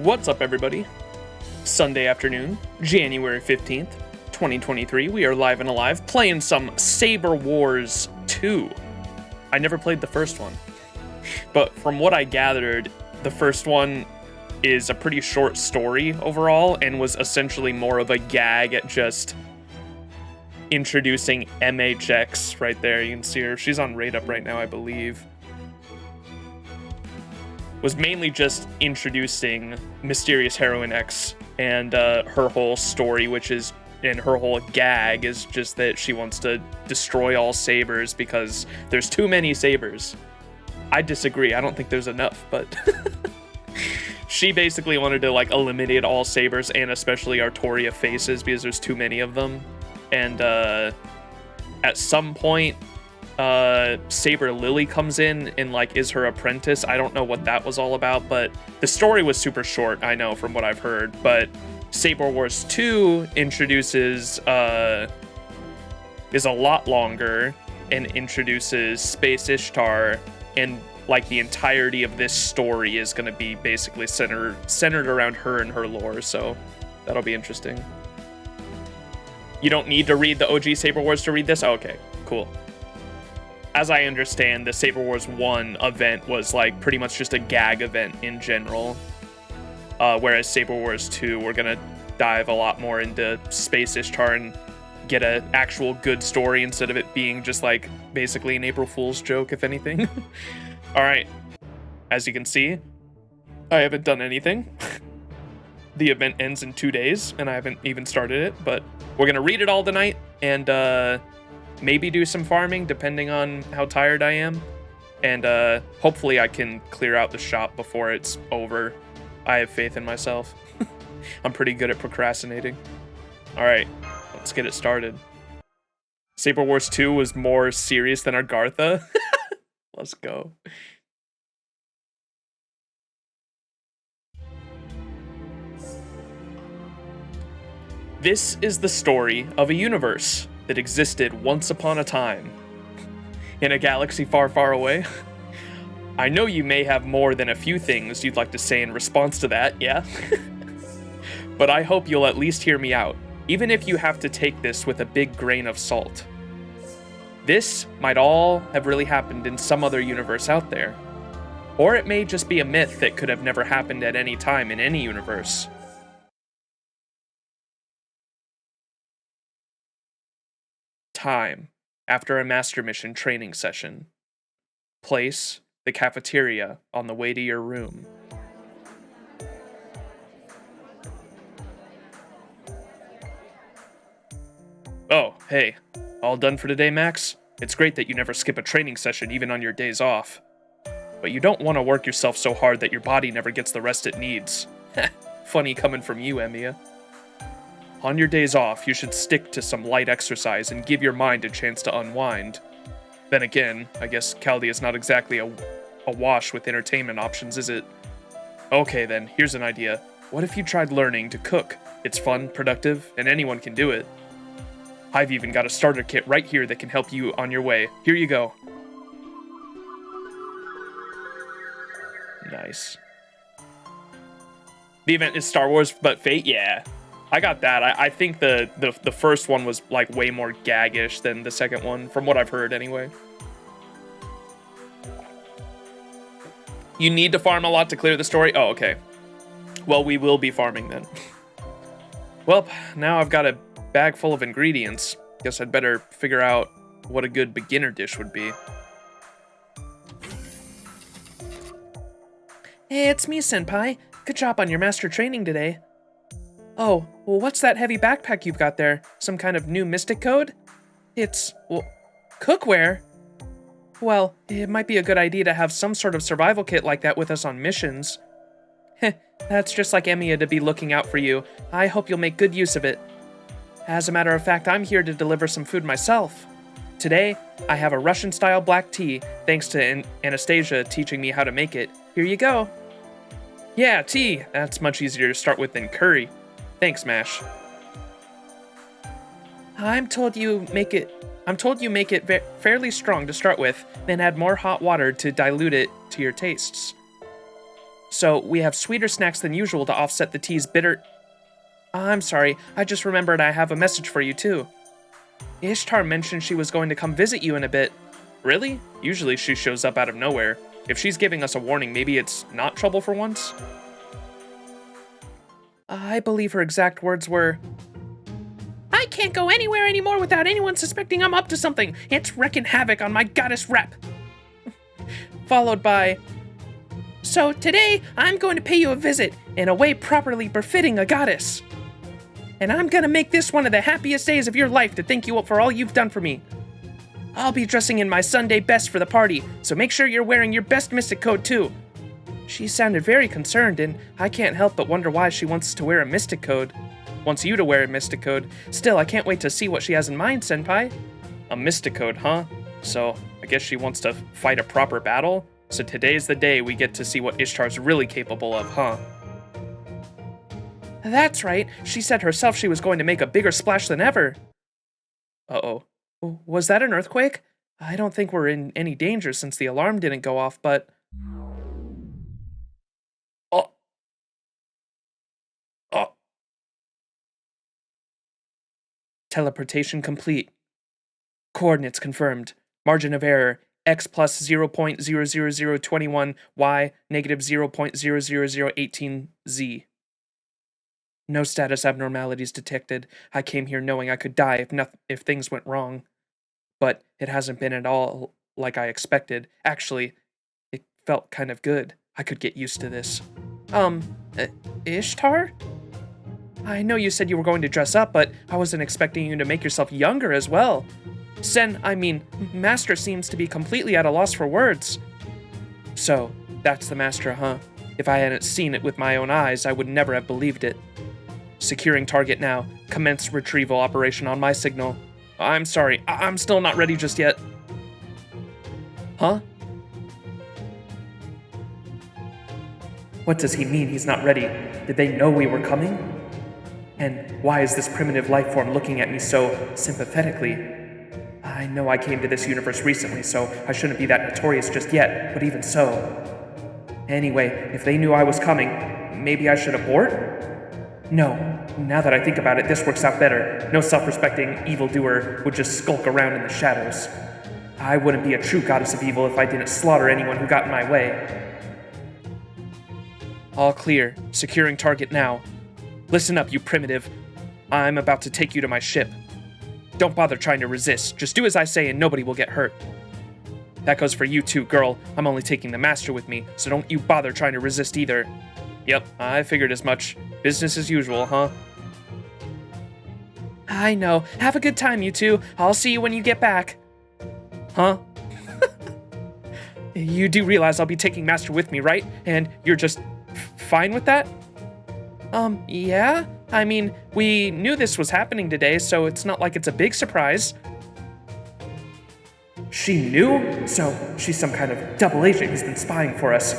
What's up, everybody? Sunday afternoon, January 15th, 2023. We are live and alive playing some Saber Wars 2. I never played the first one, but from what I gathered, the first one is a pretty short story overall and was essentially more of a gag at just introducing MHX right there. You can see her. She's on Raid Up right now, I believe. Was mainly just introducing Mysterious Heroine X and her whole story, and her whole gag is just that she wants to destroy all sabers because there's too many sabers. I disagree. I don't think there's enough, but she basically wanted to eliminate all sabers and especially Artoria faces because there's too many of them. And at some point, Saber Lily comes in and is her apprentice. I don't know what that was all about, but the story was super short, I know, from what I've heard. But Saber Wars 2 introduces is a lot longer and introduces Space Ishtar, and the entirety of this story is going to be basically centered around her and her lore, so that'll be interesting. You don't need to read the OG Saber Wars to read this? Oh, okay, cool. As I understand, the Saber Wars 1 event was pretty much just a gag event in general. Whereas Saber Wars 2, we're going to dive a lot more into Space Ishtar and get an actual good story instead of it being just basically an April Fool's joke, if anything. Alright, as you can see, I haven't done anything. The event ends in 2 days, and I haven't even started it, but we're going to read it all tonight, and maybe do some farming, depending on how tired I am. And hopefully I can clear out the shop before it's over. I have faith in myself. I'm pretty good at procrastinating. Alright, let's get it started. Saber Wars 2 was more serious than Agartha. Let's go. This is the story of a universe that existed once upon a time in a galaxy far, far away. I know you may have more than a few things you'd like to say in response to that, yeah? But I hope you'll at least hear me out, even if you have to take this with a big grain of salt. This might all have really happened in some other universe out there. Or it may just be a myth that could have never happened at any time in any universe. Time, after a Master Mission training session. Place, the cafeteria on the way to your room. Oh, hey. All done for today, Max? It's great that you never skip a training session even on your days off. But you don't want to work yourself so hard that your body never gets the rest it needs. Funny coming from you, Emiya. On your days off, you should stick to some light exercise and give your mind a chance to unwind. Then again, I guess Chaldea is not exactly a wash with entertainment options, is it? Okay then, here's an idea. What if you tried learning to cook? It's fun, productive, and anyone can do it. I've even got a starter kit right here that can help you on your way. Here you go. Nice. The event is Star Wars, but Fate? Yeah. I got that. I think the first one was way more gaggish than the second one, from what I've heard anyway. You need to farm a lot to clear the story? Oh, okay. Well, we will be farming then. Well, now I've got a bag full of ingredients. Guess I'd better figure out what a good beginner dish would be. Hey, it's me, Senpai. Good job on your master training today. Oh, well, what's that heavy backpack you've got there? Some kind of new mystic code? It's, well, cookware? Well, it might be a good idea to have some sort of survival kit like that with us on missions. Heh, that's just like Emiya to be looking out for you. I hope you'll make good use of it. As a matter of fact, I'm here to deliver some food myself. Today, I have a Russian-style black tea, thanks to Anastasia teaching me how to make it. Here you go. Yeah, tea. That's much easier to start with than curry. Thanks, Mash. I'm told you make it fairly strong to start with, then add more hot water to dilute it to your tastes. so we have sweeter snacks than usual to offset the tea's bitter... I'm sorry, I just remembered I have a message for you too. Ishtar mentioned she was going to come visit you in a bit. Really? Usually she shows up out of nowhere. If she's giving us a warning, maybe it's not trouble for once? I believe her exact words were, I can't go anywhere anymore without anyone suspecting I'm up to something. It's wreaking havoc on my goddess rep. Followed by, so today I'm going to pay you a visit in a way properly befitting a goddess. And I'm gonna make this one of the happiest days of your life to thank you for all you've done for me. I'll be dressing in my Sunday best for the party, so make sure you're wearing your best mystic coat too. She sounded very concerned, and I can't help but wonder why she wants to wear a mystic code. Wants you to wear a mystic code. Still, I can't wait to see what she has in mind, Senpai. A mystic code, huh? So, I guess she wants to fight a proper battle? So today's the day we get to see what Ishtar's really capable of, huh? That's right. She said herself she was going to make a bigger splash than ever. Uh-oh. Was that an earthquake? I don't think we're in any danger since the alarm didn't go off, but... Oh. Oh. Teleportation complete. Coordinates confirmed. Margin of error, x plus 0.00021, y negative 0.00018, z. No status abnormalities detected. I came here knowing I could die if things went wrong. But it hasn't been at all like I expected. Actually, it felt kind of good. I could get used to this. Ishtar? I know you said you were going to dress up, but I wasn't expecting you to make yourself younger as well. Master seems to be completely at a loss for words. So, that's the Master, huh? If I hadn't seen it with my own eyes, I would never have believed it. Securing target now. Commence retrieval operation on my signal. I'm sorry, I'm still not ready just yet. Huh? What does he mean he's not ready? Did they know we were coming? And why is this primitive life form looking at me so sympathetically? I know I came to this universe recently, so I shouldn't be that notorious just yet, but even so. Anyway, if they knew I was coming, maybe I should abort? No, now that I think about it, this works out better. No self-respecting evildoer would just skulk around in the shadows. I wouldn't be a true goddess of evil if I didn't slaughter anyone who got in my way. All clear. Securing target now. Listen up, you primitive. I'm about to take you to my ship. Don't bother trying to resist. Just do as I say and nobody will get hurt. That goes for you too, girl. I'm only taking the Master with me, so don't you bother trying to resist either. Yep, I figured as much. Business as usual, huh? I know. Have a good time, you two. I'll see you when you get back. Huh? You do realize I'll be taking Master with me, right? And you're just fine with that? Yeah? I mean, we knew this was happening today, so it's not like it's a big surprise. She knew? So she's some kind of double agent who's been spying for us.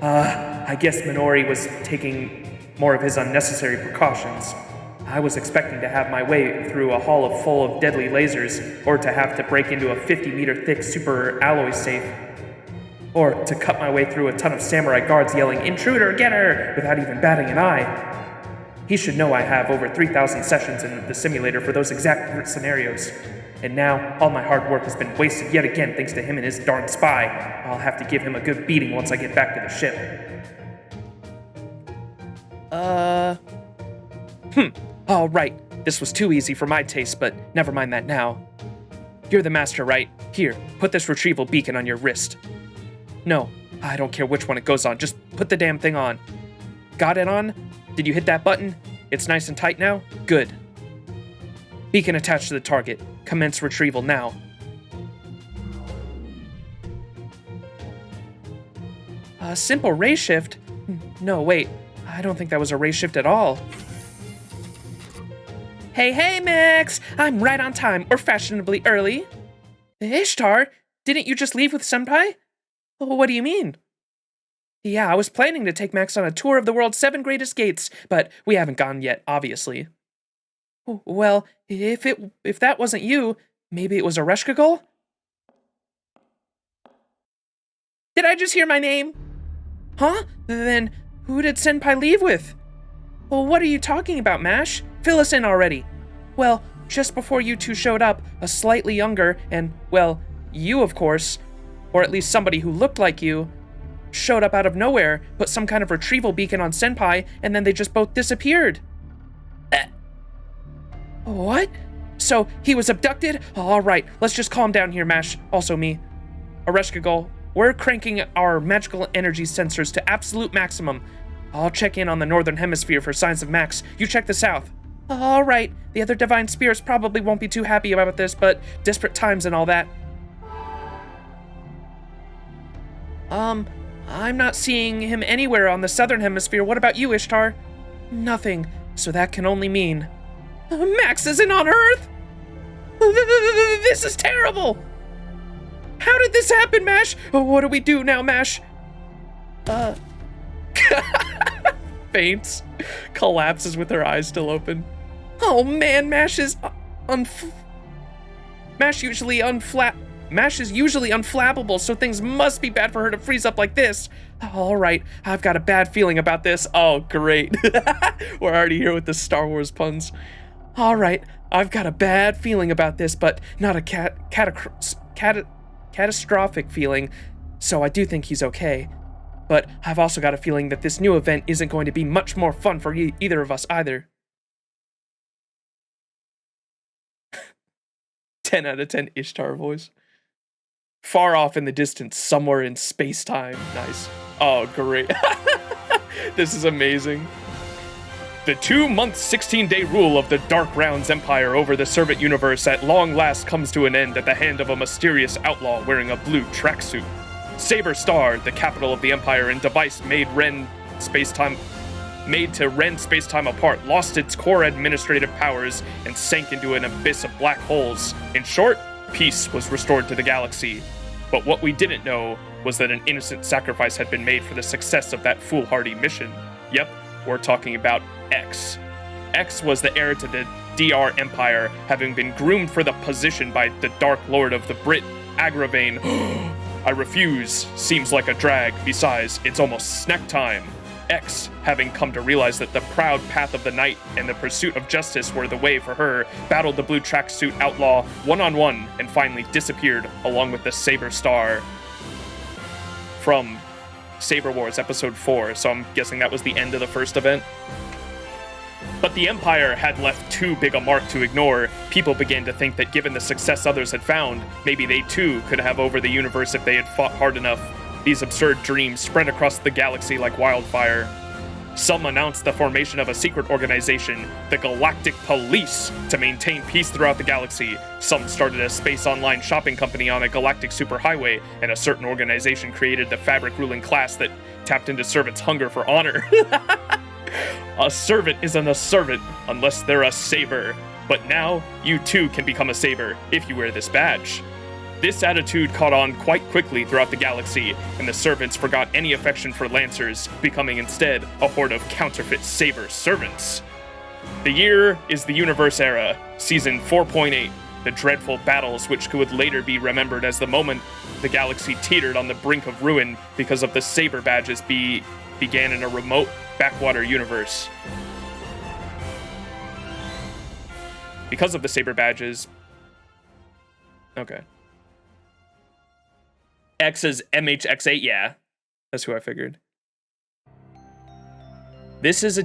I guess Minori was taking more of his unnecessary precautions. I was expecting to have my way through a hall full of deadly lasers, or to have to break into a 50-meter thick super alloy safe, or to cut my way through a ton of samurai guards yelling, "Intruder, get her!" without even batting an eye. He should know I have over 3,000 sessions in the simulator for those exact scenarios. And now, all my hard work has been wasted yet again thanks to him and his darn spy. I'll have to give him a good beating once I get back to the ship. All right. This was too easy for my taste, but never mind that now. You're the Master, right? Here, put this retrieval beacon on your wrist. No, I don't care which one it goes on. Just put the damn thing on. Got it on? Did you hit that button? It's nice and tight now? Good. Beacon attached to the target. Commence retrieval now. A simple ray shift? No, wait. I don't think that was a ray shift at all. Hey, Max! I'm right on time, or fashionably early. Ishtar, didn't you just leave with Senpai? What do you mean? Yeah, I was planning to take Max on a tour of the world's 7 greatest gates, but we haven't gone yet, obviously. Well, if that wasn't you, maybe it was a Reshkagul? Did I just hear my name? Huh? Then who did Senpai leave with? Well, what are you talking about, Mash? Fill us in already. Well, just before you two showed up, a slightly younger and, well, you of course, or at least somebody who looked like you, showed up out of nowhere, put some kind of retrieval beacon on Senpai, and then they just both disappeared. What? So he was abducted? All right, let's just calm down here, Mash. Also me. Ereshkigal, we're cranking our magical energy sensors to absolute maximum. I'll check in on the northern hemisphere for signs of Max. You check the south. All right, the other divine spirits probably won't be too happy about this, but desperate times and all that. I'm not seeing him anywhere on the southern hemisphere. What about you, Ishtar? Nothing, so that can only mean Max isn't on Earth? This is terrible! How did this happen, Mash? What do we do now, Mash? Faints. Collapses with her eyes still open. Oh man, Mash is Mash is usually unflappable, so things must be bad for her to freeze up like this. All right, I've got a bad feeling about this. Oh, great. We're already here with the Star Wars puns. All right, I've got a bad feeling about this, but not a catastrophic feeling, so I do think he's okay. But I've also got a feeling that this new event isn't going to be much more fun for either of us either. 10 out of 10 Ishtar voice. Far off in the distance, somewhere in space-time. Nice. Oh, great. This is amazing. The 2-month, 16-day rule of the Dark Rounds Empire over the Servant Universe at long last comes to an end at the hand of a mysterious outlaw wearing a blue tracksuit. Saber Star, the capital of the Empire and device made to rend space-time apart, lost its core administrative powers and sank into an abyss of black holes. In short, peace was restored to the galaxy. But what we didn't know was that an innocent sacrifice had been made for the success of that foolhardy mission. Yep, we're talking about X. X was the heir to the DR Empire, having been groomed for the position by the Dark Lord of the Brit, Agravain. I refuse. Seems like a drag. Besides, it's almost snack time. X, having come to realize that the proud path of the night and the pursuit of justice were the way for her, battled the blue tracksuit outlaw one-on-one and finally disappeared along with the Saber Star from Saber Wars Episode 4, so I'm guessing that was the end of the first event. But the Empire had left too big a mark to ignore. People began to think that given the success others had found, maybe they too could have over the universe if they had fought hard enough. These absurd dreams spread across the galaxy like wildfire. Some announced the formation of a secret organization, the Galactic Police, to maintain peace throughout the galaxy. Some started a space online shopping company on a galactic superhighway, and a certain organization created the fabric ruling class that tapped into servants' hunger for honor. A servant isn't a servant unless they're a saber. But now, you too can become a saber if you wear this badge. This attitude caught on quite quickly throughout the galaxy, and the servants forgot any affection for Lancers, becoming instead a horde of counterfeit saber servants. The year is the Universe Era, Season 4.8, the dreadful battles which would later be remembered as the moment the galaxy teetered on the brink of ruin because of the saber badges began in a remote backwater universe. Because of the saber badges... Okay. X is MHX8, yeah. That's who I figured. This is a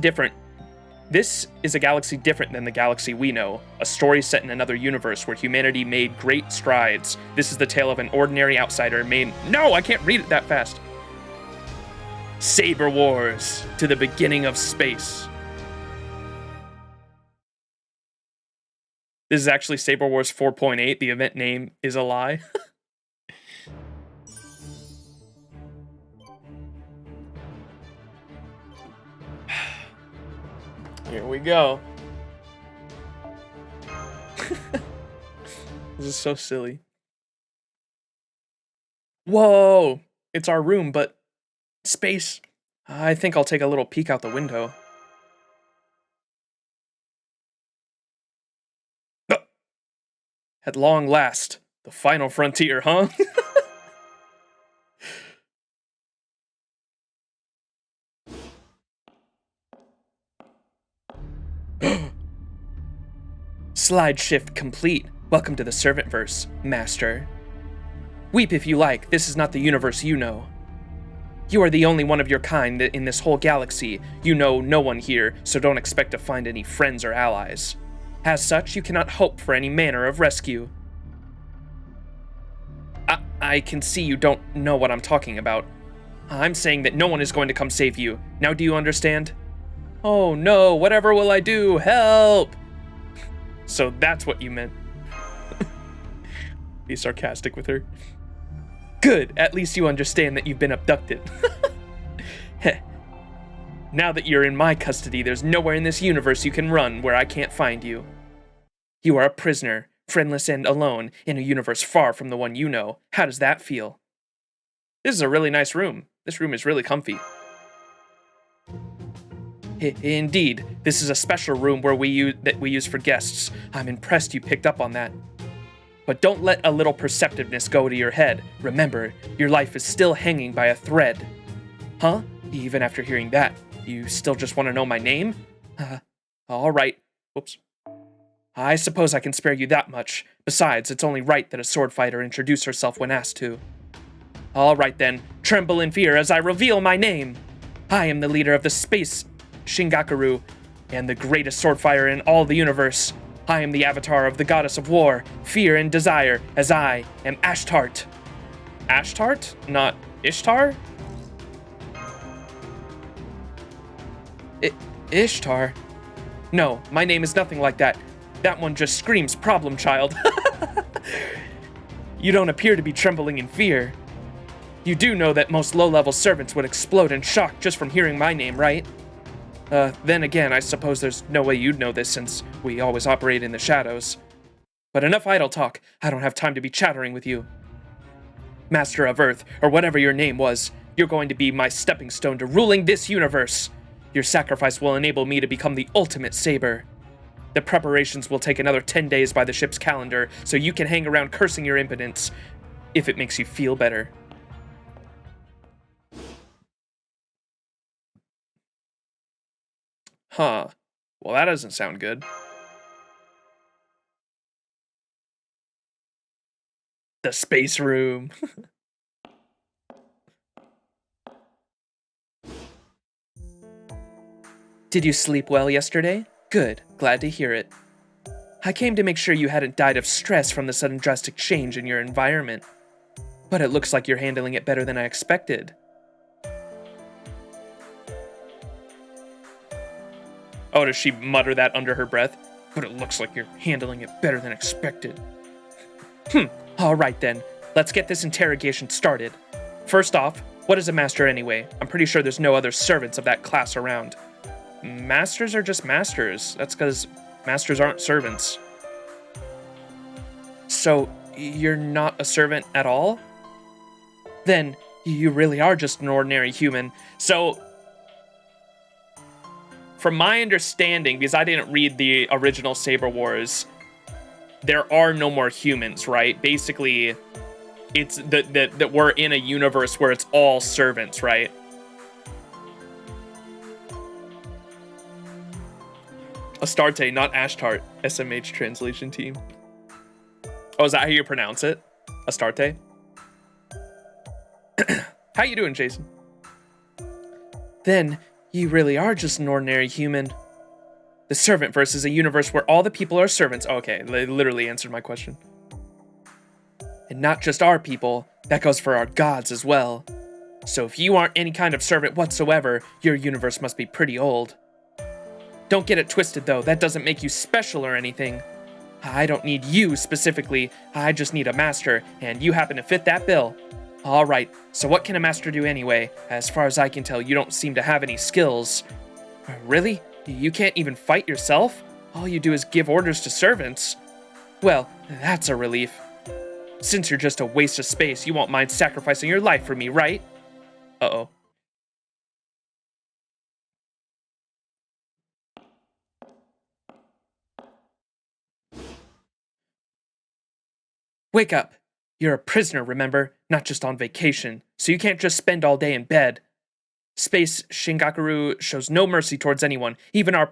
galaxy different than the galaxy we know. A story set in another universe where humanity made great strides. This is the tale of an ordinary outsider No, I can't read it that fast. Saber Wars, to the beginning of space. This is actually Saber Wars 4.8. The event name is a lie. Here we go. This is so silly. Whoa! It's our room, but space. I think I'll take a little peek out the window. At long last, the final frontier, huh? Slide shift complete. Welcome to the Servantverse, Master. Weep if you like, this is not the universe you know. You are the only one of your kind in this whole galaxy. You know no one here, so don't expect to find any friends or allies. As such, you cannot hope for any manner of rescue. I can see you don't know what I'm talking about. I'm saying that no one is going to come save you. Now do you understand? Oh no, whatever will I do? Help! So that's what you meant. Be sarcastic with her. Good, at least you understand that you've been abducted. Now that you're in my custody, there's nowhere in this universe you can run where I can't find you. You are a prisoner, friendless and alone, in a universe far from the one you know. How does that feel? This is a really nice room. This room is really comfy. Indeed, this is a special room where we use for guests. I'm impressed you picked up on that. But don't let a little perceptiveness go to your head. Remember, your life is still hanging by a thread. Huh? Even after hearing that, you still just want to know my name? All right. Whoops. I suppose I can spare you that much. Besides, it's only right that a sword fighter introduce herself when asked to. All right then, tremble in fear as I reveal my name. I am the leader of the Space Shingaku, and the greatest sword fighter in all the universe. I am the avatar of the goddess of war, fear, and desire, as I am Ashtart. Ashtart? Not Ishtar? Ishtar? No, my name is nothing like that. That one just screams problem child. You don't appear to be trembling in fear. You do know that most low-level servants would explode in shock just from hearing my name, right? Then again, I suppose there's no way you'd know this since we always operate in the shadows. But enough idle talk. I don't have time to be chattering with you. Master of Earth, or whatever your name was, you're going to be my stepping stone to ruling this universe. Your sacrifice will enable me to become the ultimate saber. The preparations will take another 10 days by the ship's calendar, so you can hang around cursing your impotence, if it makes you feel better. Huh. Well, that doesn't sound good. The space room. Did you sleep well yesterday? Good. Glad to hear it. I came to make sure you hadn't died of stress from the sudden drastic change in your environment. But it looks like you're handling it better than I expected. Oh, does she mutter that under her breath? But it looks like you're handling it better than expected. All right then. Let's get this interrogation started. First off, what is a master anyway? I'm pretty sure there's no other servants of that class around. Masters are just masters. That's because masters aren't servants. So, you're not a servant at all? Then, you really are just an ordinary human. So, from my understanding, because I didn't read the original Saber Wars, there are no more humans, right? Basically, it's that we're in a universe where it's all servants, right? Astarte, not Ashtart. SMH translation team. Oh, is that how you pronounce it? Astarte? How you doing, Jason? Then, you really are just an ordinary human. The Servantverse is a universe where all the people are servants. Oh, okay, they literally answered my question. And not just our people, that goes for our gods as well. So if you aren't any kind of servant whatsoever, your universe must be pretty old. Don't get it twisted though, that doesn't make you special or anything. I don't need you specifically, I just need a master, and you happen to fit that bill. Alright, so what can a master do anyway? As far as I can tell, you don't seem to have any skills. Really? You can't even fight yourself? All you do is give orders to servants? Well, that's a relief. Since you're just a waste of space, you won't mind sacrificing your life for me, right? Uh-oh. Wake up! You're a prisoner, remember? Not just on vacation, so you can't just spend all day in bed. Space Shingaku shows no mercy towards anyone, even our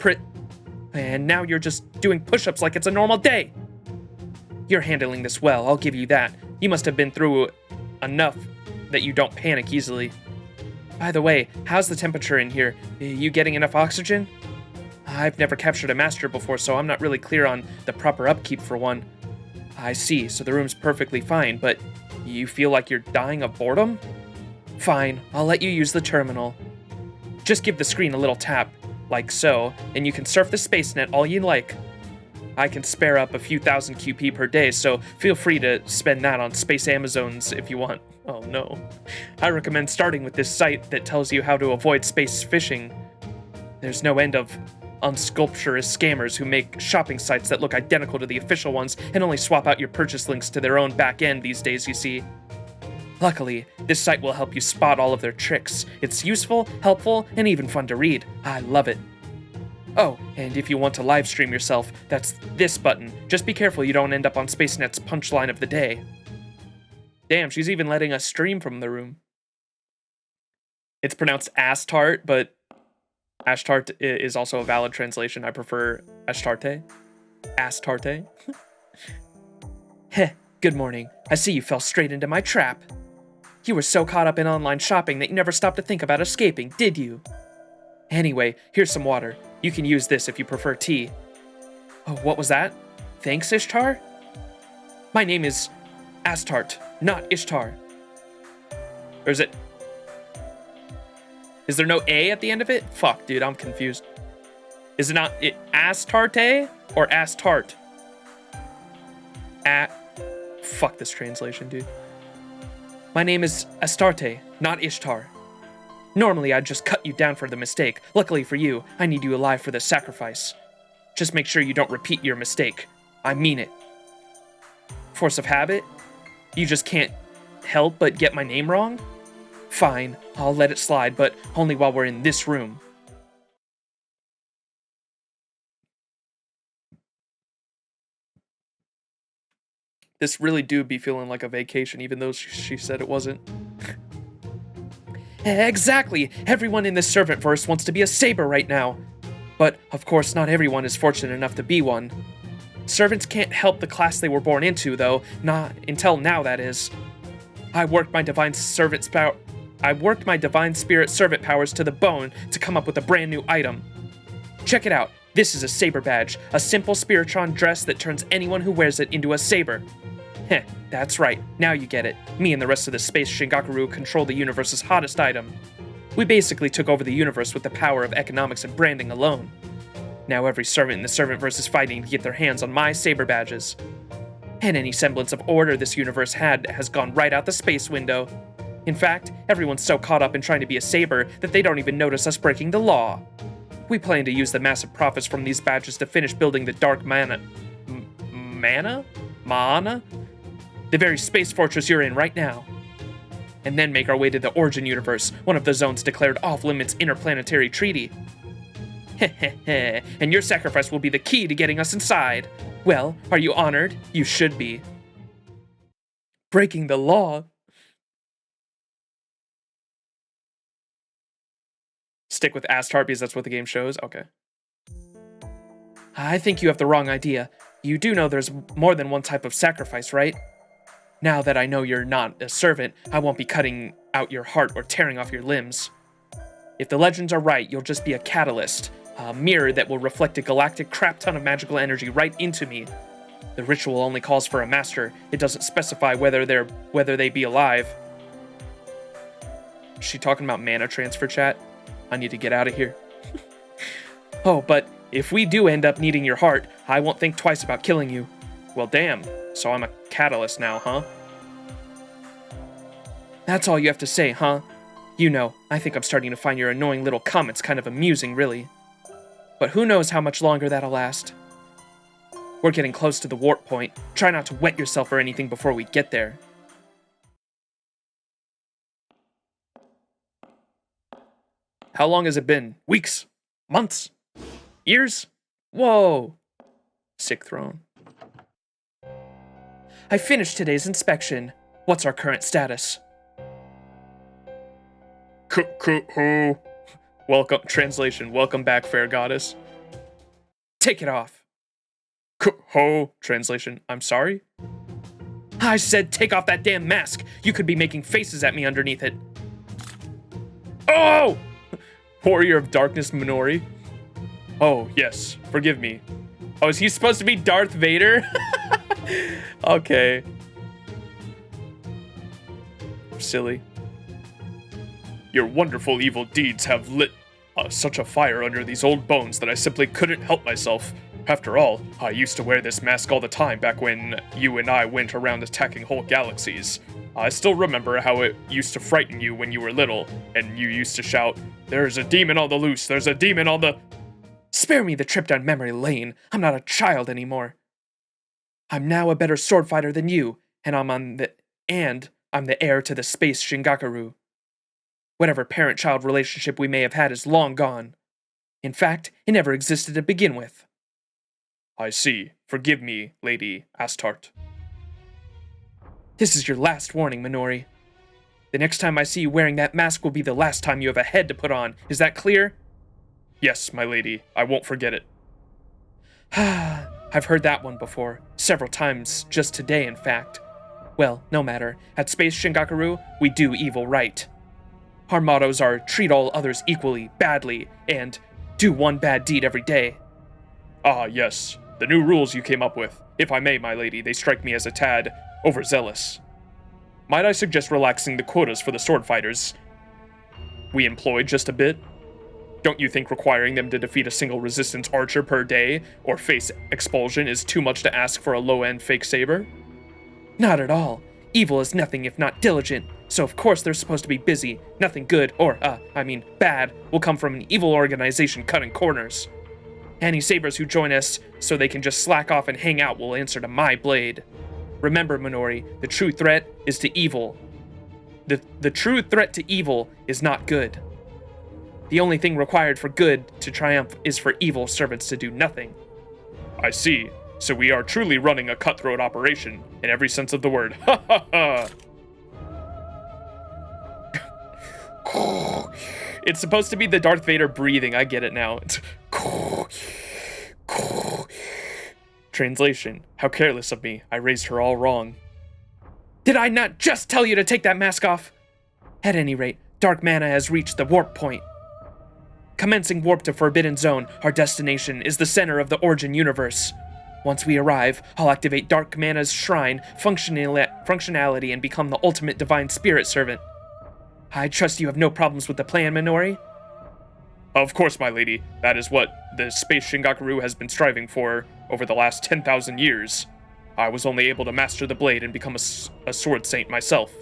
And now you're just doing push-ups like it's a normal day. You're handling this well, I'll give you that. You must have been through enough that you don't panic easily. By the way, how's the temperature in here? You getting enough oxygen? I've never captured a master before, so I'm not really clear on the proper upkeep for one. I see, so the room's perfectly fine, but you feel like you're dying of boredom? Fine, I'll let you use the terminal. Just give the screen a little tap, like so, and you can surf the SpaceNet all you like. I can spare up a few thousand QP per day, so feel free to spend that on Space Amazons if you want. Oh no. I recommend starting with this site that tells you how to avoid space phishing. There's no end of unsculpturous scammers who make shopping sites that look identical to the official ones and only swap out your purchase links to their own back end these days, you see. Luckily, this site will help you spot all of their tricks. It's useful, helpful, and even fun to read. I love it. Oh, and if you want to live stream yourself, that's this button. Just be careful you don't end up on SpaceNet's punchline of the day. Damn, she's even letting us stream from the room. It's pronounced Astarte, but Ashtart is also a valid translation. I prefer Ashtarte. Astarte. Heh, good morning. I see you fell straight into my trap. You were so caught up in online shopping that you never stopped to think about escaping, did you? Anyway, here's some water. You can use this if you prefer tea. Oh, what was that? Thanks, Ishtar? My name is Astarte, not Ishtar. Or is it... Is there no A at the end of it? Fuck, dude, I'm confused. Is it not Astarte or Astarte? Fuck this translation, dude. My name is Astarte, not Ishtar. Normally, I'd just cut you down for the mistake. Luckily for you, I need you alive for the sacrifice. Just make sure you don't repeat your mistake. I mean it. Force of habit? You just can't help but get my name wrong? Fine, I'll let it slide, but only while we're in this room. This really do be feeling like a vacation, even though she said it wasn't. Exactly! Everyone in this servant verse wants to be a saber right now. But, of course, not everyone is fortunate enough to be one. Servants can't help the class they were born into, though. Not until now, that is. I worked my divine spirit servant powers to the bone to come up with a brand new item. Check it out. This is a saber badge, a simple Spiritron dress that turns anyone who wears it into a saber. Heh, that's right. Now you get it. Me and the rest of the Space Shingaku control the universe's hottest item. We basically took over the universe with the power of economics and branding alone. Now every servant in the Servantverse is fighting to get their hands on my saber badges. And any semblance of order this universe had has gone right out the space window. In fact, everyone's so caught up in trying to be a saber that they don't even notice us breaking the law. We plan to use the massive profits from these badges to finish building the Dark Mana? The very space fortress you're in right now. And then make our way to the Origin Universe, one of the zones declared off-limits interplanetary treaty. Heh, and your sacrifice will be the key to getting us inside. Well, are you honored? You should be. Breaking the law? Stick with Astarte because that's what the game shows? Okay. I think you have the wrong idea. You do know there's more than one type of sacrifice, right? Now that I know you're not a servant, I won't be cutting out your heart or tearing off your limbs. If the legends are right, you'll just be a catalyst, a mirror that will reflect a galactic crap ton of magical energy right into me. The ritual only calls for a master. It doesn't specify whether they be alive. Is she talking about mana transfer, chat? I need to get out of here. Oh, but if we do end up needing your heart, I won't think twice about killing you. Well, damn. So I'm a catalyst now, huh? That's all you have to say, huh? You know, I think I'm starting to find your annoying little comments kind of amusing, really. But who knows how much longer that'll last. We're getting close to the warp point. Try not to wet yourself or anything before we get there. How long has it been? Weeks? Months? Years? Whoa. Sick throne. I finished today's inspection. What's our current status? Welcome, translation, welcome back, fair goddess. Take it off. Ho, translation, I'm sorry? I said take off that damn mask. You could be making faces at me underneath it. Oh! Warrior of Darkness Minori. Oh, yes, forgive me. Oh, is he supposed to be Darth Vader? Okay. Silly. Your wonderful evil deeds have lit such a fire under these old bones that I simply couldn't help myself. After all, I used to wear this mask all the time back when you and I went around attacking whole galaxies. I still remember how it used to frighten you when you were little, and you used to shout, "There's a demon on the loose, there's a demon on the..." Spare me the trip down memory lane. I'm not a child anymore. I'm now a better sword fighter than you, and I'm the heir to the space Shingakuru. Whatever parent-child relationship we may have had is long gone. In fact, it never existed to begin with. I see. Forgive me, Lady Astarte. This is your last warning, Minori. The next time I see you wearing that mask will be the last time you have a head to put on. Is that clear? Yes, my lady. I won't forget it. I've heard that one before. Several times, just today, in fact. Well, no matter. At Space Shingakuru, we do evil right. Our mottos are treat all others equally, badly, and do one bad deed every day. Ah, yes. The new rules you came up with. If I may, my lady, they strike me as a tad overzealous. Might I suggest relaxing the quotas for the sword fighters we employed just a bit? Don't you think requiring them to defeat a single resistance archer per day or face expulsion is too much to ask for a low-end fake saber? Not at all. Evil is nothing if not diligent, so of course they're supposed to be busy. Nothing good, or, bad, will come from an evil organization cutting corners. Any sabers who join us so they can just slack off and hang out will answer to my blade. Remember, Minori, the true threat is to evil. The true threat to evil is not good. The only thing required for good to triumph is for evil servants to do nothing. I see. So we are truly running a cutthroat operation, in every sense of the word. Ha ha ha! It's supposed to be the Darth Vader breathing, I get it now. Translation, how careless of me, I raised her all wrong. Did I not just tell you to take that mask off? At any rate, Dark Mana has reached the warp point. Commencing warp to Forbidden Zone, our destination is the center of the Origin universe. Once we arrive, I'll activate Dark Mana's shrine functionality and become the ultimate divine spirit servant. I trust you have no problems with the plan, Minori? Of course, my lady. That is what the Space Shingakuru has been striving for over the last 10,000 years. I was only able to master the blade and become a sword saint myself.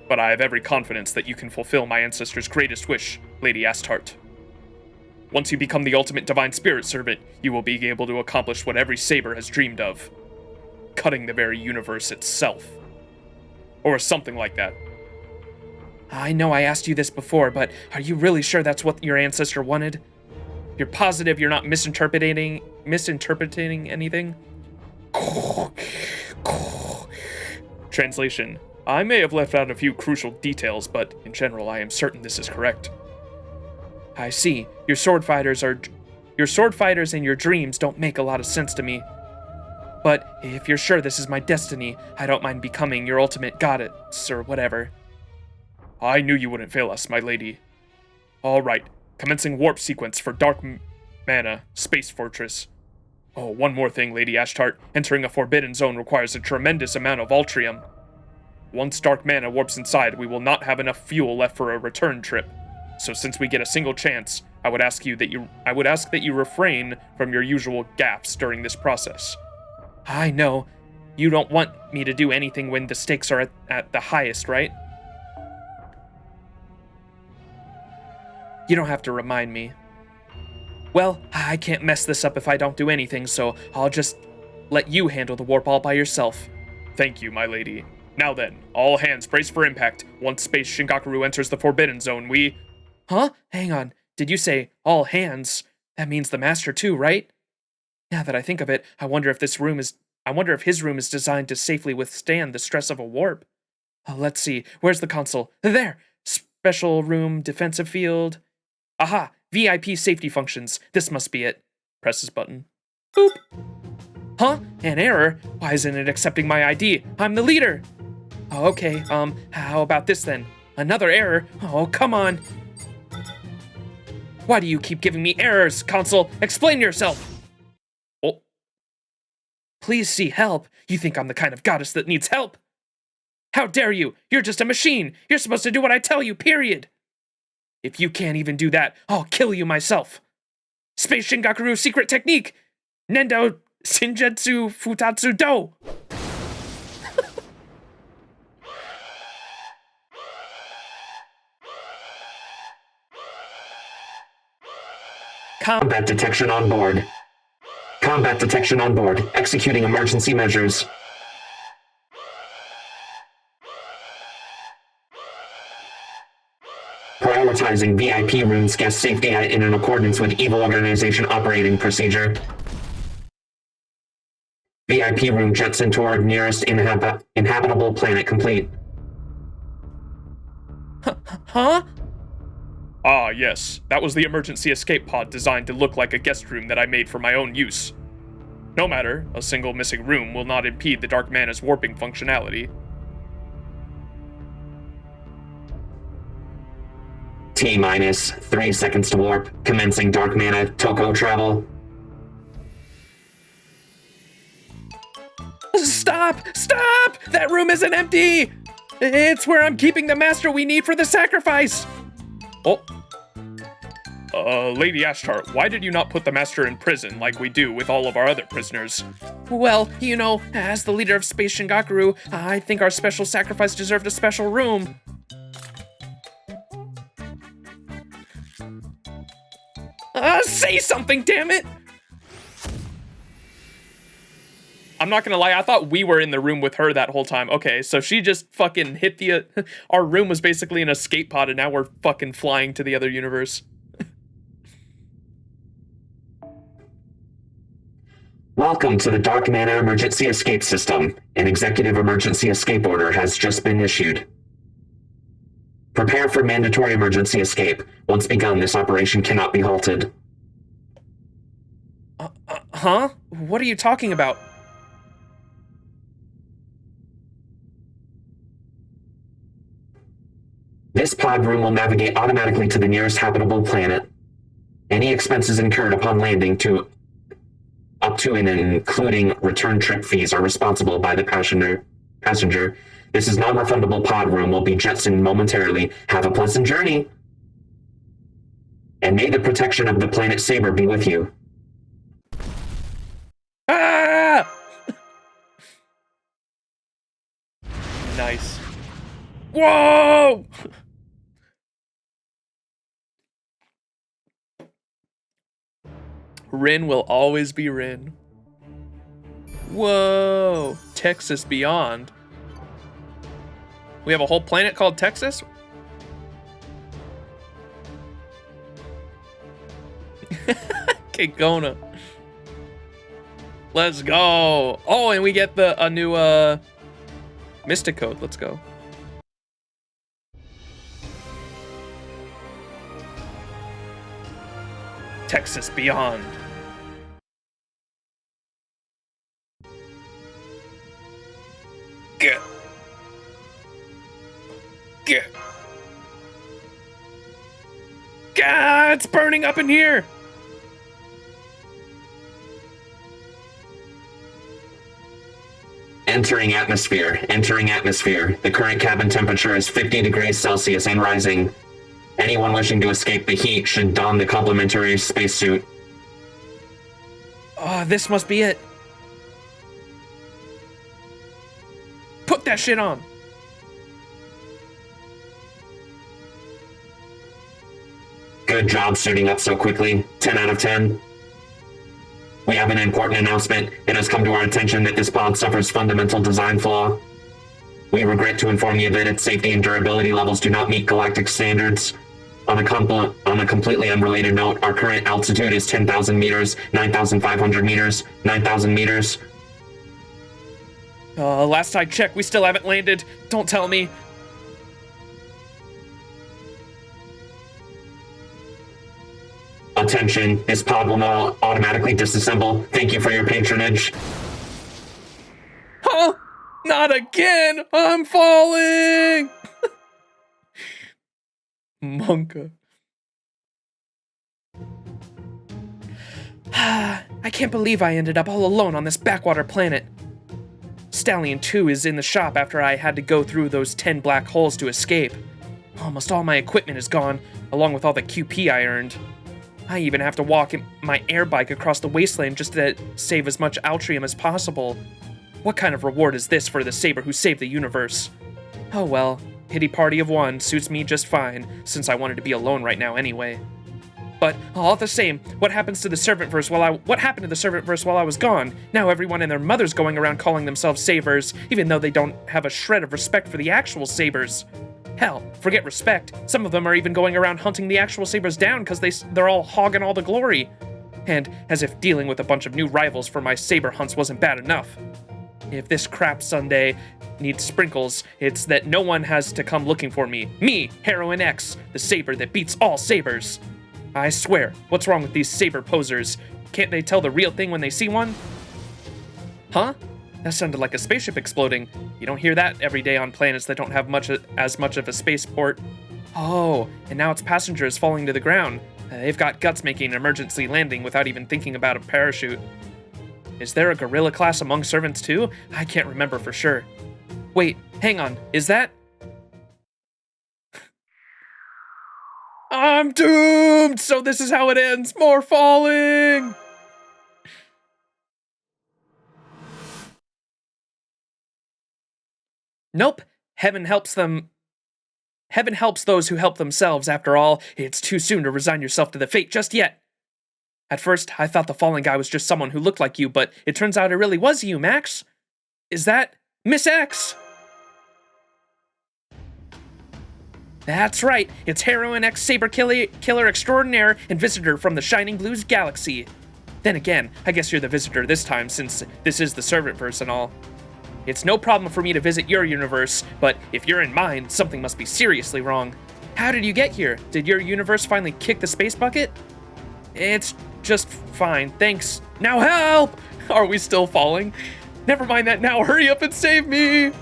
But I have every confidence that you can fulfill my ancestor's greatest wish, Lady Astarte. Once you become the ultimate divine spirit servant, you will be able to accomplish what every saber has dreamed of. Cutting the very universe itself. Or something like that. I know I asked you this before, but are you really sure that's what your ancestor wanted? You're positive you're not misinterpreting anything? Translation. I may have left out a few crucial details, but in general I am certain this is correct. I see. Your sword fighters and your dreams don't make a lot of sense to me. But if you're sure this is my destiny, I don't mind becoming your ultimate goddess or whatever. I knew you wouldn't fail us, my lady. All right, commencing warp sequence for Dark Mana, Space Fortress. Oh, one more thing, Lady Astarte. Entering a Forbidden Zone requires a tremendous amount of Ultrium. Once Dark Mana warps inside, we will not have enough fuel left for a return trip. So since we get a single chance, I would ask that you refrain from your usual gaffes during this process. I know. You don't want me to do anything when the stakes are at the highest, right? You don't have to remind me. Well, I can't mess this up if I don't do anything, so I'll just let you handle the warp all by yourself. Thank you, my lady. Now then, all hands brace for impact. Once Space Shingakuru enters the Forbidden Zone, we... Huh? Hang on. Did you say all hands? That means the master too, right? Now that I think of it, I wonder if his room is designed to safely withstand the stress of a warp. Let's see. Where's the console? There. Special room defensive field. Aha! VIP safety functions. This must be it. Presses button. Boop. Huh? An error? Why isn't it accepting my ID? I'm the leader. Oh, okay, how about this then? Another error? Oh, come on. Why do you keep giving me errors, console? Explain yourself. Oh. Please see help. You think I'm the kind of goddess that needs help? How dare you? You're just a machine. You're supposed to do what I tell you, period. If you can't even do that, I'll kill you myself. Space Shingakuru's secret technique. Nendo Shinjutsu Futatsu Do. Combat detection on board. Combat detection on board. Executing emergency measures. Prioritizing VIP rooms guest safety in accordance with EVIL Organization operating procedure. VIP room jetson toward nearest inhabitable planet complete. Huh? Ah, yes. That was the emergency escape pod designed to look like a guest room that I made for my own use. No matter, a single missing room will not impede the Dark Mana's warping functionality. T-minus 3 seconds to warp. Commencing Dark Mana Toko travel. Stop! Stop! That room isn't empty! It's where I'm keeping the master we need for the sacrifice! Oh. Lady Ashtar, why did you not put the master in prison like we do with all of our other prisoners? Well, you know, as the leader of Space Shingakuru, I think our special sacrifice deserved a special room. Say something, damn it! I'm not gonna lie, I thought we were in the room with her that whole time. Okay, so she just fucking hit the... our room was basically an escape pod, and now we're fucking flying to the other universe. Welcome to the Dark Mana Emergency Escape System. An executive emergency escape order has just been issued. Prepare for mandatory emergency escape. Once begun, this operation cannot be halted. Huh? What are you talking about? This pod room will navigate automatically to the nearest habitable planet. Any expenses incurred upon landing up to and including return trip fees are responsible by the passenger. This is non-refundable pod room will be jettisoned momentarily. Have a pleasant journey. And may the protection of the planet Saber be with you. Ah! Nice. Whoa! Rin will always be Rin. Whoa! Texas Beyond. We have a whole planet called Texas? Kegona. Let's go. Oh, and we get a new Mystic Code. Let's go. Texas Beyond. Get. God, it's burning up in here. Entering atmosphere. Entering atmosphere. The current cabin temperature is 50 degrees Celsius and rising. Anyone wishing to escape the heat should don the complimentary spacesuit. Oh, this must be it. Put that shit on. Good job suiting up so quickly. 10 out of 10. We have an important announcement. It has come to our attention that this pod suffers fundamental design flaw. We regret to inform you that its safety and durability levels do not meet galactic standards. On a completely unrelated note, our current altitude is 10,000 meters, 9,500 meters, 9,000 meters. Last I checked, we still haven't landed. Don't tell me. attention. This pod will now automatically disassemble. Thank you for your patronage. Huh? Not again! I'm falling! Monka. I can't believe I ended up all alone on this backwater planet. Stallion 2 is in the shop after I had to go through those 10 black holes to escape. Almost all my equipment is gone, along with all the QP I earned. I even have to walk my air bike across the wasteland just to save as much Altrium as possible. What kind of reward is this for the Saber who saved the universe? Oh well, pity party of one suits me just fine, since I wanted to be alone right now anyway. But all the same, what happened to the Servantverse while I was gone? Now everyone and their mother's going around calling themselves Sabers, even though they don't have a shred of respect for the actual Sabers. Hell, forget respect. Some of them are even going around hunting the actual Sabers down because they're all hogging all the glory. And as if dealing with a bunch of new rivals for my Saber hunts wasn't bad enough. If this crap Sunday needs sprinkles, it's that no one has to come looking for me. Me, Heroine X, the Saber that beats all Sabers. I swear, what's wrong with these Saber posers? Can't they tell the real thing when they see one? Huh? That sounded like a spaceship exploding. You don't hear that every day on planets that don't have as much of a spaceport. Oh, and now its passengers falling to the ground. They've got guts making an emergency landing without even thinking about a parachute. Is there a gorilla class among servants too? I can't remember for sure. Wait, hang on, is that? I'm doomed! So this is how it ends, more falling! Nope, heaven helps them. Heaven helps those who help themselves, after all. It's too soon to resign yourself to the fate just yet. At first, I thought the fallen guy was just someone who looked like you, but it turns out it really was you, Max. Is that Miss X? That's right, it's Heroine X Saber Killer Extraordinaire and visitor from the Shining Blues Galaxy. Then again, I guess you're the visitor this time, since this is the Servantverse and all. It's no problem for me to visit your universe, but if you're in mine, something must be seriously wrong. How did you get here? Did your universe finally kick the space bucket? It's just fine, thanks. Now help! Are we still falling? Never mind that now, hurry up and save me!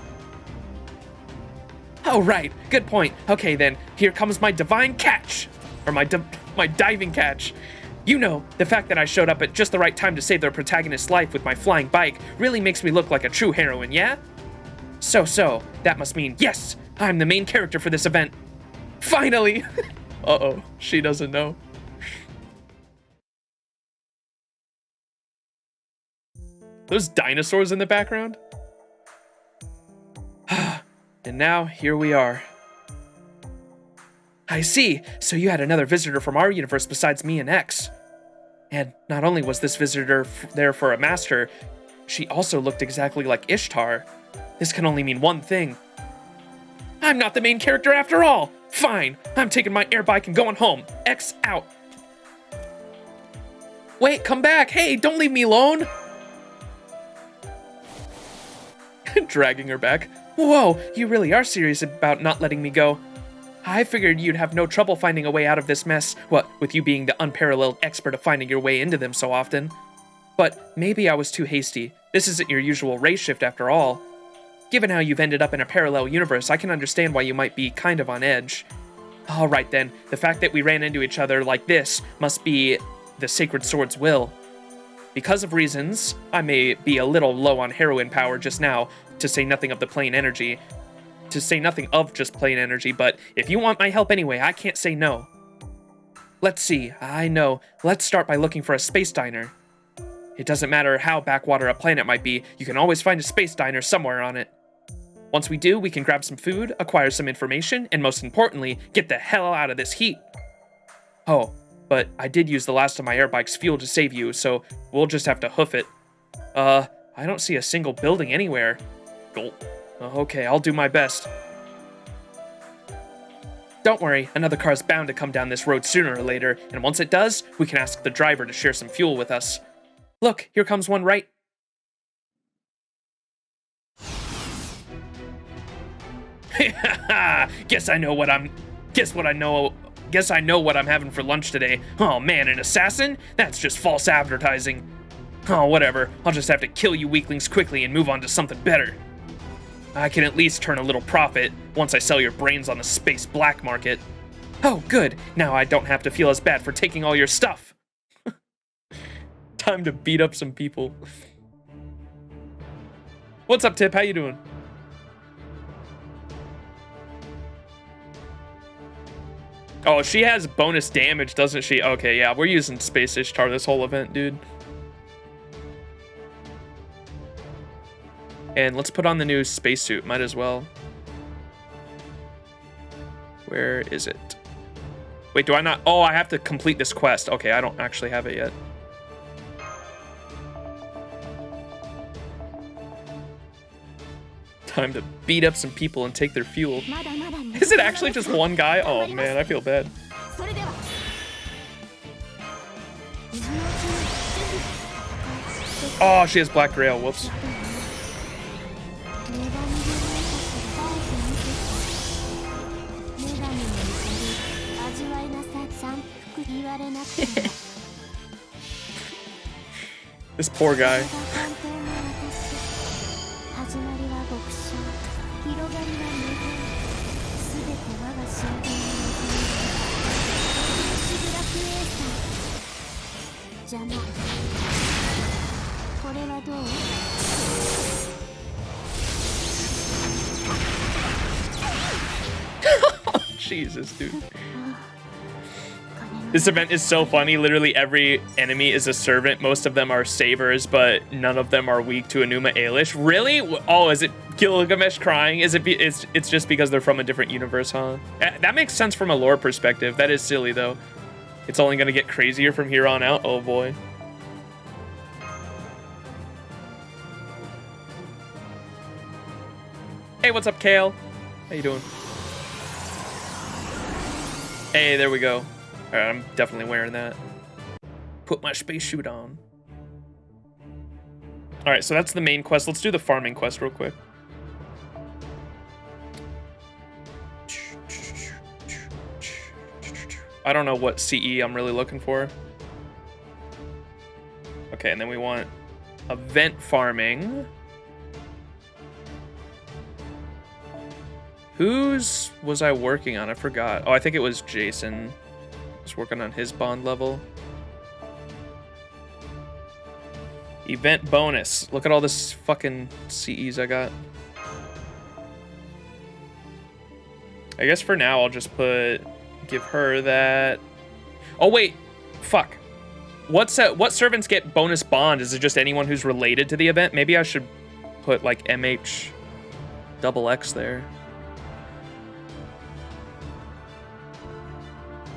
Oh, right, good point. Okay then, here comes my divine catch. Or my diving catch. You know, the fact that I showed up at just the right time to save their protagonist's life with my flying bike really makes me look like a true heroine, yeah? So, that must mean, yes, I'm the main character for this event. Finally! Uh-oh, she doesn't know. Those dinosaurs in the background? And now, here we are. I see, so you had another visitor from our universe besides me and X. And not only was this visitor there for a master, she also looked exactly like Ishtar. This can only mean one thing. I'm not the main character after all! Fine, I'm taking my air bike and going home. X out. Wait, come back! Hey, don't leave me alone! Dragging her back. Whoa, you really are serious about not letting me go. I figured you'd have no trouble finding a way out of this mess, what with you being the unparalleled expert of finding your way into them so often. But maybe I was too hasty. This isn't your usual race shift after all. Given how you've ended up in a parallel universe, I can understand why you might be kind of on edge. Alright then, the fact that we ran into each other like this must be the Sacred Sword's will. Because of reasons, I may be a little low on heroine power just now, to say nothing of the plain energy. To say nothing of just plain energy, but if you want my help anyway, I can't say no. Let's see, I know. Let's start by looking for a space diner. It doesn't matter how backwater a planet might be, you can always find a space diner somewhere on it. Once we do, we can grab some food, acquire some information, and most importantly, get the hell out of this heat. Oh, but I did use the last of my air bike's fuel to save you, so we'll just have to hoof it. I don't see a single building anywhere. Gulp. Okay, I'll do my best. Don't worry, another car's bound to come down this road sooner or later, and once it does, we can ask the driver to share some fuel with us. Look, here comes one right. Guess what I know Guess I know what I'm having for lunch today. Oh man, an assassin? That's just false advertising. Oh, whatever. I'll just have to kill you weaklings quickly and move on to something better. I can at least turn a little profit once I sell your brains on the space black market. Oh, good. Now I don't have to feel as bad for taking all your stuff. Time to beat up some people. What's up, Tip? How you doing? Oh, she has bonus damage, doesn't she? Okay, yeah, we're using Space Ishtar this whole event, dude. And let's put on the new spacesuit, might as well. Where is it? Wait, do I not? Oh, I have to complete this quest. Okay, I don't actually have it yet. Time to beat up some people and take their fuel. Is it actually just one guy? Oh man, I feel bad. Oh, she has Black Grail. Whoops. This poor guy. Jesus, dude. This event is so funny. Literally every enemy is a servant. Most of them are savers, but none of them are weak to Enuma Elish. Really? Oh, is it Gilgamesh crying? Is it? It's just because they're from a different universe, huh? That makes sense from a lore perspective. That is silly though. It's only gonna get crazier from here on out. Oh boy. Hey, what's up, Kale? How you doing? Hey, there we go. All right, I'm definitely wearing that. Put my spacesuit on. All right, so that's the main quest. Let's do the farming quest real quick. I don't know what CE I'm really looking for. Okay, and then we want event farming. Whose was I working on? I forgot. Oh, I think it was Jason. I was working on his bond level. Event bonus. Look at all this fucking CEs I got. I guess for now I'll just give her that. Oh wait, fuck. What servants get bonus bond? Is it just anyone who's related to the event? Maybe I should put like MH XX there.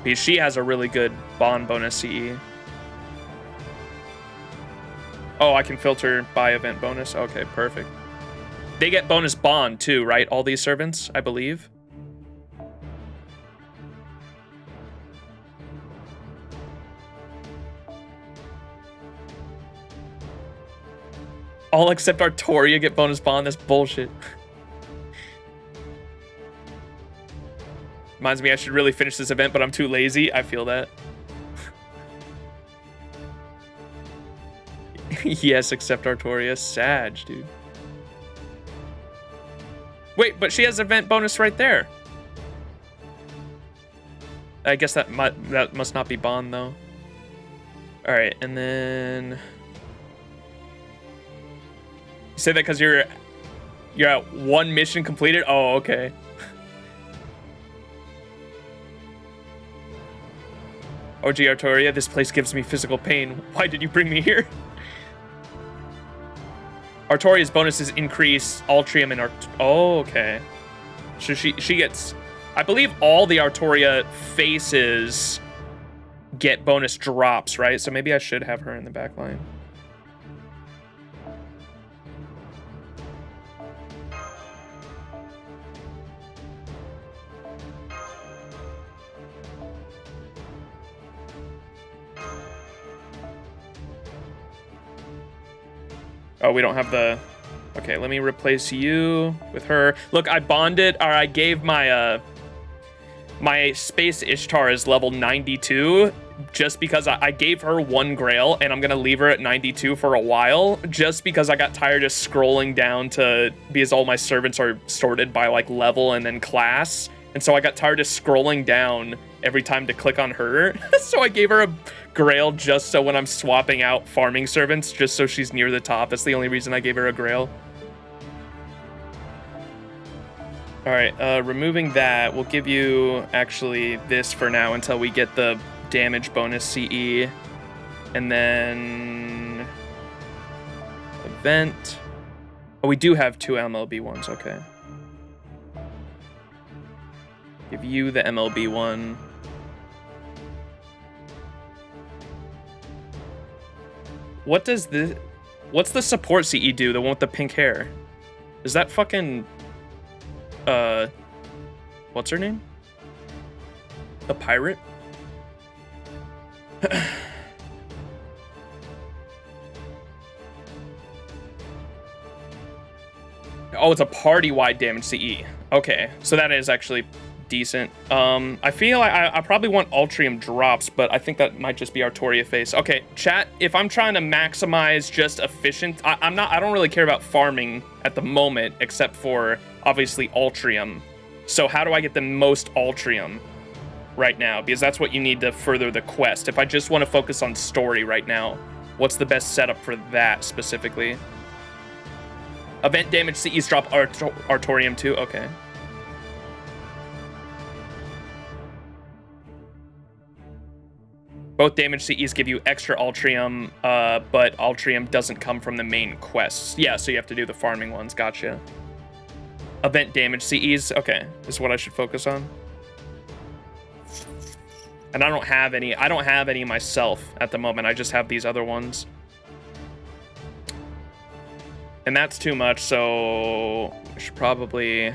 Because she has a really good bond bonus CE. Oh, I can filter by event bonus. Okay, perfect. They get bonus bond too, right? All these servants, I believe. All except Artoria get bonus bond. That's bullshit. Reminds me I should really finish this event, but I'm too lazy. I feel that. Yes, except Artoria. Sag, dude. Wait, but she has event bonus right there. I guess that must not be bond, though. All right, and then... You say that because you're at one mission completed? Oh, okay. OG Artoria, this place gives me physical pain. Why did you bring me here? Artoria's bonuses increase Altrium and Oh, okay. So she gets... I believe all the Artoria faces get bonus drops, right? So maybe I should have her in the back line. Oh, we don't have the... Okay, let me replace you with her. Look, I bonded, or I gave my my Space Ishtar is level 92 just because I gave her 1 Grail, and I'm going to leave her at 92 for a while just because I got tired of scrolling down because all my servants are sorted by like level and then class. And so I got tired of scrolling down every time to click on her. So I gave her a Grail just so when I'm swapping out farming servants, just so she's near the top. That's the only reason I gave her a Grail. All right, removing that, we'll give you actually this for now until we get the damage bonus CE. And then event. Oh, we do have 2 MLB ones, okay. Give you the MLB one. What's the support CE do, the one with the pink hair? Is that fucking, what's her name? The pirate? Oh, it's a party-wide damage CE. Okay, so that is actually decent. I feel like I probably want Ultrium drops, but I think that might just be Artoria face. Okay, chat, if I'm trying to maximize just efficient, I don't really care about farming at the moment, except for obviously Ultrium. So how do I get the most Ultrium right now? Because that's what you need to further the quest. If I just want to focus on story right now, what's the best setup for that specifically? Event damage CEs drop Artorium too, okay. Both damage CEs give you extra Ultrium, but Ultrium doesn't come from the main quests. Yeah, so you have to do the farming ones, gotcha. Event damage CEs, okay, is what I should focus on. And I don't have any myself at the moment, I just have these other ones. And that's too much, so I should probably...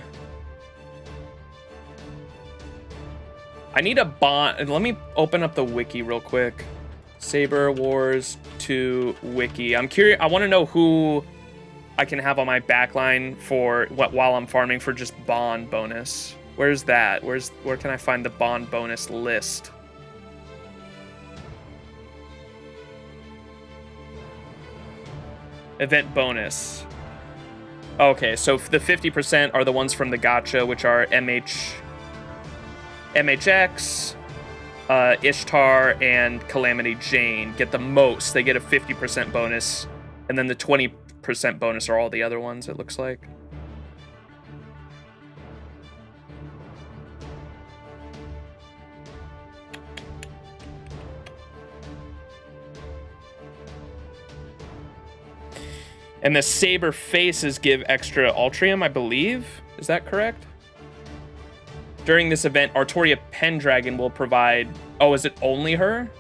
I need a bond. Let me open up the wiki real quick. Saber Wars 2 wiki. I'm curious. I want to know who I can have on my backline for while I'm farming for just bond bonus. Where's that? Where can I find the bond bonus list? Event bonus. Okay, so the 50% are the ones from the gacha, which are MHX, Ishtar, and Calamity Jane get the most. They get a 50% bonus, and then the 20% bonus are all the other ones, it looks like. And the Saber faces give extra Ultrium, I believe. Is that correct? During this event, Artoria Pendragon will provide... Oh, is it only her?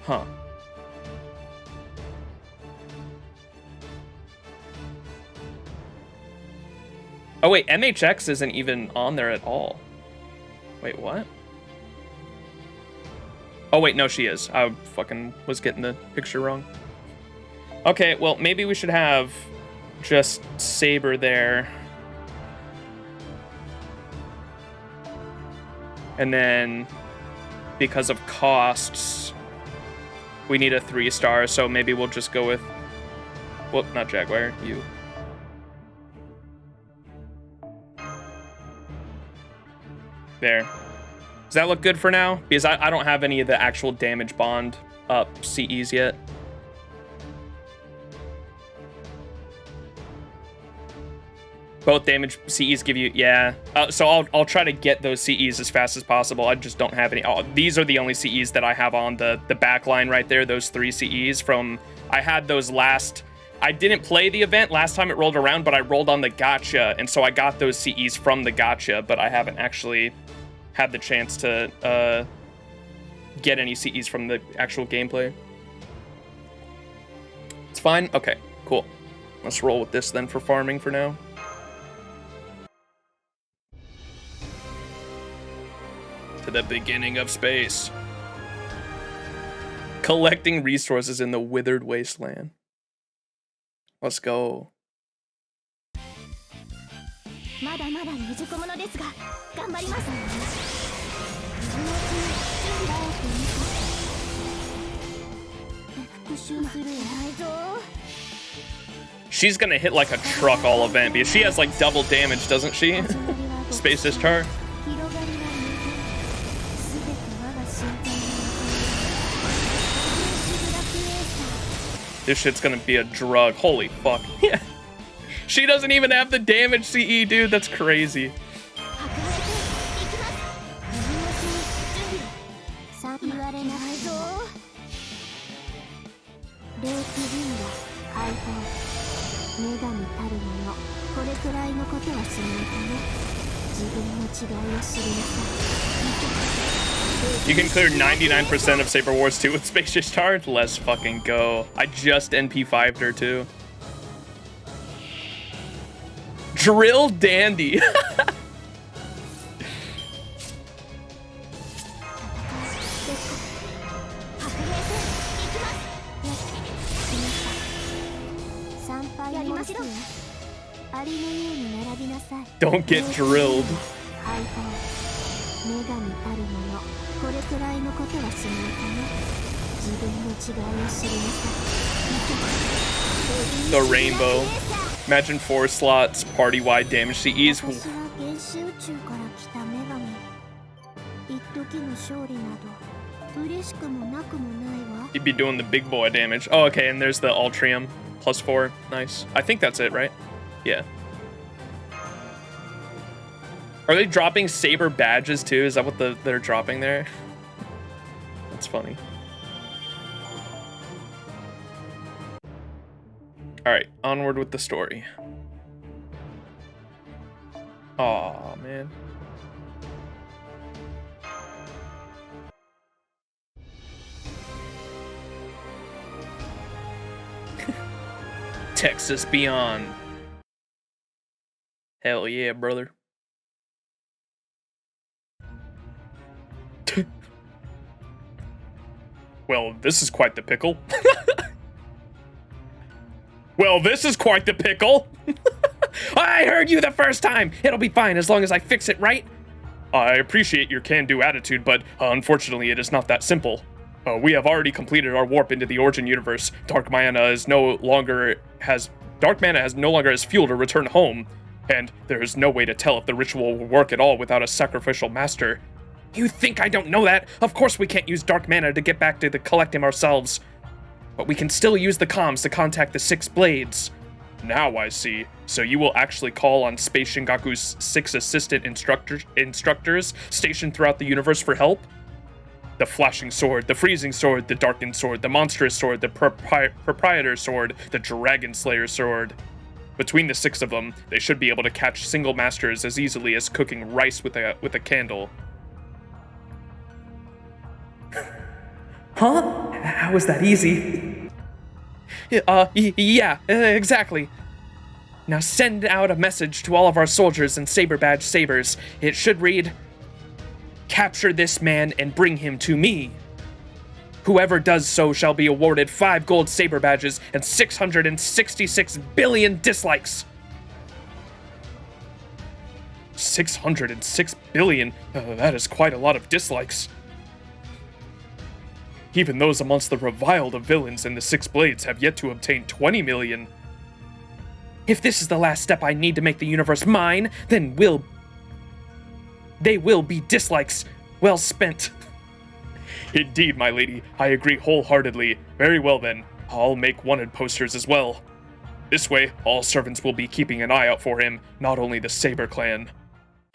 Huh. Oh, wait, MHX isn't even on there at all. Wait, what? Oh, wait, no, she is. I fucking was getting the picture wrong. Okay, well, maybe we should have... just Saber there. And then because of costs, we need a 3-star, so maybe we'll just go with, well, not Jaguar, you. There. Does that look good for now? Because I don't have any of the actual damage bond up CEs yet. Both damage CEs give you, yeah. So I'll try to get those CEs as fast as possible. I just don't have any. Oh, these are the only CEs that I have on the back line right there. Those 3 CEs from, I had those last, I didn't play the event last time it rolled around, but I rolled on the gacha. And so I got those CEs from the gacha, but I haven't actually had the chance to get any CEs from the actual gameplay. It's fine? Okay, cool. Let's roll with this then for farming for now. To the beginning of space. Collecting resources in the withered wasteland. Let's go. まだまだ未熟者ですが頑張ります。復讐するぞ。 She's gonna hit like a truck all event because she has like double damage, doesn't she? Space Ishtar. This shit's gonna be a drug. Holy fuck. Yeah. She doesn't even have the damage CE, dude. That's crazy. You can clear 99% of Saber Wars 2 with Space Ishtar? Let's fucking go. I just NP5'd her too. Drill Dandy. Don't get drilled. The rainbow. Imagine 4 slots, party-wide damage CEs. You'd be doing the big boy damage. Oh, okay, and there's the Ultrium. +4. Nice. I think that's it, right? Yeah. Are they dropping Saber badges too? Is that what they're dropping there? That's funny. Alright, onward with the story. Aw, man. Texas Beyond. Hell yeah, brother. Well, this is quite the pickle. Well, this is quite the pickle. I heard you the first time. It'll be fine as long as I fix it, right? I appreciate your can-do attitude, but unfortunately it is not that simple. We have already completed our warp into the Origin universe. Dark mana has no longer has fuel to return home, and there is no way to tell if the ritual will work at all without a sacrificial master. You think I don't know that? Of course we can't use dark mana to get back to the Collectim ourselves. But we can still use the comms to contact the 6 Blades. Now I see. So you will actually call on Space Shingaku's 6 assistant instructors stationed throughout the universe for help? The Flashing Sword, the Freezing Sword, the Darkened Sword, the Monstrous Sword, the Proprietor Sword, the Dragon Slayer Sword. Between the 6 of them, they should be able to catch single masters as easily as cooking rice with a candle. Huh? How is that easy? Yeah, exactly. Now send out a message to all of our soldiers and Saber Badge Sabers. It should read, capture this man and bring him to me. Whoever does so shall be awarded 5 gold Saber Badges and 666 billion dislikes. 606 billion? That is quite a lot of dislikes. Even those amongst the reviled of villains in the 6 Blades have yet to obtain 20 million. If this is the last step I need to make the universe mine, then they will be dislikes well spent. Indeed, my lady, I agree wholeheartedly. Very well then, I'll make wanted posters as well. This way, all servants will be keeping an eye out for him, not only the Saber clan.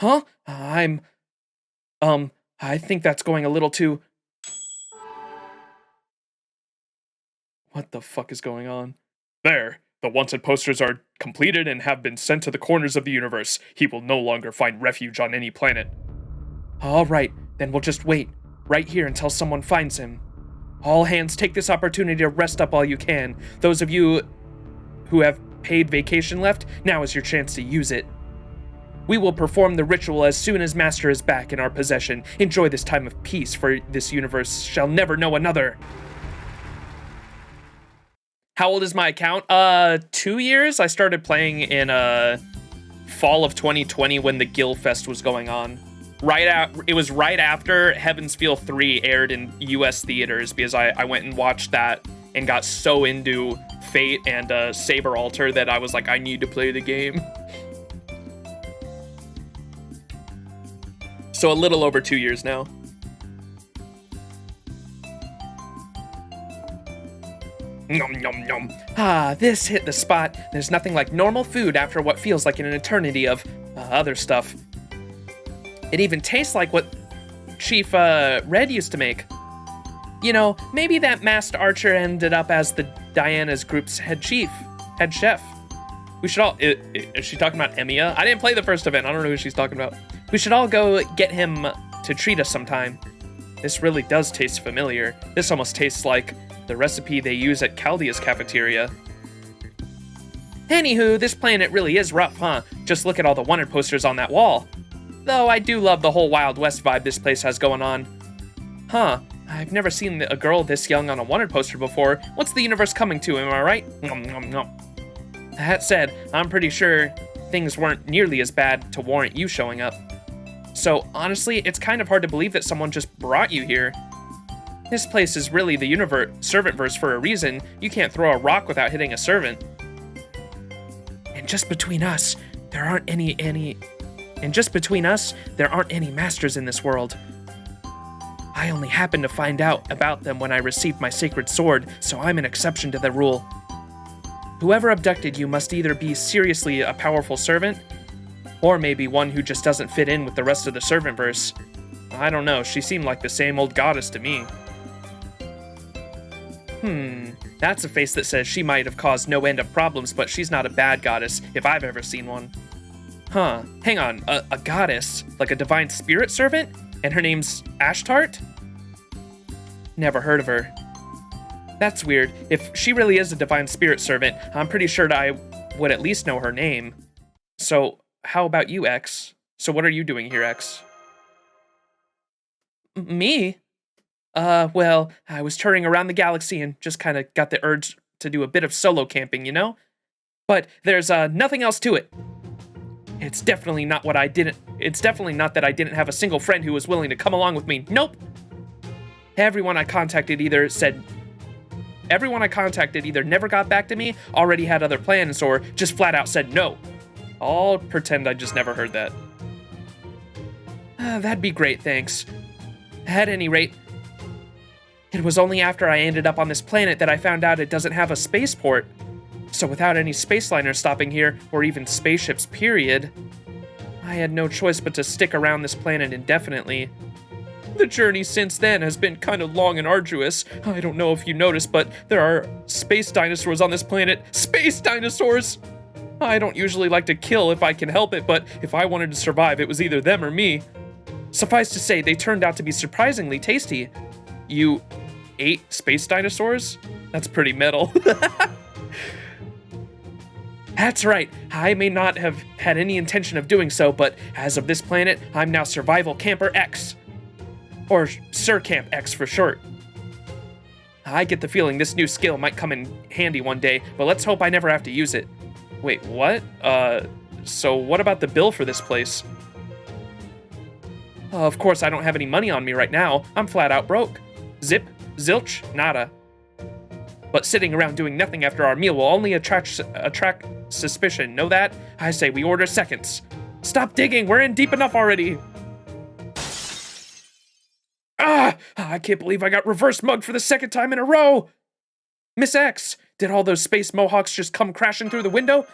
Huh? I think that's going a little too... What the fuck is going on? There, the wanted posters are completed and have been sent to the corners of the universe. He will no longer find refuge on any planet. All right, then we'll just wait, right here until someone finds him. All hands take this opportunity to rest up all you can. Those of you who have paid vacation left, now is your chance to use it. We will perform the ritual as soon as Master is back in our possession. Enjoy this time of peace, for this universe shall never know another. How old is my account? 2 years? I started playing in fall of 2020 when the Guild Fest was going on. It was right after Heaven's Feel 3 aired in US theaters, because I went and watched that and got so into Fate and Saber Altar that I was like, I need to play the game. So a little over 2 years now. Nom nom nom. Ah, this hit the spot. There's nothing like normal food after what feels like an eternity of other stuff. It even tastes like what Chief Red used to make. You know, maybe that masked archer ended up as the Diana's group's head chef. We should all, is she talking about Emiya? I didn't play the first event, I don't know who she's talking about. We should all go get him to treat us sometime. This really does taste familiar. This almost tastes like the recipe they use at Chaldea's cafeteria. Anywho, this planet really is rough, huh? Just look at all the wanted posters on that wall. Though I do love the whole Wild West vibe this place has going on. Huh, I've never seen a girl this young on a wanted poster before. What's the universe coming to, am I right? Nom nom nom. That said, I'm pretty sure things weren't nearly as bad to warrant you showing up. So honestly, it's kind of hard to believe that someone just brought you here. This place is really the servant-verse for a reason. You can't throw a rock without hitting a servant. And just between us, there aren't any masters in this world. I only happened to find out about them when I received my sacred sword, so I'm an exception to the rule. Whoever abducted you must either be seriously a powerful servant, or maybe one who just doesn't fit in with the rest of the servant-verse. I don't know, she seemed like the same old goddess to me. That's a face that says she might have caused no end of problems, but she's not a bad goddess, if I've ever seen one. Huh, hang on, a goddess? Like a divine spirit servant? And her name's Ashtart? Never heard of her. That's weird. If she really is a divine spirit servant, I'm pretty sure that I would at least know her name. So, how about you, X? So what are you doing here, X? Me? Well, I was touring around the galaxy and just kind of got the urge to do a bit of solo camping, you know? But there's nothing else to it. It's definitely not that I didn't have a single friend who was willing to come along with me. Nope. Everyone I contacted either never got back to me, already had other plans, or just flat out said no. I'll pretend I just never heard that. That'd be great, thanks. At any rate, it was only after I ended up on this planet that I found out it doesn't have a spaceport. So without any spaceliners stopping here, or even spaceships, period, I had no choice but to stick around this planet indefinitely. The journey since then has been kind of long and arduous. I don't know if you noticed, but there are space dinosaurs on this planet. Space dinosaurs! I don't usually like to kill if I can help it, but if I wanted to survive, it was either them or me. Suffice to say, they turned out to be surprisingly tasty. You ate space dinosaurs? That's pretty metal. That's right, I may not have had any intention of doing so, but as of this planet, I'm now Survival Camper X. Or Sir Camp X for short. I get the feeling this new skill might come in handy one day, but let's hope I never have to use it. Wait, what? So what about the bill for this place? Of course, I don't have any money on me right now. I'm flat out broke. Zip, zilch, nada. But sitting around doing nothing after our meal will only attract suspicion. Know that? I say we order seconds. Stop digging, we're in deep enough already. I can't believe I got reverse mugged for the second time in a row. Miss X, did all those space mohawks just come crashing through the window?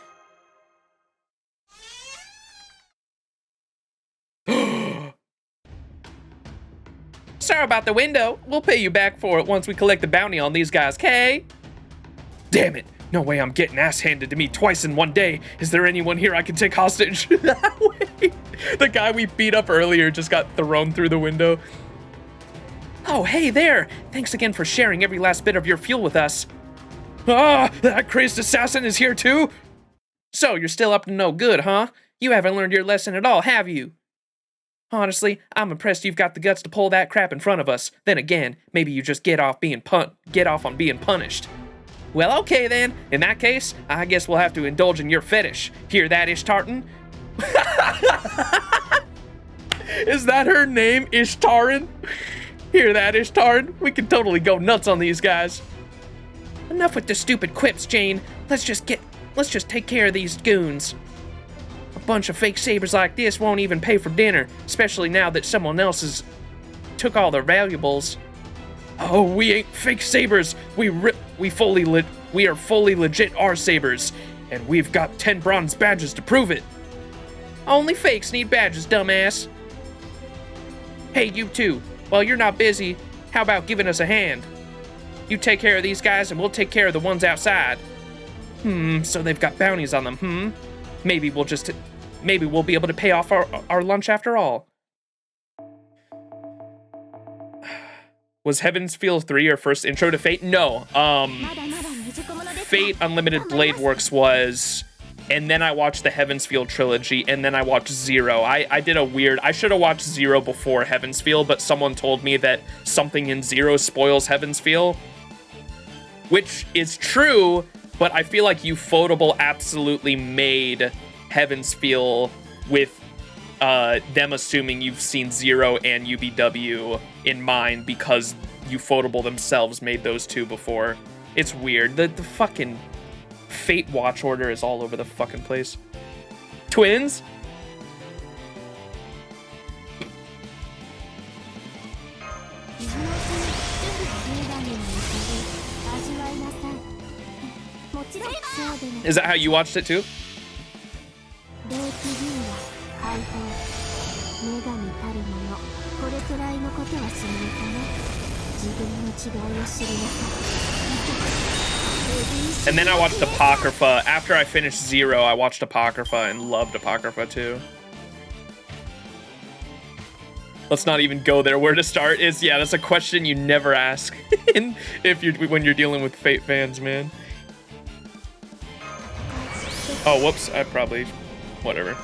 Sorry about the window. We'll pay you back for it once we collect the bounty on these guys, Kay? Damn it. No way I'm getting ass handed to me twice in one day. Is there anyone here I can take hostage? Wait, the guy we beat up earlier just got thrown through the window. Oh, hey there. Thanks again for sharing every last bit of your fuel with us. Ah, that crazed assassin is here too? So, you're still up to no good, huh? You haven't learned your lesson at all, have you? Honestly, I'm impressed you've got the guts to pull that crap in front of us. Then again, maybe you just get off on being punished. Well, okay then. In that case, I guess we'll have to indulge in your fetish. Hear that, Ishtartan? Is that her name, Ishtarin? Hear that, Ishtarin? We can totally go nuts on these guys. Enough with the stupid quips, Jane. Let's just take care of these goons. A bunch of fake sabers like this won't even pay for dinner, especially now that someone else has took all their valuables. Oh, we ain't fake sabers. We are fully legit our sabers, and we've got 10 bronze badges to prove it. Only fakes need badges, dumbass. Hey, you two. While you're not busy, how about giving us a hand? You take care of these guys, and we'll take care of the ones outside. So they've got bounties on them, Maybe we'll be able to pay off our lunch after all. Was Heaven's Feel 3 your first intro to Fate? No. Fate Unlimited Blade Works was, and then I watched the Heaven's Feel trilogy, and then I watched Zero. I should have watched Zero before Heaven's Feel, but someone told me that something in Zero spoils Heaven's Feel, which is true, but I feel like Ufotable absolutely made Heaven's Feel with them assuming you've seen Zero and UBW in mind because Ufotable themselves made those two before. It's weird. The fucking Fate watch order is all over the fucking place. Twins? Is that how you watched it too? And then I watched Apocrypha. After I finished Zero, I watched Apocrypha and loved Apocrypha too. Let's not even go there. Where to start is, yeah, that's a question you never ask when you're dealing with Fate fans, man. Oh, whoops, I probably, whatever.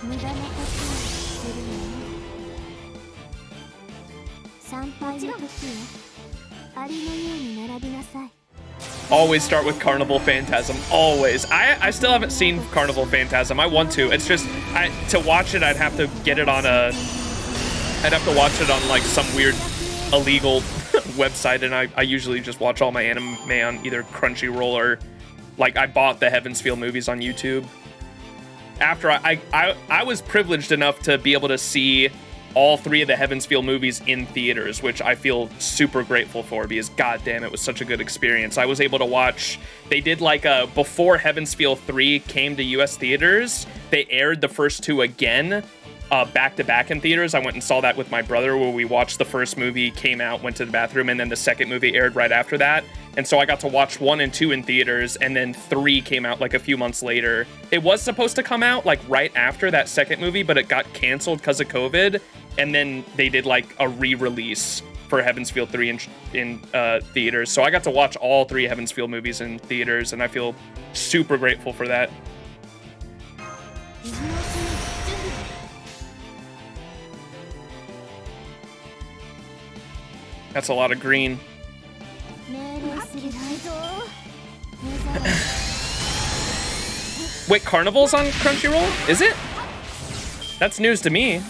Always start with Carnival Phantasm, always. I still haven't seen Carnival Phantasm. I want to. It's just, to watch it, I'd have to get it on I'd have to watch it on like some weird illegal website, and I usually just watch all my anime on either Crunchyroll or, like, I bought the Heaven's Feel movies on YouTube. After I was privileged enough to be able to see all 3 of the Heaven's Feel movies in theaters, which I feel super grateful for because goddamn, it was such a good experience. I was able to watch, they did like before Heaven's Feel 3 came to US theaters, they aired the first 2 again, back to back in theaters. I went and saw that with my brother, where we watched the first movie, came out, went to the bathroom, and then the second movie aired right after that. And so I got to watch 1 and 2 in theaters, and then 3 came out like a few months later. It was supposed to come out like right after that second movie, but it got canceled because of COVID. And then they did like a re-release for Heaven's Feel 3 in theaters. So I got to watch all 3 Heaven's Feel movies in theaters, and I feel super grateful for that. That's a lot of green. Wait, Carnival's on Crunchyroll? Is it? That's news to me.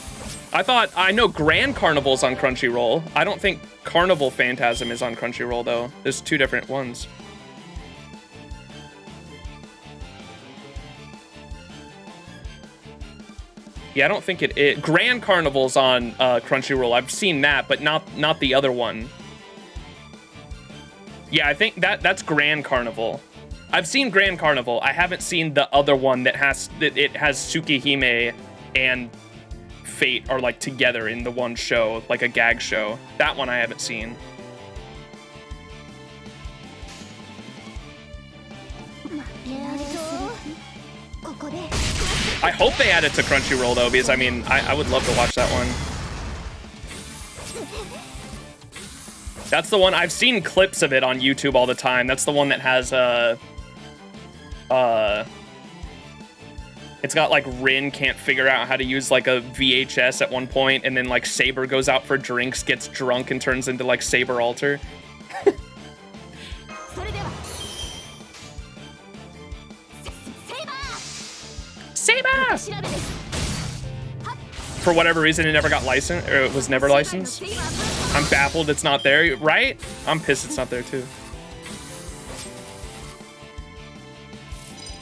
I know Grand Carnival's on Crunchyroll. I don't think Carnival Phantasm is on Crunchyroll, though. There's 2 different ones. Yeah, I don't think it Grand Carnival's on Crunchyroll. I've seen that, but not the other one. Yeah, I think that's Grand Carnival. I've seen Grand Carnival. I haven't seen the other one that has Tsukihime and Fate are like together in the one show, like a gag show. That one I haven't seen. I hope they add it to Crunchyroll though, because I mean, I would love to watch that one. That's the one, I've seen clips of it on YouTube all the time. That's the one that has it's got like Rin can't figure out how to use like a VHS at one point, and then like Saber goes out for drinks, gets drunk, and turns into like Saber Alter. Saber! for whatever reason, it never got licensed, or it was never licensed. I'm baffled it's not there, right? I'm pissed it's not there too.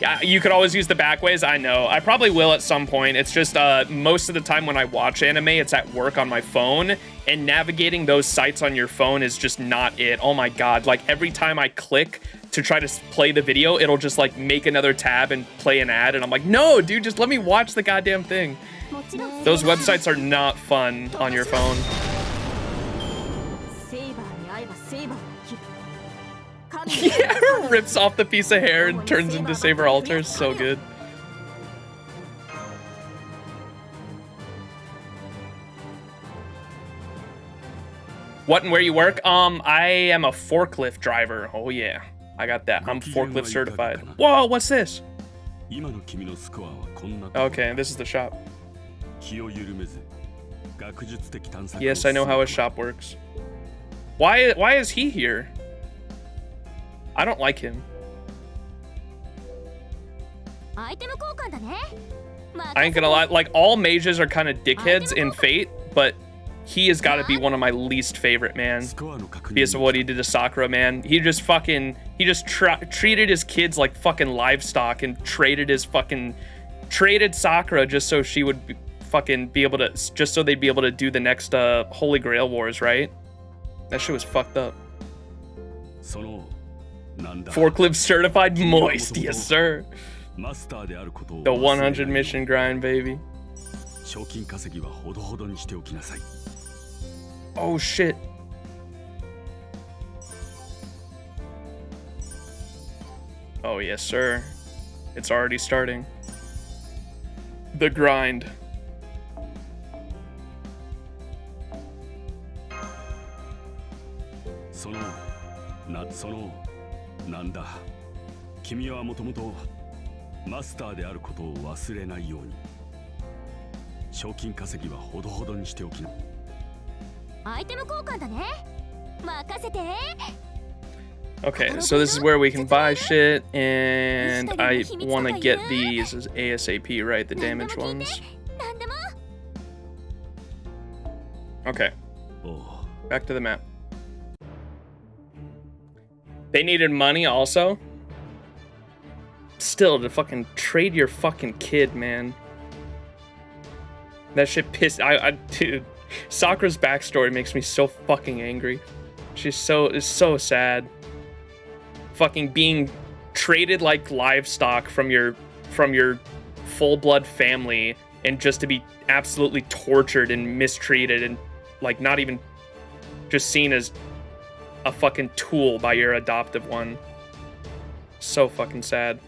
Yeah, you could always use the backways. I know. I probably will at some point. It's just most of the time when I watch anime, it's at work on my phone, and navigating those sites on your phone is just not it. Oh my god. Like, every time I click to try to play the video, it'll just, like, make another tab and play an ad, and I'm like, no, dude, just let me watch the goddamn thing. Those websites are not fun on your phone. Yeah, rips off the piece of hair and turns into Saber Alter. So good. What and where you work? I am a forklift driver. Oh yeah, I got that. I'm forklift certified. Whoa, what's this? Okay, this is the shop. Yes, I know how a shop works. Why is he here? I don't like him. I ain't gonna lie, like, all mages are kind of dickheads in Fate, but he has got to be one of my least favorite, man, because of what he did to Sakura, man. He just treated his kids like fucking livestock and traded Sakura just so she would be able to, just so they'd be able to do the next Holy Grail Wars, right? That shit was fucked up. Forklift certified, moist, yes sir. The 100 mission grind, baby. Oh shit. Oh yes sir. It's already starting. The grind. Okay, so this is where we can buy shit, and I want to get these as ASAP, right? The damaged ones. Okay. Back to the map. They needed money also. Still, to fucking trade your fucking kid, man. That shit pissed. Dude, Sakura's backstory makes me so fucking angry. She's so sad. Fucking being traded like livestock from your full-blood family, and just to be absolutely tortured and mistreated, and like not even just seen as a fucking tool by your adoptive one. So fucking sad.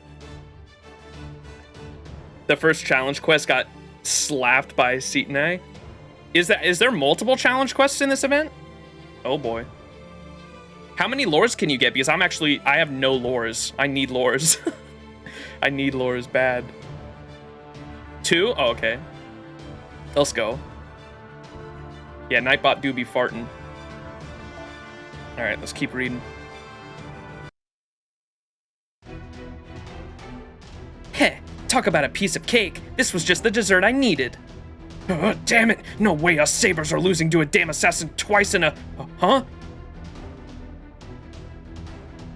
The first challenge quest got slapped by Seatonai. Is there multiple challenge quests in this event? Oh boy. How many lores can you get? Because I have no lores. I need lores. I need lores bad. 2? Oh, okay. Let's go. Yeah, Nightbot do be farting. Alright, let's keep reading. Heh, talk about a piece of cake. This was just the dessert I needed. Damn it! No way us Sabers are losing to a damn assassin twice in a... huh?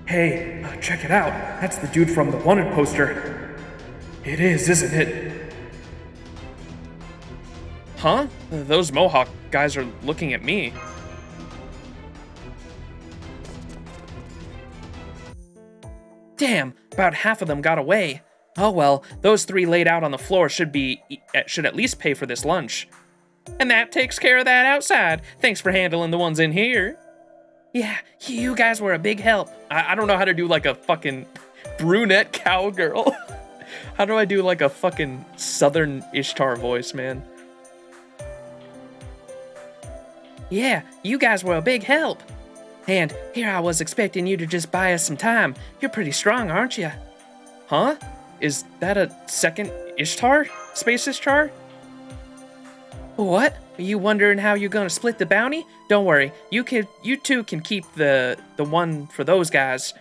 Hey, check it out. That's the dude from the wanted poster. It is, isn't it? Huh? Those Mohawk guys are looking at me. Damn, about half of them got away. Oh well, those 3 laid out on the floor should at least pay for this lunch. And that takes care of that outside. Thanks for handling the ones in here. Yeah, you guys were a big help. I don't know how to do like a fucking brunette cowgirl. How do I do like a fucking southern Ishtar voice, man? Yeah, you guys were a big help. And here I was expecting you to just buy us some time. You're pretty strong, aren't you? Huh? Is that a second Ishtar? Space Ishtar? What? Are you wondering how you're gonna split the bounty? Don't worry, you two can keep the one for those guys.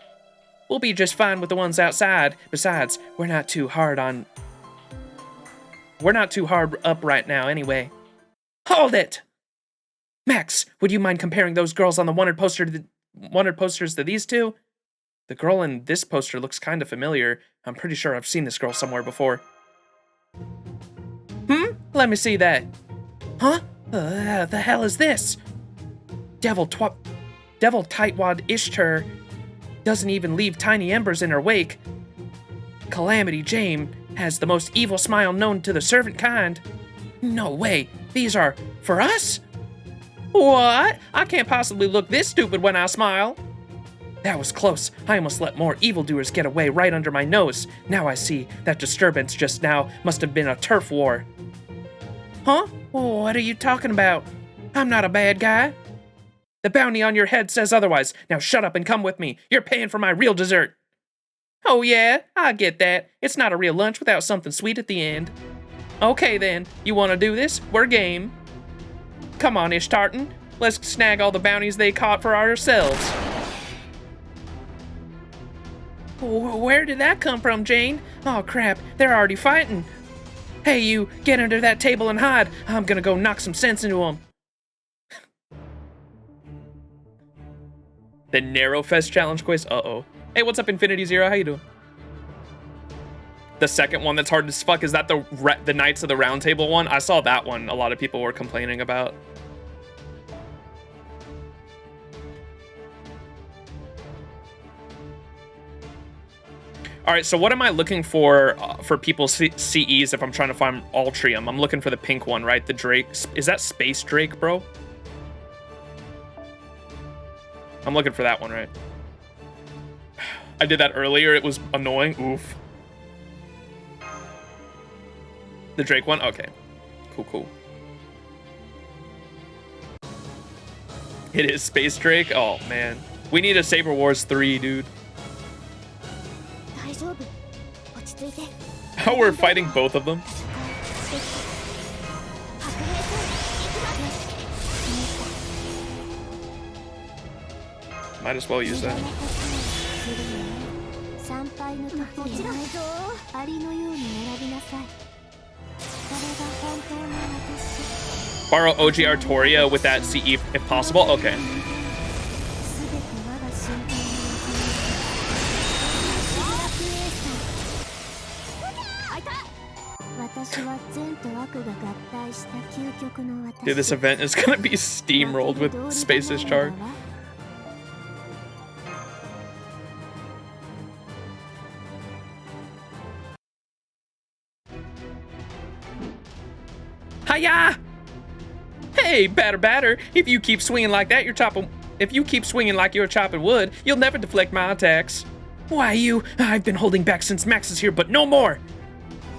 We'll be just fine with the ones outside. Besides, we're not too hard up right now anyway. Hold it! Max, would you mind comparing those girls on the wanted posters to these two? The girl in this poster looks kind of familiar. I'm pretty sure I've seen this girl somewhere before. Let me see that. Huh? The hell is this? Devil Tightwad Ishtar doesn't even leave tiny embers in her wake. Calamity Jane has the most evil smile known to the servant kind. No way, these are for us? What? I can't possibly look this stupid when I smile. That was close. I almost let more evildoers get away right under my nose. Now I see that disturbance just now must have been a turf war. Huh? What are you talking about? I'm not a bad guy. The bounty on your head says otherwise. Now shut up and come with me. You're paying for my real dessert. Oh yeah, I get that. It's not a real lunch without something sweet at the end. Okay then, you want to do this? We're game. Come on, Ishtarton. Let's snag all the bounties they caught for ourselves. Where did that come from, Jane? Oh crap, they're already fighting. Hey you, get under that table and hide. I'm gonna go knock some sense into them. The Narrowfest challenge quiz? Uh-oh. Hey, what's up, Infinity Zero? How you doing? The second one that's hard as fuck, is that the Knights of the Round Table one? I saw that one a lot of people were complaining about. All right, so what am I looking for people's CEs if I'm trying to find Altrium? I'm looking for the pink one, right? The Drake. Is that Space Drake, bro? I'm looking for that one, right? I did that earlier. It was annoying. Oof. The Drake one? Okay. Cool. It is Space Drake? Oh, man. We need a Saber Wars 3, dude. Oh, we're fighting both of them? Might as well use that. Borrow OG Artoria with that CE if possible? Okay. Dude, this event is gonna be steamrolled with Space Ishtar. Hiya! Hey, batter. If you keep swinging like that, If you keep swinging like you're chopping wood, you'll never deflect my attacks. Why, I've been holding back since Max is here, but no more.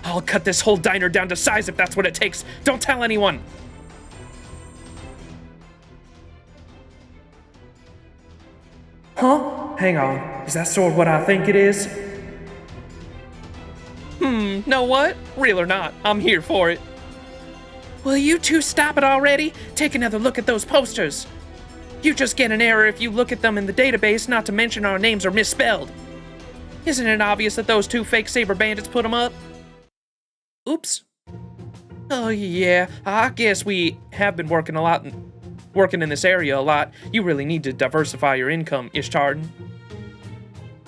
I'll cut this whole diner down to size if that's what it takes. Don't tell anyone. Huh? Hang on. Is that sword what I think it is? Know what? Real or not, I'm here for it. Will you two stop it already? Take another look at those posters. You just get an error if you look at them in the database, not to mention our names are misspelled. Isn't it obvious that those two fake Saber bandits put them up? Oops. Oh yeah, I guess we have been working in this area a lot. You really need to diversify your income, Ishtarton.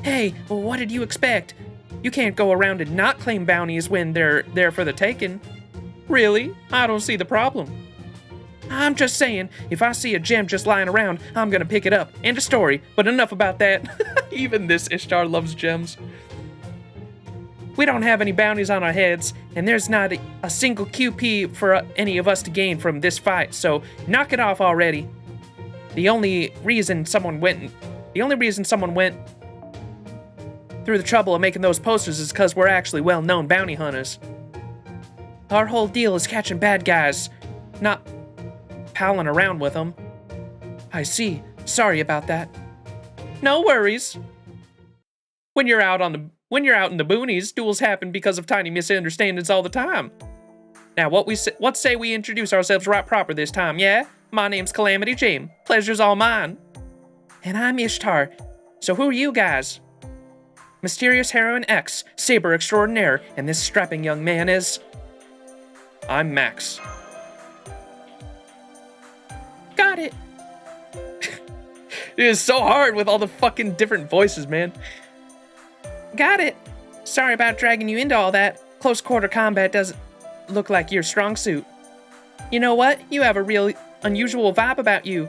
Hey, what did you expect? You can't go around and not claim bounties when they're there for the taking. Really? I don't see the problem. I'm just saying, if I see a gem just lying around, I'm gonna pick it up. End of story, but enough about that. Even this Ishtar loves gems. We don't have any bounties on our heads, and there's not a single QP for any of us to gain from this fight, so knock it off already. The only reason someone went through the trouble of making those posters is because we're actually well-known bounty hunters. Our whole deal is catching bad guys, not palling around with them. I see. Sorry about that. No worries. When you're out in the boonies, duels happen because of tiny misunderstandings all the time. Now, what say we introduce ourselves right proper this time, yeah? My name's Calamity Jane. Pleasure's all mine. And I'm Ishtar. So who are you guys? Mysterious Heroine X, Saber Extraordinaire, and this strapping young man is... I'm Max. got it. It is so hard with all the fucking different voices, man. Got it. Sorry about dragging you into all that. Close quarter combat doesn't look like your strong suit. You know what? You have a real unusual vibe about you.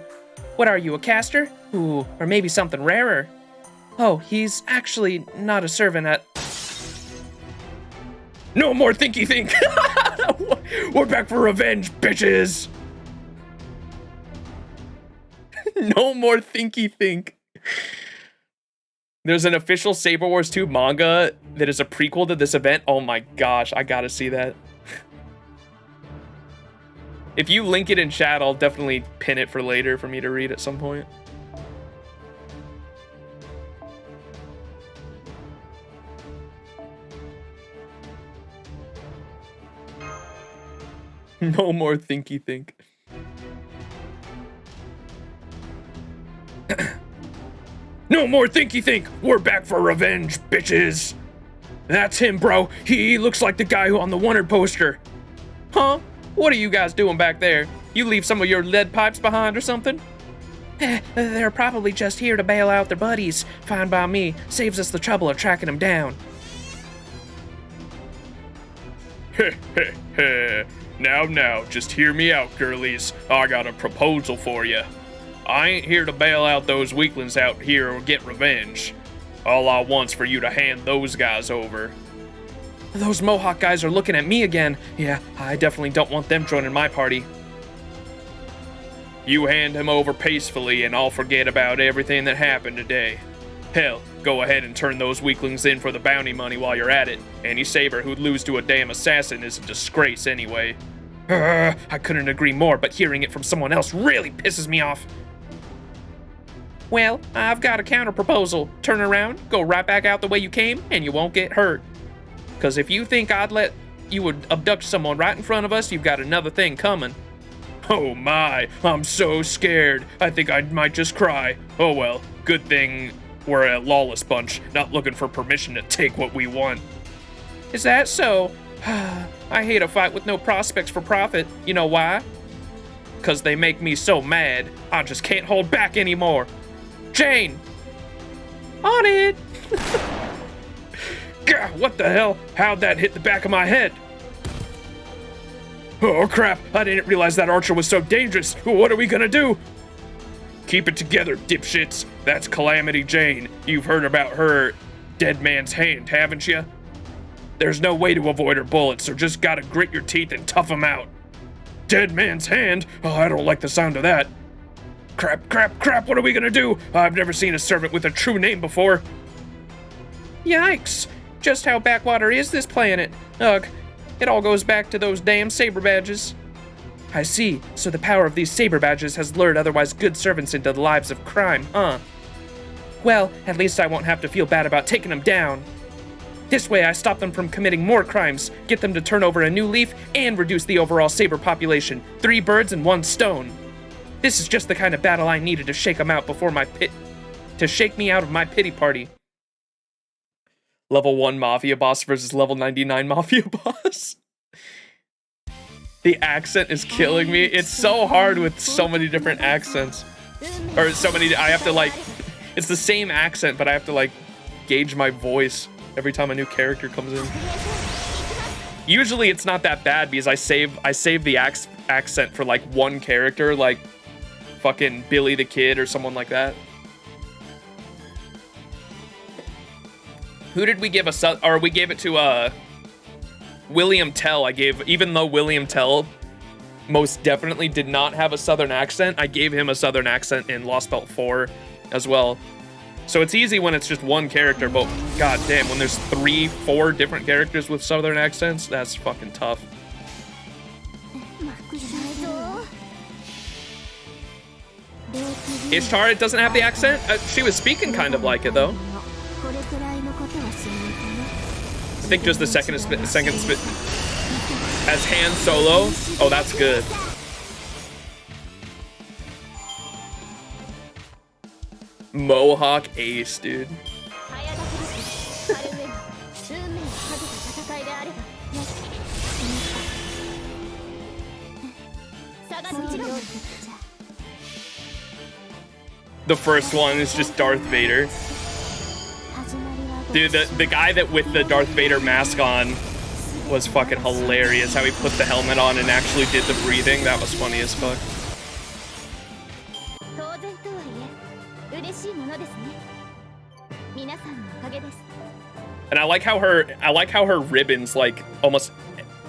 What are you, a caster? Ooh, or maybe something rarer. Oh, he's actually not a servant at... No more thinky think. We're back for revenge, bitches. No more thinky think. There's an official Saber Wars 2 manga that is a prequel to this event. Oh my gosh, I gotta see that. If you link it in chat, I'll definitely pin it for later for me to read at some point. No more thinky think. No more thinky think. We're back for revenge, bitches. That's him, bro. He looks like the guy who on the wanted poster. Huh? What are you guys doing back there? You leave some of your lead pipes behind or something? They're probably just here to bail out their buddies. Fine by me. Saves us the trouble of tracking them down. Now, just hear me out, girlies. I got a proposal for you. I ain't here to bail out those weaklings out here or get revenge. All I want's for you to hand those guys over. Those Mohawk guys are looking at me again. Yeah, I definitely don't want them joining my party. You hand him over peacefully and I'll forget about everything that happened today. Hell, go ahead and turn those weaklings in for the bounty money while you're at it. Any Saber who'd lose to a damn assassin is a disgrace anyway. I couldn't agree more, but hearing it from someone else really pisses me off. Well, I've got a counter proposal. Turn around, go right back out the way you came, and you won't get hurt. Because if you think I'd let you would abduct someone right in front of us, you've got another thing coming. Oh my, I'm so scared. I think I might just cry. Oh well, good thing we're a lawless bunch, not looking for permission to take what we want. Is that so? I hate a fight with no prospects for profit. You know why? Because they make me so mad, I just can't hold back anymore. Jane! On it! God, what the hell? How'd that hit the back of my head? Oh crap, I didn't realize that archer was so dangerous. What are we gonna do? Keep it together, dipshits. That's Calamity Jane. You've heard about her dead man's hand, haven't you? There's no way to avoid her bullets, so just gotta grit your teeth and tough them out. Dead man's hand? Oh, I don't like the sound of that. Crap, what are we gonna do? I've never seen a servant with a true name before. Yikes, just how backwater is this planet? Ugh, it all goes back to those damn saber badges. I see, so the power of these saber badges has lured otherwise good servants into the lives of crime, huh? Well, at least I won't have to feel bad about taking them down. This way I stop them from committing more crimes, get them to turn over a new leaf, and reduce the overall saber population. 3 birds and 1 stone. This is just the kind of battle I needed to shake them out before to shake me out of my pity party. Level 1 Mafia boss versus level 99 Mafia boss. The accent is killing me. It's so hard with so many different accents. Or so many, I have to like, it's the same accent, but I have to like gauge my voice every time a new character comes in. Usually it's not that bad because I save the accent for like one character, like fucking Billy the Kid or someone like that. Who did we give we gave it to William Tell. Even though William Tell most definitely did not have a southern accent, I gave him a southern accent in Lost Belt 4 as well. So it's easy when it's just one character, but goddamn, when there's 3-4 different characters with southern accents, that's fucking tough. Ishtar, it doesn't have the accent? She was speaking kind of like it though. I think just the second spit as Han Solo. Oh, that's good. Mohawk ace, dude. The first one is just Darth Vader. 始まりはど Dude, the guy that with the Darth Vader mask on was fucking hilarious. How he put the helmet on and actually did the breathing. That was funny as fuck. 当然とはいえ嬉しいものですね。皆さんのおかげです。 And I like how her ribbons like almost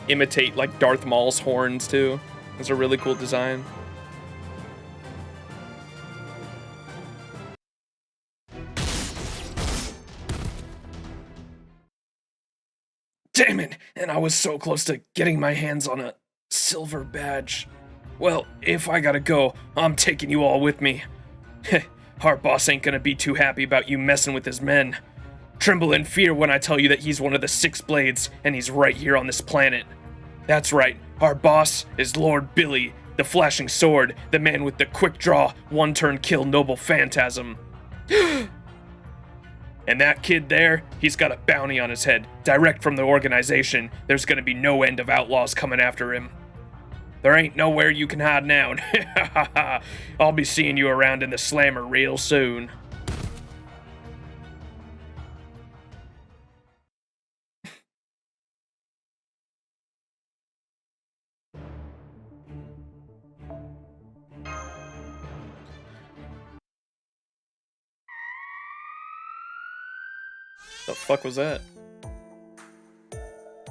imitate like Darth Maul's horns too. It's a really cool design. Damn it! And I was so close to getting my hands on a silver badge. Well, if I gotta go, I'm taking you all with me. Our boss ain't gonna be too happy about you messing with his men. Tremble in fear when I tell you that he's one of the Six Blades, and he's right here on this planet. That's right, our boss is Lord Billy, the flashing sword, the man with the quick draw, one-turn kill noble phantasm. And that kid there, he's got a bounty on his head, direct from the organization. There's gonna be no end of outlaws coming after him. There ain't nowhere you can hide now. I'll be seeing you around in the slammer real soon. The fuck was that?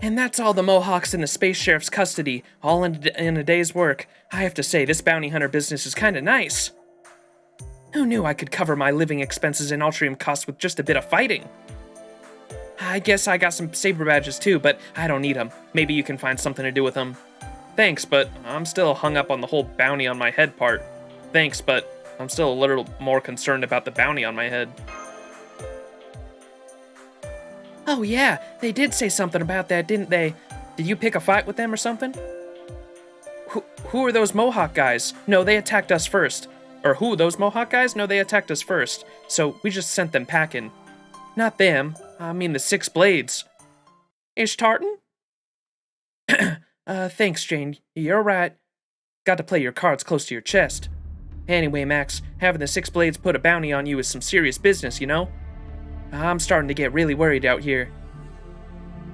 And that's all the Mohawks in the Space Sheriff's custody, all in a day's work. I have to say, this bounty hunter business is kinda nice. Who knew I could cover my living expenses and Altrium costs with just a bit of fighting? I guess I got some saber badges too, but I don't need them. Maybe you can find something to do with them. Thanks, but I'm still hung up on the whole bounty on my head part. Thanks, but I'm still a little more concerned about the bounty on my head. Oh yeah, they did say something about that, didn't they? Did you pick a fight with them or something? Who are those Mohawk guys? No, they attacked us first. Or who, those Mohawk guys? No, they attacked us first. So we just sent them packing. Not them. I mean the Six Blades. Ishtartan? Thanks, Jane. You're right. Got to play your cards close to your chest. Anyway, Max, having the Six Blades put a bounty on you is some serious business, you know? I'm starting to get really worried out here.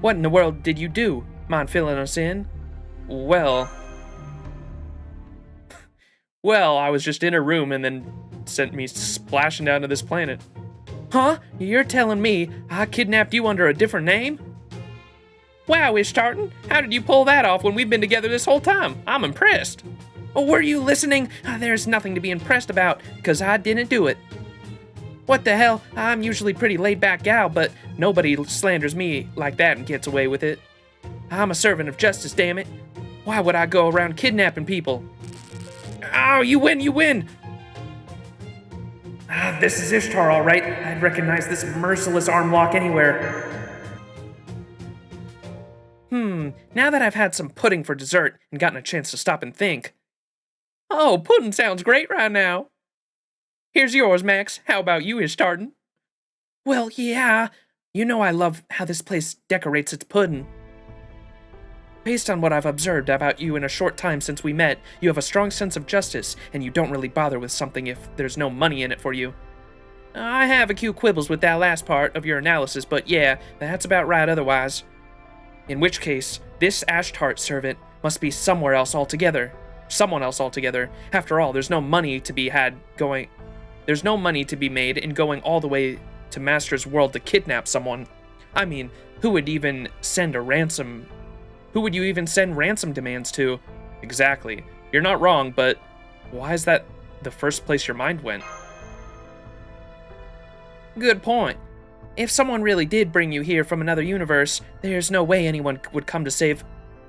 What in the world did you do? Mind filling us in? Well, I was just in a room and then sent me splashing down to this planet. Huh? You're telling me I kidnapped you under a different name? Wow, Ishtartan, how did you pull that off when we've been together this whole time? I'm impressed. Oh, were you listening? There's nothing to be impressed about, because I didn't do it. What the hell? I'm usually pretty laid-back gal, but nobody slanders me like that and gets away with it. I'm a servant of justice, damn it. Why would I go around kidnapping people? Oh, you win, you win! This is Ishtar, all right. I'd recognize this merciless arm lock anywhere. Now that I've had some pudding for dessert and gotten a chance to stop and think. Oh, pudding sounds great right now. Here's yours, Max. How about you, Ishtartan? Well, yeah. You know I love how this place decorates its pudding. Based on what I've observed about you in a short time since we met, you have a strong sense of justice, and you don't really bother with something if there's no money in it for you. I have a few quibbles with that last part of your analysis, but yeah, that's about right otherwise. In which case, this Ashtart servant must be somewhere else altogether. Someone else altogether. After all, there's no money to be made in going all the way to Master's world to kidnap someone. I mean, who would you even send ransom demands to? Exactly. You're not wrong, but why is that the first place your mind went? Good point. If someone really did bring you here from another universe, there's no way anyone would come to save...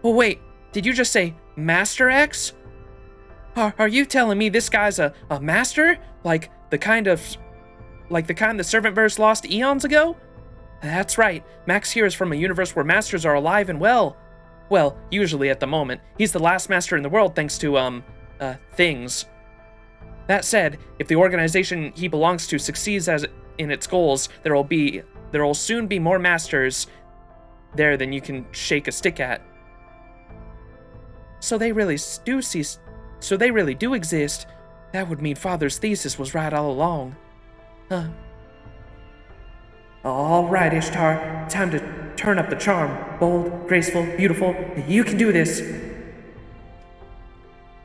Oh wait, did you just say Master X? Are you telling me this guy's a master? Like the kind the Servantverse lost eons ago? That's right, Max here is from a universe where masters are alive and well. Well, usually at the moment. He's the last master in the world thanks to, things. That said, if the organization he belongs to succeeds in its goals, there will soon be more masters there than you can shake a stick at. So they really do exist. That would mean Father's thesis was right all along. Huh. All right, Ishtar. Time to turn up the charm. Bold, graceful, beautiful. You can do this.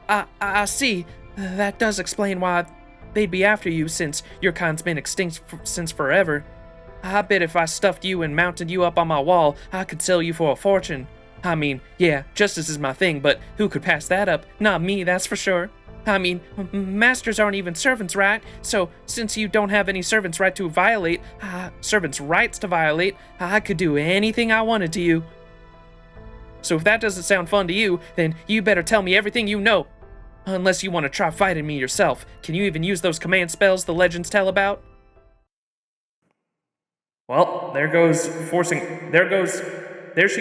I see. That does explain why they'd be after you, since your kind's been extinct since forever. I bet if I stuffed you and mounted you up on my wall, I could sell you for a fortune. I mean, yeah, justice is my thing, but who could pass that up? Not me, that's for sure. I mean, masters aren't even servants, right? So, since you don't have any servants' rights to violate, I could do anything I wanted to you. So if that doesn't sound fun to you, then you better tell me everything you know. Unless you want to try fighting me yourself. Can you even use those command spells the legends tell about? Well, there she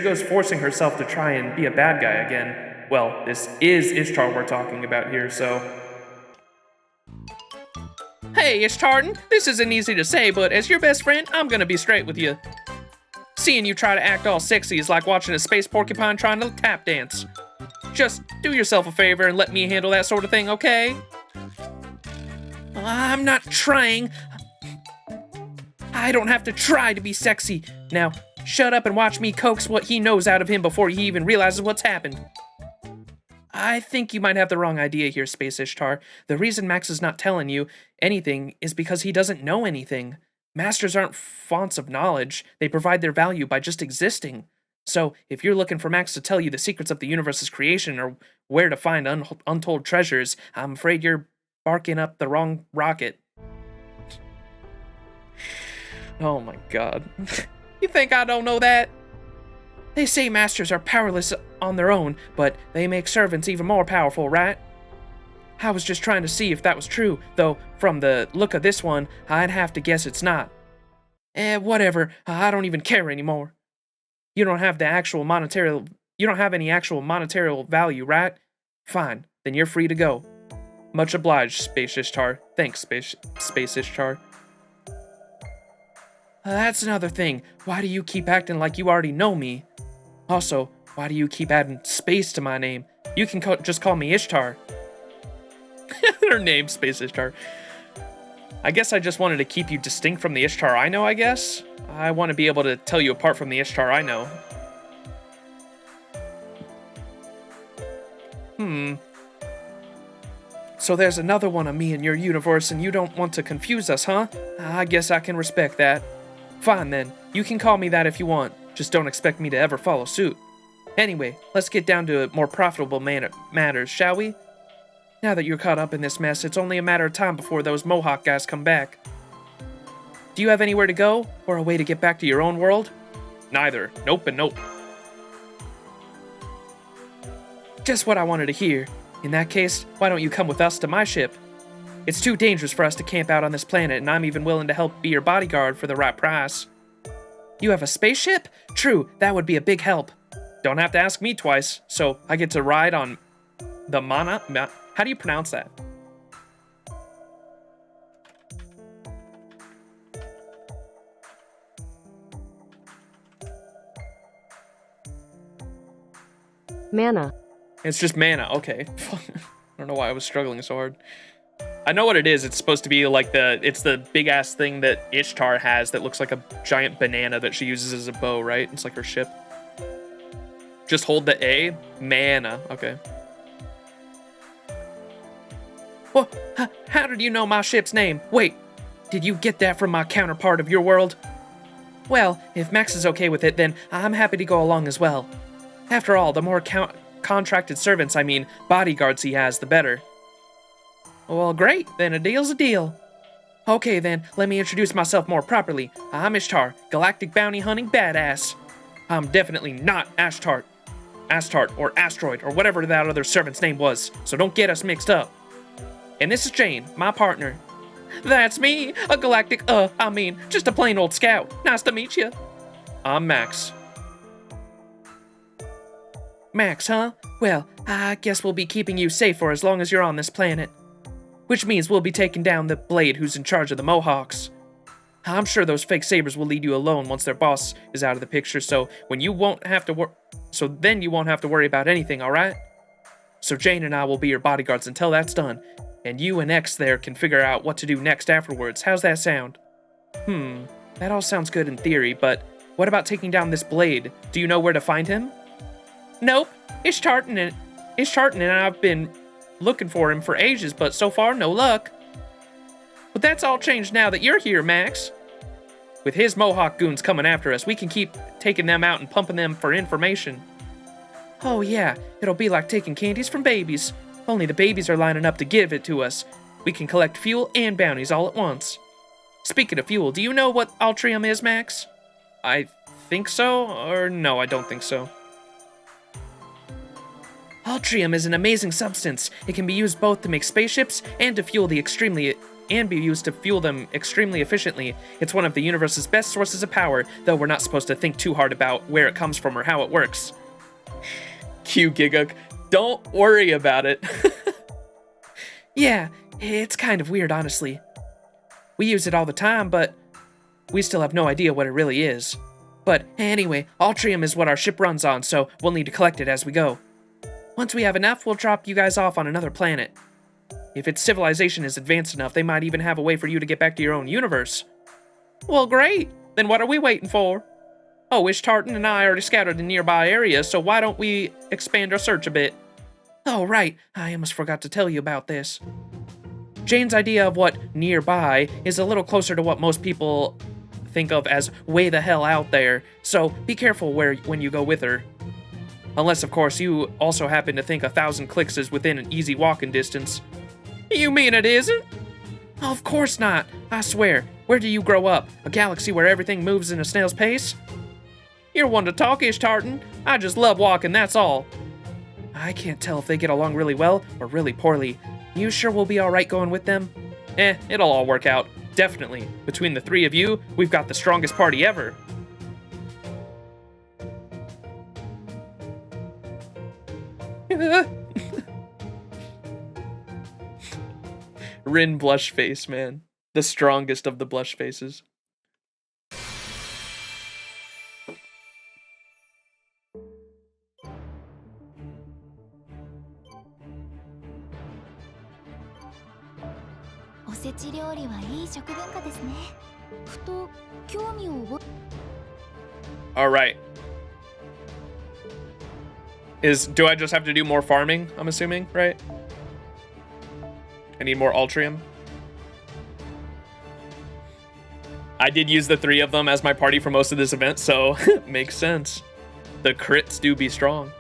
goes forcing herself to try and be a bad guy again. Well, this is Ishtar we're talking about here, so... Hey, Ishtarton, this isn't easy to say, but as your best friend, I'm gonna be straight with you. Seeing you try to act all sexy is like watching a space porcupine trying to tap dance. Just do yourself a favor and let me handle that sort of thing, okay? I'm not trying. I don't have to try to be sexy. Now, shut up and watch me coax what he knows out of him before he even realizes what's happened. I think you might have the wrong idea here, Space Ishtar. The reason Max is not telling you anything is because he doesn't know anything. Masters aren't fonts of knowledge. They provide their value by just existing. So, if you're looking for Max to tell you the secrets of the universe's creation or where to find untold treasures, I'm afraid you're barking up the wrong rocket. Oh my god. You think I don't know that? They say masters are powerless on their own, but they make servants even more powerful, right? I was just trying to see if that was true, though from the look of this one, I'd have to guess it's not. Whatever, I don't even care anymore. You don't have any actual monetary value, right? Fine, then you're free to go. Much obliged, Space Ishtar. Thanks, Space Ishtar. That's another thing. Why do you keep acting like you already know me? Also, why do you keep adding space to my name? You can just call me Ishtar. Her name, Space Ishtar. I guess I just wanted to keep you distinct from the Ishtar I know, I guess? I want to be able to tell you apart from the Ishtar I know. So there's another one of me in your universe and you don't want to confuse us, huh? I guess I can respect that. Fine then, you can call me that if you want. Just don't expect me to ever follow suit. Anyway, let's get down to more profitable matters, shall we? Now that you're caught up in this mess, it's only a matter of time before those Mohawk guys come back. Do you have anywhere to go, or a way to get back to your own world? Neither. Nope and nope. Just what I wanted to hear. In that case, why don't you come with us to my ship? It's too dangerous for us to camp out on this planet, and I'm even willing to help be your bodyguard for the right price. You have a spaceship? True, that would be a big help. Don't have to ask me twice, so I get to ride on the how do you pronounce that? Mana. It's just mana, okay. I don't know why I was struggling so hard. I know what it is. It's supposed to be like it's the big ass thing that Ishtar has that looks like a giant banana that she uses as a bow, right? It's like her ship. Just hold the A. Mana, okay. Well, how did you know my ship's name? Wait, did you get that from my counterpart of your world? Well, if Max is okay with it, then I'm happy to go along as well. After all, the more contracted servants, I mean bodyguards he has, the better. Well, great, then a deal's a deal. Okay then, let me introduce myself more properly. I'm Ishtar, galactic bounty hunting badass. I'm definitely not Ashtart, or Asteroid, or whatever that other servant's name was, so don't get us mixed up. And this is Jane, my partner. That's me, a galactic, just a plain old scout. Nice to meet you. I'm Max. Max, huh? Well, I guess we'll be keeping you safe for as long as you're on this planet. Which means we'll be taking down the Blade who's in charge of the Mohawks. I'm sure those fake sabers will leave you alone once their boss is out of the picture, so then you won't have to worry about anything, alright? So Jane and I will be your bodyguards until that's done. And you and X there can figure out what to do next afterwards. How's that sound? That all sounds good in theory, but what about taking down this blade? Do you know where to find him? Nope. Ishtartan and I've been looking for him for ages, but so far, no luck. But that's all changed now that you're here, Max. With his Mohawk goons coming after us, we can keep taking them out and pumping them for information. Oh yeah, it'll be like taking candies from babies. Only the babies are lining up to give it to us. We can collect fuel and bounties all at once. Speaking of fuel, do you know what Altrium is, Max? I think so, or no, I don't think so. Altrium is an amazing substance. It can be used both to make spaceships and to fuel them extremely efficiently. It's one of the universe's best sources of power, though we're not supposed to think too hard about where it comes from or how it works. Q Giguk, don't worry about it. Yeah, it's kind of weird, honestly. We use it all the time, but we still have no idea what it really is. But anyway, Altrium is what our ship runs on, so we'll need to collect it as we go. Once we have enough, we'll drop you guys off on another planet. If its civilization is advanced enough, they might even have a way for you to get back to your own universe. Well, great. Then what are we waiting for? Oh, Ishtartan and I already scouted the nearby area, so why don't we expand our search a bit? Oh, right. I almost forgot to tell you about this. Jane's idea of what nearby is a little closer to what most people think of as way the hell out there, so be careful when you go with her. Unless, of course, you also happen to think 1,000 clicks is within an easy walking distance. You mean it isn't? Of course not. I swear. Where do you grow up? A galaxy where everything moves in a snail's pace? You're one to talk, Ishtartan. I just love walking, that's all. I can't tell if they get along really well or really poorly. You sure we'll be alright going with them? It'll all work out. Definitely. Between the three of you, we've got the strongest party ever. Rin blush face, man. The strongest of the blush faces. All right. Do I just have to do more farming, I'm assuming, right? I need more Altrium. I did use the 3 of them as my party for most of this event, so makes sense. The crits do be strong.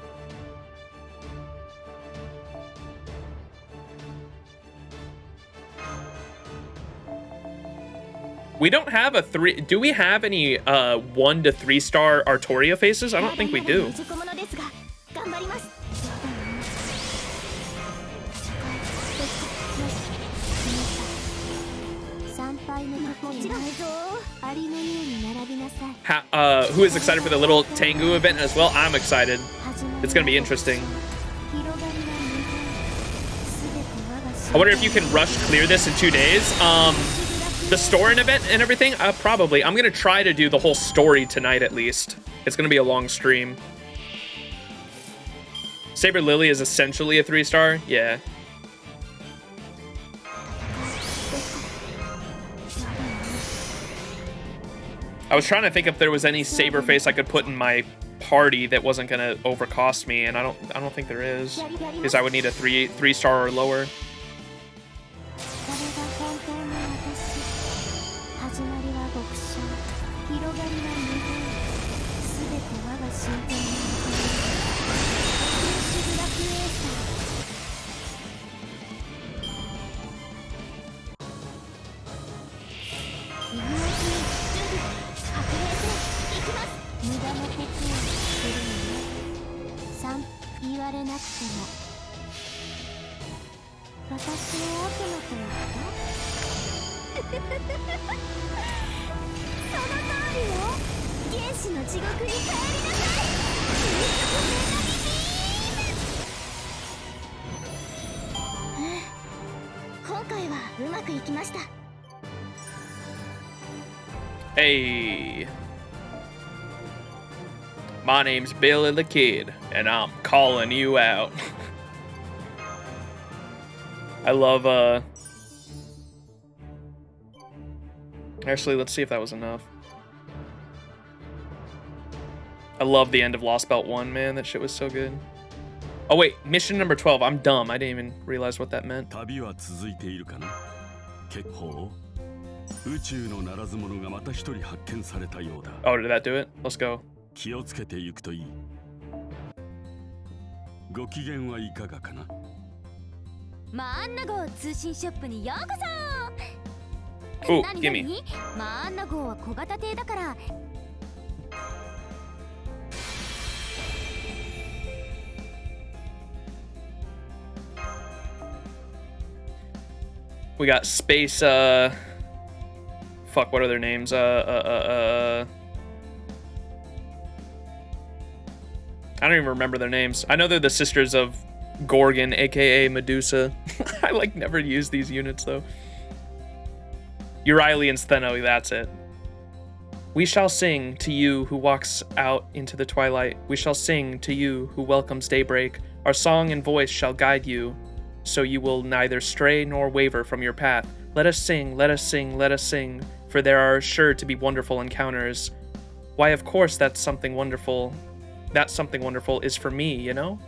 We don't have a 3... Do we have any 1 to 3 star Artoria faces? I don't think we do. Who is excited for the little Tengu event as well? I'm excited. It's gonna be interesting. I wonder if you can rush clear this in 2 days. The story event and everything? Probably. I'm gonna try to do the whole story tonight at least. It's gonna be a long stream. Saber Lily is essentially a 3-star? Yeah. I was trying to think if there was any Saber face I could put in my party that wasn't gonna overcost me, and I don't think there is. Because I would need a 3-star or lower. Hey, my name's Billy the Kid, and I'm calling you out. I love, actually, let's see if that was enough. I love the end of Lost Belt 1, man. That shit was so good. Oh, wait. Mission number 12. I'm dumb. I didn't even realize what that meant. Oh, did that do it? Let's go. 気をつけていくといい。ご機嫌はいかがかな。マンナ号通信ショップにようこそ。Oh, gimme. マンナ号は小型艇だから。We got space, fuck, what are their names? I don't even remember their names. I know they're the sisters of Gorgon, aka Medusa. I like never use these units though. Euryale and Stheno, that's it. We shall sing to you who walks out into the twilight. We shall sing to you who welcomes daybreak. Our song and voice shall guide you, so you will neither stray nor waver from your path. Let us sing, let us sing, let us sing, for there are sure to be wonderful encounters. Why, of course, that's something wonderful. That something wonderful is for me, you know?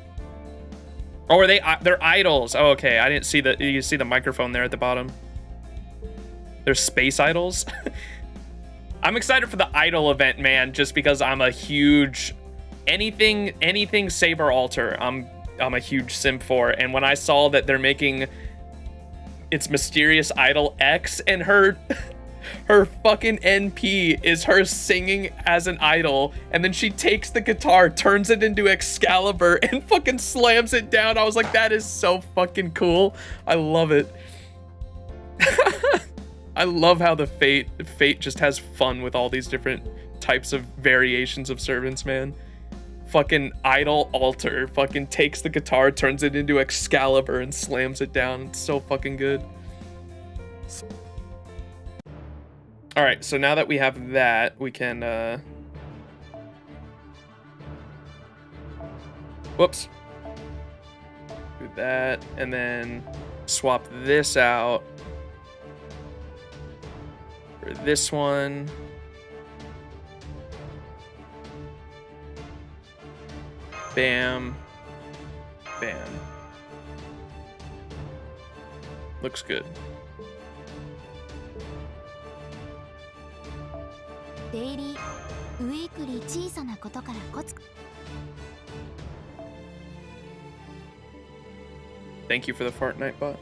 Oh, are they? They're idols. Oh, okay. I didn't see the. You see the microphone there at the bottom. They're space idols. I'm excited for the idol event, man. Just because I'm a huge anything Saber Alter. I'm a huge simp for. And when I saw that they're making its mysterious idol X and her fucking NP is her singing as an idol, and then she takes the guitar, turns it into Excalibur, and fucking slams it down. I was like, that is so fucking cool. I love it. I love how the Fate just has fun with all these different types of variations of servants, man. Fucking idol altar fucking takes the guitar, turns it into Excalibur, and slams it down. It's so fucking good. All right, so now that we have that, we can, whoops. Do that, and then swap this out for this one. Bam. Bam. Looks good. Daily, weekly 小さなことからコツ。 Thank you for the Fortnite bot.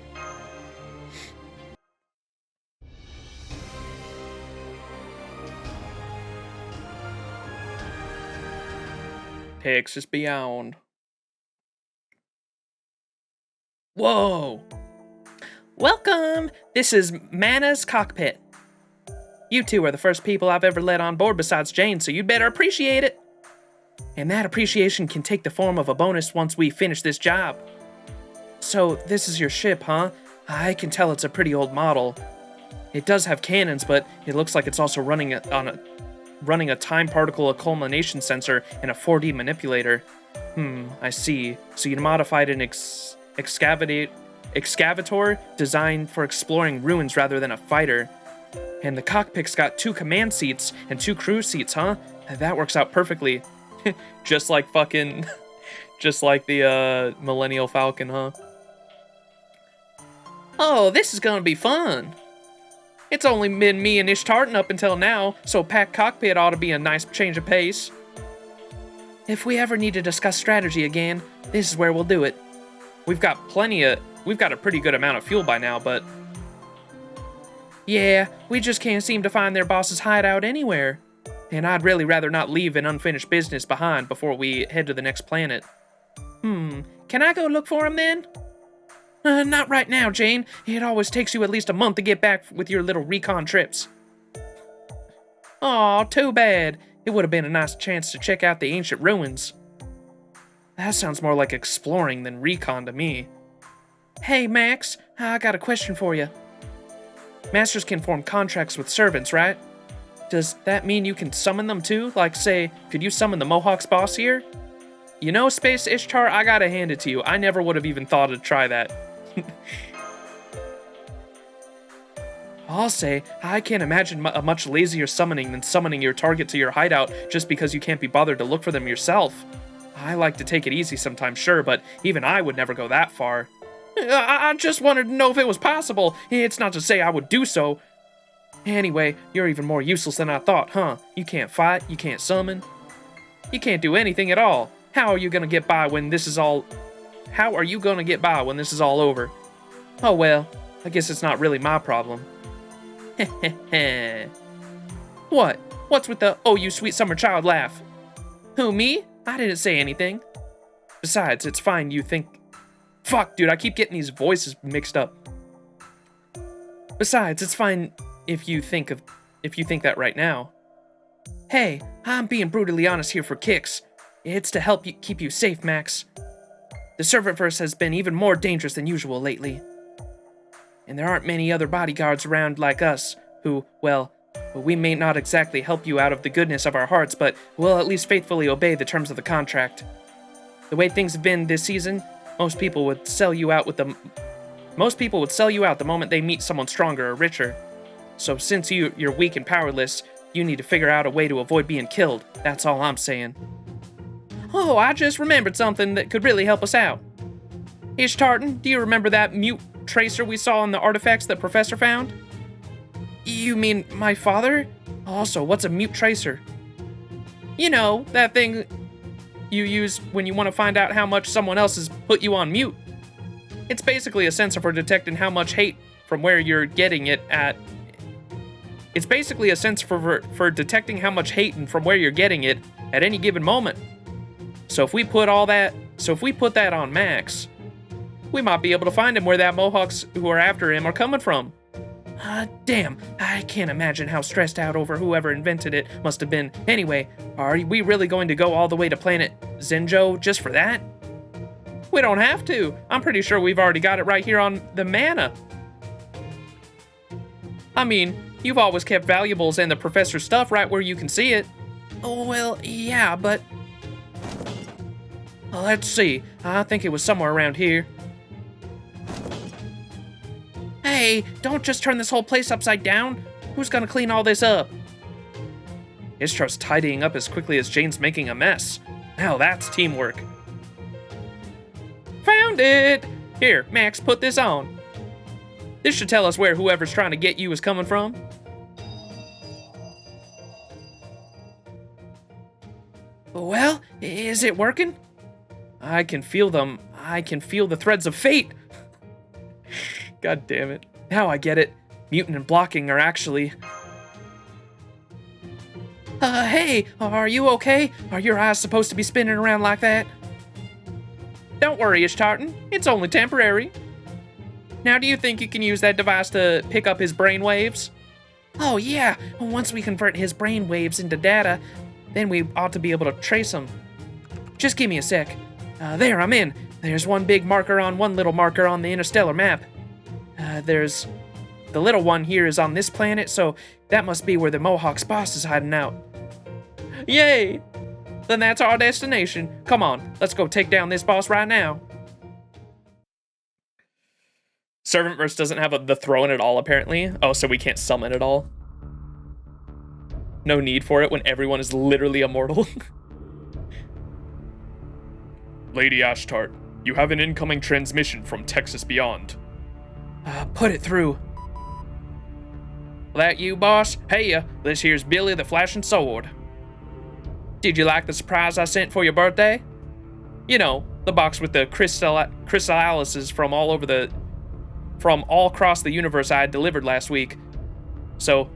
Texas Beyond. Whoa! Welcome! This is Mana's cockpit. You two are the first people I've ever let on board besides Jane, so you'd better appreciate it. And that appreciation can take the form of a bonus once we finish this job. So, this is your ship, huh? I can tell it's a pretty old model. It does have cannons, but it looks like it's also running a time particle accumulation sensor and a 4D manipulator. I see. So you modified an excavator designed for exploring ruins rather than a fighter. And the cockpit's got 2 command seats and 2 crew seats, huh? That works out perfectly. Just like fucking... just like the, Millennial Falcon, huh? Oh, this is gonna be fun. It's only been me and Ishtartan up until now, so a packed cockpit ought to be a nice change of pace. If we ever need to discuss strategy again, this is where we'll do it. We've got a pretty good amount of fuel by now, but... yeah, we just can't seem to find their boss's hideout anywhere. And I'd really rather not leave an unfinished business behind before we head to the next planet. Can I go look for him then? Not right now, Jane. It always takes you at least a month to get back with your little recon trips. Aw, too bad. It would have been a nice chance to check out the ancient ruins. That sounds more like exploring than recon to me. Hey, Max, I got a question for you. Masters can form contracts with servants, right? Does that mean you can summon them too? Like, say, could you summon the Mohawk's boss here? You know, Space Ishtar, I gotta hand it to you. I never would have even thought to try that. I'll say, I can't imagine a much lazier summoning than summoning your target to your hideout just because you can't be bothered to look for them yourself. I like to take it easy sometimes, sure, but even I would never go that far. I just wanted to know if it was possible. It's not to say I would do so. Anyway, you're even more useless than I thought, huh? You can't fight, you can't summon. You can't do anything at all. How are you gonna get by when this is all... How are you gonna get by when this is all over? Oh well, I guess it's not really my problem. What? What's with the, oh you sweet summer child laugh? Who, me? I didn't say anything. Besides, it's fine you think... Fuck, dude, I keep getting these voices mixed up. Besides, it's fine if you think that right now. Hey, I'm being brutally honest here for kicks. It's to help you keep you safe, Max. The Servantverse has been even more dangerous than usual lately. And there aren't many other bodyguards around like us who, well, we may not exactly help you out of the goodness of our hearts, but we'll at least faithfully obey the terms of the contract. The way things have been this season, most people would sell you out the moment they meet someone stronger or richer. So since you're weak and powerless, you need to figure out a way to avoid being killed. That's all I'm saying. Oh, I just remembered something that could really help us out. Ishtartan, do you remember that mute tracer we saw in the artifacts that Professor found? You mean my father? Also, what's a mute tracer? You know, that thing you use when you want to find out how much someone else has put you on mute. It's basically a sensor for detecting how much hate from where you're getting it at. It's basically a sensor for detecting how much hate and from where you're getting it at any given moment. So if we put that on Max, we might be able to find him where that Mohawks who are after him are coming from. Damn, I can't imagine how stressed out over whoever invented it must have been. Anyway, are we really going to go all the way to planet Zenjo just for that? We don't have to. I'm pretty sure we've already got it right here on the Mana. I mean, you've always kept valuables and the professor's stuff right where you can see it. Oh, well, yeah, but... Let's see. I think it was somewhere around here. Hey, don't just turn this whole place upside down. Who's gonna clean all this up? Ishtar's tidying up as quickly as Jane's making a mess. Now that's teamwork. Found it! Here, Max, put this on. This should tell us where whoever's trying to get you is coming from. Well, is it working? I can feel them. I can feel the threads of fate. God damn it. Now I get it. Mutant and blocking are actually... Hey, are you okay? Are your eyes supposed to be spinning around like that? Don't worry, Ishtartan. It's only temporary. Now, do you think you can use that device to pick up his brainwaves? Oh, yeah. Once we convert his brainwaves into data, then we ought to be able to trace them. Just give me a sec. There, I'm in. There's one big marker on one little marker on the interstellar map. There's... The little one here is on this planet, so that must be where the Mohawk's boss is hiding out. Yay! Then that's our destination. Come on, let's go take down this boss right now. Servantverse doesn't have the throne at all, apparently. Oh, so we can't summon at all. No need for it when everyone is literally immortal. Lady Ashtart, you have an incoming transmission from Texas Beyond. Put it through. That you, boss? Hey, this here's Billy the Flashing Sword. Did you like the surprise I sent for your birthday? You know, the box with the crystallises from all across the universe I had delivered last week. So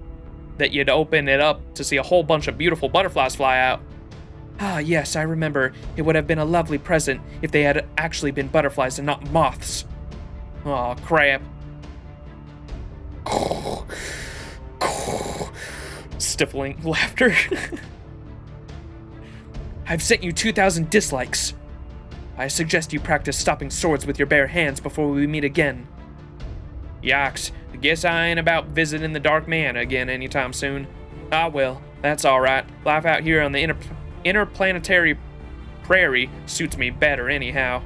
that you'd open it up to see a whole bunch of beautiful butterflies fly out. Ah, yes, I remember. It would have been a lovely present if they had actually been butterflies and not moths. Aw, crap. Stifling laughter. I've sent you 2,000 dislikes. I suggest you practice stopping swords with your bare hands before we meet again. Yikes, I guess I ain't about visiting the Dark Man again anytime soon. Ah well, that's alright. Life out here on the interplanetary prairie suits me better anyhow.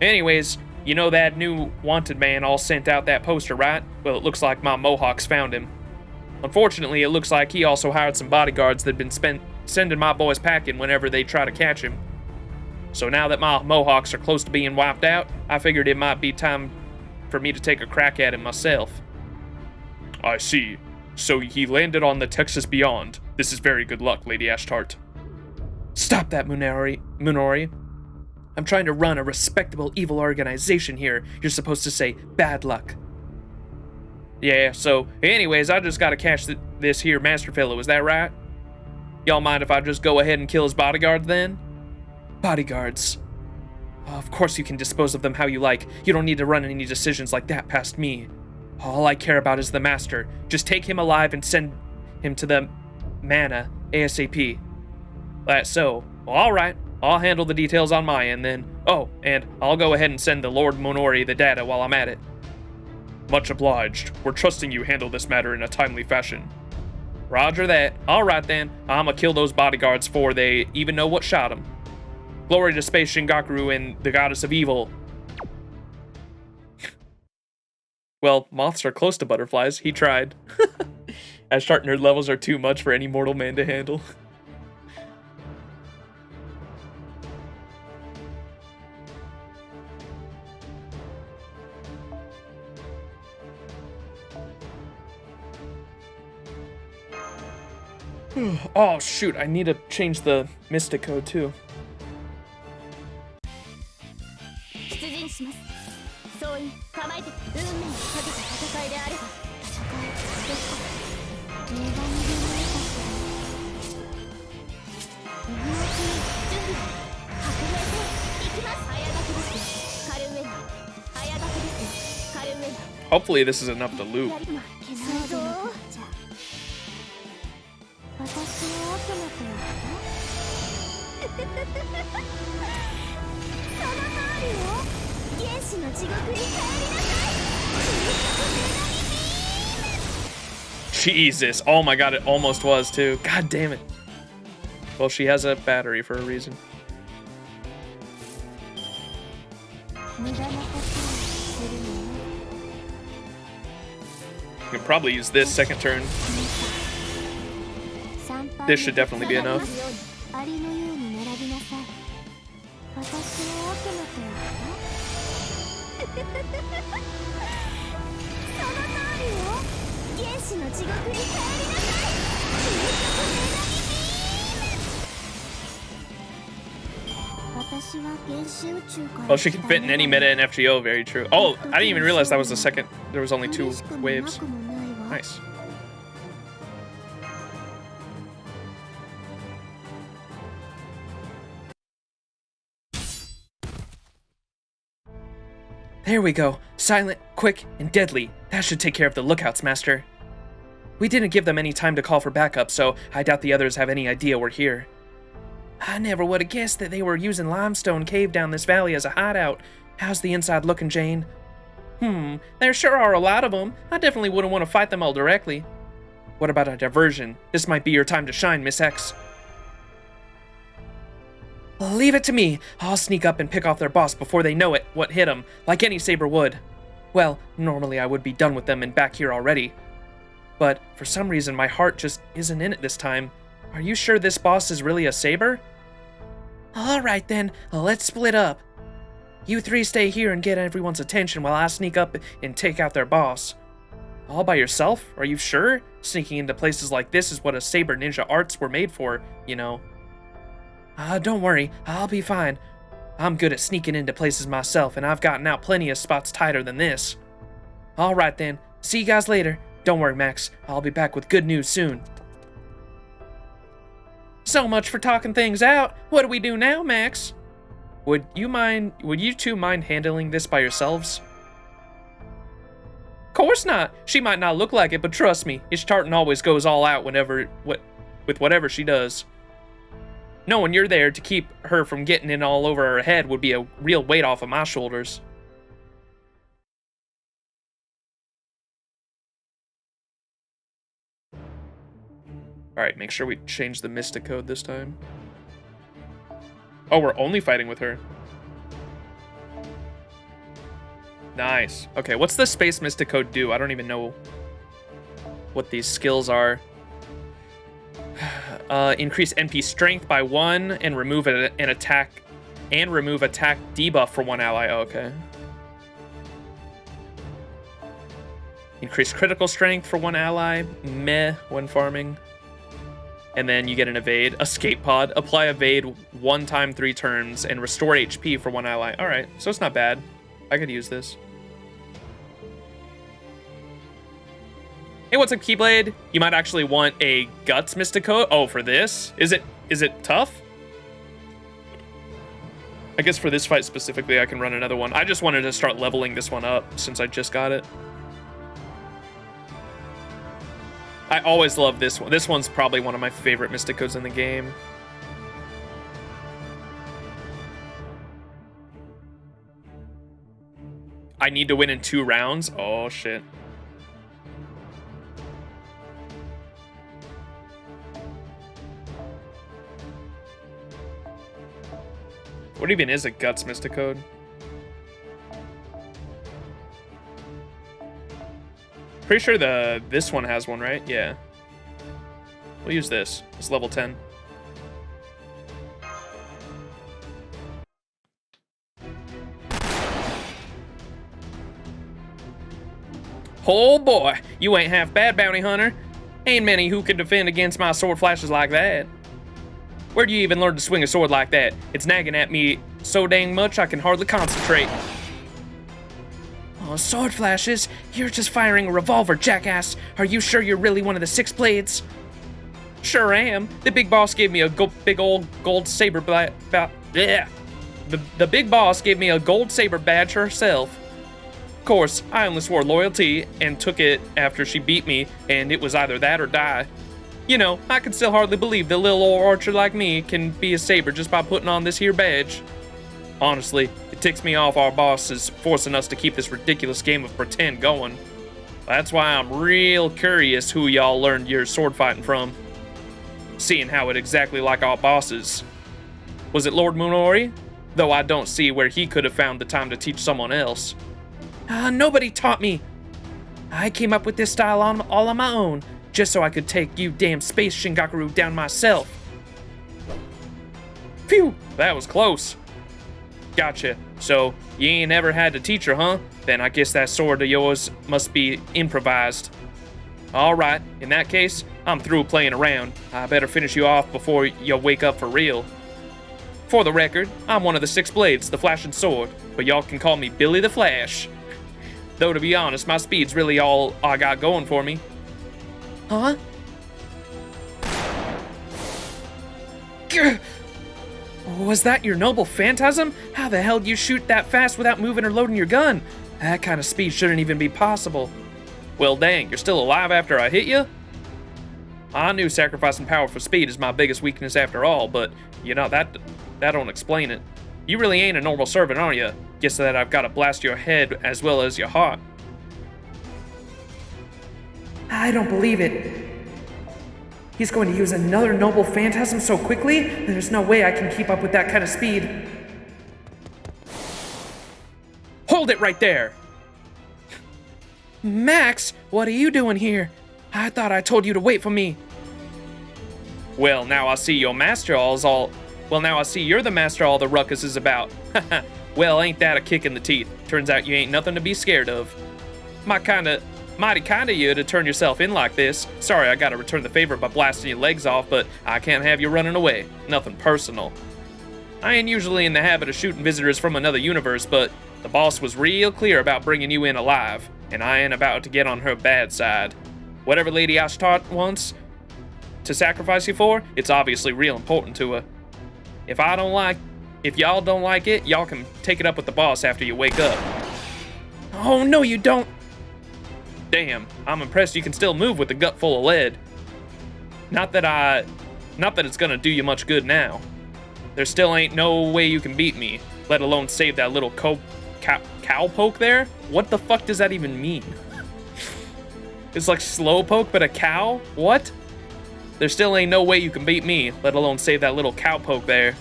Anyways, You know that new wanted man all sent out that poster, right? Well, it looks like my Mohawks found him. Unfortunately, it looks like he also hired some bodyguards that'd been sending my boys packing whenever they try to catch him. So now that my Mohawks are close to being wiped out, I figured it might be time for me to take a crack at him myself. I see. So he landed on the Texas Beyond. This is very good luck, Lady Ashtart. Stop that, Munori. I'm trying to run a respectable evil organization here. You're supposed to say bad luck. Yeah, so anyways, I just gotta catch this here master fellow, is that right? Y'all mind if I just go ahead and kill his bodyguards then? Bodyguards. Of course you can dispose of them how you like. You don't need to run any decisions like that past me. All I care about is the master. Just take him alive and send him to the Mana ASAP. That's so. Well, alright. I'll handle the details on my end then. Oh, and I'll go ahead and send the Lord Munori the data while I'm at it. Much obliged. We're trusting you handle this matter in a timely fashion. Roger that. Alright then. I'ma kill those bodyguards before they even know what shot them. Glory to Space Shingaku and the Goddess of Evil. Well, moths are close to butterflies. He tried. Ashtart nerd levels are too much for any mortal man to handle. Oh shoot, I need to change the Mystic code too. 出陣します。総員構えて運命をかけた戦いであれば社会ですか。名盤に出ないかしら。右の気準備革命戦行きます。早掛けですよ。カルウェナ早掛けですよ。カルウェナ Hopefully this is enough to loop. 想像私の悪魔とはその通りよ。原始の地獄に帰りなさい。 Jesus. Oh my god, it almost was too. God damn it. Well, she has a battery for a reason. 無駄なことをするのよ。 You can probably use this second turn. This should definitely be enough. ありのように並びなさい。私の悪魔とはその通りよ。原始の地獄に帰りなさい。私は原始宇宙から Oh, she can fit in any meta in FGO. Very true. Oh, I didn't even realize that was the second. There was only 2 waves. Nice. There we go. Silent, quick, and deadly. That should take care of the lookouts, Master. We didn't give them any time to call for backup, so I doubt the others have any idea we're here. I never would have guessed that they were using Limestone Cave down this valley as a hideout. How's the inside looking, Jane? There sure are a lot of them. I definitely wouldn't want to fight them all directly. What about a diversion? This might be your time to shine, Miss X. Leave it to me. I'll sneak up and pick off their boss before they know it, what hit them, like any Saber would. Well, normally I would be done with them and back here already. But for some reason my heart just isn't in it this time. Are you sure this boss is really a Saber? Alright then, let's split up. You 3 stay here and get everyone's attention while I sneak up and take out their boss. All by yourself? Are you sure? Sneaking into places like this is what a Saber ninja arts were made for, you know. Don't worry, I'll be fine. I'm good at sneaking into places myself, and I've gotten out plenty of spots tighter than this. Alright then, see you guys later. Don't worry, Max, I'll be back with good news soon. So much for talking things out. What do we do now, Max? Would you two mind handling this by yourselves? Course not. She might not look like it, but trust me, Ishtartan always goes all out with whatever she does. Knowing you're there to keep her from getting in all over her head would be a real weight off of my shoulders. Alright, make sure we change the Mystic code this time. Oh, we're only fighting with her. Nice. Okay, what's the Space Mystico do? I don't even know what these skills are. Increase NP strength by 1 and remove an attack debuff for 1 ally. Oh, okay. Increase critical strength for 1 ally. Meh when farming. And then you get an evade. Escape pod. Apply evade 1 time 3 turns and restore HP for 1 ally. Alright, so it's not bad. I could use this. Hey, what's up, Keyblade? You might actually want a Guts Mystico. Oh, for this? Is it tough? I guess for this fight specifically, I can run another one. I just wanted to start leveling this one up since I just got it. I always love this one. This one's probably one of my favorite Mysticos in the game. I need to win in 2 rounds? Oh, shit. What even is a Guts Mysticode? Pretty sure this one has one, right? Yeah. We'll use this. It's level 10. Oh boy, you ain't half bad, Bounty Hunter. Ain't many who can defend against my sword flashes like that. Where'd you even learn to swing a sword like that? It's nagging at me so dang much I can hardly concentrate. Oh, sword flashes? You're just firing a revolver, jackass. Are you sure you're really one of the 6 blades? Sure am. The big boss gave me a big old gold saber The big boss gave me a gold saber badge herself. Of course, I only swore loyalty and took it after she beat me, and it was either that or die. You know, I can still hardly believe that little old archer like me can be a saber just by putting on this here badge. Honestly, it ticks me off our boss is forcing us to keep this ridiculous game of pretend going. That's why I'm real curious who y'all learned your sword fighting from. Seeing how it exactly like our bosses. Was it Lord Munori? Though I don't see where he could have found the time to teach someone else. Nobody taught me. I came up with this style all on my own, just so I could take you damn space Shingaku down myself. Phew, that was close. Gotcha. So, you ain't ever had a teacher, huh? Then I guess that sword of yours must be improvised. Alright, in that case, I'm through playing around. I better finish you off before you wake up for real. For the record, I'm one of the 6 blades, the flashing sword, but y'all can call me Billy the Flash. Though to be honest, my speed's really all I got going for me. Huh? Gah! Was that your noble phantasm? How the hell do you shoot that fast without moving or loading your gun? That kind of speed shouldn't even be possible. Well dang, you're still alive after I hit you? I knew sacrificing power for speed is my biggest weakness after all, but you know, that don't explain it. You really ain't a normal servant, are you? Guess that I've got to blast your head as well as your heart. I don't believe it. He's going to use another noble phantasm so quickly? There's no way I can keep up with that kind of speed. Hold it right there! Max, what are you doing here? I thought I told you to wait for me. Well, now I see you're the master all the ruckus is about. Well, ain't that a kick in the teeth? Turns out you ain't nothing to be scared of. Mighty kinda you to turn yourself in like this. Sorry, I gotta return the favor by blasting your legs off, but I can't have you running away. Nothing personal. I ain't usually in the habit of shooting visitors from another universe, but the boss was real clear about bringing you in alive, and I ain't about to get on her bad side. Whatever Lady Ashtot wants to sacrifice you for, it's obviously real important to her. If y'all don't like it, y'all can take it up with the boss after you wake up. Oh, no you don't. Damn, I'm impressed you can still move with a gut full of lead. Not that it's gonna do you much good now. There still ain't no way you can beat me, let alone save that little cowpoke there? What the fuck does that even mean? It's like slowpoke, but a cow? What? There still ain't no way you can beat me, let alone save that little cowpoke there.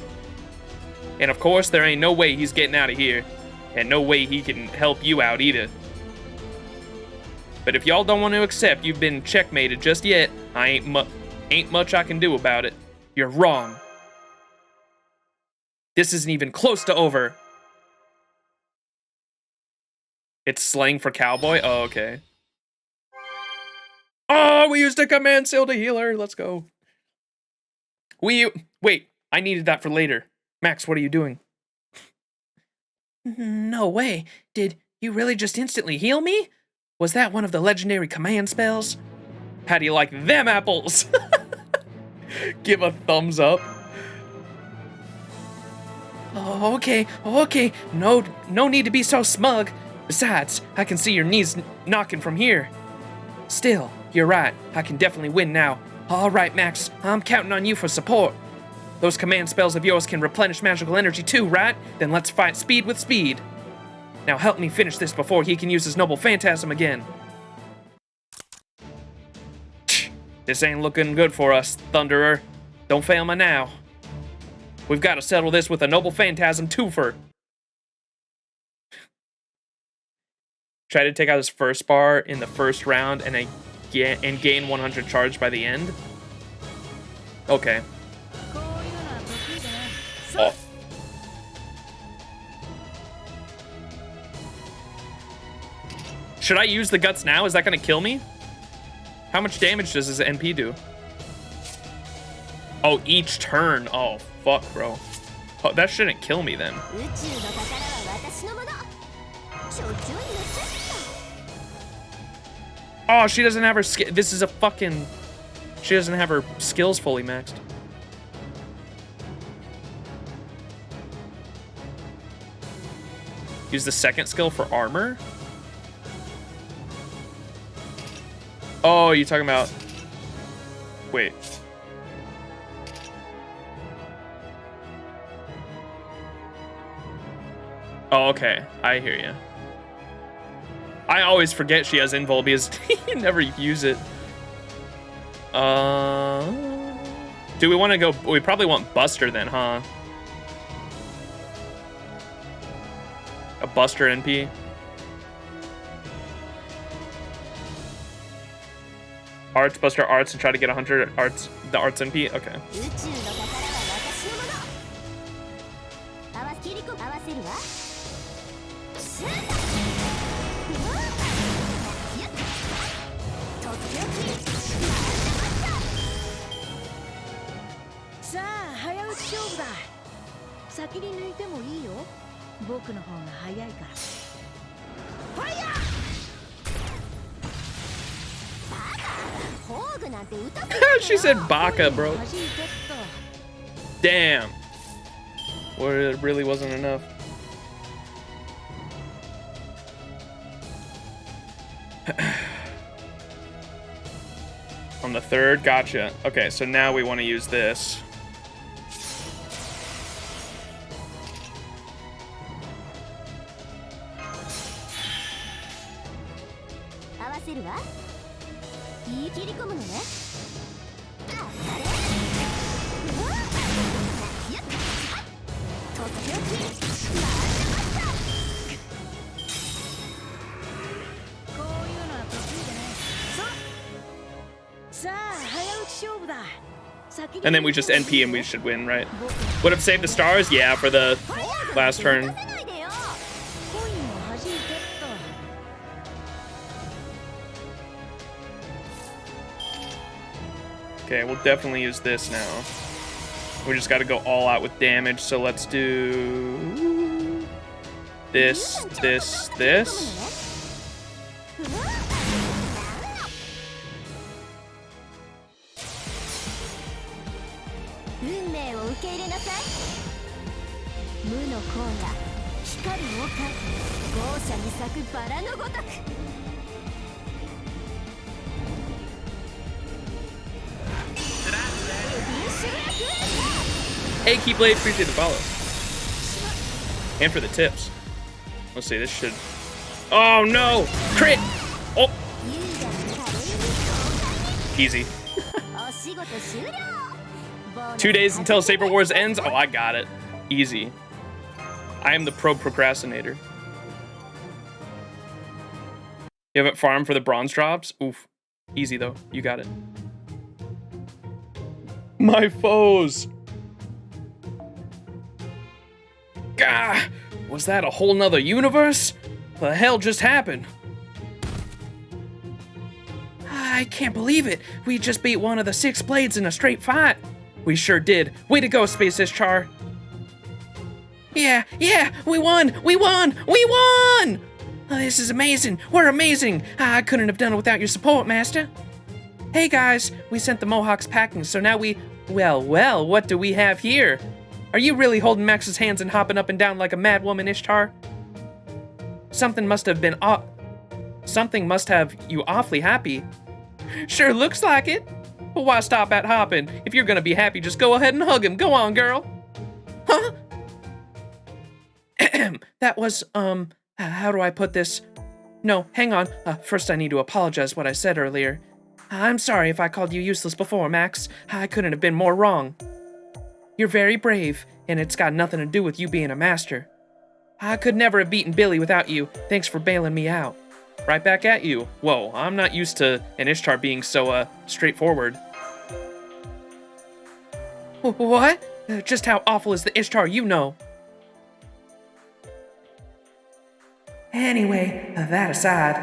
And of course, there ain't no way he's getting out of here. And no way he can help you out either. But if y'all don't want to accept you've been checkmated just yet, ain't much I can do about it. You're wrong. This isn't even close to over. It's slang for cowboy? Oh, okay. Oh, we used a command seal to heal her. Let's go. Wait, I needed that for later. Max, what are you doing? No way. Did you really just instantly heal me? Was that one of the legendary command spells? How do you like them apples? Give a thumbs up. Oh, okay. No need to be so smug. Besides, I can see your knees knocking from here. Still, you're right. I can definitely win now. All right, Max. I'm counting on you for support. Those command spells of yours can replenish magical energy too, right? Then let's fight speed with speed. Now help me finish this before he can use his noble phantasm again. This ain't looking good for us, Thunderer. Don't fail me now. We've got to settle this with a noble phantasm twofer. Try to take out his first bar in the first round and gain 100 charge by the end. Okay. Oh. Should I use the guts now? Is that gonna kill me? How much damage does his NP do? Oh, each turn. Oh, fuck, bro. Oh, that shouldn't kill me then. Oh, she doesn't have her this is a fucking... She doesn't have her skills fully maxed. Use the second skill for armor? Oh, you're talking about... Wait. Oh, okay. I hear you. I always forget she has invul because you never use it. Do we want to go... We probably want Buster then, huh? A Buster NP. Arts, Buster Arts, and try to get 100 Arts, the Arts NP? Okay. She said Baka, bro. Damn. Well, it really wasn't enough. On the third, gotcha. Okay, so now we want to use this. And then we just NP and we should win, right? Would have saved the stars? Yeah, for the last turn. Okay, we'll definitely use this now. We just got to go all out with damage, so let's do this, this, this. Hey, Keyblade, appreciate the follow. And for the tips. Let's see, this should... Oh, no! Crit! Oh! Easy. 2 days until Saber Wars ends? Oh, I got it. Easy. I am the pro procrastinator. You haven't farmed for the bronze drops? Oof. Easy, though. You got it. My foes! Gah! Was that a whole nother universe? What the hell just happened? I can't believe it. We just beat one of the 6 blades in a straight fight. We sure did. Way to go, Space Ishtar. Yeah, we won! We won! We won! Oh, this is amazing. We're amazing. I couldn't have done it without your support, Master. Hey guys, we sent the Mohawks packing, so now we... Well, what do we have here? Are you really holding Max's hands and hopping up and down like a mad woman, Ishtar? Something must have you awfully happy. Sure looks like it. But why stop at hopping? If you're gonna be happy, just go ahead and hug him. Go on, girl. Huh? That was, how do I put this? No, hang on. First I need to apologize what I said earlier. I'm sorry if I called you useless before, Max. I couldn't have been more wrong. You're very brave, and it's got nothing to do with you being a master. I could never have beaten Billy without you. Thanks for bailing me out. Right back at you. Whoa, I'm not used to an Ishtar being so, straightforward. What? Just how awful is the Ishtar you know? Anyway, that aside,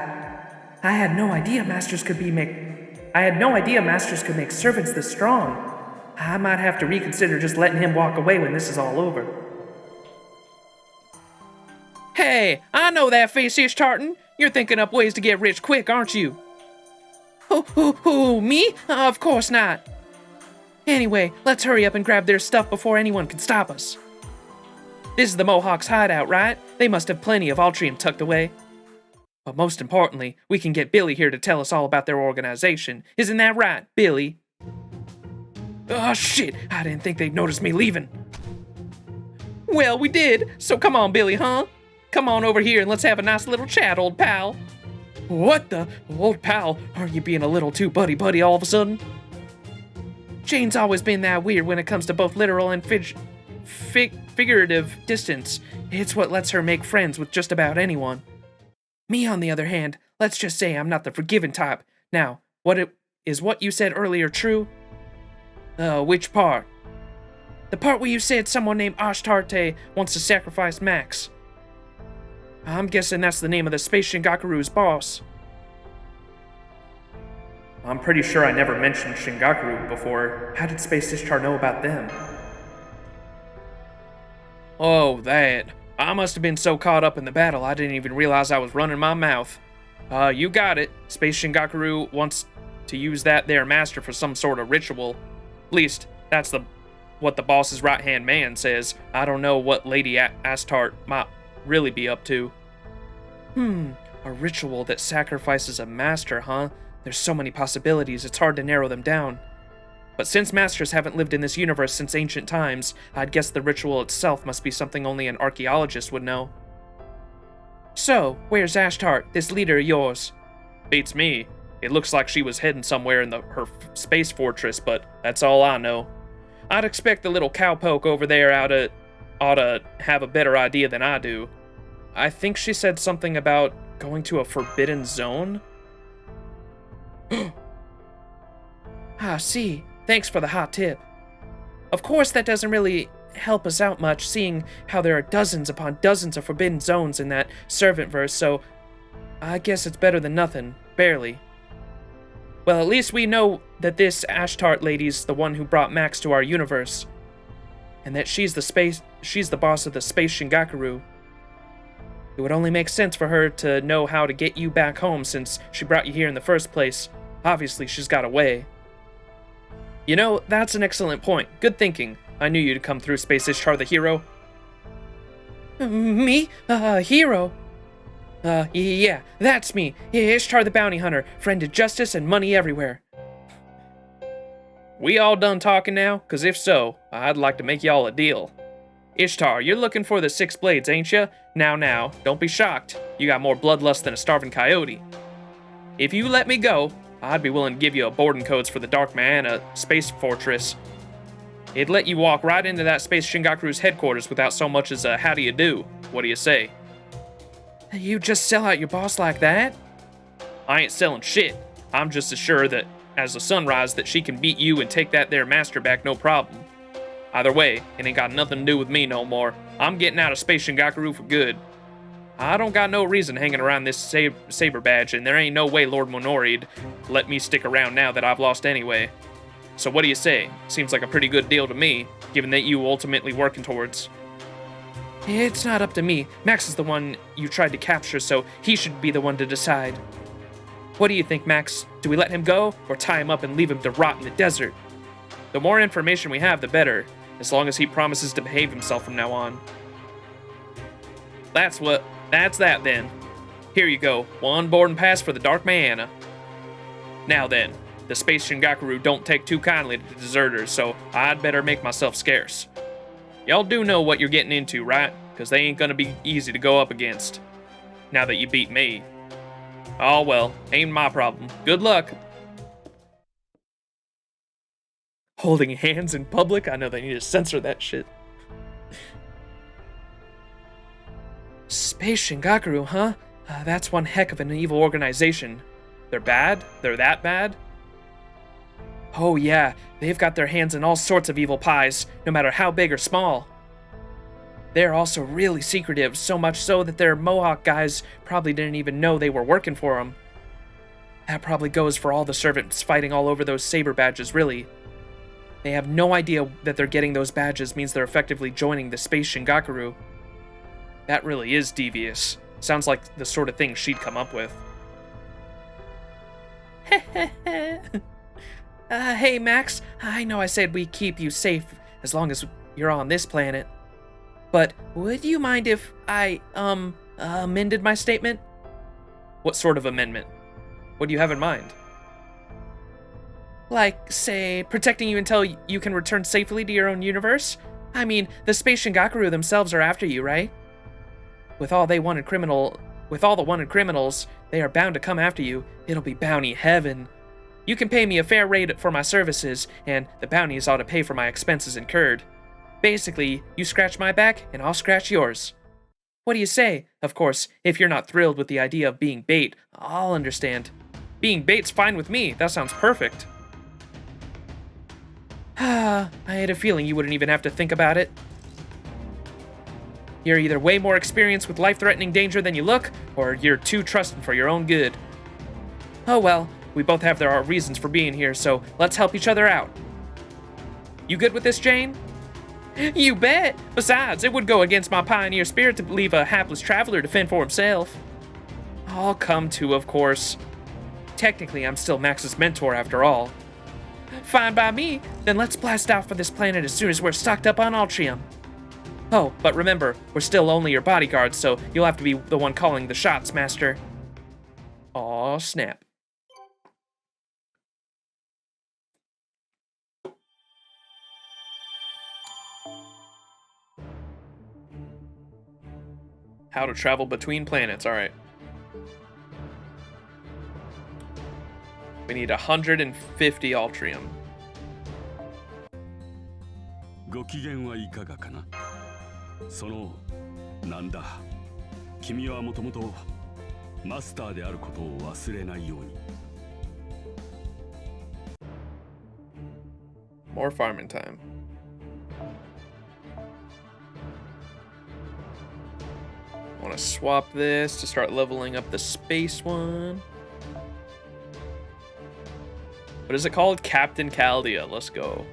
I had no idea masters could make servants this strong. I might have to reconsider just letting him walk away when this is all over. Hey, I know that face, Ishtartan. You're thinking up ways to get rich quick, aren't you? Who, me? Of course not. Anyway, let's hurry up and grab their stuff before anyone can stop us. This is the Mohawks' hideout, right? They must have plenty of Altrium tucked away. But most importantly, we can get Billy here to tell us all about their organization. Isn't that right, Billy? Oh shit, I didn't think they'd notice me leaving. Well, we did, so come on, Billy, huh? Come on over here and let's have a nice little chat, old pal. What the? Old pal, are you being a little too buddy-buddy all of a sudden? Jane's always been that weird when it comes to both literal and figurative distance. It's what lets her make friends with just about anyone. Me, on the other hand, let's just say I'm not the forgiving type. Now, what you said earlier true? Which part? The part where you said someone named Ashtarte wants to sacrifice Max. I'm guessing that's the name of the Space Shingakuru's boss. I'm pretty sure I never mentioned Shingaku before. How did Space Ishtar know about them? Oh, that. I must have been so caught up in the battle I didn't even realize I was running my mouth. You got it. Space Shingaku wants to use that there master for some sort of ritual. At least, that's what the boss's right-hand man says. I don't know what Lady Astarte might really be up to. A ritual that sacrifices a master, huh? There's so many possibilities, it's hard to narrow them down. But since masters haven't lived in this universe since ancient times, I'd guess the ritual itself must be something only an archaeologist would know. So, where's Ashtarte, this leader of yours? Beats me. It looks like she was heading somewhere in her space fortress, but that's all I know. I'd expect the little cowpoke over there ought to have a better idea than I do. I think she said something about going to a forbidden zone? I see. Thanks for the hot tip. Of course, that doesn't really help us out much, seeing how there are dozens upon dozens of forbidden zones in that servant verse, so I guess it's better than nothing. Barely. Well, at least we know that this Ashtarte lady's the one who brought Max to our universe, and that she's the boss of the Space Shingaku. It would only make sense for her to know how to get you back home since she brought you here in the first place. Obviously, she's got a way. You know, that's an excellent point. Good thinking. I knew you'd come through, Space Ishtar the hero. Me? Hero? Yeah, that's me. Ishtar the bounty hunter, friend to justice and money everywhere. We all done talking now? 'Cause if so, I'd like to make y'all a deal. Ishtar, you're looking for the 6 blades, ain't ya? Now, don't be shocked. You got more bloodlust than a starving coyote. If you let me go, I'd be willing to give you a boarding codes for the Dark Maana space fortress. It'd let you walk right into that Space Shingaku's headquarters without so much as a how do you do. What do you say? You just sell out your boss like that? I ain't selling shit. I'm just as sure that as the sunrise that she can beat you and take that there master back no problem. Either way, it ain't got nothing to do with me no more. I'm getting out of Space Shingaku for good. I don't got no reason hanging around this saber badge, and there ain't no way Lord Minori'd let me stick around now that I've lost anyway. So what do you say? Seems like a pretty good deal to me, given that you ultimately working towards. It's not up to me. Max is the one you tried to capture, so he should be the one to decide. What do you think, Max? Do we let him go, or tie him up and leave him to rot in the desert? The more information we have, the better, as long as he promises to behave himself from now on. That's that then. Here you go, one boarding pass for the Dark Mayana. Now then, the Space Shingaku don't take too kindly to deserters, so I'd better make myself scarce. Y'all do know what you're getting into, right? Because they ain't gonna be easy to go up against. Now that you beat me. Oh well, ain't my problem. Good luck. Holding hands in public? I know they need to censor that shit. Space Shingaku, huh? That's one heck of an evil organization. They're bad? They're that bad? Oh yeah, they've got their hands in all sorts of evil pies, no matter how big or small. They're also really secretive, so much so that their Mohawk guys probably didn't even know they were working for them. That probably goes for all the servants fighting all over those saber badges, really. They have no idea that they're getting those badges means they're effectively joining the Space Shingaku. That really is devious. Sounds like the sort of thing she'd come up with. Hey Max, I know I said we keep you safe as long as you're on this planet. But would you mind if I, amended my statement? What sort of amendment? What do you have in mind? Like, say, protecting you until you can return safely to your own universe? I mean, the Space Shingaku themselves are after you, right? With all the wanted criminals, they are bound to come after you. It'll be bounty heaven. You can pay me a fair rate for my services, and the bounties ought to pay for my expenses incurred. Basically, you scratch my back, and I'll scratch yours. What do you say? Of course, if you're not thrilled with the idea of being bait, I'll understand. Being bait's fine with me. That sounds perfect. I had a feeling you wouldn't even have to think about it. You're either way more experienced with life-threatening danger than you look, or you're too trusting for your own good. Oh well, we both have our reasons for being here, so let's help each other out. You good with this, Jane? You bet! Besides, it would go against my pioneer spirit to leave a hapless traveler to fend for himself. I'll come to, of course. Technically, I'm still Max's mentor after all. Fine by me, then let's blast out for this planet as soon as we're stocked up on Altrium. Oh, but remember, we're still only your bodyguards, so you'll have to be the one calling the shots, Master. Aw, snap. How to travel between planets, alright. We need 150 Altrium. ご機嫌はいかがかな。そのなんだ。君はもともとマスターであることを忘れないように。More farming time. Want to swap this to start leveling up the space one. What is it called? Captain Chaldea. Let's go.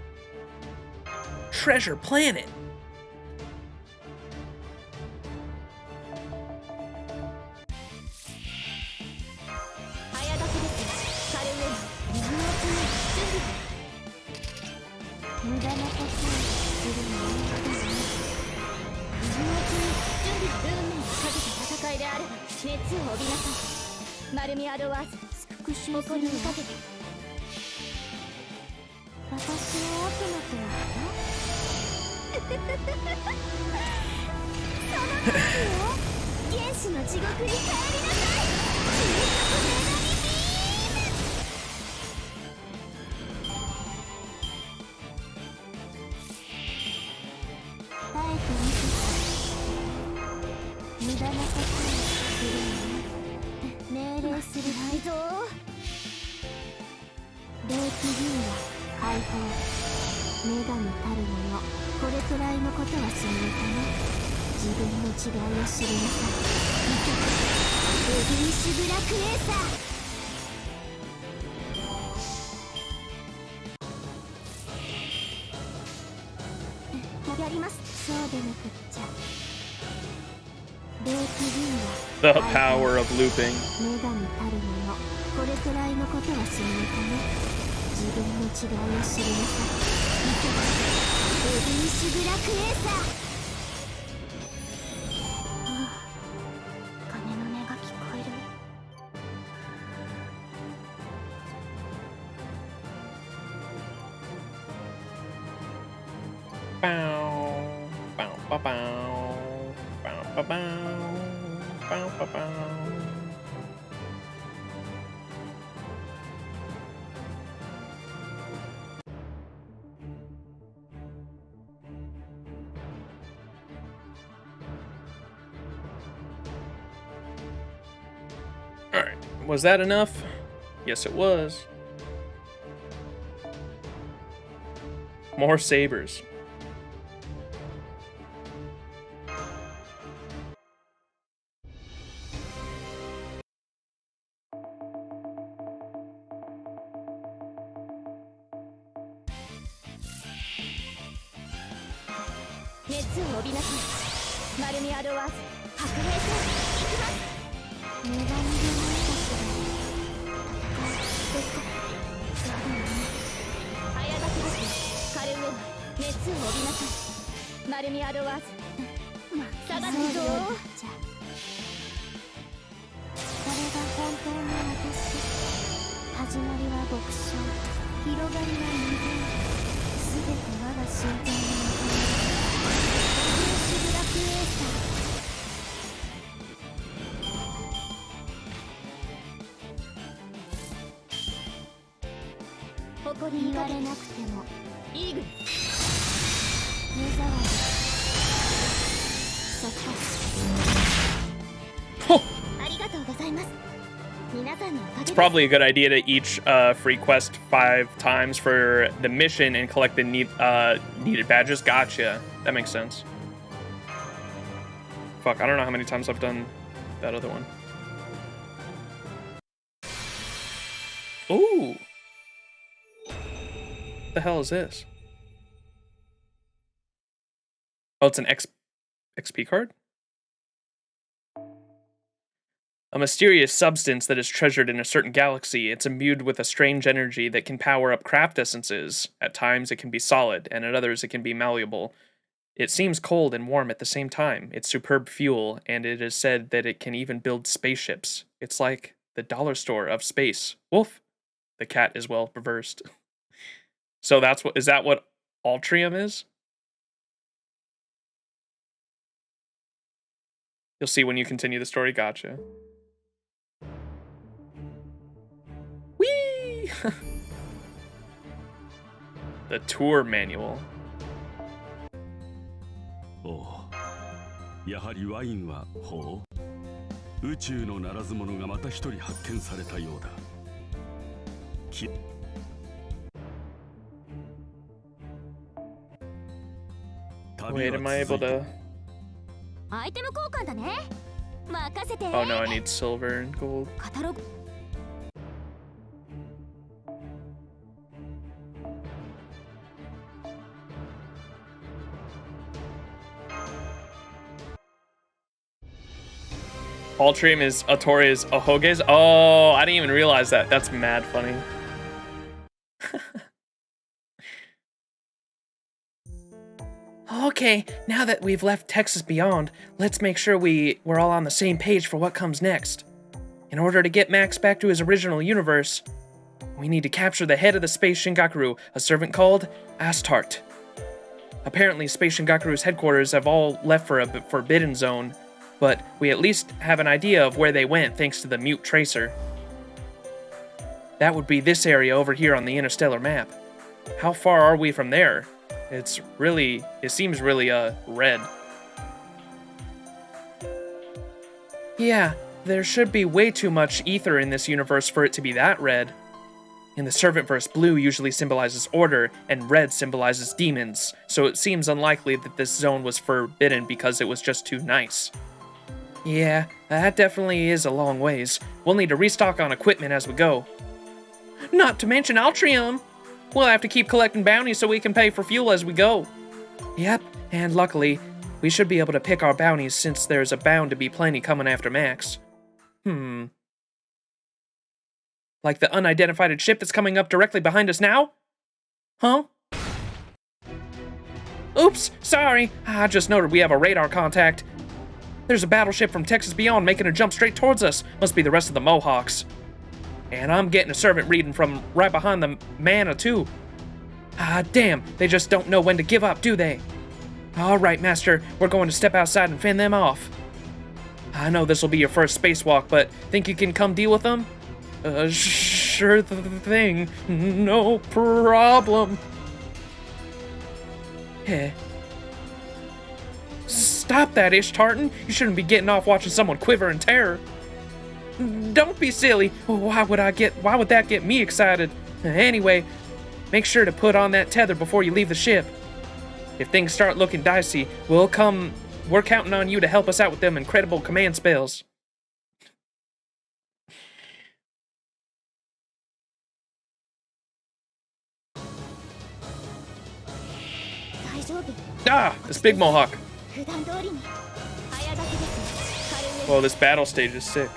Treasure Planet. するないぞ。霊気銀河解放。女神たる者、これくらいのことはしないとね。自分の違いを知りなさい。見て、エビリッシュブラックエーサー。やります。そうでなくっちゃ。霊気銀河 The power of looping. 女神たる者、これくらいのことはしないとね。自分の違いを知りなさい。見て、エビリッシュブラックエーサー。鐘の音が聞こえる。Bow, bow, bow, bow, bow, bow, bow, bow, bow. All right, was that enough? Yes, it was. More sabers. It's probably a good idea to each free quest 5 times for the mission and collect the needed badges. Gotcha. That makes sense. Fuck, I don't know how many times I've done that other one. Ooh. What the hell is this? Oh, it's an XP card? A mysterious substance that is treasured in a certain galaxy. It's imbued with a strange energy that can power up craft essences. At times it can be solid, and at others it can be malleable. It seems cold and warm at the same time. It's superb fuel, and it is said that it can even build spaceships. It's like the dollar store of space. Wolf! The cat is well reversed. So is that what Altrium is? You'll see when you continue the story. Gotcha. Whee! The tour manual. おう、やはりワインはほう。宇宙のならず者がまた一人発見されたようだ。Wait, am I able to? アイテム交換だね。任せて。Oh no, I need silver and gold. カタログ。Altrium is Atori's Ahoge's? Oh, I didn't even realize that. That's mad funny. Okay, now that we've left Texas Beyond, let's make sure we're all on the same page for what comes next. In order to get Max back to his original universe, we need to capture the head of the Space Shingaku, a servant called Astart. Apparently, Space Shingaku's headquarters have all left for a forbidden zone, but we at least have an idea of where they went thanks to the mute tracer. That would be this area over here on the interstellar map. How far are we from there? It seems really red. Yeah, There should be way too much ether in this universe for it to be that red. In the Servantverse, blue usually symbolizes order, and red symbolizes demons, so it seems unlikely that this zone was forbidden because it was just too nice. Yeah, that definitely is a long ways. We'll need to restock on equipment as we go. Not to mention Altrium! We'll have to keep collecting bounties so we can pay for fuel as we go. Yep, and luckily, we should be able to pick our bounties since there's bound to be plenty coming after Max. Like the unidentified ship that's coming up directly behind us now? Huh? Oops, sorry. I just noted we have a radar contact. There's a battleship from Texas Beyond making a jump straight towards us. Must be the rest of the Mohawks. And I'm getting a servant reading from right behind the Mana, too. Damn, they just don't know when to give up, do they? Alright, Master, we're going to step outside and fend them off. I know this will be your first spacewalk, but think you can come deal with them? Sure thing. No problem. Heh. Stop that, Ishtartan. You shouldn't be getting off watching someone quiver in terror. Don't be silly. Why would that get me excited? Anyway, make sure to put on that tether before you leave the ship. If things start looking dicey, we're counting on you to help us out with them incredible command spells. This big Mohawk. Whoa, this battle stage is sick.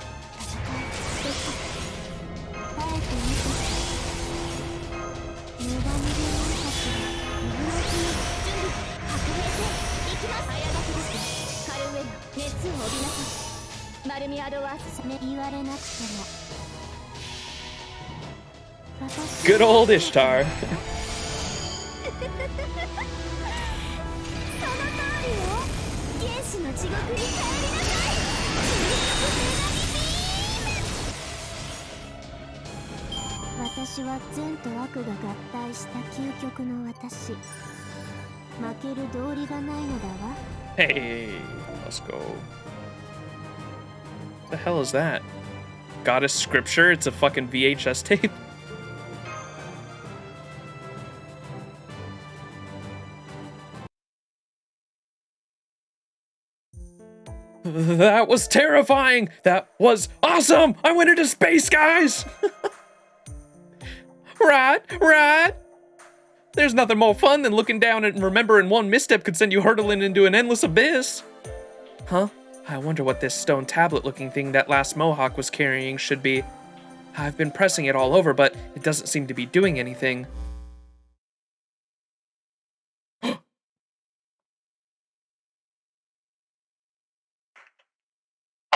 Good old Ishtar. Hey, let's go. What the hell is that? Goddess Scripture? It's a fucking VHS tape. That was terrifying! That was awesome! I went into space, guys! Right? There's nothing more fun than looking down and remembering one misstep could send you hurtling into an endless abyss. Huh? I wonder what this stone tablet-looking thing that last Mohawk was carrying should be. I've been pressing it all over, but it doesn't seem to be doing anything.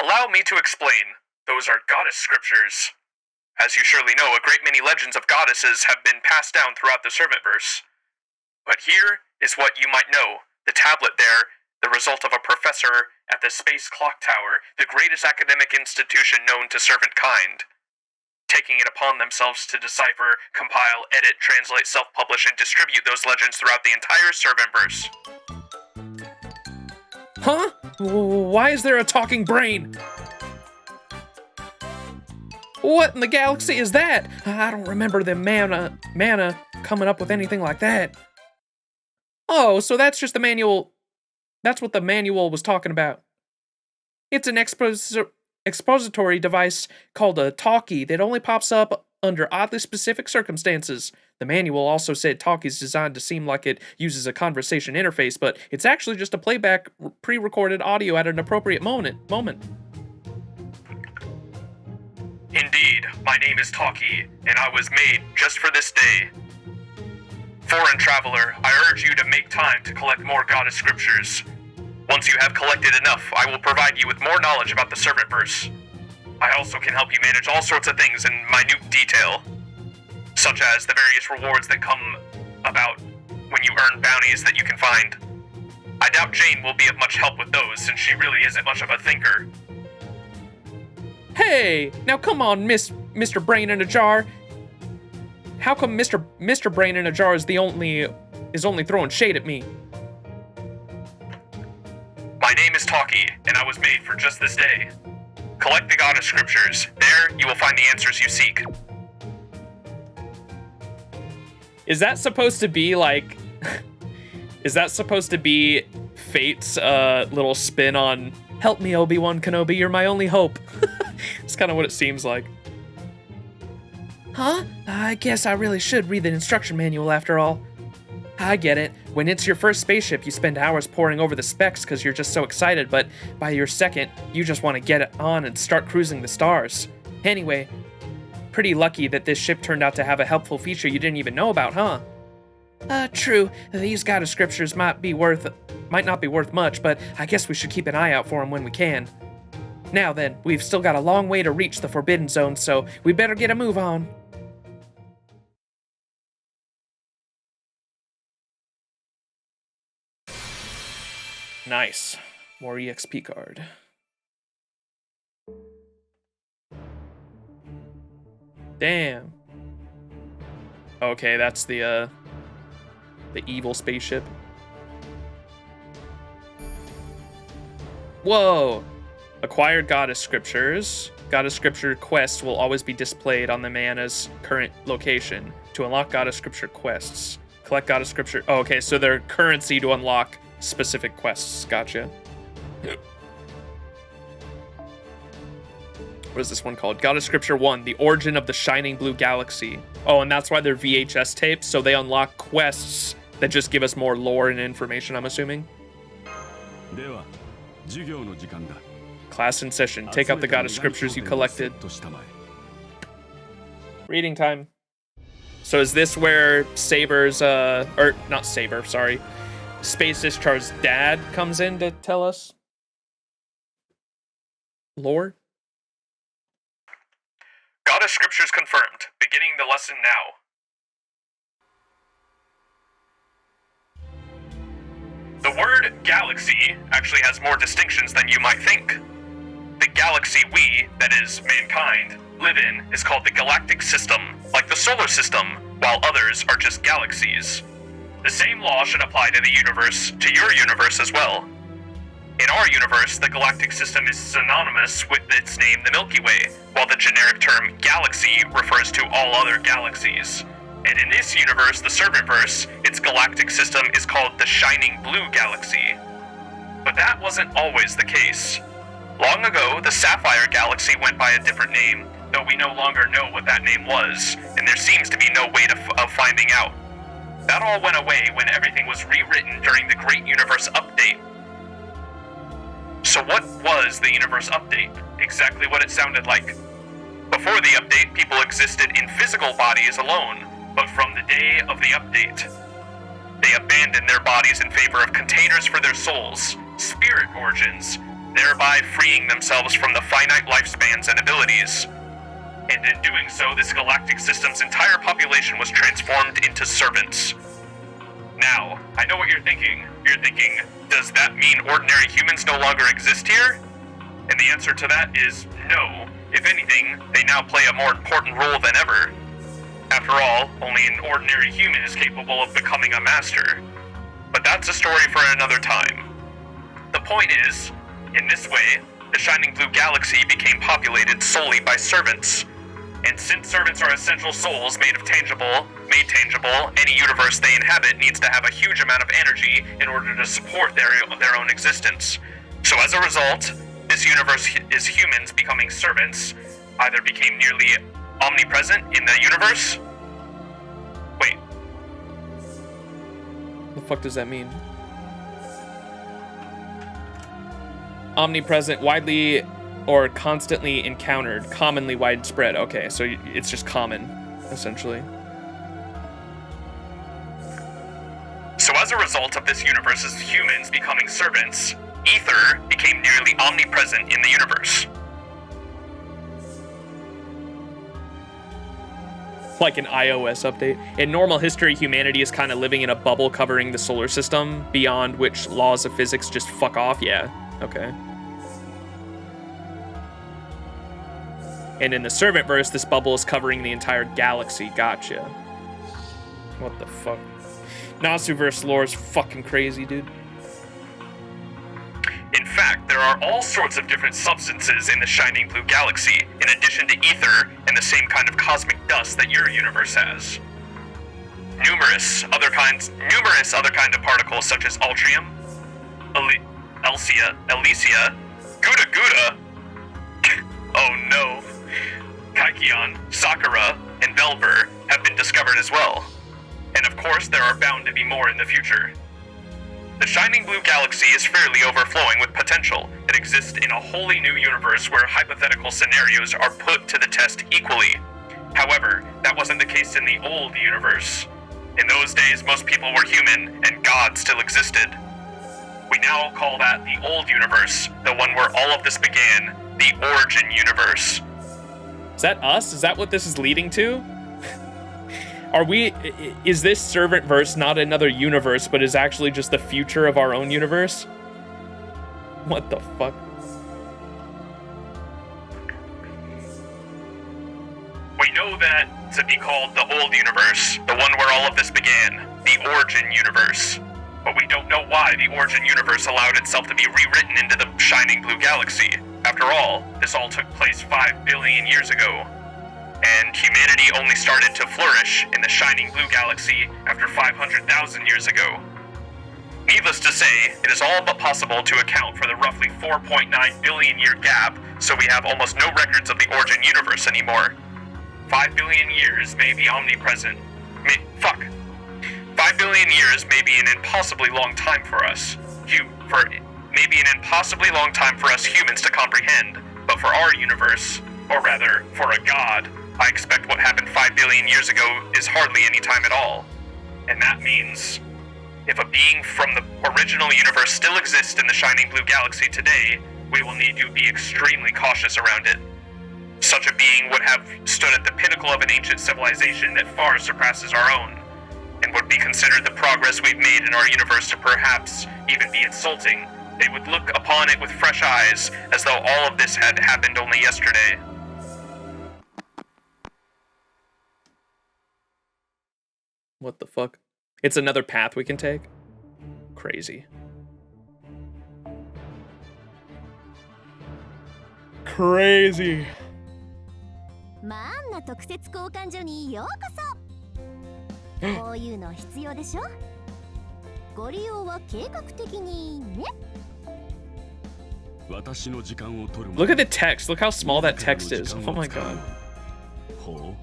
Allow me to explain. Those are goddess scriptures. As you surely know, a great many legends of goddesses have been passed down throughout the Servantverse. But here is what you might know. The tablet there, the result of a professor at the Space Clock Tower, the greatest academic institution known to servant kind, taking it upon themselves to decipher, compile, edit, translate, self-publish, and distribute those legends throughout the entire Servantverse. Huh? Why is there a talking brain? What in the galaxy is that? I don't remember the mana coming up with anything like that. Oh, so that's just the manual. That's what the manual was talking about. It's an expository device called a talkie that only pops up under oddly specific circumstances. The manual also said talkie is designed to seem like it uses a conversation interface, but it's actually just a playback pre-recorded audio at an appropriate moment. Indeed, my name is Talkie, and I was made just for this day. Foreign traveler, I urge you to make time to collect more goddess scriptures. Once you have collected enough, I will provide you with more knowledge about the Servantverse. I also can help you manage all sorts of things in minute detail, such as the various rewards that come about when you earn bounties that you can find. I doubt Jane will be of much help with those, since she really isn't much of a thinker. Hey, now come on, Mr. Brain in a Jar. How come Mr. Brain in a Jar is only throwing shade at me? My name is Talkie, and I was made for just this day. Collect the Goddess Scriptures. There, you will find the answers you seek. Is that supposed to be like... is that supposed to be Fate's little spin on, help me, Obi-Wan Kenobi, you're my only hope? It's kind of what it seems like. Huh? I guess I really should read the instruction manual after all. I get it. When it's your first spaceship, you spend hours poring over the specs because you're just so excited, but by your second, you just want to get it on and start cruising the stars. Anyway, pretty lucky that this ship turned out to have a helpful feature you didn't even know about, huh? True. These Goddess Scriptures might not be worth much, but I guess we should keep an eye out for them when we can. Now then, we've still got a long way to reach the Forbidden Zone, so we better get a move on. Nice. More EXP card. Damn. Okay, that's the evil spaceship. Whoa! Acquired Goddess Scriptures. Goddess Scripture quests will always be displayed on the Mana's current location. To unlock Goddess Scripture quests. Collect Goddess Scripture. Oh, okay, so they're currency to unlock specific quests. Gotcha. What is this one called? Goddess Scripture 1, The Origin of the Shining Blue Galaxy. Oh, and that's why they're VHS tapes, so they unlock quests that just give us more lore and information, I'm assuming. Class in session. Take out the Goddess Scriptures you collected. Reading time. So is this where Saber's, or not Saber, sorry. Space Ishtar's dad comes in to tell us lore? Goddess Scriptures confirmed. Beginning the lesson now. The word galaxy actually has more distinctions than you might think. The galaxy we, that is, mankind, live in is called the galactic system, like the solar system, while others are just galaxies. The same law should apply to the universe, to your universe as well. In our universe, the galactic system is synonymous with its name, the Milky Way, while the generic term galaxy refers to all other galaxies. And in this universe, the Servantverse, its galactic system is called the Shining Blue Galaxy. But that wasn't always the case. Long ago, the Sapphire Galaxy went by a different name, though we no longer know what that name was, and there seems to be no way of finding out. That all went away when everything was rewritten during the Great Universe Update. So what was the Universe Update? Exactly what it sounded like. Before the update, people existed in physical bodies alone, but from the day of the update, they abandoned their bodies in favor of containers for their souls, spirit origins, thereby freeing themselves from the finite lifespans and abilities. And in doing so, this galactic system's entire population was transformed into servants. Now, I know what you're thinking. You're thinking, does that mean ordinary humans no longer exist here? And the answer to that is no. If anything, they now play a more important role than ever. After all, only an ordinary human is capable of becoming a master. But that's a story for another time. The point is, in this way, the Shining Blue Galaxy became populated solely by servants. And since servants are essential souls made tangible, any universe they inhabit needs to have a huge amount of energy in order to support their own existence. So as a result, this universe is humans becoming servants, either became nearly omnipresent in the universe. Wait. The fuck does that mean? Omnipresent, widely or constantly encountered, commonly widespread. Okay, so it's just common, essentially. So as a result of this universe's humans becoming servants, Ether became nearly omnipresent in the universe. Like an iOS update. In normal history, humanity is kind of living in a bubble covering the solar system, beyond which laws of physics just fuck off. Yeah, okay. And in the Servantverse, this bubble is covering the entire galaxy. Gotcha. What the fuck? Nasuverse lore is fucking crazy, dude. In fact, there are all sorts of different substances in the shining blue galaxy, in addition to ether and the same kind of cosmic dust that your universe has. Numerous other kinds of particles such as ultrium, Elysia, Gouda, oh no, Kaikion, Sakura, and Velver have been discovered as well. And of course, there are bound to be more in the future. The shining blue galaxy is fairly overflowing with potential. It exists in a wholly new universe where hypothetical scenarios are put to the test equally. However, that wasn't the case in the old universe. In those days, most people were human, and God still existed. We now call that the old universe, the one where all of this began, the origin universe. Is that us? Is that what this is leading to? Is this servant verse not another universe, but is actually just the future of our own universe? What the fuck? We know that to be called the old universe, the one where all of this began, the origin universe. But we don't know why the origin universe allowed itself to be rewritten into the shining blue galaxy. After all, this all took place 5 billion years ago. And humanity only started to flourish in the shining blue galaxy after 500,000 years ago. Needless to say, it is all but possible to account for the roughly 4.9 billion year gap, so we have almost no records of the origin universe anymore. 5 billion years may be omnipresent. 5 billion years may be an impossibly long time for us. Maybe an impossibly long time for us humans to comprehend, but for our universe, or rather, for a god, I expect what happened 5 billion years ago is hardly any time at all. And that means, if a being from the original universe still exists in the shining blue galaxy today, we will need to be extremely cautious around it. Such a being would have stood at the pinnacle of an ancient civilization that far surpasses our own, and would be considered the progress we've made in our universe to perhaps even be insulting. They would look upon it with fresh eyes, as though all of this had happened only yesterday. What the fuck? It's another path we can take? Crazy. Crazy. まあんな特設交換所にようこそ。こういうの必要でしょ。ご利用は計画的にね。私の時間を取る。Look at the text. Look how small that text is. Oh my god. ほ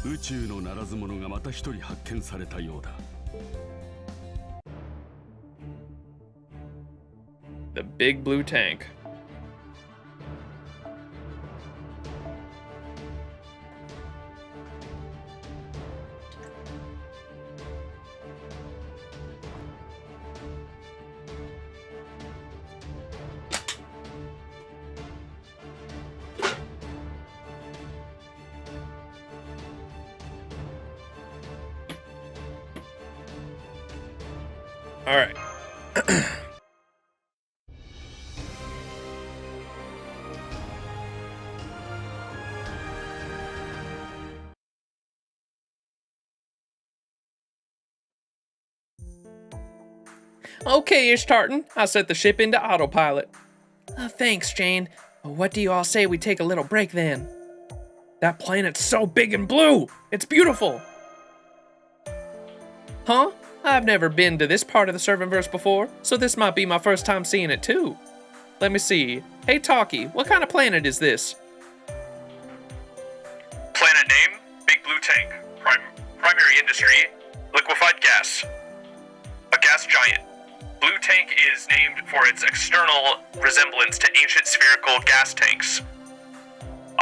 う。宇宙のならず者がまた一人発見されたようだ。The big blue tank. All right. Okay, it's starting. I set the ship into autopilot. Thanks, Jane. What do you all say we take a little break then? That planet's so big and blue. It's beautiful. Huh? I've never been to this part of the Servantverse before, so this might be my first time seeing it too. Let me see. Hey, Talkie, what kind of planet is this? Planet name, Big Blue Tank. Primary industry, liquefied gas. A gas giant. Blue Tank is named for its external resemblance to ancient spherical gas tanks.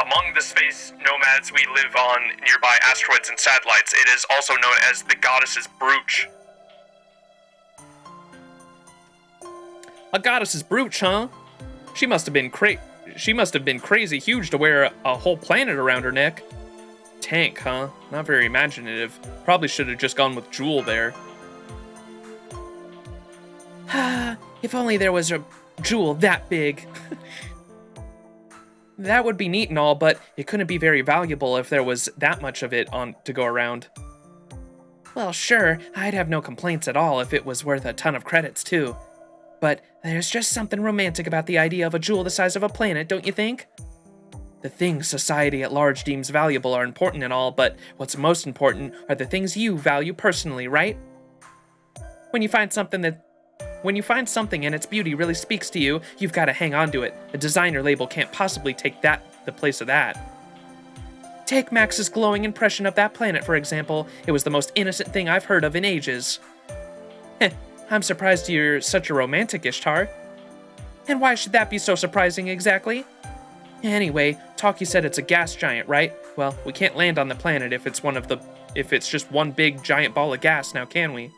Among the space nomads we live on nearby asteroids and satellites, it is also known as the goddess's brooch. A goddess's brooch, huh? She must have been crazy huge to wear a whole planet around her neck. Tank, huh? Not very imaginative. Probably should have just gone with Jewel there. If only there was a Jewel that big. That would be neat and all, but it couldn't be very valuable if there was that much of it on to go around. Well, sure, I'd have no complaints at all if it was worth a ton of credits too. but there's just something romantic about the idea of a jewel the size of a planet, don't you think? The things society at large deems valuable are important and all, but what's most important are the things you value personally, right? When you find something and its beauty really speaks to you, you've got to hang on to it. A designer label can't possibly take the place of that. Take Max's glowing impression of that planet, for example. It was the most innocent thing I've heard of in ages. Heh, I'm surprised you're such a romantic, Ishtar. And why should that be so surprising exactly? Anyway, Talkie said it's a gas giant, right? Well, we can't land on the planet if it's just one big giant ball of gas, now can we?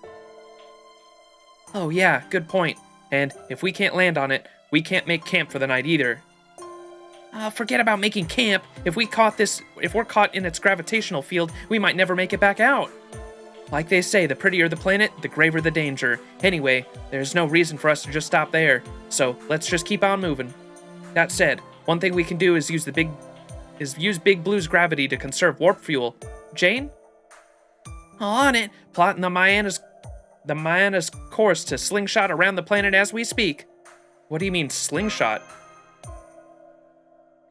Oh yeah, good point. And if we can't land on it, we can't make camp for the night either. Forget about making camp. If we're caught in its gravitational field, we might never make it back out. Like they say, the prettier the planet, the graver the danger. Anyway, there's no reason for us to just stop there, so let's just keep on moving. That said, one thing we can do is use Big Blue's gravity to conserve warp fuel. Jane? On it, plotting the Maya's course to slingshot around the planet as we speak. What do you mean, slingshot?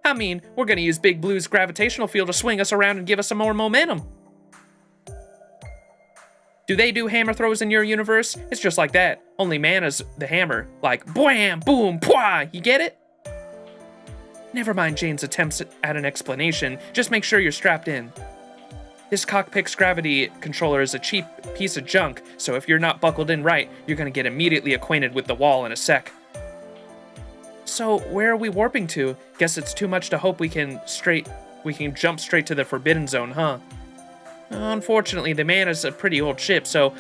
I mean, we're gonna use Big Blue's gravitational field to swing us around and give us some more momentum. Do they do hammer throws in your universe? It's just like that, only Mana's the hammer. Like, bwam, boom, pwah, you get it? Never mind Jane's attempts at an explanation, just make sure you're strapped in. This cockpit's gravity controller is a cheap piece of junk, so if you're not buckled in right, you're gonna get immediately acquainted with the wall in a sec. So, where are we warping to? Guess it's too much to hope we can jump straight to the Forbidden Zone, huh? Unfortunately, the Mana's a pretty old ship, so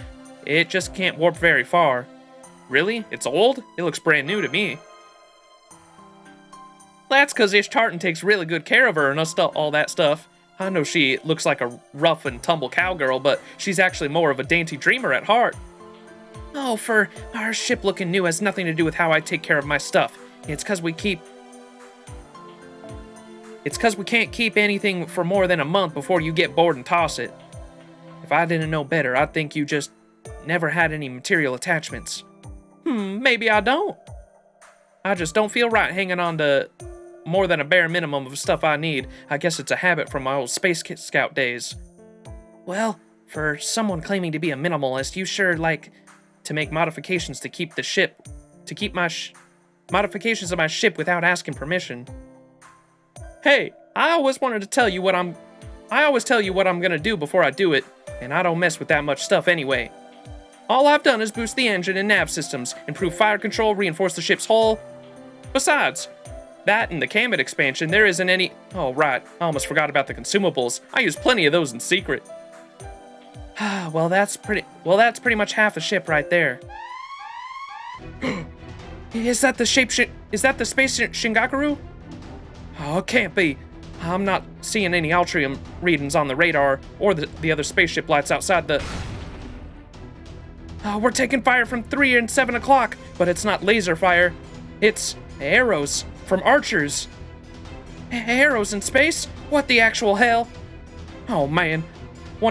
it just can't warp very far. Really? It's old? It looks brand new to me. That's because Ishtartan takes really good care of her and all that stuff. I know she looks like a rough and tumble cowgirl, but she's actually more of a dainty dreamer at heart. Oh, for our ship looking new has nothing to do with how I take care of my stuff. It's because we can't keep anything for more than a month before you get bored and toss it. If I didn't know better, I'd think you just never had any material attachments. Maybe I don't. I just don't feel right hanging on to more than a bare minimum of stuff I need. I guess it's a habit from my old Space Scout days. Well, for someone claiming to be a minimalist, you sure like to make modifications to keep modifications of my ship without asking permission. Hey, I always tell you what I'm gonna do before I do it, and I don't mess with that much stuff anyway. All I've done is boost the engine and nav systems, improve fire control, reinforce the ship's hull. Besides, that and the Kamet expansion, there isn't any... Oh, right, I almost forgot about the consumables. I use plenty of those in secret. Well, that's pretty much half the ship right there. Is that the space Shingaku? Oh, it can't be. I'm not seeing any Altrium readings on the radar or the other spaceship lights outside the... We're taking fire from 3 and 7 o'clock, but it's not laser fire. It's arrows from archers. Arrows in space? What the actual hell? Oh man, no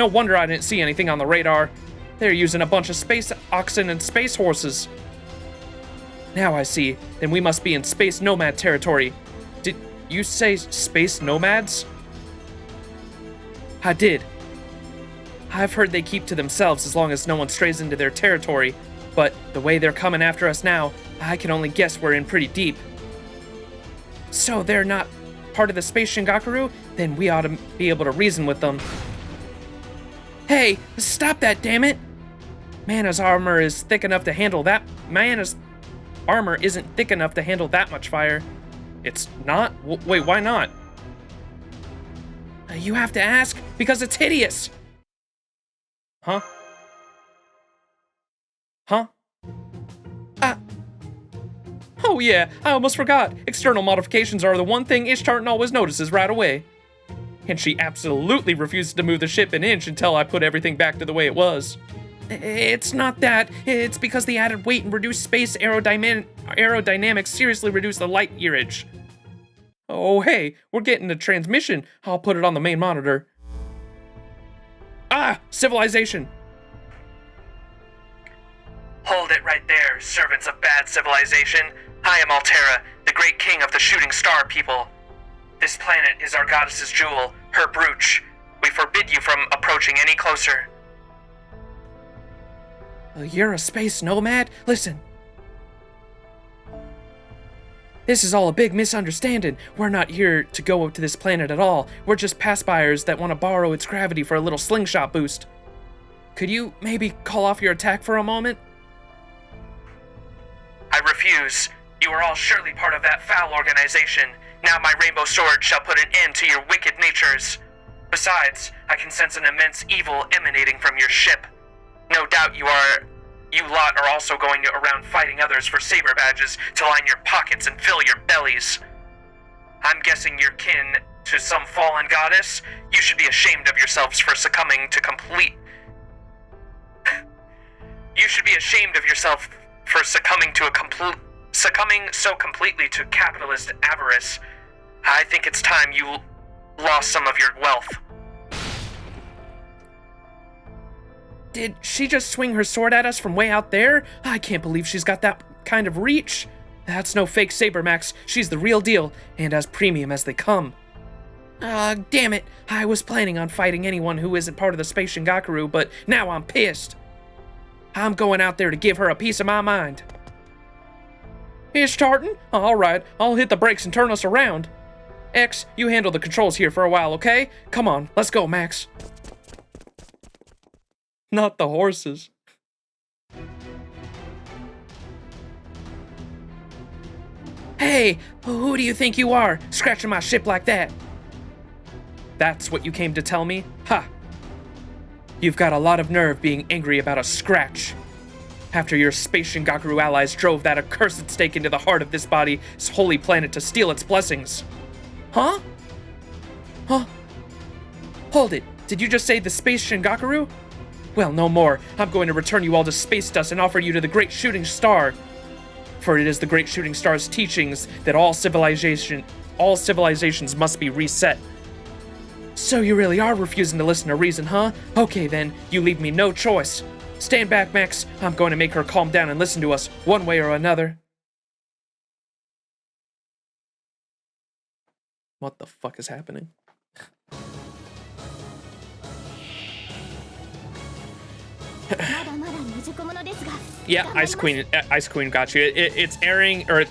wonder I didn't see anything on the radar. They're using a bunch of space oxen and space horses. Now I see, then we must be in space nomad territory. Did you say space nomads? I did. I've heard they keep to themselves as long as no one strays into their territory, but the way they're coming after us now, I can only guess we're in pretty deep. So they're not part of the Space Shingaku? Then we ought to be able to reason with them. Hey, stop that, damn it! Mana's armor isn't thick enough to handle that much fire. It's not? Wait, why not? You have to ask, because it's hideous! Huh? Oh yeah, I almost forgot. External modifications are the one thing Ishtartan always notices right away. And she absolutely refuses to move the ship an inch until I put everything back to the way it was. It's not that. It's because the added weight and reduced space aerodynamics seriously reduce the light yearage. Oh hey, we're getting a transmission. I'll put it on the main monitor. Ah, civilization. Hold it right there, servants of bad civilization. I am Altera, the great king of the shooting star people. This planet is our goddess's jewel, her brooch. We forbid you from approaching any closer. You're a space nomad? Listen. This is all a big misunderstanding. We're not here to go to this planet at all. We're just pass-byers that want to borrow its gravity for a little slingshot boost. Could you maybe call off your attack for a moment? I refuse. You are all surely part of that foul organization. Now my rainbow sword shall put an end to your wicked natures. Besides, I can sense an immense evil emanating from your ship. No doubt you lot are also going around fighting others for saber badges to line your pockets and fill your bellies. I'm guessing you're kin to some fallen goddess. You should be ashamed of yourselves for succumbing to You should be ashamed of yourself for succumbing so completely to capitalist avarice. I think it's time you lost some of your wealth. Did she just swing her sword at us from way out there? I can't believe she's got that kind of reach. That's no fake saber, Max. She's the real deal, and as premium as they come. Damn it. I was planning on fighting anyone who isn't part of the Space Shingaku, but now I'm pissed. I'm going out there to give her a piece of my mind. It's Tartan? Alright, I'll hit the brakes and turn us around. X, you handle the controls here for a while, okay? Come on, let's go, Max. Not the horses. Hey, who do you think you are, scratching my ship like that? That's what you came to tell me? Ha! You've got a lot of nerve being angry about a scratch. After your Space Shingaku allies drove that accursed stake into the heart of this body's holy planet to steal its blessings. Huh? Huh? Hold it, did you just say the Space Shingaku? Well, no more. I'm going to return you all to space dust and offer you to the Great Shooting Star. For it is the Great Shooting Star's teachings that all civilizations must be reset. So you really are refusing to listen to reason, huh? Okay then, you leave me no choice. Stand back, Max. I'm going to make her calm down and listen to us, one way or another. What the fuck is happening? Yeah, Ice Queen got you. It's airing, or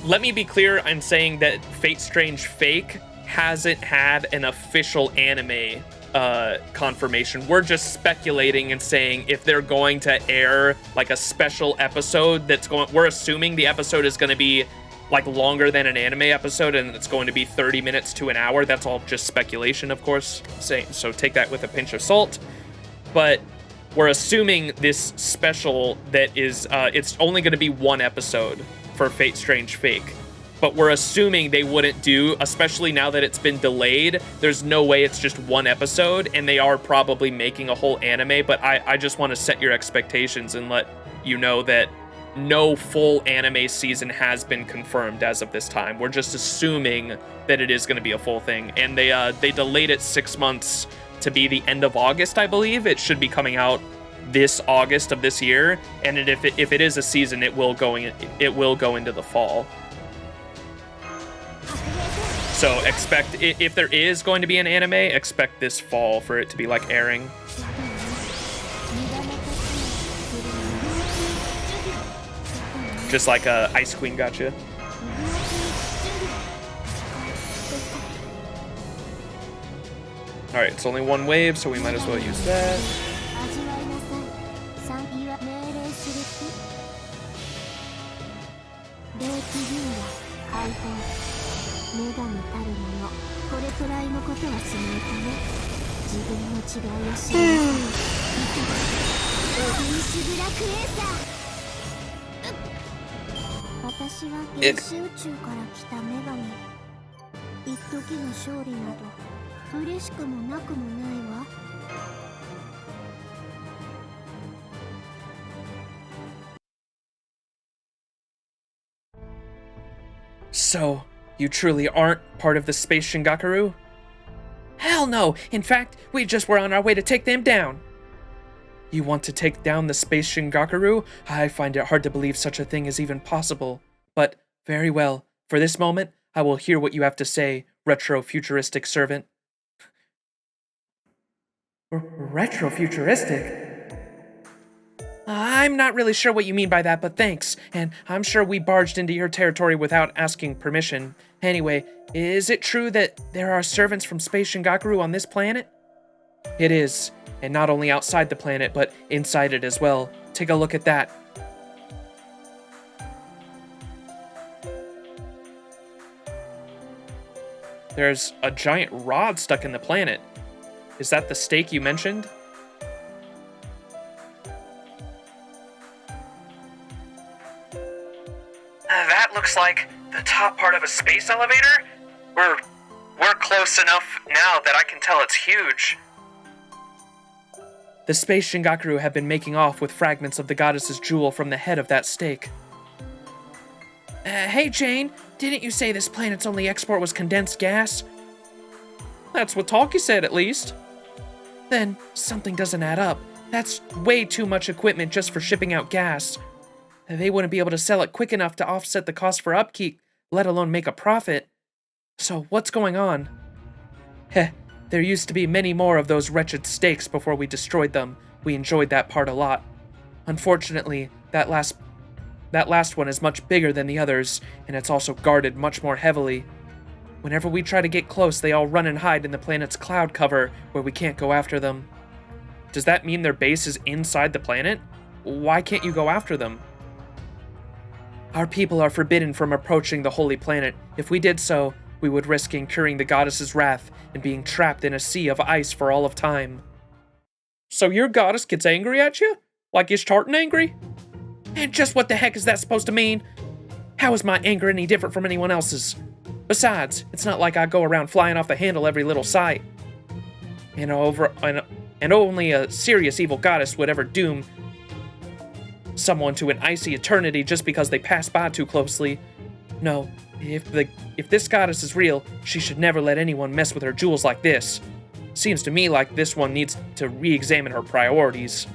let me be clear, I'm saying that Fate Strange Fake hasn't had an official anime confirmation. We're just speculating and saying if they're going to air like a special episode we're assuming the episode is going to be like longer than an anime episode and it's going to be 30 minutes to an hour. That's all just speculation, of course. So take that with a pinch of salt. But we're assuming this special that is, it's only going to be one episode for Fate Strange Fake. But we're assuming they wouldn't do, especially now that it's been delayed, there's no way it's just one episode, and they are probably making a whole anime, but I just want to set your expectations and let you know that no full anime season has been confirmed as of this time. We're just assuming that it is going to be a full thing, and they delayed it 6 months to be the end of August, I believe. It should be coming out this August of this year, and if it is a season, it will go into the fall. So expect, if there is going to be an anime, expect this fall for it to be like airing. Just like Ice Queen gotcha. Alright, it's only one wave, so we might as well use that. So, you truly aren't part of the Space Shingaku? Hell no! In fact, we just were on our way to take them down. You want to take down the Space Shingaku? I find it hard to believe such a thing is even possible. But, very well. For this moment, I will hear what you have to say, retro-futuristic servant. Retro-futuristic? I'm not really sure what you mean by that, but thanks. And I'm sure we barged into your territory without asking permission. Anyway, is it true that there are servants from Space Shingaku on this planet? It is, and not only outside the planet, but inside it as well. Take a look at that. There's a giant rod stuck in the planet. Is that the stake you mentioned? That looks like the top part of a space elevator? We're close enough now that I can tell it's huge. The Space Shingaku have been making off with fragments of the goddess's jewel from the head of that stake. Hey Jane, didn't you say this planet's only export was condensed gas? That's what Talkie said, at least. Then something doesn't add up. That's way too much equipment just for shipping out gas. They wouldn't be able to sell it quick enough to offset the cost for upkeep, let alone make a profit. So what's going on? Heh, there used to be many more of those wretched stakes before we destroyed them. We enjoyed that part a lot. Unfortunately, that last one is much bigger than the others, and it's also guarded much more heavily. Whenever we try to get close, they all run and hide in the planet's cloud cover, where we can't go after them. Does that mean their base is inside the planet? Why can't you go after them? Our people are forbidden from approaching the Holy Planet. If we did so, we would risk incurring the goddess's wrath and being trapped in a sea of ice for all of time. So your goddess gets angry at you? Like is Tartan angry? And just what the heck is that supposed to mean? How is my anger any different from anyone else's? Besides, it's not like I go around flying off the handle every little sight. And only a serious evil goddess would ever doom someone to an icy eternity just because they pass by too closely. No, if this goddess is real, she should never let anyone mess with her jewels like this. Seems to me like this one needs to re-examine her priorities.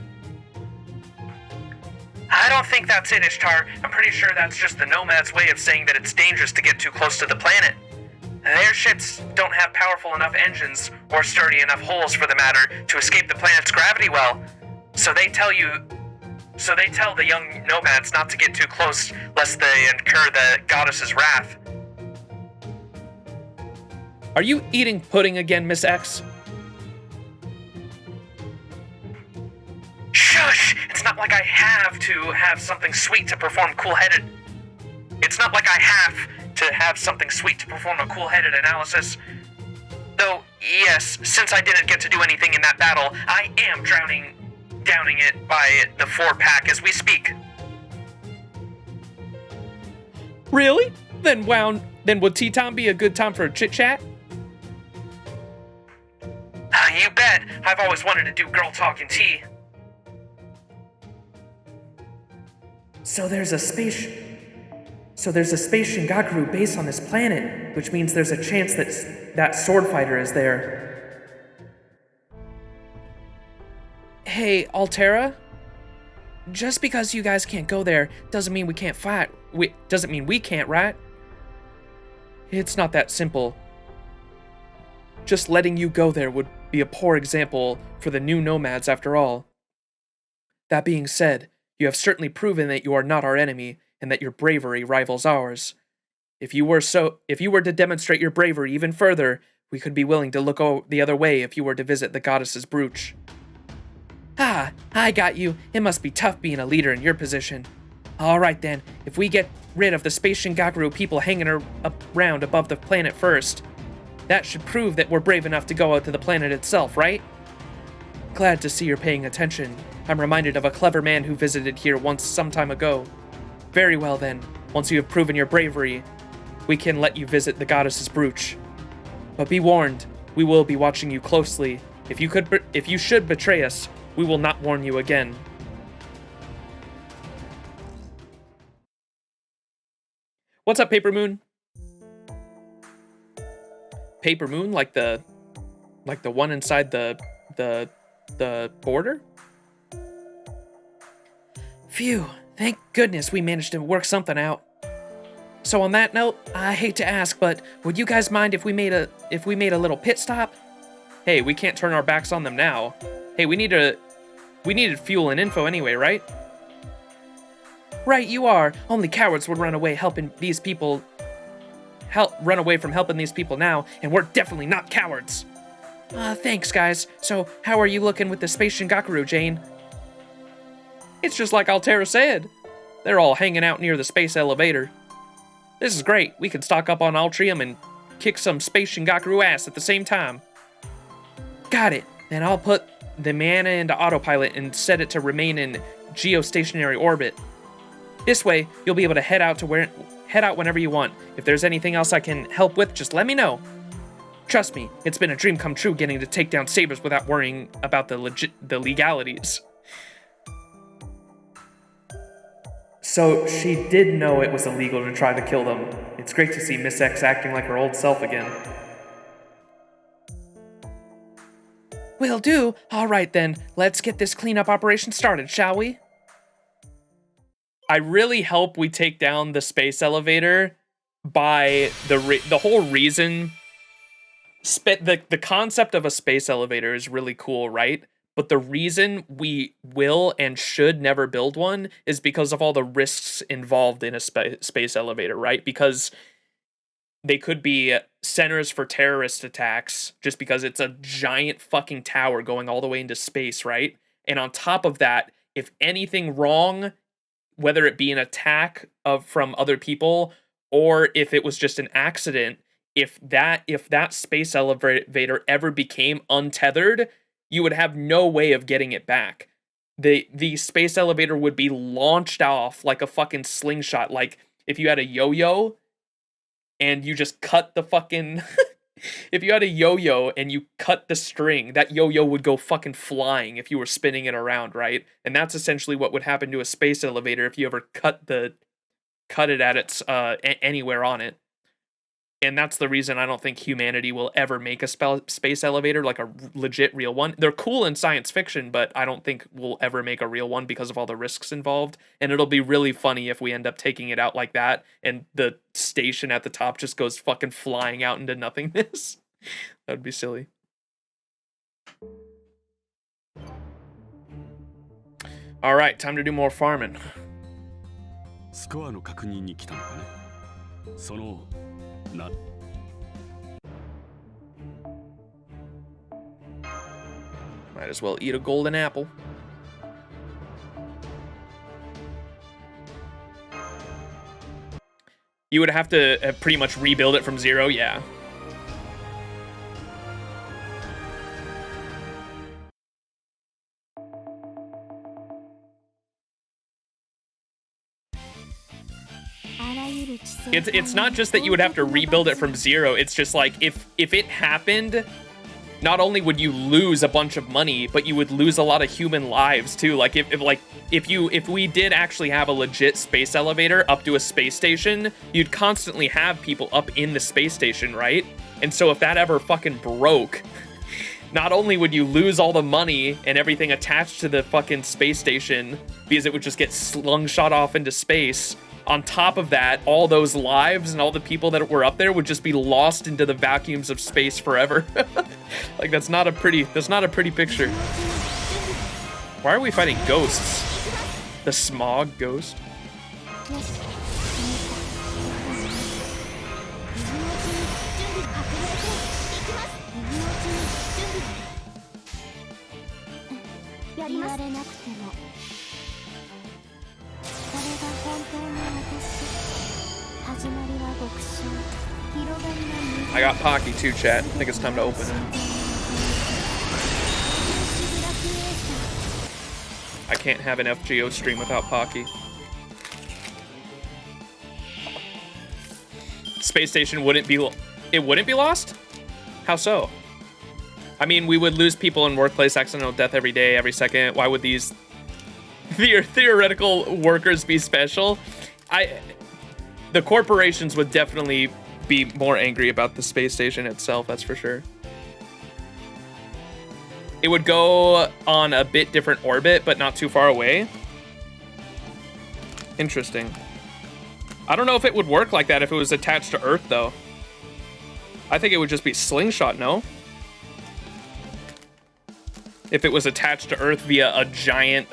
I don't think that's it, Ishtar. I'm pretty sure that's just the Nomad's way of saying that it's dangerous to get too close to the planet. Their ships don't have powerful enough engines, or sturdy enough hulls for the matter, to escape the planet's gravity well. So they tell the young Nomads not to get too close, lest they incur the goddess's wrath. Are you eating pudding again, Miss X? Shush! It's not like I have to have something sweet to perform cool-headed... It's not like I have to have something sweet to perform a cool-headed analysis. Though, yes, since I didn't get to do anything in that battle, I am downing it by the 4-pack as we speak. Really? Then would tea time be a good time for a chit-chat? You bet. I've always wanted to do girl talk and tea. So there's a space Shingaku base on this planet, which means there's a chance that sword fighter is there. Hey, Altera? Just because you guys can't go there doesn't mean we can't fight. Doesn't mean we can't, right? It's not that simple. Just letting you go there would be a poor example for the new Nomads after all. That being said, you have certainly proven that you are not our enemy and that your bravery rivals ours. If you were to demonstrate your bravery even further, we could be willing to look the other way if you were to visit the goddess's brooch. Ah, I got you. It must be tough being a leader in your position. Alright then, if we get rid of the Space Shingaku people hanging around above the planet first, that should prove that we're brave enough to go out to the planet itself, right? Glad to see you're paying attention. I'm reminded of a clever man who visited here once some time ago. Very well then, once you have proven your bravery, we can let you visit the goddess's brooch. But be warned, we will be watching you closely. If you should betray us, we will not warn you again. What's up, Paper Moon? Paper Moon, like the one inside the border? Phew, thank goodness we managed to work something out. So on that note, I hate to ask, but would you guys mind if we made a little pit stop? Hey, we can't turn our backs on them now. Hey, we needed fuel and info anyway, right? Right, you are. Only cowards would run away from helping these people now, and we're definitely not cowards. Thanks, guys. So, how are you looking with the Space Shingaku, Jane? It's just like Altera said. They're all hanging out near the space elevator. This is great. We can stock up on Altrium and kick some Space Shingaku ass at the same time. Got it. Then I'll put the mana into autopilot and set it to remain in geostationary orbit. This way, you'll be able to head out whenever you want. If there's anything else I can help with, just let me know. Trust me, it's been a dream come true getting to take down sabers without worrying about the legalities. So she did know it was illegal to try to kill them. It's great to see Miss X acting like her old self again. Will do. All right then, let's get this cleanup operation started, shall we? I really hope we take down the space elevator by the whole reason. The concept of a space elevator is really cool, right? But the reason we will and should never build one is because of all the risks involved in a space elevator, right? Because they could be centers for terrorist attacks just because it's a giant fucking tower going all the way into space, right? And on top of that, if anything wrong, whether it be an attack from other people or if it was just an accident, if that space elevator ever became untethered, you would have no way of getting it back. The space elevator would be launched off like a fucking slingshot. Like if you had a yo-yo and you just cut the fucking... if you had a yo-yo and you cut the string, that yo-yo would go fucking flying if you were spinning it around, right? And that's essentially what would happen to a space elevator if you ever cut it at its anywhere on it. And that's the reason I don't think humanity will ever make a space elevator, like a legit real one. They're cool in science fiction, but I don't think we'll ever make a real one because of all the risks involved. And it'll be really funny if we end up taking it out like that, and the station at the top just goes fucking flying out into nothingness. That would be silly. All right, time to do more farming. スコアの確認に来たのかね。その Might as well eat a golden apple. You would have to pretty much rebuild it from zero, yeah. It's not just that you would have to rebuild it from zero. It's just like if it happened, not only would you lose a bunch of money, but you would lose a lot of human lives too. Like if we did actually have a legit space elevator up to a space station, you'd constantly have people up in the space station, right? And so if that ever fucking broke, not only would you lose all the money and everything attached to the fucking space station because it would just get slingshot off into space. On top of that, all those lives and all the people that were up there would just be lost into the vacuums of space forever. Like that's not a pretty picture. Why are we fighting ghosts? The smog ghost? I got Pocky too, chat. I think it's time to open it. I can't have an FGO stream without Pocky. Space station wouldn't be lost? How so? I mean, we would lose people in workplace accidental death every day, every second. Why would these theoretical workers be special? The corporations would definitely be more angry about the space station itself, that's for sure. It would go on a bit different orbit, but not too far away. Interesting. I don't know if it would work like that if it was attached to Earth, though. I think it would just be slingshot, no? If it was attached to Earth via a giant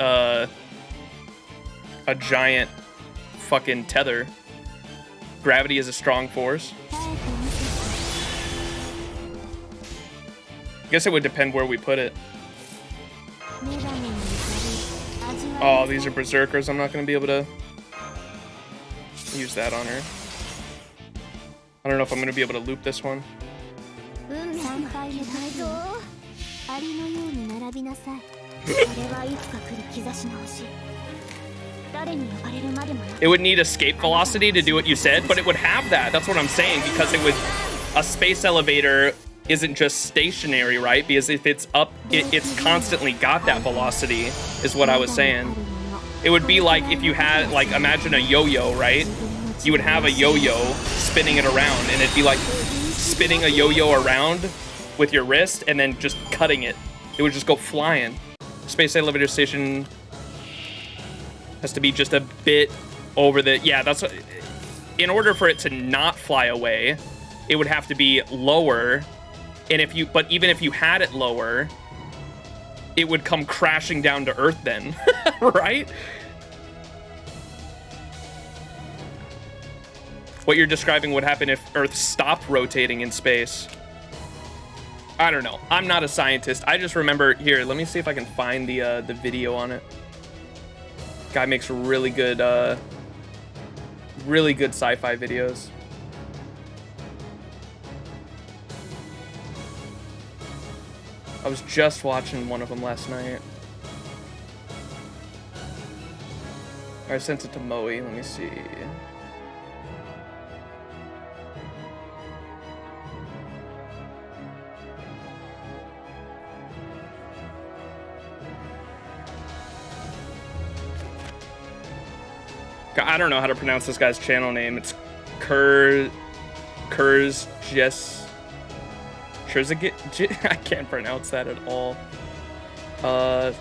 fucking tether. Gravity is a strong force. I guess it would depend where we put it. Oh, these are berserkers. I'm not going to be able to use that on her. I don't know if I'm going to be able to loop this one. It would need escape velocity to do what you said, but it would have that. That's what I'm saying, because it would... A space elevator isn't just stationary, right? Because if it's up, it's constantly got that velocity, is what I was saying. It would be like if you had, like, imagine a yo-yo, right? You would have a yo-yo spinning it around, and it'd be like spinning a yo-yo around with your wrist and then just cutting it. It would just go flying. Space elevator station has to be just a bit over the... Yeah, that's... In order for it to not fly away, it would have to be lower. And if you... But even if you had it lower, it would come crashing down to Earth then, right? What you're describing would happen if Earth stopped rotating in space. I don't know. I'm not a scientist. I just remember... Here, let me see if I can find the video on it. Guy makes really good sci-fi videos. I was just watching one of them last night. I sent it to Moe. Let me see. I don't know how to pronounce this guy's channel name. It's Kurz Jess. I can't pronounce that at all.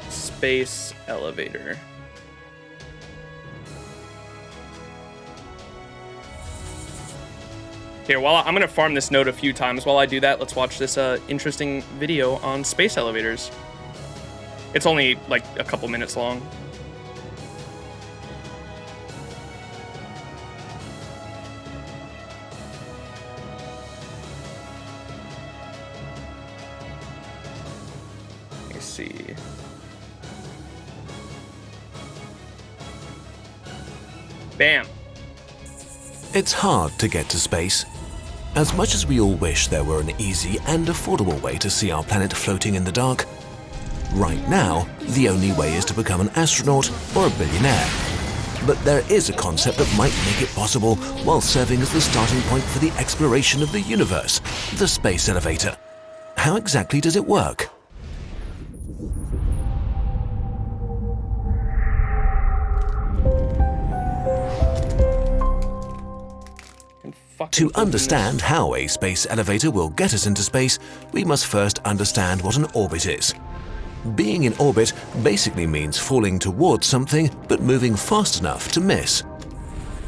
Space elevator. Here, while I'm gonna farm this node a few times. While I do that, let's watch this interesting video on space elevators. It's only like a couple minutes long. See. Bam. It's hard to get to space. As much as we all wish there were an easy and affordable way to see our planet floating in the dark, right now, the only way is to become an astronaut or a billionaire. But there is a concept that might make it possible while serving as the starting point for the exploration of the universe, the space elevator. How exactly does it work? To understand how a space elevator will get us into space, we must first understand what an orbit is. Being in orbit basically means falling towards something but moving fast enough to miss.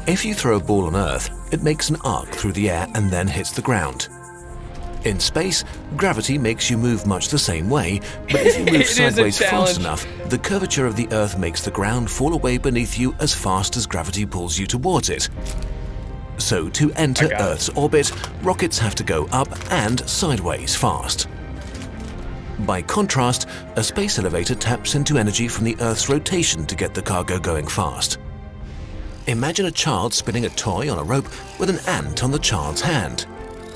If you throw a ball on Earth, it makes an arc through the air and then hits the ground. In space, gravity makes you move much the same way, but if you move sideways fast enough, the curvature of the Earth makes the ground fall away beneath you as fast as gravity pulls you towards it. So to enter Earth's orbit, rockets have to go up and sideways fast. By contrast, a space elevator taps into energy from the Earth's rotation to get the cargo going fast. Imagine a child spinning a toy on a rope with an ant on the child's hand.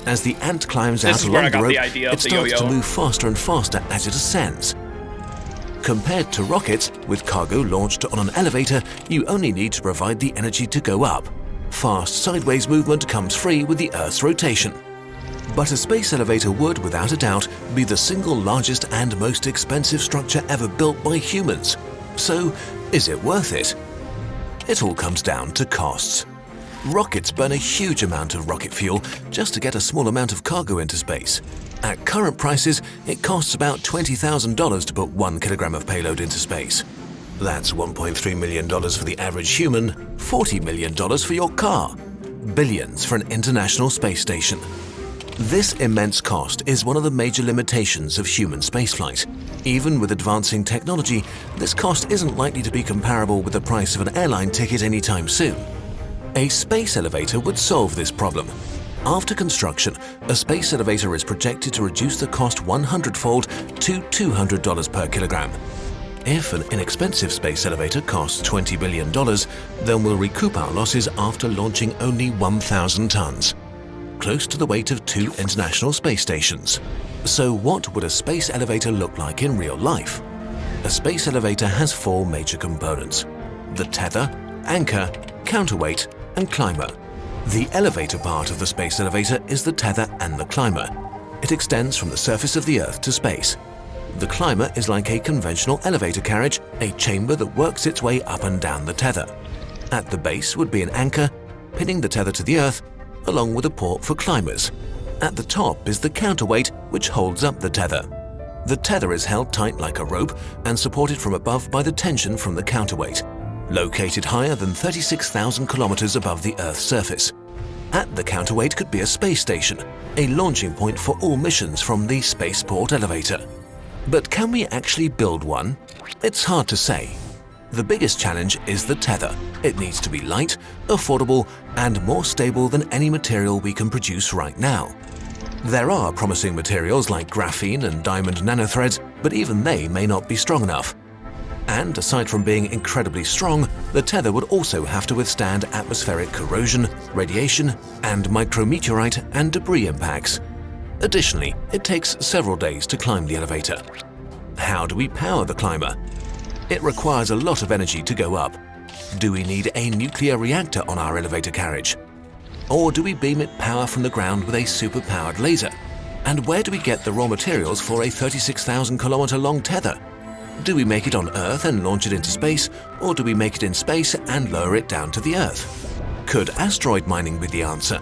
As the ant climbs out along the rope, it starts to move faster and faster as it ascends. Compared to rockets, with cargo launched on an elevator, you only need to provide the energy to go up. Fast sideways movement comes free with the Earth's rotation. But a space elevator would, without a doubt, be the single largest and most expensive structure ever built by humans. So, is it worth it? It all comes down to costs. Rockets burn a huge amount of rocket fuel just to get a small amount of cargo into space. At current prices, it costs about $20,000 to put 1 kilogram of payload into space. That's $1.3 million for the average human, $40 million for your car, billions for an international space station. This immense cost is one of the major limitations of human spaceflight. Even with advancing technology, this cost isn't likely to be comparable with the price of an airline ticket anytime soon. A space elevator would solve this problem. After construction, a space elevator is projected to reduce the cost 100-fold to $200 per kilogram. If an inexpensive space elevator costs $20 billion, then we'll recoup our losses after launching only 1,000 tons, close to the weight of 2 international space stations. So what would a space elevator look like in real life? A space elevator has 4 major components: the tether, anchor, counterweight, and climber. The elevator part of the space elevator is the tether and the climber. It extends from the surface of the Earth to space. The climber is like a conventional elevator carriage, a chamber that works its way up and down the tether. At the base would be an anchor, pinning the tether to the Earth, along with a port for climbers. At the top is the counterweight, which holds up the tether. The tether is held tight like a rope and supported from above by the tension from the counterweight, located higher than 36,000 kilometers above the Earth's surface. At the counterweight could be a space station, a launching point for all missions from the spaceport elevator. But can we actually build one? It's hard to say. The biggest challenge is the tether. It needs to be light, affordable, and more stable than any material we can produce right now. There are promising materials like graphene and diamond nanothreads, but even they may not be strong enough. And aside from being incredibly strong, the tether would also have to withstand atmospheric corrosion, radiation, and micrometeorite and debris impacts. Additionally, it takes several days to climb the elevator. How do we power the climber? It requires a lot of energy to go up. Do we need a nuclear reactor on our elevator carriage? Or do we beam it power from the ground with a super-powered laser? And where do we get the raw materials for a 36,000 kilometer long tether? Do we make it on Earth and launch it into space, or do we make it in space and lower it down to the Earth? Could asteroid mining be the answer?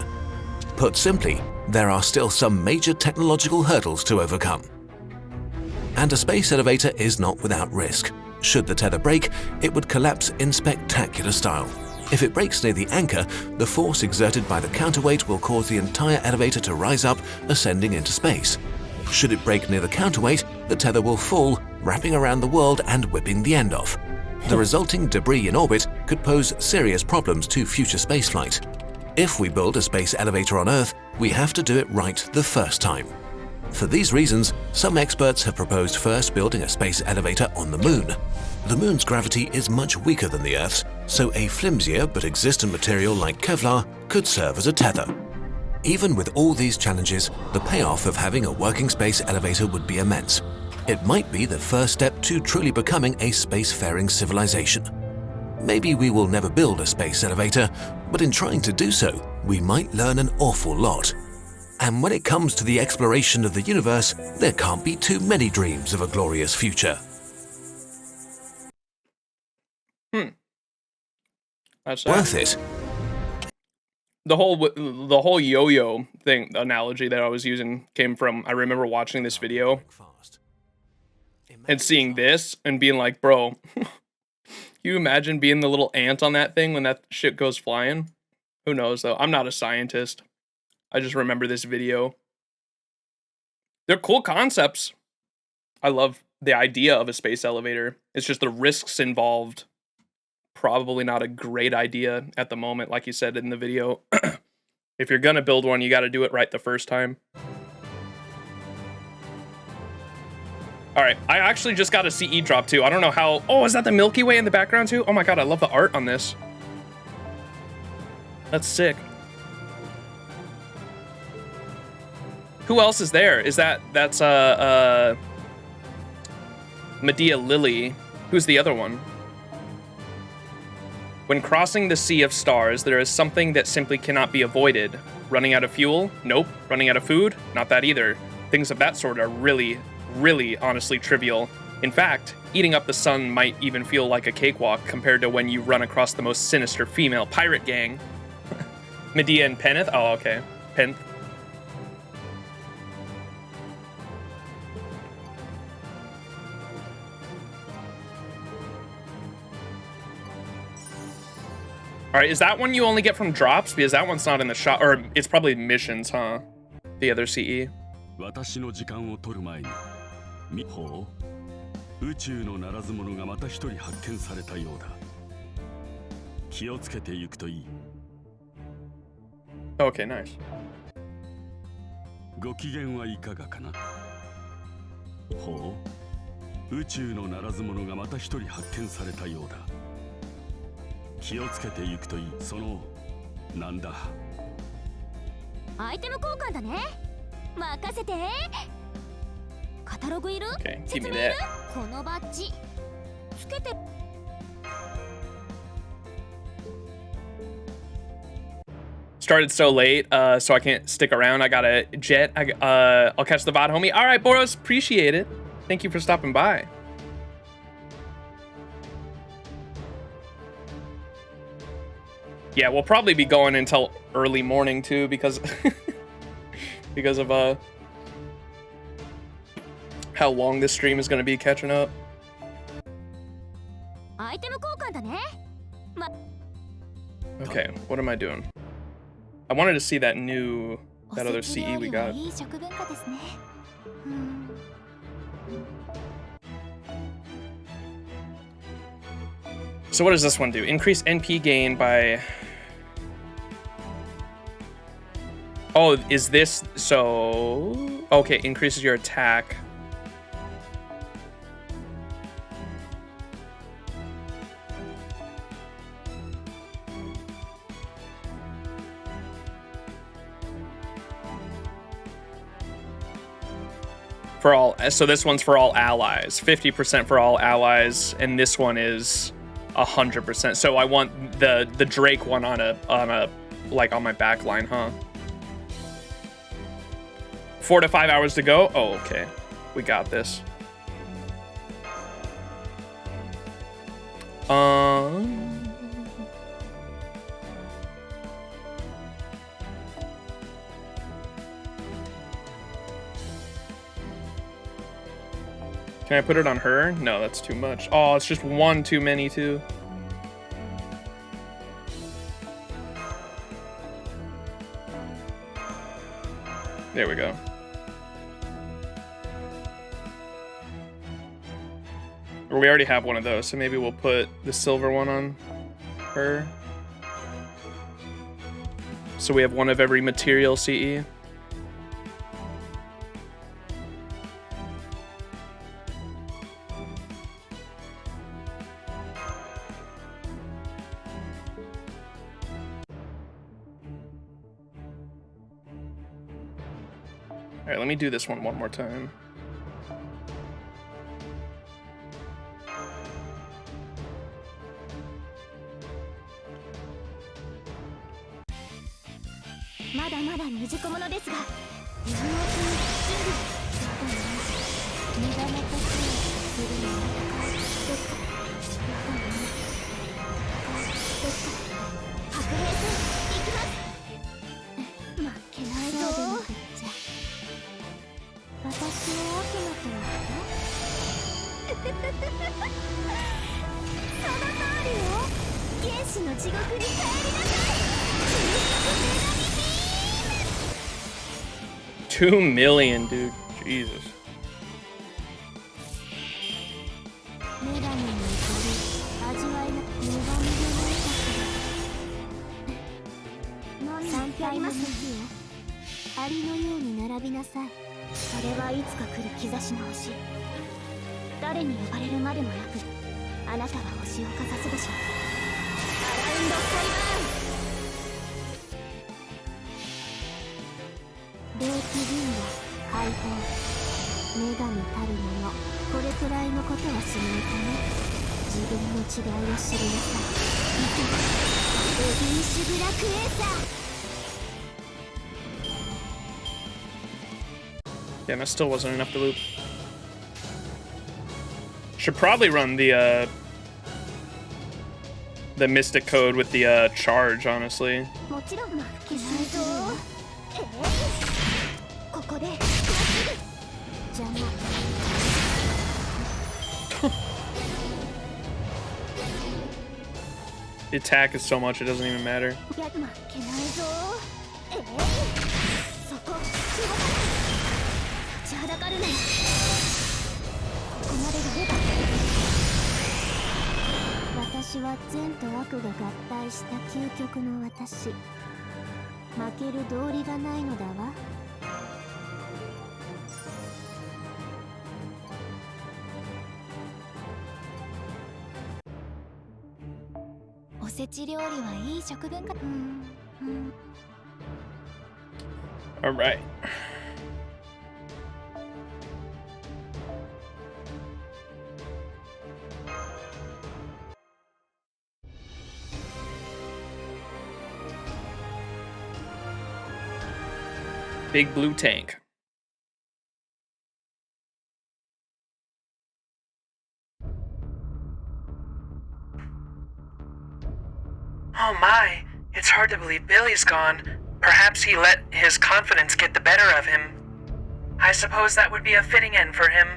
Put simply, there are still some major technological hurdles to overcome. And a space elevator is not without risk. Should the tether break, it would collapse in spectacular style. If it breaks near the anchor, the force exerted by the counterweight will cause the entire elevator to rise up, ascending into space. Should it break near the counterweight, the tether will fall, wrapping around the world and whipping the end off. The resulting debris in orbit could pose serious problems to future spaceflight. If we build a space elevator on Earth, we have to do it right the first time. For these reasons, some experts have proposed first building a space elevator on the Moon. The Moon's gravity is much weaker than the Earth's, so a flimsier but existent material like Kevlar could serve as a tether. Even with all these challenges, the payoff of having a working space elevator would be immense. It might be the first step to truly becoming a spacefaring civilization. Maybe we will never build a space elevator, but in trying to do so, we might learn an awful lot. And when it comes to the exploration of the universe, there can't be too many dreams of a glorious future. That's Worth it. The whole yo-yo thing analogy that I was using came from, I remember watching this video and seeing this and being like, bro, you imagine being the little ant on that thing when that shit goes flying? Who knows though? I'm not a scientist. I just remember this video. They're cool concepts. I love the idea of a space elevator. It's just the risks involved. Probably not a great idea at the moment, like you said in the video. If you're gonna build one, you gotta do it right the first time. Alright, I actually just got a CE drop too. I don't know how... Oh, is that the Milky Way in the background too? Oh my god, I love the art on this. That's sick. Who else is there? That's Medea Lily. Who's the other one? When crossing the Sea of Stars, there is something that simply cannot be avoided. Running out of fuel? Nope. Running out of food? Not that either. Things of that sort are really, really honestly trivial. In fact, eating up the sun might even feel like a cakewalk compared to when you run across the most sinister female pirate gang. Medea and Peneth? Oh, okay. Penth. All right, is that one you only get from drops? Because that one's not in the shop, or it's probably missions, huh? The other CE. 私の時間を取る前にほう宇宙のならず者がまた一人発見されたようだ気をつけてゆくといい Okay, nice. ご機嫌はいかがかなほう宇宙のならず者がまた一人発見されたようだ気をつけてゆくといいそのなんだアイテム交換だね任せてカタログいる Okay, give 説 me 明いる that. このバッジつけて Started so late, so I can't stick around. I got a jet. I'll catch the VOD, homie. All right, Boros, appreciate it. Thank you for stopping by. Yeah, we'll probably be going until early morning too, because because of how long this stream is going to be catching up. アイテム交換だね Okay, what am I doing? I wanted to see that other CE we got. いい食文化ですねうん So what does this one do? Increase NP gain by... Oh, is this... So... Okay, increases your attack. For all... So this one's for all allies. 50% for all allies. And this one is... 100%. So I want the Drake one on a like on my back line, huh? 4 to 5 hours to go. Oh, okay. We got this. Can I put it on her? No, that's too much. Oh, it's just one too many, too. There we go. Or we already have one of those, so maybe we'll put the silver one on her. So we have one of every material CE. All right, let me do this one more time. $2 million, dude. Jesus. Damn, that still wasn't enough to loop. Should probably run the Mystic Code with the charge, honestly. attack is so much it doesn't even matter. ギャグマンけないぞ。そこ立ちはだかるね。ここまでが出た。私は善と悪が合体した究極の私。負ける道理がないのだわ。おせち料理はいい食文化。All right. Big blue tank. Oh my, it's hard to believe Billy's gone. Perhaps he let his confidence get the better of him. I suppose that would be a fitting end for him.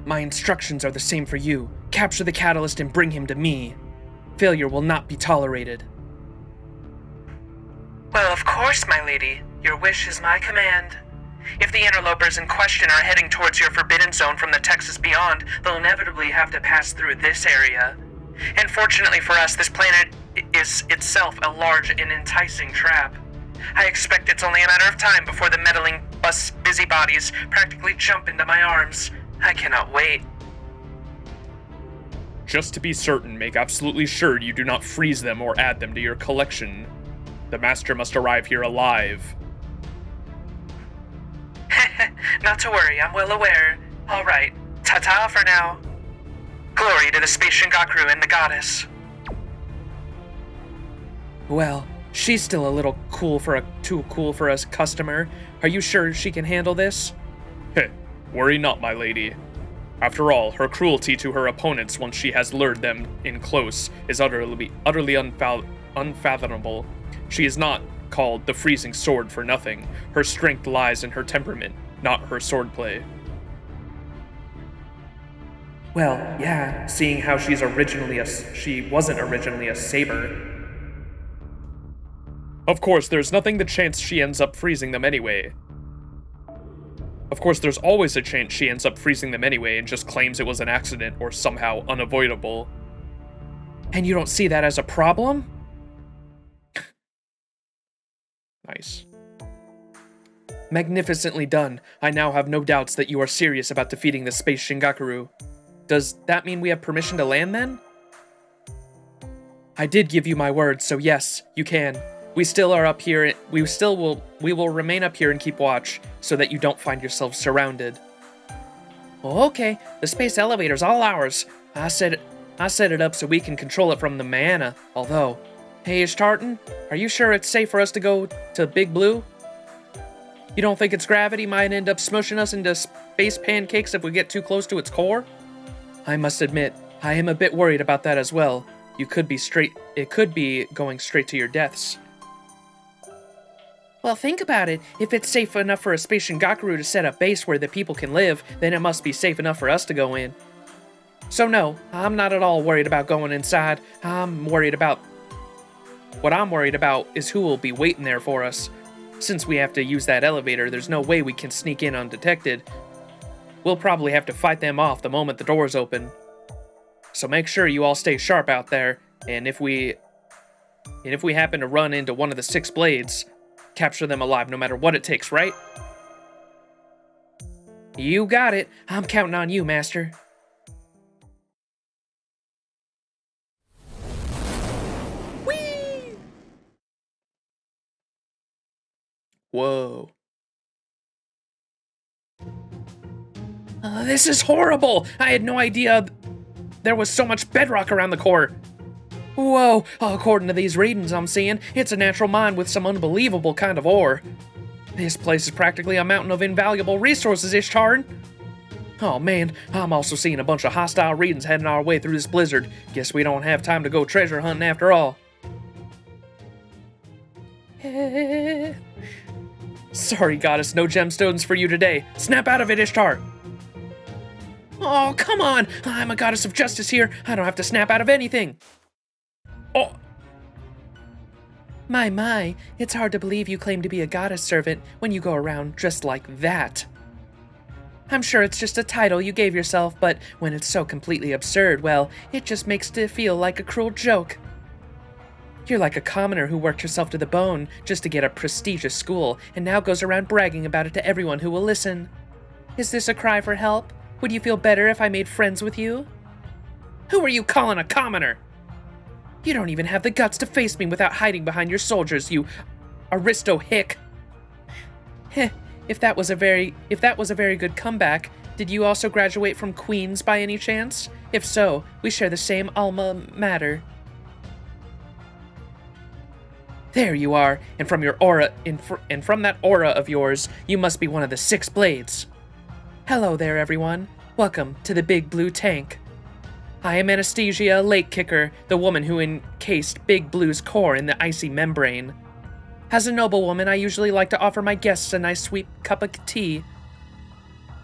My instructions are the same for you. Capture the catalyst and bring him to me. Failure will not be tolerated. Well, of course, my lady. Your wish is my command. If the interlopers in question are heading towards your forbidden zone from the Texas beyond, they'll inevitably have to pass through this area. And fortunately for us, this planet is itself a large and enticing trap. I expect it's only a matter of time before the meddling busybodies practically jump into my arms. I cannot wait. Just to be certain, make absolutely sure you do not freeze them or add them to your collection. The master must arrive here alive. Not to worry, I'm well aware. Alright, ta-ta for now. Glory to the Space Shingaku and the goddess. Well, she's still a little too cool for us customer. Are you sure she can handle this? Heh, worry not, my lady. After all, her cruelty to her opponents once she has lured them in close is utterly unfathomable. She is not called the Freezing Sword for nothing. Her strength lies in her temperament, not her swordplay. Well, yeah, seeing how she wasn't originally a saber. Of course, there's nothing the chance she ends up freezing them anyway. Of course, there's always a chance she ends up freezing them anyway and just claims it was an accident or somehow unavoidable. And you don't see that as a problem? Nice. Magnificently done. I now have no doubts that you are serious about defeating the Space Shingaku. Does that mean we have permission to land then? I did give you my word, so yes, you can. We still are up here. We will remain up here and keep watch so that you don't find yourselves surrounded. Well, okay, the space elevator's all ours. I set it up so we can control it from the Maana. Although, hey Ishtartan, are you sure it's safe for us to go to Big Blue? You don't think its gravity might end up smushing us into space pancakes if we get too close to its core? I must admit, I am a bit worried about that as well. It could be going straight to your deaths. Well, think about it. If it's safe enough for a Space Shingaku to set up base where the people can live, then it must be safe enough for us to go in. So no, I'm not at all worried about going inside. What I'm worried about is who will be waiting there for us. Since we have to use that elevator, there's no way we can sneak in undetected. We'll probably have to fight them off the moment the doors open. So make sure you all stay sharp out there, and if we happen to run into one of the 6 blades, capture them alive no matter what it takes, right? You got it. I'm counting on you, Master. Whee! Whoa. This is horrible! I had no idea there was so much bedrock around the core. Whoa, according to these readings I'm seeing, it's a natural mine with some unbelievable kind of ore. This place is practically a mountain of invaluable resources, Ishtarn. Oh man, I'm also seeing a bunch of hostile readings heading our way through this blizzard. Guess we don't have time to go treasure hunting after all. Sorry, goddess, no gemstones for you today. Snap out of it, Ishtar. Oh, come on! I'm a goddess of justice here. I don't have to snap out of anything. Oh! My, it's hard to believe you claim to be a goddess servant when you go around dressed like that. I'm sure it's just a title you gave yourself, but when it's so completely absurd, well, it just makes it feel like a cruel joke. You're like a commoner who worked herself to the bone just to get a prestigious school, and now goes around bragging about it to everyone who will listen. Is this a cry for help? Would you feel better if I made friends with you? Who are you calling a commoner? You don't even have the guts to face me without hiding behind your soldiers, you aristo hick. Heh, if that was a very good comeback, did you also graduate from Queen's by any chance? If so, we share the same alma mater. There you are, and from your aura, and from that aura of yours, you must be one of the 6 Blades. Hello there, everyone. Welcome to the Big Blue Tank. I am Anastasia Lake Kicker, the woman who encased Big Blue's core in the icy membrane. As a noblewoman, I usually like to offer my guests a nice sweet cup of tea.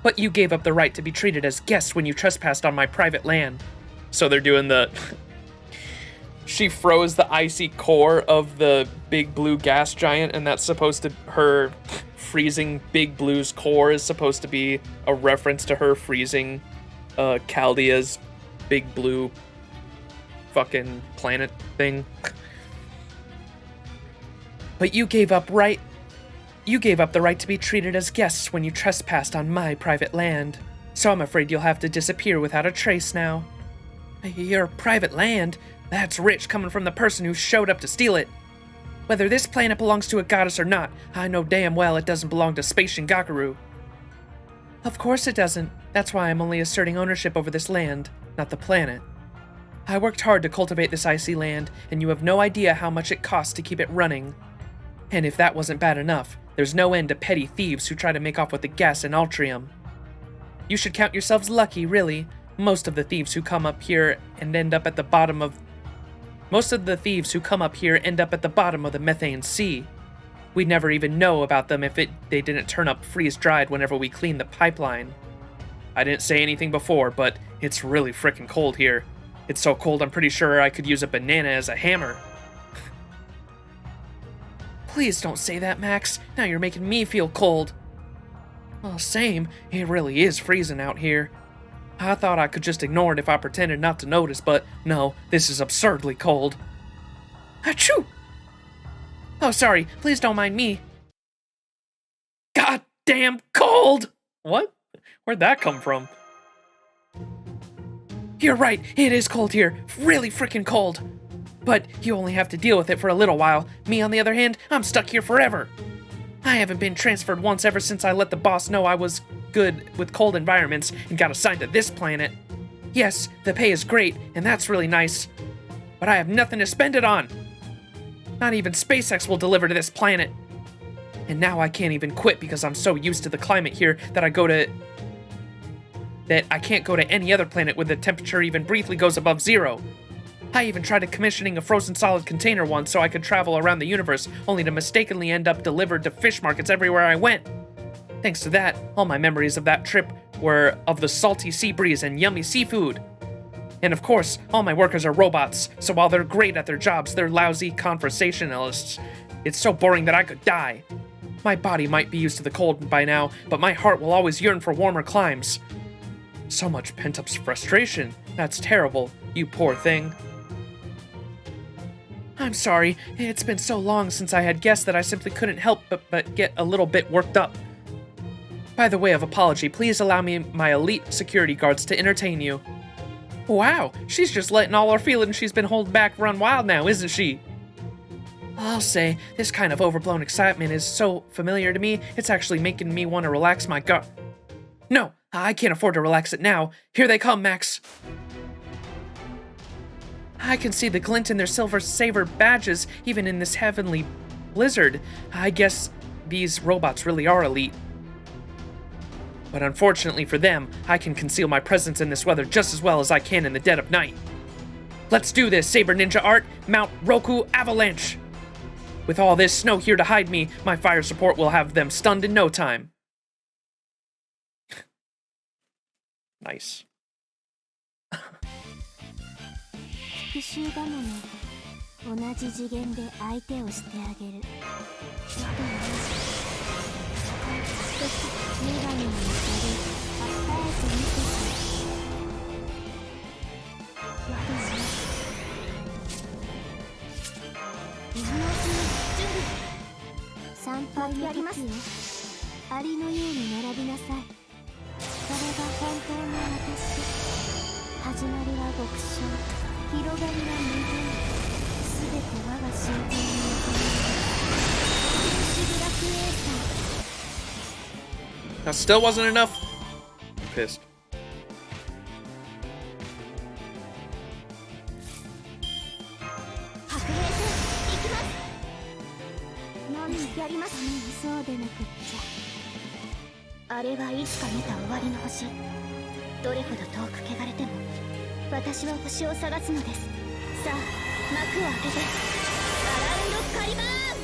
But you gave up the right to be treated as guests when you trespassed on my private land. So they're doing the... She froze the icy core of the Big Blue gas giant, and that's supposed to... Her freezing Big Blue's core is supposed to be a reference to her freezing Chaldea's Big Blue fucking planet thing. But you gave up the right to be treated as guests when you trespassed on my private land. So I'm afraid you'll have to disappear without a trace now. Your private land? That's rich coming from the person who showed up to steal it. Whether this planet belongs to a goddess or not, I know damn well it doesn't belong to Space Shingakuru. Of course it doesn't. That's why I'm only asserting ownership over this land, not the planet. I worked hard to cultivate this icy land, and you have no idea how much it costs to keep it running. And if that wasn't bad enough, there's no end to petty thieves who try to make off with the gas and Altrium. You should count yourselves lucky, really. Most of the thieves who come up here end up at the bottom of the methane sea. We'd never even know about them if they didn't turn up freeze-dried whenever we cleaned the pipeline. I didn't say anything before, but it's really frickin' cold here. It's so cold I'm pretty sure I could use a banana as a hammer. Please don't say that, Max. Now you're making me feel cold. Well, same. It really is freezing out here. I thought I could just ignore it if I pretended not to notice, but no, this is absurdly cold. Achoo! Oh, sorry. Please don't mind me. Goddamn cold! What? Where'd that come from? You're right. It is cold here. Really frickin' cold. But you only have to deal with it for a little while. Me, on the other hand, I'm stuck here forever. I haven't been transferred once ever since I let the boss know I was good with cold environments and got assigned to this planet. Yes, the pay is great, and that's really nice. But I have nothing to spend it on. Not even SpaceX will deliver to this planet. And now I can't even quit because I'm so used to the climate here that I can't go to any other planet where the temperature even briefly goes above 0. I even tried commissioning a frozen solid container once so I could travel around the universe, only to mistakenly end up delivered to fish markets everywhere I went. Thanks to that, all my memories of that trip were of the salty sea breeze and yummy seafood. And of course, all my workers are robots, so while they're great at their jobs, they're lousy conversationalists. It's so boring that I could die. My body might be used to the cold by now, but my heart will always yearn for warmer climes. So much pent-up frustration. That's terrible, you poor thing. I'm sorry, it's been so long since I had guessed that I simply couldn't help but get a little bit worked up. By the way of apology, please allow me my elite security guards to entertain you. Wow, she's just letting all her feelings she's been holding back run wild now, isn't she? I'll say, this kind of overblown excitement is so familiar to me, it's actually making me want to relax my guard. No, I can't afford to relax it now. Here they come, Max. I can see the glint in their silver saber badges, even in this heavenly blizzard. I guess these robots really are elite. But unfortunately for them, I can conceal my presence in this weather just as well as I can in the dead of night. Let's do this, Saber Ninja Art, Mount Roku Avalanche! With all this snow here to hide me, my fire support will have them stunned in no time. Nice. 復讐だもの。同じ次元で相手をしてあげる。きっと同じ。そして女神の怒り、あえて見せて。わけない。今のうちに準備。参拝の時をありのように並びなさい。それが本当の私。始まりは極小、広がりは無限。すべて我が神殿に求める。シグラクエーサー。 That still wasn't enough. I'm pissed. 白兵戦、行きます。何やります。そうでなくっちゃ。あれはいつか見た終わりの星。どれほど遠く汚れても私は星を探すのです。さあ幕を開けてアラウンドカリバーン。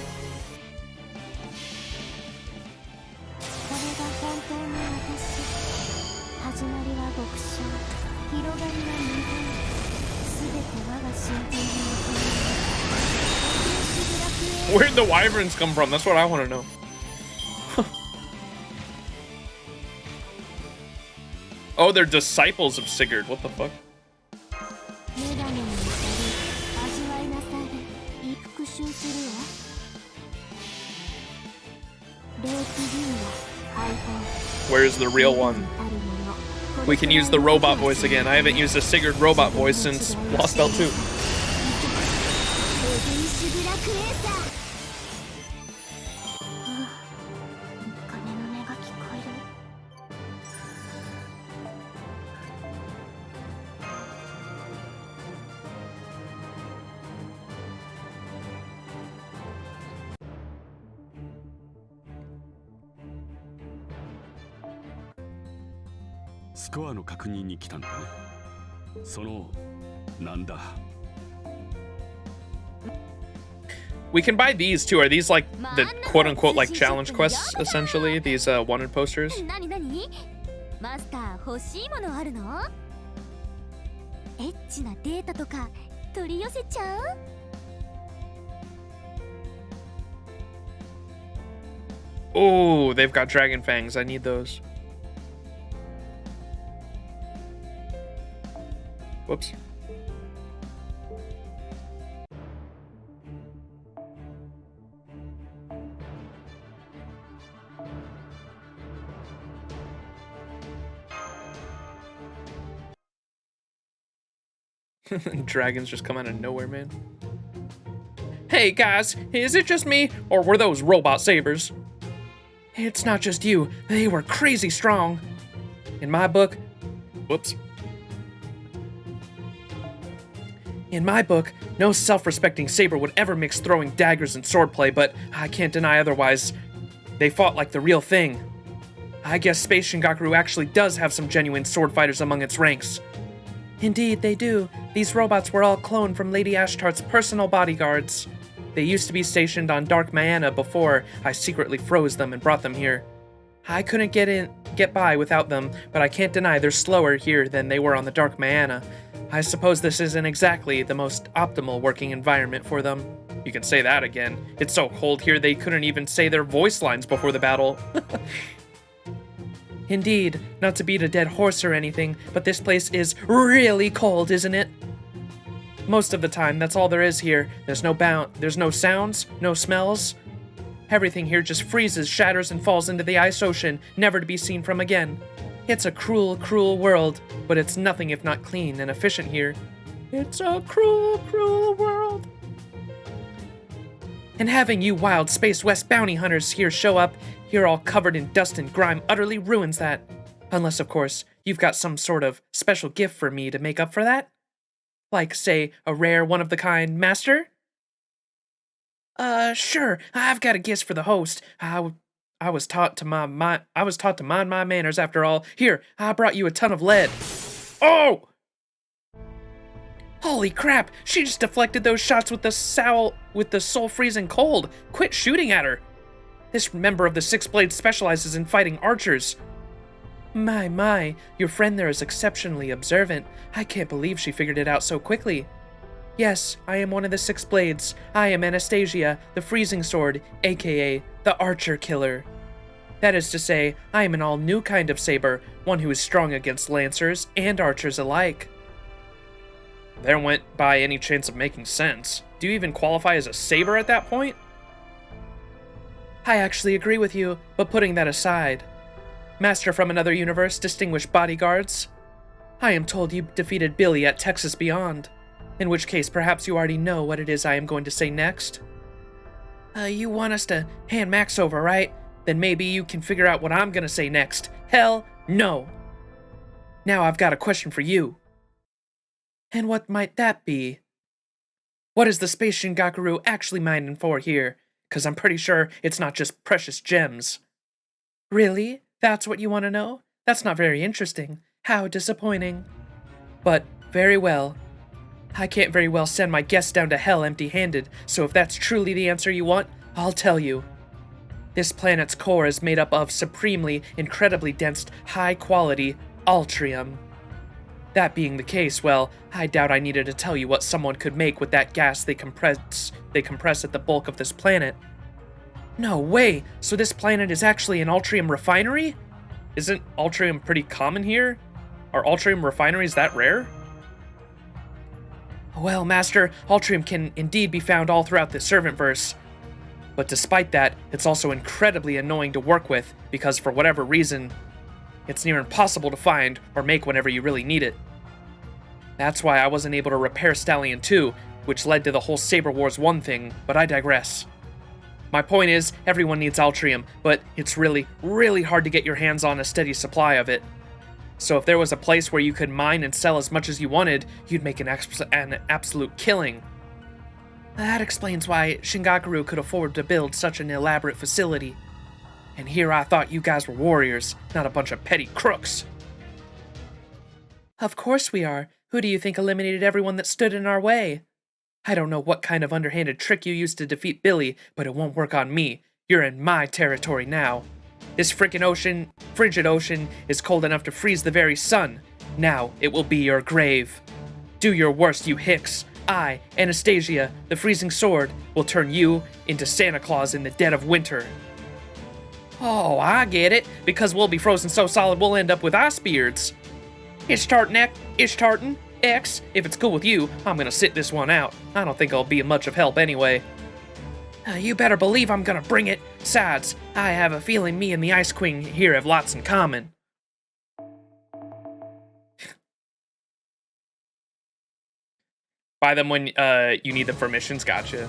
これが本当の私。始まりは極小、広がりは無限。すべて我が神殿に求める。 Where'd the wyverns come from? That's what I want to know. Oh, they're disciples of Sigurd. What the fuck? Where's the real one? We can use the robot voice again. I haven't used a Sigurd robot voice since Lost Belt 2. We can buy these too. Are these like the quote-unquote like challenge quests essentially? These wanted posters? マスター欲しいものあるの？エッチなデータとか取り寄せちゃう？ Oh, they've got dragon fangs. I need those. Whoops. Dragons just come out of nowhere, man. Hey guys, is it just me, or were those robot sabers? It's not just you, they were crazy strong. In my book, whoops. In my book, no self-respecting saber would ever mix throwing daggers and swordplay, but I can't deny otherwise. They fought like the real thing. I guess Space Shingaku actually does have some genuine sword fighters among its ranks. Indeed, they do. These robots were all cloned from Lady Ashtart's personal bodyguards. They used to be stationed on Dark Mayana before I secretly froze them and brought them here. I couldn't get by without them, but I can't deny they're slower here than they were on the Dark Mayana. I suppose this isn't exactly the most optimal working environment for them. You can say that again. It's so cold here they couldn't even say their voice lines before the battle. Indeed, not to beat a dead horse or anything, but this place is really cold, isn't it? Most of the time, that's all there is here. There's no sounds, no smells. Everything here just freezes, shatters, and falls into the ice ocean, never to be seen from again. It's a cruel, cruel world, but it's nothing if not clean and efficient here. It's a cruel, cruel world. And having you wild Space West bounty hunters here show up, here all covered in dust and grime, utterly ruins that. Unless, of course, you've got some sort of special gift for me to make up for that? Like, say, a rare one-of-the-kind master? Sure, I've got a gift for the host. I was taught to mind my manners after all. Here, I brought you a ton of lead. Oh! Holy crap, she just deflected those shots with the soul-freezing cold. Quit shooting at her. This member of the Six Blades specializes in fighting archers. My, your friend there is exceptionally observant. I can't believe she figured it out so quickly. Yes, I am one of the Six Blades. I am Anastasia, the Freezing Sword, aka the Archer Killer. That is to say, I am an all-new kind of saber, one who is strong against lancers and archers alike. There went by any chance of making sense. Do you even qualify as a saber at that point? I actually agree with you, but putting that aside, Master from another universe, distinguished bodyguards, I am told you defeated Billy at Texas Beyond, in which case perhaps you already know what it is I am going to say next. You want us to hand Max over, right? Then maybe you can figure out what I'm gonna say next. Hell no! Now I've got a question for you. And what might that be? What is the space Shingaku actually mining for here? 'Cause I'm pretty sure it's not just precious gems. Really? That's what you want to know? That's not very interesting. How disappointing. But, very well. I can't very well send my guests down to hell empty-handed, so if that's truly the answer you want, I'll tell you. This planet's core is made up of supremely, incredibly dense, high-quality ultrium. That being the case, well, I doubt I needed to tell you what someone could make with that gas they compress at the bulk of this planet. No way! So this planet is actually an ultrium refinery? Isn't ultrium pretty common here? Are ultrium refineries that rare? Well, Master, ultrium can indeed be found all throughout the Servantverse. But despite that, it's also incredibly annoying to work with, because for whatever reason, it's near impossible to find or make whenever you really need it. That's why I wasn't able to repair Stallion 2, which led to the whole Saber Wars 1 thing, but I digress. My point is, everyone needs ultrium, but it's really, really hard to get your hands on a steady supply of it. So if there was a place where you could mine and sell as much as you wanted, you'd make an absolute killing. That explains why Shingaku could afford to build such an elaborate facility. And here I thought you guys were warriors, not a bunch of petty crooks. Of course we are. Who do you think eliminated everyone that stood in our way? I don't know what kind of underhanded trick you used to defeat Billy, but it won't work on me. You're in my territory now. This frigid ocean, is cold enough to freeze the very sun. Now it will be your grave. Do your worst, you hicks. I, Anastasia, the Freezing Sword, will turn you into Santa Claus in the dead of winter. Oh, I get it. Because we'll be frozen so solid we'll end up with ice beards. Ishtartan X, if it's cool with you, I'm gonna sit this one out. I don't think I'll be much of help anyway. You better believe I'm gonna bring it. Besides, I have a feeling me and the Ice Queen here have lots in common. Buy them when you need them for missions, gotcha.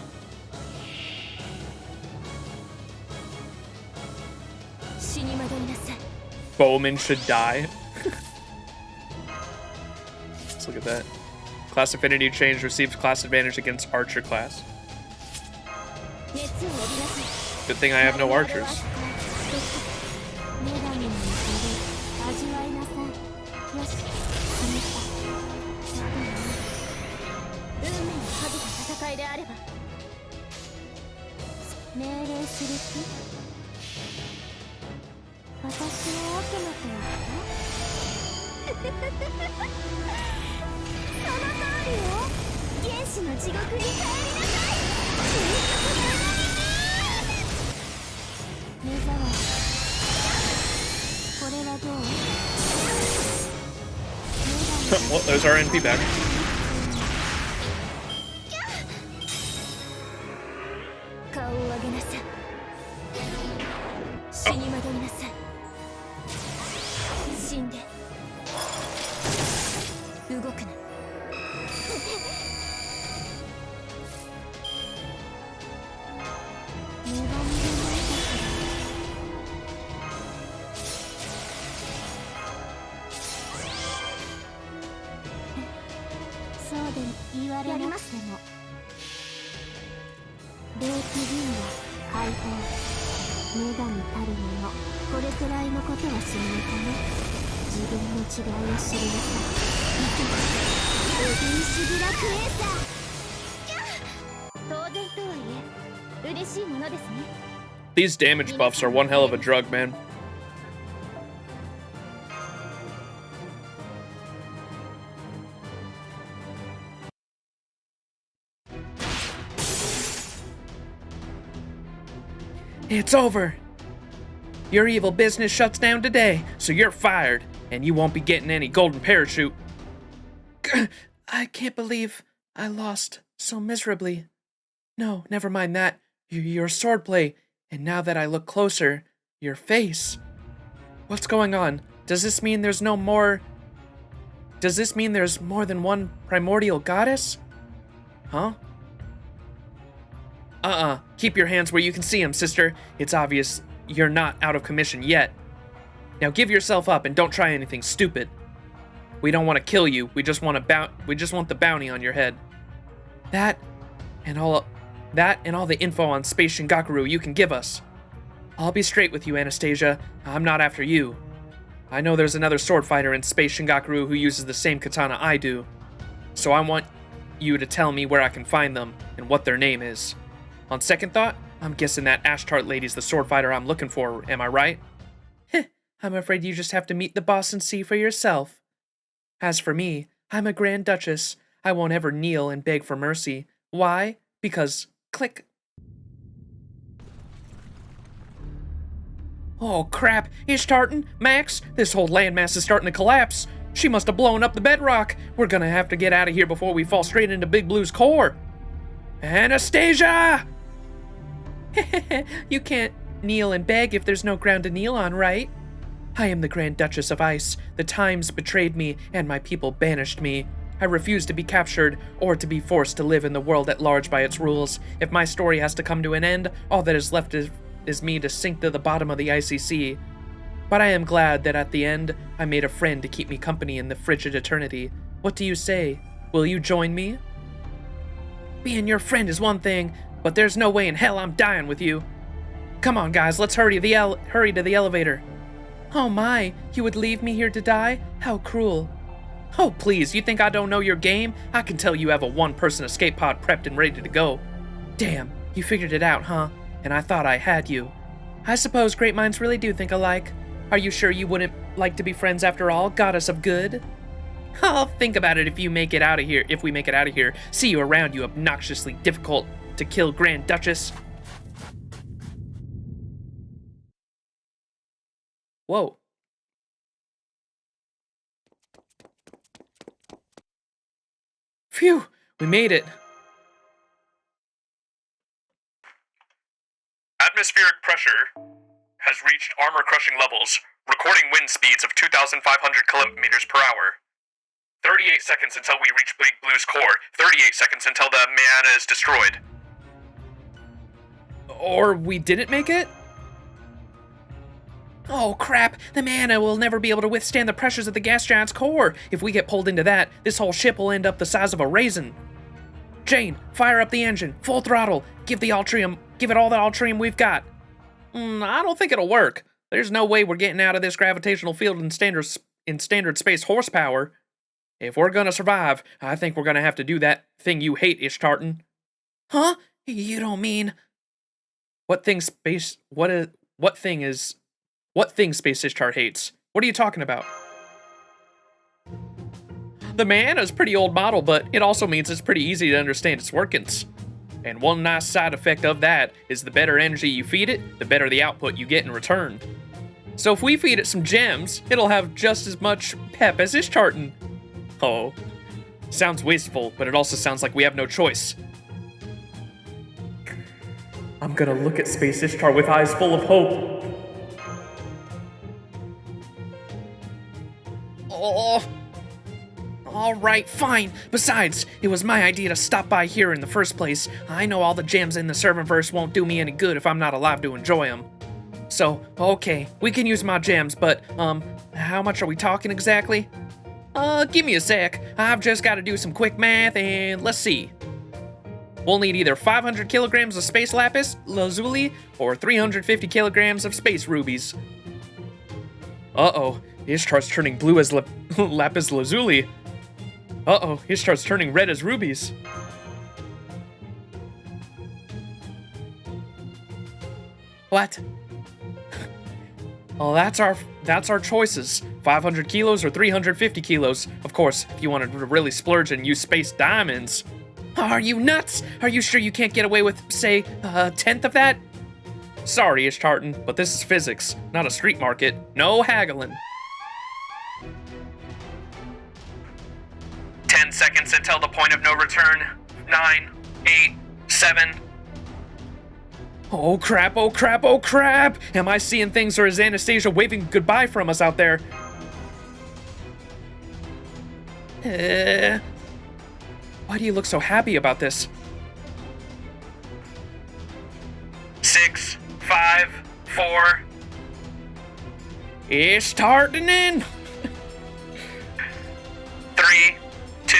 Bowman should die. Let's look at that. Class affinity change receives class advantage against archer class. Good thing I have no archers. Well, there's our NP back. These damage buffs are one hell of a drug, man. It's over. Your evil business shuts down today, so you're fired, and you won't be getting any golden parachute. I can't believe I lost so miserably. No, never mind that. Your swordplay, and now that I look closer, your face. What's going on? Does this mean there's more than one primordial goddess? Huh? Keep your hands where you can see them, sister. It's obvious you're not out of commission yet. Now give yourself up and don't try anything stupid. We don't want to kill you. We just want the bounty on your head. That and all the info on Space Shingaku you can give us. I'll be straight with you, Anastasia. I'm not after you. I know there's another sword fighter in Space Shingaku who uses the same katana I do. So I want you to tell me where I can find them and what their name is. On second thought, I'm guessing that Ashtart lady's the sword fighter I'm looking for, am I right? Heh, I'm afraid you just have to meet the boss and see for yourself. As for me, I'm a Grand Duchess. I won't ever kneel and beg for mercy. Why? Because, click. Oh crap, Ishtartan, Max, this whole landmass is starting to collapse. She must have blown up the bedrock. We're gonna have to get out of here before we fall straight into Big Blue's core. Anastasia! You can't kneel and beg if there's no ground to kneel on, right? I am the Grand Duchess of Ice. The times betrayed me, and my people banished me. I refuse to be captured, or to be forced to live in the world at large by its rules. If my story has to come to an end, all that is left is me to sink to the bottom of the icy sea. But I am glad that at the end, I made a friend to keep me company in the frigid eternity. What do you say? Will you join me? Being your friend is one thing, but there's no way in hell I'm dying with you. Come on, guys, let's hurry to the elevator. Oh my, you would leave me here to die? How cruel. Oh, please, you think I don't know your game? I can tell you have a one-person escape pod prepped and ready to go. Damn, you figured it out, huh? And I thought I had you. I suppose great minds really do think alike. Are you sure you wouldn't like to be friends after all, goddess of good? I'll think about it if we make it out of here. See you around, you obnoxiously difficult to kill Grand Duchess. Whoa. Phew, we made it. Atmospheric pressure has reached armor-crushing levels, recording wind speeds of 2,500 kilometers per hour. 38 seconds until we reach Big Blue's core. 38 seconds until the mana is destroyed. Or we didn't make it? Oh crap, the mana will never be able to withstand the pressures of the gas giant's core. If we get pulled into that, this whole ship will end up the size of a raisin. Jane, fire up the engine, full throttle, give it all the Altrium we've got. I don't think it'll work. There's no way we're getting out of this gravitational field in standard space horsepower. If we're gonna survive, I think we're gonna have to do that thing you hate, Ishtartan. Huh? You don't mean... What thing Space Ishtar hates? What are you talking about? The Mana's pretty old model, but it also means it's pretty easy to understand its workings. And one nice side effect of that is the better energy you feed it, the better the output you get in return. So if we feed it some gems, it'll have just as much pep as Ishtartan. Oh, sounds wasteful, but it also sounds like we have no choice. I'm gonna look at Space Ishtar with eyes full of hope. Oh, alright, fine. Besides, it was my idea to stop by here in the first place. I know all the gems in the Servantverse won't do me any good if I'm not alive to enjoy them. So, okay, we can use my gems, but, how much are we talking exactly? Give me a sec. I've just got to do some quick math, and let's see. We'll need either 500 kilograms of space lapis lazuli or 350 kilograms of space rubies. Uh-oh, Ishtar's turning blue as lapis lazuli. Uh-oh, Ishtar's turning red as rubies. What? Well, that's our choices. 500 kilos or 350 kilos. Of course, if you want to really splurge and use space diamonds. Are you nuts? Are you sure you can't get away with, say, a tenth of that? Sorry, Ishtartan, but this is physics, not a street market. No haggling. 10 seconds until the point of no return. 9, 8, 7. Oh crap, oh crap, oh crap! Am I seeing things, or is Anastasia waving goodbye from us out there? Why do you look so happy about this? 6, 5, 4. Ishtartanen! 3, 2,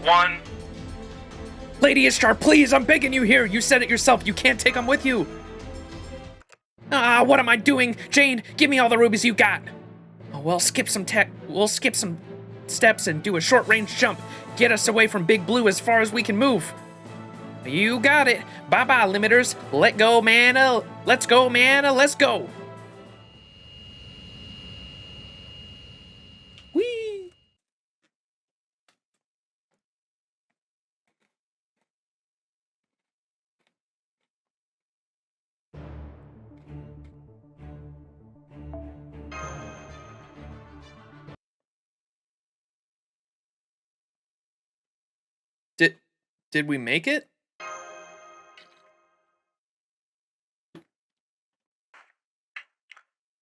1. Lady Ishtar, please, I'm begging you here. You said it yourself. You can't take them with you. Ah, what am I doing? Jane, give me all the rubies you got. Oh, we'll skip some steps and do a short-range jump. Get us away from Big Blue as far as we can move. You got it. Bye-bye, limiters. Let go, mana. Let's go, mana. Let's go. Whee! Did we make it?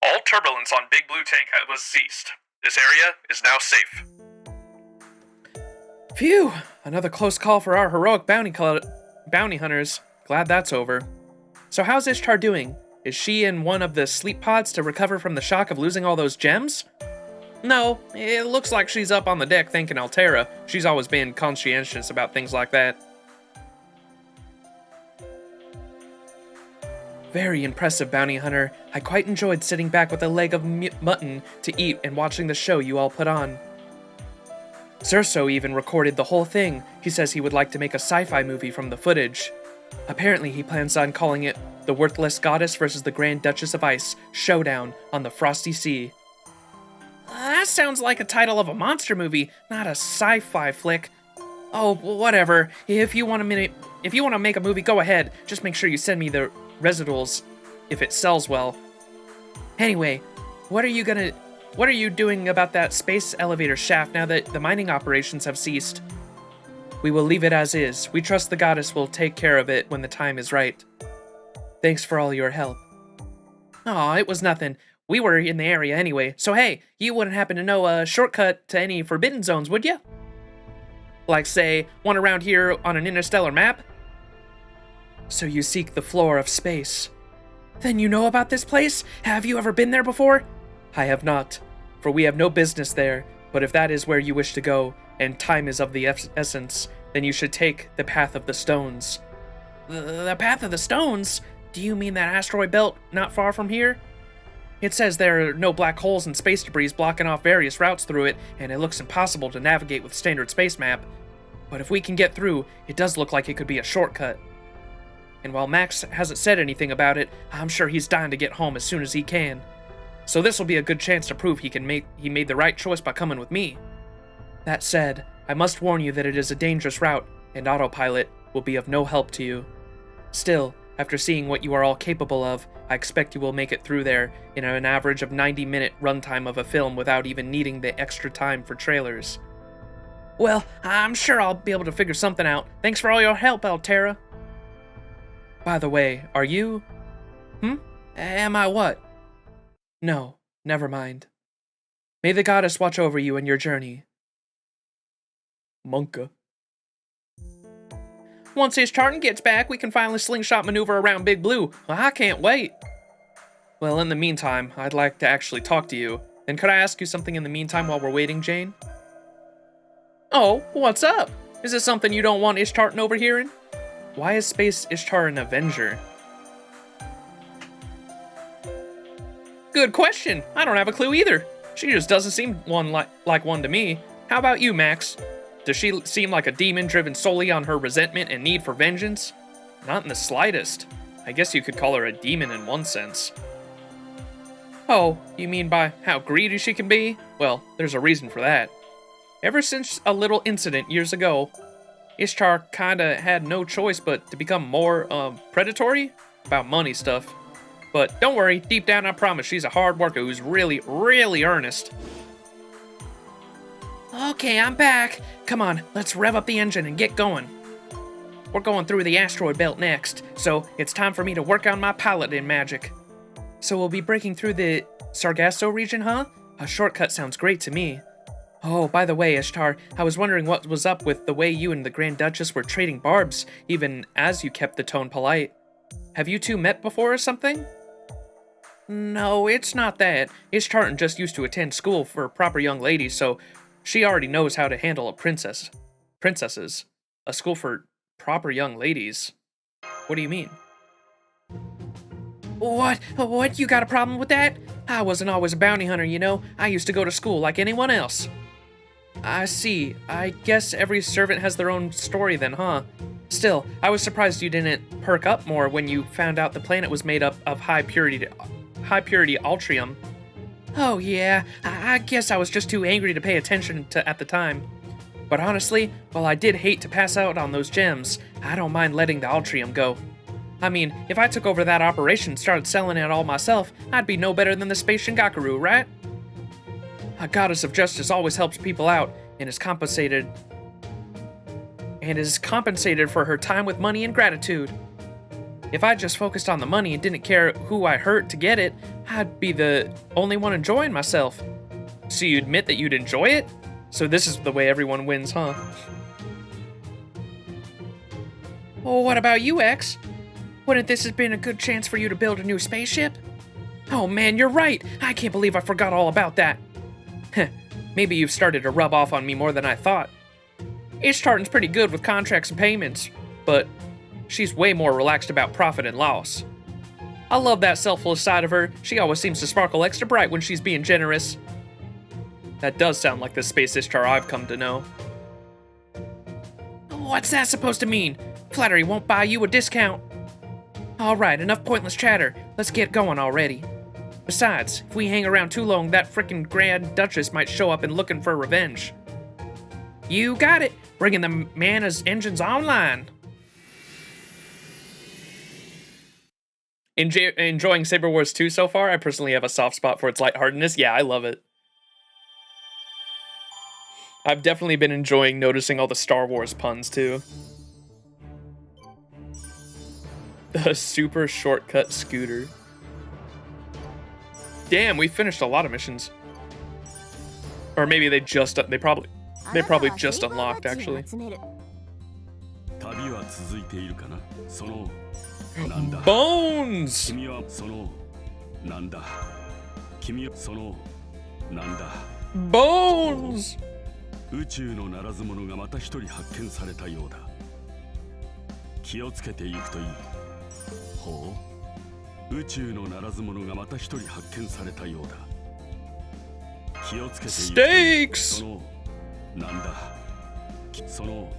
All turbulence on Big Blue Tank was ceased. This area is now safe. Phew! Another close call for our heroic bounty hunters. Glad that's over. So how's Ishtar doing? Is she in one of the sleep pods to recover from the shock of losing all those gems? No, it looks like she's up on the deck thanking Altera. She's always been conscientious about things like that. Very impressive, bounty hunter. I quite enjoyed sitting back with a leg of mutton to eat and watching the show you all put on. Zerso even recorded the whole thing. He says he would like to make a sci-fi movie from the footage. Apparently he plans on calling it The Worthless Goddess vs. the Grand Duchess of Ice Showdown on the Frosty Sea. That sounds like a title of a monster movie, not a sci-fi flick. Oh, whatever. If you want to make a movie, go ahead. Just make sure you send me the residuals if it sells well. Anyway, what are you doing about that space elevator shaft now that the mining operations have ceased? We will leave it as is. We trust the goddess will take care of it when the time is right. Thanks for all your help. Aw, it was nothing. We were in the area anyway, so hey, you wouldn't happen to know a shortcut to any forbidden zones, would you? Like, say, one around here on an interstellar map? So you seek the floor of space. Then you know about this place? Have you ever been there before? I have not, for we have no business there, but if that is where you wish to go, and time is of the essence, then you should take the Path of the Stones. The Path of the Stones? Do you mean that asteroid belt not far from here? It says there are no black holes and space debris blocking off various routes through it, and it looks impossible to navigate with standard space map. But if we can get through, it does look like it could be a shortcut. And while Max hasn't said anything about it, I'm sure he's dying to get home as soon as he can. So this will be a good chance to prove he made the right choice by coming with me. That said, I must warn you that it is a dangerous route, and autopilot will be of no help to you. Still, after seeing what you are all capable of, I expect you will make it through there in an average of 90-minute runtime of a film without even needing the extra time for trailers. Well, I'm sure I'll be able to figure something out. Thanks for all your help, Altera. By the way, are you... Am I what? No, never mind. May the goddess watch over you in your journey. Monka. Once Ishtartan gets back, we can finally slingshot maneuver around Big Blue. I can't wait. Well, in the meantime, I'd like to actually talk to you. And could I ask you something in the meantime while we're waiting, Jane? Oh, what's up? Is this something you don't want Ishtartan overhearing? Why is Space Ishtar an Avenger? Good question. I don't have a clue either. She just doesn't seem like one to me. How about you, Max? Does she seem like a demon driven solely on her resentment and need for vengeance? Not in the slightest. I guess you could call her a demon in one sense. Oh, you mean by how greedy she can be? Well, there's a reason for that. Ever since a little incident years ago, Ishtar kinda had no choice but to become more, predatory about money stuff. But don't worry, deep down I promise she's a hard worker who's really, really earnest. Okay, I'm back. Come on, let's rev up the engine and get going. We're going through the asteroid belt next, so it's time for me to work on my piloting magic. So we'll be breaking through the Sargasso region, huh? A shortcut sounds great to me. Oh, by the way, Ishtar, I was wondering what was up with the way you and the Grand Duchess were trading barbs, even as you kept the tone polite. Have you two met before or something? No, it's not that. Ishtar just used to attend school for proper young ladies, so she already knows how to handle a princesses. A school for proper young ladies? What do you mean? What? What? You got a problem with that? I wasn't always a bounty hunter, you know. I used to go to school like anyone else. I see. I guess every servant has their own story then, huh? Still, I was surprised you didn't perk up more when you found out the planet was made up of high purity Altrium. Oh yeah, I guess I was just too angry to pay attention to at the time. But honestly, while I did hate to pass out on those gems, I don't mind letting the Altrium go. I mean, if I took over that operation and started selling it all myself, I'd be no better than the Space Shingaku, right? A goddess of justice always helps people out and is compensated for her time with money and gratitude. If I just focused on the money and didn't care who I hurt to get it, I'd be the only one enjoying myself. So you admit that you'd enjoy it? So this is the way everyone wins, huh? Well, what about you, X? Wouldn't this have been a good chance for you to build a new spaceship? Oh man, you're right! I can't believe I forgot all about that. Maybe you've started to rub off on me more than I thought. Ishtar's pretty good with contracts and payments, but she's way more relaxed about profit and loss. I love that selfless side of her. She always seems to sparkle extra bright when she's being generous. That does sound like the Space Ishtar I've come to know. What's that supposed to mean? Flattery won't buy you a discount. Alright, enough pointless chatter. Let's get going already. Besides, if we hang around too long, that frickin' Grand Duchess might show up and looking for revenge. You got it! Bringing the Mana's engines online. Enjoying Saber Wars 2 so far? I personally have a soft spot for its lightheartedness. Yeah, I love it. I've definitely been enjoying noticing all the Star Wars puns too. The super shortcut scooter. Damn, we finished a lot of missions. Or maybe they probably just unlocked actually. Bones! Bones! 宇宙のならず者がまた一人発見されたようだ。気をつけていくといい。ほう。宇宙のならず者がまた一人発見されたようだ。気をつけていくといい。そのなんだ。その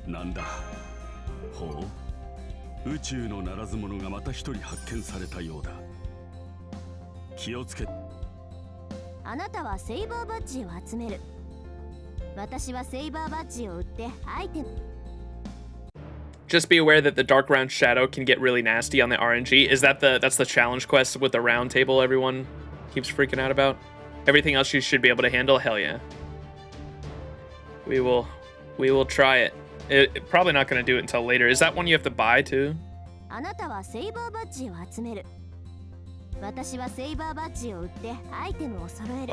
なんだ。ほう。宇宙のならず者がまた一人発見されたようだ。気をつけ。あなたはセイバーバッジを集める。 Just be aware that the Dark Round Shadow can get really nasty on the RNG. Is that that's the challenge quest with the round table everyone keeps freaking out about? Everything else you should be able to handle? Hell yeah. We will try it. Probably not going to do it until later. Is that one you have to buy too? Well,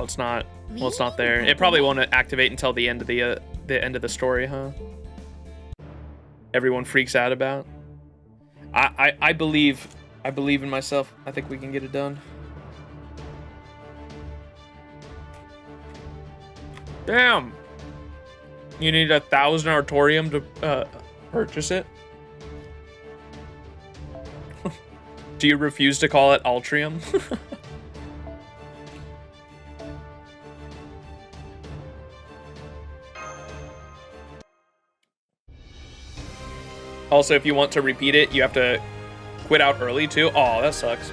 it's not. Well, it's not there. It probably won't activate until the end of the story, huh? Everyone freaks out about. I believe in myself. I think we can get it done. Damn. You need 1,000 Artorium to purchase it. Do you refuse to call it Altrium? Also, if you want to repeat it, you have to quit out early too. Oh, that sucks.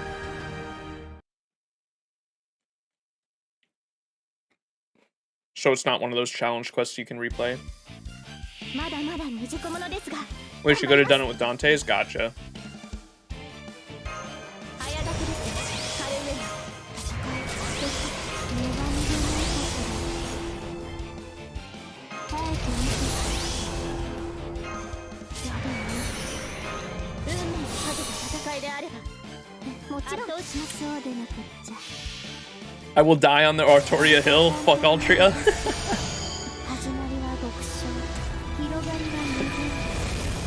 So it's not one of those challenge quests you can replay. Wait, you could have done it with Dante's? Gotcha. I will die on the Artoria Hill. Fuck Altria.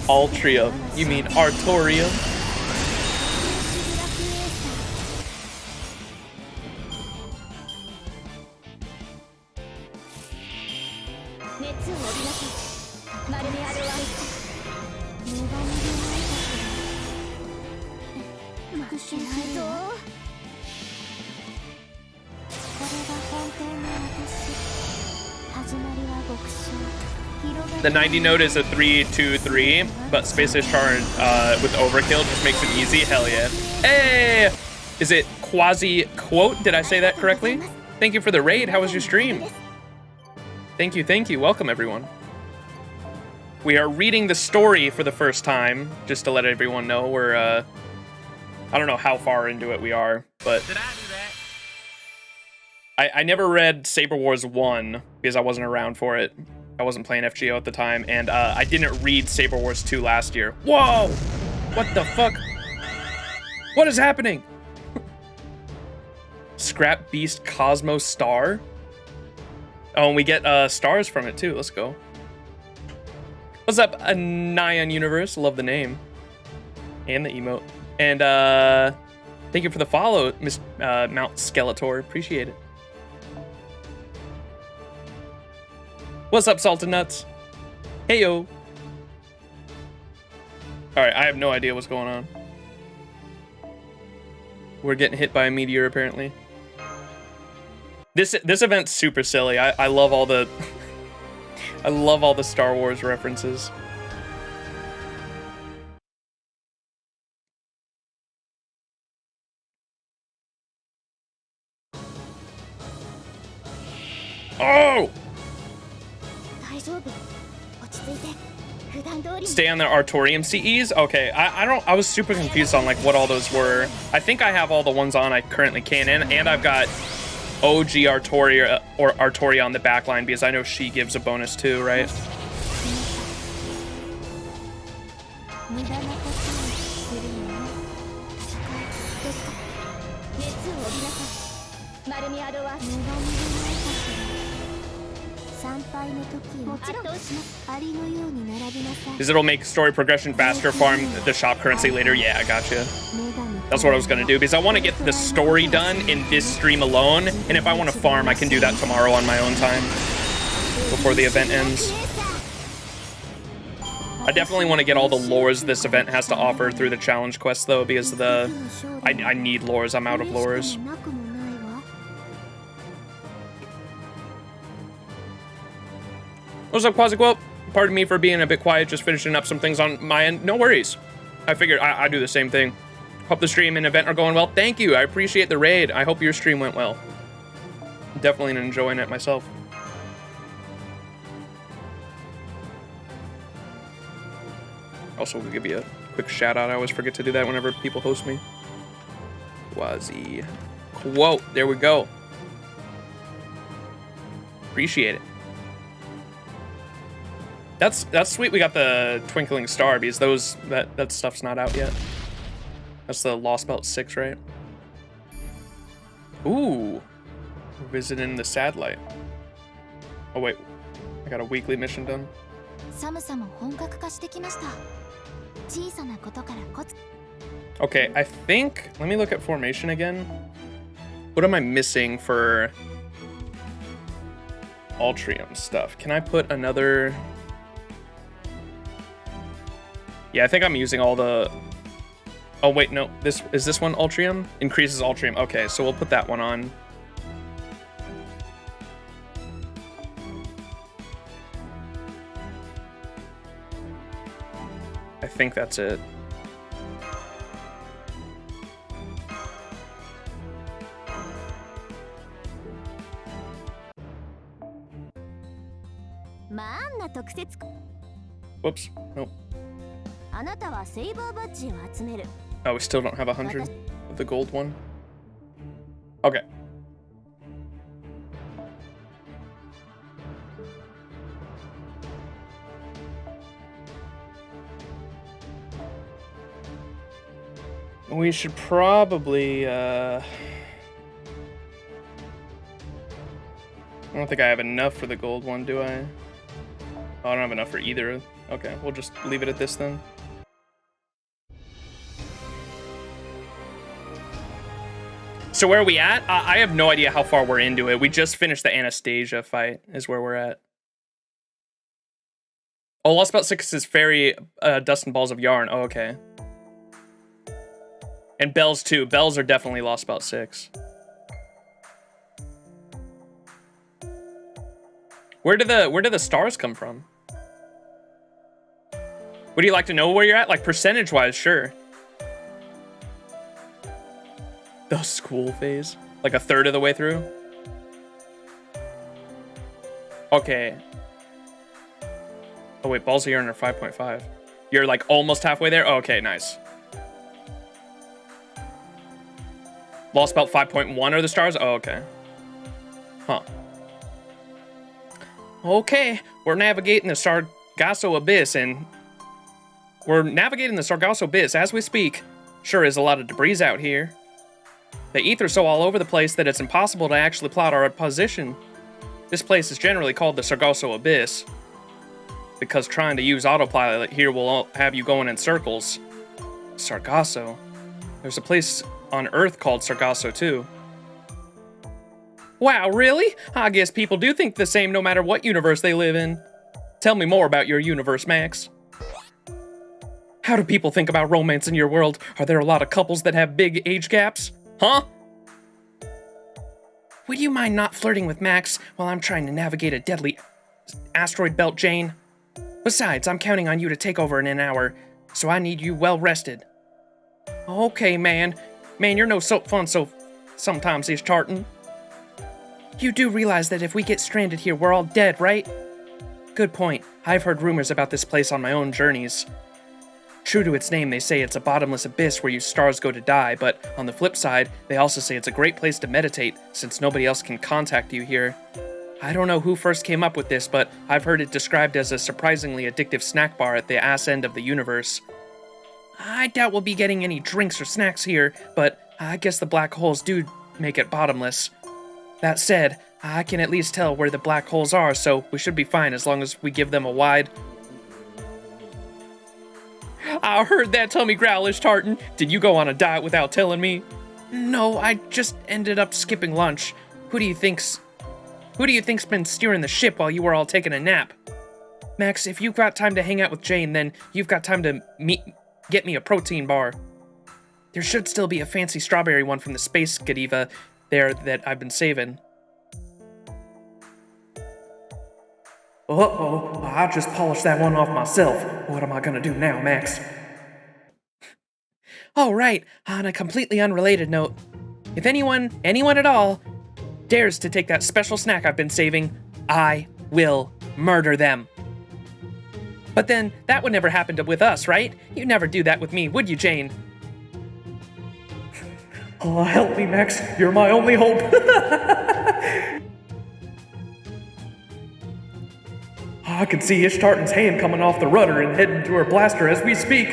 Altria. You mean Artoria? The 90 note is a 3-2-3, but Space Ishtar with Overkill just makes it easy. Hell yeah. Hey! Is it Quasi Quote? Did I say that correctly? Thank you for the raid. How was your stream? Thank you, thank you. Welcome, everyone. We are reading the story for the first time, just to let everyone know. We're, I don't know how far into it we are, but... Did I do that? I never read Saber Wars 1, because I wasn't around for it. I wasn't playing FGO at the time, and I didn't read Saber Wars 2 last year. Whoa! What the fuck? What is happening? Scrap Beast Cosmo Star? Oh, and we get stars from it too. Let's go. What's up, Nyan Universe? Love the name. And the emote. And thank you for the follow, Miss Mount Skeletor. Appreciate it. What's up, Salted Nuts? Hey, yo. Alright, I have no idea what's going on. We're getting hit by a meteor, apparently. This event's super silly. I love all the... I love all the Star Wars references. Oh! Stay on the Artorium CEs? Okay, I was super confused on like what all those were. I think I have all the ones on I currently can, and I've got OG Artoria or Artoria on the backline because I know she gives a bonus too, right? Because it'll make story progression faster, farm the shop currency later. Yeah, I gotcha. That's what I was gonna do, because I want to get the story done in this stream alone, and if I want to farm, I can do that tomorrow on my own time, before the event ends. I definitely want to get all the lores this event has to offer through the challenge quest, though, because I need lores. I'm out of lores. What's up, Quasiquo? Pardon me for being a bit quiet, just finishing up some things on my end. No worries. I figured I do the same thing. Hope the stream and event are going well. Thank you. I appreciate the raid. I hope your stream went well. Definitely enjoying it myself. Also, we'll give you a quick shout out. I always forget to do that whenever people host me. Quasi quote. There we go. Appreciate it. That's sweet. We got the Twinkling Star because that stuff's not out yet. That's the Lost Belt 6, right? Ooh. We're visiting the satellite. Oh wait, I got a weekly mission done. Okay, I think, let me look at formation again. What am I missing for Altrium stuff? Can I put another? Yeah, I think I'm using all the... Oh, wait, no. Is this one Altrium? Increases Altrium. Okay, so we'll put that one on. I think that's it. Whoops. Nope. Oh, we still don't have 100 of the gold one. Okay. We should probably, I don't think I have enough for the gold one, do I? Oh, I don't have enough for either. Okay, we'll just leave it at this then. So where are we at? I have no idea how far we're into it. We just finished the Anastasia fight, is where we're at. Oh, Lost Belt 6 is Fairy, Dust and Balls of Yarn. Oh, okay. And Bells too. Bells are definitely Lost Belt 6. Where do the stars come from? Would you like to know where you're at? Like percentage-wise, sure. The school phase? Like a third of the way through? Okay. Oh wait, Balls of Yarn are 5.5. You're like almost halfway there? Oh, okay, nice. Lost Belt 5.1 are the stars? Oh, okay. Huh. Okay, we're navigating the Sargasso Abyss, and we're navigating the Sargasso Abyss as we speak. Sure is a lot of debris out here. The ether's so all over the place that it's impossible to actually plot our position. This place is generally called the Sargasso Abyss, because trying to use autopilot here will have you going in circles. Sargasso? There's a place on Earth called Sargasso too. Wow, really? I guess people do think the same no matter what universe they live in. Tell me more about your universe, Max. How do people think about romance in your world? Are there a lot of couples that have big age gaps? Huh? Would you mind not flirting with Max while I'm trying to navigate a deadly asteroid belt, Jane? Besides, I'm counting on you to take over in an hour, so I need you well rested. Okay, man. Man, you're no so fun so sometimes, Ish Tartan. You do realize that if we get stranded here, we're all dead, right? Good point. I've heard rumors about this place on my own journeys. True to its name, they say it's a bottomless abyss where you stars go to die, but on the flip side, they also say it's a great place to meditate, since nobody else can contact you here. I don't know who first came up with this, but I've heard it described as a surprisingly addictive snack bar at the ass end of the universe. I doubt we'll be getting any drinks or snacks here, but I guess the black holes do make it bottomless. That said, I can at least tell where the black holes are, so we should be fine as long as we give them a wide... I heard that tummy growlish, Tartan. Did you go on a diet without telling me? No, I just ended up skipping lunch. Who do you think's been steering the ship while you were all taking a nap? Max, if you've got time to hang out with Jane, then you've got time to get me a protein bar. There should still be a fancy strawberry one from the Space Godiva there that I've been saving. Uh-oh, I just polished that one off myself. What am I gonna do now, Max? Oh, right, on a completely unrelated note, if anyone at all, dares to take that special snack I've been saving, I will murder them. But then, that would never happen with us, right? You'd never do that with me, would you, Jane? Oh, help me, Max. You're my only hope. I can see Ish Tartan's hand coming off the rudder and heading to her blaster as we speak.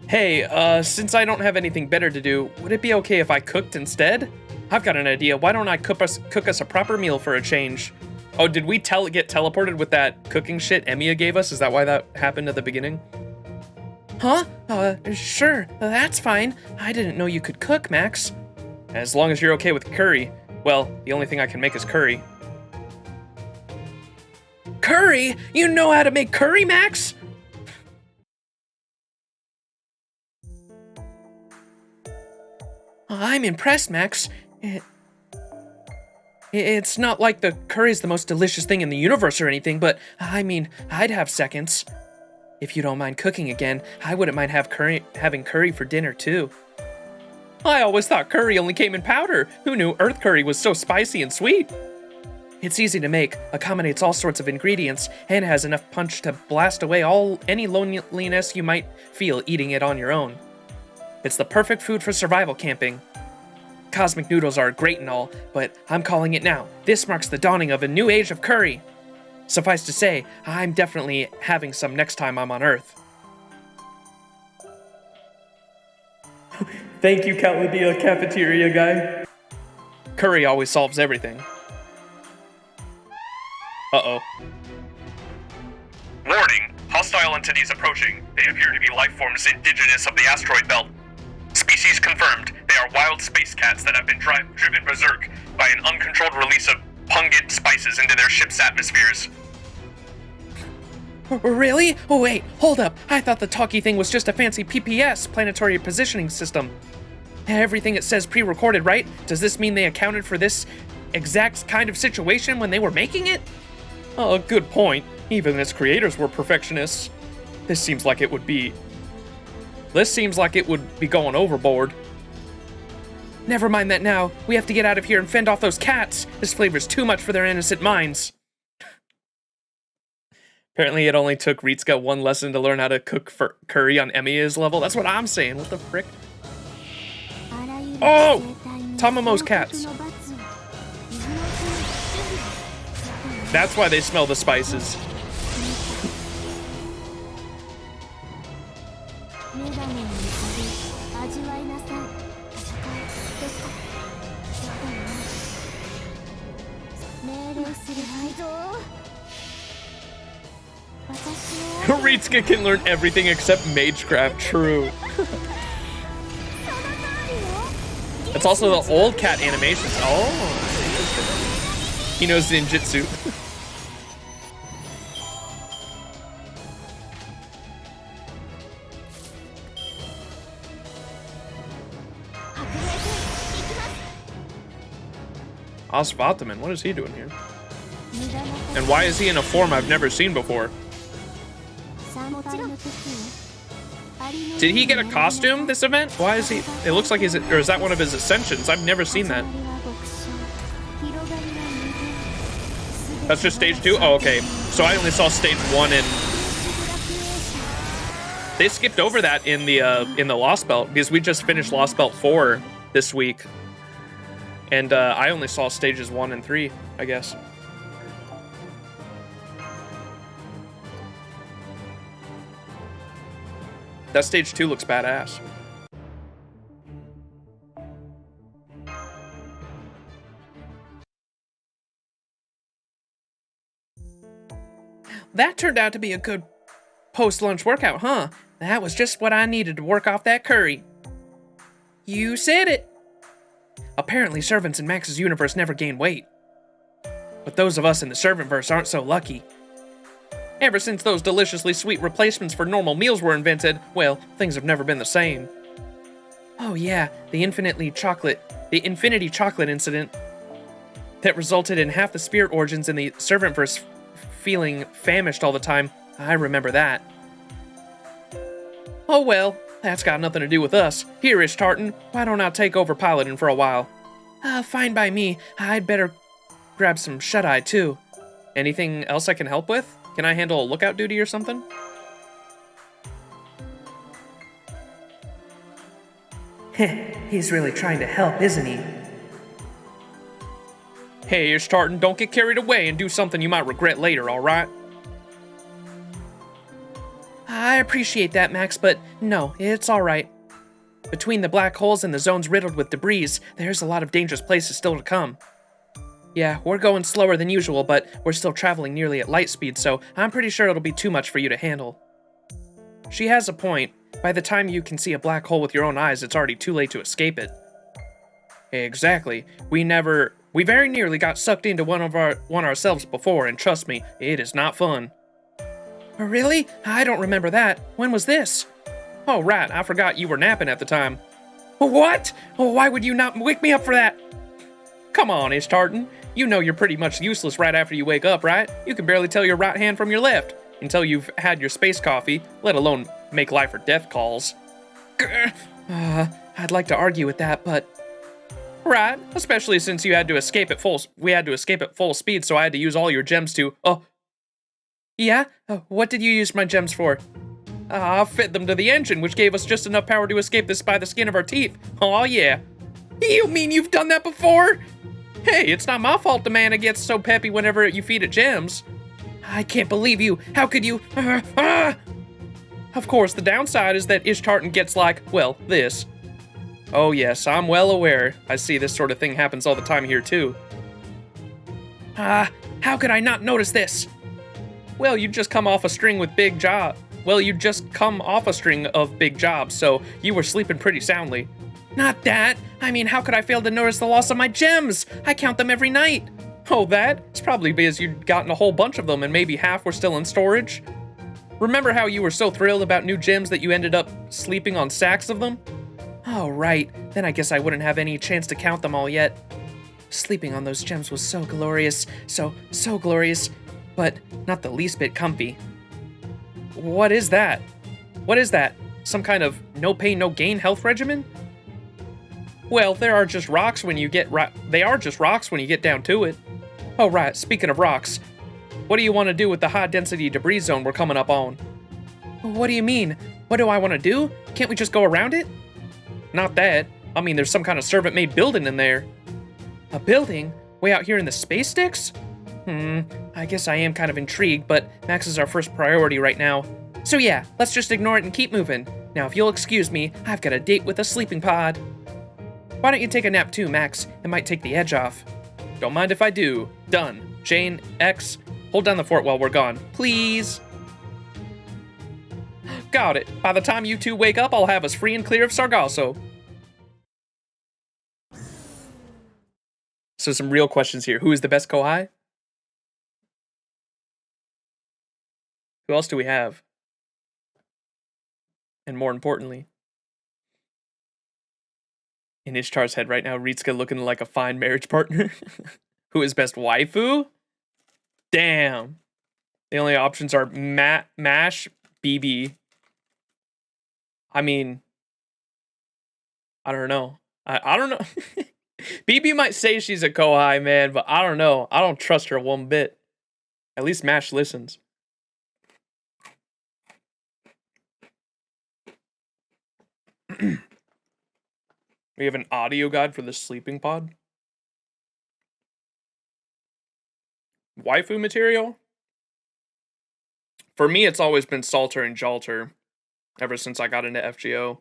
Hey, since I don't have anything better to do, would it be okay if I cooked instead? I've got an idea. Why don't I cook us a proper meal for a change? Oh, did we get teleported with that cooking shit Emiya gave us? Is that why that happened at the beginning? Huh? Sure. That's fine. I didn't know you could cook, Max. As long as you're okay with curry. Well, the only thing I can make is curry. Curry? You know how to make curry, Max? I'm impressed, Max. It's not like the curry's the most delicious thing in the universe or anything, but I mean, I'd have seconds. If you don't mind cooking again, I wouldn't mind having curry for dinner too. I always thought curry only came in powder. Who knew Earth curry was so spicy and sweet? It's easy to make, accommodates all sorts of ingredients, and has enough punch to blast away any loneliness you might feel eating it on your own. It's the perfect food for survival camping. Cosmic noodles are great and all, but I'm calling it now. This marks the dawning of a new age of curry. Suffice to say, I'm definitely having some next time I'm on Earth. Thank you, Caladia cafeteria guy. Curry always solves everything. Uh-oh. Warning! Hostile entities approaching. They appear to be life forms indigenous of the asteroid belt. Species confirmed. They are wild space cats that have been driven berserk by an uncontrolled release of pungent spices into their ship's atmospheres. Really? Oh wait, hold up. I thought the talkie thing was just a fancy PPS, planetary positioning system. Everything it says pre-recorded, right? Does this mean they accounted for this exact kind of situation when they were making it? Oh, good point. Even its creators were perfectionists. This seems like it would be going overboard. Never mind that now. We have to get out of here and fend off those cats. This flavor's too much for their innocent minds. Apparently it only took Ritsuka one lesson to learn how to cook for curry on Emiya's level. That's what I'm saying. What the frick? Oh! Tamamo's cats. That's why they smell the spices. Ritsuka can learn everything except Magecraft, true. It's also the old cat animations. Oh. He knows ninjutsu. Osvaltaman, what is he doing here? And why is he in a form I've never seen before? Did he get a costume this event? Why is he? It looks like or is that one of his ascensions? I've never seen that. That's just stage 2? Oh, okay. So I only saw stage 1 and they skipped over that in the Lost Belt because we just finished Lost Belt 4 this week. And I only saw stages 1 and 3, I guess. That stage 2 looks badass. That turned out to be a good post-lunch workout, huh? That was just what I needed to work off that curry. You said it. Apparently, servants in Max's universe never gain weight. But those of us in the servantverse aren't so lucky. Ever since those deliciously sweet replacements for normal meals were invented, well, things have never been the same. Oh yeah, the infinity chocolate incident that resulted in half the spirit origins in the servantverse feeling famished all the time. I remember that. Oh well, that's got nothing to do with us. Here, Ishtartan, why don't I take over piloting for a while? Fine by me. I'd better grab some shut-eye too. Anything else I can help with? Can I handle a lookout duty or something? He's really trying to help, isn't he? Hey, Ishtartan, don't get carried away and do something you might regret later, alright? I appreciate that, Max, but no, it's alright. Between the black holes and the zones riddled with debris, there's a lot of dangerous places still to come. Yeah, we're going slower than usual, but we're still traveling nearly at light speed, so I'm pretty sure it'll be too much for you to handle. She has a point. By the time you can see a black hole with your own eyes, it's already too late to escape it. Exactly. We very nearly got sucked into one ourselves before, and trust me, it is not fun. Really? I don't remember that. When was this? Oh, right, I forgot you were napping at the time. What? Oh, why would you not wake me up for that? Come on, Ishtartan. You know you're pretty much useless right after you wake up, right? You can barely tell your right hand from your left until you've had your space coffee, let alone make life or death calls. I'd like to argue with that, but... Right, especially since we had to escape at full speed, so I had to use all your gems to... Oh. Yeah? What did you use my gems for? I fit them to the engine, which gave us just enough power to escape this by the skin of our teeth. Oh yeah. You mean you've done that before? Hey, it's not my fault the mana gets so peppy whenever you feed it gems. I can't believe you. How could you? Of course, the downside is that Ishtartan gets like, well, this. Oh yes, I'm well aware. I see this sort of thing happens all the time here too. How could I not notice this? Well, you just come off a string with big job. Well, you just come off a string of big jobs, so you were sleeping pretty soundly. Not that. I mean, how could I fail to notice the loss of my gems? I count them every night. Oh, that? It's probably because you'd gotten a whole bunch of them and maybe half were still in storage. Remember how you were so thrilled about new gems that you ended up sleeping on sacks of them? Oh, right. Then I guess I wouldn't have any chance to count them all yet. Sleeping on those gems was so glorious, so glorious, but not the least bit comfy. What is that? What is that? Some kind of no pain, no gain health regimen? Well, they are just rocks when you get down to it. Oh, right, speaking of rocks, what do you want to do with the high-density debris zone we're coming up on? What do you mean? What do I want to do? Can't we just go around it? Not that. I mean, there's some kind of servant-made building in there. A building? Way out here in the space sticks? I guess I am kind of intrigued, but Max is our first priority right now. So yeah, let's just ignore it and keep moving. Now, if you'll excuse me, I've got a date with a sleeping pod. Why don't you take a nap too, Max? It might take the edge off. Don't mind if I do. Done. Jane, X, hold down the fort while we're gone, please. Got it. By the time you two wake up, I'll have us free and clear of Sargasso. So some real questions here. Who is the best Kohai? Who else do we have? And more importantly, in Ishtar's head right now, Ritsuka looking like a fine marriage partner. Who is best waifu? Damn. The only options are Mash, BB. I mean, I don't know. I don't know. BB might say she's a Kohai, man, but I don't know. I don't trust her one bit. At least Mash listens. We have an audio guide for the sleeping pod. Waifu material? For me, it's always been Salter and Jalter ever since I got into FGO.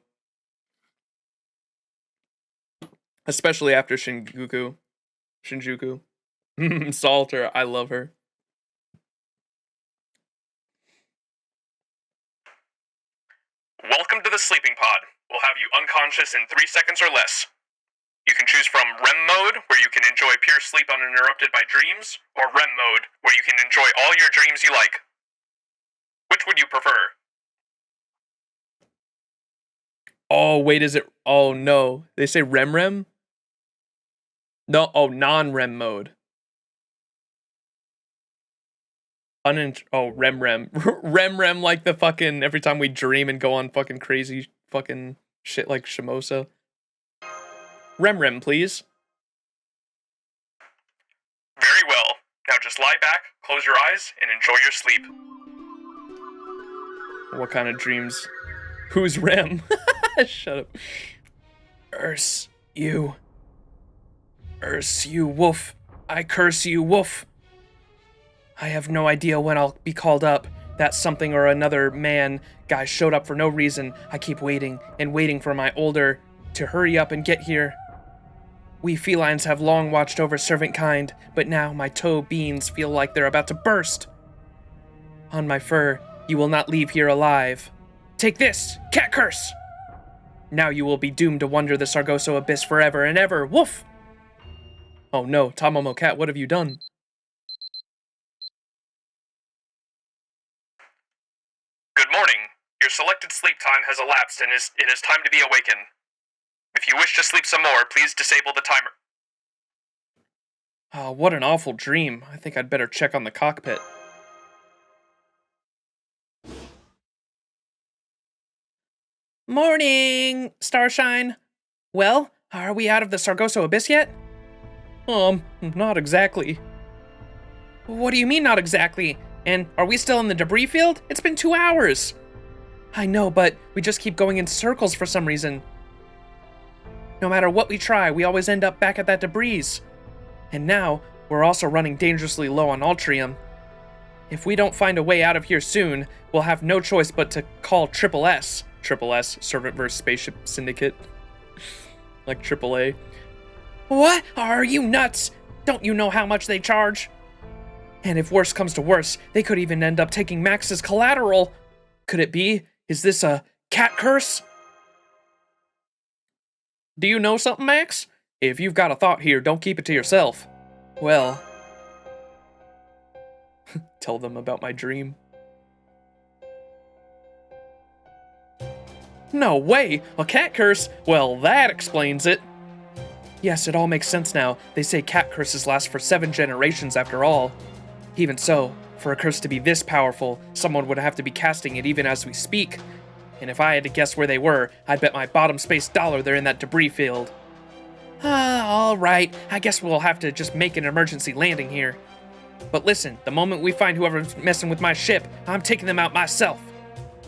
Especially after Shinjuku. Salter, I love her. Welcome to the sleeping pod. We'll have you unconscious in 3 seconds or less. You can choose from REM mode, where you can enjoy pure sleep uninterrupted by dreams, or REM mode, where you can enjoy all your dreams you like. Which would you prefer? Oh, wait, is it? Oh, no. They say REM? No, oh, non-REM mode. REM. REM like the fucking, every time we dream and go on fucking crazy fucking shit like Shimosa. REM, please. Very well. Now just lie back, close your eyes, and enjoy your sleep. What kind of dreams? Who's REM? Shut up. Urs, you wolf. I curse you, wolf. I have no idea when I'll be called up. That something or another man guy showed up for no reason. I keep waiting and waiting for my older to hurry up and get here. We felines have long watched over servant kind, but now my toe beans feel like they're about to burst. On my fur, you will not leave here alive. Take this, cat curse! Now you will be doomed to wander the Sargasso abyss forever and ever. Woof! Oh no, Tamamo Cat, what have you done? Good morning. Your selected sleep time has elapsed and it is time to be awakened. If you wish to sleep some more, please disable the timer. Oh, what an awful dream. I think I'd better check on the cockpit. Morning, Starshine. Well, are we out of the Sargasso abyss yet? Not exactly. What do you mean, not exactly? And are we still in the debris field? It's been 2 hours. I know, but we just keep going in circles for some reason. No matter what we try, we always end up back at that debris. And now, we're also running dangerously low on Altrium. If we don't find a way out of here soon, we'll have no choice but to call Triple S. Triple S, Servant vs. Spaceship Syndicate. Like AAA. What? Are you nuts? Don't you know how much they charge? And if worse comes to worse, they could even end up taking Max as collateral. Could it be? Is this a cat curse? Do you know something, Max? If you've got a thought here, don't keep it to yourself. Well, tell them about my dream. No way! A cat curse? Well, that explains it. Yes, it all makes sense now. They say cat curses last for 7 generations after all. Even so, for a curse to be this powerful, someone would have to be casting it even as we speak. And if I had to guess where they were, I'd bet my bottom space dollar they're in that debris field. Alright, I guess we'll have to just make an emergency landing here. But listen, the moment we find whoever's messing with my ship, I'm taking them out myself.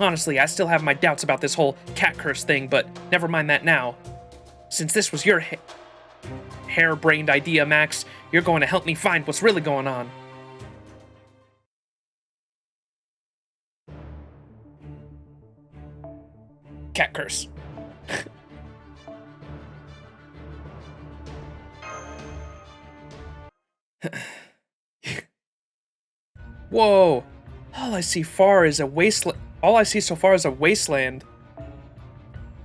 Honestly, I still have my doubts about this whole cat curse thing, but never mind that now. Since this was your harebrained idea, Max, you're going to help me find what's really going on. Cat curse. Whoa! All I see so far is a wasteland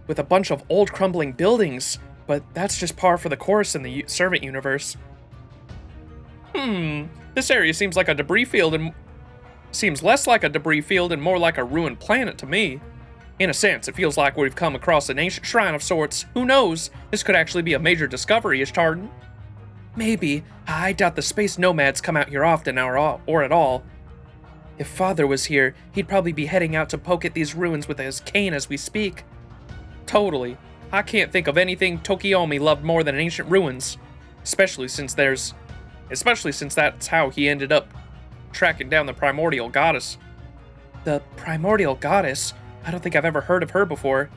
with a bunch of old crumbling buildings, but that's just par for the course in the Servant universe. This area seems like a debris field and seems less like a debris field and more like a ruined planet to me. In a sense, it feels like we've come across an ancient shrine of sorts. Who knows? This could actually be a major discovery, Ishtardan. Maybe. I doubt the space nomads come out here often or at all. If Father was here, he'd probably be heading out to poke at these ruins with his cane as we speak. Totally. I can't think of anything Tokiomi loved more than ancient ruins. Especially since that's how he ended up tracking down the primordial goddess. The primordial goddess? I don't think I've ever heard of her before.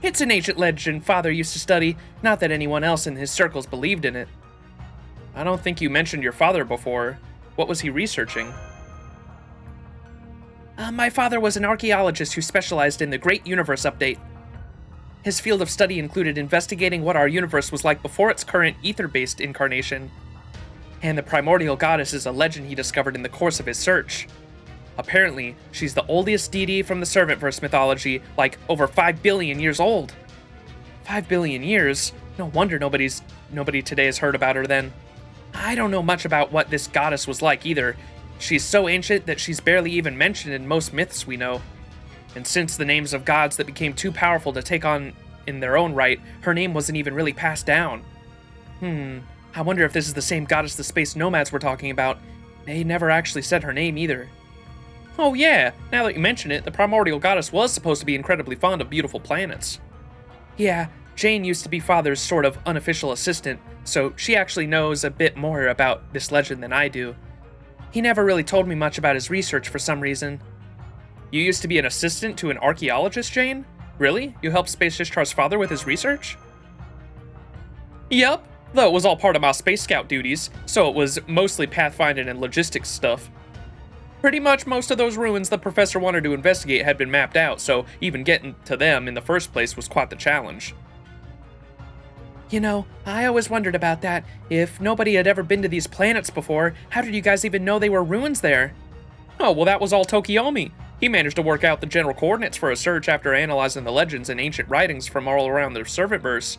It's an ancient legend Father used to study, not that anyone else in his circles believed in it. I don't think you mentioned your father before. What was he researching? My father was an archaeologist who specialized in the Great Universe Update. His field of study included investigating what our universe was like before its current ether-based incarnation. And the primordial goddess is a legend he discovered in the course of his search. Apparently, she's the oldest deity from the Servantverse mythology, like over 5 billion years old. 5 billion years? No wonder nobody today has heard about her then. I don't know much about what this goddess was like either. She's so ancient that she's barely even mentioned in most myths we know. And since the names of gods that became too powerful to take on in their own right, her name wasn't even really passed down. I wonder if this is the same goddess the space nomads were talking about. They never actually said her name either. Oh yeah, now that you mention it, the primordial goddess was supposed to be incredibly fond of beautiful planets. Yeah, Jane used to be Father's sort of unofficial assistant, so she actually knows a bit more about this legend than I do. He never really told me much about his research for some reason. You used to be an assistant to an archaeologist, Jane? Really? You helped Space Ishtar's father with his research? Yep, though it was all part of my Space Scout duties, so it was mostly pathfinding and logistics stuff. Pretty much most of those ruins the professor wanted to investigate had been mapped out, so even getting to them in the first place was quite the challenge. You know, I always wondered about that. If nobody had ever been to these planets before, how did you guys even know they were ruins there? Oh, well that was all Tokiomi. He managed to work out the general coordinates for a search after analyzing the legends and ancient writings from all around the Servantverse.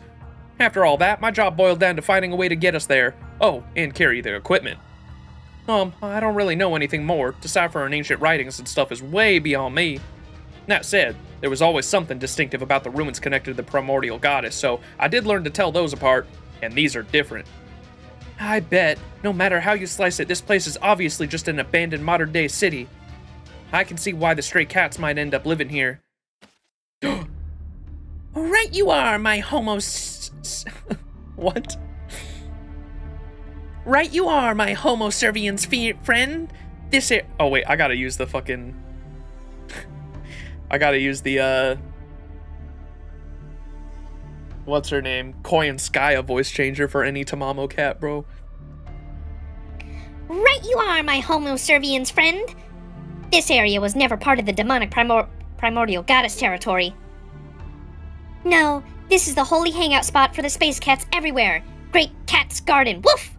After all that, my job boiled down to finding a way to get us there. Oh, and carry the equipment. I don't really know anything more. Deciphering ancient writings and stuff is way beyond me. That said, there was always something distinctive about the ruins connected to the primordial goddess, so I did learn to tell those apart, and these are different. I bet, no matter how you slice it, this place is obviously just an abandoned modern-day city. I can see why the stray cats might end up living here. Right you are, my What? Right you are, my Homo Servians friend. Oh wait, I gotta use the fucking... I gotta use the, what's her name? Koyan Skya voice changer for any Tamamo cat, bro. Right you are, my Homo Servians friend. This area was never part of the demonic primordial goddess territory. No, This is the holy hangout spot for the space cats everywhere. Great Cat's Garden. Woof!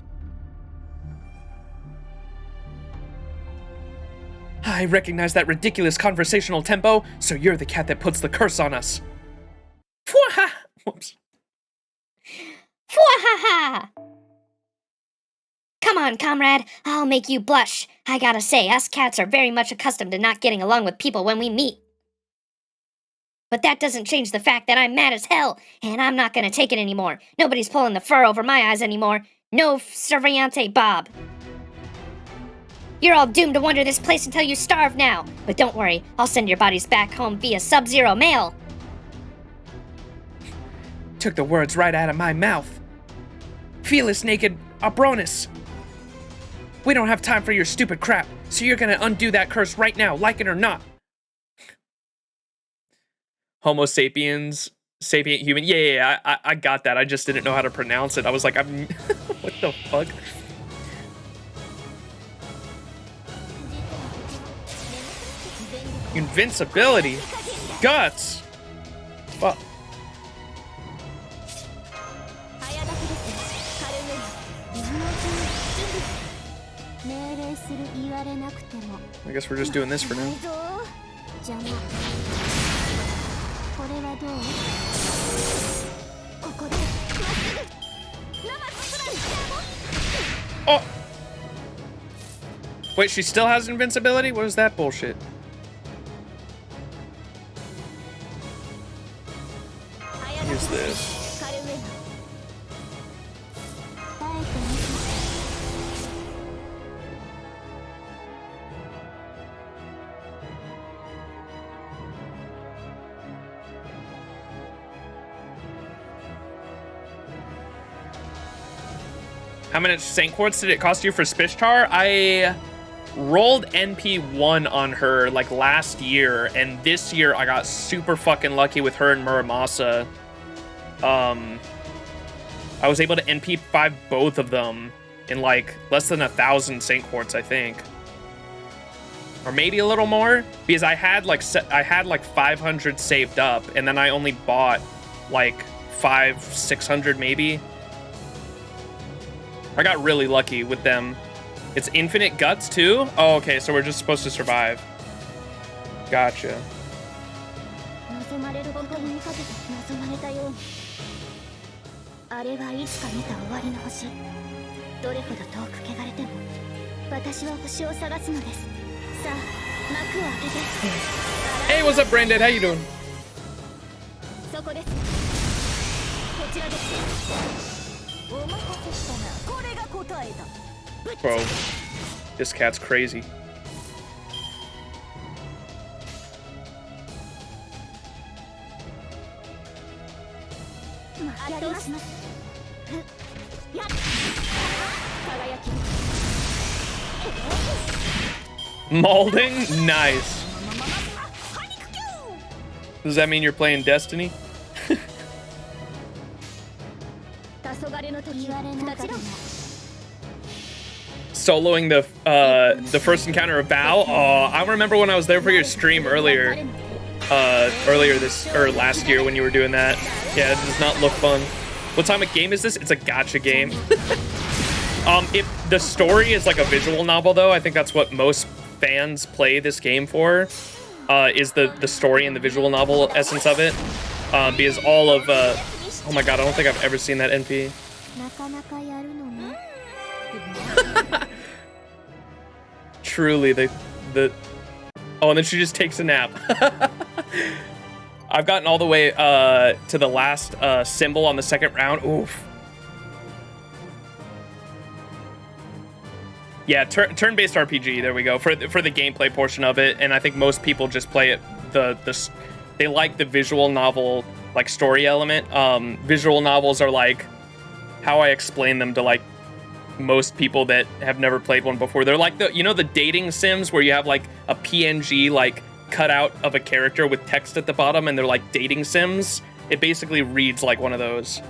I recognize that ridiculous conversational tempo, so you're the cat that puts the curse on us. Fwaha! Whoops. Fwahaha! Come on, comrade. I'll make you blush. I gotta say, us cats are very much accustomed to not getting along with people when we meet. But that doesn't change the fact that I'm mad as hell, and I'm not gonna take it anymore. Nobody's pulling the fur over my eyes anymore. No serviante, Bob. You're all doomed to wander this place until you starve now. But don't worry, I'll send your bodies back home via Sub-Zero mail. Took the words right out of my mouth. Felis naked Abronis. We don't have time for your stupid crap, so you're gonna undo that curse right now, like it or not. Homo sapiens, sapient human. Yeah, I got that. I just didn't know how to pronounce it. I was like, I'm what the fuck? Invincibility. Guts. Fuck. I guess we're just doing this for now. Oh! Wait, she still has invincibility? What is that bullshit? Use this. How many Saint Quartz did it cost you for Spishtar? I rolled NP1 on her like last year, and this year I got super fucking lucky with her and Muramasa. I was able to NP5 both of them in like less than 1,000 Saint Quartz, I think, or maybe a little more, because I had like 500 saved up, and then I only bought like 500-600 maybe. I got really lucky with them. It's infinite guts too? Oh, okay, so we're just supposed to survive. Gotcha. Hey, what's up, Brandon? How you doing? Bro, this cat's crazy. Molding? Nice. Does that mean you're playing Destiny? Soloing the first encounter of Bao. Oh, I remember when I was there for your stream earlier last year when you were doing that. Yeah, it does not look fun. What type of game is this? It's a gacha game. If the story is like a visual novel, though, I think that's what most fans play this game for. Is the story and the visual novel essence of it. Because all of oh my god, I don't think I've ever seen that NP. Truly, the oh, and then she just takes a nap. I've gotten all the way to the last symbol on the second round. Oof. Yeah, turn-based RPG. There we go for the gameplay portion of it, and I think most people just play it. They like the visual novel like story element. Visual novels are like how I explain them to like most people that have never played one before. They're like the dating sims where you have like a PNG like cutout of a character with text at the bottom, and they're like dating sims. It basically reads like one of those.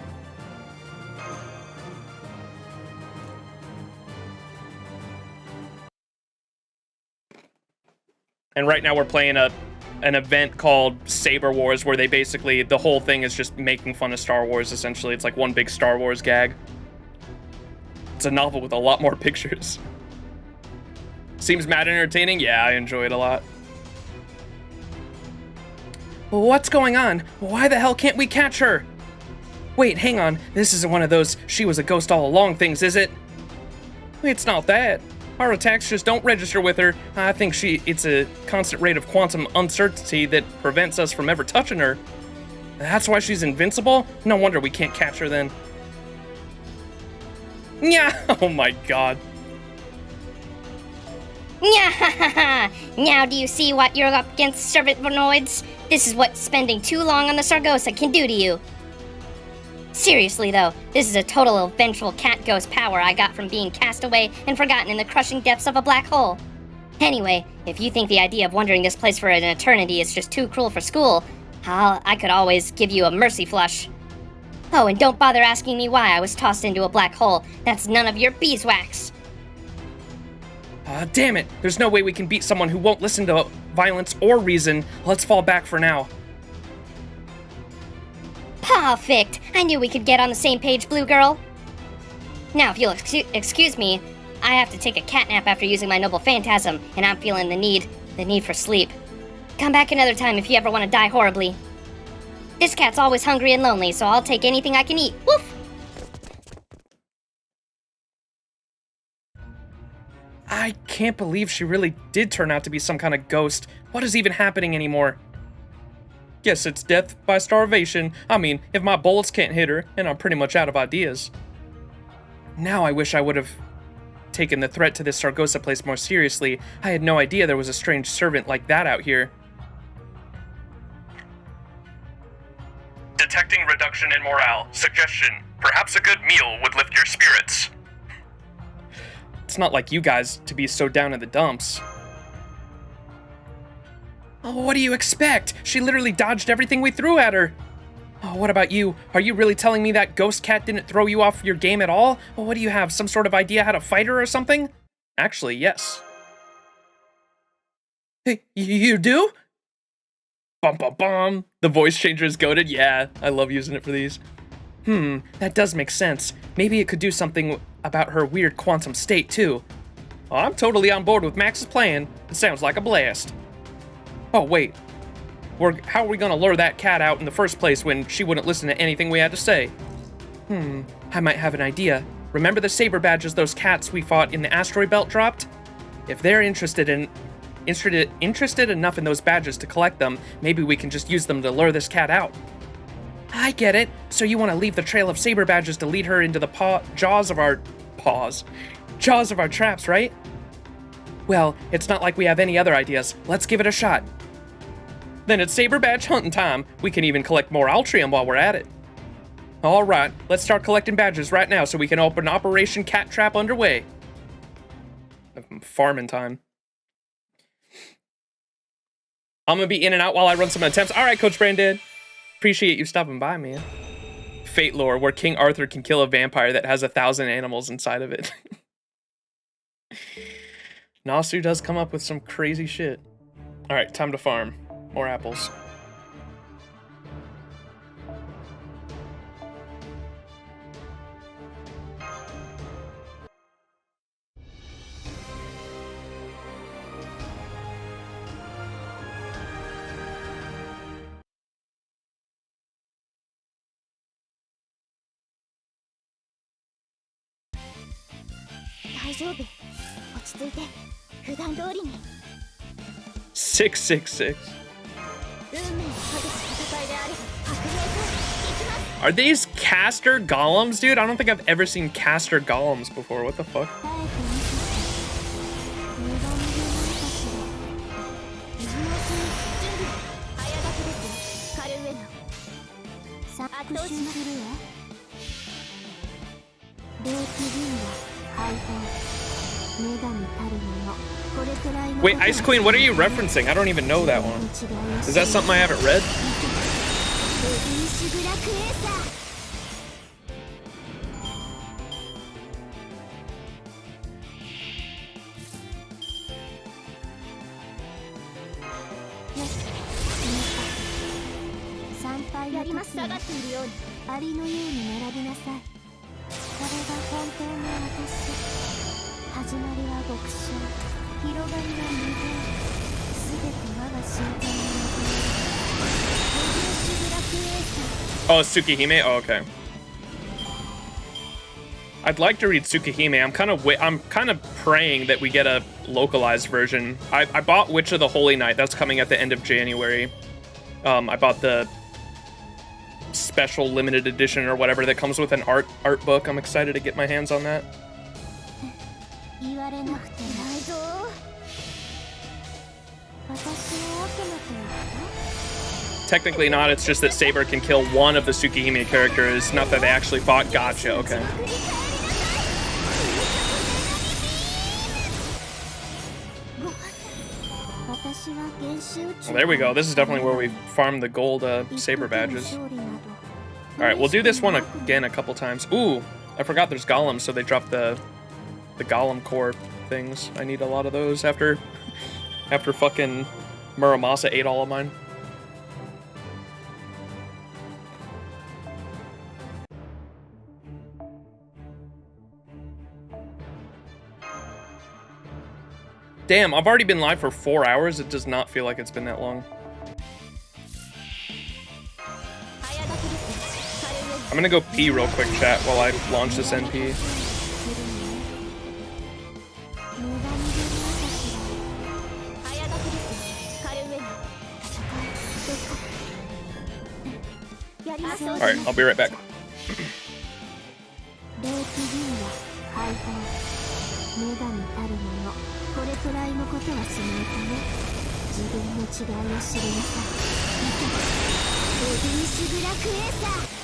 And right now we're playing a an event called Saber Wars where they basically, the whole thing is just making fun of Star Wars, essentially. It's like one big Star Wars gag. It's a novel with a lot more pictures. Seems mad entertaining? Yeah, I enjoy it a lot. What's going on? Why the hell can't we catch her? Wait, hang on. This isn't one of those she was a ghost all along things, is it? It's not that. Our attacks just don't register with her. I think it's a constant rate of quantum uncertainty that prevents us from ever touching her. That's why she's invincible? No wonder we can't catch her then. Yeah, oh my god. Now do you see what you're up against, Servantvonoids? This is what spending too long on the Sargosa can do to you. Seriously though, this is a total vengeful cat ghost power I got from being cast away and forgotten in the crushing depths of a black hole. Anyway, if you think the idea of wandering this place for an eternity is just too cruel for school, I could always give you a mercy flush. Oh, and don't bother asking me why I was tossed into a black hole. That's none of your beeswax. Damn it! There's no way we can beat someone who won't listen to violence or reason. Let's fall back for now. Perfect! I knew we could get on the same page, Blue Girl. Now, if you'll excuse me, I have to take a catnap after using my noble phantasm, and I'm feeling the need for sleep. Come back another time if you ever want to die horribly. This cat's always hungry and lonely, so I'll take anything I can eat. Woof! I can't believe she really did turn out to be some kind of ghost. What is even happening anymore? Guess it's death by starvation. I mean, if my bullets can't hit her, and I'm pretty much out of ideas. Now I wish I would have taken the threat to this Sargosa place more seriously. I had no idea there was a strange servant like that out here. Detecting reduction in morale. Suggestion. Perhaps a good meal would lift your spirits. It's not like you guys to be so down in the dumps. Oh, what do you expect? She literally dodged everything we threw at her. Oh, what about you? Are you really telling me that ghost cat didn't throw you off your game at all? Oh, what do you have, some sort of idea how to fight her or something? Actually, yes. Hey, you do? Bum bum bum. The voice changer is goated. Yeah, I love using it for these. That does make sense. Maybe it could do something about her weird quantum state, too. Oh, I'm totally on board with Max's plan. It sounds like a blast. Oh, wait. How are we gonna lure that cat out in the first place when she wouldn't listen to anything we had to say? I might have an idea. Remember the saber badges those cats we fought in the asteroid belt dropped? If they're interested enough in those badges to collect them, maybe we can just use them to lure this cat out. I get it. So you want to leave the trail of saber badges to lead her into the jaws of our traps, right? Well, it's not like we have any other ideas. Let's give it a shot. Then it's saber badge hunting time. We can even collect more Altrium while we're at it. All right, let's start collecting badges right now so we can open Operation Cat Trap underway. Farming time. I'm gonna be in and out while I run some attempts. All right, Coach Brandon. Appreciate you stopping by, man. Fate lore, where King Arthur can kill a vampire that has 1,000 animals inside of it. Nasu does come up with some crazy shit. All right, time to farm. More apples. Daijoubu. 落ち着いて。普段通りに。666. 運命を果たす戦いであれば革命といきます。 Are these caster golems, dude? I don't think I've ever seen caster golems before. What the fuck? 圧倒しまするわ。霊気銀河解放。女神たるもの。これくらいの。 Wait, Ice Queen, what are you referencing? I don't even know that one. Is that something I haven't read? 敗の時は下がっているようにアリのように並びなさい。これが本当の私。始まりは極小、広がりは無限。すべて我が身体に求める。レビューシグラクエーサー。 Oh, Tsukihime? Oh, okay. I'd like to read Tsukihime. I'm kind of praying that we get a localized version. I bought Witch of the Holy Night. That's coming at the end of January. I bought the special limited edition or whatever that comes with an art book. I'm excited to get my hands on that. 言われなくてないぞ。私の悪魔と言った？ Technically not, it's just that Saber can kill one of the Tsukihime characters, not that they actually fought. Gotcha, okay. Well, there we go. This is definitely where we farm the gold Saber badges. Alright, we'll do this one again a couple times. Ooh, I forgot there's golems, so they dropped the golem core things. I need a lot of those after fucking Muramasa ate all of mine. Damn, I've already been live for 4 hours. It does not feel like it's been that long. I'm gonna go pee real quick, chat, while I launch this NP. Alright, I'll be right back. これくらいのことはしないとね。自分の違いを知りなさい。レディーシグラクエーサー。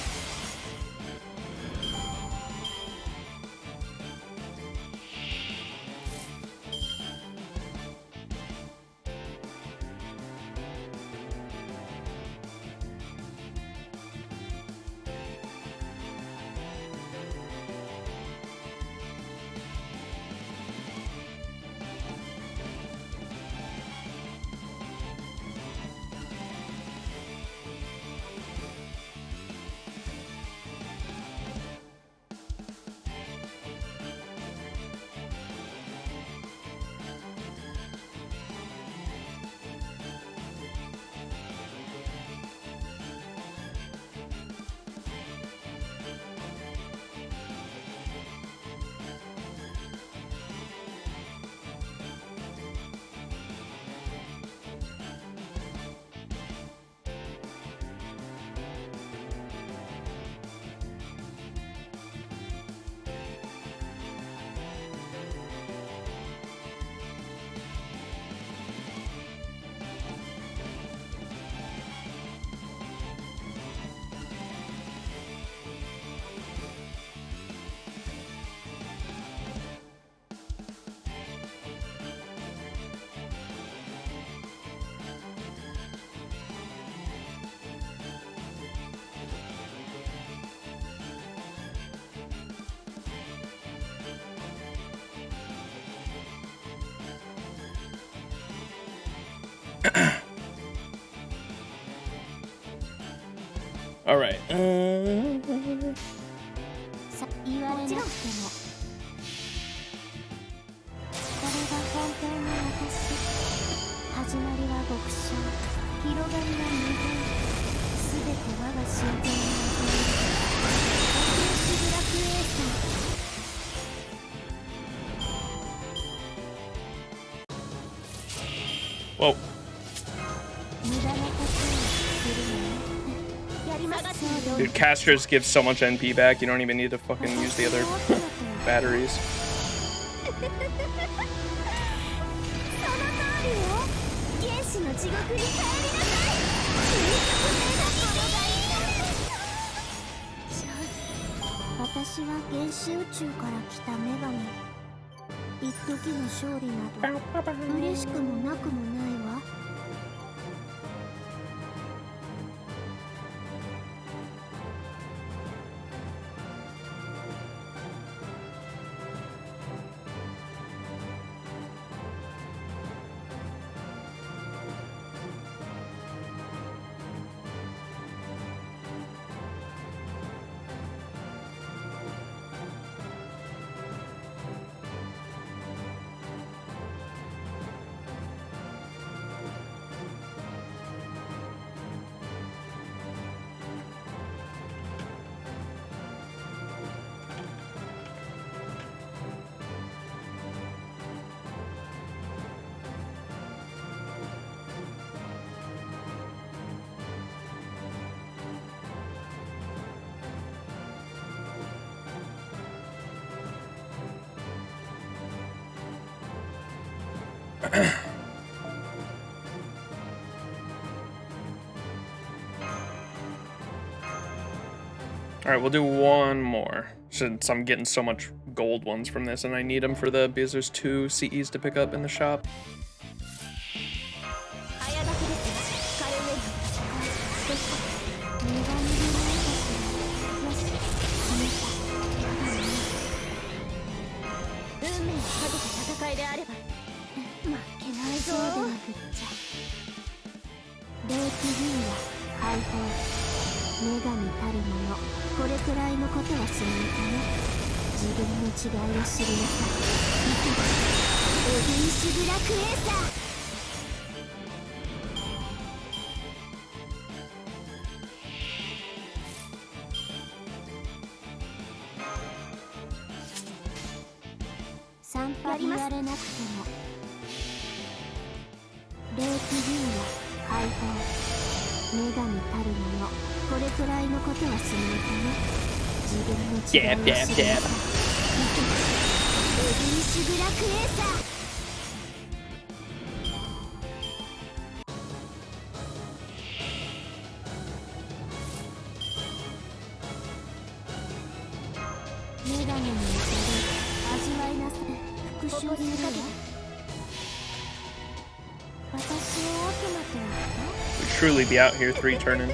All right. 言われなくても。これが本当の私。始まりは極小、広がりは無限。すべて我が身体に求める。レディーシグラクエーサー。 Whoa. Dude, casters give so much NP back, you don't even need to fucking use the other batteries. Alright, we'll do one more, since I'm getting so much gold ones from this, and I need them for because there's 2 CEs to pick up in the shop. Dab, dab, dab. We'd truly be out here 3 turning.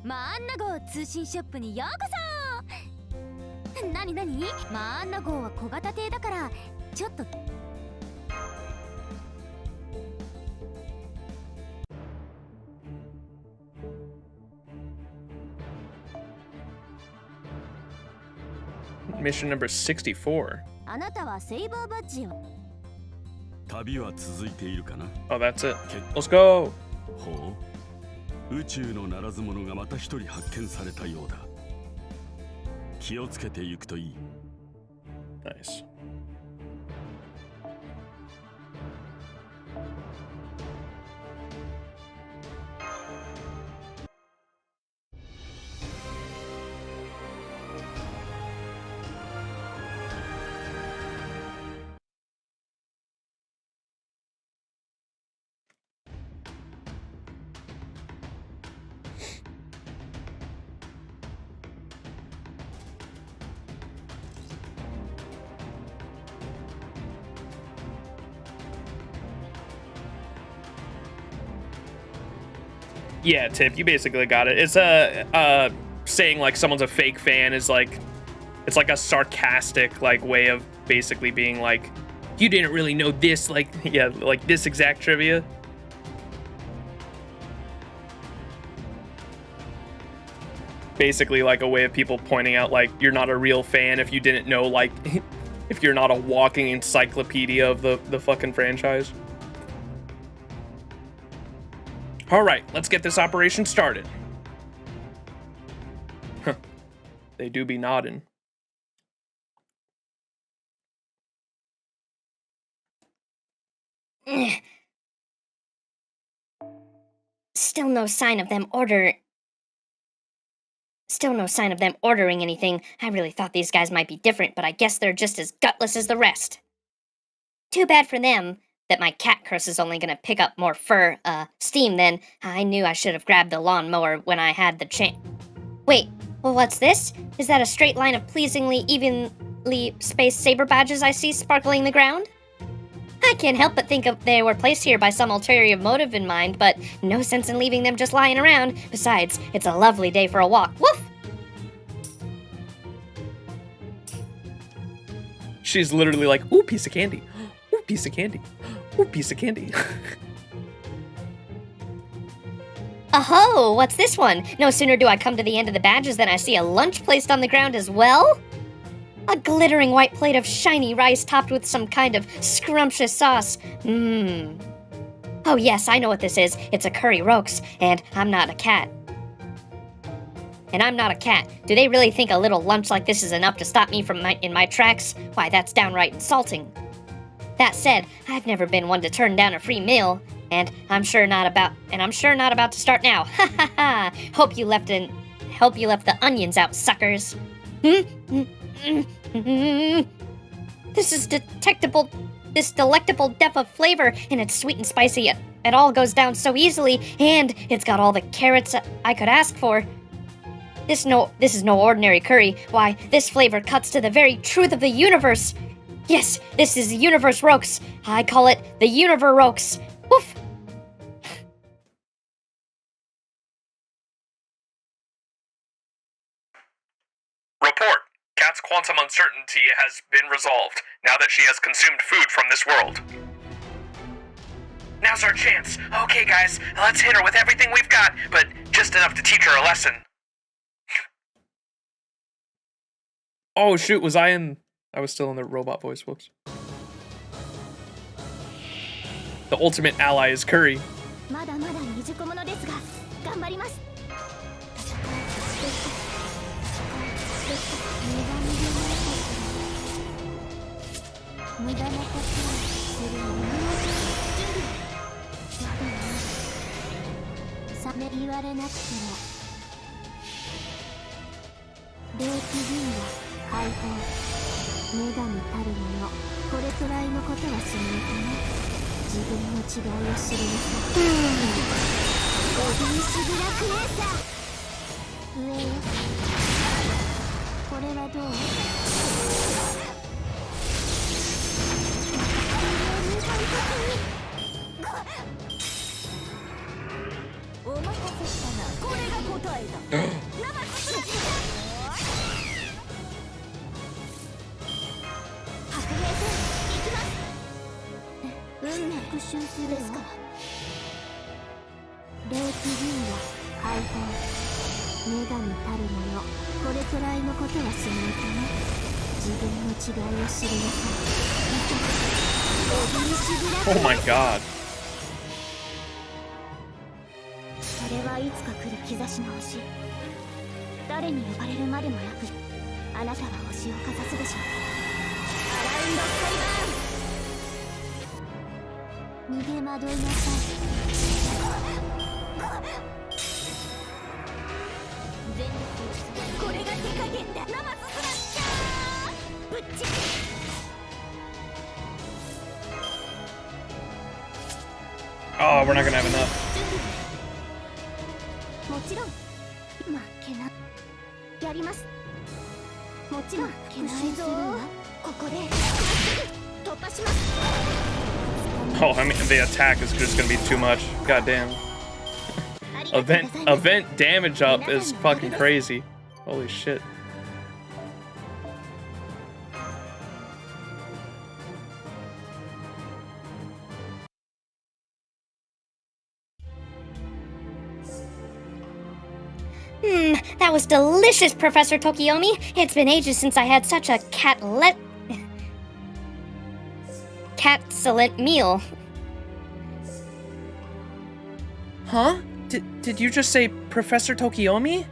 マンナ号通信ショップにようこそ。なになに？マンナ号は小型艇だからちょっと。Mission number 64. あなたはセイバーバッジを。旅は続いているかな。 Oh, that's it. Let's go. ほう。宇宙のならず者がまた一人発見されたようだ。気をつけていくといい。Nice. Yeah, Tip, you basically got it. It's saying like someone's a fake fan is like, it's like a sarcastic like way of basically being like, you didn't really know this, like, yeah, like this exact trivia. Basically like a way of people pointing out like you're not a real fan if you didn't know, like, if you're not a walking encyclopedia of the fucking franchise. All right, let's get this operation started. Huh. They do be nodding. Still no sign of them ordering anything. I really thought these guys might be different, but I guess they're just as gutless as the rest. Too bad for them that my cat curse is only gonna pick up more steam then. I knew I should have grabbed the lawnmower when I had the chance. Wait, well, what's this? Is that a straight line of pleasingly evenly spaced saber badges I see sparkling the ground? I can't help but think they were placed here by some ulterior motive in mind, but no sense in leaving them just lying around. Besides, it's a lovely day for a walk. Woof! She's literally like, ooh, piece of candy. Ooh, piece of candy. Ooh, piece of candy. Oh, what's this one? No sooner do I come to the end of the badges than I see a lunch placed on the ground as well. A glittering white plate of shiny rice topped with some kind of scrumptious sauce. Mmm. Oh yes, I know what this is. It's a curry rokes, and I'm not a cat. And I'm not a cat. Do they really think a little lunch like this is enough to stop me in my tracks? Why, that's downright insulting. That said, I've never been one to turn down a free meal, and I'm sure not about to start now. Ha ha ha! Hope you left the onions out, suckers. This delectable depth of flavor, and it's sweet and spicy. It all goes down so easily, and it's got all the carrots I could ask for. This is no ordinary curry. Why, this flavor cuts to the very truth of the universe. Yes, this is Universe Rokes. I call it the Universe Rokes. Woof! Report. Kat's quantum uncertainty has been resolved, now that she has consumed food from this world. Now's our chance. Okay, guys, let's hit her with everything we've got, but just enough to teach her a lesson. Oh shoot, I was still in the robot voice, whoops. The ultimate ally is Curry. まだまだ未熟者ですが頑張ります。無駄なことをするのさめ言われなくても霊気銀河解放女神たるものこれくらいのことはしないとね。自分の違いを知りなさい。ゴビンシブラクレーサー上よ。これはどう？お待たせしたな。これが答えだ。白兵戦行きます。運命復讐するですから。霊気銀河解放女神たるものこれくらいのことはしないとね。自分の違いを知りなさい。Oh my god. それはいつか来る兆しの星。誰に呼ばれるまでもなくあなたは星をかざすでしょう。アラウンドスカイバーン。逃げ惑いなさい。全力これが手加減だ。ナマススラッシャーぶっちぎり。Oh, we're not gonna have enough. もちろん負けなやります。もちろん負けないぞ。ここで突破します。Oh, I mean, the attack is just gonna be too much. God damn. Event damage up is fucking crazy. Holy shit. That was delicious, Professor Tokiomi. It's been ages since I had such a cat-excellent meal. Huh? Did you just say Professor Tokiomi?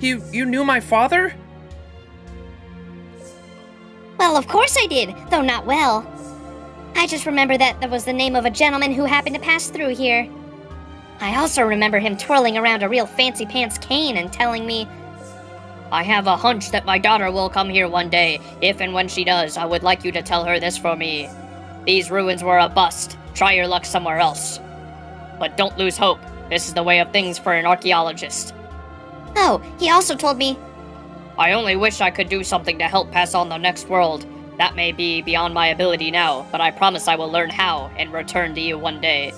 You knew my father? Well, of course I did, though not well. I just remember that was the name of a gentleman who happened to pass through here. I also remember him twirling around a real fancy-pants cane and telling me, I have a hunch that my daughter will come here one day. If and when she does, I would like you to tell her this for me. These ruins were a bust. Try your luck somewhere else. But don't lose hope. This is the way of things for an archaeologist. Oh, he also told me, I only wish I could do something to help pass on the next world. That may be beyond my ability now, but I promise I will learn how and return to you one day.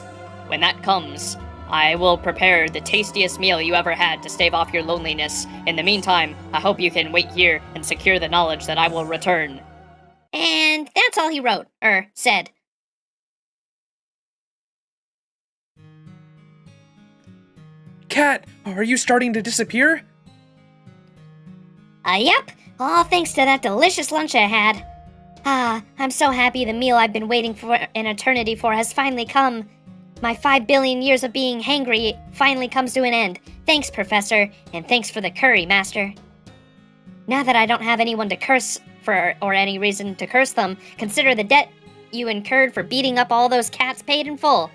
When that comes, I will prepare the tastiest meal you ever had to stave off your loneliness. In the meantime, I hope you can wait here and secure the knowledge that I will return. And that's all he wrote, said. Cat, are you starting to disappear? Yep. All thanks to that delicious lunch I had. I'm so happy the meal I've been waiting for an eternity for has finally come. My 5 billion years of being hangry finally comes to an end. Thanks, Professor, and thanks for the curry, Master. Now that I don't have anyone to curse for, or any reason to curse them, consider the debt you incurred for beating up all those cats paid in full.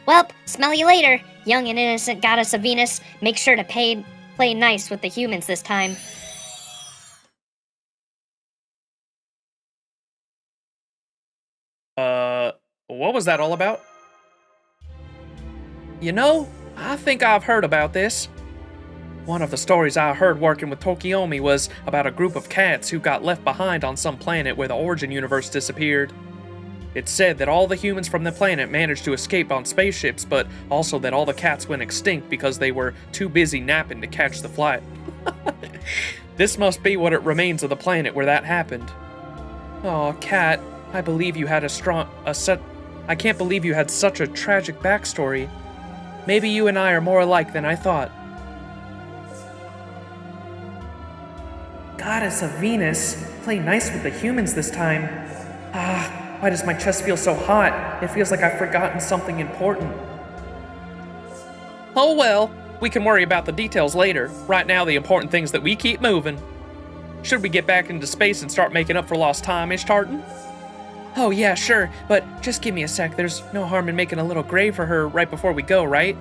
Welp, smell you later, young and innocent goddess of Venus. Make sure to play nice with the humans this time. What was that all about? You know, I think I've heard about this. One of the stories I heard working with Tokiomi was about a group of cats who got left behind on some planet where the origin universe disappeared. It's said that all the humans from the planet managed to escape on spaceships, but also that all the cats went extinct because they were too busy napping to catch the flight. This must be what it remains of the planet where that happened. Aw, Cat, I believe you had I can't believe you had such a tragic backstory. Maybe you and I are more alike than I thought. Goddess of Venus, play nice with the humans this time. Why does my chest feel so hot? It feels like I've forgotten something important. Oh well, we can worry about the details later. Right now, the important thing is that we keep moving. Should we get back into space and start making up for lost time, Ishtartan? Oh yeah, sure, but just give me a sec. There's no harm in making a little grave for her right before we go, right?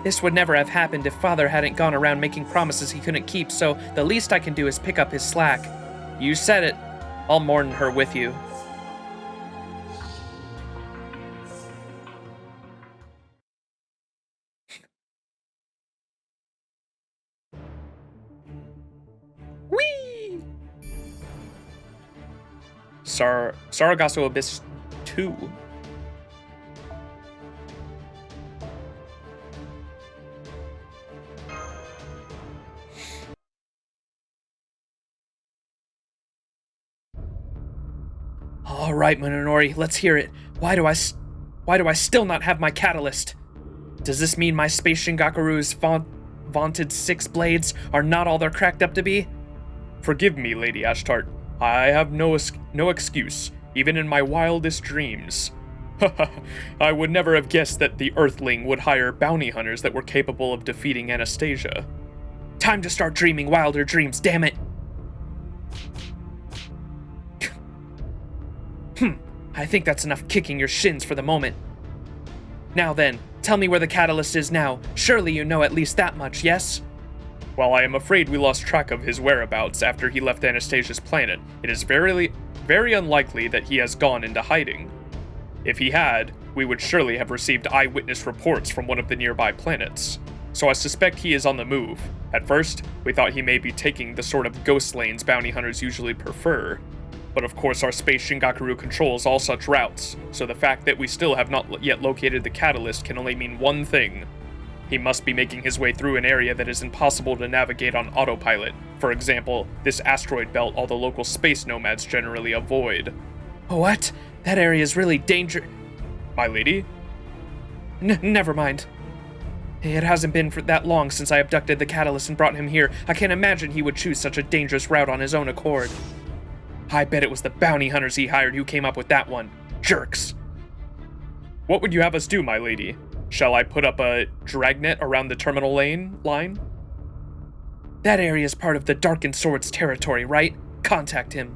This would never have happened if Father hadn't gone around making promises he couldn't keep, so the least I can do is pick up his slack. You said it. I'll mourn her with you. Whee! Sargasso Abyss 2. All right, Munenori, let's hear it. Why do I still not have my catalyst? Does this mean my Space Shingakuru's vaunted 6 blades are not all they're cracked up to be? Forgive me, Lady Ashtart. I have no excuse, even in my wildest dreams. I would never have guessed that the Earthling would hire bounty hunters that were capable of defeating Anastasia. Time to start dreaming wilder dreams, damn it! I think that's enough kicking your shins for the moment. Now then, tell me where the catalyst is now. Surely you know at least that much, yes? Well, I am afraid we lost track of his whereabouts after he left Anastasia's planet. It is very unlikely that he has gone into hiding. If he had, we would surely have received eyewitness reports from one of the nearby planets. So I suspect he is on the move. At first, we thought he may be taking the sort of ghost lanes bounty hunters usually prefer. But of course our Space Shingakuru controls all such routes, so the fact that we still have not yet located the catalyst can only mean one thing. He must be making his way through an area that is impossible to navigate on autopilot. For example, this asteroid belt all the local space nomads generally avoid. What? That area is really My lady? Never mind. It hasn't been for that long since I abducted the catalyst and brought him here. I can't imagine he would choose such a dangerous route on his own accord. I bet it was the bounty hunters he hired who came up with that one. Jerks. What would you have us do, my lady? Shall I put up a dragnet around the terminal line? That area is part of the Darkened Sword's territory, right? Contact him.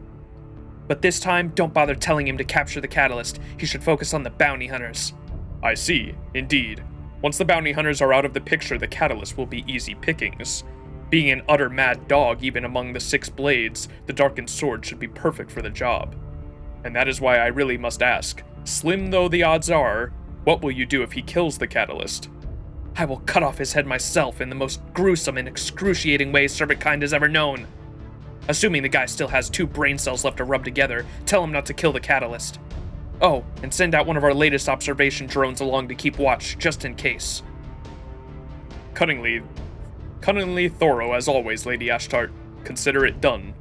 But this time, don't bother telling him to capture the catalyst. He should focus on the bounty hunters. I see, indeed. Once the bounty hunters are out of the picture, the catalyst will be easy pickings. Being an utter mad dog even among the 6 blades, the Darkened Sword should be perfect for the job. And that is why I really must ask, slim though the odds are, what will you do if he kills the catalyst? I will cut off his head myself in the most gruesome and excruciating way servantkind has ever known. Assuming the guy still has 2 brain cells left to rub together, tell him not to kill the catalyst. Oh, and send out one of our latest observation drones along to keep watch, just in case. Cunningly thorough as always, Lady Ashtart. Consider it done.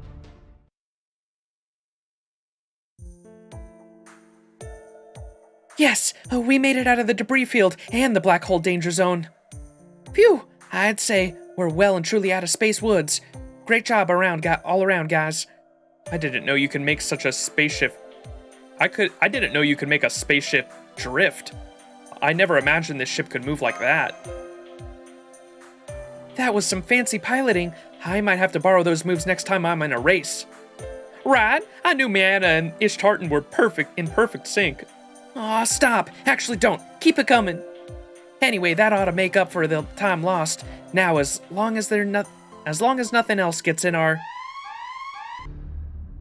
Yes, we made it out of the debris field and the black hole danger zone. Phew, I'd say we're well and truly out of space woods. Great job all around, guys. I didn't know you could make such a spaceship. I didn't know you could make a spaceship drift. I never imagined this ship could move like that. That was some fancy piloting. I might have to borrow those moves next time I'm in a race. Right, I knew Miana and Ishtartan were in perfect sync. Aw, stop. Actually, don't. Keep it coming. Anyway, that ought to make up for the time lost. Now, as long as nothing else gets in our...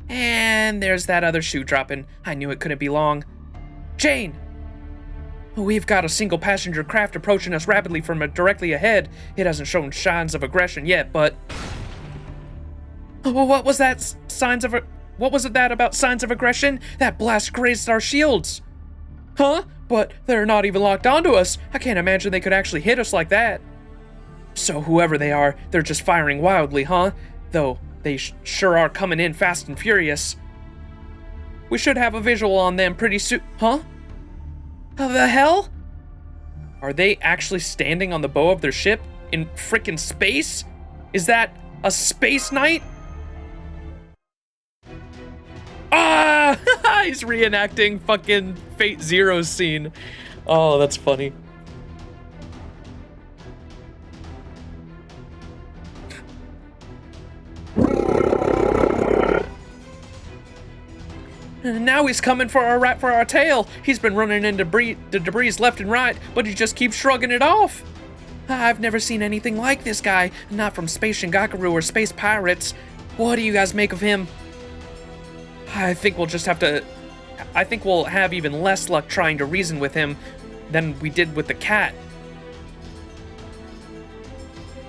And there's that other shoe dropping. I knew it couldn't be long. Jane! We've got a single passenger craft approaching us rapidly from directly ahead. It hasn't shown signs of aggression yet, but... What was that What was it that about signs of aggression? That blast grazed our shields. Huh? But they're not even locked onto us. I can't imagine they could actually hit us like that. So whoever they are, they're just firing wildly, huh? Though they sure are coming in fast and furious. We should have a visual on them pretty soon. Huh? The hell? Are they actually standing on the bow of their ship in frickin' space? Is that a space knight? Ah! He's reenacting fucking Fate Zero's scene. Oh, that's funny. Now he's coming for our tail. He's been running into debris left and right, but he just keeps shrugging it off. I've never seen anything like this guy, not from Space Shingaku or Space Pirates. What do you guys make of him? I think we'll have even less luck trying to reason with him than we did with the cat.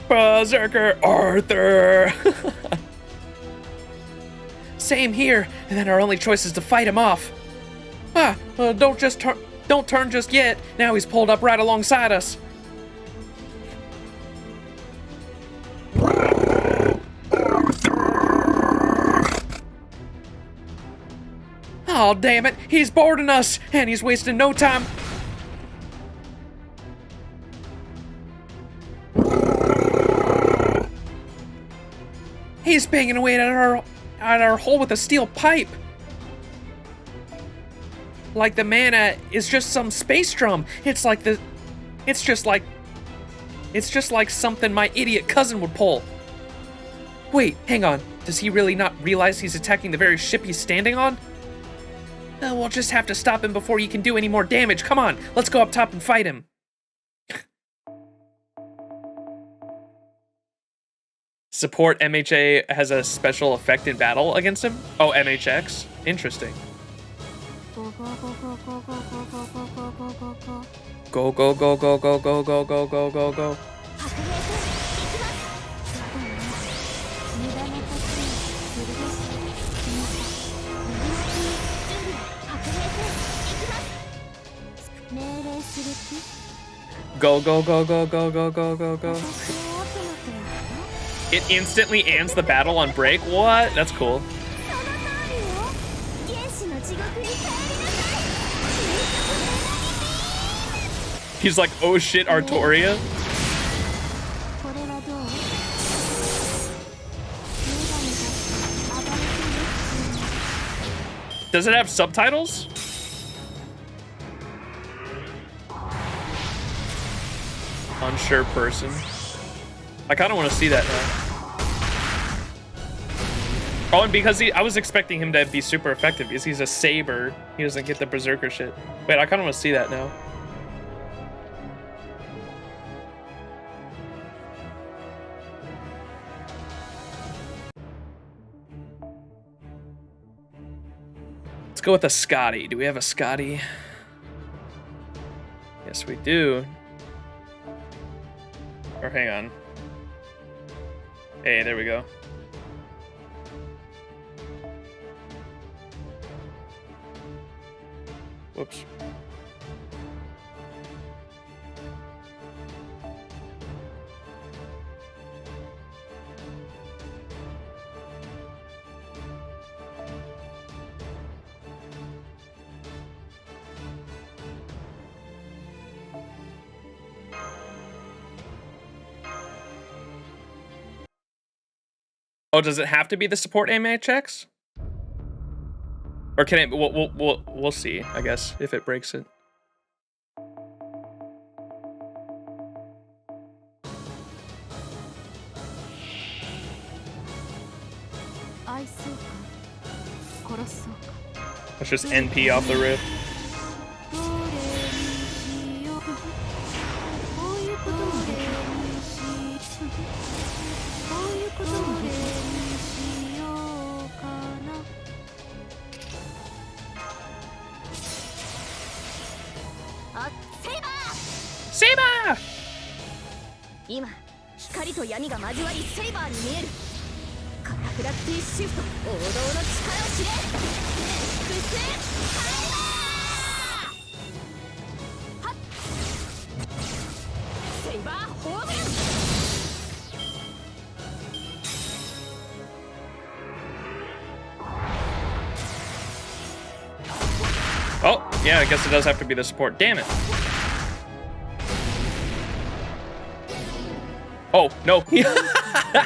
Berserker Arthur! Same here, and then our only choice is to fight him off. Don't turn just yet. Now he's pulled up right alongside us. Oh, damn it. He's boarding us, and he's wasting no time. He's banging away at our hole with a steel pipe. Like the mana is just some space drum. It's just like something my idiot cousin would pull. Wait, hang on. Does he really not realize he's attacking the very ship he's standing on? We'll just have to stop him before he can do any more damage. Come on, let's go up top and fight him. Support MHA has a special effect in battle against him? Oh, MHX? Interesting. Go, go, go, go, go, go, go, go, go, go. Go, go, go, go, go, go, go, go, go. It instantly ends the battle on break? What? That's cool. He's like, oh shit, Artoria. Does it have subtitles? Unsure person. I kind of want to see that now. Oh, and because I was expecting him to be super effective because he's a saber. He doesn't get the berserker shit. Wait, I kind of want to see that now. Let's go with a Scotty. Do we have a Scotty? Yes, we do. Or hang on. Hey, there we go. Whoops. Oh, does it have to be the support MHX? Or can it? We'll see, I guess, if it breaks it. 愛そうか殺そうか Let's just NP off the rip. どれにしようこういうこともでこういうこともでにしようかなあセイバー Saber! 今光と闇が交わりセイバーに見えるカラフラクティシフト王道の力を知れエクスカイバーはっセイバーホームラン Oh, yeah, I guess it does have to be the support. Damn it. Oh, no.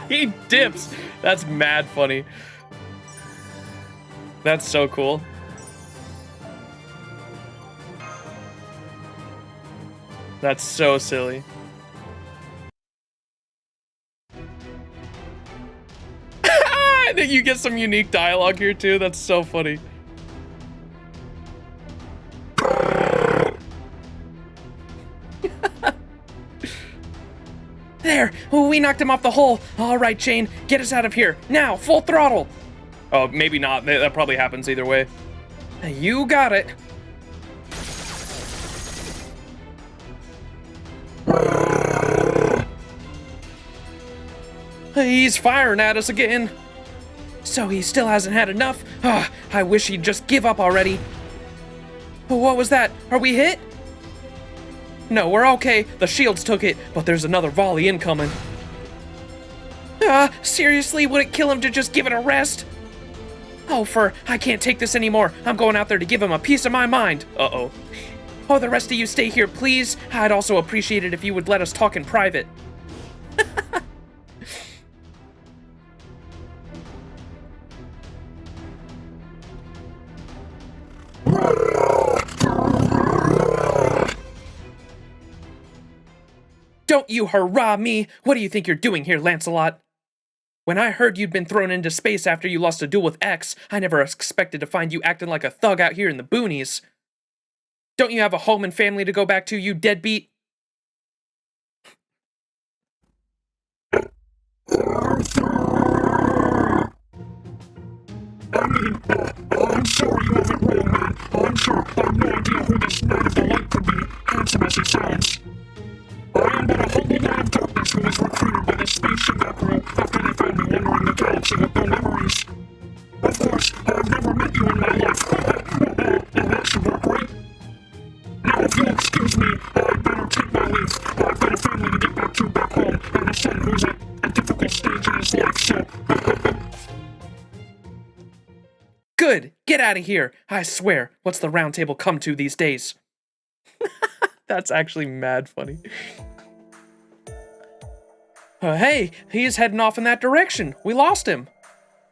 He dips. That's mad funny. That's so cool. That's so silly. I think you get some unique dialogue here too. That's so funny. There! We knocked him off the hole! Alright, Jane, get us out of here! Now, full throttle! Oh, maybe not. That probably happens either way. You got it! He's firing at us again! So he still hasn't had enough? I wish he'd just give up already. What was that? Are we hit? No, we're okay. The shields took it, but there's another volley incoming. Seriously, would it kill him to just give it a rest? Oh, I can't take this anymore. I'm going out there to give him a piece of my mind. Uh-oh. Oh, the rest of you stay here, please. I'd also appreciate it if you would let us talk in private. Don't you hurrah me! What do you think you're doing here, Lancelot? When I heard you'd been thrown into space after you lost a duel with X, I never expected to find you acting like a thug out here in the boonies. Don't you have a home and family to go back to, you deadbeat? I'm sorry you haven't wrong, man. I'm sure I have no idea who this Knight of the Light could be, handsome as he sounds. I am but a humble man of darkness who was recruited by the spaceship Vaquero after they found me wandering the galaxy with no memories. Of course, I've never met you in my life. Now that should work, right? Now if you'll excuse me, I'd better take my leave. I've got a family to get back to back home, and a son who's at a difficult stage in his life, so... Good! Get out of here! I swear, what's the round table come to these days? That's actually mad funny. Hey, he's heading off in that direction. We lost him.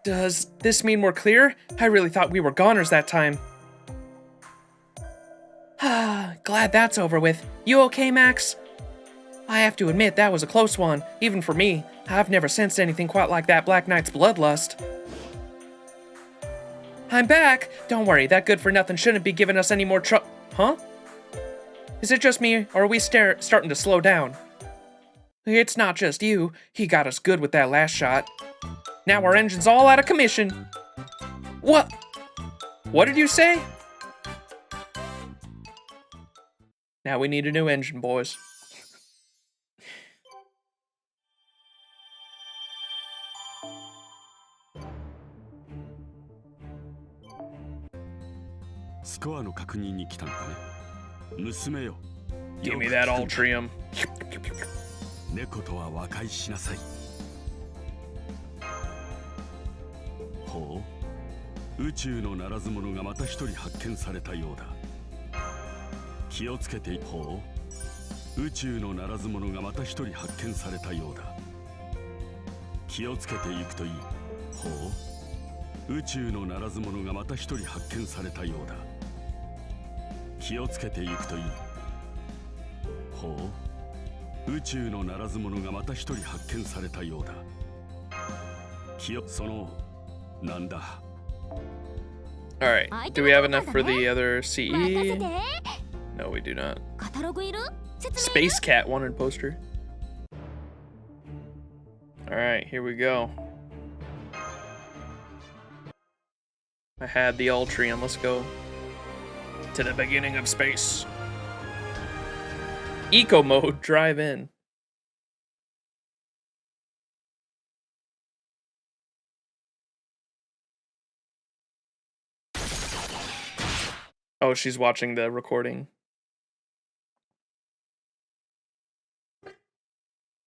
Does this mean we're clear? I really thought we were goners that time. Glad that's over with. You okay, Max? I have to admit, that was a close one, even for me. I've never sensed anything quite like that Black Knight's bloodlust. I'm back! Don't worry, that good-for-nothing shouldn't be giving us any more Huh? Is it just me, or are we starting to slow down? It's not just you. He got us good with that last shot. Now our engine's all out of commission. What? What did you say? Now we need a new engine, boys. Give me that Ultrium. 猫とは和解しなさい。ほう、宇宙のならず者がまた一人発見されたようだ。気をつけて。ほう、宇宙のならず者がまた一人発見されたようだ。気をつけていくといい。ほう、宇宙のならず者がまた一人発見されたようだ。気をつけていくといい。ほう、宇宙のならず者がまた一人発見されたようだ。そのなんだ。 Alright, do we have enough for the other CE? No, we do not. Space Cat wanted poster. Alright, here we go. I had the Ultrium, let's go. To the beginning of space. Eco mode, drive in. Oh, she's watching the recording.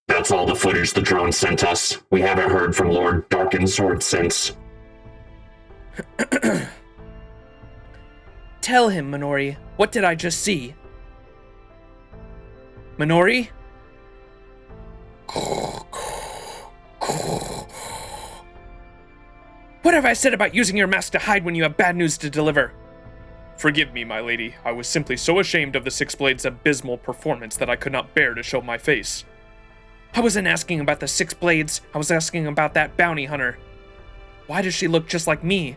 That's all the footage the drone sent us. We haven't heard from Lord Darkensword since. Tell him, Minori. What did I just see? Minori? What have I said about using your mask to hide when you have bad news to deliver? Forgive me, my lady. I was simply so ashamed of the Six Blades' abysmal performance that I could not bear to show my face. I wasn't asking about the Six Blades. I was asking about that bounty hunter. Why does she look just like me?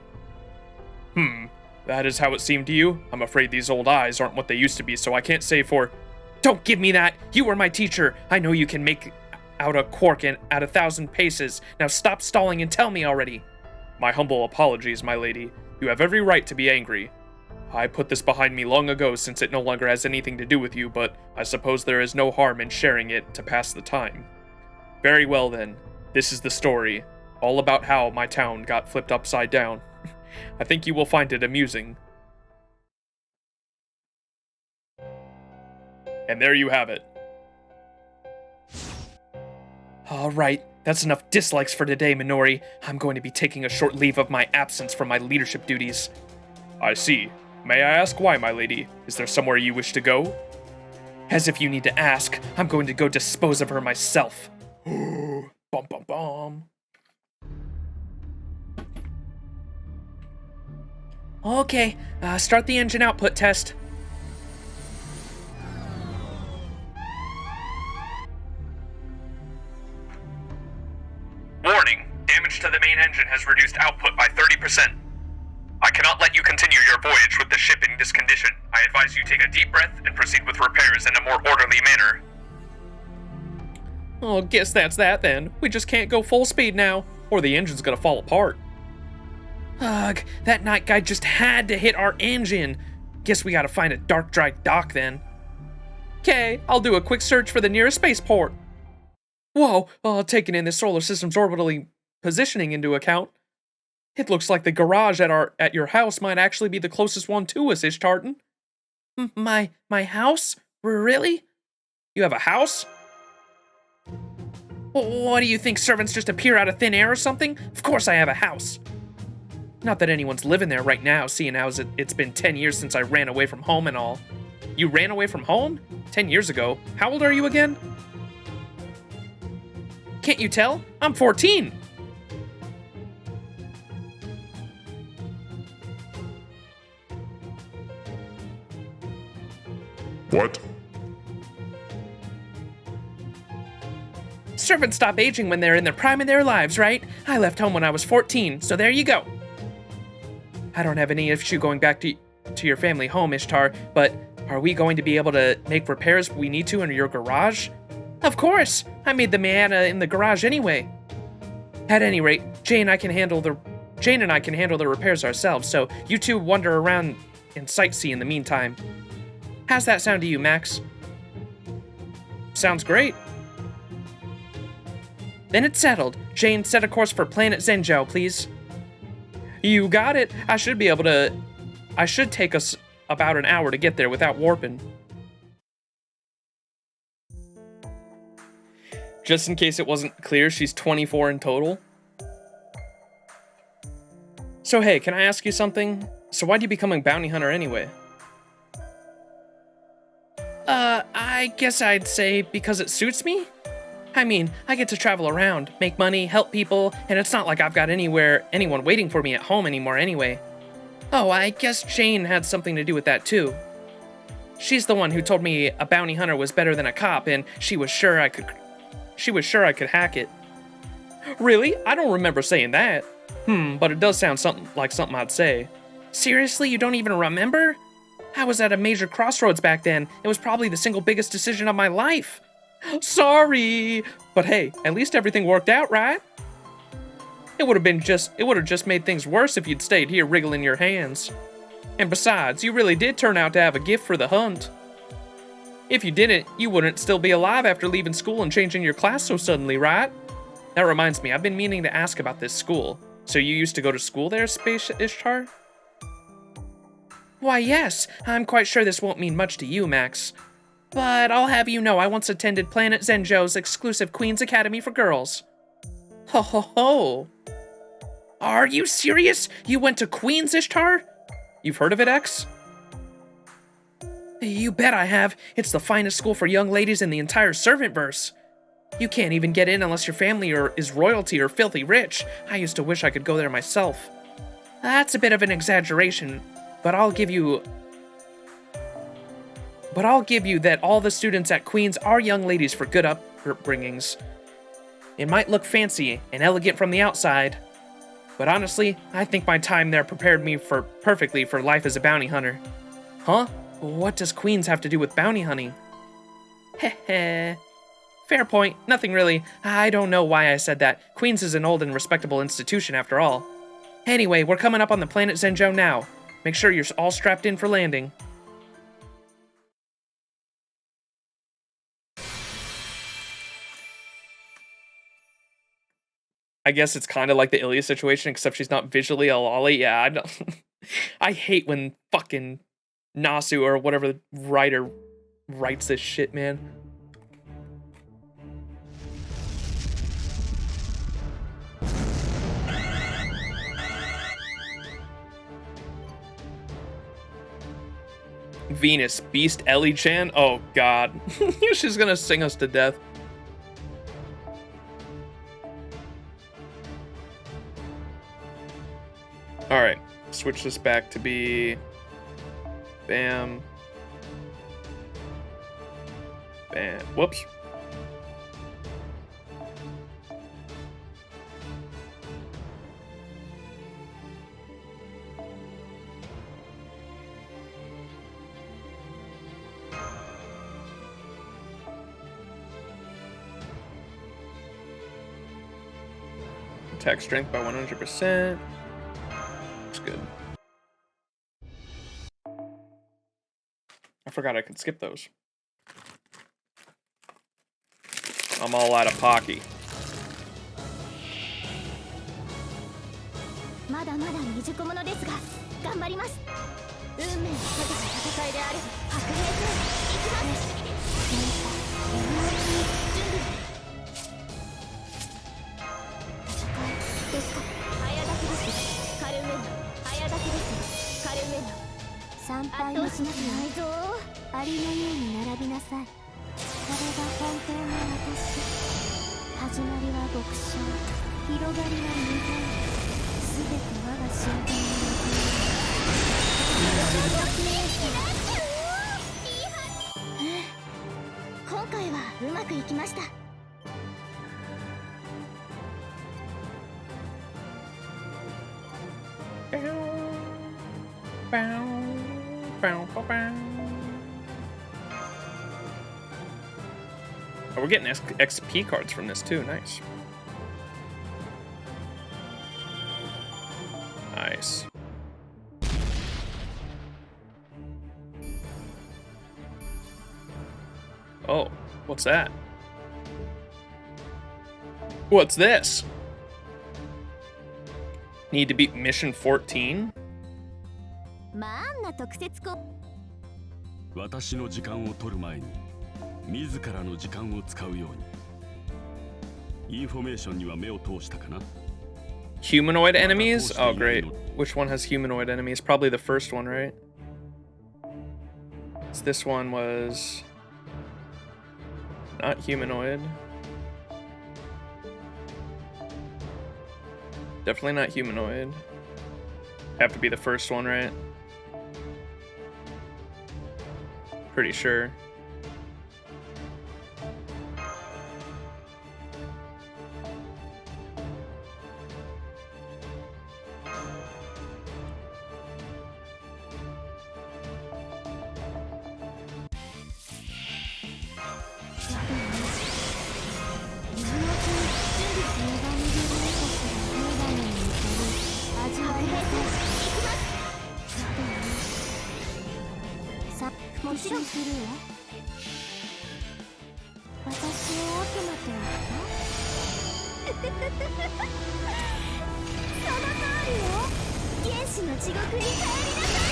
That is how it seemed to you? I'm afraid these old eyes aren't what they used to be, so I can't say for... Don't give me that! You were my teacher! I know you can make out a quark at 1,000 paces. Now stop stalling and tell me already! My humble apologies, my lady. You have every right to be angry. I put this behind me long ago since it no longer has anything to do with you, but I suppose there is no harm in sharing it to pass the time. Very well then. This is the story. All about how my town got flipped upside down. I think you will find it amusing. And there you have it. Alright, that's enough dislikes for today, Minori. I'm going to be taking a short leave of my absence from my leadership duties. I see. May I ask why, my lady? Is there somewhere you wish to go? As if you need to ask, I'm going to go dispose of her myself. Bum bum bum. Okay, start the engine output test. Warning, damage to the main engine has reduced output by 30%. I cannot let you continue your voyage with the ship in this condition. I advise you take a deep breath and proceed with repairs in a more orderly manner. Oh, guess that's that then. We just can't go full speed now, or the engine's gonna fall apart. Ugh, that night guy just had to hit our engine. Guess we gotta find a dark dry dock then. Okay, I'll do a quick search for the nearest spaceport. Whoa, taking in this solar system's orbitally positioning into account, it looks like the garage at your house might actually be the closest one to us, Ishtartan. My house? Really? You have a house? What do you think, servants just appear out of thin air or something? Of course I have a house. Not that anyone's living there right now, seeing as it's been 10 years since I ran away from home and all. You ran away from home? 10 years ago. How old are you again? Can't you tell? I'm 14. What? Servants stop aging when they're in the prime of their lives, right? I left home when I was 14, so there you go. I don't have any issue going back to your family home, Ishtar, but are we going to be able to make repairs we need to in your garage? Of course! I made the Maana in the garage anyway. At any rate, Jane and I can handle the repairs ourselves, so you two wander around and sightsee in the meantime. How's that sound to you, Max? Sounds great. Then it's settled. Jane, set a course for Planet Zhenjiao, please. You got it. I should take us about an hour to get there without warping. Just in case it wasn't clear, she's 24 in total. So hey, can I ask you something? So why'd you become a bounty hunter anyway? I guess I'd say because it suits me? I mean, I get to travel around, make money, help people, and it's not like I've got anyone waiting for me at home anymore anyway. Oh, I guess Jane had something to do with that too. She's the one who told me a bounty hunter was better than a cop, and she was sure I could hack it. Really? I don't remember saying that. But it does sound something I'd say. Seriously, you don't even remember? I was at a major crossroads back then. It was probably the single biggest decision of my life. Sorry! But hey, at least everything worked out, right? It would have just made things worse if you'd stayed here wriggling your hands. And besides, you really did turn out to have a gift for the hunt. If you didn't, you wouldn't still be alive after leaving school and changing your class so suddenly, right? That reminds me, I've been meaning to ask about this school. So you used to go to school there, Space Ishtar? Why, yes. I'm quite sure this won't mean much to you, Max. But I'll have you know I once attended Planet Zenjo's exclusive Queen's Academy for Girls. Ho ho ho! Are you serious? You went to Queen's Ishtar? You've heard of it, X? You bet I have. It's the finest school for young ladies in the entire Servantverse. You can't even get in unless your family is royalty or filthy rich. I used to wish I could go there myself. That's a bit of an exaggeration, but I'll give you that all the students at Queen's are young ladies for good upbringings. It might look fancy and elegant from the outside, but honestly, I think my time there prepared me perfectly for life as a bounty hunter. Huh? What does Queen's have to do with bounty hunting? Heh heh. Fair point. Nothing really. I don't know why I said that. Queen's is an old and respectable institution after all. Anyway, we're coming up on the planet Zenjo now. Make sure you're all strapped in for landing. I guess it's kind of like the Ilya situation, except she's not visually a lolly. Yeah, I don't. I hate when fucking Nasu or whatever the writer writes this shit, man. Venus, Beast Ellie-chan? Oh god. She's gonna sing us to death. Alright, switch this back to be... Bam. Bam. Whoops. Attack strength by 100%. Looks good. I forgot I could skip those. I'm all out of Pocky. まだまだ未熟者ですが頑張ります。運命をかけた戦いであれば白兵戦行きます。準備。戦いですか。早炊きです。カルメナ。早炊きです。カルメナ。参拝もしなくないぞ。アリのように並びなさい。これが本当の私。始まりは極小、広がりは無限。 すべて我が身体に今回はうまくいきました。Oh, we're getting XP cards from this too. Nice. Nice. Oh, what's that? What's this? Need to beat mission 14? 私の時間を取る前に自らの時間を使うようにインフォメーションには目を通したかな Humanoid enemies? Oh, great. Which one has humanoid enemies? Probably the first one, right? So this one was not humanoid. Definitely not humanoid. Have to be the first one, right? Pretty sure. 復讐するわ。私を悪魔と言った？その通りよ。原始の地獄に帰りなさ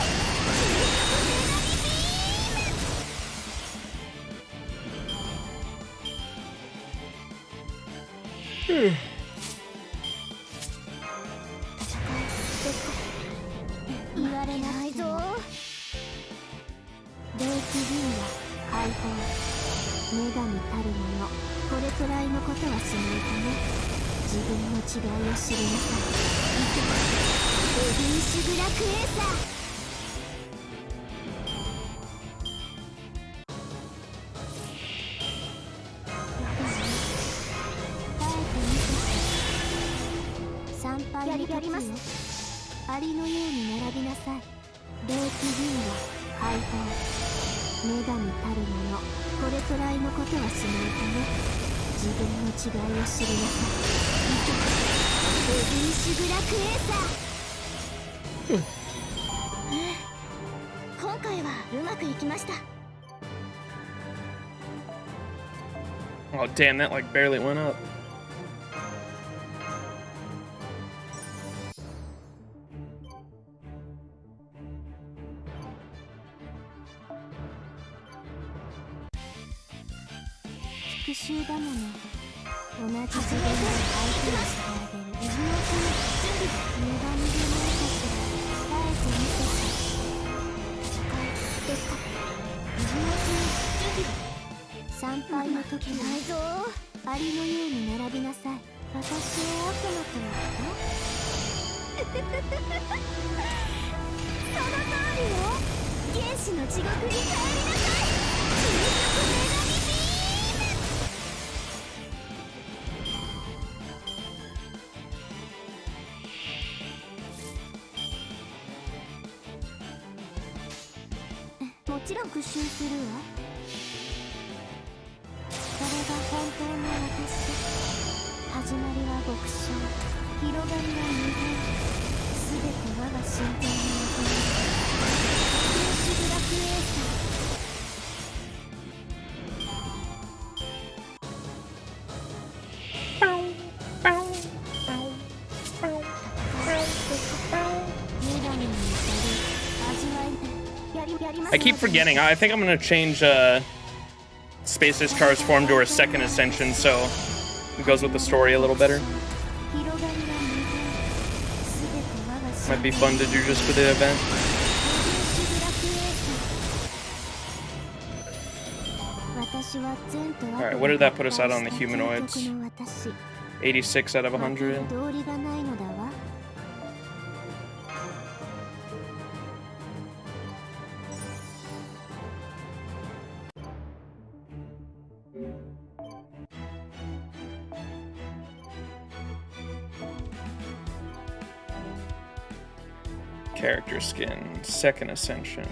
い。言われないぞ。霊気銀河解放。女神たる者、これくらいのことはしないとね。自分の違いを知りなさい。エビンシュグラクエーサー。参拝の時よ、アリのように並びなさい。霊気銀河解放。女神たる者、これくらいのことはしないとね。自分の違いを知りなさい。エビンシュグラクエーサー。今回はうまくいきました。Oh damn, that like barely went up.復讐だもの。同じ次元の相手をしてあげる。女神でないかしら。耐えてみて。ですか。参拝の時ないぞ。アリのように並びなさい。私を悪魔と言った？その通りよ。原始の地獄に帰りなさい。もちろん復讐するわ。これが本当の私。始まりは極小、広がりは無限。すべて我が身体の望み。原始ブラックエーサー。I keep forgetting. I think I'm gonna change Space Ishtar's form to her second ascension, so it goes with the story a little better. Might be fun to do just for the event. Alright, what did that put us at on the humanoids? 86 out of 100. Character skin, second ascension.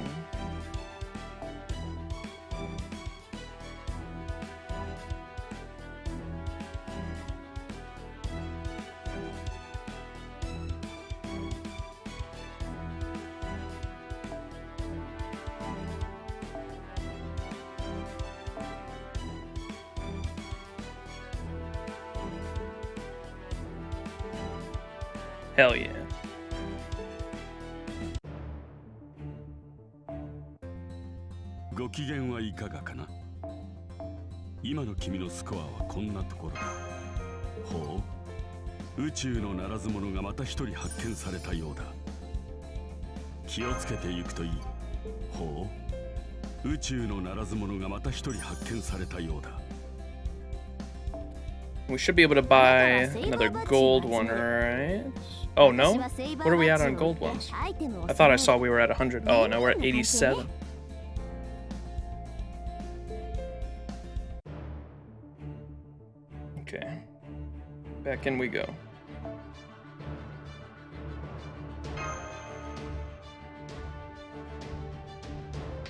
Hell yeah. We should be able to buy another gold one, right? Oh, no? What are we at on gold ones? I thought I saw we were at 100. Oh, no, we're at 87. Okay. Back in we go.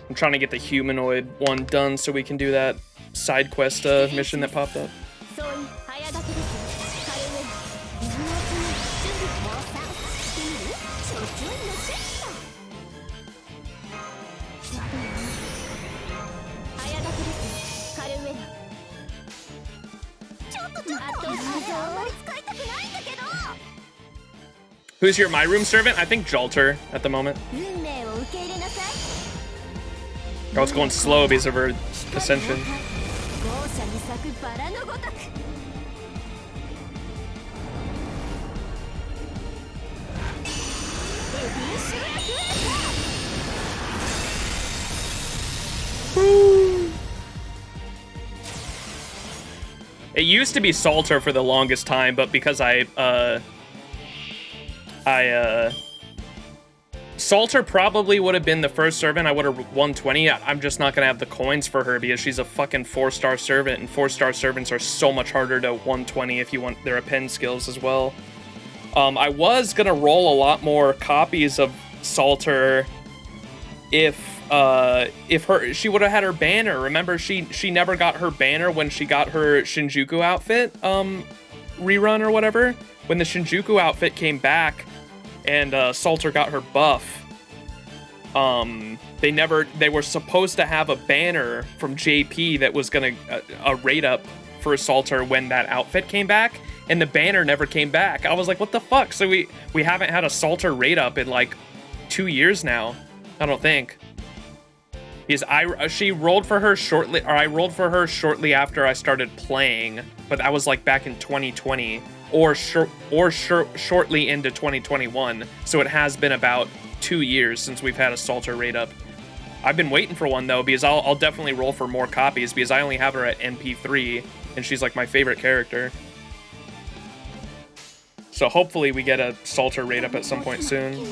I'm trying to get the humanoid one done so we can do that side quest mission that popped up. Who's your My Room servant? I think Jalter at the moment. 運命を受け入れなさい Oh, it's going slow because of her ascension. 豪奢に咲くバラのごとく It used to be Salter for the longest time, but because Salter probably would have been the first servant I would have 120. I'm just not gonna have the coins for her because she's a fucking 4-star servant, and 4-star servants are so much harder to 120 if you want their append skills as well. I was gonna roll a lot more copies of Salter if she would have had her banner. Remember, she never got her banner when she got her Shinjuku outfit rerun or whatever. When the Shinjuku outfit came back and Salter got her buff, they were supposed to have a banner from JP that was gonna a rate up for Salter when that outfit came back, and the banner never came back. I was like, what the fuck? So we haven't had a Salter rate up in like 2 years now, I don't think. Because I rolled for her shortly after I started playing, but that was like back in 2020 or shortly into 2021. So it has been about 2 years since we've had a Salter rate up. I've been waiting for one though, because I'll definitely roll for more copies because I only have her at NP3 and she's like my favorite character. So hopefully we get a Salter rate up at some point soon.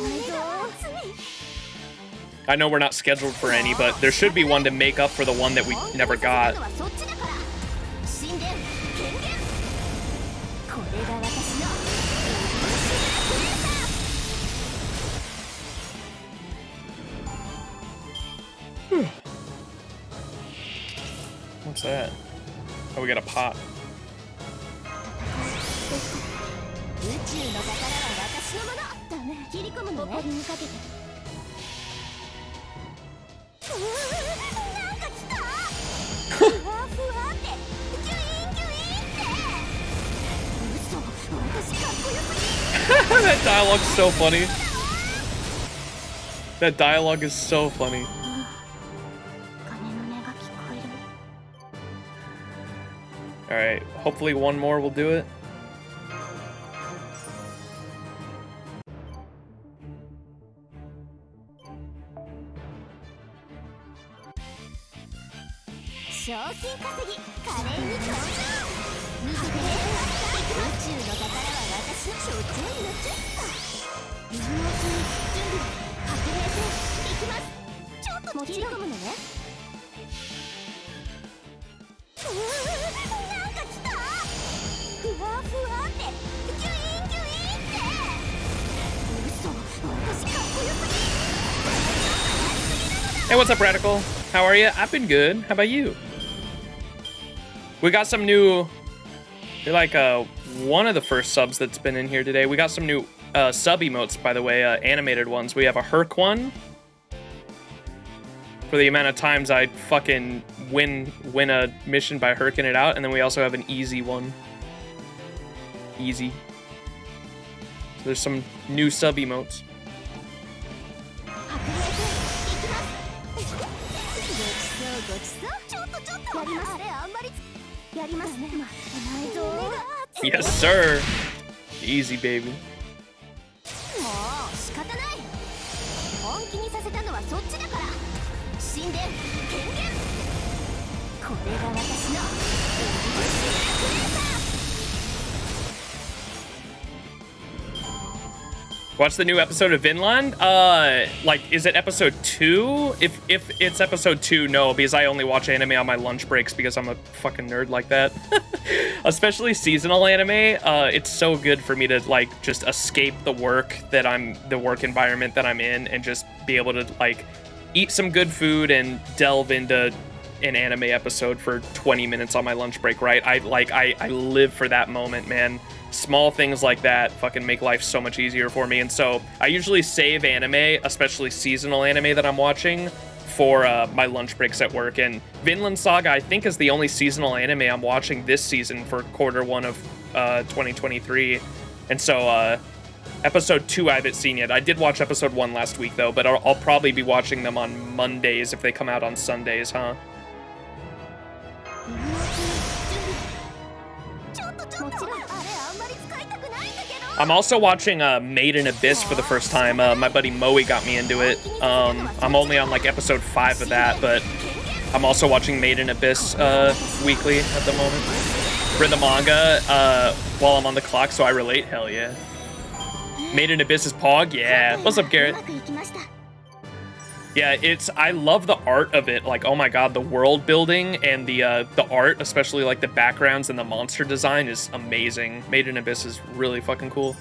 I know we're not scheduled for any, but there should be one to make up for the one that we never got. What's that? Oh, we got a pot. 宇宙の宝は私のものダメ切り込むのね誇りにかけてなんか来たふわふわってギュインギュインって嘘私かっこよすぎ That dialogue's so funny. That dialogue is so funny. 鐘の音が聞こえる Alright, hopefully one more will do it. Hey, what's up, Radical? How are you? I've been good. How about you? We got some new, one of the first subs that's been in here today. We got some new sub emotes, by the way, animated ones. We have a Herc one for the amount of times I fucking win a mission by herking it out, and then we also have an easy one. Easy. So there's some new sub emotes. やりますね。負けないぞ。 Yes, sir. Easy, baby. もう仕方ない。本気にさせたのはそっちだから。神殿権限。これが私のWatch the new episode of Vinland? Is it episode 2? If it's episode 2, no, because I only watch anime on my lunch breaks because I'm a fucking nerd like that. Especially seasonal anime. It's so good for me to just escape the work environment that I'm in and just be able to eat some good food and delve into an anime episode for 20 minutes on my lunch break, right? I live for that moment, man. Small things like that fucking make life so much easier for me. And so I usually save anime, especially seasonal anime that I'm watching, for my lunch breaks at work. And Vinland Saga, I think, is the only seasonal anime I'm watching this season for quarter one of 2023. And so Episode 2 I haven't seen yet. I did watch episode 1 last week though, but I'll probably be watching them on Mondays if they come out on Sundays, huh? I'm also watching Made in Abyss for the first time. My buddy Moe got me into it. I'm only on like episode 5 of that, but I'm also watching Made in Abyss weekly at the moment. For the manga, while I'm on the clock, so I relate. Hell yeah. Made in Abyss is Pog? Yeah. What's up, Garrett? Yeah, I love the art of it. Like, oh my god, the world building and the art, especially like the backgrounds and the monster design is amazing. Made in Abyss is really fucking cool.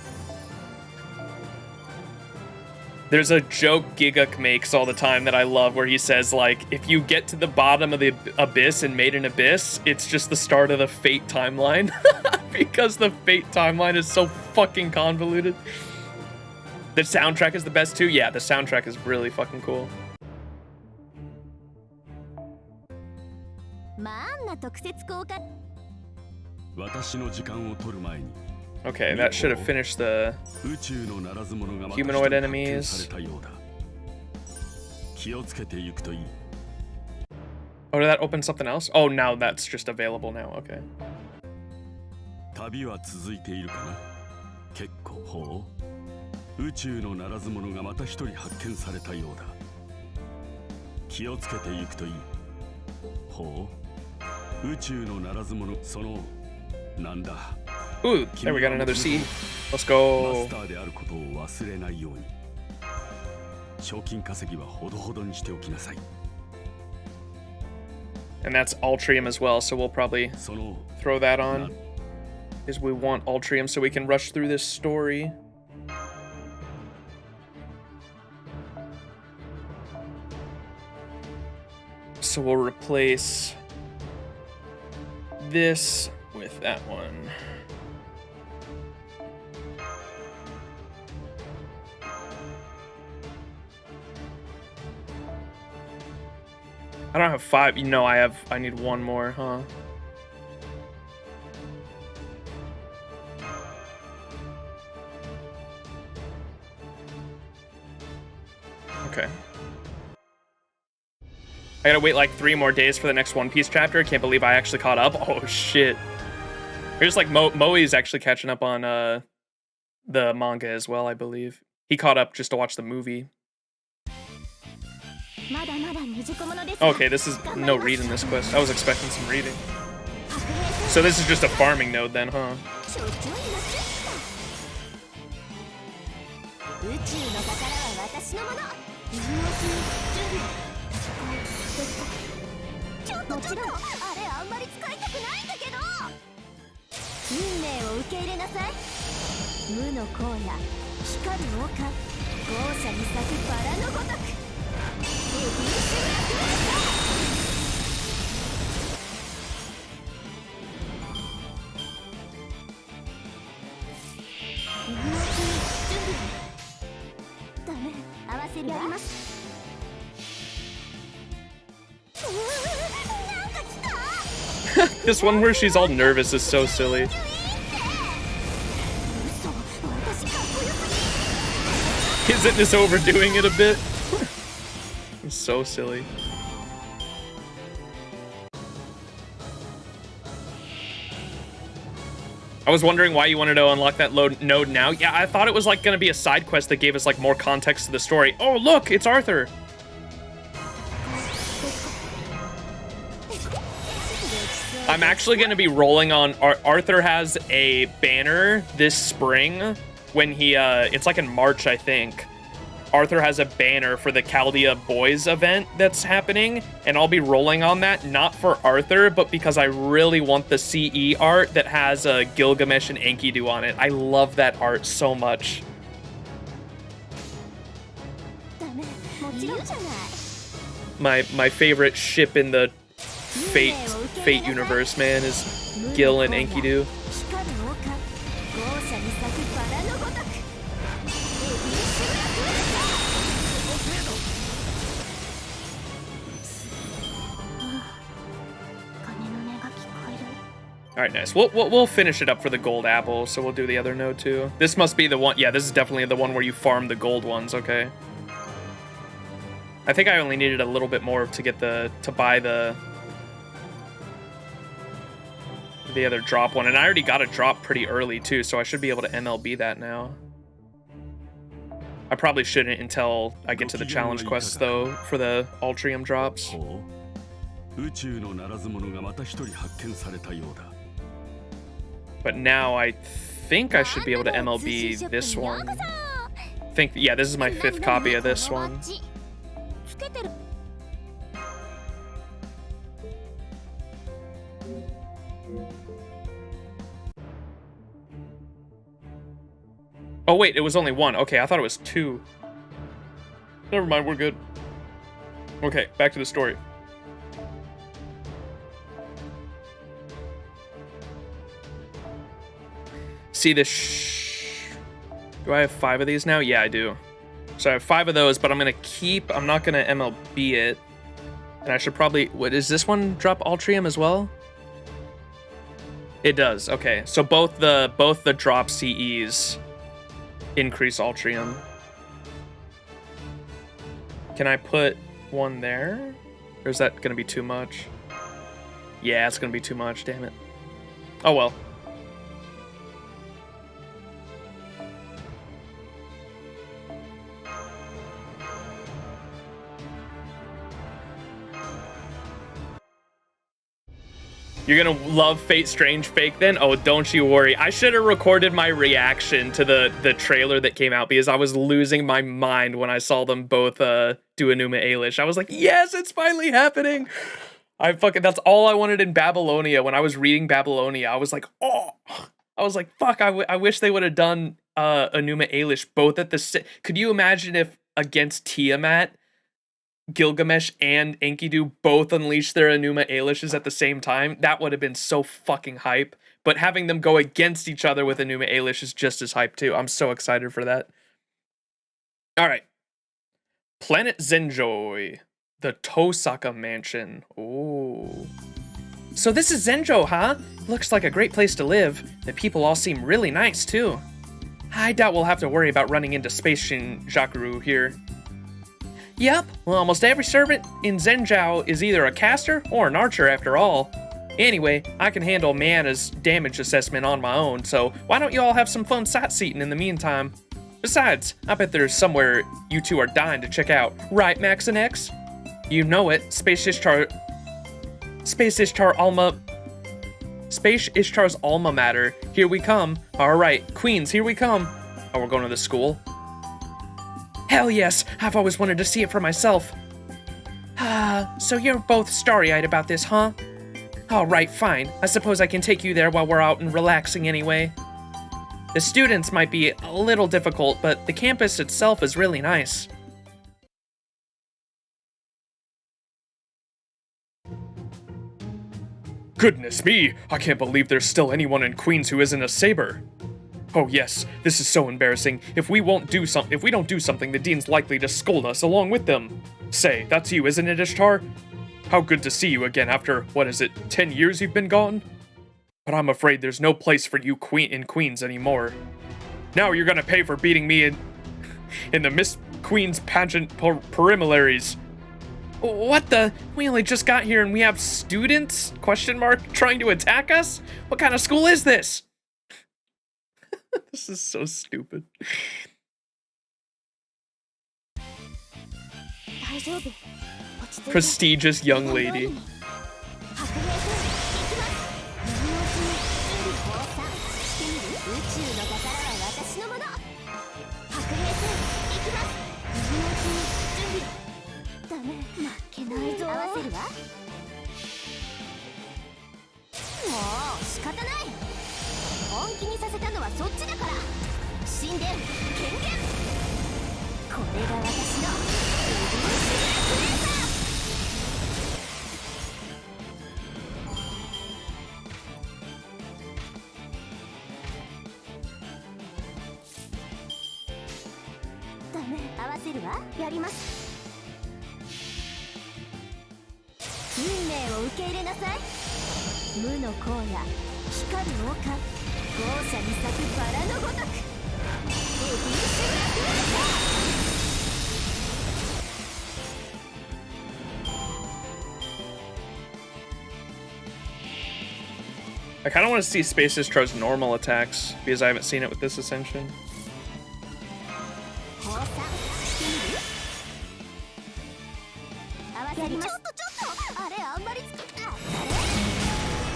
There's a joke Giguk makes all the time that I love where he says, like, if you get to the bottom of the abyss in Made in Abyss, it's just the start of the Fate timeline. Because the Fate timeline is so fucking convoluted. The soundtrack is the best too? Yeah, the soundtrack is really fucking cool. Okay, that should have finished the humanoid enemies. Oh, did that open something else? Oh, now that's just available now, okay. Ooh, there we got another seed. Let's go. And that's Altrium as well, so we'll probably throw that on. Because we want Altrium so we can rush through this story. So we'll replace this with that one. I don't have 5. You know, I need one more, huh? Okay. I gotta wait like 3 more days for the next One Piece chapter. I can't believe I actually caught up. Oh shit. Here's like Moe's actually catching up on the manga as well, I believe. He caught up just to watch the movie. Okay, this is no reading this quest. I was expecting some reading. So this is just a farming node then, huh? This one where she's all nervous is so silly. Isn't this overdoing it a bit? It's so silly. I was wondering why you wanted to unlock that node now. Yeah, I thought it was like gonna be a side quest that gave us like more context to the story. Oh look, it's Arthur. I'm actually gonna be rolling on Arthur has a banner this spring when he it's like in March, I think. Arthur has a banner for the Chaldea Boys event that's happening, and I'll be rolling on that, not for Arthur, but because I really want the CE art that has Gilgamesh and Enkidu on it. I love that art so much. My favorite ship in the Fate universe, man, is Gil and Enkidu. All right, nice. We'll finish it up for the gold apple, so we'll do the other node too. This must be the one. Yeah, this is definitely the one where you farm the gold ones. Okay. I think I only needed a little bit more to get to buy the other drop one, and I already got a drop pretty early too, so I should be able to MLB that now. I probably shouldn't until I get to the challenge quests though for the Altrium drops. But now I think I should be able to MLB this one. Yeah, this is my 5th copy of this one. Oh wait, it was only 1. Okay, I thought it was 2. Never mind, we're good. Okay, back to the story. See this? Do I have 5 of these now? Yeah, I do. So I have 5 of those, but I'm not gonna MLB it. And I should probably, is this one drop Altrium as well? It does, okay. So both the drop CEs increase Altrium. Can I put one there? Or is that gonna be too much? Yeah, it's gonna be too much, damn it. Oh well. You're gonna love Fate Strange Fake then? Oh, don't you worry. I should have recorded my reaction to the trailer that came out because I was losing my mind when I saw them both do Enuma Elish. I was like, yes, it's finally happening. That's all I wanted in Babylonia. When I was reading Babylonia, I was like, oh. I was like, fuck, I wish they would have done Enuma Elish both at the... Could you imagine if against Tiamat, Gilgamesh and Enkidu both unleashed their Enuma Elishes at the same time? That would have been so fucking hype. But having them go against each other with Enuma Elish is just as hype too. I'm so excited for that. Alright. Planet Zenjoi. The Tosaka Mansion. Ooh. So this is Zenjo, huh? Looks like a great place to live. The people all seem really nice too. I doubt we'll have to worry about running into Space Shinjaku here. Yep, well, almost every servant in Zenjou is either a caster or an archer after all. Anyway, I can handle Miana's damage assessment on my own, so why don't you all have some fun sightseeing in the meantime? Besides, I bet there's somewhere you two are dying to check out. Right, Max and X? You know it, Space Ishtar's alma mater. Here we come. Alright, Queens, here we come. Oh, we're going to the school? Hell yes, I've always wanted to see it for myself. So you're both starry-eyed about this, huh? Alright, fine. I suppose I can take you there while we're out and relaxing anyway. The students might be a little difficult, but the campus itself is really nice. Goodness me, I can't believe there's still anyone in Queens who isn't a Saber. Oh yes, this is so embarrassing. If we don't do something, the dean's likely to scold us along with them. Say, that's you, isn't it, Ishtar? How good to see you again after, 10 years you've been gone? But I'm afraid there's no place for you in Queens anymore. Now you're gonna pay for beating me in the Miss Queens pageant preliminaries. What the? We only just got here and we have students? ? Trying to attack us? What kind of school is this? This is so stupid. Prestigious young lady. 光る王冠豪奢に咲くバラのごとくエビッシュブラックライター I kind of want to see Space Istar's normal attacks because I haven't seen it with this ascension.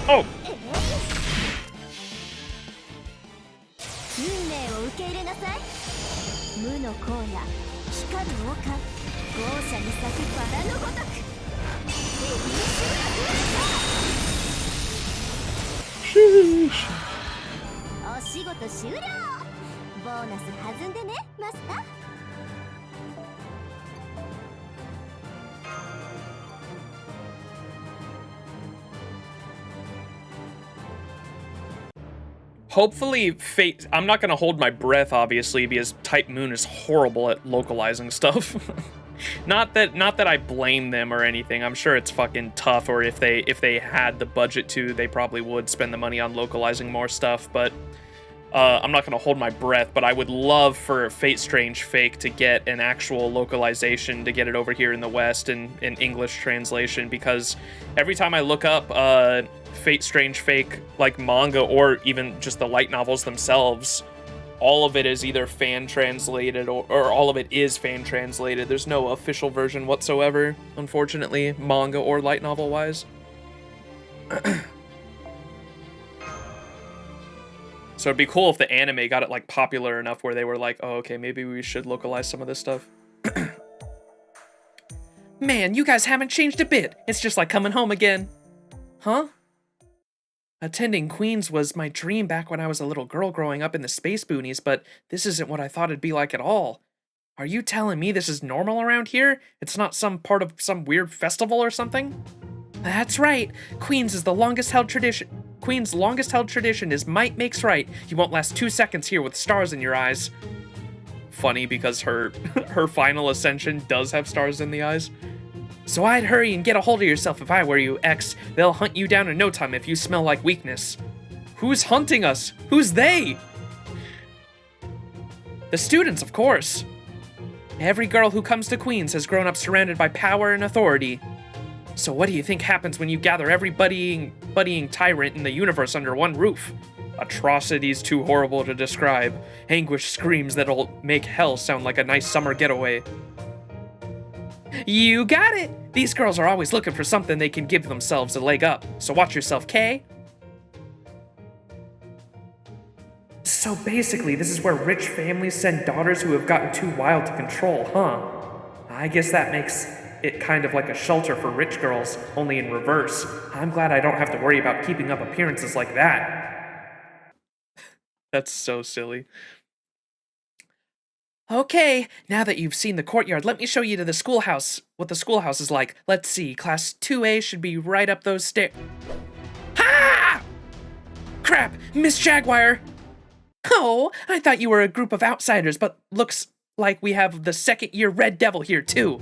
Oh! 運命を受け入れなさい無の荒野光る王冠豪奢に咲くバラのごとくエビッシュブラックライター お仕事終了ボーナス弾んでねマスター Hopefully, Fate... I'm not going to hold my breath, obviously, because Type Moon is horrible at localizing stuff. Not that I blame them or anything. I'm sure it's fucking tough, or if they had the budget to, they probably would spend the money on localizing more stuff, but I'm not going to hold my breath, but I would love for Fate Strange Fake to get an actual localization, to get it over here in the West in English translation, because every time I look up Fate Strange Fake, like manga or even just the light novels themselves, all of it is either fan translated or all of it is fan translated. There's no official version whatsoever, unfortunately, manga or light novel wise. So it'd be cool if the anime got it like popular enough where they were like, oh, okay, maybe we should localize some of this stuff. Man, you guys haven't changed a bit. It's just like coming home again. Huh? Attending Queens was my dream back when I was a little girl growing up in the Space Boonies, but this isn't what I thought it'd be like at all. Are you telling me this is normal around here? It's not some part of some weird festival or something? That's right. Queens' longest held tradition is might makes right. You won't last 2 seconds here with stars in your eyes. Funny because her final ascension does have stars in the eyes. So I'd hurry and get a hold of yourself if I were you, X. They'll hunt you down in no time if you smell like weakness. Who's hunting us? Who's they? The students, of course. Every girl who comes to Queens has grown up surrounded by power and authority. So what do you think happens when you gather every buddying tyrant in the universe under one roof? Atrocities too horrible to describe. Anguish screams that'll make hell sound like a nice summer getaway. You got it! These girls are always looking for something they can give themselves a leg up, so watch yourself, Kay. So basically, this is where rich families send daughters who have gotten too wild to control, huh? I guess that makes it kind of like a shelter for rich girls, only in reverse. I'm glad I don't have to worry about keeping up appearances like that. That's so silly. Okay, now that you've seen the courtyard, let me show you to the schoolhouse. What the schoolhouse is like. Let's see, class 2A should be right up those stairs. Ha! Crap, Miss Jaguar! Oh, I thought you were a group of outsiders, but looks like we have the second-year Red Devil here, too.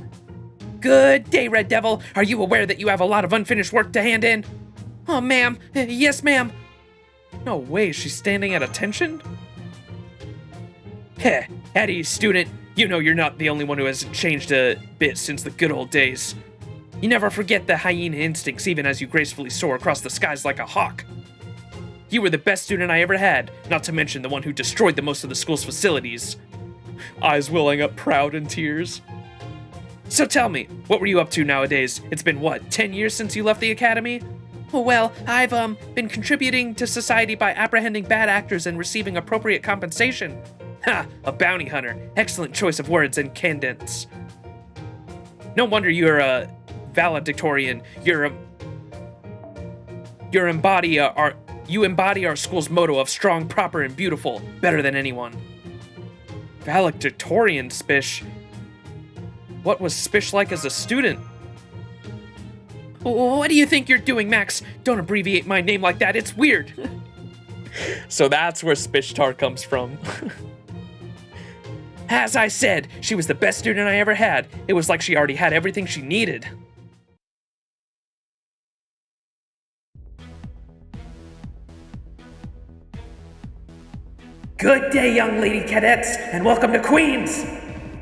Good day, Red Devil. Are you aware that you have a lot of unfinished work to hand in? Oh, ma'am. Yes, ma'am. No way, she's standing at attention? Heh, at ease, student. You know you're not the only one who hasn't changed a bit since the good old days. You never forget the hyena instincts even as you gracefully soar across the skies like a hawk. You were the best student I ever had, not to mention the one who destroyed the most of the school's facilities. Eyes welling up proud in tears. So tell me, what were you up to nowadays? It's been, what, 10 years since you left the academy? Oh, well, I've, been contributing to society by apprehending bad actors and receiving appropriate compensation. Ha! A bounty hunter. Excellent choice of words and cadence. No wonder you're a valedictorian. You embody our school's motto of strong, proper, and beautiful, better than anyone. Valedictorian, Spish. What was Spish like as a student? What do you think you're doing, Max? Don't abbreviate my name like that, it's weird. So that's where Spishtar comes from. As I said, she was the best student I ever had. It was like she already had everything she needed. Good day, young lady cadets, and welcome to Queens!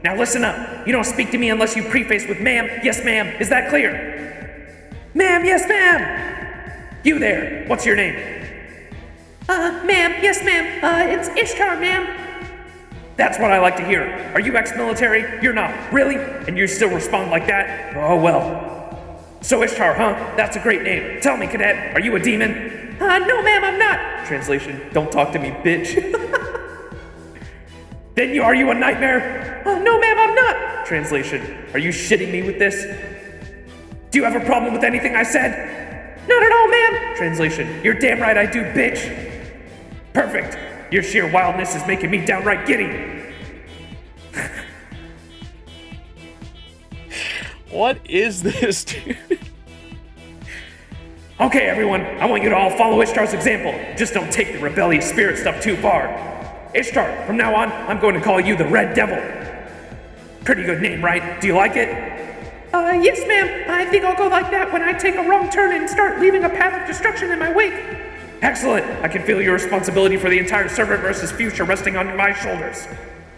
Now listen up. You don't speak to me unless you preface with ma'am, yes ma'am. Is that clear? Ma'am, yes ma'am! You there, what's your name? Ma'am, yes ma'am. It's Ishtar, ma'am. That's what I like to hear. Are you ex-military? You're not. Really? And you still respond like that? Oh well. So Ishtar, huh? That's a great name. Tell me, cadet, are you a demon? No ma'am, I'm not. Translation, don't talk to me, bitch. Then are you a nightmare? No ma'am, I'm not. Translation, are you shitting me with this? Do you have a problem with anything I said? Not at all, ma'am. Translation, you're damn right I do, bitch. Perfect. Your sheer wildness is making me downright giddy. What is this, dude? Okay, everyone, I want you to all follow Ishtar's example. Just don't take the rebellious spirit stuff too far. Ishtar, from now on, I'm going to call you the Red Devil. Pretty good name, right? Do you like it? Yes, ma'am. I think I'll go like that when I take a wrong turn and start leaving a path of destruction in my wake. Excellent. I can feel your responsibility for the entire Servantverse's future resting on my shoulders.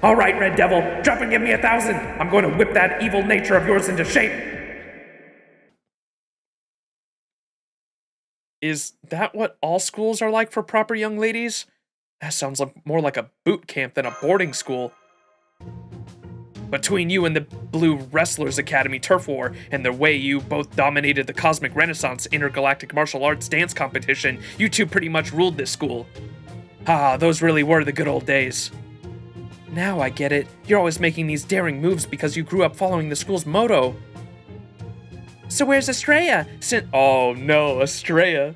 All right, Red Devil, drop and give me 1,000. I'm going to whip that evil nature of yours into shape. Is that what all schools are like for proper young ladies? That sounds more like a boot camp than a boarding school. Between you and the Blue Wrestlers Academy turf war and the way you both dominated the Cosmic Renaissance intergalactic martial arts dance competition, you two pretty much ruled this school. Ah, those really were the good old days. Now I get it. You're always making these daring moves because you grew up following the school's motto. So where's Estrella? Oh no, Estrella.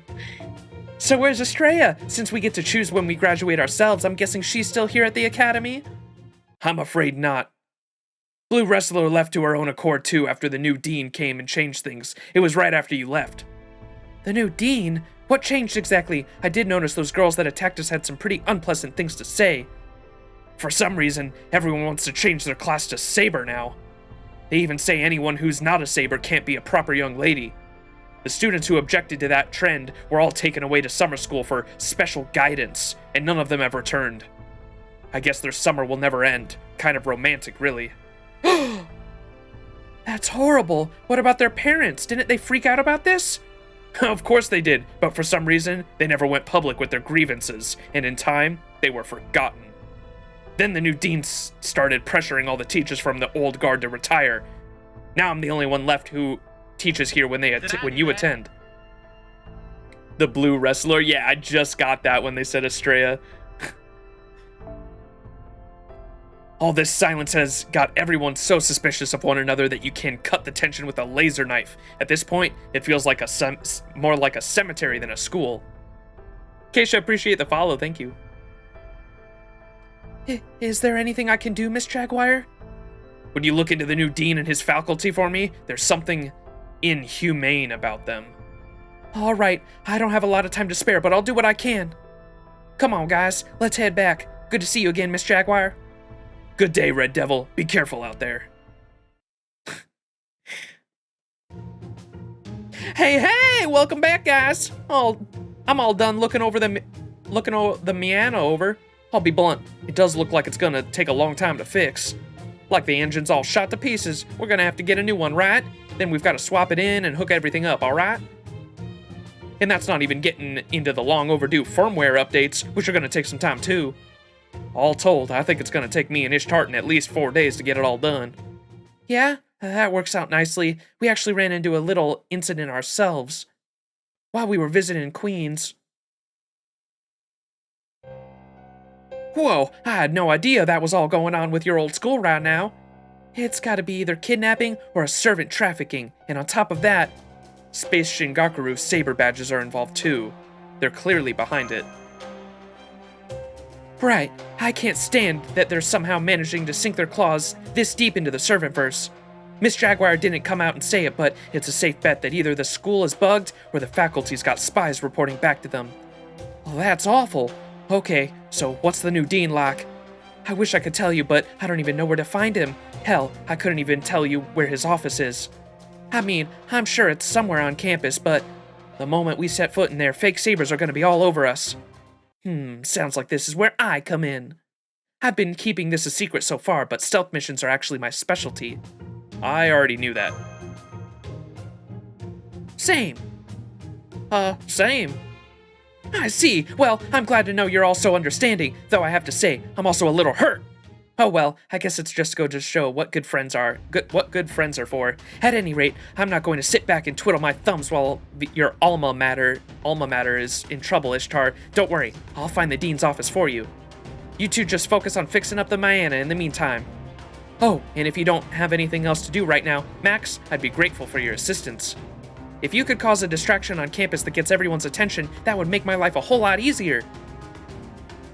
So where's Estrella? Since we get to choose when we graduate ourselves, I'm guessing she's still here at the academy? I'm afraid not. Blue Wrestler left to her own accord too after the new dean came and changed things. It was right after you left. The new dean? What changed exactly? I did notice those girls that attacked us had some pretty unpleasant things to say. For some reason, everyone wants to change their class to Saber now. They even say anyone who's not a Saber can't be a proper young lady. The students who objected to that trend were all taken away to summer school for special guidance, and none of them have returned. I guess their summer will never end. Kind of romantic, really. That's horrible. What about their parents? Didn't they freak out about this? Of course they did, but for some reason, they never went public with their grievances, and in time, they were forgotten. Then the new dean started pressuring all the teachers from the old guard to retire. Now I'm the only one left who teaches here when you attend. The Blue Wrestler? Yeah, I just got that when they said Estrella. All this silence has got everyone so suspicious of one another that you can cut the tension with a laser knife. At this point, it feels like more like a cemetery than a school. Keisha, appreciate the follow, thank you. Is there anything I can do, Miss Jaguar? Would you look into the new dean and his faculty for me? There's something inhumane about them. All right, I don't have a lot of time to spare, but I'll do what I can. Come on, guys, let's head back. Good to see you again, Miss Jaguar. Good day, Red Devil. Be careful out there. Hey, welcome back, guys. I'm all done looking the Miana over. I'll be blunt, it does look like it's gonna take a long time to fix. Like the engine's all shot to pieces. We're gonna have to get a new one, right? Then we've got to swap it in and hook everything up, alright? And that's not even getting into the long overdue firmware updates, which are gonna take some time too. All told, I think it's gonna take me and Ishtartan at least 4 days to get it all done. Yeah, that works out nicely. We actually ran into a little incident ourselves while we were visiting Queens. Whoa, I had no idea that was all going on with your old school right now. It's gotta be either kidnapping or a servant trafficking, and on top of that, Space Shingakuru's Saber badges are involved too. They're clearly behind it. Right, I can't stand that they're somehow managing to sink their claws this deep into the Servantverse. Miss Jaguar didn't come out and say it, but it's a safe bet that either the school is bugged or the faculty's got spies reporting back to them. Well, that's awful. Okay, so what's the new dean like? I wish I could tell you, but I don't even know where to find him. Hell, I couldn't even tell you where his office is. I mean, I'm sure it's somewhere on campus, but the moment we set foot in there, fake Sabers are gonna be all over us. Sounds like this is where I come in. I've been keeping this a secret so far, but stealth missions are actually my specialty. I already knew that. Same. Same. I see. Well, I'm glad to know you're all so understanding, though I have to say, I'm also a little hurt. Oh well, I guess it's just go to show what good friends are, what good friends are for. At any rate, I'm not going to sit back and twiddle my thumbs while your alma mater is in trouble, Ishtar. Don't worry, I'll find the dean's office for you. You two just focus on fixing up the Mayanna in the meantime. Oh, and if you don't have anything else to do right now, Max, I'd be grateful for your assistance. If you could cause a distraction on campus that gets everyone's attention, that would make my life a whole lot easier.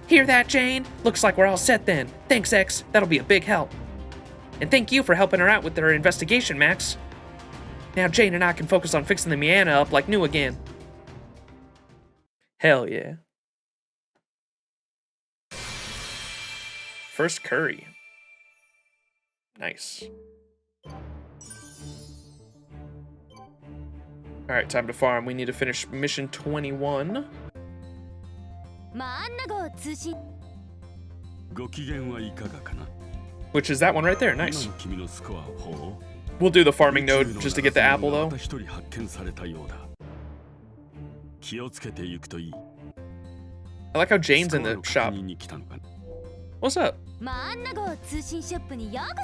Hear that, Jane? Looks like we're all set then. Thanks, X. That'll be a big help. And thank you for helping her out with her investigation, Max. Now Jane and I can focus on fixing the Mayanna up like new again. Hell yeah. First curry. Nice. Alright, time to farm. We need to finish mission 21. ご機嫌はいかがかな Which is that one right there. Nice. 今の君のスコアほ We'll do the う farming node just to get the apple, ま though. た一人発見されたようだ気をつけていくといい I like how Jane's in the スコア shop. の確認に来たのかな What's up? マンナ号通信ショップにようこ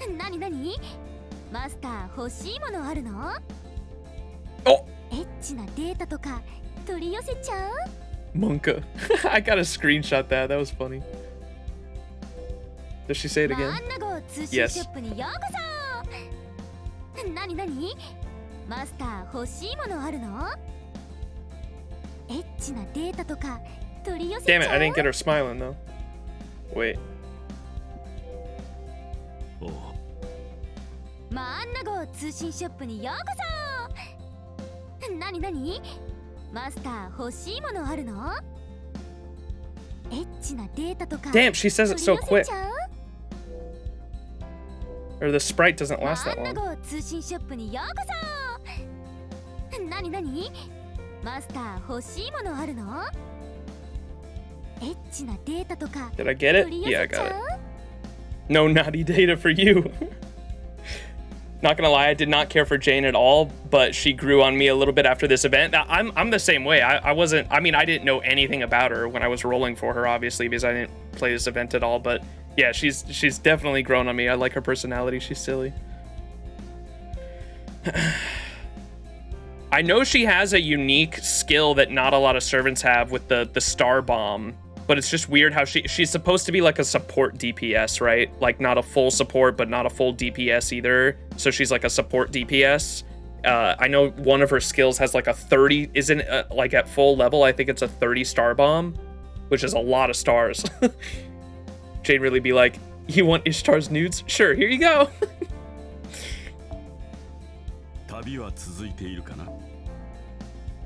そ。なになに？マスター欲しいものあるの？お！エッチなデータとか取り寄せちゃう？ Monka. I gotta screenshot that. That was funny. Does she say it again? マンナ号通信ショップにようこそ。なになに？マスター欲しいものあるの？エッチなデータとか取り寄せちゃう？ Damn it, I didn't get her smiling though. Wait. おうマンナ号通信ショップにようこそ。なになに？マスター欲しいものあるの？エッチなデータとか Damn, she says it so 取り寄 quick. せちゃう？ Or the sprite doesn't last that マン long. ナ号通信ショップにようこそ。なになに？マスター欲しいものあるの？エッチなデータとか Did I get it? 取り寄 Yeah, I せち got ゃ it. う？ No naughty data for you. Not gonna lie, I did not care for Jane at all, but she grew on me a little bit after this event. Now, I'm the same way. I didn't know anything about her when I was rolling for her, obviously, because I didn't play this event at all, but yeah, she's definitely grown on me. I like her personality. She's silly. I know she has a unique skill that not a lot of servants have with the star bomb, but it's just weird how she's supposed to be like a support DPS, right? Like not a full support, but not a full DPS either. So she's like a support DPS. I know one of her skills has like a 30, isn't like at full level, I think it's a 30 star bomb, which is a lot of stars. Jane really be like, you want Ishtar's nudes? Sure, here you go. 旅は続いているかな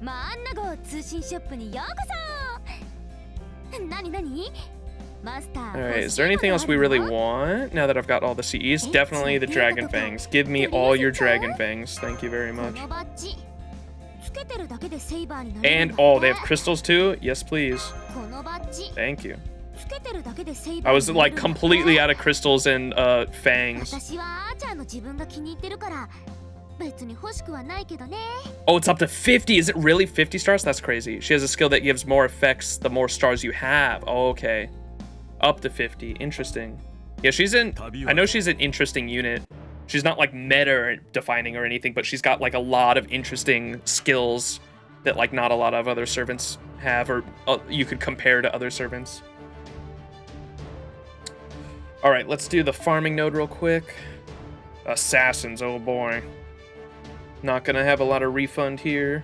マンナ号通信ショップにようこそ。なになに？マスター Alright, is there anything else we really want now that I've got all the CEs? Definitely the Dragon Fangs. Give me all your Dragon Fangs. Thank you very こ much. のバッジつけてるだけでセイバーになれる And, んだって。 oh, they have crystals too? Yes, please. このバッジ Thank you. つけてるだけでセイバ I ー was になれ like るんだって。 completely out of crystals and fangs. 私はアーチャーの自分が気に入ってるから別に欲しくはないけどね。 Oh, it's up to 50. Is it really 50 stars? That's crazy. She has a skill that gives more effects the more stars you have. Oh, okay. Up to 50. Interesting. Yeah, I know she's an interesting unit. She's not like meta defining or anything, but she's got like a lot of interesting skills that like not a lot of other servants have, or you could compare to other servants. All right, let's do the farming node real quick. Assassins, oh boy. Not gonna have a lot of refund here.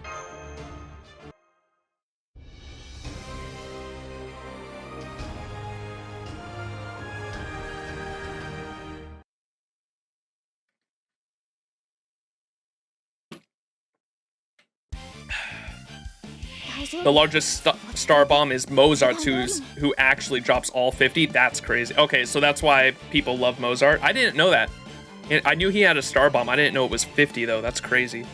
The largest star bomb is Mozart's, who actually drops all 50. That's crazy. Okay, so that's why people love Mozart. I didn't know that. I knew he had a star bomb. I didn't know it was 50 though. That's crazy.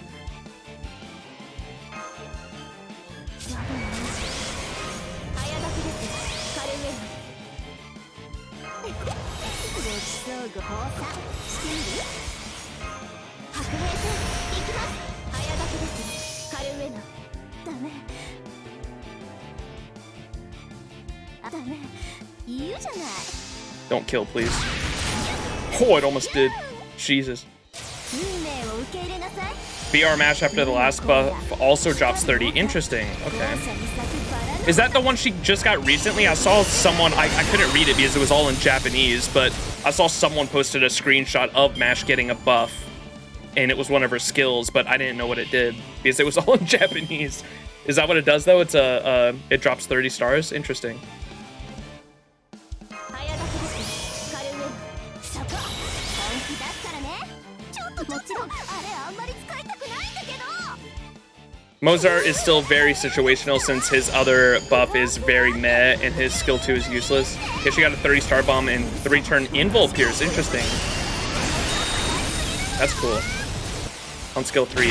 具放射してみる？白兵戦行きます。早駆けですよカルメナ。ダメダメ言うじゃない。 Don't kill, please. Oh, it almost did. Jesus. 運命を受け入れなさい。 BR Mash after the last buff also drops 30. Interesting. Okay. Is that the one she just got recently? I saw someone, I couldn't read it because it was all in Japanese, but I saw someone posted a screenshot of Mash getting a buff, and it was one of her skills, but I didn't know what it did because it was all in Japanese. Is that what it does though? It's it drops 30 stars? Interesting. Mozart is still very situational since his other buff is very meh and his skill 2 is useless. Yeah, she got a 30 star bomb and 3-turn Invul Pierce. Interesting. That's cool. On skill 3.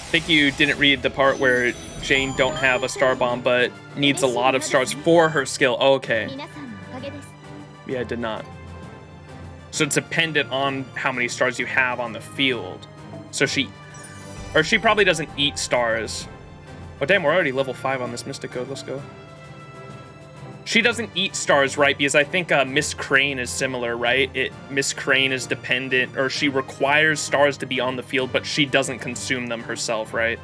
I think you didn't read the part where Jane don't have a star bomb but needs a lot of stars for her skill. Oh, okay. Yeah, I did not. So it's dependent on how many stars you have on the field. So she probably doesn't eat stars. Oh damn, we're already level 5 on this Mystic Code. Let's go. She doesn't eat stars, right? Because I think Miss Crane is similar, right? Miss Crane is dependent, or she requires stars to be on the field, but she doesn't consume them herself, right?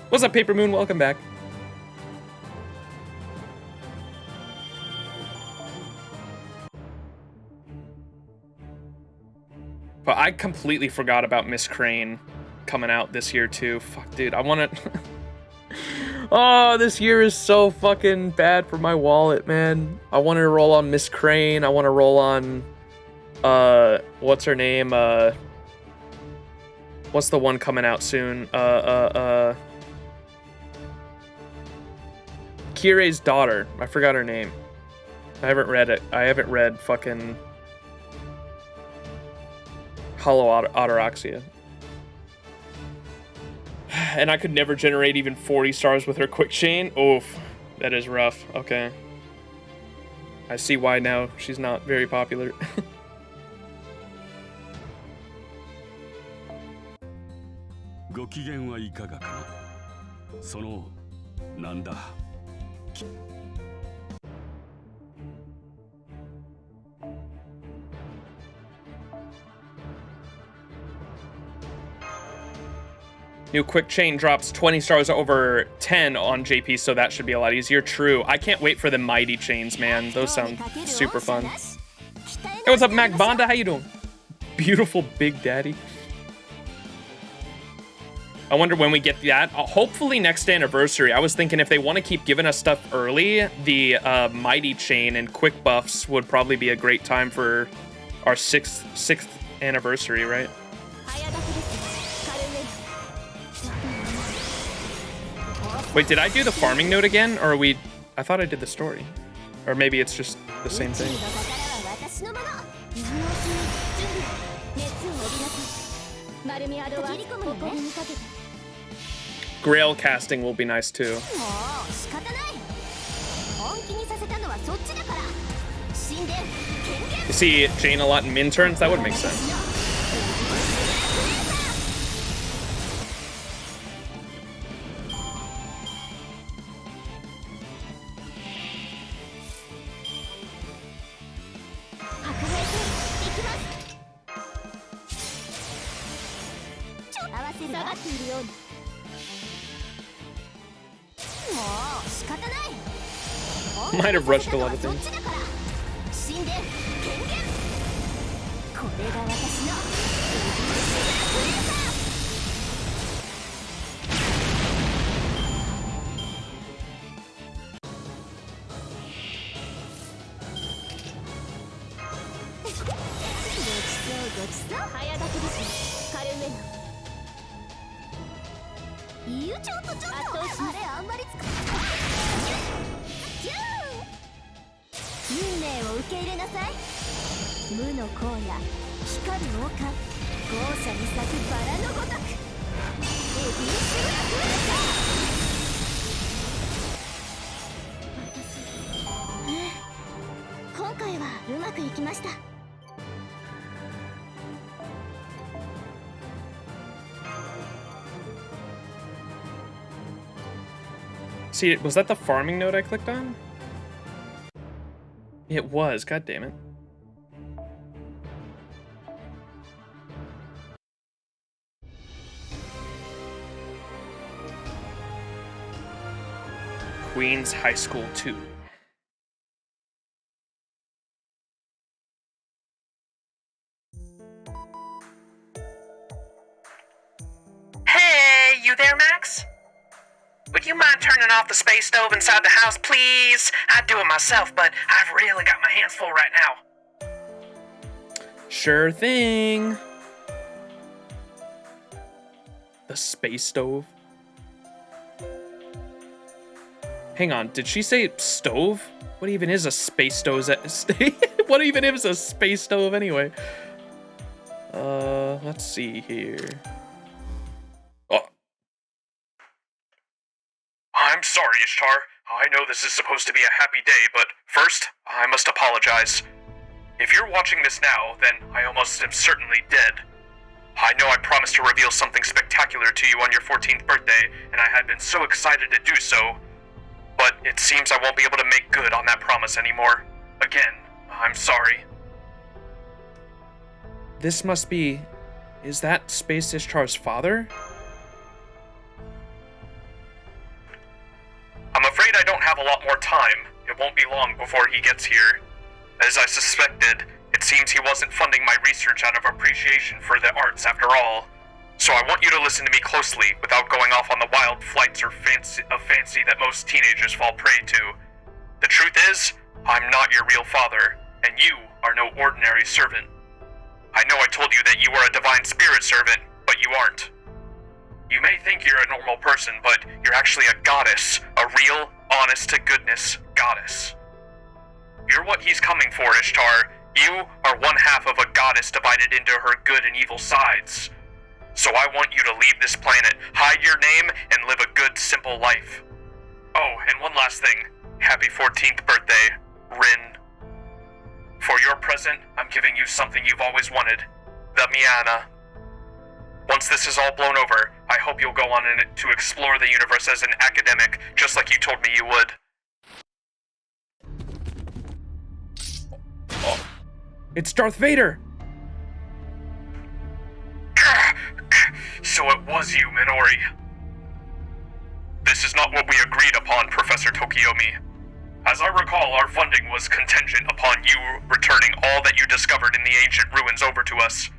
What's up, Paper Moon? Welcome back. But I completely forgot about Miss Crane coming out this year too. Fuck, dude, I want to... Oh, this year is so fucking bad for my wallet, man. I wanted to roll on Miss Crane. I want to roll on, what's her name? What's the one coming out soon? Kirei's daughter. I forgot her name. I haven't read it. I haven't read fucking Hollow Ataraxia. And I could never generate even 40 stars with her quick chain. Oof, that is rough. Okay. I see why now she's not very popular. ご機嫌はいかがかな。そのなんだ。 New quick chain drops 20 stars over 10 on JP, so that should be a lot easier. True. I can't wait for the mighty chains, man. Those sound super fun. Hey, what's up, Mac Bonda? How you doing? Beautiful Big Daddy. I wonder when we get that. Hopefully next anniversary. I was thinking if they want to keep giving us stuff early, the mighty chain and quick buffs would probably be a great time for our sixth anniversary, right? Wait, did I do the farming node again, or are we... I thought I did the story. Or maybe it's just the same thing. Grail casting will be nice too. You see Jane a lot in min turns? That would make sense. Might have rushed a lot of things. 早炊きですカルメナちょっとあれあんまり使運命を受け入れなさい無の荒野光る王冠豪奢に咲くバラのごとくエビンシグラフーカ今回はうまくいきました。See, was that the farming node I clicked on? It was, god damn it. Queens High School 2. Hey, you there, Max? Would you mind turning off the space stove inside the house, please? I'd do it myself, but I've really got my hands full right now. Sure thing. The space stove? Hang on, did she say stove? What even is a space stove? What even is a space stove anyway? Let's see here. Oh. I'm sorry, Ishtar. I know this is supposed to be a happy day, but first, I must apologize. If you're watching this now, then I almost am certainly dead. I know I promised to reveal something spectacular to you on your 14th birthday, and I had been so excited to do so. But it seems I won't be able to make good on that promise anymore. Again, I'm sorry. This must be... Is that Space Ishtar's father? I'm afraid I don't have a lot more time. It won't be long before he gets here. As I suspected, it seems he wasn't funding my research out of appreciation for the arts after all. So I want you to listen to me closely without going off on the wild flights of fancy that most teenagers fall prey to. The truth is, I'm not your real father, and you are no ordinary servant. I know I told you that you were a divine spirit servant, but you aren't. You may think you're a normal person, but you're actually a goddess, a real, honest-to-goodness goddess. You're what he's coming for, Ishtar. You are one half of a goddess divided into her good and evil sides. So I want you to leave this planet, hide your name, and live a good, simple life. Oh, and one last thing. Happy 14th birthday, Rin. For your present, I'm giving you something you've always wanted. The Miana. Once this is all blown over, I hope you'll go on in it to explore the universe as an academic, just like you told me you would. Oh, it's Darth Vader! So it was you, Minori. This is not what we agreed upon, Professor Tokiomi. As I recall, our funding was contingent upon you returning all that you discovered in the ancient ruins over to us.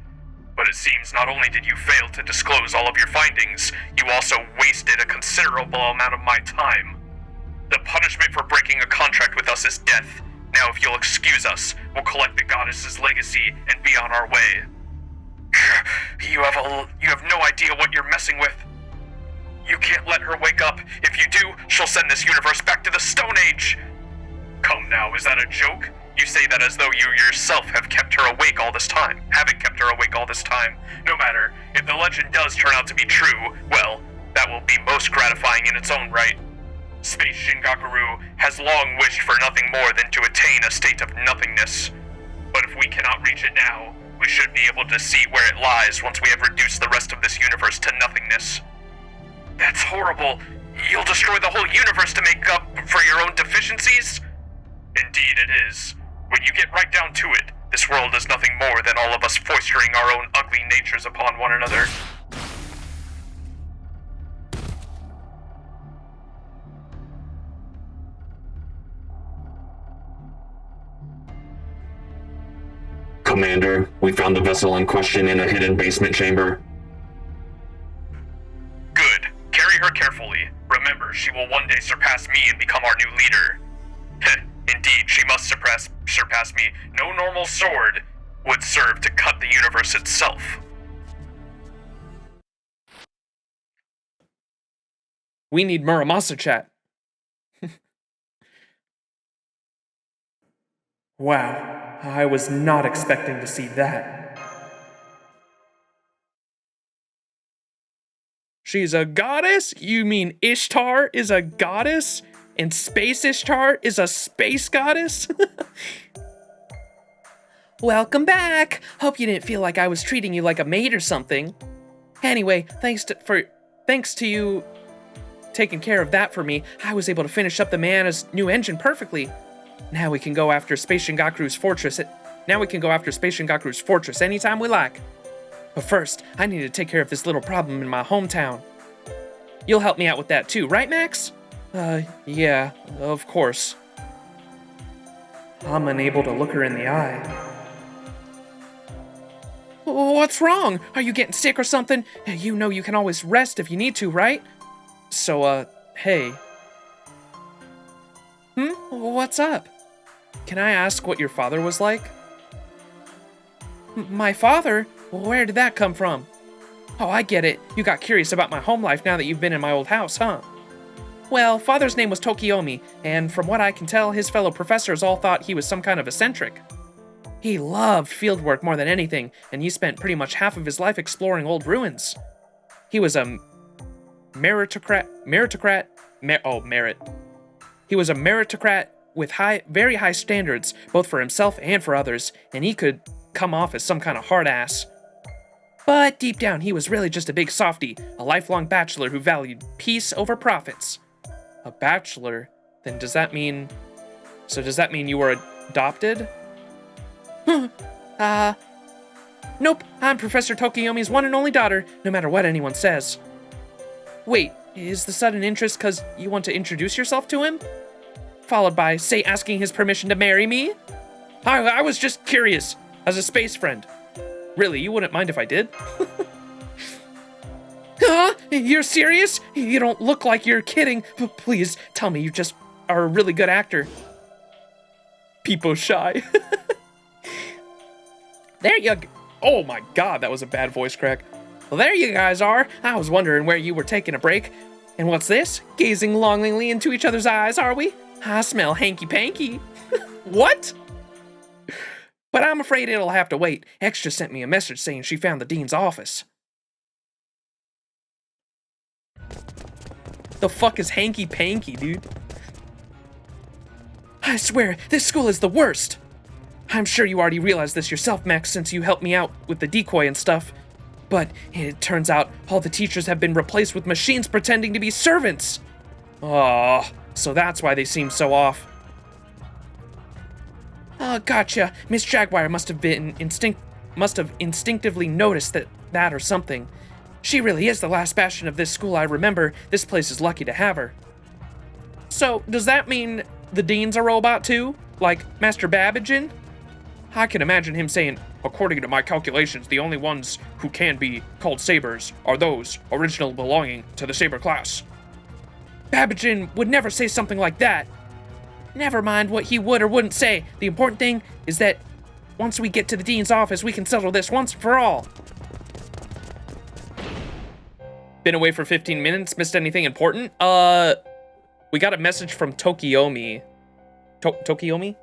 But it seems not only did you fail to disclose all of your findings, you also wasted a considerable amount of my time. The punishment for breaking a contract with us is death. Now if you'll excuse us, we'll collect the goddess's legacy and be on our way. You have no idea what you're messing with. You can't let her wake up. If you do, she'll send this universe back to the Stone Age. Come now, is that a joke? You say that as though you yourself have kept her awake all this time. Haven't kept her awake all this time. No matter, if the legend does turn out to be true, well, that will be most gratifying in its own right. Space Shingakuru has long wished for nothing more than to attain a state of nothingness. But if we cannot reach it now, we should be able to see where it lies once we have reduced the rest of this universe to nothingness. That's horrible. You'll destroy the whole universe to make up for your own deficiencies? Indeed it is. When you get right down to it, this world is nothing more than all of us foistering our own ugly natures upon one another. Commander, we found the vessel in question in a hidden basement chamber. Good. Carry her carefully. Remember, she will one day surpass me and become our new leader. Indeed, she must surpass me. No normal sword. would serve to cut the universe itself. We need Muramasa chat. Wow, I was not expecting to see that. She's a goddess? You mean Ishtar is a goddess? And Space Ishtar is a space goddess? Welcome back! Hope you didn't feel like I was treating you like a maid or something. Anyway, thanks to you taking care of that for me, I was able to finish up the Mayana's new engine perfectly. Now we can go after Space Shingakuru's fortress. Anytime we like. But first, I need to take care of this little problem in my hometown. You'll help me out with that too, right, Max? Yeah, of course. I'm unable to look her in the eye. What's wrong? Are you getting sick or something? You know you can always rest if you need to, right? So, hey. What's up? Can I ask what your father was like? My father? Where did that come from? Oh, I get it. You got curious about my home life now that you've been in my old house, huh? Well, father's name was Tokiomi, and from what I can tell, his fellow professors all thought he was some kind of eccentric. He loved fieldwork more than anything, and he spent pretty much half of his life exploring old ruins. He was a meritocrat. He was a meritocrat with very high standards, both for himself and for others, and he could come off as some kind of hard ass. But deep down, he was really just a big softie, a lifelong bachelor who valued peace over profits. A bachelor? Then does that mean you were adopted? Nope, I'm Professor Tokiomi's one and only daughter, no matter what anyone says. Wait, is the sudden interest because you want to introduce yourself to him? Followed by, say, asking his permission to marry me? I was just curious, as a space friend. Really, you wouldn't mind if I did? Huh? You're serious? You don't look like you're kidding. Please, tell me you just are a really good actor. People shy. There you go. Oh my god, that was a bad voice crack. Well, there you guys are. I was wondering where you were taking a break. And what's this? Gazing longingly into each other's eyes, are we? I smell hanky-panky. What? But I'm afraid it'll have to wait. X just sent me a message saying she found the dean's office. The fuck is hanky-panky, dude? I swear, this school is the worst. I'm sure you already realized this yourself, Max, since you helped me out with the decoy and stuff. But it turns out all the teachers have been replaced with machines pretending to be servants. Oh, so that's why they seem so off. Oh, gotcha. Miss Jaguar must have instinctively noticed that or something. She really is the last bastion of this school I remember. This place is lucky to have her. So, does that mean the dean's a robot too? Like Master Babbagin? I can imagine him saying, according to my calculations, the only ones who can be called sabers are those originally belonging to the saber class. Babbagin would never say something like that. Never mind what he would or wouldn't say. The important thing is that once we get to the dean's office, we can settle this once and for all. Been away for 15 minutes, missed anything important? We got a message from Tokiomi. Tokiomi?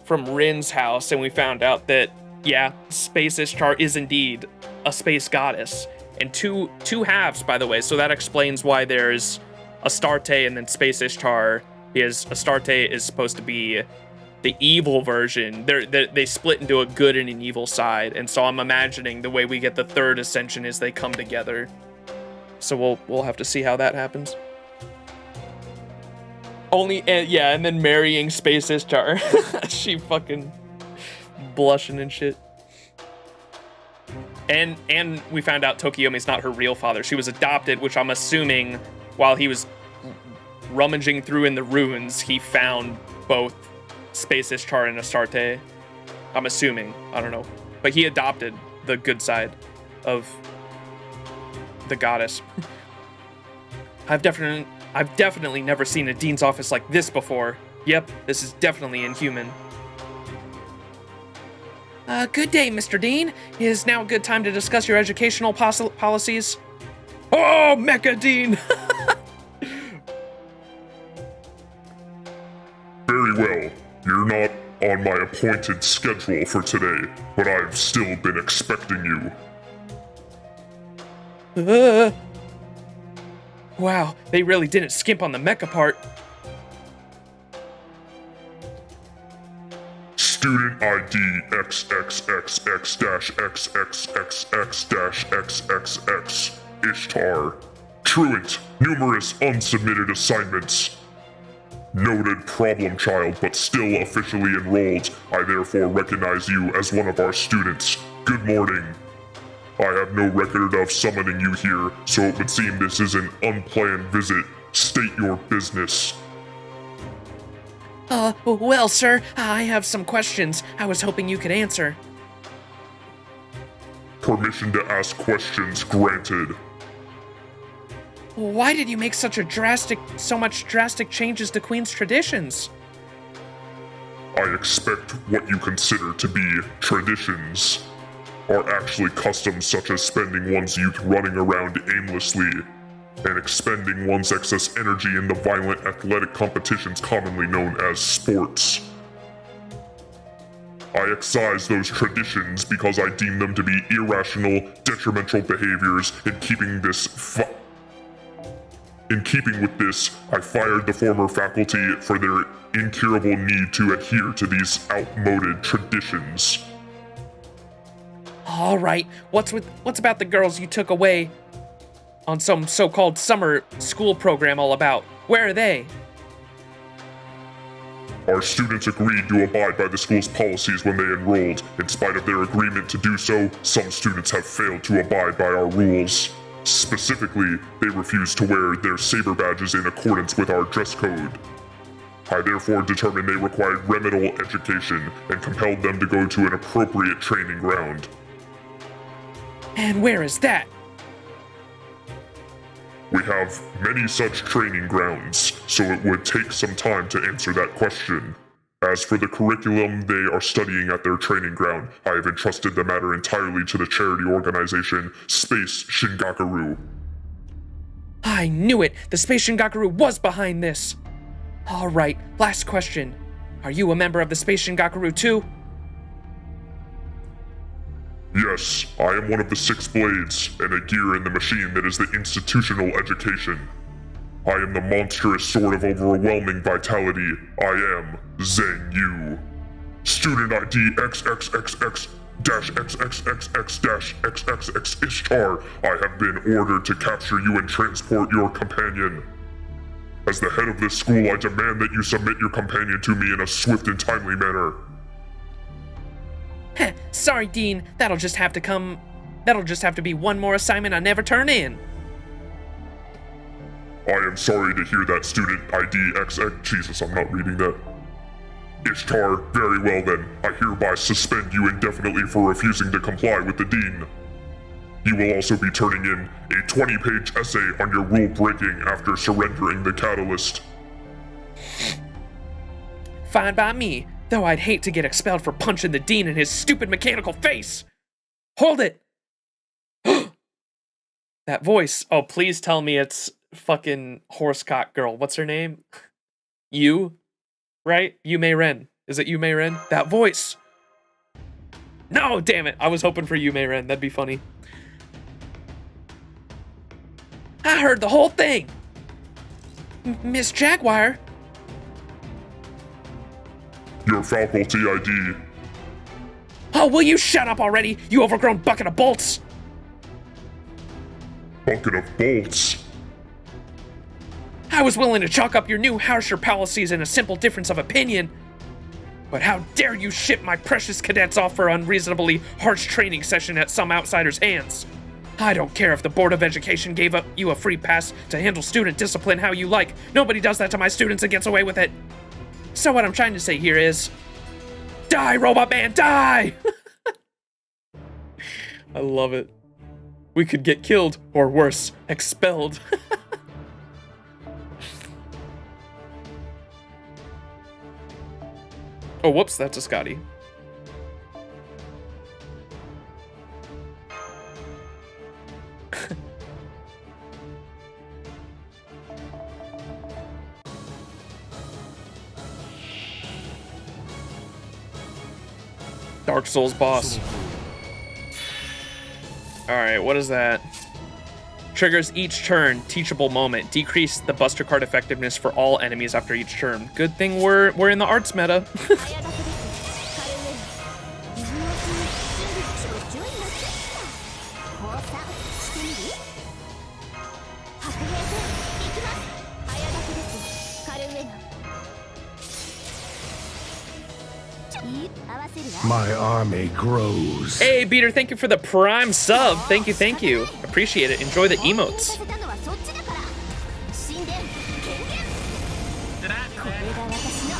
From Rin's house, and we found out that, yeah, Space Ishtar is indeed a space goddess. And two halves, by the way, so that explains why there's Astarte and then Space Ishtar, because Astarte is supposed to be the evil version. They split into a good and an evil side, and so I'm imagining the way we get the third ascension is they come together. So we'll have to see how that happens. And then marrying Space Ishtar. She fucking blushing and shit. And we found out Tokiomi's not her real father. She was adopted, which I'm assuming while he was rummaging through in the ruins, he found both Space Ishtar and Astarte. I'm assuming. I don't know. But he adopted the good side of the goddess. I've definitely never seen a dean's office like this before. Yep, this is definitely inhuman. Good day, Mr. Dean. Is now a good time to discuss your educational policies? Oh, Mecha Dean! Very well. You're not on my appointed schedule for today, but I've still been expecting you. Wow, they really didn't skimp on the mecha part. Student ID XXXX-XXXX-XXX. Ishtar. Truant. Numerous unsubmitted assignments. Noted problem child, but still officially enrolled. I therefore recognize you as one of our students. Good morning. I have no record of summoning you here, so it would seem this is an unplanned visit. State your business. Well, sir, I have some questions I was hoping you could answer. Permission to ask questions granted. Why did you make so much drastic changes to Queen's traditions? I expect what you consider to be traditions are actually customs such as spending one's youth running around aimlessly and expending one's excess energy in the violent athletic competitions commonly known as sports. I excise those traditions because I deem them to be irrational, detrimental behaviors. In keeping with this, I fired the former faculty for their incurable need to adhere to these outmoded traditions. All right, what's about the girls you took away on some so-called summer school program all about? Where are they? Our students agreed to abide by the school's policies when they enrolled. In spite of their agreement to do so, some students have failed to abide by our rules. Specifically, they refused to wear their saber badges in accordance with our dress code. I therefore determined they required remedial education and compelled them to go to an appropriate training ground. And where is that? We have many such training grounds, so it would take some time to answer that question. As for the curriculum they are studying at their training ground, I have entrusted the matter entirely to the charity organization Space Shingakuru. I knew it! The Space Shingakuru was behind this! Alright, last question. Are you a member of the Space Shingakuru too? Yes, I am one of the 6 blades, and a gear in the machine that is the institutional education. I am the monstrous sword of overwhelming vitality. I am Zheng Yu. Student ID XXXX-XXXX-XXX Ishtar. I have been ordered to capture you and transport your companion. As the head of this school, I demand that you submit your companion to me in a swift and timely manner. Heh, sorry, Dean. That'll just have to be one more assignment I never turn in. I am sorry to hear that, student ID XX. Jesus, I'm not reading that. Ishtar, very well then. I hereby suspend you indefinitely for refusing to comply with the dean. You will also be turning in a 20-page essay on your rule breaking after surrendering the catalyst. Fine by me, though I'd hate to get expelled for punching the dean in his stupid mechanical face. Hold it! That voice. Oh, please tell me it's fucking horsecock girl. What's her name? You? Right? Yume Ren. Is it Yume Ren? That voice. No, damn it. I was hoping for Yume Ren. That'd be funny. I heard the whole thing. Miss Jaguar. Your faculty ID. Oh, will you shut up already, you overgrown bucket of bolts? Bucket of bolts? I was willing to chalk up your new harsher policies in a simple difference of opinion. But how dare you ship my precious cadets off for an unreasonably harsh training session at some outsider's hands? I don't care if the Board of Education gave you a free pass to handle student discipline how you like. Nobody does that to my students and gets away with it. So what I'm trying to say here is, die, Robot Man, die! I love it. We could get killed, or worse, expelled. Oh, whoops, that's a Scotty. Dark Souls boss. Alright, what is that? Triggers each turn, teachable moment. Decrease the Buster Card effectiveness for all enemies after each turn. Good thing we're in the arts meta. My army grows. Hey, Beater, thank you for the Prime sub. Thank you. Appreciate it. Enjoy the emotes.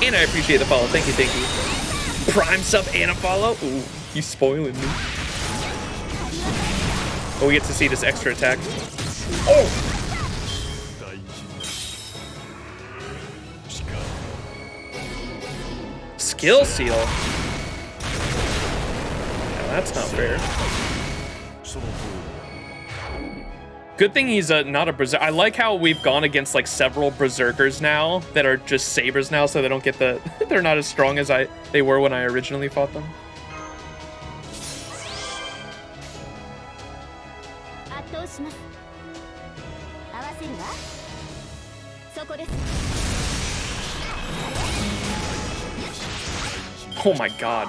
And I appreciate the follow. Thank you. Prime sub and a follow. Ooh, he's spoiling me. Oh, we get to see this extra attack. Oh! Skill seal. Now, that's not fair. Good thing he's not a berserker. I like how we've gone against like several berserkers now that are just sabers now, so they don't get the they're not as strong as they were when I originally fought them. Oh my god.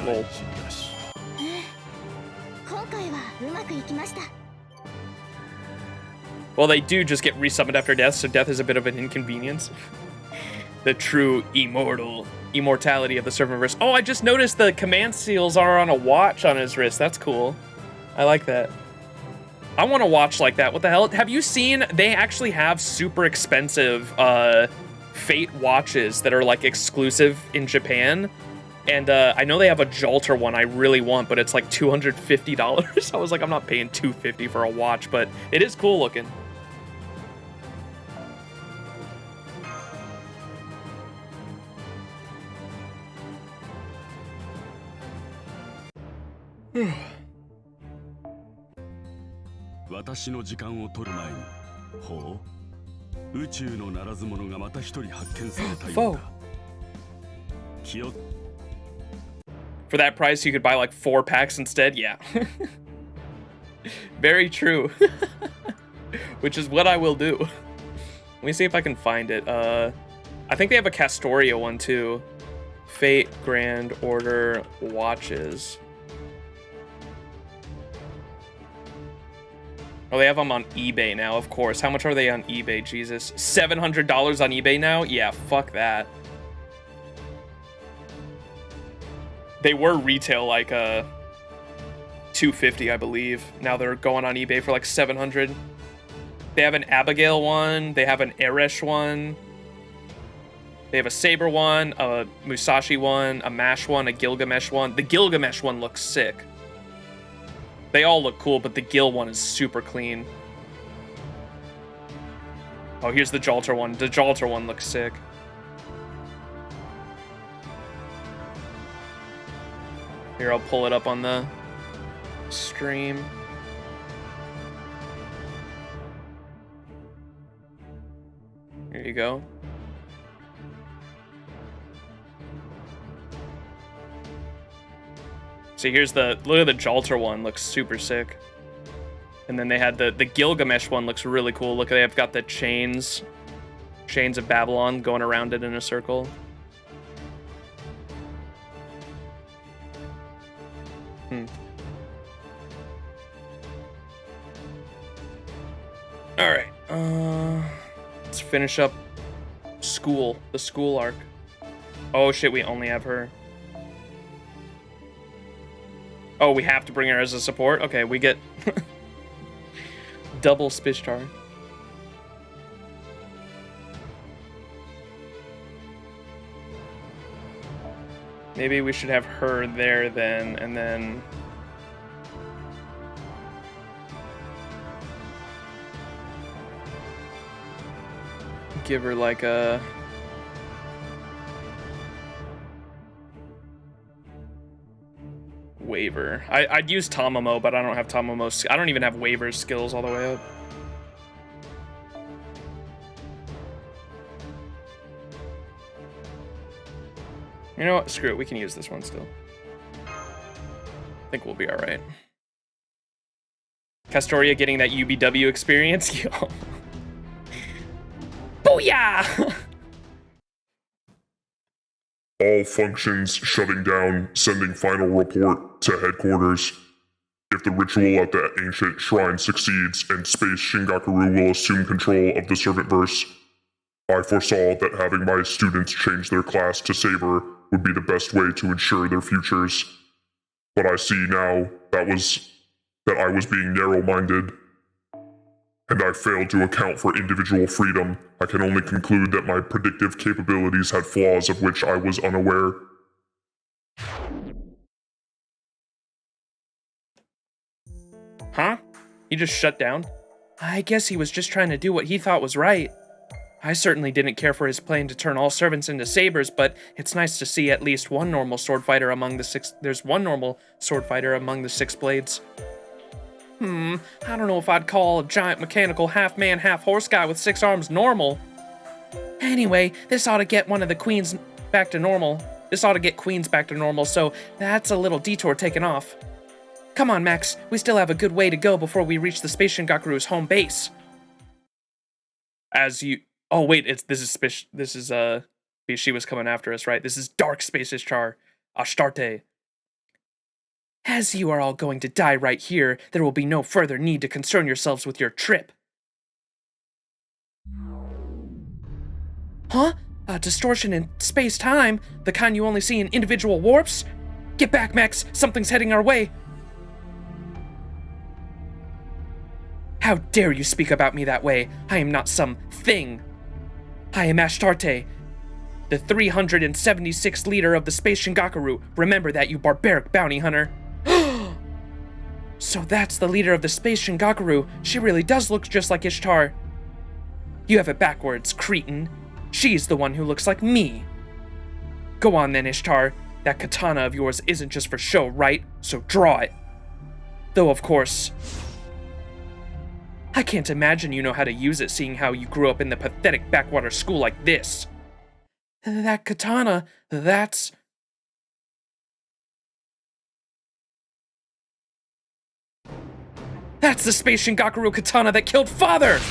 Lol. Well, they do just get resummoned after death, so death is a bit of an inconvenience. The true immortality of the Servantverse. Oh, I just noticed the command seals are on a watch on his wrist. That's cool. I like that. I want a watch like that. What the hell? Have you seen, they actually have super expensive Fate watches that are like exclusive in Japan. And I know they have a Jolter one I really want, but it's like $250. I was like, I'm not paying $250 for a watch, but it is cool looking. For that price, you could buy like 4 packs instead? Yeah. Very true. Which is what I will do. Let me see if I can find it. I think they have a Castoria one too. Fate Grand Order watches. Oh, they have them on eBay now, of course. How much are they on eBay, Jesus? $700 on eBay now? Yeah, fuck that. They were retail like $250, I believe. Now they're going on eBay for like $700. They have an Abigail one. They have an Eresh one. They have a Saber one, a Musashi one, a Mash one, a Gilgamesh one. The Gilgamesh one looks sick. They all look cool, but the Gil one is super clean. Oh, here's the Jolter one. The Jolter one looks sick. Here, I'll pull it up on the stream. Here you go. So here's the, look at the Jolter one, looks super sick. And then they had the Gilgamesh one, looks really cool. Look, they've got the chains of Babylon going around it in a circle. All right, let's finish up the school arc. Oh shit, we only have her. Oh, we have to bring her as a support? Okay, we get double Spishtar. Maybe we should have her there then, and then... give her like a... Waver. I'd use Tamamo, but I don't have Tamamo's. I don't even have Waver's skills all the way up. You know what? Screw it. We can use this one still. I think we'll be all right. Castoria getting that UBW experience. Yo. Booyah! All functions shutting down, sending final report to headquarters. If the ritual at the ancient shrine succeeds and Space Shingakuru will assume control of the Servantverse, I foresaw that having my students change their class to Saber would be the best way to ensure their futures. But I see now that I was being narrow-minded, and I failed to account for individual freedom. I can only conclude that my predictive capabilities had flaws of which I was unaware. Huh? He just shut down? I guess he was just trying to do what he thought was right. I certainly didn't care for his plan to turn all servants into sabers, but it's nice to see at least one normal sword fighter among the six. There's one normal sword fighter among the six blades. I don't know if I'd call a giant mechanical half-man, half-horse guy with 6 arms normal. Anyway, this ought to get one of the queens back to normal. This ought to get queens back to normal, so that's a little detour taken off. Come on, Max. We still have a good way to go before we reach the Space Shingakuru's home base. As you... Oh, wait, she was coming after us, right? This is Dark Space Ishtar, Astarte. As you are all going to die right here, there will be no further need to concern yourselves with your trip. Huh? A distortion in space-time? The kind you only see in individual warps? Get back, Max! Something's heading our way! How dare you speak about me that way? I am not some thing. I am Astarte, the 376th leader of the Space Shingakuru. Remember that, you barbaric bounty hunter. So that's the leader of the Space Shingakuru. She really does look just like Ishtar. You have it backwards, cretin. She's the one who looks like me. Go on then, Ishtar. That katana of yours isn't just for show, right? So draw it. Though, of course, I can't imagine you know how to use it, seeing how you grew up in the pathetic backwater school like this. That katana, that's... That's the Space Shingakuru katana that killed Father!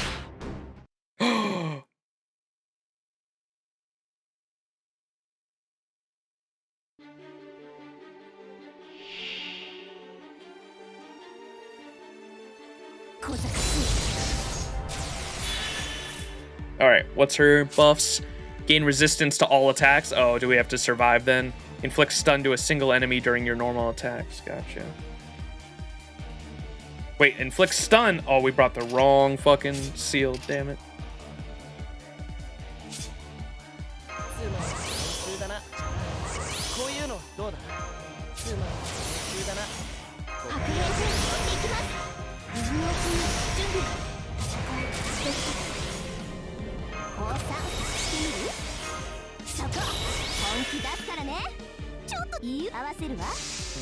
Alright, what's her buffs? Gain resistance to all attacks. Oh, do we have to survive then? Inflict stun to a single enemy during your normal attacks. Gotcha. Wait, inflict stun? Oh, we brought the wrong fucking seal, damn it.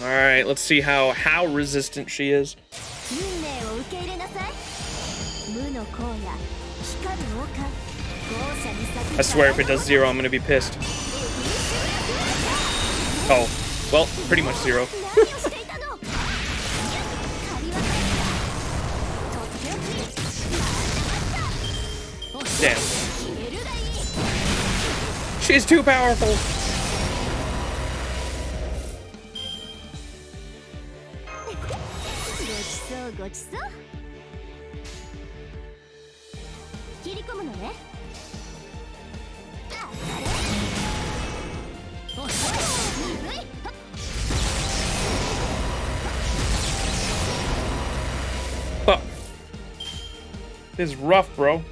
Alright, let's see how resistant she is. I swear if it does 0, I'm gonna be pissed. Oh, well, pretty much 0. Damn. She's too powerful. Fuck. This is rough, bro.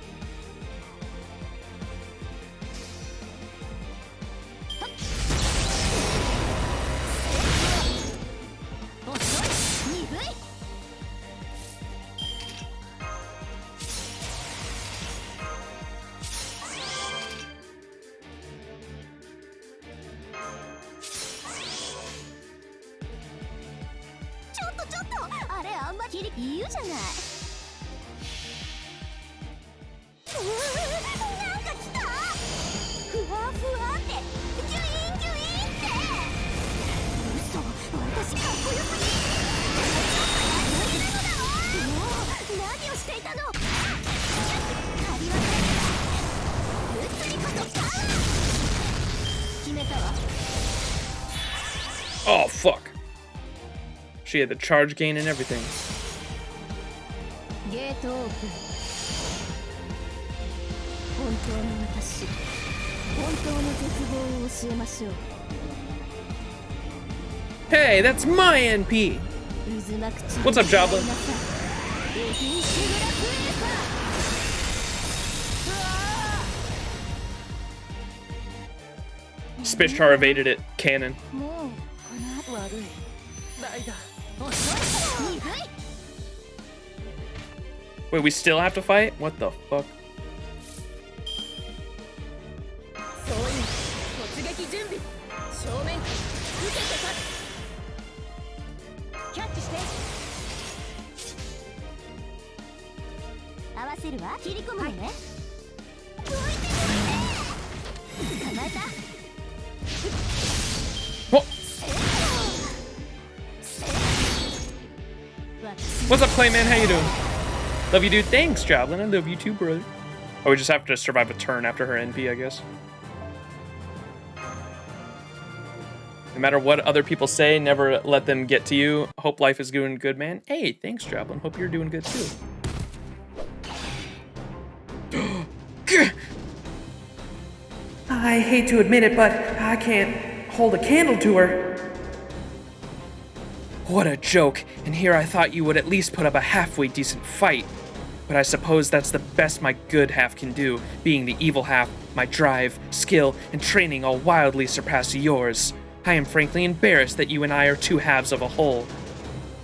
言うじゃない。なんか来た。ふわふわってギュインギュインって。嘘、私かっこよすぎ。もう何をしていたの。借り忘れた。うつにこそパワー。決めたわ。 Oh, fuck. She had the charge gain and everything. ゲートオープン。本当の私、本当の絶望を教えましょう。 Hey, that's my NP! 渦巻く血 What's up, Joblin? Spishtar evaded it. Cannon. Wait, we still have to fight? What the fuck? Oh. What's up, Clayman? How you doing? Love you, dude. Thanks, Joblin. I love you too, brother. Oh, we just have to survive a turn after her NP, I guess. No matter what other people say, never let them get to you. Hope life is doing good, man. Hey, thanks, Joblin. Hope you're doing good too. I hate to admit it, but I can't hold a candle to her. What a joke, and here I thought you would at least put up a halfway decent fight. But I suppose that's the best my good half can do, being the evil half. My drive, skill, and training all wildly surpass yours. I am frankly embarrassed that you and I are two halves of a whole.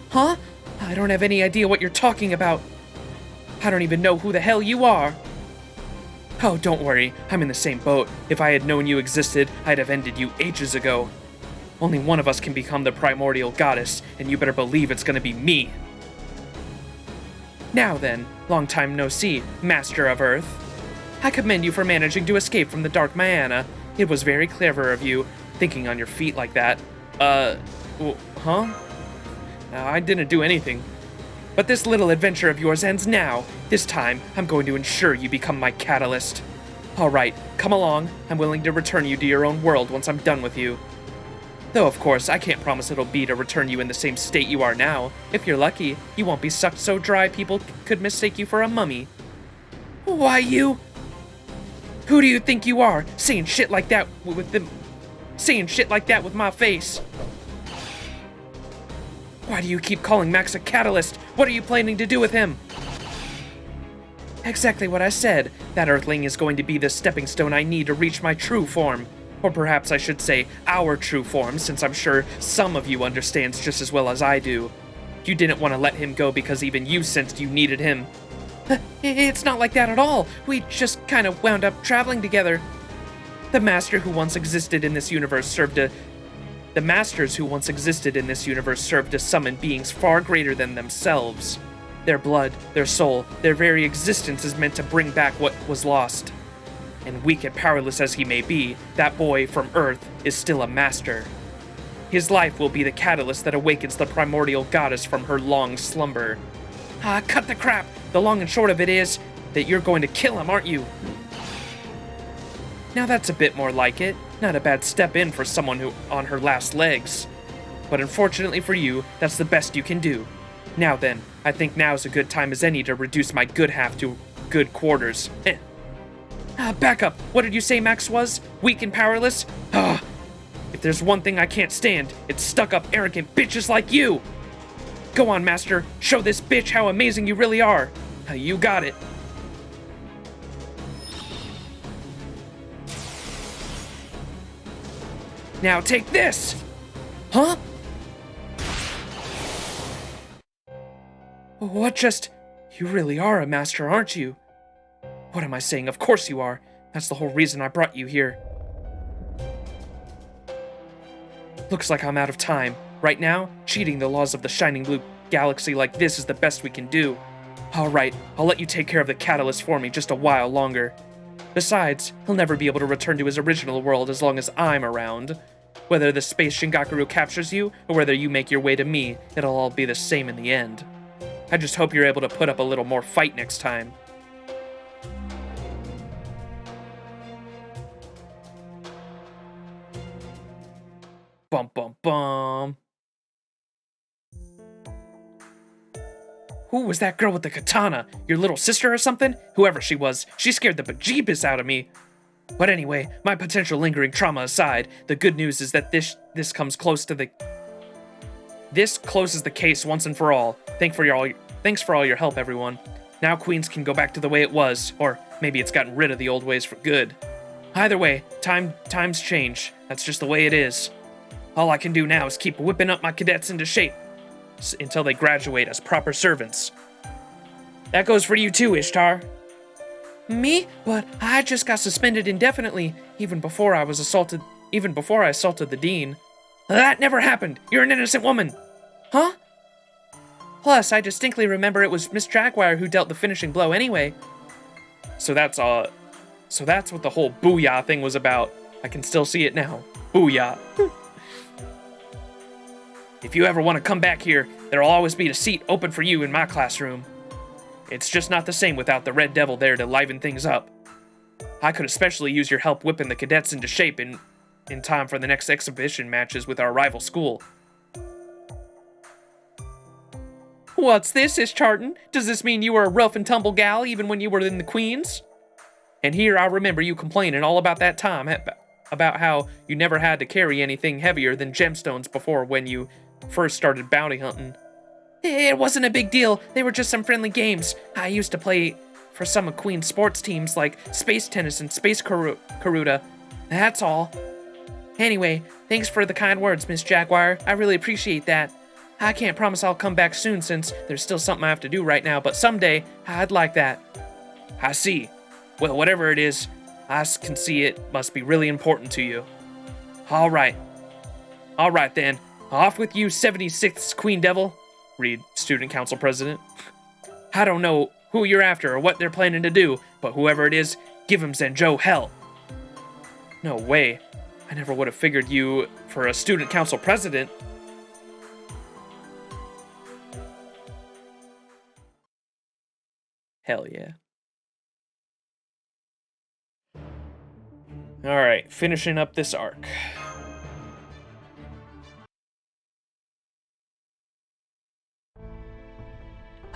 Huh? I don't have any idea what you're talking about. I don't even know who the hell you are. Oh, don't worry, I'm in the same boat. If I had known you existed, I'd have ended you ages ago. Only one of us can become the primordial goddess, and you better believe it's gonna be me. Now then, long time no see, Master of Earth. I commend you for managing to escape from the Dark Maana. It was very clever of you, thinking on your feet like that. Huh? I didn't do anything. But this little adventure of yours ends now. This time, I'm going to ensure you become my catalyst. Alright, come along. I'm willing to return you to your own world once I'm done with you. Though, of course, I can't promise it'll be to return you in the same state you are now. If you're lucky, you won't be sucked so dry people could mistake you for a mummy. Why, you? Who do you think you are, saying shit like that with my face? Why do you keep calling Max a catalyst? What are you planning to do with him? Exactly what I said. That Earthling is going to be the stepping stone I need to reach my true form. Or perhaps I should say our true form, since I'm sure some of you understands just as well as I do. You didn't want to let him go because even you sensed you needed him. It's not like that at all. We just kind of wound up traveling together. The Masters who once existed in this universe served to summon beings far greater than themselves. Their blood, their soul, their very existence is meant to bring back what was lost. And weak and powerless as he may be, that boy from Earth is still a master. His life will be the catalyst that awakens the primordial goddess from her long slumber. Cut the crap! The long and short of it is that you're going to kill him, aren't you? Now that's a bit more like it. Not a bad step in for someone who on her last legs. But unfortunately for you, that's the best you can do. Now then, I think now's a good time as any to reduce my good half to good quarters. Back up. What did you say Max was? Weak and powerless? If there's one thing I can't stand, it's stuck-up, arrogant bitches like you! Go on, Master. Show this bitch how amazing you really are. You got it. Now take this! Huh? What just... You really are a master, aren't you? What am I saying? Of course you are. That's the whole reason I brought you here. Looks like I'm out of time. Right now, cheating the laws of the Shining Blue galaxy like this is the best we can do. Alright, I'll let you take care of the catalyst for me just a while longer. Besides, he'll never be able to return to his original world as long as I'm around. Whether the space Shingaku captures you, or whether you make your way to me, it'll all be the same in the end. I just hope you're able to put up a little more fight next time. Bum bum bum. Who was that girl with the katana? Your little sister or something? Whoever she was, she scared the bejeebus out of me. But anyway, my potential lingering trauma aside, the good news is that this closes the case once and for all. Thanks for all your help, everyone. Now Queens can go back to the way it was, or maybe it's gotten rid of the old ways for good. Either way, times change. That's just the way it is. All I can do now is keep whipping up my cadets into shape until they graduate as proper servants. That goes for you too, Ishtar. Me? But I just got suspended indefinitely, even before I assaulted the dean. That never happened. You're an innocent woman. Huh? Plus, I distinctly remember it was Miss Jaguar who dealt the finishing blow anyway. So that's what the whole booyah thing was about. I can still see it now. Booyah. If you ever want to come back here, there'll always be a seat open for you in my classroom. It's just not the same without the Red Devil there to liven things up. I could especially use your help whipping the cadets into shape in time for the next exhibition matches with our rival school. What's this, Ishtarton? Does this mean you were a rough and tumble gal even when you were in the Queens? And here I remember you complaining all about that time, about how you never had to carry anything heavier than gemstones before when you first started bounty hunting. It wasn't a big deal. They were just some friendly games. I used to play for some of Queen's sports teams like Space Tennis and Space Karuta. That's all. Anyway, thanks for the kind words, Miss Jaguar. I really appreciate that. I can't promise I'll come back soon since there's still something I have to do right now, but someday I'd like that. I see. Well, whatever it is, I can see it must be really important to you. All right then. Off with you, 76th Queen Devil. Read Student Council President. I don't know who you're after or what they're planning to do, but whoever it is, give him Zenjo hell. No way. I never would have figured you for a Student Council President. Hell yeah. Alright, finishing up this arc.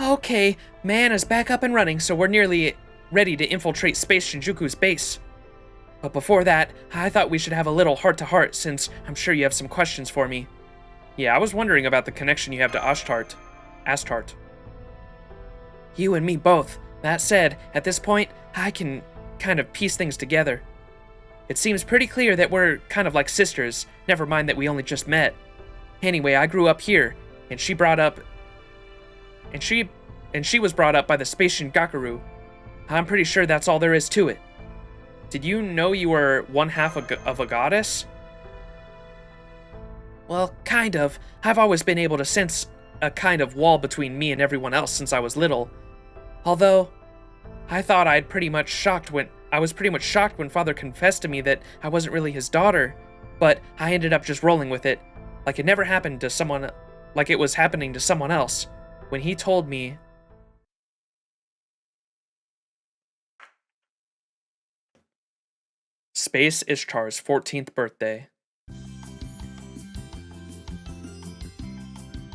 Okay, Man is back up and running, so we're nearly ready to infiltrate Space Shinjuku's base. But before that, I thought we should have a little heart-to-heart, since I'm sure you have some questions for me. Yeah, I was wondering about the connection you have to Ashtart. You and me both. That said, at this point, I can kind of piece things together. It seems pretty clear that we're kind of like sisters, never mind that we only just met. Anyway, I grew up here, and she was brought up by the Space Shingaku. I'm pretty sure that's all there is to it. Did you know you were one half of a goddess? Well, kind of. I've always been able to sense a kind of wall between me and everyone else since I was little. Although, I thought I was pretty much shocked when Father confessed to me that I wasn't really his daughter, but I ended up just rolling with it, like it never happened to someone, like it was happening to someone else. When he told me... Space Ishtar's 14th birthday.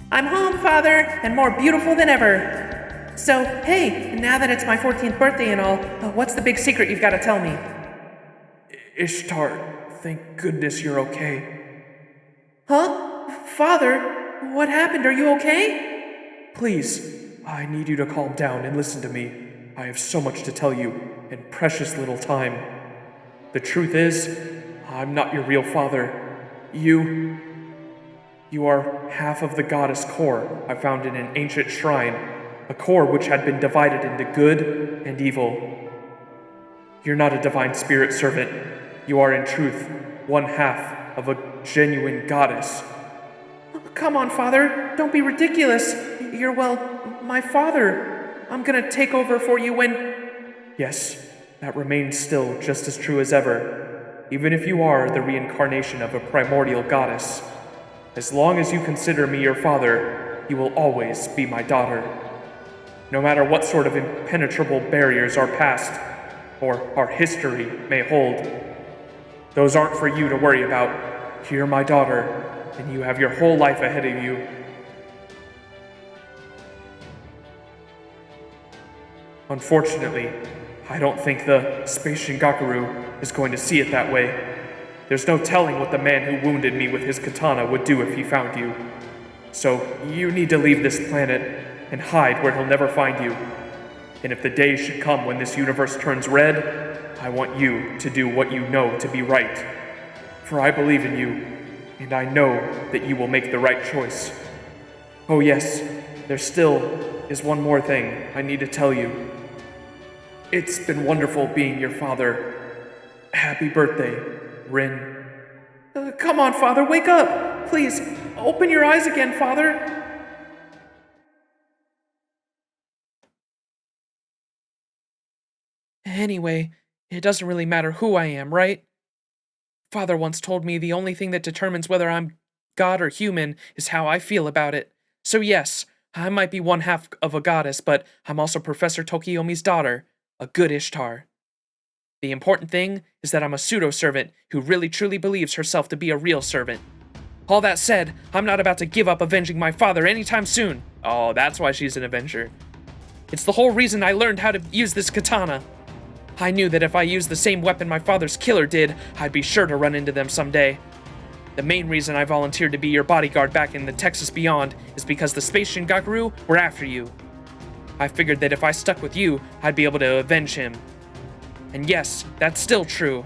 I'm home, Father, and more beautiful than ever. So, hey, now that it's my 14th birthday and all, what's the big secret you've got to tell me? Ishtar, thank goodness you're okay. Huh? Father, what happened? Are you okay? Please, I need you to calm down and listen to me. I have so much to tell you, and precious little time. The truth is, I'm not your real father. You are half of the goddess core I found in an ancient shrine, a core which had been divided into good and evil. You're not a divine spirit servant. You are in truth one half of a genuine goddess. Come on, Father. Don't be ridiculous. You're, well, my father. I'm gonna take over for you when... Yes, that remains still just as true as ever. Even if you are the reincarnation of a primordial goddess. As long as you consider me your father, you will always be my daughter. No matter what sort of impenetrable barriers our past or our history may hold, those aren't for you to worry about. You're my daughter, and you have your whole life ahead of you. Unfortunately, I don't think the Space Shingaku is going to see it that way. There's no telling what the man who wounded me with his katana would do if he found you. So you need to leave this planet and hide where he'll never find you. And if the day should come when this universe turns red, I want you to do what you know to be right. For I believe in you, and I know that you will make the right choice. Oh yes, there still is one more thing I need to tell you. It's been wonderful being your father. Happy birthday, Rin. Come on, Father, wake up! Please, open your eyes again, Father! Anyway, it doesn't really matter who I am, right? Father once told me the only thing that determines whether I'm God or human is how I feel about it. So yes, I might be one half of a goddess, but I'm also Professor Tokiomi's daughter, a good Ishtar. The important thing is that I'm a pseudo-servant who really truly believes herself to be a real servant. All that said, I'm not about to give up avenging my father anytime soon. Oh, that's why she's an avenger. It's the whole reason I learned how to use this katana. I knew that if I used the same weapon my father's killer did, I'd be sure to run into them someday. The main reason I volunteered to be your bodyguard back in the Texas Beyond is because the Space Shingaku were after you. I figured that if I stuck with you, I'd be able to avenge him. And yes, that's still true.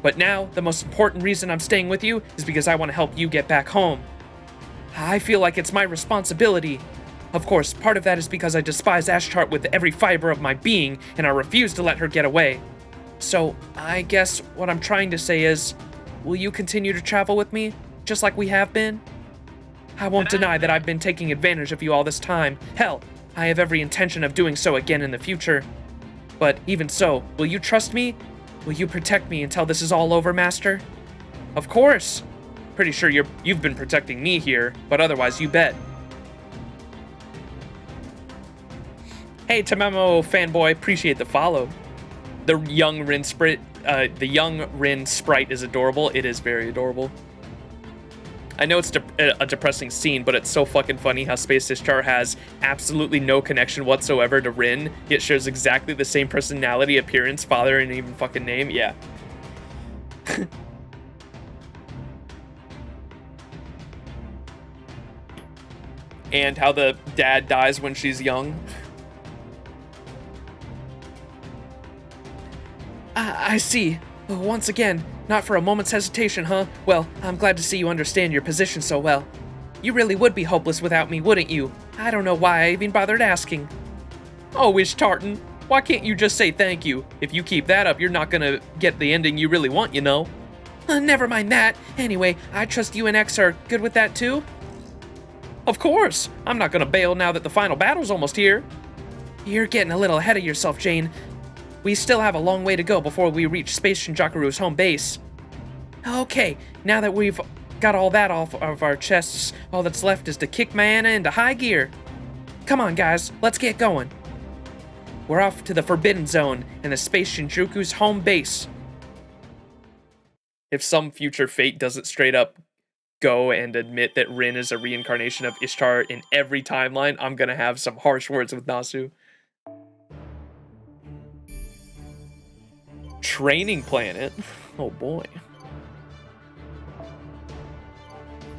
But now, the most important reason I'm staying with you is because I want to help you get back home. I feel like it's my responsibility. Of course, part of that is because I despise Ashtart with every fiber of my being, and I refuse to let her get away. So, I guess what I'm trying to say is, will you continue to travel with me, just like we have been? I won't deny that I've been taking advantage of you all this time. Hell, I have every intention of doing so again in the future. But even so, will you trust me? Will you protect me until this is all over, Master? Of course! Pretty sure you've been protecting me here, but otherwise you bet. Hey, Tamamo fanboy, appreciate the follow. The young Rin sprite is adorable. It is very adorable. I know it's a depressing scene, but it's so fucking funny how Space Ishtar has absolutely no connection whatsoever to Rin, yet shares exactly the same personality, appearance, father, and even fucking name. Yeah. And how the dad dies when she's young. I see. Once again, not for a moment's hesitation, huh? Well, I'm glad to see you understand your position so well. You really would be hopeless without me, wouldn't you? I don't know why I even bothered asking. Oh, Ishtartan, why can't you just say thank you? If you keep that up, you're not gonna get the ending you really want, you know. Never mind that. Anyway, I trust you and X are good with that too? Of course. I'm not gonna bail now that the final battle's almost here. You're getting a little ahead of yourself, Jane. We still have a long way to go before we reach Space Shingaku's home base. Okay, now that we've got all that off of our chests, all that's left is to kick Mana into high gear. Come on, guys, let's get going. We're off to the Forbidden Zone and the Space Shinjuku's home base. If some future fate doesn't straight up go and admit that Rin is a reincarnation of Ishtar in every timeline, I'm gonna have some harsh words with Nasu. Training planet? Oh boy.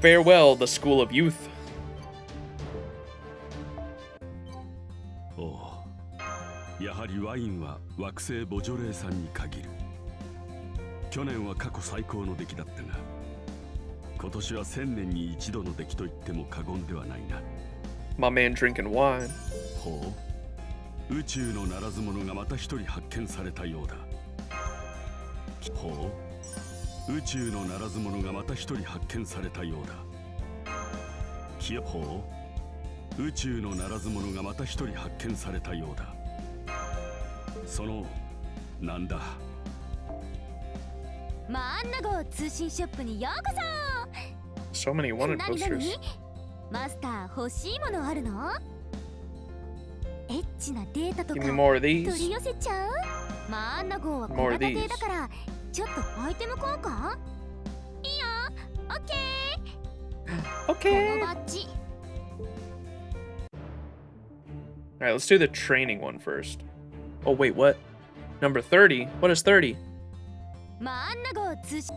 Farewell, the School of Youth. Oh. やはりワインは惑星ボジョレーさんに限る。去年は過去最高の出来だったが、今年は1000年に一度の出来と言っても過言ではないな。My man drinking wine. ほう。宇宙のならず者がまた一人発見されたようだ。ほう。宇宙のならず者がまた一人発見されたようだ。ほう、宇宙のならず者がまた一人発見されたようだ。そのなんだ。マンナ号通信ショップにようこそ。 So many wanted 何 posters. マスター欲しいものあるの？エッチなデータとか Give me more of 取 these. り寄せちゃう？マンナ号は小型艇だからちょっとアイテム交換？いいよ、オッケー。 Okay. このバッジ。 All right, let's do the training one first. Oh wait, what? Number 30? What is 30? マンナ号通信。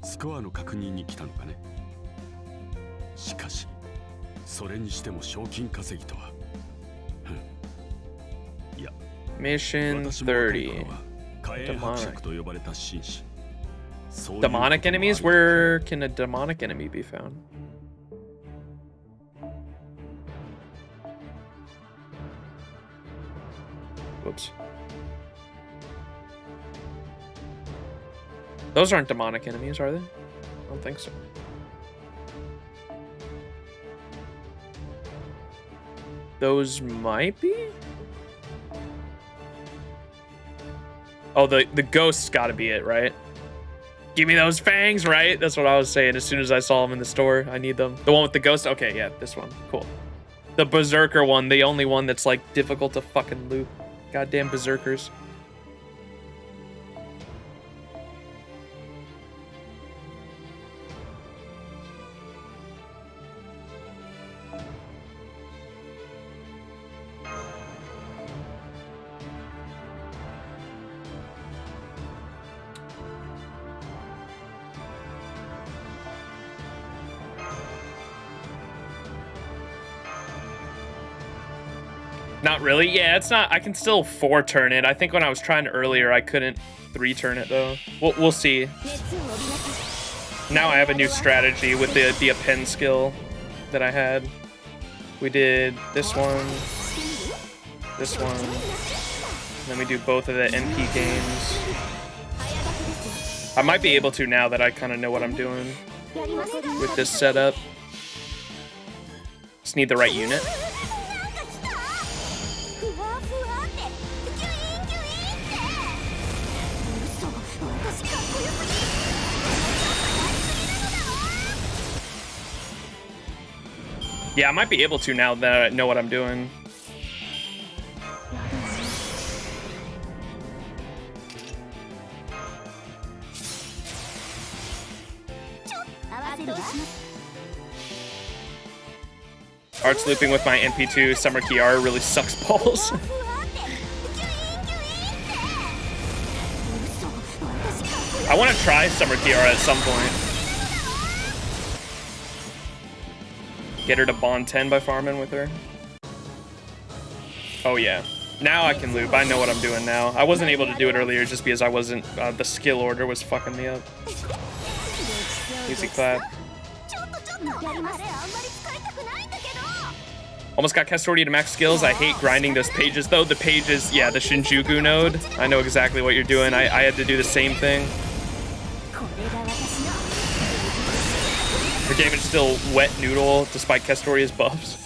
スコアの確認に来たのかね。しかしそれにしても賞金稼ぎとは。いや、 Mission 30. 火炎伯爵と呼ばれた紳士。 Demonic enemies? Where can a demonic enemy be found? Whoops. Those aren't demonic enemies, are they? I don't think so. Those might be? Oh, the ghost's gotta be it, right? Give me those fangs, right? That's what I was saying as soon as I saw them in the store. I need them. The one with the ghost? Okay, yeah, this one. Cool. The Berserker one, the only one that's like difficult to fucking loot. Goddamn Berserkers. Not really. Yeah, it's not. I can still 4-turn it. I think when I was trying earlier, I couldn't 3-turn it though. We'll see. Now I have a new strategy with the append skill that I had. We did this one, and then we do both of the NP games. I might be able to now that I kind of know what I'm doing with this setup. Just need the right unit. Yeah, I might be able to now that I know what I'm doing. Arts looping with my NP2 Summer Kiara really sucks balls. I want to try Summer Kiara at some point. Get her to bond 10 by farming with her. Oh yeah. Now I can loop. I know what I'm doing now. I wasn't able to do it earlier just because I wasn't... the skill order was fucking me up. Easy clap. Almost got Kestori to max skills. I hate grinding those pages though. The pages, yeah, the Shinjuku node. I know exactly what you're doing. I had to do the same thing. Her damage still wet noodle despite Kestoria's buffs.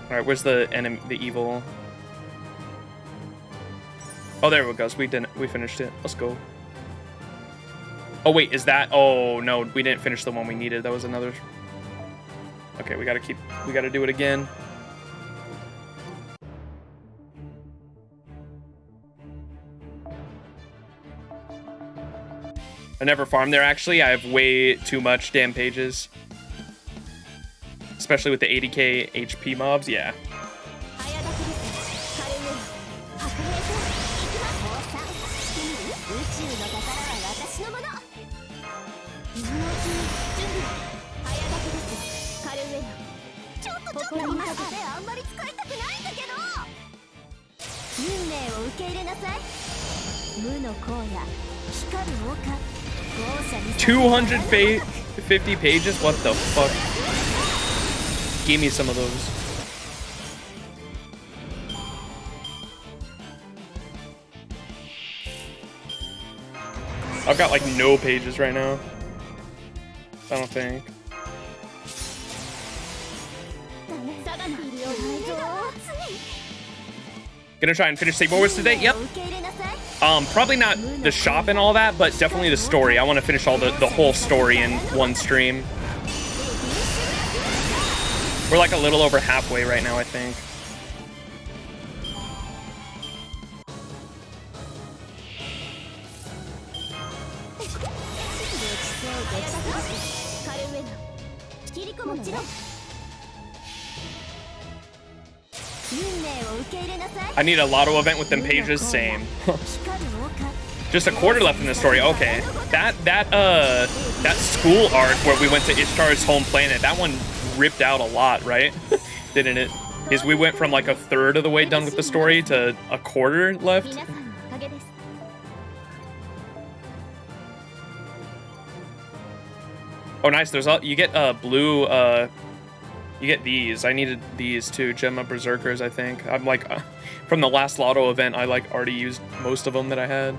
Alright, where's the enemy, the evil? Oh, there it goes. We finished it. Let's go. Oh wait, is that? Oh no, we didn't finish the one we needed. That was another. Okay, we gotta do it again. I never farmed there actually. I have way too much damn pages. Especially with the 80k HP mobs, yeah. $250 pages? What the fuck? Give me some of those. I've got like no pages right now. I don't think. Gonna try and finish Saber Wars today? Yep. Probably not the shop and all that, but definitely the story. I want to finish all the whole story in one stream. We're like a little over halfway right now, I think. I need a lotto event with them pages, same. Just a quarter left in the story. Okay. That school arc where we went to Ishtar's home planet, that one ripped out a lot, right? Didn't it? Because we went from like a third of the way done with the story to a quarter left. Oh, nice. There's you get blue. You get these. I needed these too. Gemma Berserkers, I think. I'm like, from the last Lotto event, I like already used most of them that I had.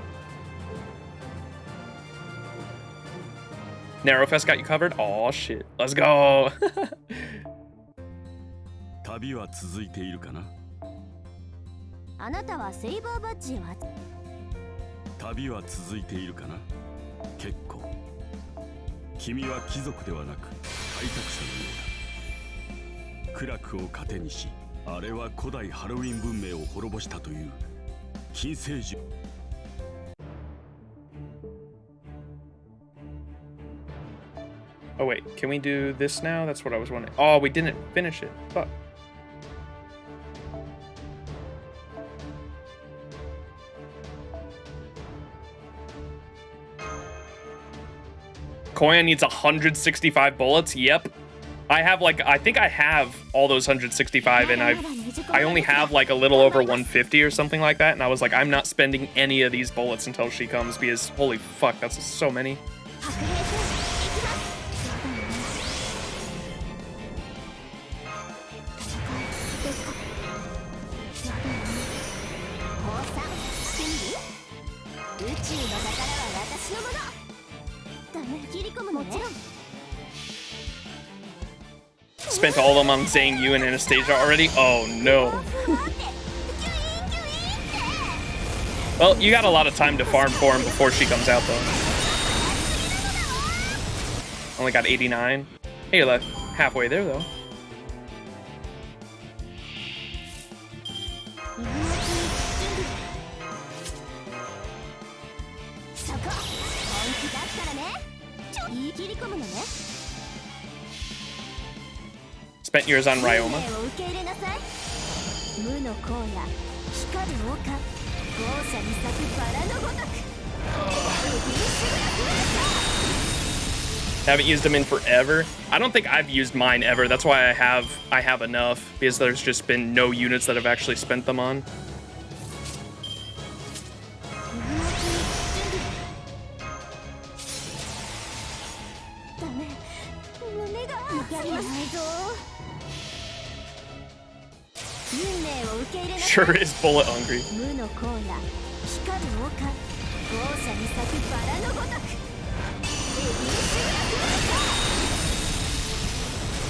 Narrowfest got you covered? Oh shit. Let's go. 旅は続いているかな？あなたはセイバーバッジを旅は続いているかな？結構。君は貴族ではなく開拓者のようだ。クラクを糧にし、あれは古代ハロウィン文明を滅ぼしたという金星獣。Oh wait, can we do this now? That's what I was wondering. Oh, we didn't finish it. Fuck. Koya needs 165 bullets. Yep. I have like, I think I have all those 165 and I only have like a little over 150 or something like that. And I was like, I'm not spending any of these bullets until she comes because holy fuck, that's so many. Spent all of them on Zhang Yu and Anastasia already? Oh no. Well, you got a lot of time to farm for him before she comes out though. Only got 89. Hey, you're like halfway there though. Spent yours on Ryoma. Haven't used them in forever. I don't think I've used mine ever. That's why I have enough, because there's just been no units that have actually spent them on. Sure is bullet hungry.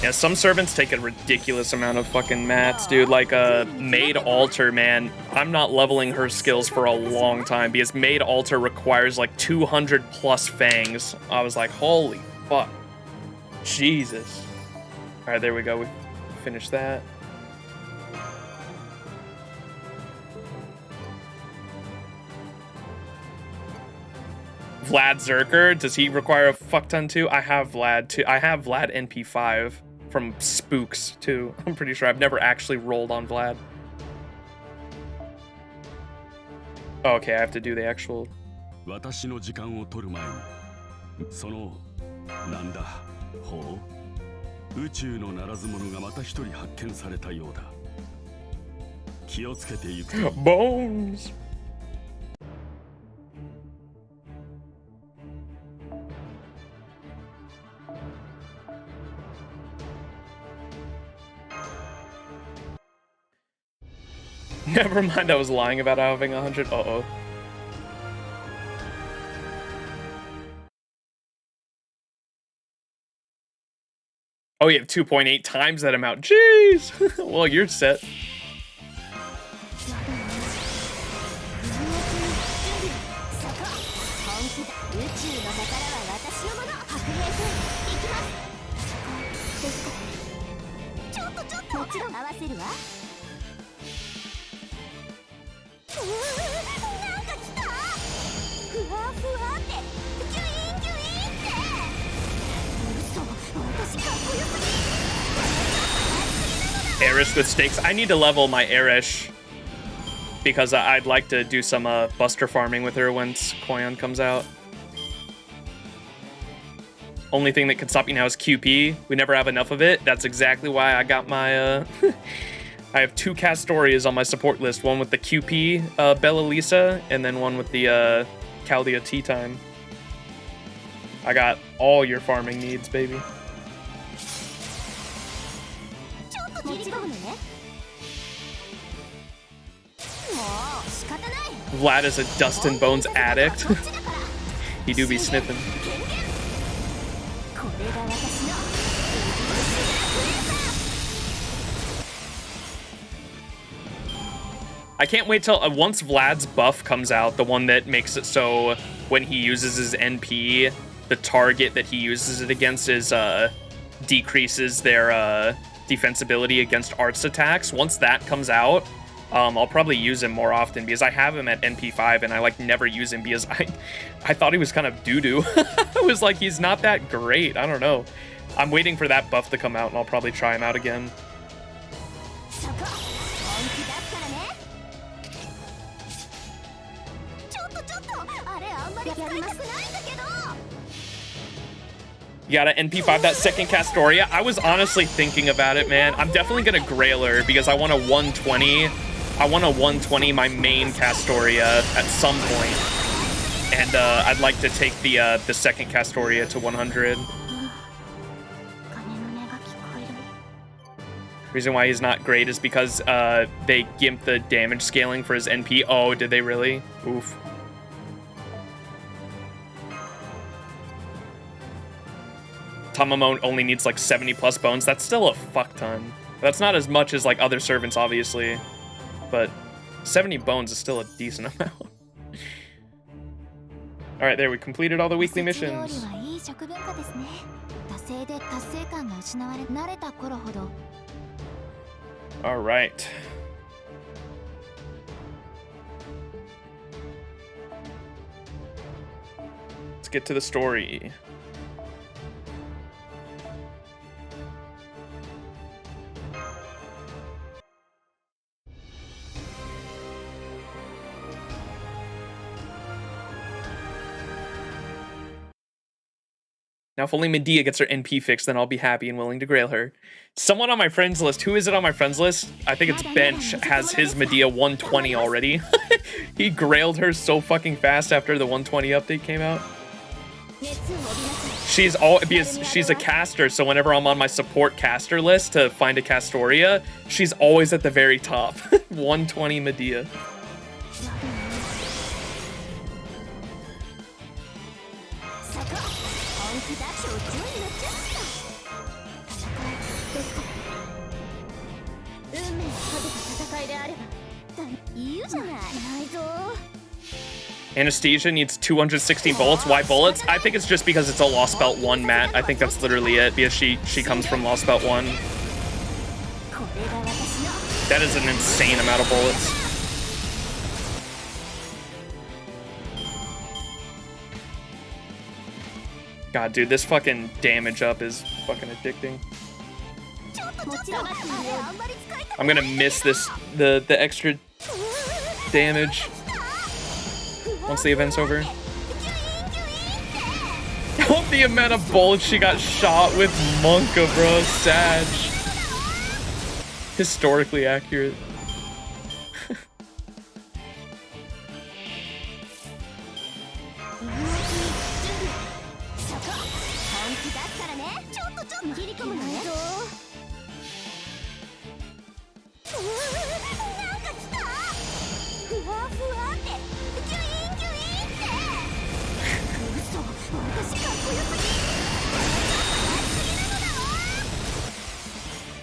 Yeah, some servants take a ridiculous amount of fucking mats, dude. Like Maid Altar, man. I'm not leveling her skills for a long time because Maid Altar requires like 200 plus fangs. I was like, holy fuck. Jesus. All right, there we go. We finished that. Vlad Zerker, does he require a fuck ton too? I have Vlad too. I have Vlad NP5 from Spooks too. I'm pretty sure I've never actually rolled on Vlad. Oh, okay, I have to do the actual. 私の時間を取る前に、そのなんだ、ほう、宇宙のならず者がまた一人発見されたようだ。気をつけていく。Bones. Never mind, I was lying about having 100. Uh-oh. Oh, you have 2.8 times that amount. Jeez. Well, you're set. Arish with stakes. I need to level my Arish because I'd like to do some buster farming with her once Koyon comes out. Only thing that can stop you now is QP. We never have enough of it. That's exactly why I got my... I have 2 Castorias on my support list. One with the QP Bella Lisa, and then one with the Chaldea Tea Time. I got all your farming needs, baby. Vlad is a Dust and Bones addict. He do be sniffing. I can't wait till once Vlad's buff comes out, the one that makes it so when he uses his NP, the target that he uses it against is decreases their defensibility against arts attacks. Once that comes out, I'll probably use him more often because I have him at NP5 and I like never use him because I thought he was kind of doo-doo. I was like, he's not that great. I don't know. I'm waiting for that buff to come out and I'll probably try him out again. You gotta NP5 that second Castoria. I was honestly thinking about it, man. I'm definitely gonna Grail her because I want a 120. I want a 120 my main Castoria at some point. And I'd like to take the second Castoria to 100. Reason why he's not great is because they gimped the damage scaling for his NP. Oh, did they really? Oof. Tamamon only needs like 70 plus bones. That's still a fuck ton. That's not as much as like other servants, obviously, but 70 bones is still a decent amount. All right, there, we completed all the weekly missions. All right. Let's get to the story. Now, if only Medea gets her NP fixed, then I'll be happy and willing to Grail her. Someone on my friends list, who is it on my friends list? I think it's Bench, has his Medea 120 already. He Grailed her so fucking fast after the 120 update came out. Because she's a caster, so whenever I'm on my support caster list to find a Castoria, she's always at the very top. 120 Medea. Anesthesia needs 216 bullets. Why bullets? I think it's just because it's a Lost Belt 1 mat. I think that's literally it, because she comes from Lost Belt 1. That is an insane amount of bullets. God, dude, this fucking damage up is fucking addicting. I'm gonna miss this, the extra damage once the event's over. The amount of bullets she got shot with Monka, bro. Sag. Historically accurate.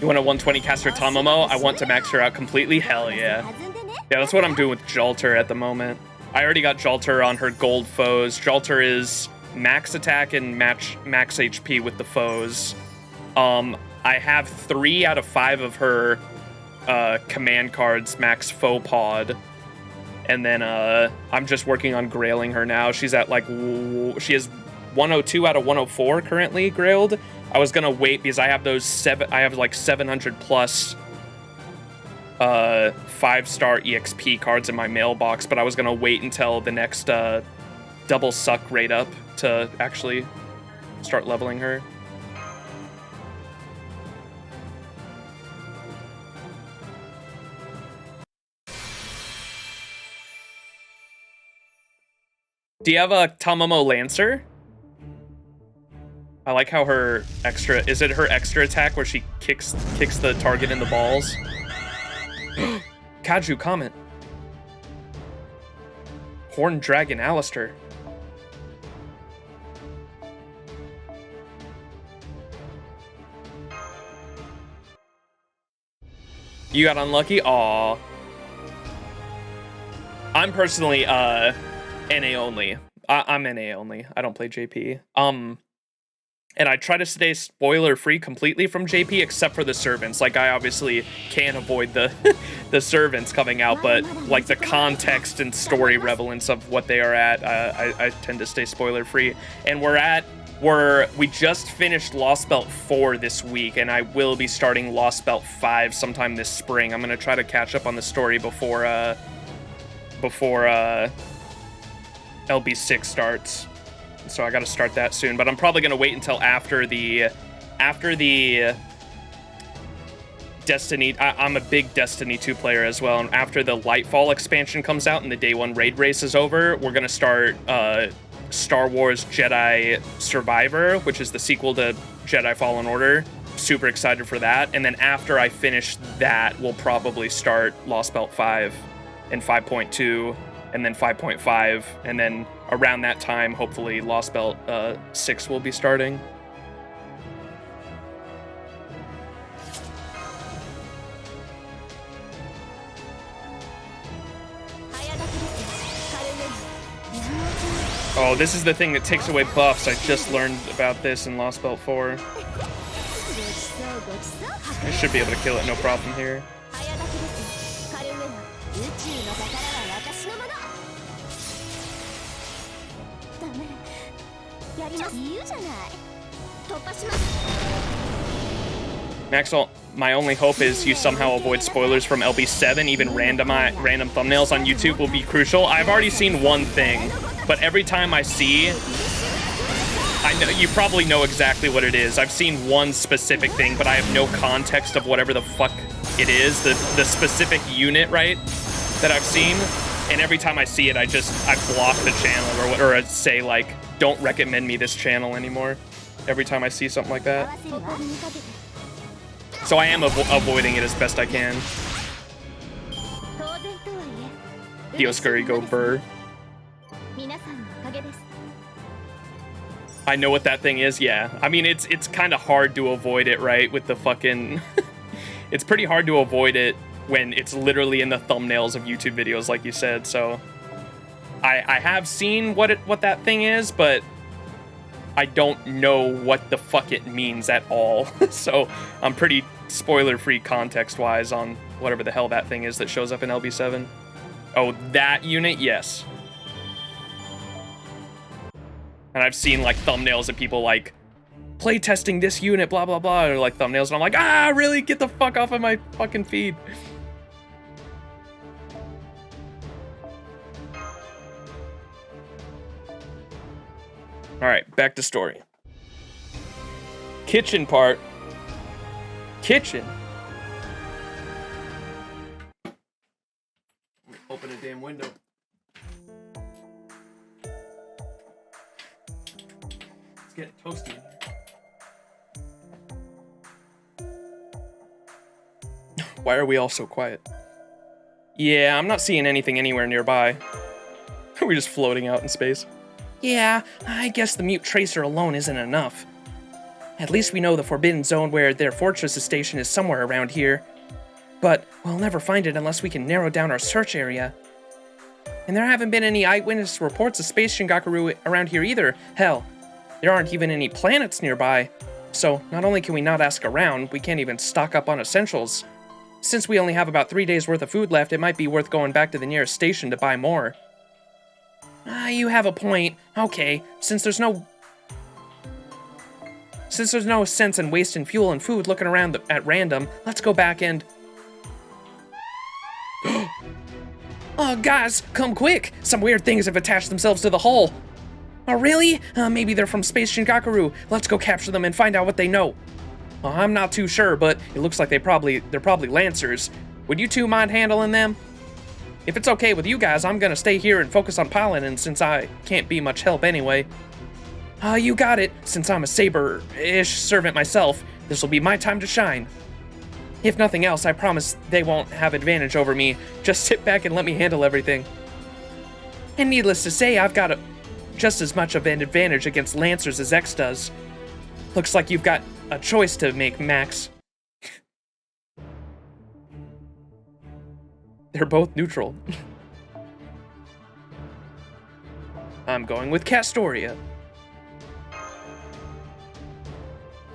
You want a 120 caster Tamamo? I want to max her out completely? Hell yeah. Yeah, that's what I'm doing with Jalter at the moment. I already got Jalter on her gold foes. Jalter is max attack and max HP with the foes. I have 3 out of 5 of her command cards max foe pod. And then I'm just working on grailing her now. She's at like, she has 102 out of 104 currently grailed. I was gonna wait because I have those I have like 700 plus 5-star EXP cards in my mailbox, but I was gonna wait until the next double suck rate up to actually start leveling her. Do you have a Tamamo Lancer? I like how her extra, is it her extra attack where she kicks the target in the balls? Kaju, comment. Horned Dragon Alistair. You got unlucky? Aw. I'm personally NA only. I'm NA only. I don't play JP. And I try to stay spoiler free completely from JP except for the servants. Like, I obviously can't avoid the the servants coming out, but like the context and story relevance of what they are at, I tend to stay spoiler free. And we just finished Lost Belt 4 this week, and I will be starting Lost Belt 5 sometime this spring. I'm gonna try to catch up on the story before LB6 starts. So I got to start that soon, but I'm probably going to wait until after the Destiny. I'm a big Destiny 2 player as well, and after the Lightfall expansion comes out and the Day 1 raid race is over, we're going to start Star Wars Jedi Survivor, which is the sequel to Jedi Fallen Order. Super excited for that. And then after I finish that, we'll probably start Lost Belt 5 and 5.2 and then 5.5, and then around that time, hopefully, Lost Belt 6 will be starting. Oh, this is the thing that takes away buffs. I just learned about this in Lost Belt 4. I should be able to kill it, no problem here. Maxwell, my only hope is you somehow avoid spoilers from LB7. Even random thumbnails on YouTube will be crucial. I've already seen one thing, but every time I see, I know you probably know exactly what it is. I've seen one specific thing, but I have no context of whatever the fuck it is, the specific unit, right, that I've seen. And every time I see it, I block the channel or say like, don't recommend me this channel anymore. Every time I see something like that. So I am avoiding it as best I can. Dioscurry go burr. I know what that thing is, yeah. I mean, it's kind of hard to avoid it, right? With the fucking... It's pretty hard to avoid it when it's literally in the thumbnails of YouTube videos, like you said, so... I have seen what that thing is, but I don't know what the fuck it means at all. So I'm pretty spoiler-free context-wise on whatever the hell that thing is that shows up in LB7. Oh, that unit? Yes. And I've seen like thumbnails of people like playtesting this unit, blah, blah, blah, or like thumbnails, and I'm like, ah, really? Get the fuck off of my fucking feed. All right, back to story. Kitchen part. Kitchen. Open a damn window. It's getting toasty in here. Why are we all so quiet? Yeah, I'm not seeing anything anywhere nearby. We're just floating out in space. Yeah, I guess the mute tracer alone isn't enough. At least we know the Forbidden Zone where their fortress is stationed is somewhere around here. But we'll never find it unless we can narrow down our search area. And there haven't been any eyewitness reports of Space Shingaku around here either. Hell, there aren't even any planets nearby. So not only can we not ask around, we can't even stock up on essentials. Since we only have about 3 days worth of food left, it might be worth going back to the nearest station to buy more. You have a point. Okay, since there's no sense in wasting fuel and food looking around at random, let's go back and... Oh, guys, come quick! Some weird things have attached themselves to the hull. Oh, really? Maybe they're from Space Shingaku. Let's go capture them and find out what they know. I'm not too sure, but it looks like they're probably Lancers. Would you two mind handling them? If it's okay with you guys, I'm gonna stay here and focus on piloting since I can't be much help anyway. You got it. Since I'm a Saber-ish servant myself, this will be my time to shine. If nothing else, I promise they won't have advantage over me. Just sit back and let me handle everything. And needless to say, I've got just as much of an advantage against Lancers as X does. Looks like you've got a choice to make, Max. They're both neutral. I'm going with Castoria.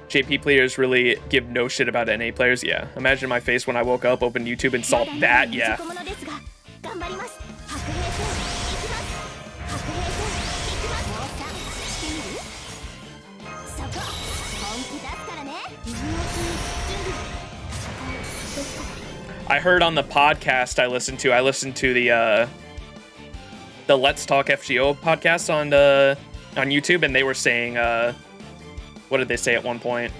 JP players really give no shit about NA players. Yeah, imagine my face when I woke up, opened YouTube, and saw that. Yeah. I heard on the podcast I listened to the Let's Talk FGO podcast on YouTube, and they were saying what did they say at one point?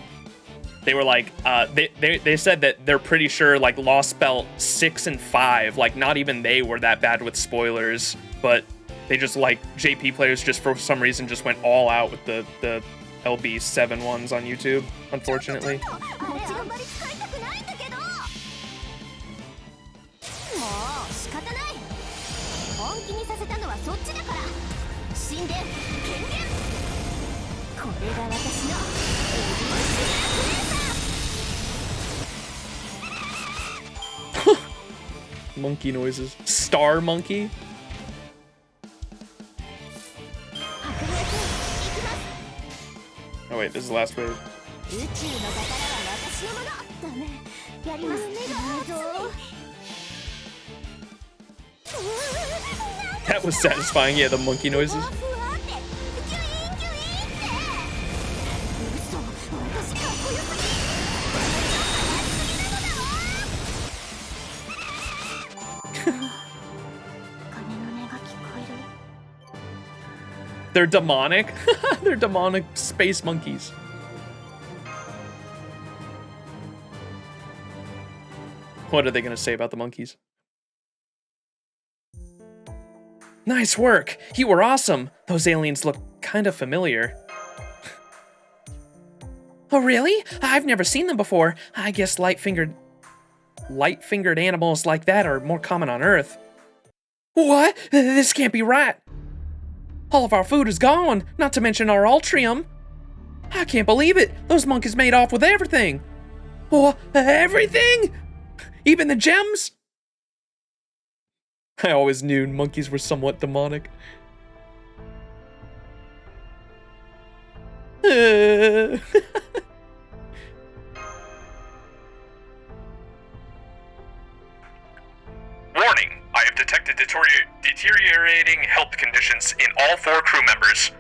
They were like, they said that they're pretty sure like Lost Belt 6 and 5, like not even they were that bad with spoilers, but they just like JP players just for some reason just went all out with the LB7 ones on YouTube, unfortunately. Monkey noises. Star monkey? Oh wait, this is the last wave. That was satisfying, yeah, the monkey noises. They're demonic. They're demonic space monkeys. What are they going to say about the monkeys? Nice work. You were awesome. Those aliens look kind of familiar. Oh, really? I've never seen them before. I guess light-fingered animals like that are more common on Earth. What? This can't be right. All of our food is gone, not to mention our Ultrium. I can't believe it. Those monkeys made off with everything. Oh, everything? Even the gems? I always knew monkeys were somewhat demonic. Warning, I have detected deteriorating health conditions in all 4 crew members.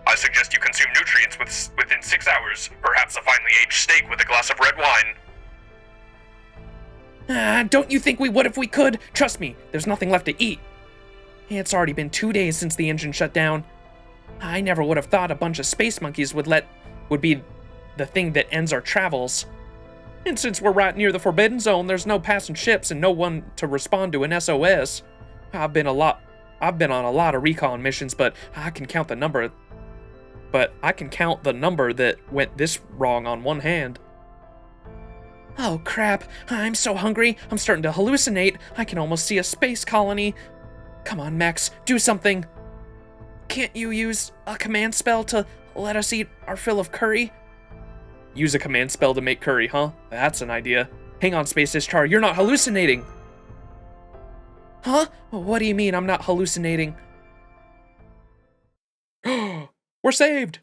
I suggest you consume nutrients within 6 hours, perhaps a finely aged steak with a glass of red wine. Don't you think we would if we could? Trust me, there's nothing left to eat. It's already been 2 days since the engine shut down. I never would have thought a bunch of space monkeys would be the thing that ends our travels. And since we're right near the Forbidden Zone, there's no passing ships and no one to respond to an SOS. I've been on a lot of recon missions, but I can count the number that went this wrong on one hand. Oh crap, I'm so hungry, I'm starting to hallucinate. I can almost see a space colony. Come on, Max, do something. Can't you use a command spell to let us eat our fill of curry? Use a command spell to make curry, huh? That's an idea. Hang on, Space Ishtar, you're not hallucinating! Huh? What do you mean I'm not hallucinating? We're saved!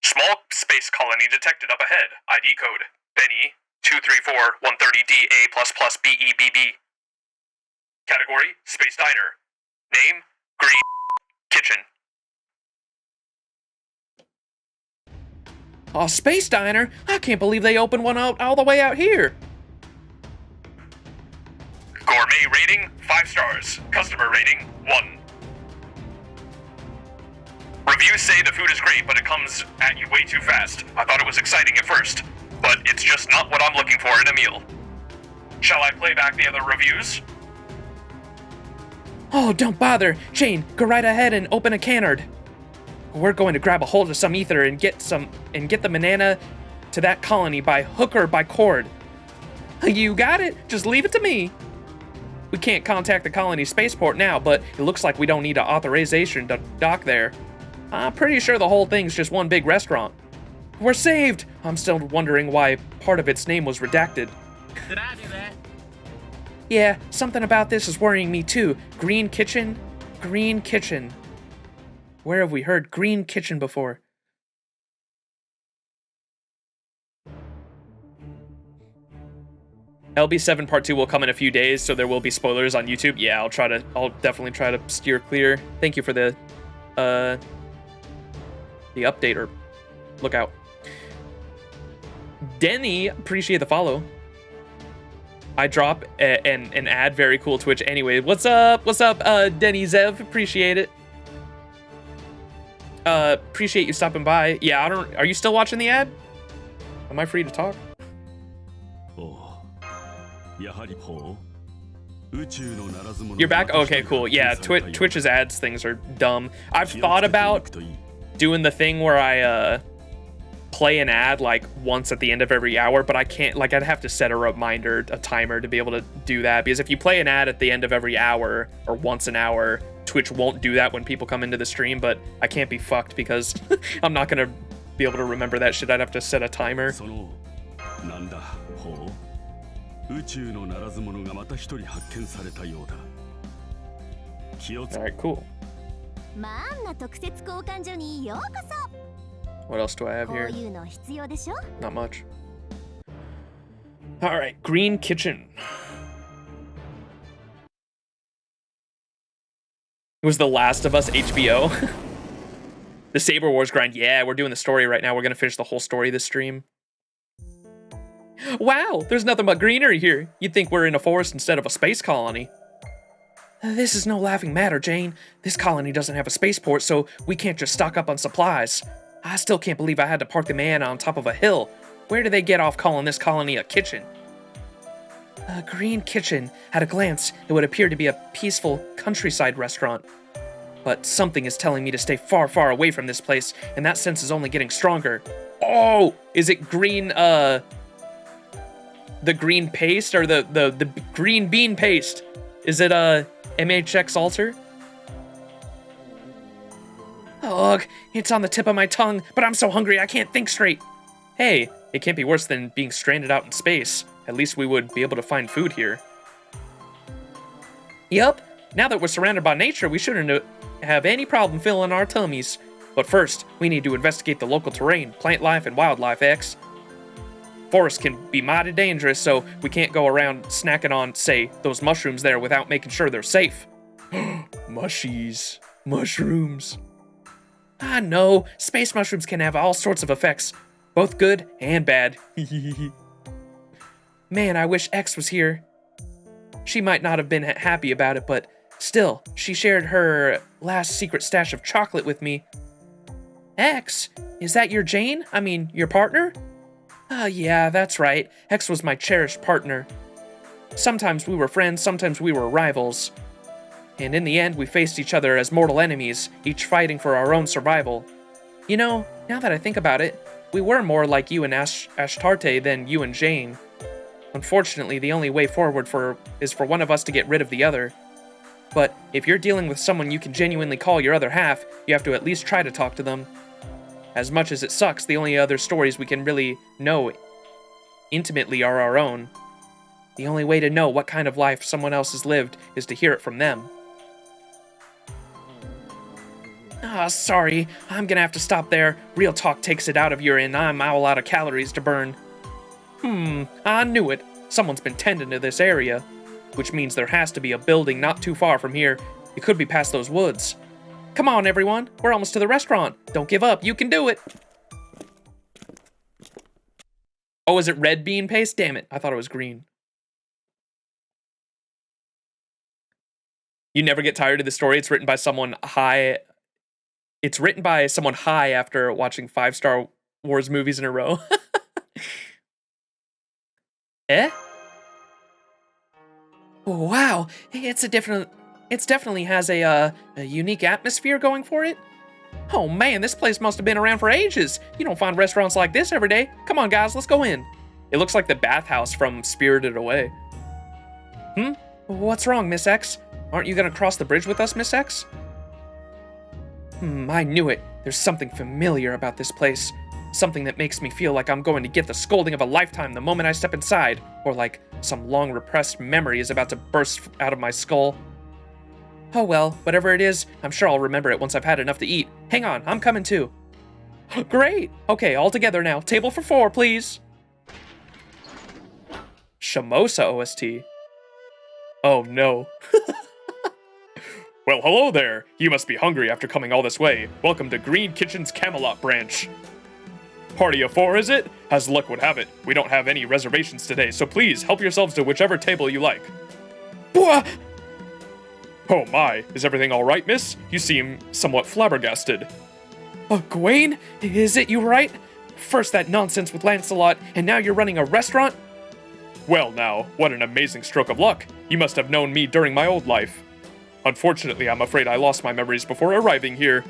Small space colony detected up ahead. ID code Benny 234-130DA++BEBB. Category Space Diner. Name Green Kitchen. Oh, Space Diner? I can't believe they opened one out all the way out here. Gourmet rating 5 stars. Customer rating 1. Reviews say the food is great, but it comes at you way too fast. I thought it was exciting at first, but it's just not what I'm looking for in a meal. Shall I play back the other reviews? Oh, don't bother. Jane, go right ahead and open a canard. We're going to grab a hold of some ether and get the banana to that colony by hook or by cord. You got it. Just leave it to me. We can't contact the colony spaceport now, but it looks like we don't need an authorization to dock there. I'm pretty sure the whole thing's just one big restaurant. We're saved! I'm still wondering why part of its name was redacted. Did I do that? Yeah, something about this is worrying me too. Green Kitchen? Green Kitchen. Where have we heard Green Kitchen before? LB7 Part 2 will come in a few days, so there will be spoilers on YouTube. Yeah, I'll definitely try to steer clear. Thank you for the update or lookout. Denny, appreciate the follow. I drop an ad, very cool Twitch. Anyway, what's up, Denny Zev, appreciate it. Appreciate you stopping by. Yeah, are you still watching the ad? Am I free to talk? You're back? Okay, cool. Yeah, Twitch's ads things are dumb. I've thought about doing the thing where I play an ad like once at the end of every hour, but I can't, like, I'd have to set a reminder, a timer to be able to do that, because if you play an ad at the end of every hour or once an hour, Twitch won't do that when people come into the stream, but I can't be fucked because I'm not gonna be able to remember that shit. I'd have to set a timer. Alright, cool. What else do I have here? Not much. Alright, Green Kitchen. It was The Last of Us HBO. The Saber Wars grind. Yeah, we're doing the story right now. We're gonna finish the whole story this stream. Wow, there's nothing but greenery here. You'd think we're in a forest instead of a space colony. This is no laughing matter, Jane. This colony doesn't have a spaceport, so we can't just stock up on supplies. I still can't believe I had to park the man on top of a hill. Where do they get off calling this colony a kitchen? A Green Kitchen. At a glance, it would appear to be a peaceful countryside restaurant. But something is telling me to stay far, far away from this place, and that sense is only getting stronger. Oh! Is it green, the green paste, or the green bean paste? Is it, MHX Alter? Ugh, it's on the tip of my tongue, but I'm so hungry I can't think straight. Hey, it can't be worse than being stranded out in space. At least we would be able to find food here. Yup, now that we're surrounded by nature, we shouldn't have any problem filling our tummies. But first, we need to investigate the local terrain, plant life, and wildlife, X. Forests can be mighty dangerous, so we can't go around snacking on, say, those mushrooms there without making sure they're safe. Mushies. Mushrooms. I know, space mushrooms can have all sorts of effects, both good and bad. Man, I wish X was here. She might not have been happy about it, but still, she shared her last secret stash of chocolate with me. X, is that your Jane? I mean, your partner? Yeah, that's right. X was my cherished partner. Sometimes we were friends, sometimes we were rivals. And in the end, we faced each other as mortal enemies, each fighting for our own survival. You know, now that I think about it, we were more like you and Ashtarte than you and Jane. Unfortunately, the only way forward is for one of us to get rid of the other. But if you're dealing with someone you can genuinely call your other half, you have to at least try to talk to them. As much as it sucks, the only other stories we can really know intimately are our own. The only way to know what kind of life someone else has lived is to hear it from them. Sorry, I'm gonna have to stop there. Real talk takes it out of you and I'm all out of calories to burn. I knew it. Someone's been tending to this area. Which means there has to be a building not too far from here. It could be past those woods. Come on, everyone. We're almost to the restaurant. Don't give up. You can do it. Oh, is it red bean paste? Damn it. I thought it was green. You never get tired of the story. It's written by someone high. It's written by someone high after watching 5 Star Wars movies in a row. Eh? Wow, it definitely has a unique atmosphere going for it. Oh man, this place must have been around for ages. You don't find restaurants like this every day. Come on guys, let's go in. It looks like the bathhouse from Spirited Away. What's wrong, Miss X? Aren't you gonna cross the bridge with us, Miss X? I knew it. There's something familiar about this place. Something that makes me feel like I'm going to get the scolding of a lifetime the moment I step inside, or like some long repressed memory is about to burst out of my skull. Oh well, whatever it is, I'm sure I'll remember it once I've had enough to eat. Hang on, I'm coming too. Great! Okay, all together now. Table for 4, please. Shamosa OST. Oh no. Well, hello there. You must be hungry after coming all this way. Welcome to Green Kitchen's Camelot branch. Party of 4, is it? As luck would have it, we don't have any reservations today, so please help yourselves to whichever table you like. Bwah! Oh my, is everything all right, miss? You seem somewhat flabbergasted. Gawain? Is it you right? First that nonsense with Lancelot, and now you're running a restaurant? Well now, what an amazing stroke of luck. You must have known me during my old life. Unfortunately, I'm afraid I lost my memories before arriving here.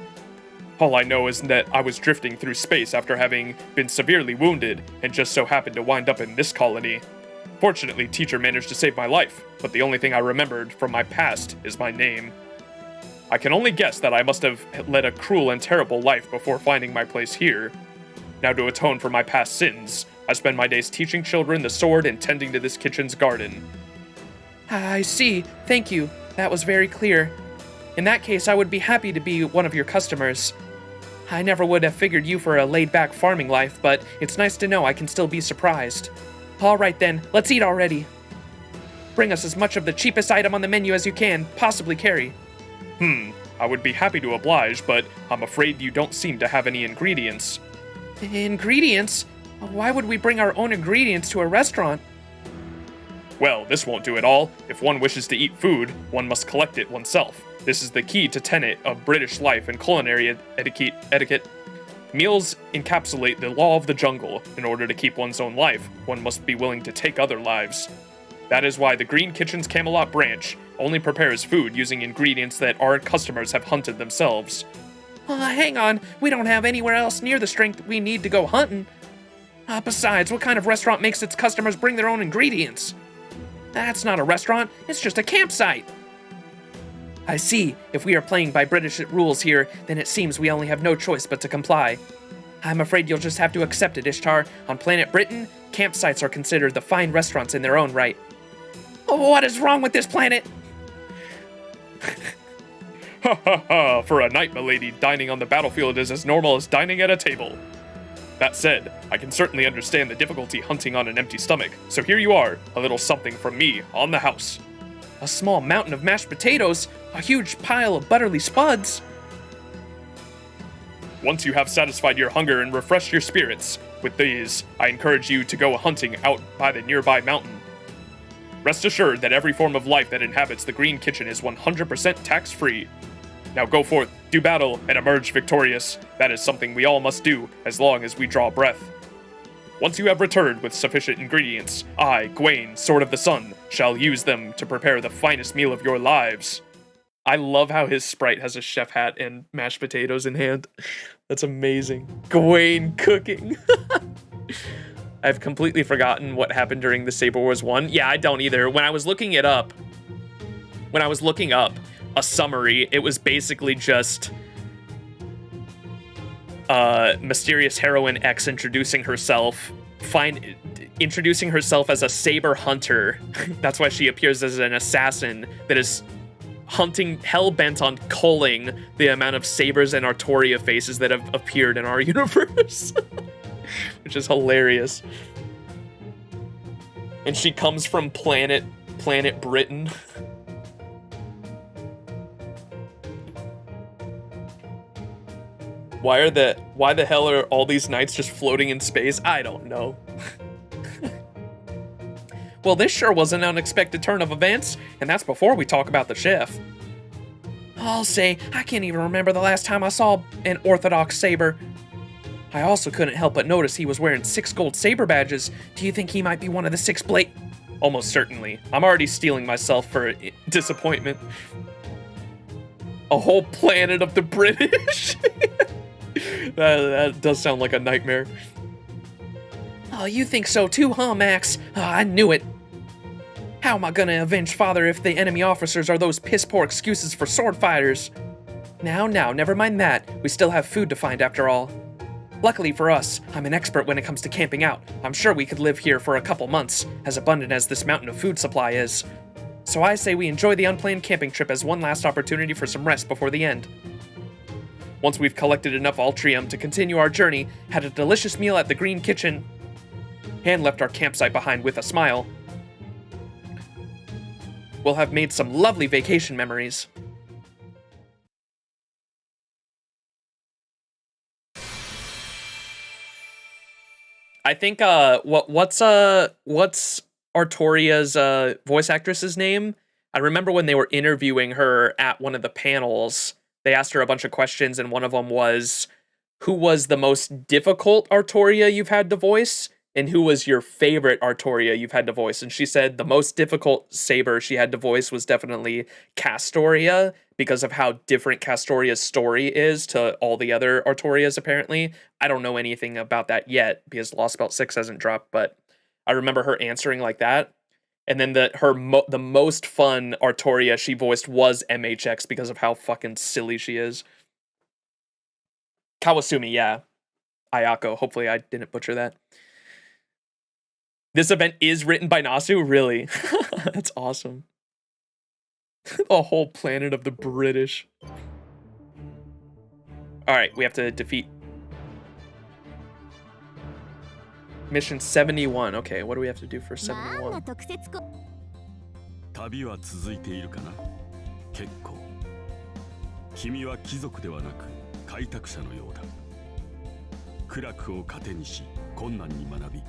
All I know is that I was drifting through space after having been severely wounded, and just so happened to wind up in this colony. Fortunately, teacher managed to save my life, but the only thing I remembered from my past is my name. I can only guess that I must have led a cruel and terrible life before finding my place here. Now to atone for my past sins, I spend my days teaching children the sword and tending to this kitchen's garden. I see. Thank you. That was very clear. In that case, I would be happy to be one of your customers. I never would have figured you for a laid-back farming life, but it's nice to know I can still be surprised. All right then, let's eat already. Bring us as much of the cheapest item on the menu as you can possibly carry. I would be happy to oblige, but I'm afraid you don't seem to have any ingredients. Ingredients? Why would we bring our own ingredients to a restaurant? Well, this won't do at all. If one wishes to eat food, one must collect it oneself. This is the key to tenet of British life and culinary etiquette. Meals encapsulate the law of the jungle. In order to keep one's own life, one must be willing to take other lives. That is why the Green Kitchen's Camelot branch only prepares food using ingredients that our customers have hunted themselves. Hang on, we don't have anywhere else near the strength we need to go hunting. Besides, what kind of restaurant makes its customers bring their own ingredients? That's not a restaurant, it's just a campsite. I see. If we are playing by British rules here, then it seems we only have no choice but to comply. I'm afraid you'll just have to accept it, Ishtar. On planet Britain, campsites are considered the fine restaurants in their own right. What is wrong with this planet? Ha ha ha! For a knight, milady, dining on the battlefield is as normal as dining at a table. That said, I can certainly understand the difficulty hunting on an empty stomach, so here you are, a little something from me on the house. A small mountain of mashed potatoes, a huge pile of butterly spuds. Once you have satisfied your hunger and refreshed your spirits with these, I encourage you to go hunting out by the nearby mountain. Rest assured that every form of life that inhabits the Green Kitchen is 100% tax-free. Now go forth, do battle, and emerge victorious. That is something we all must do, as long as we draw breath. Once you have returned with sufficient ingredients, I, Gawain, Sword of the Sun, shall use them to prepare the finest meal of your lives. I love how his sprite has a chef hat and mashed potatoes in hand. That's amazing. Gawain cooking. I've completely forgotten what happened during the Saber Wars 1. Yeah, I don't either. When I was looking up a summary, it was basically just mysterious heroine X introducing herself as a saber hunter. That's why she appears as an assassin that is hunting, hell-bent on culling the amount of sabers and Artoria faces that have appeared in our universe. Which is hilarious. And she comes from planet Britain. Why the hell are all these knights just floating in space? I don't know. Well, this sure was an unexpected turn of events, and that's before we talk about the chef. I'll say, I can't even remember the last time I saw an Orthodox saber. I also couldn't help but notice he was wearing 6 gold saber badges. Do you think he might be one of the 6 blade? Almost certainly. I'm already steeling myself for disappointment. A whole planet of the British? That does sound like a nightmare. Oh, you think so too, huh, Max? Oh, I knew it. How am I gonna avenge Father if the enemy officers are those piss-poor excuses for sword fighters? Now, never mind that. We still have food to find after all. Luckily for us, I'm an expert when it comes to camping out. I'm sure we could live here for a couple months, as abundant as this mountain of food supply is. So I say we enjoy the unplanned camping trip as one last opportunity for some rest before the end. Once we've collected enough Altrium to continue our journey, had a delicious meal at the Green Kitchen, and left our campsite behind with a smile, we'll have made some lovely vacation memories. I think what's Artoria's voice actress's name? I remember when they were interviewing her at one of the panels, they asked her a bunch of questions, and one of them was, who was the most difficult Artoria you've had to voice? And who was your favorite Artoria you've had to voice? And she said the most difficult saber she had to voice was definitely Castoria, because of how different Castoria's story is to all the other Artorias, apparently. I don't know anything about that yet, because Lost Belt 6 hasn't dropped, but I remember her answering like that. And then the most fun Artoria she voiced was MHX, because of how fucking silly she is. Kawasumi, yeah. Ayako, hopefully I didn't butcher that. This event is written by Nasu? Really? That's awesome. A whole planet of the British. Alright, we have to defeat Mission 71. Okay, what do we have to do for 71? 旅は続いているかな？結構。君は貴族ではなく開拓者のようだ。苦楽を糧にし、困難に学び、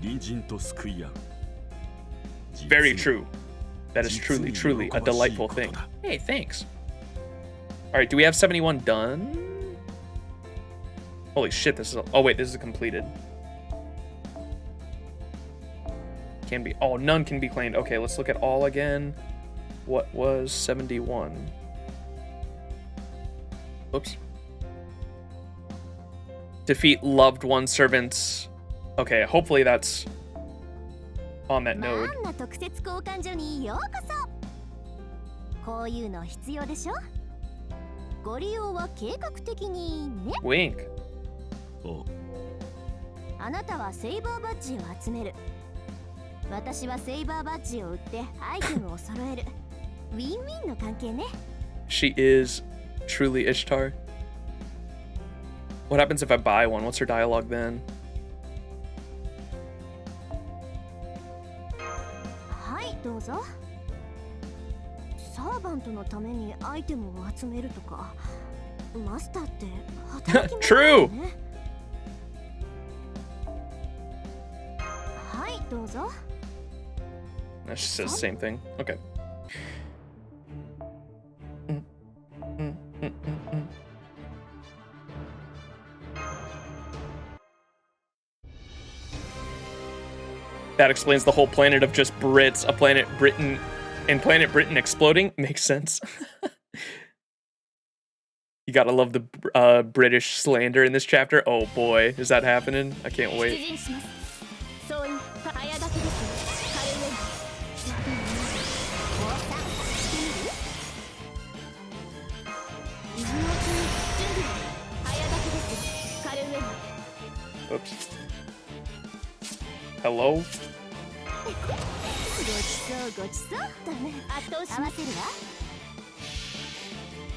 隣人と救い合う。Very true. That is truly, truly a delightful thing. Hey, thanks. Alright, do we have 71 done? Holy shit, this is... Oh, wait, this is completed. Can be... Oh, none can be claimed. Okay, let's look at all again. What was 71? Oops. Defeat loved one servants. Okay, hopefully that's on that node. Wink. Oh. あなたはセイバーバッジを集める。私はセイバーバッジを売ってアイテムを揃える。ウィンウィンの関係ね。She is truly Ishtar. What happens if I buy one? What's her dialogue then? はい、どうぞ。サーバントのためにアイテムを集めるとか、マスターって働き者だね。はい、どうぞ。That just says the same thing. Okay. That explains the whole planet of just Brits, a planet Britain, and planet Britain exploding. Makes sense. You gotta love the British slander in this chapter. Oh boy, is that happening? I can't wait. Oops. Hello?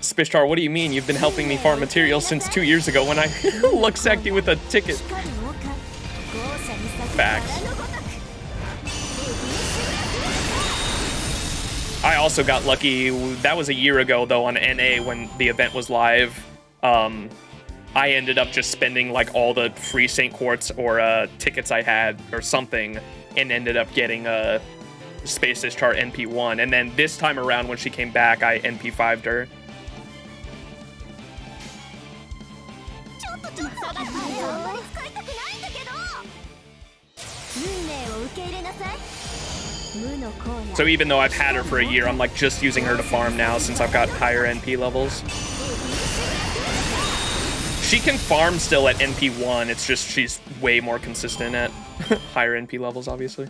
Spishtar, what do you mean? You've been helping me farm materials since 2 years ago when I luck-sacked you with a ticket. Facts. I also got lucky. That was a year ago, though, on NA when the event was live. I ended up just spending, like, all the free St. Quartz or tickets I had or something and ended up getting a Space Ishtar NP1. And then this time around when she came back, I NP5'd her. So even though I've had her for a year, I'm like just using her to farm now since I've got higher NP levels. She can farm still at NP1, it's just she's way more consistent at higher NP levels, obviously.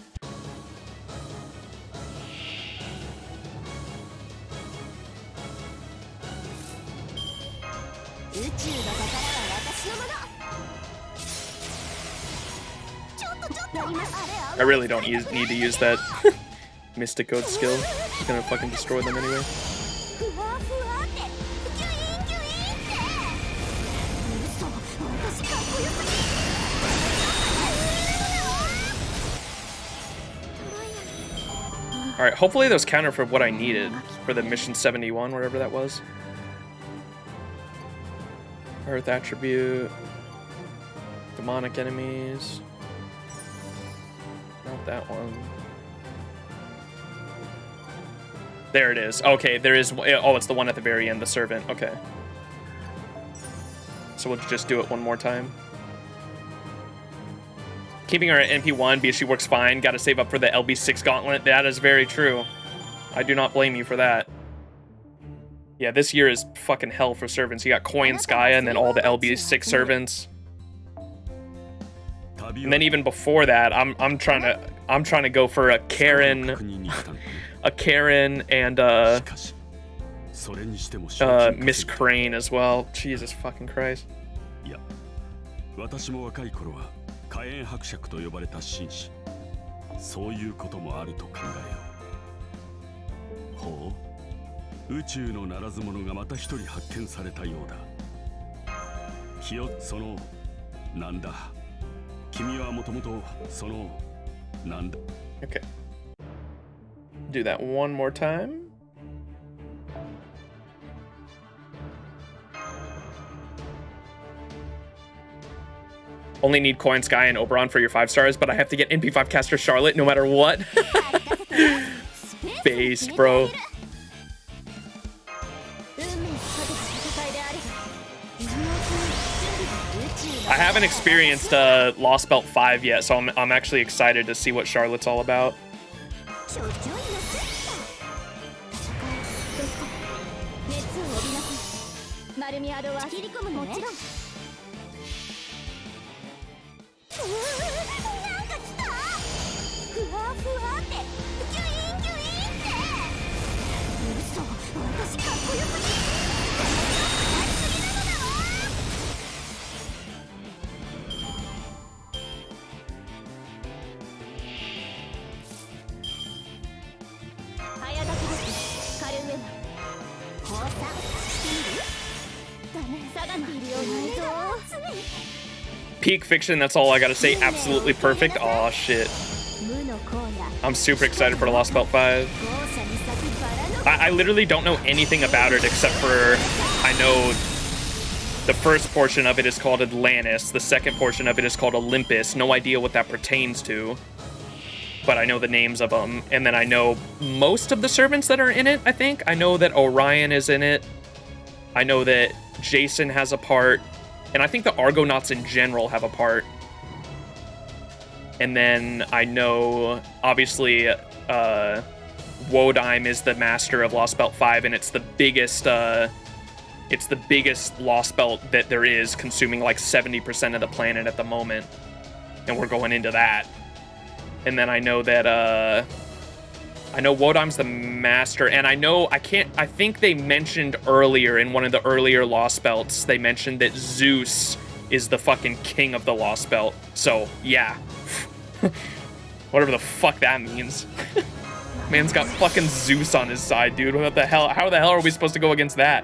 I really don't need to use that Mystic Code skill. It's gonna fucking destroy them anyway. Alright, hopefully those counter for what I needed for the mission 71, whatever that was. Earth attribute. Demonic enemies. Not that one. There it is. Okay, there is. Oh, it's the one at the very end, the servant. Okay. So we'll just do it one more time. Keeping her at NP1 because she works fine. Got to save up for the LB6 gauntlet. That is very true. I do not blame you for that. Yeah, this year is fucking hell for servants. You got Koyanskaya and then all the LB6 servants. And then even before that, I'm trying to go for a Karen and Miss Crane as well. Jesus fucking Christ. 私も若い頃は火炎伯爵と呼ばれた紳士。そういうこともあると考えよう。ほう、宇宙のならず者がまた一人発見されたようだ。そのなんだ。君はもともとそのなんだ。Okay. Do that one more time. Only need Koyanskaya and Oberon for your 5 stars, but I have to get NP5 caster Charlotte no matter what. Based, bro. I haven't experienced Lost Belt 5 yet, so I'm actually excited to see what Charlotte's all about. Peak Fiction, that's all I gotta say. Absolutely perfect. Aw, shit. I'm super excited for the Lost Belt 5. I literally don't know anything about it except for I know the first portion of it is called Atlantis. The second portion of it is called Olympus. No idea what that pertains to. But I know the names of them. And then I know most of the servants that are in it, I think. I know that Orion is in it. I know that Jason has a part. And I think the Argonauts in general have a part. And then I know, obviously, Wodime is the master of Lost Belt 5, and it's the biggest Lost Belt that there is, consuming like 70% of the planet at the moment. And we're going into that. And then I know that, I know Wodime's the master, and I think they mentioned earlier in one of the earlier Lost Belts, they mentioned that Zeus is the fucking king of the Lost Belt. So, yeah. Whatever the fuck that means. Man's got fucking Zeus on his side, dude. What the hell? How the hell are we supposed to go against that?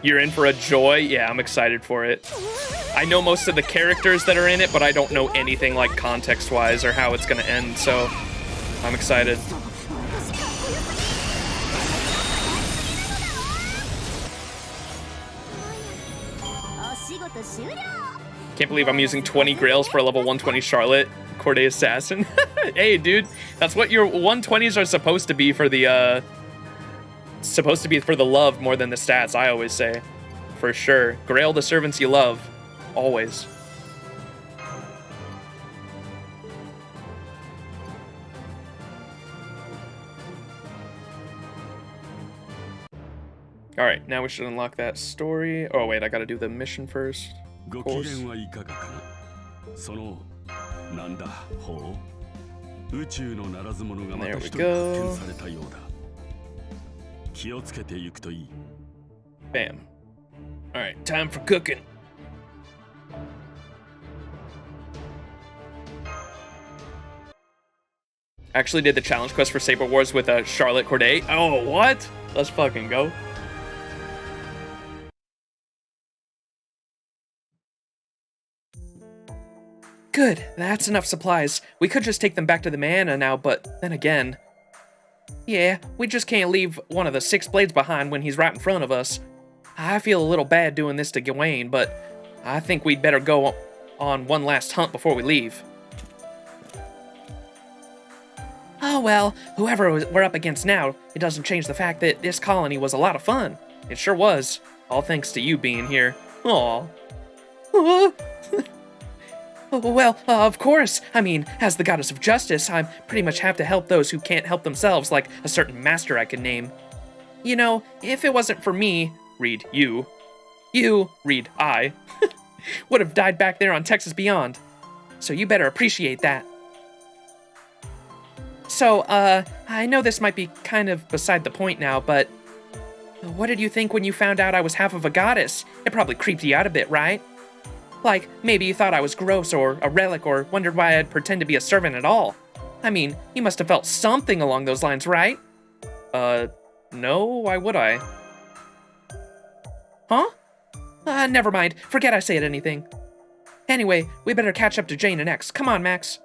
You're in for a joy? Yeah, I'm excited for it. I know most of the characters that are in it, but I don't know anything like context-wise or how it's gonna end, so I'm excited. Can't believe I'm using 20 Grails for a level 120 Charlotte Corday Assassin. Hey, dude, that's what your 120s are supposed to be for the, love more than the stats, I always say. For sure. Grail the servants you love. Always. Alright, now we should unlock that story. Oh, wait, I gotta do the mission first. Of course. And there we go. Bam. Alright, time for cooking. Actually did the challenge quest for Saber Wars with Charlotte Corday. Oh, what? Let's fucking go. Good, that's enough supplies. We could just take them back to the Mana now, but then again... Yeah, we just can't leave one of the 6 blades behind when he's right in front of us. I feel a little bad doing this to Gawain, but I think we'd better go on one last hunt before we leave. Oh well, whoever we're up against now, it doesn't change the fact that this colony was a lot of fun. It sure was. All thanks to you being here. Aww. Well, of course. I mean, as the goddess of justice, I pretty much have to help those who can't help themselves, like a certain master I could name. You know, if it wasn't for me, read you, read I, would have died back there on Texas Beyond. So you better appreciate that. So, I know this might be kind of beside the point now, but what did you think when you found out I was half of a goddess? It probably creeped you out a bit, right? Like, maybe you thought I was gross or a relic or wondered why I'd pretend to be a servant at all. I mean, you must have felt something along those lines, right? No, why would I? Huh? Never mind. Forget I said anything. Anyway, we better catch up to Jane and X. Come on, Max.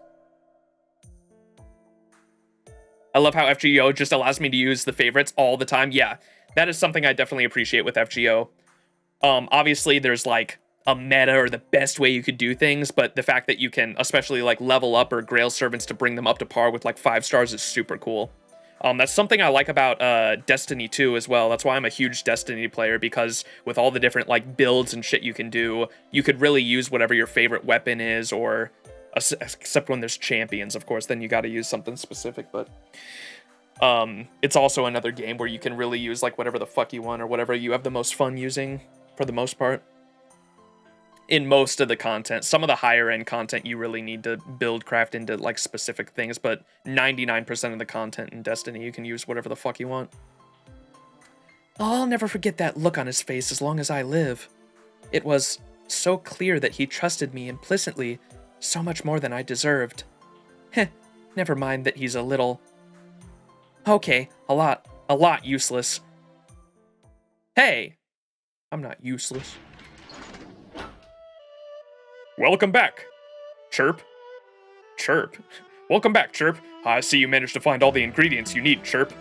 I love how FGO just allows me to use the favorites all the time. Yeah, that is something I definitely appreciate with FGO. Obviously, there's like a meta or the best way you could do things, but the fact that you can especially like level up or Grail servants to bring them up to par with like 5 stars is super cool. That's something I like about Destiny 2 as well. That's why I'm a huge Destiny player, because with all the different like builds and shit you can do, you could really use whatever your favorite weapon is, or except when there's champions, of course, then you got to use something specific. But it's also another game where you can really use like whatever the fuck you want or whatever you have the most fun using for the most part. In most of the content, some of the higher end content you really need to build craft into like specific things, but 99% of the content in Destiny you can use whatever the fuck you want. I'll never forget that look on his face as long as I live. It was so clear that he trusted me implicitly, so much more than I deserved. Heh, never mind that he's a little... Okay, a lot useless. Hey, I'm not useless. Welcome back, Chirp. Chirp. Welcome back, Chirp. I see you managed to find all the ingredients you need, Chirp.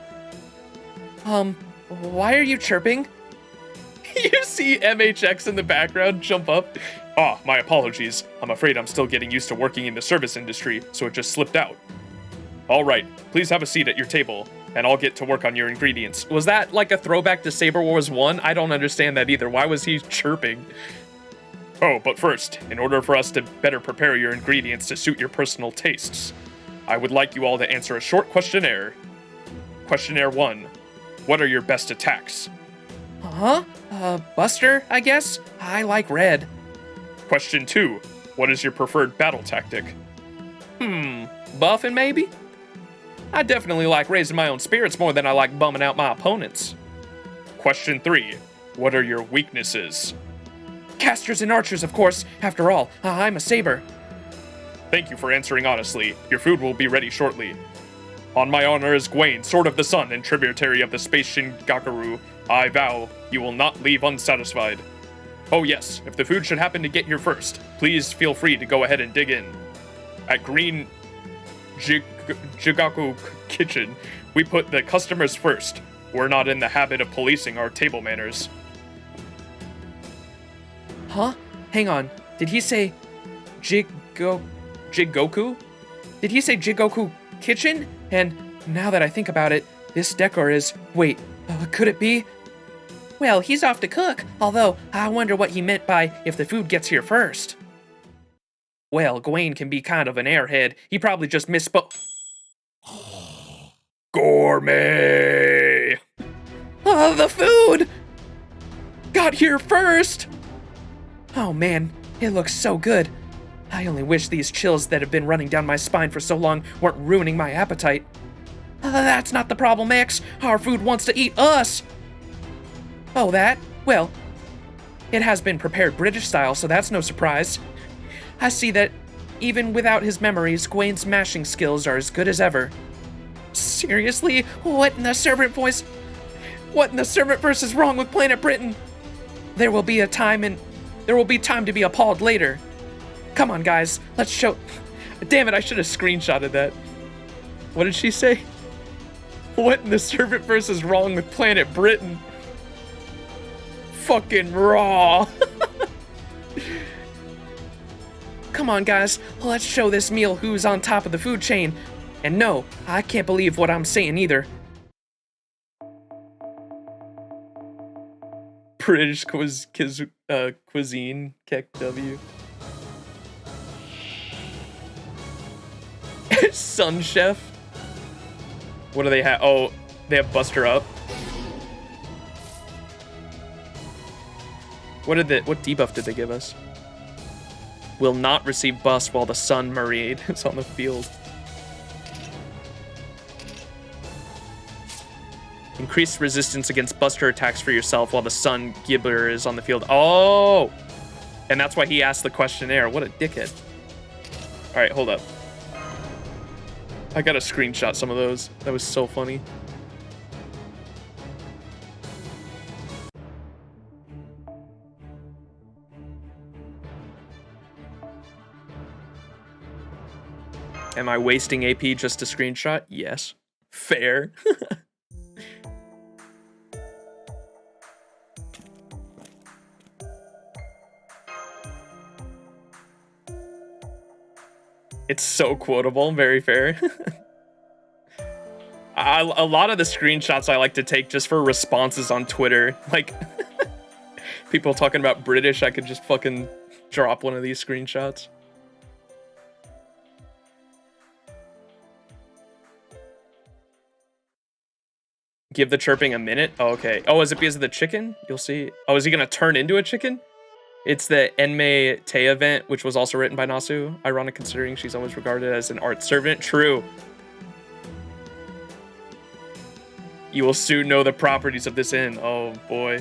Why are you chirping? You see MHX in the background jump up. Ah, my apologies. I'm afraid I'm still getting used to working in the service industry, so it just slipped out. All right, please have a seat at your table, and I'll get to work on your ingredients. Was that like a throwback to Saber Wars 1? I don't understand that either. Why was he chirping? Oh, but first, in order for us to better prepare your ingredients to suit your personal tastes, I would like you all to answer a short questionnaire. Questionnaire 1. What are your best attacks? Buster, I guess? I like red. Question 2. What is your preferred battle tactic? Buffing maybe? I definitely like raising my own spirits more than I like bumming out my opponents. Question 3. What are your weaknesses? Casters and archers, of course. After all, I'm a saber. Thank you for answering honestly. Your food will be ready shortly. On my honor as Gwaine, Sword of the Sun and tributary of the Space Shingaku, I vow you will not leave unsatisfied. Oh yes, if the food should happen to get here first, please feel free to go ahead and dig in. At Green Jigaku Kitchen, we put the customers first. We're not in the habit of policing our table manners. Huh? Hang on. Did he say Jigoku? Did he say Jigoku Kitchen? And now that I think about it, this decor is... Wait, could it be? Well, he's off to cook, although I wonder what he meant by if the food gets here first. Well, Gwaine can be kind of an airhead. He probably just misspoke. Gourmet! The food! Got here first! Oh man, it looks so good. I only wish these chills that have been running down my spine for so long weren't ruining my appetite. That's not the problem, X. Our food wants to eat us! Oh, that? Well, it has been prepared British style, so that's no surprise. I see that even without his memories, Gwaine's mashing skills are as good as ever. Seriously? What in the servant voice? What in the servant verse is wrong with Planet Britain? There will be time to be appalled later. Come on, guys, let's show... Damn it, I should have screenshotted that. What did she say? What in the servant verse is wrong with Planet Britain? Fucking raw. Come on, guys, let's show this meal who's on top of the food chain. And no, I can't believe what I'm saying either. British cuisine, Keck W. Sun Chef. What do they have? Oh, they have Buster Up. What debuff did they give us? Will not receive bust while the Sun Marade is on the field. Increased resistance against Buster attacks for yourself while the Sun Gibber is on the field. Oh! And that's why he asked the questionnaire. What a dickhead. Alright, hold up. I gotta screenshot some of those. That was so funny. Am I wasting AP just to screenshot? Yes. Fair. It's so quotable, very fair. A lot of the screenshots I like to take just for responses on Twitter. Like, people talking about British, I could just fucking drop one of these screenshots. Give the chirping a minute? Oh, okay. Oh, is it because of the chicken? You'll see. Oh, is he gonna turn into a chicken? It's the Enmei Te event, which was also written by Nasu. Ironic considering she's always regarded as an art servant. True. You will soon know the properties of this inn. Oh, boy.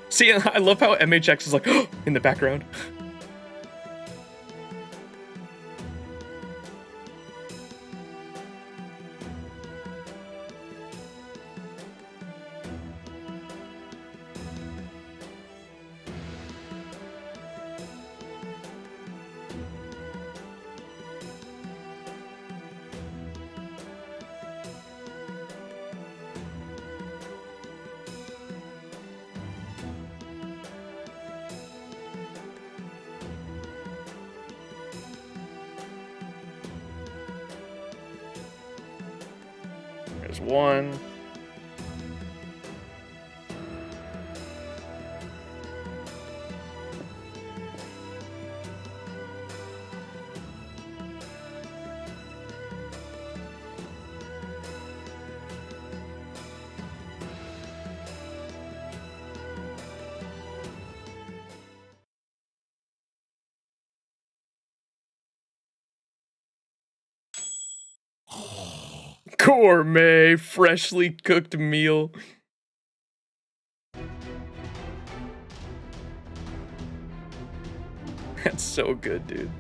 See, I love how MHX is like, in the background. There's one. Gourmet, freshly cooked meal. That's so good, dude.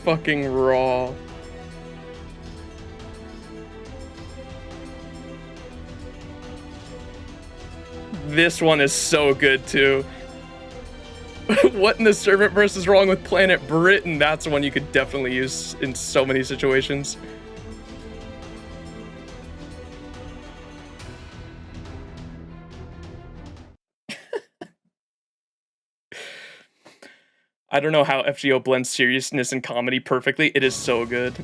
Fucking raw. This one is so good too. What in the servant verse is wrong with Planet Britain? That's one you could definitely use in so many situations. I don't know how FGO blends seriousness and comedy perfectly. It is so good.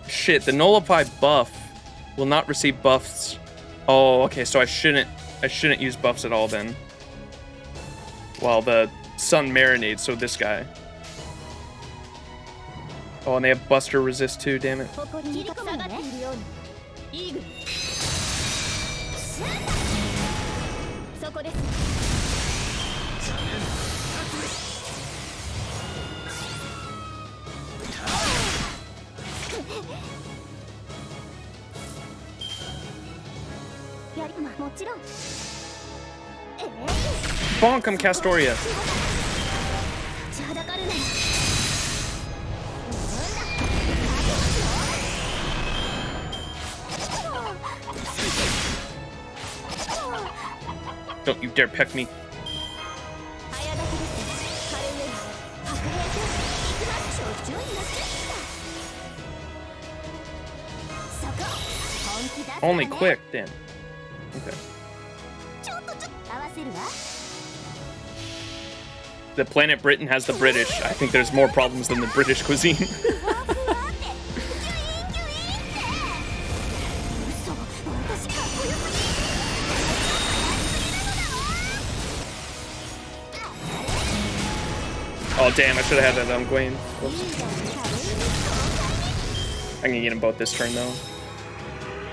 Shit, the nullify buff will not receive buffs. Oh, okay, so I shouldn't use buffs at all then. While the sun marinates, so this guy. Oh, and they have Buster resist too, damn it. Bonk him, Castoria. Don't you dare peck me. Only quick, damn. Okay. The Planet Britain has the British. I think there's more problems than the British cuisine. Oh damn, I should have had that on Gwen. Whoops. I can get them both this turn though.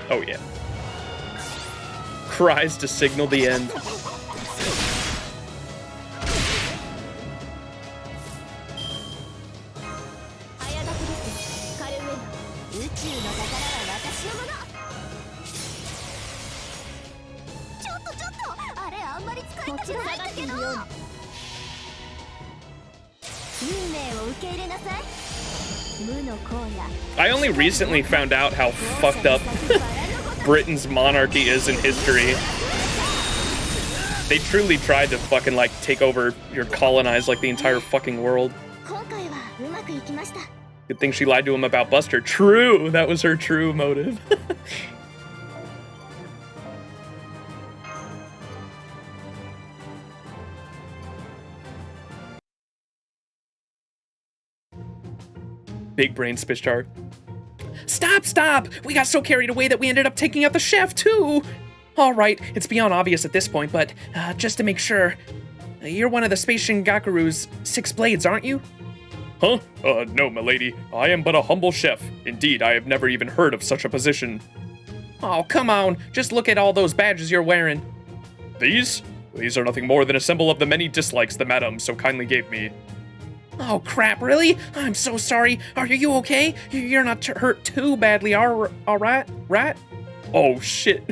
Oh yeah. Cries to signal the end. I only recently found out how fucked up Britain's monarchy is in history. They truly tried to fucking like take over or colonize like the entire fucking world. Good thing she lied to him about Buster. True, that was her true motive. Big brain Spishtar. Stop! We got so carried away that we ended up taking out the chef, too! Alright, it's beyond obvious at this point, but just to make sure, you're one of the Space Shingakuru's 6 blades, aren't you? Huh? No, milady. I am but a humble chef. Indeed, I have never even heard of such a position. Oh, come on. Just look at all those badges you're wearing. These? These are nothing more than a symbol of the many dislikes the madam so kindly gave me. Oh crap, really? I'm so sorry. Are you okay? You're not hurt too badly, all right? Right? Oh shit.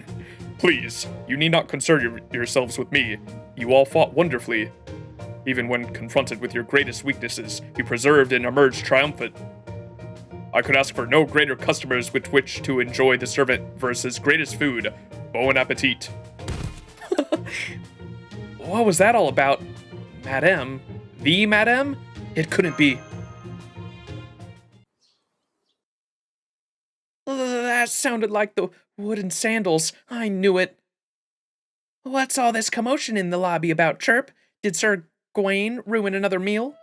Please, you need not concern yourselves with me. You all fought wonderfully. Even when confronted with your greatest weaknesses, you preserved and emerged triumphant. I could ask for no greater customers with which to enjoy the servant versus greatest food. Bon appetit. What was that all about? Madame? The Madame? It couldn't be. That sounded like the wooden sandals. I knew it. What's all this commotion in the lobby about, Chirp? Did Sir Gawain ruin another meal?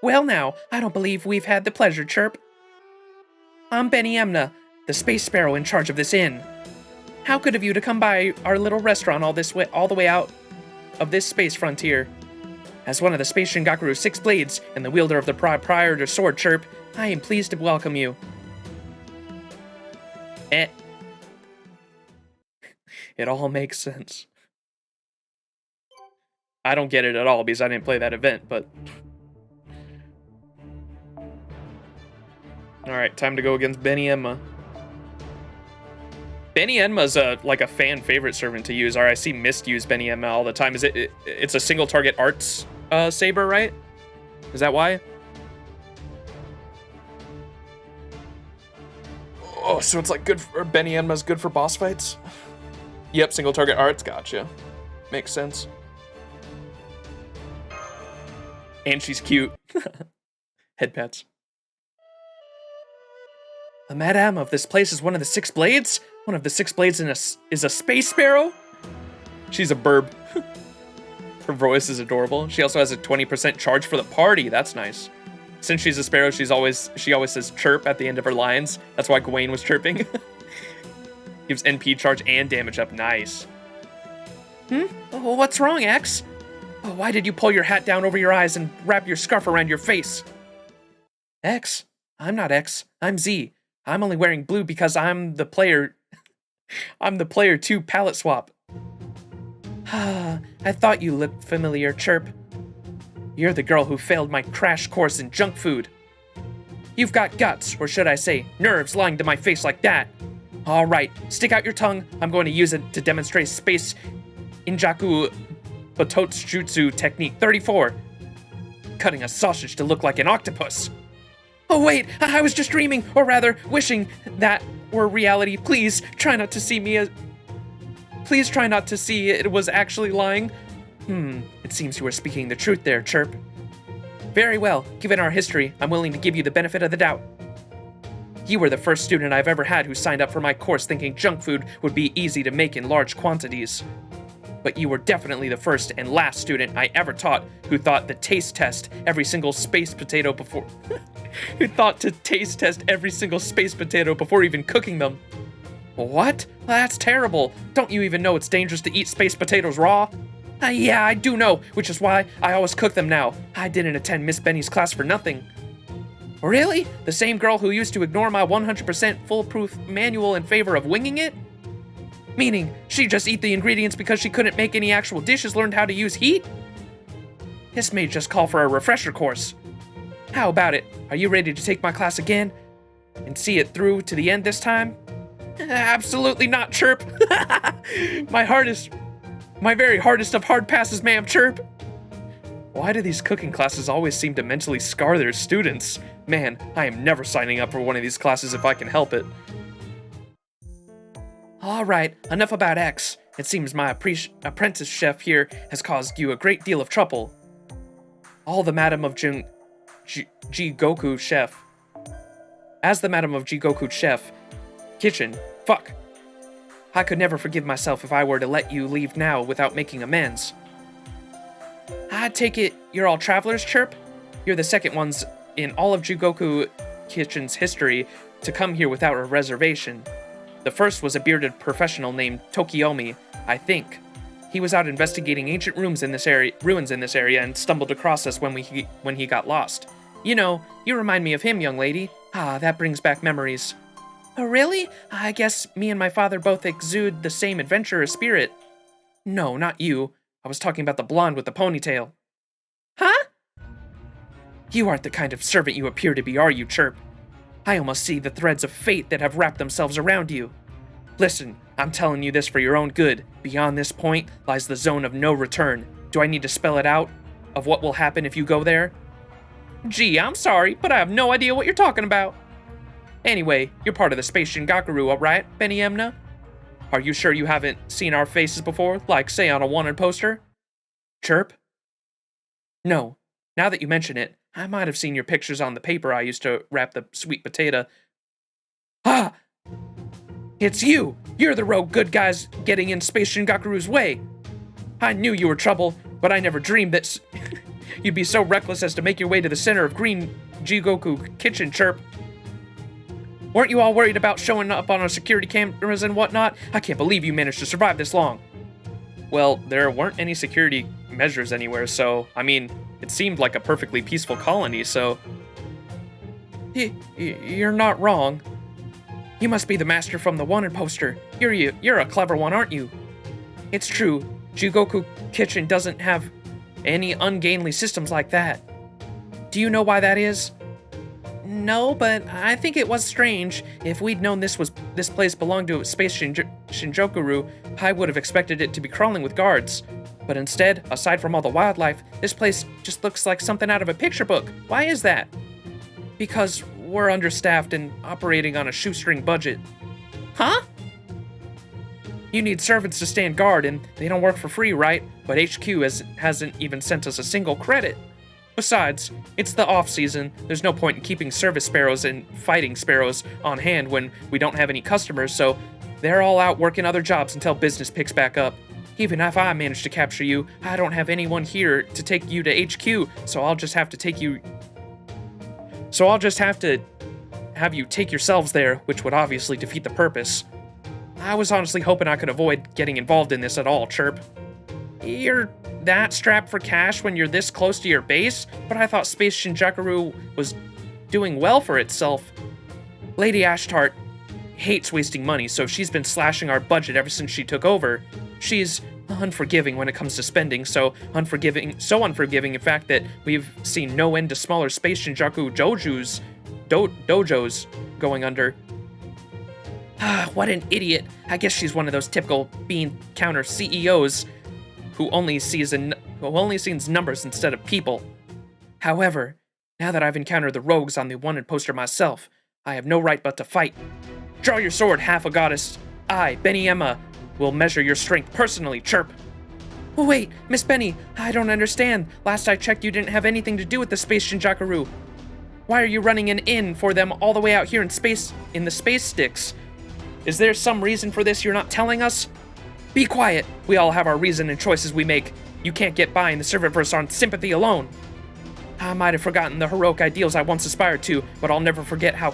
Well now, I don't believe we've had the pleasure, Chirp. I'm Benny Emna, the Space Sparrow in charge of this inn. How good of you to come by our little restaurant all the way out of this space frontier. As one of the Space Shingakuru's 6 blades and the wielder of the proprietor sword, Chirp, I am pleased to welcome you. It all makes sense. I don't get it at all because I didn't play that event, but... Alright, time to go against Benny Enma. Benny Enma's like a fan favorite servant to use, or I see Mist use Benny Enma all the time. It's a single target arts saber, right? Is that why? Oh, so it's like good for Benny Enma's good for boss fights? Yep, single target arts, gotcha. Makes sense. And she's cute. Head pets. The madam of this place is one of the 6 blades? One of the 6 blades is a space sparrow? She's a burb. Her voice is adorable. She also has a 20% charge for the party. That's nice. Since she's a sparrow, she always says chirp at the end of her lines. That's why Gawain was chirping. Gives NP charge and damage up. Nice. Oh, what's wrong, X? Oh, why did you pull your hat down over your eyes and wrap your scarf around your face? X? I'm not X. I'm Z. I'm only wearing blue because I'm the player. I'm the player 2 palette swap. I thought you looked familiar, Chirp. You're the girl who failed my crash course in junk food. You've got guts, or should I say, nerves lying to my face like that. All right, stick out your tongue. I'm going to use it to demonstrate Space Injaku Batotsujutsu Technique 34. Cutting a sausage to look like an octopus. Oh wait, I was just dreaming, or rather, wishing that were reality. Please try not to see it was actually lying. It seems you were speaking the truth there, Chirp. Very well, given our history, I'm willing to give you the benefit of the doubt. You were the first student I've ever had who signed up for my course thinking junk food would be easy to make in large quantities. But you were definitely the first and last student I ever taught who thought to taste test every single space potato before even cooking them. What? That's terrible. Don't you even know it's dangerous to eat space potatoes raw? Yeah, I do know, which is why I always cook them now. I didn't attend Miss Benny's class for nothing. Really? The same girl who used to ignore my 100% foolproof manual in favor of winging it? Meaning, she just eat the ingredients because she couldn't make any actual dishes learned how to use heat? This may just call for a refresher course. How about it? Are you ready to take my class again? And see it through to the end this time? Absolutely not, Chirp. My very hardest of hard passes, ma'am, Chirp. Why do these cooking classes always seem to mentally scar their students? Man, I am never signing up for one of these classes if I can help it. Alright, enough about X. It seems my apprentice chef here has caused you a great deal of trouble. All the Madam of Jigoku chef. As the Madam of Jigoku chef, kitchen, fuck. I could never forgive myself if I were to let you leave now without making amends. I take it you're all travelers, Chirp? You're the second ones in all of Jigoku Kitchen's history to come here without a reservation. The first was a bearded professional named Tokiomi, I think. He was out investigating ancient ruins in this area and stumbled across us when he got lost. You know, you remind me of him, young lady. Ah, that brings back memories. Oh, really? I guess me and my father both exude the same adventurous spirit. No, not you. I was talking about the blonde with the ponytail. Huh? You aren't the kind of servant you appear to be, are you, Chirp? I almost see the threads of fate that have wrapped themselves around you. Listen, I'm telling you this for your own good. Beyond this point lies the zone of no return. Do I need to spell it out? Of what will happen if you go there? Gee, I'm sorry, but I have no idea what you're talking about. Anyway, you're part of the Space Shingaku, right, Benny Emna? Are you sure you haven't seen our faces before, like, say, on a wanted poster? Chirp? No. Now that you mention it, I might have seen your pictures on the paper I used to wrap the sweet potato. Ah! It's you! You're the rogue good guys getting in Space Shingakuru's way! I knew you were trouble, but I never dreamed that you'd be so reckless as to make your way to the center of Green Jigoku Kitchen, Chirp. Weren't you all worried about showing up on our security cameras and whatnot? I can't believe you managed to survive this long. Well, there weren't any security measures anywhere, so, I mean, it seemed like a perfectly peaceful colony, so... You're not wrong. You must be the master from the wanted poster. You're a clever one, aren't you? It's true. Jigoku Kitchen doesn't have any ungainly systems like that. Do you know why that is? No, but I think it was strange. If we'd known this place belonged to Space Shinjokuru, I would have expected it to be crawling with guards. But instead, aside from all the wildlife, this place just looks like something out of a picture book. Why is that? Because we're understaffed and operating on a shoestring budget. Huh? You need servants to stand guard, and they don't work for free, right? But HQ hasn't even sent us a single credit. Besides, it's the off-season. There's no point in keeping service sparrows and fighting sparrows on hand when we don't have any customers, so they're all out working other jobs until business picks back up. Even if I manage to capture you, I don't have anyone here to take you to HQ, so I'll just have to have you take yourselves there, which would obviously defeat the purpose. I was honestly hoping I could avoid getting involved in this at all, Chirp. You're that strapped for cash when you're this close to your base? But I thought Space Shinjaku was doing well for itself. Lady Ashtart hates wasting money, so she's been slashing our budget ever since she took over. She's unforgiving when it comes to spending, so unforgiving in fact that we've seen no end to smaller Space Shinjaku dojos going under. What an idiot. I guess she's one of those typical bean counter CEOs who only sees numbers instead of people. However, now that I've encountered the rogues on the wanted poster myself, I have no right but to fight. Draw your sword, half a goddess. I, Benny Emma, will measure your strength personally, Chirp. Oh wait, Miss Benny, I don't understand. Last I checked, you didn't have anything to do with the Space Shinjaku. Why are you running an inn for them all the way out here in the space sticks? Is there some reason for this you're not telling us? Be quiet. We all have our reason and choices we make. You can't get by in the Serververse on sympathy alone. I might have forgotten the heroic ideals I once aspired to, but I'll never forget the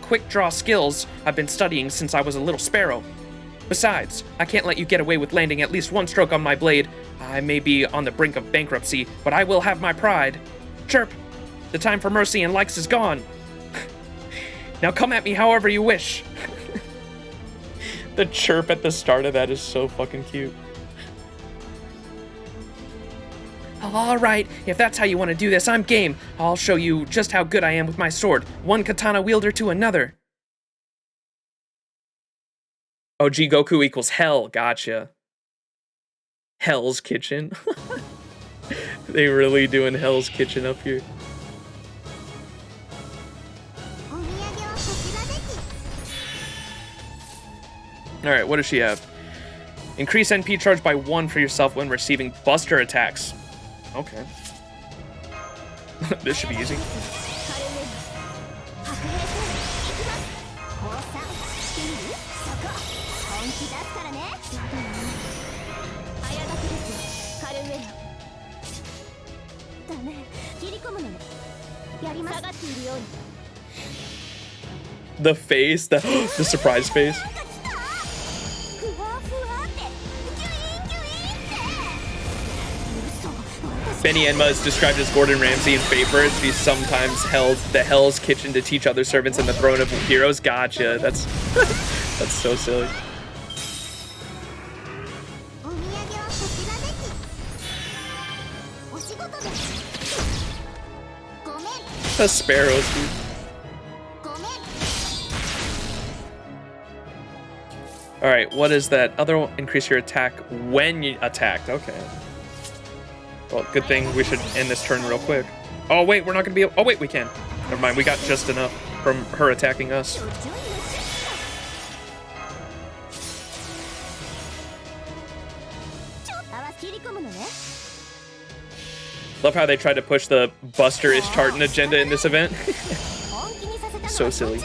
quick draw skills I've been studying since I was a little sparrow. Besides, I can't let you get away with landing at least one stroke on my blade. I may be on the brink of bankruptcy, but I will have my pride. Chirp, the time for mercy and likes is gone. Now come at me however you wish. The chirp at the start of that is so fucking cute. Alright, if that's how you want to do this, I'm game. I'll show you just how good I am with my sword. One katana wielder to another. Oh, Jigoku equals hell. Gotcha. Hell's Kitchen. They really doing Hell's Kitchen up here. Alright, what does she have? Increase NP charge by 1 for yourself when receiving buster attacks. Okay. This should be easy. The face, the surprise face. Benny Enma is described as Gordon Ramsay in Favorites. He sometimes held the Hell's Kitchen to teach other servants in the Throne of Heroes. Gotcha. That's that's so silly. The sparrows, dude. Alright, what is that? Other one, increase your attack when you attacked. Okay. Well, good thing we should end this turn real quick. Oh, wait, we're not gonna be able... Oh, wait, we can. Never mind, we got just enough from her attacking us. Love how they tried to push the Buster-ish Tartan agenda in this event. So silly.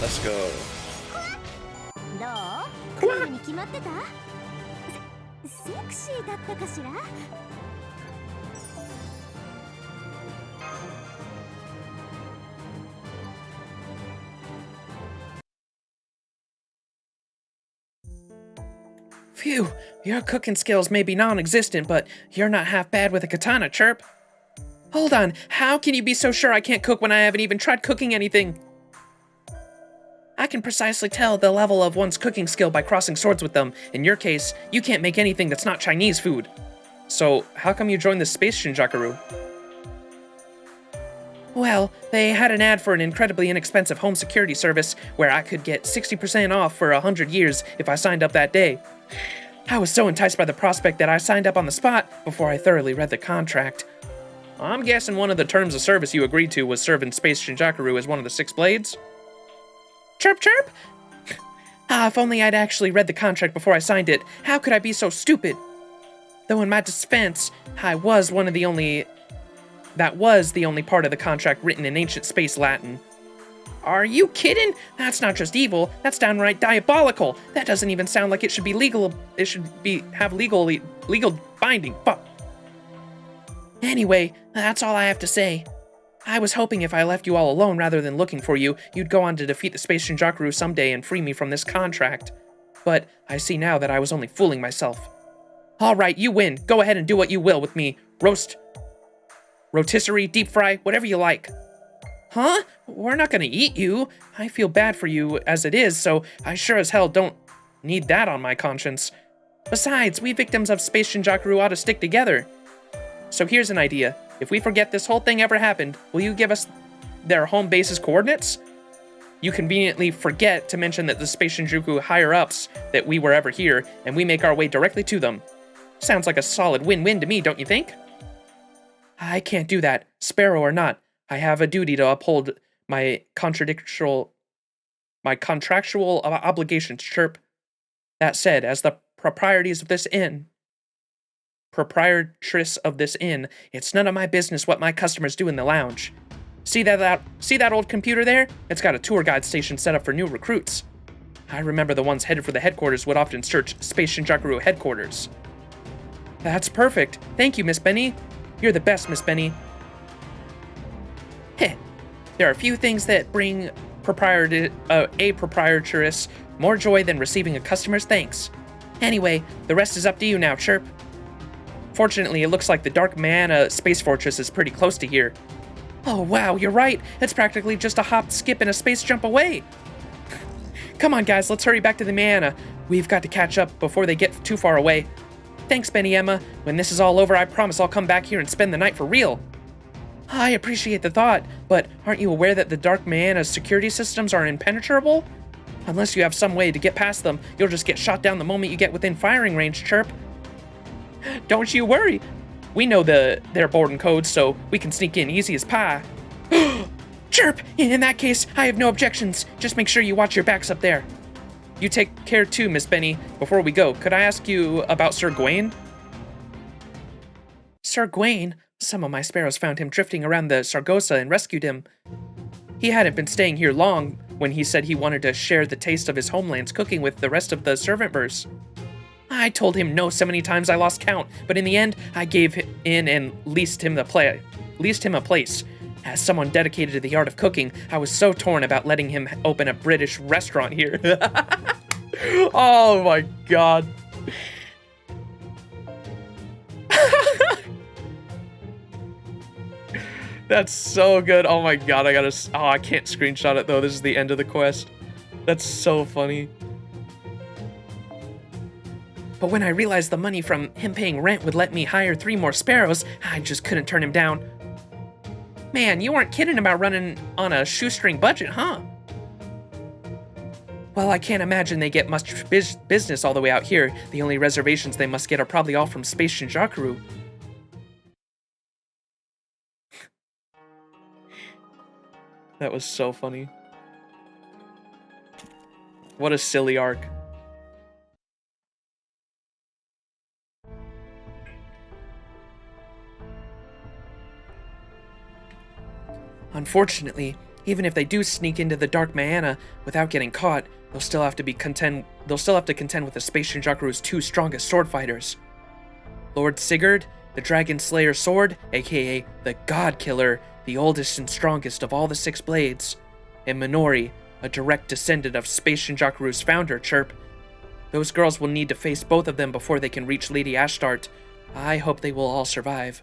Let's go. どう？クールに決まってた？セクシーだったかしら？ Phew, your cooking skills may be non-existent, but you're not half bad with a katana, Chirp. Hold on, how can you be so sure I can't cook when I haven't even tried cooking anything? I can precisely tell the level of one's cooking skill by crossing swords with them. In your case, you can't make anything that's not Chinese food. So, how come you joined the Space Shinjaku? Well, they had an ad for an incredibly inexpensive home security service where I could get 60% off for 100 years if I signed up that day. I was so enticed by the prospect that I signed up on the spot before I thoroughly read the contract. I'm guessing one of the terms of service you agreed to was serve in Space Shinjaku as one of the 6 blades? Chirp chirp! If only I'd actually read the contract before I signed it. How could I be so stupid? Though in my defense, that was the only part of the contract written in ancient space Latin. Are you kidding? That's not just evil, that's downright diabolical. That doesn't even sound like it should be legal. It should have legal binding. Fuck. Anyway, that's all I have to say. I was hoping if I left you all alone rather than looking for you, you'd go on to defeat the Space Shinjaku someday and free me from this contract. But I see now that I was only fooling myself. Alright, you win. Go ahead and do what you will with me. Roast, rotisserie, deep fry, whatever you like. Huh? We're not gonna eat you. I feel bad for you as it is, so I sure as hell don't need that on my conscience. Besides, we victims of Space Shinjaku ought to stick together. So here's an idea. If we forget this whole thing ever happened, will you give us their home base's coordinates? You conveniently forget to mention that the Space Shinjuku higher-ups that we were ever here, and we make our way directly to them. Sounds like a solid win-win to me, don't you think? I can't do that, Sparrow or not. I have a duty to uphold my contractual obligations, Chirp. That said, as the proprietress of this inn, it's none of my business what my customers do in the lounge. See that old computer there? It's got a tour guide station set up for new recruits. I remember the ones headed for the headquarters would often search Space Shinjaku headquarters. That's perfect. Thank you, Miss Benny. You're the best, Miss Benny. Heh. There are few things that bring a proprietress more joy than receiving a customer's thanks. Anyway, the rest is up to you now, Chirp. Fortunately, it looks like the Dark Mana Space Fortress is pretty close to here. Oh wow, you're right. It's practically just a hop, skip, and a space jump away. Come on, guys, let's hurry back to the Mana. We've got to catch up before they get too far away. Thanks, Benny Emma. When this is all over, I promise I'll come back here and spend the night for real. I appreciate the thought, but aren't you aware that the Dark Mana's security systems are impenetrable? Unless you have some way to get past them, you'll just get shot down the moment you get within firing range, Chirp. Don't you worry. We know their boarding codes, so we can sneak in easy as pie. Chirp! In that case, I have no objections. Just make sure you watch your backs up there. You take care too, Miss Benny. Before we go, could I ask you about Sir Gawain? Sir Gawain? Some of my sparrows found him drifting around the Sargosa and rescued him. He hadn't been staying here long when he said he wanted to share the taste of his homeland's cooking with the rest of the servant-verse. I told him no so many times I lost count, but in the end, I gave in and leased him a place. As someone dedicated to the art of cooking, I was so torn about letting him open a British restaurant here. Oh my god. That's so good. Oh my god, I can't screenshot it though. This is the end of the quest. That's so funny. But when I realized the money from him paying rent would let me hire 3 more sparrows, I just couldn't turn him down. Man, you weren't kidding about running on a shoestring budget, huh? Well, I can't imagine they get much business all the way out here. The only reservations they must get are probably all from Space Shinjaku. That was so funny. What a silly arc. Unfortunately, Even if they do sneak into the Dark Maana without getting caught, they'll still have to contend with the Space Shinjakuru's 2 strongest sword fighters. Lord Sigurd, the Dragon Slayer Sword, aka the God Killer, the oldest and strongest of all the 6 blades, and Minori, a direct descendant of Space Shinjakuru's founder, Chirp. Those girls will need to face both of them before they can reach Lady Ashtart. I hope they will all survive.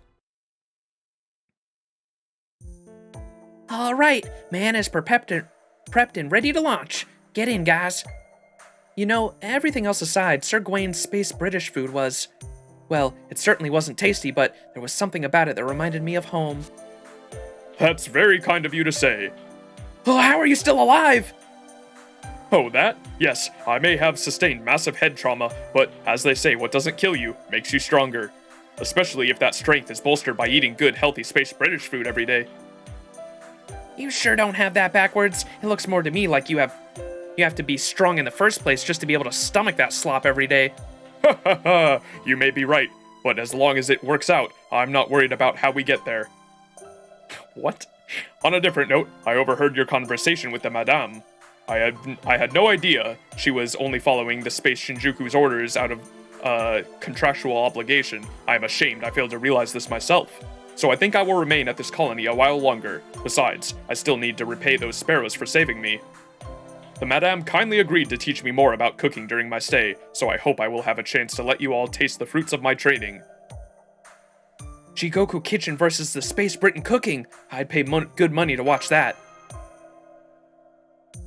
Alright, man is prepped and ready to launch. Get in, guys. You know, everything else aside, Sir Gawain's space British food was... well, it certainly wasn't tasty, but there was something about it that reminded me of home. That's very kind of you to say. Oh, how are you still alive? Oh, that? Yes, I may have sustained massive head trauma, but as they say, what doesn't kill you makes you stronger. Especially if that strength is bolstered by eating good, healthy space British food every day. You sure don't have that backwards. It looks more to me like you have to be strong in the first place just to be able to stomach that slop every day. Ha ha ha, you may be right, but as long as it works out, I'm not worried about how we get there. What? On a different note, I overheard your conversation with the Madame. I had no idea she was only following the Space Shinjuku's orders out of contractual obligation. I am ashamed I failed to realize this myself. So I think I will remain at this colony a while longer. Besides, I still need to repay those sparrows for saving me. The Madame kindly agreed to teach me more about cooking during my stay, so I hope I will have a chance to let you all taste the fruits of my training. Jigoku Kitchen versus the Space Britain cooking. I'd pay good money to watch that.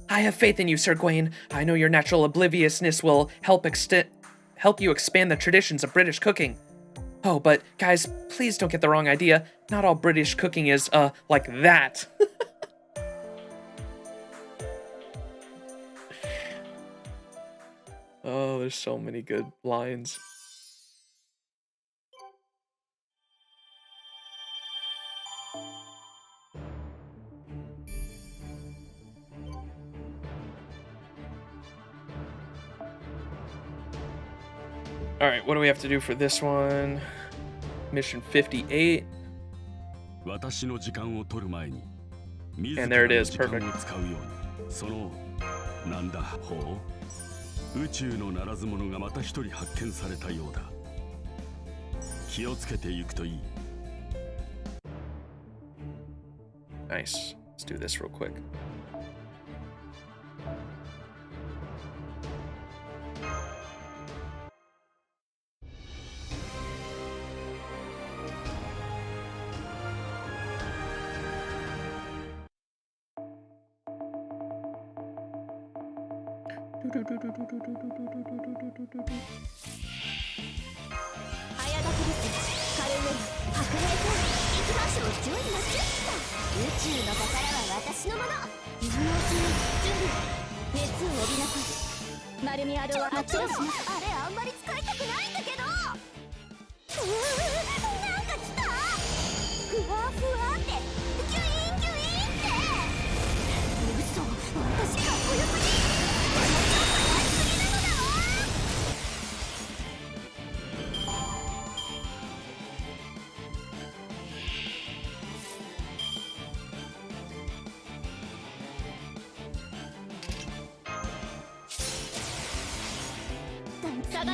I have faith in you, Sir Gawain. I know your natural obliviousness will help you expand the traditions of British cooking. Oh, but guys, please don't get the wrong idea. Not all British cooking is, like that. Oh, there's so many good lines. Alright, what do we have to do for this one? Mission 58. And there it is, perfect. 宇宙のならず者がまた一人発見されたようだ。気をつけていくといい。Nice. Let's do this real quick.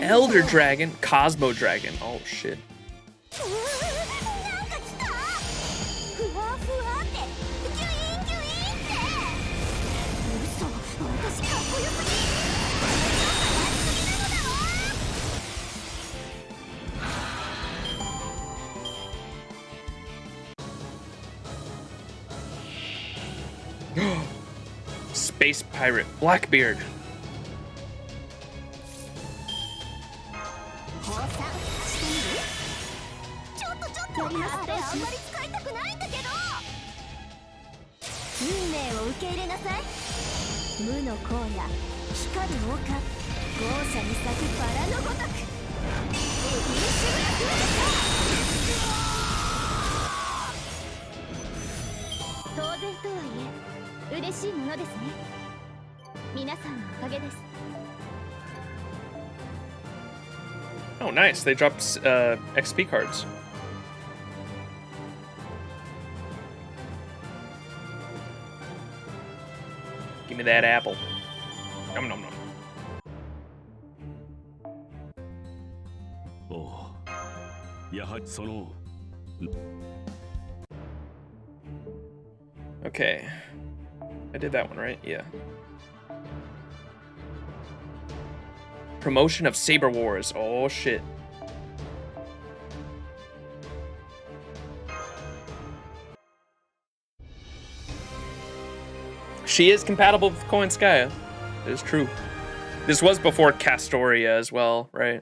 Elder Dragon, Cosmo Dragon. Oh shit. Space Pirate Blackbeard. Oh, nice. They dropped XP cards. Give me that apple. Nom nom nom. Oh. やはりその Okay. I did that one, right? Yeah. Promotion of Saber Wars. Oh, shit. She is compatible with Koinskaya. It is true. This was before Castoria as well, right?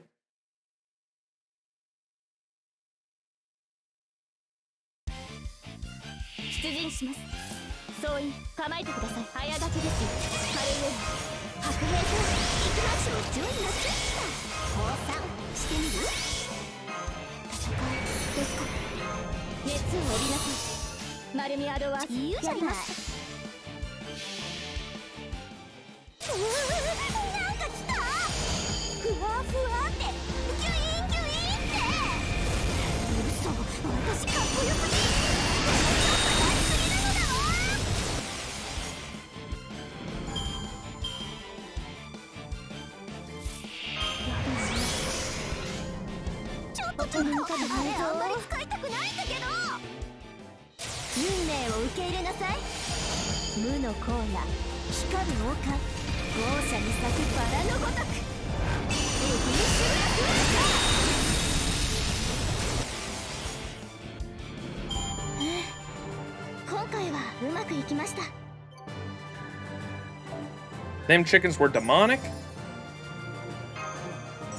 Them chickens were demonic?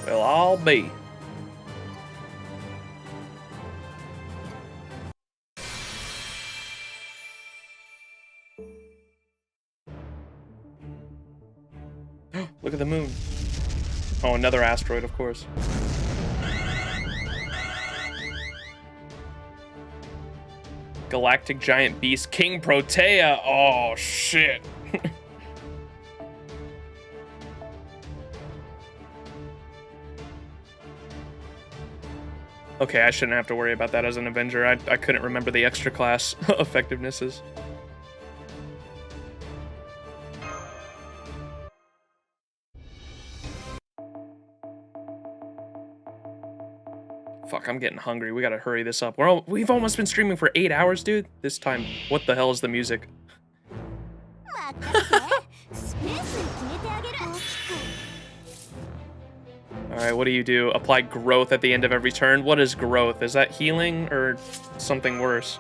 Well, I'll be. Look at the moon. Oh, another asteroid, of course. Galactic giant beast, King Protea. Oh, shit. Okay, I shouldn't have to worry about that as an Avenger. I couldn't remember the extra class effectivenesses. Fuck, I'm getting hungry. We gotta hurry this up. We've almost been streaming for 8 hours, dude. This time, what the hell is the music? Alright, what do you do? Apply growth at the end of every turn? What is growth? Is that healing or something worse?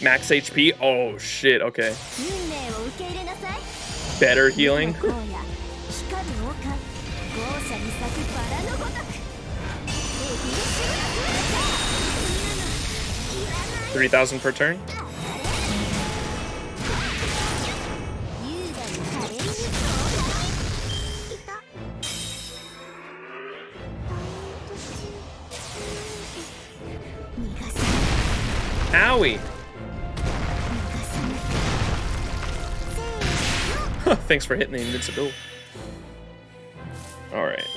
Max HP? Oh shit, okay. Better healing? 3,000 per turn? Owie! Thanks for hitting the invincibility. Alright.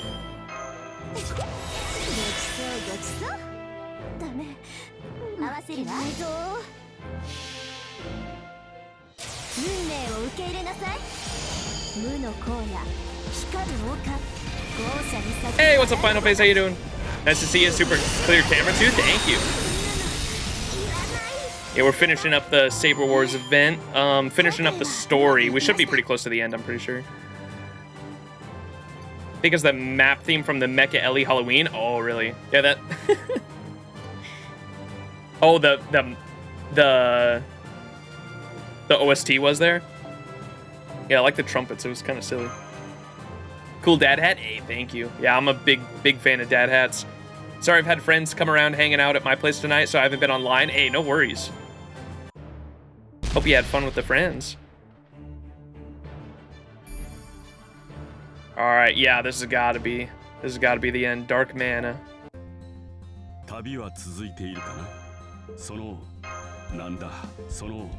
Hey, what's up, Final Phase? How you doing? Nice to see you. Super clear camera too. Thank you. Yeah, we're finishing up the Saber Wars event. Finishing up the story. We should be pretty close to the end, I'm pretty sure. Because the map theme from the Mecha Ellie Halloween. Oh, really? Yeah, that. Oh, the OST was there. Yeah, I like the trumpets. It was kind of silly. Cool dad hat. Hey, thank you. Yeah, I'm a big fan of dad hats. Sorry, I've had friends come around hanging out at my place tonight, so I haven't been online. Hey, no worries. Hope you had fun with the friends. All right, yeah, this has got to be the end. Dark Mana. 旅は続いているかな。そのなんだその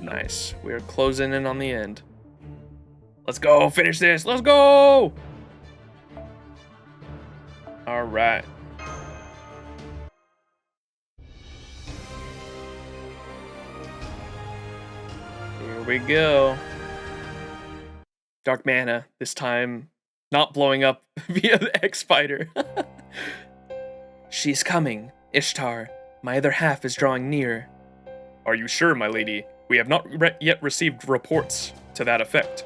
Nice. We're closing in on the end. Let's go. Finish this. Let's go. All right. Here we go. Dark mana. This time not blowing up via the X-Fighter. She's coming. Ishtar. My other half is drawing near. Are you sure, my lady? We have not yet received reports to that effect.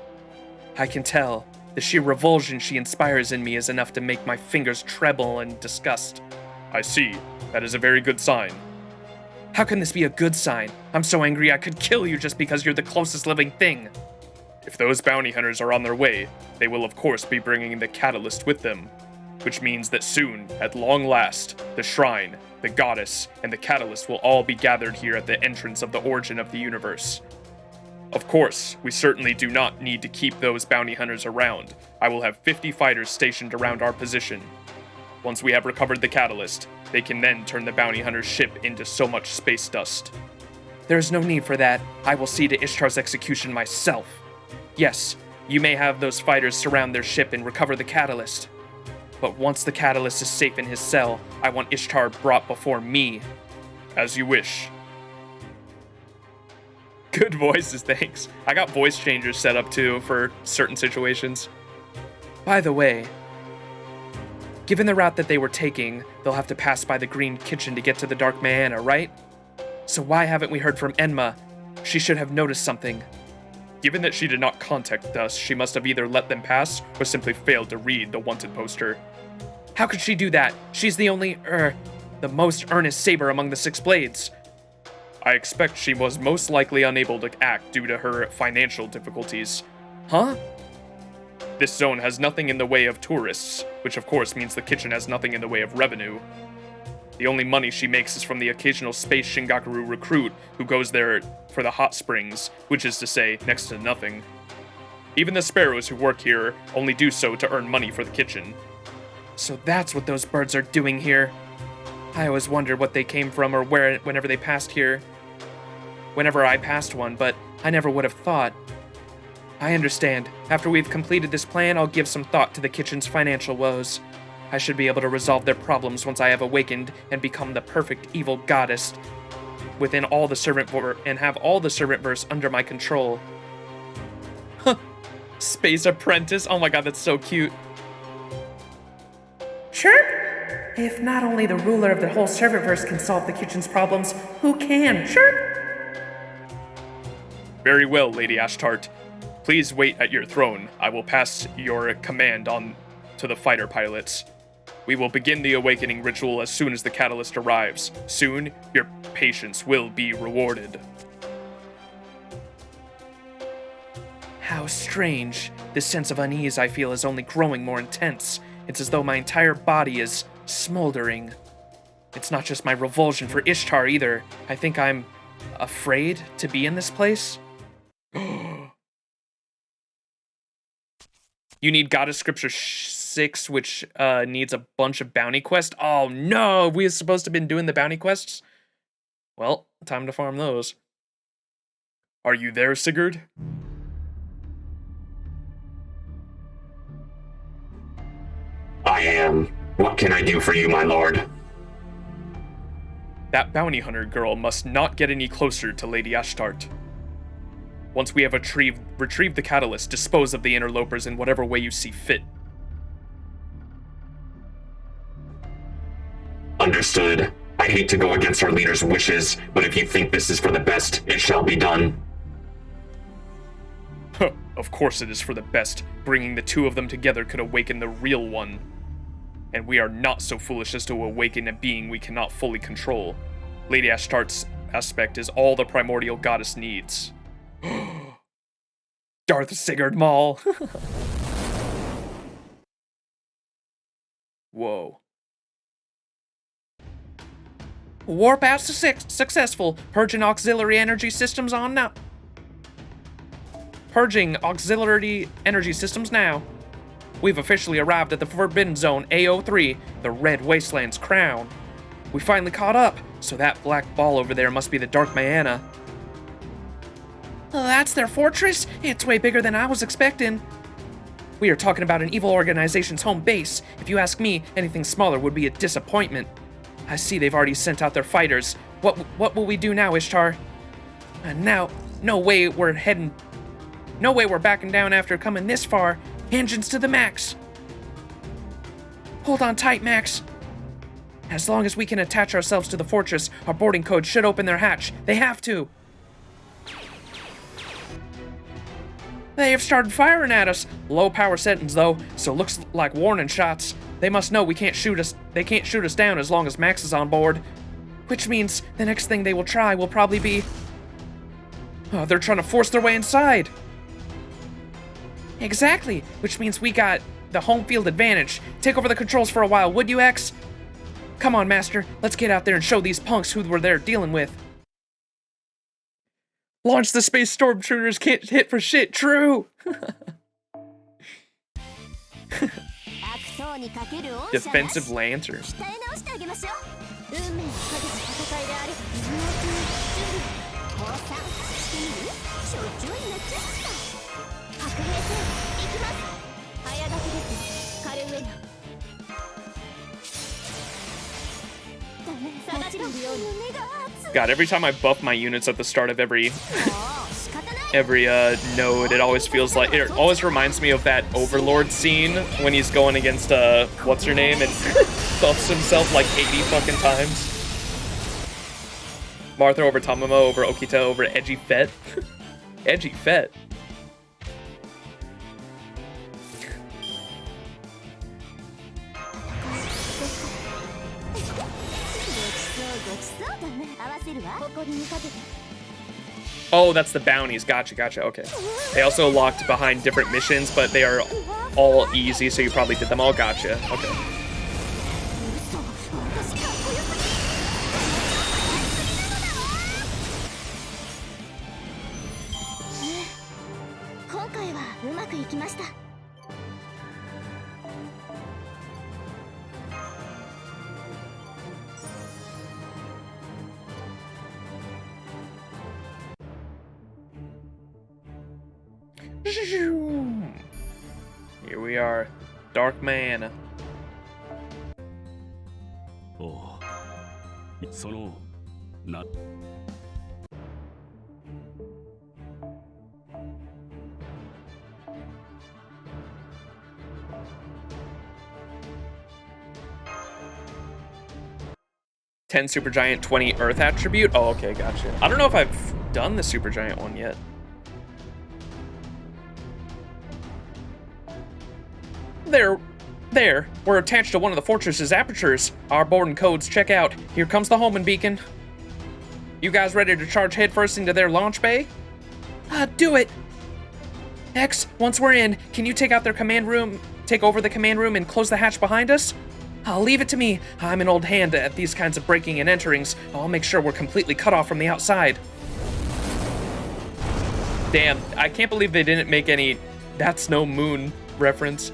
I can tell. The sheer revulsion she inspires in me is enough to make my fingers tremble in disgust. I see. That is a very good sign. How can this be a good sign? I'm so angry I could kill you just because you're the closest living thing. If those bounty hunters are on their way, they will of course be bringing the catalyst with them. Which means that soon, at long last, the shrine, the goddess, and the catalyst will all be gathered here at the entrance of the origin of the universe. Of course, we certainly do not need to keep those bounty hunters around. I will have 50 fighters stationed around our position. Once we have recovered the catalyst, they can then turn the bounty hunter's ship into so much space dust. There is no need for that. I will see to Ishtar's execution myself. Yes, you may have those fighters surround their ship and recover the catalyst. But once the catalyst is safe in his cell, I want Ishtar brought before me. As you wish. Good voices, thanks. I got voice changers set up too for certain situations. By the way, given the route that they were taking, they'll have to pass by the Green Kitchen to get to the Dark Mana, right? So why haven't we heard from Enma? She should have noticed something. Given that she did not contact us, she must have either let them pass or simply failed to read the wanted poster. How could she do that? She's the only, the most earnest saber among the Six Blades. I expect she was most likely unable to act due to her financial difficulties. Huh? This zone has nothing in the way of tourists, which of course means the kitchen has nothing in the way of revenue. The only money she makes is from the occasional Space Shingaku recruit who goes there for the hot springs, which is to say, next to nothing. Even the sparrows who work here only do so to earn money for the kitchen. So that's what those birds are doing here. I always wondered what they came from or where whenever they passed here. Whenever I passed one, but I never would have thought. I understand. After we've completed this plan, I'll give some thought to the kitchen's financial woes. I should be able to resolve their problems once I have awakened and become the perfect evil goddess within all the servant and have all the servant verse under my control. Huh. Space apprentice? Oh my god, that's so cute. Sure. If not only the ruler of the whole servantverse can solve the kitchen's problems, who can? Sure. Very well, Lady Ashtart. Please wait at your throne. I will pass your command on to the fighter pilots. We will begin the awakening ritual as soon as the catalyst arrives. Soon, your patience will be rewarded. How strange. This sense of unease I feel is only growing more intense. It's as though my entire body is smoldering. It's not just my revulsion for Ishtar either. I think I'm afraid to be in this place. You need Goddess Scripture 6, which needs a bunch of bounty quests. Oh no, we were supposed to have been doing the bounty quests? Well, time to farm those. Are you there, Sigurd? I am. What can I do for you, my lord? That bounty hunter girl must not get any closer to Lady Ashtart. Once we have retrieved the catalyst, dispose of the interlopers in whatever way you see fit. Understood. I hate to go against our leader's wishes, but if you think this is for the best, it shall be done. Of course it is for the best. Bringing the two of them together could awaken the real one. And we are not so foolish as to awaken a being we cannot fully control. Lady Ashtart's aspect is all the primordial goddess needs. Darth Sigurd Maul. Whoa. Warp out successful. Purging auxiliary energy systems on now. Purging auxiliary energy systems now. We've officially arrived at the Forbidden Zone A03, the Red Wasteland's crown. we finally caught up. So that black ball over there must be the Dark Maana. Oh, that's their fortress? It's way bigger than I was expecting. We are talking about an evil organization's home base. If you ask me, anything smaller would be a disappointment. I see they've already sent out their fighters. What will we do now, Ishtar? Now, no way we're backing down after coming this far. Engines to the max. Hold on tight, Max. As long as we can attach ourselves to the fortress, our boarding code should open their hatch. They have to. They have started firing at us. Low power settings though, so looks like warning shots. They must know they can't shoot us down as long as Max is on board. Which means the next thing they will try will probably be... Oh, they're trying to force their way inside. Exactly, which means we got the home field advantage. Take over the controls for a while, would you, X? Come on, Master, let's get out there and show these punks who we're there dealing with. Launch the space stormtroopers, can't hit for shit, true! Defensive lantern. God, every time I buff my units at the start of every node, it always feels like, it always reminds me of that Overlord scene when he's going against what's her name and buffs himself like 80 fucking times. Martha over Tamamo over Okita over Edgy Fett. Edgy Fett. Oh, that's the bounties. Gotcha. Okay. They also locked behind different missions, but they are all easy, so you probably did them all. Gotcha. Okay. Here we are, Dark Maana. Oh, そのな。10 Supergiant, 20 Earth attribute. Oh, okay, gotcha. I don't know if I've done the Supergiant one yet. There. We're attached to one of the fortress's apertures. Our boarding codes check out. Here comes the homing beacon. You guys ready to charge headfirst into their launch bay? Do it. X, once we're in, can you take over the command room and close the hatch behind us? I'll leave it to me. I'm an old hand at these kinds of breaking and enterings. I'll make sure we're completely cut off from the outside. Damn, I can't believe they didn't make any That's No Moon reference.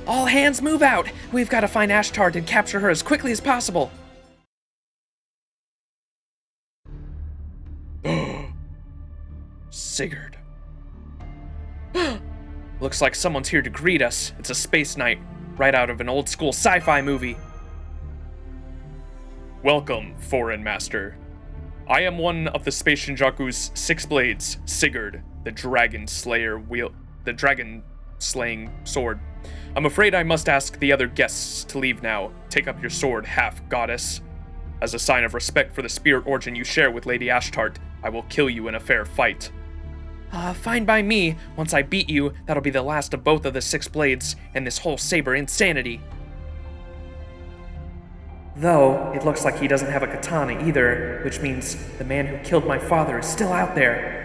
All hands move out! We've got to find Ashtard and capture her as quickly as possible! Sigurd. Looks like someone's here to greet us. It's a space knight, right out of an old school sci-fi movie. Welcome, Foreign Master. I am one of the Space Shinjaku's 6 blades, Sigurd, the dragon slaying sword. I'm afraid I must ask the other guests to leave now. Take up your sword, half-goddess. As a sign of respect for the spirit origin you share with Lady Ashtart, I will kill you in a fair fight. Fine by me. Once I beat you, that'll be the last of both of the 6 blades, and this whole saber insanity. Though, it looks like he doesn't have a katana either, which means the man who killed my father is still out there.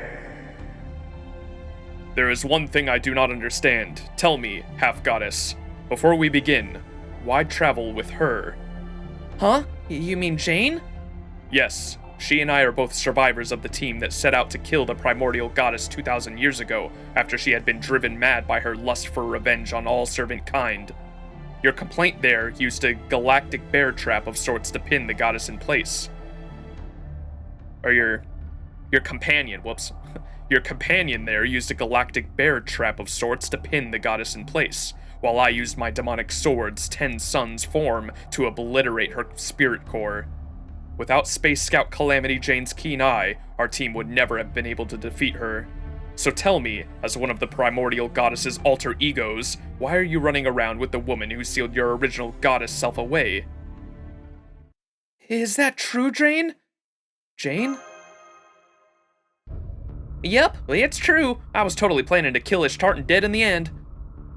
There is one thing I do not understand. Tell me, half-goddess, before we begin, why travel with her? Huh? You mean Jane? Yes, she and I are both survivors of the team that set out to kill the primordial goddess 2,000 years ago, after she had been driven mad by her lust for revenge on all servant kind. Your complaint there used a galactic bear trap of sorts to pin the goddess in place. Or your companion, whoops. Your companion there used a galactic bear trap of sorts to pin the goddess in place, while I used my demonic sword's 10 Suns form to obliterate her spirit core. Without Space Scout Calamity Jane's keen eye, our team would never have been able to defeat her. So tell me, as one of the primordial goddess's alter egos, why are you running around with the woman who sealed your original goddess self away? Is that true, Jane? Jane? Yep, it's true. I was totally planning to kill Ishtar and dead in the end.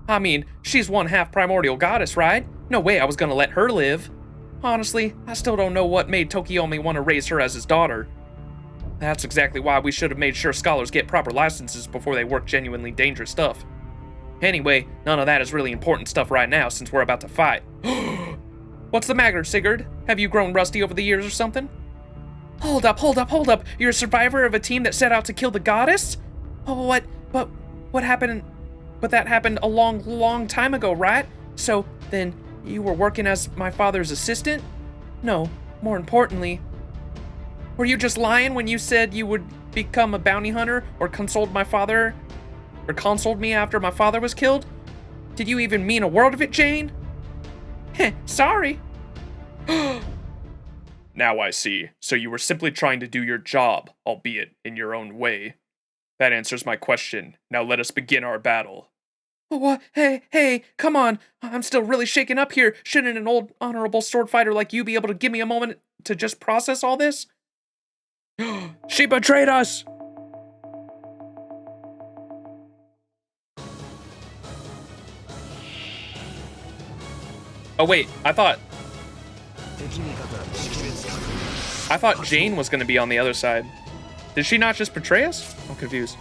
I mean, she's one half primordial goddess, right? No way I was gonna let her live. Honestly, I still don't know what made Tokiomi want to raise her as his daughter. That's exactly why we should have made sure scholars get proper licenses before they work genuinely dangerous stuff. Anyway, none of that is really important stuff right now since we're about to fight. What's the matter, Sigurd? Have you grown rusty over the years or something? Hold up. You're a survivor of a team that set out to kill the goddess? Oh, what happened? But that happened a long time ago, right? So, then, you were working as my father's assistant? No, more importantly, were you just lying when you said you would become a bounty hunter or consoled me after my father was killed? Did you even mean a word of it, Jane? Heh, sorry. Now I see. So you were simply trying to do your job, albeit in your own way. That answers my question. Now let us begin our battle. What? Hey, come on. I'm still really shaken up here. Shouldn't an old honorable sword fighter like you be able to give me a moment to just process all this? She betrayed us! Oh wait, I thought Jane was gonna be on the other side. Did she not just betray us? I'm confused.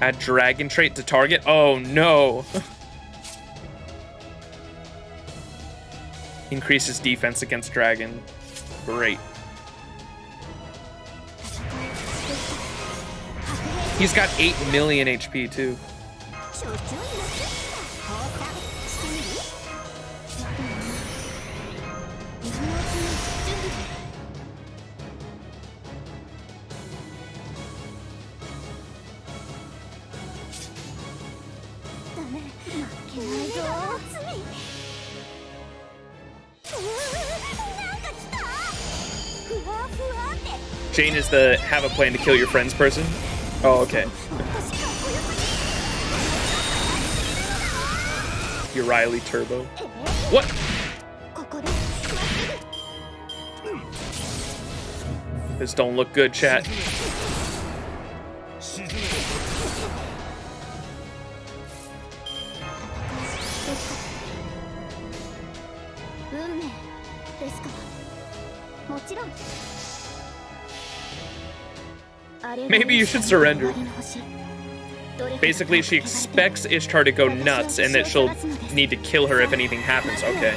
Add dragon trait to target? Oh no. Increases defense against dragon. Great. He's got 8 million HP too. Jane is the have a plan to kill your friends person? Oh, okay. Riley Turbo. What? This don't look good, chat. Maybe you should surrender. Basically, she expects Ishtar to go nuts and that she'll need to kill her if anything happens. Okay.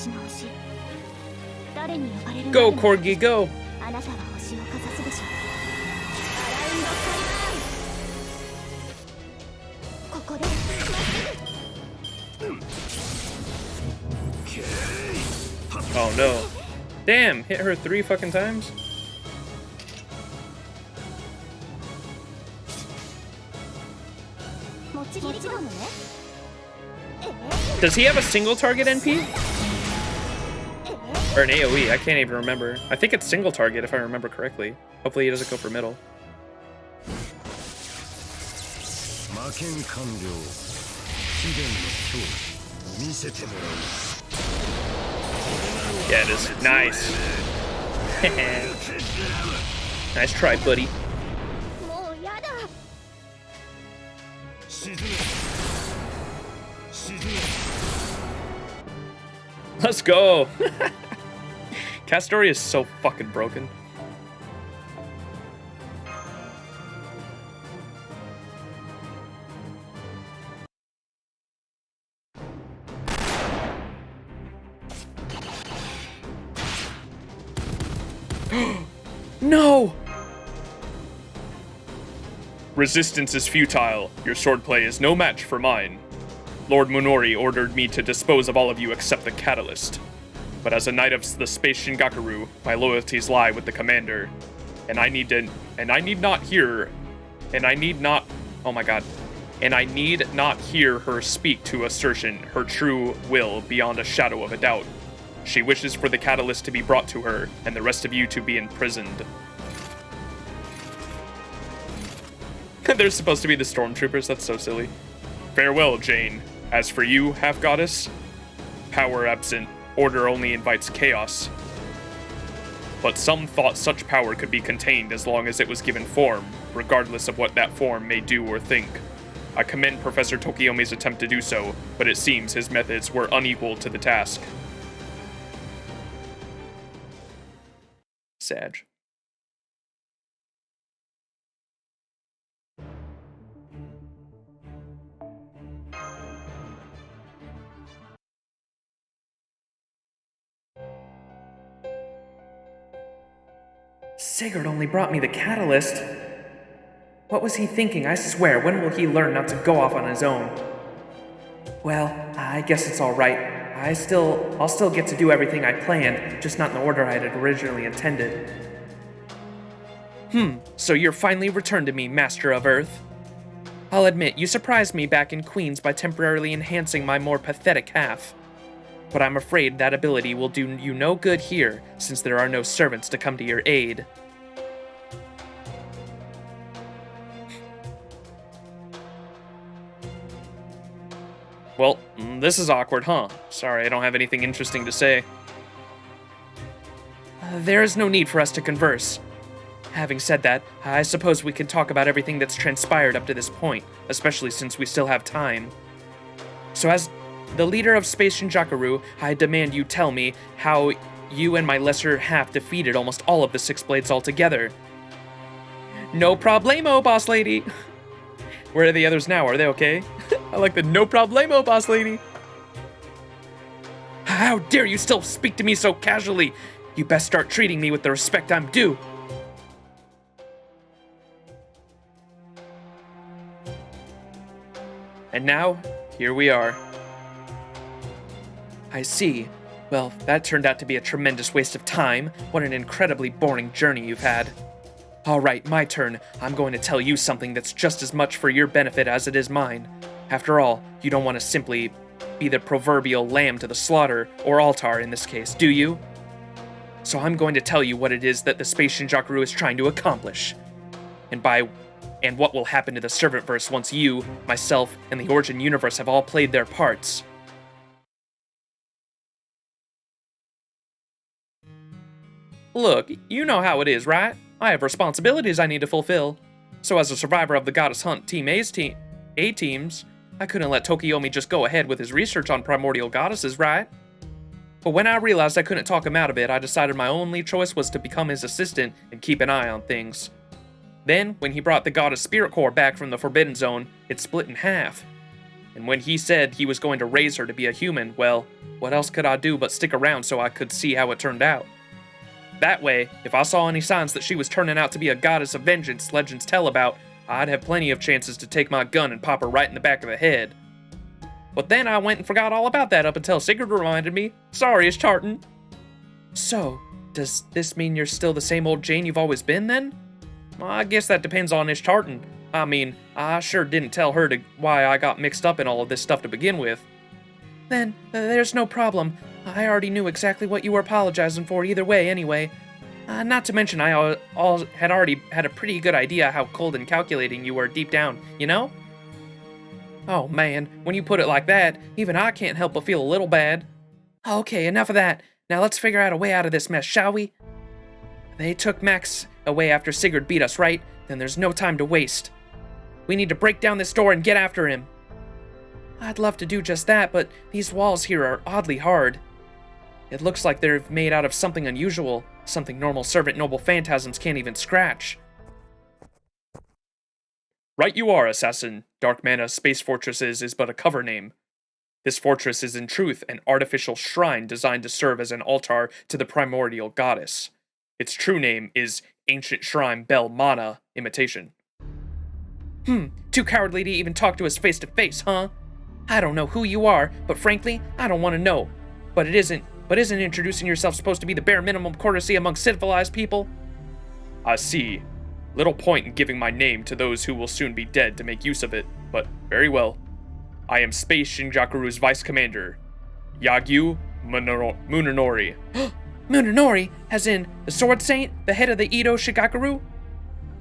私の星。誰に呼ばれるまで Go, も Corgi, go! あなたは星をかざすでしょう。アラウンドカイマン。ここで Oh no. Damn, hit her 3 fucking times? Does he have a single target NP? Or an AoE? I can't even remember. I think it's single target if I remember correctly. Hopefully he doesn't go for middle. Yeah, it is. Nice. Nice try, buddy. Let's go. Castoria is so fucking broken. No! Resistance is futile. Your swordplay is no match for mine. Lord Munori ordered me to dispose of all of you except the Catalyst. But as a knight of the Space Shingaku, my loyalties lie with the commander. And I need not hear her speak to assertion her true will beyond a shadow of a doubt. She wishes for the Catalyst to be brought to her, and the rest of you to be imprisoned. They're supposed to be the stormtroopers, that's so silly. Farewell, Jane. As for you, half-goddess, power absent, order only invites chaos. But some thought such power could be contained as long as it was given form, regardless of what that form may do or think. I commend Professor Tokiomi's attempt to do so, but it seems his methods were unequal to the task. Sag. Sigurd only brought me the Catalyst. What was he thinking? I swear, when will he learn not to go off on his own? Well, I guess it's alright. I'll still get to do everything I planned, just not in the order I had originally intended. So you're finally returned to me, Master of Earth. I'll admit, you surprised me back in Queens by temporarily enhancing my more pathetic half. But I'm afraid that ability will do you no good here, since there are no servants to come to your aid. Well, this is awkward, huh? Sorry, I don't have anything interesting to say. There is no need for us to converse. Having said that, I suppose we can talk about everything that's transpired up to this point, especially since we still have time. So as the leader of Space Shingaku, I demand you tell me how you and my lesser half defeated almost all of the Six Blades altogether. No problemo, boss lady! Where are the others now? Are they okay? I like the no problemo, boss lady. How dare you still speak to me so casually? You best start treating me with the respect I'm due. And now, here we are. I see. Well, that turned out to be a tremendous waste of time. What an incredibly boring journey you've had. Alright, my turn. I'm going to tell you something that's just as much for your benefit as it is mine. After all, you don't want to simply be the proverbial lamb to the slaughter, or altar in this case, do you? So I'm going to tell you what it is that the Space Shingaku is trying to accomplish. And what will happen to the Servantverse once you, myself, and the Origin Universe have all played their parts. Look, you know how it is, right? I have responsibilities I need to fulfill. So as a survivor of the Goddess Hunt Team A teams, I couldn't let Tokiomi just go ahead with his research on primordial goddesses, right? But when I realized I couldn't talk him out of it, I decided my only choice was to become his assistant and keep an eye on things. Then, when he brought the Goddess Spirit Core back from the Forbidden Zone, it split in half. And when he said he was going to raise her to be a human, well, what else could I do but stick around so I could see how it turned out? That way, if I saw any signs that she was turning out to be a goddess of vengeance legends tell about, I'd have plenty of chances to take my gun and pop her right in the back of the head. But then I went and forgot all about that up until Sigurd reminded me. Sorry, Ishtartan. So, does this mean you're still the same old Jane you've always been then? Well, I guess that depends on Ishtartan. I mean, I sure didn't tell her why I got mixed up in all of this stuff to begin with. Then, there's no problem. I already knew exactly what you were apologizing for either way anyway. Not to mention I had already had a pretty good idea how cold and calculating you were deep down, you know? Oh man, when you put it like that, even I can't help but feel a little bad. Okay, enough of that. Now let's figure out a way out of this mess, shall we? They took Max away after Sigurd beat us, right? Then there's no time to waste. We need to break down this door and get after him. I'd love to do just that, but these walls here are oddly hard. It looks like they're made out of something unusual, something normal servant noble phantasms can't even scratch. Right you are, assassin. Dark Mana Space Fortresses is but a cover name. This fortress is in truth an artificial shrine designed to serve as an altar to the primordial goddess. Its true name is Ancient Shrine Bel Mana Imitation. Too cowardly to even talk to us face to face, huh? I don't know who you are, but frankly, I don't want to know. But isn't introducing yourself supposed to be the bare minimum courtesy among civilized people? I see. Little point in giving my name to those who will soon be dead to make use of it, but very well. I am Space Shinjakuru's Vice Commander, Yagyu Munenori. Munenori? As in, the Sword Saint? The head of the Edo Shigakuru?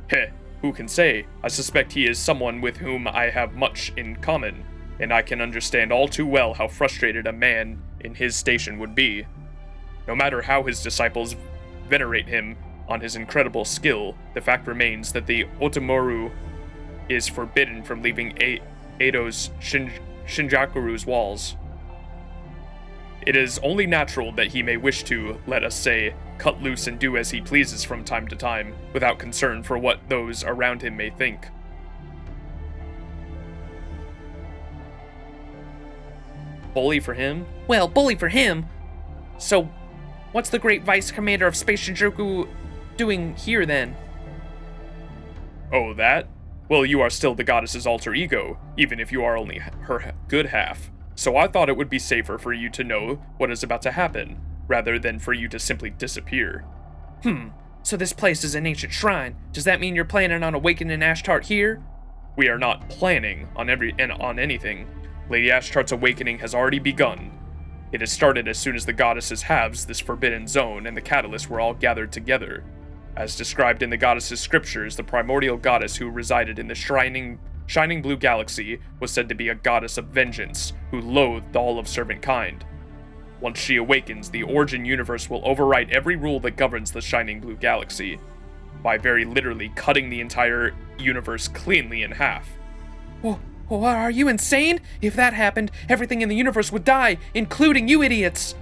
Heh, who can say? I suspect he is someone with whom I have much in common, and I can understand all too well how frustrated a man in his station would be. No matter how his disciples venerate him on his incredible skill, the fact remains that the Otomoru is forbidden from leaving Edo's Shinjakuru's walls. It is only natural that he may wish to, let us say, cut loose and do as he pleases from time to time, without concern for what those around him may think. Bully for him? Well, bully for him! So, what's the great Vice Commander of Space Shinjuku doing here then? Oh, that? Well, you are still the goddess's alter ego, even if you are only her good half. So I thought it would be safer for you to know what is about to happen, rather than for you to simply disappear. So this place is an ancient shrine. Does that mean you're planning on awakening Ashtart here? We are not planning on anything. Lady Ashtart's awakening has already begun. It has started as soon as the goddess's halves, this forbidden zone, and the catalyst were all gathered together. As described in the goddess's scriptures, the primordial goddess who resided in the shining blue galaxy was said to be a goddess of vengeance, who loathed all of servant kind. Once she awakens, the Origin universe will overwrite every rule that governs the shining blue galaxy, by very literally cutting the entire universe cleanly in half. Are you insane? If that happened, everything in the universe would die, including you idiots!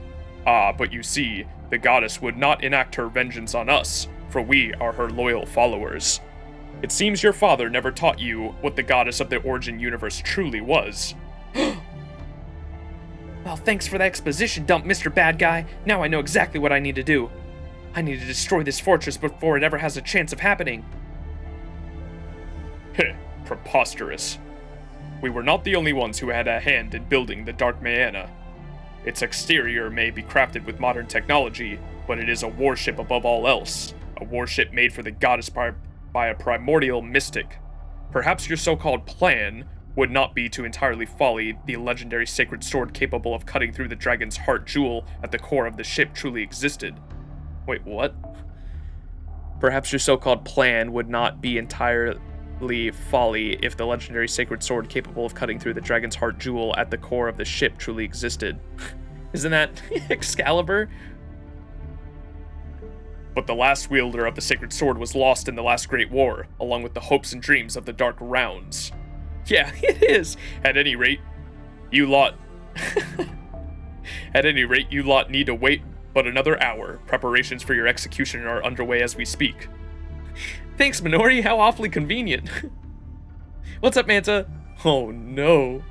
But you see, the goddess would not enact her vengeance on us, for we are her loyal followers. It seems your father never taught you what the goddess of the Origin universe truly was. Well, thanks for the exposition dump, Mr. Bad Guy. Now I know exactly what I need to do. I need to destroy this fortress before it ever has a chance of happening. Heh, preposterous. We were not the only ones who had a hand in building the Dark Maena. Its exterior may be crafted with modern technology, but it is a warship above all else. A warship made for the goddess by a primordial mystic. Perhaps your so-called plan would not be to entirely folly the legendary sacred sword capable of cutting through the dragon's heart jewel at the core of the ship truly existed. Wait, what? Perhaps your so-called plan would not be entirely folly if the legendary sacred sword capable of cutting through the dragon's heart jewel at the core of the ship truly existed. Isn't that Excalibur? But the last wielder of the sacred sword was lost in the last great war, along with the hopes and dreams of the Dark Rounds. Yeah, it is. At any rate, you lot need to wait but another hour. Preparations for your execution are underway as we speak. Thanks, Minori. How awfully convenient. What's up, Manta? Oh no.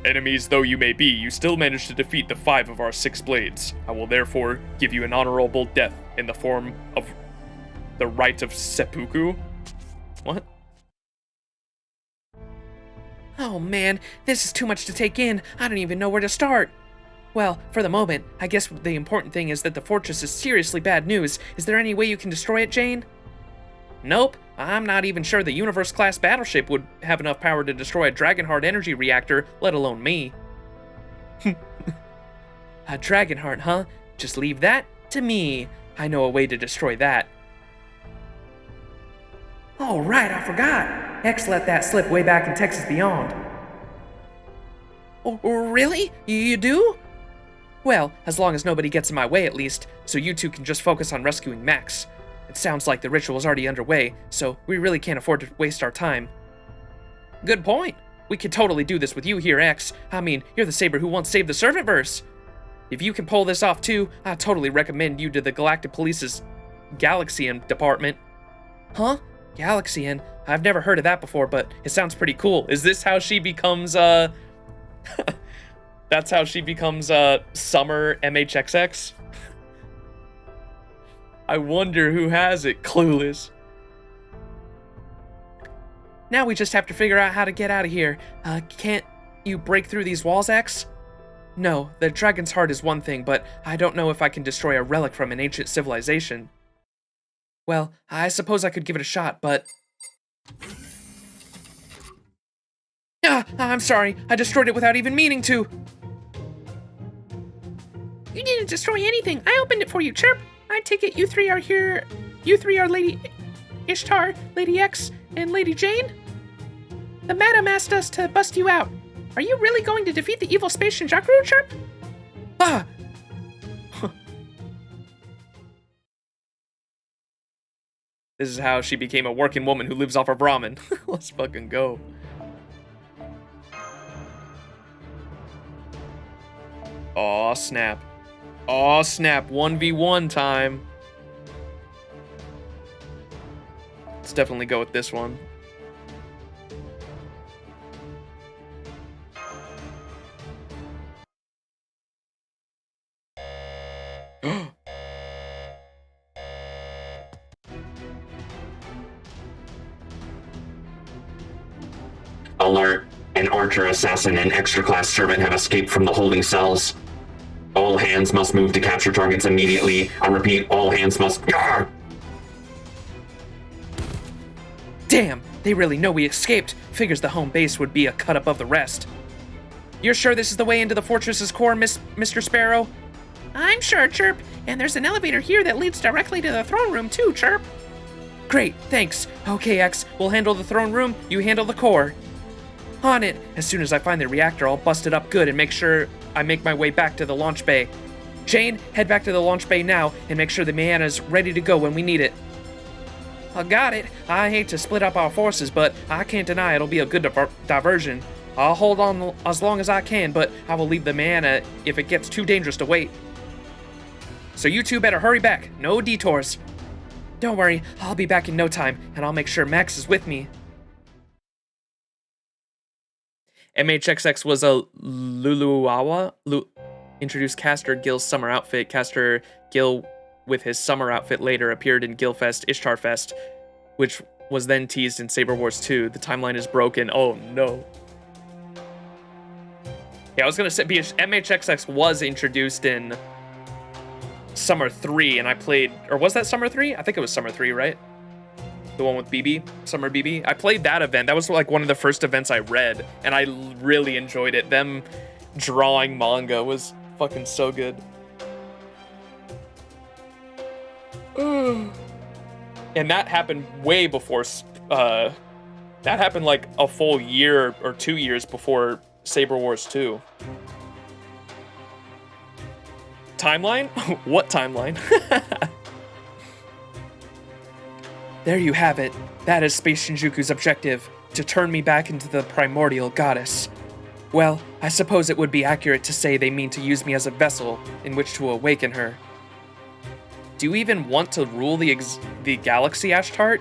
Enemies though you may be, you still managed to defeat the 5 of our 6 blades. I will therefore give you an honorable death in the form of the rite of seppuku. What? Oh man, this is too much to take in. I don't even know where to start. Well, for the moment, I guess the important thing is that the fortress is seriously bad news. Is there any way you can destroy it, Jane? Nope. I'm not even sure the Universe-class battleship would have enough power to destroy a Dragonheart energy reactor, let alone me. A Dragonheart, huh? Just leave that to me. I know a way to destroy that. Oh, right, I forgot. X let that slip way back in Texas Beyond. Oh, really? You do? Well, as long as nobody gets in my way at least, so you two can just focus on rescuing Max. It sounds like the ritual is already underway, so we really can't afford to waste our time. Good point. We could totally do this with you here, X. I mean, you're the Saber who once saved the Servantverse. If you can pull this off too, I totally recommend you to the Galactic Police's Galaxian department. Huh? Galaxian? I've never heard of that before, but it sounds pretty cool. Is this how she becomes, That's how she becomes, Summer MHXX? I wonder who has it. Clueless. Now we just have to figure out how to get out of here. Can't you break through these walls, X? No, the Dragon's Heart is one thing, but I don't know if I can destroy a relic from an ancient civilization. Well, I suppose I could give it a shot, but... I'm sorry. I destroyed it without even meaning to. You didn't destroy anything. I opened it for you, Chirp. I take it you three are here. You three are Lady Ishtar, Lady X, and Lady Jane? The Madam asked us to bust you out. Are you really going to defeat the evil Space Shinjaku, Chirp? Ah! This is how she became a working woman who lives off of ramen. Let's fucking go. Aw, snap. Aw, snap. 1v1 time. Let's definitely go with this one. Alert. An archer, assassin, and extra-class servant have escaped from the holding cells. All hands must move to capture targets immediately. I repeat, all hands must... Arrgh! Damn, they really know we escaped. Figures the home base would be a cut above the rest. You're sure this is the way into the fortress's core, Mr. Sparrow? I'm sure, Chirp. And there's an elevator here that leads directly to the throne room too, Chirp. Great, thanks. Okay, X, we'll handle the throne room, you handle the core. On it. As soon as I find the reactor, I'll bust it up good and make sure I make my way back to the launch bay. Jane, head back to the launch bay now and make sure the Maana's ready to go when we need it. I got it. I hate to split up our forces, but I can't deny it'll be a good diversion. I'll hold on as long as I can, but I will leave the Maana if it gets too dangerous to wait. So you two better hurry back. No detours. Don't worry, I'll be back in no time, and I'll make sure Max is with me. MHXX was a Luluawa. Introduced Caster Gil's summer outfit. Caster Gil, with his summer outfit later, appeared in Gilfest, Ishtarfest, which was then teased in Saber Wars 2. The timeline is broken. Oh no. Yeah, I was gonna say, because MHXX was introduced in Summer 3, and I played, or was that Summer 3? I think it was Summer 3, right? The one with BB, Summer BB. I played that event. That was like one of the first events I read, and I really enjoyed it. Them drawing manga was fucking so good. And that happened way before, that happened like a full year or 2 years before Saber Wars 2. Timeline? What timeline? There you have it. That is Space Shinjuku's objective, to turn me back into the primordial goddess. Well, I suppose it would be accurate to say they mean to use me as a vessel in which to awaken her. Do you even want to rule the galaxy, Ashtart?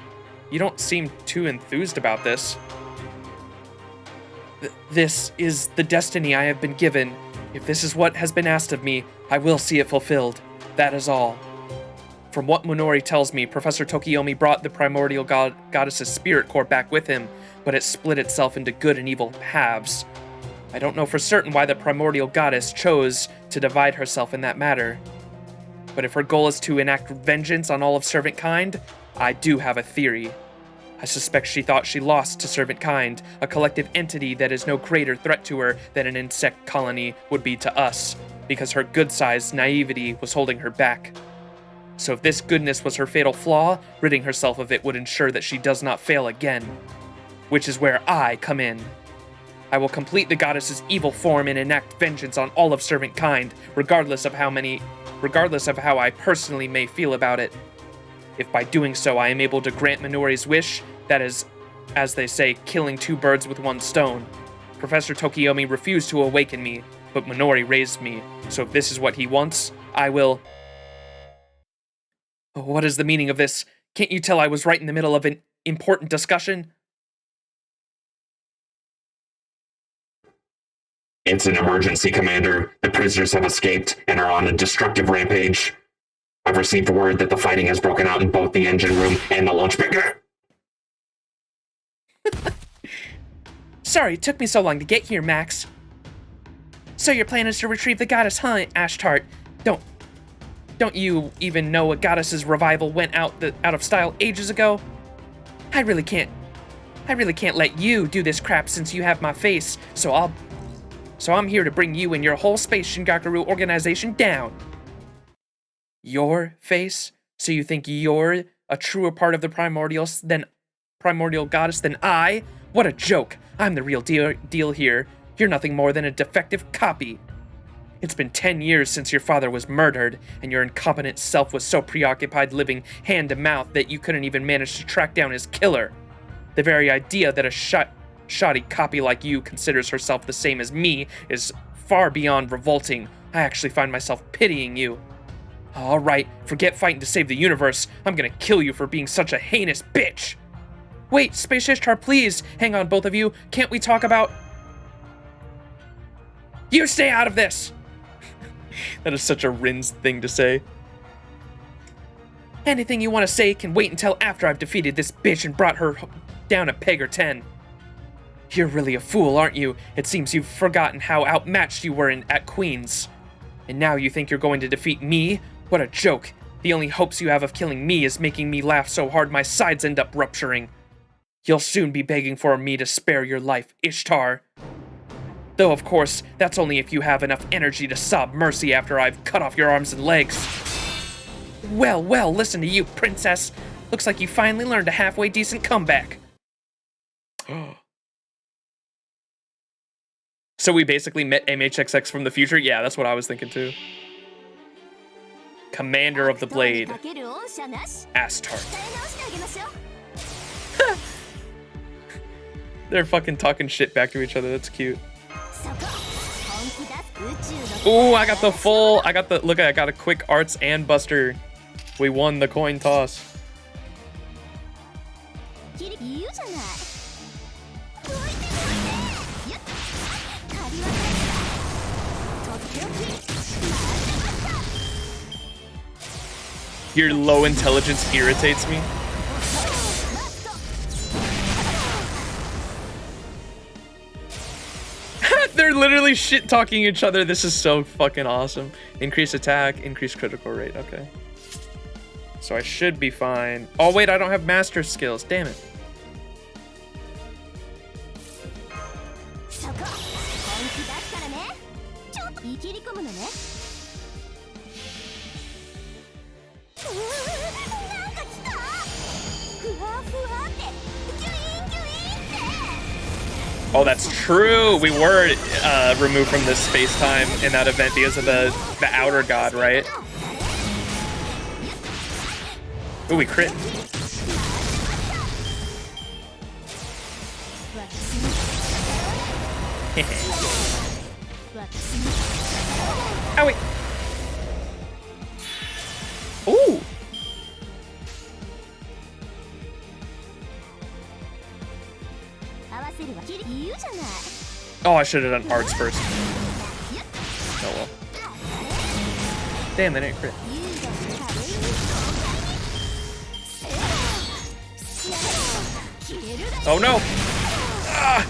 You don't seem too enthused about this. This is the destiny I have been given. If this is what has been asked of me, I will see it fulfilled. That is all. From what Minori tells me, Professor Tokiomi brought the primordial goddess's spirit core back with him, but it split itself into good and evil halves. I don't know for certain why the primordial goddess chose to divide herself in that matter. But if her goal is to enact vengeance on all of servant kind, I do have a theory. I suspect she thought she lost to servant kind, a collective entity that is no greater threat to her than an insect colony would be to us, because her good-sized naivety was holding her back. So if this goodness was her fatal flaw, ridding herself of it would ensure that she does not fail again. Which is where I come in. I will complete the goddess's evil form and enact vengeance on all of servant kind, regardless of how I personally may feel about it. If by doing so I am able to grant Minori's wish, that is, as they say, killing two birds with one stone. Professor Tokiomi refused to awaken me, but Minori raised me, so if this is what he wants, I will... What is the meaning of this? Can't you tell I was right in the middle of an important discussion? It's an emergency, Commander. The prisoners have escaped and are on a destructive rampage. I've received word that the fighting has broken out in both the engine room and the launch picker. Sorry, it took me so long to get here, Max. So your plan is to retrieve the goddess, huh, Ashtart? Don't you even know a goddess's revival went out of style ages ago? I really can't let you do this crap since you have my face, so I'm here to bring you and your whole Space Shingaku organization down. Your face? So you think you're a truer part of the primordial goddess than I? What a joke. I'm the real deal here. You're nothing more than a defective copy. It's been 10 years since your father was murdered, and your incompetent self was so preoccupied living hand to mouth that you couldn't even manage to track down his killer. The very idea that a shoddy copy like you considers herself the same as me is far beyond revolting. I actually find myself pitying you. Alright, forget fighting to save the universe. I'm gonna kill you for being such a heinous bitch. Wait, Space Ishtar, please. Hang on, both of you. Can't we talk about... You stay out of this! That is such a Rin's thing to say. Anything you want to say can wait until after I've defeated this bitch and brought her down a peg or 10. You're really a fool, aren't you? It seems you've forgotten how outmatched you were at Queen's. And now you think you're going to defeat me? What a joke. The only hopes you have of killing me is making me laugh so hard my sides end up rupturing. You'll soon be begging for me to spare your life, Ishtar. Though, of course, that's only if you have enough energy to sob mercy after I've cut off your arms and legs. Well, listen to you, princess. Looks like you finally learned a halfway decent comeback. So we basically met MHXX from the future? Yeah, that's what I was thinking too. Commander of the Blade. Ashtart. They're fucking talking shit back to each other. That's cute. Ooh, I got a quick arts and buster. We won the coin toss. Your low intelligence irritates me. They're literally shit-talking each other. This is so fucking awesome. Increase attack, increase critical rate. Okay. So I should be fine. Oh, wait, I don't have master skills. Damn it. Oh, that's true. We were removed from this space-time in that event because of the outer god, right? Ooh, we crit. Owie. Ooh. Oh, I should have done arts first. Oh well. Damn, that ain't crit. Oh no! Ah!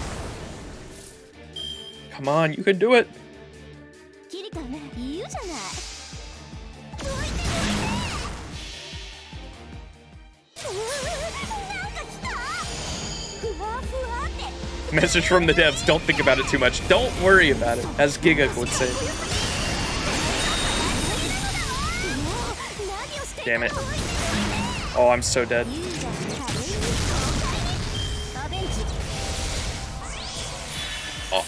Come on, you can do it! Message from the devs, don't think about it too much. Don't worry about it, as Giga would say. Damn it. Oh, I'm so dead. Oh,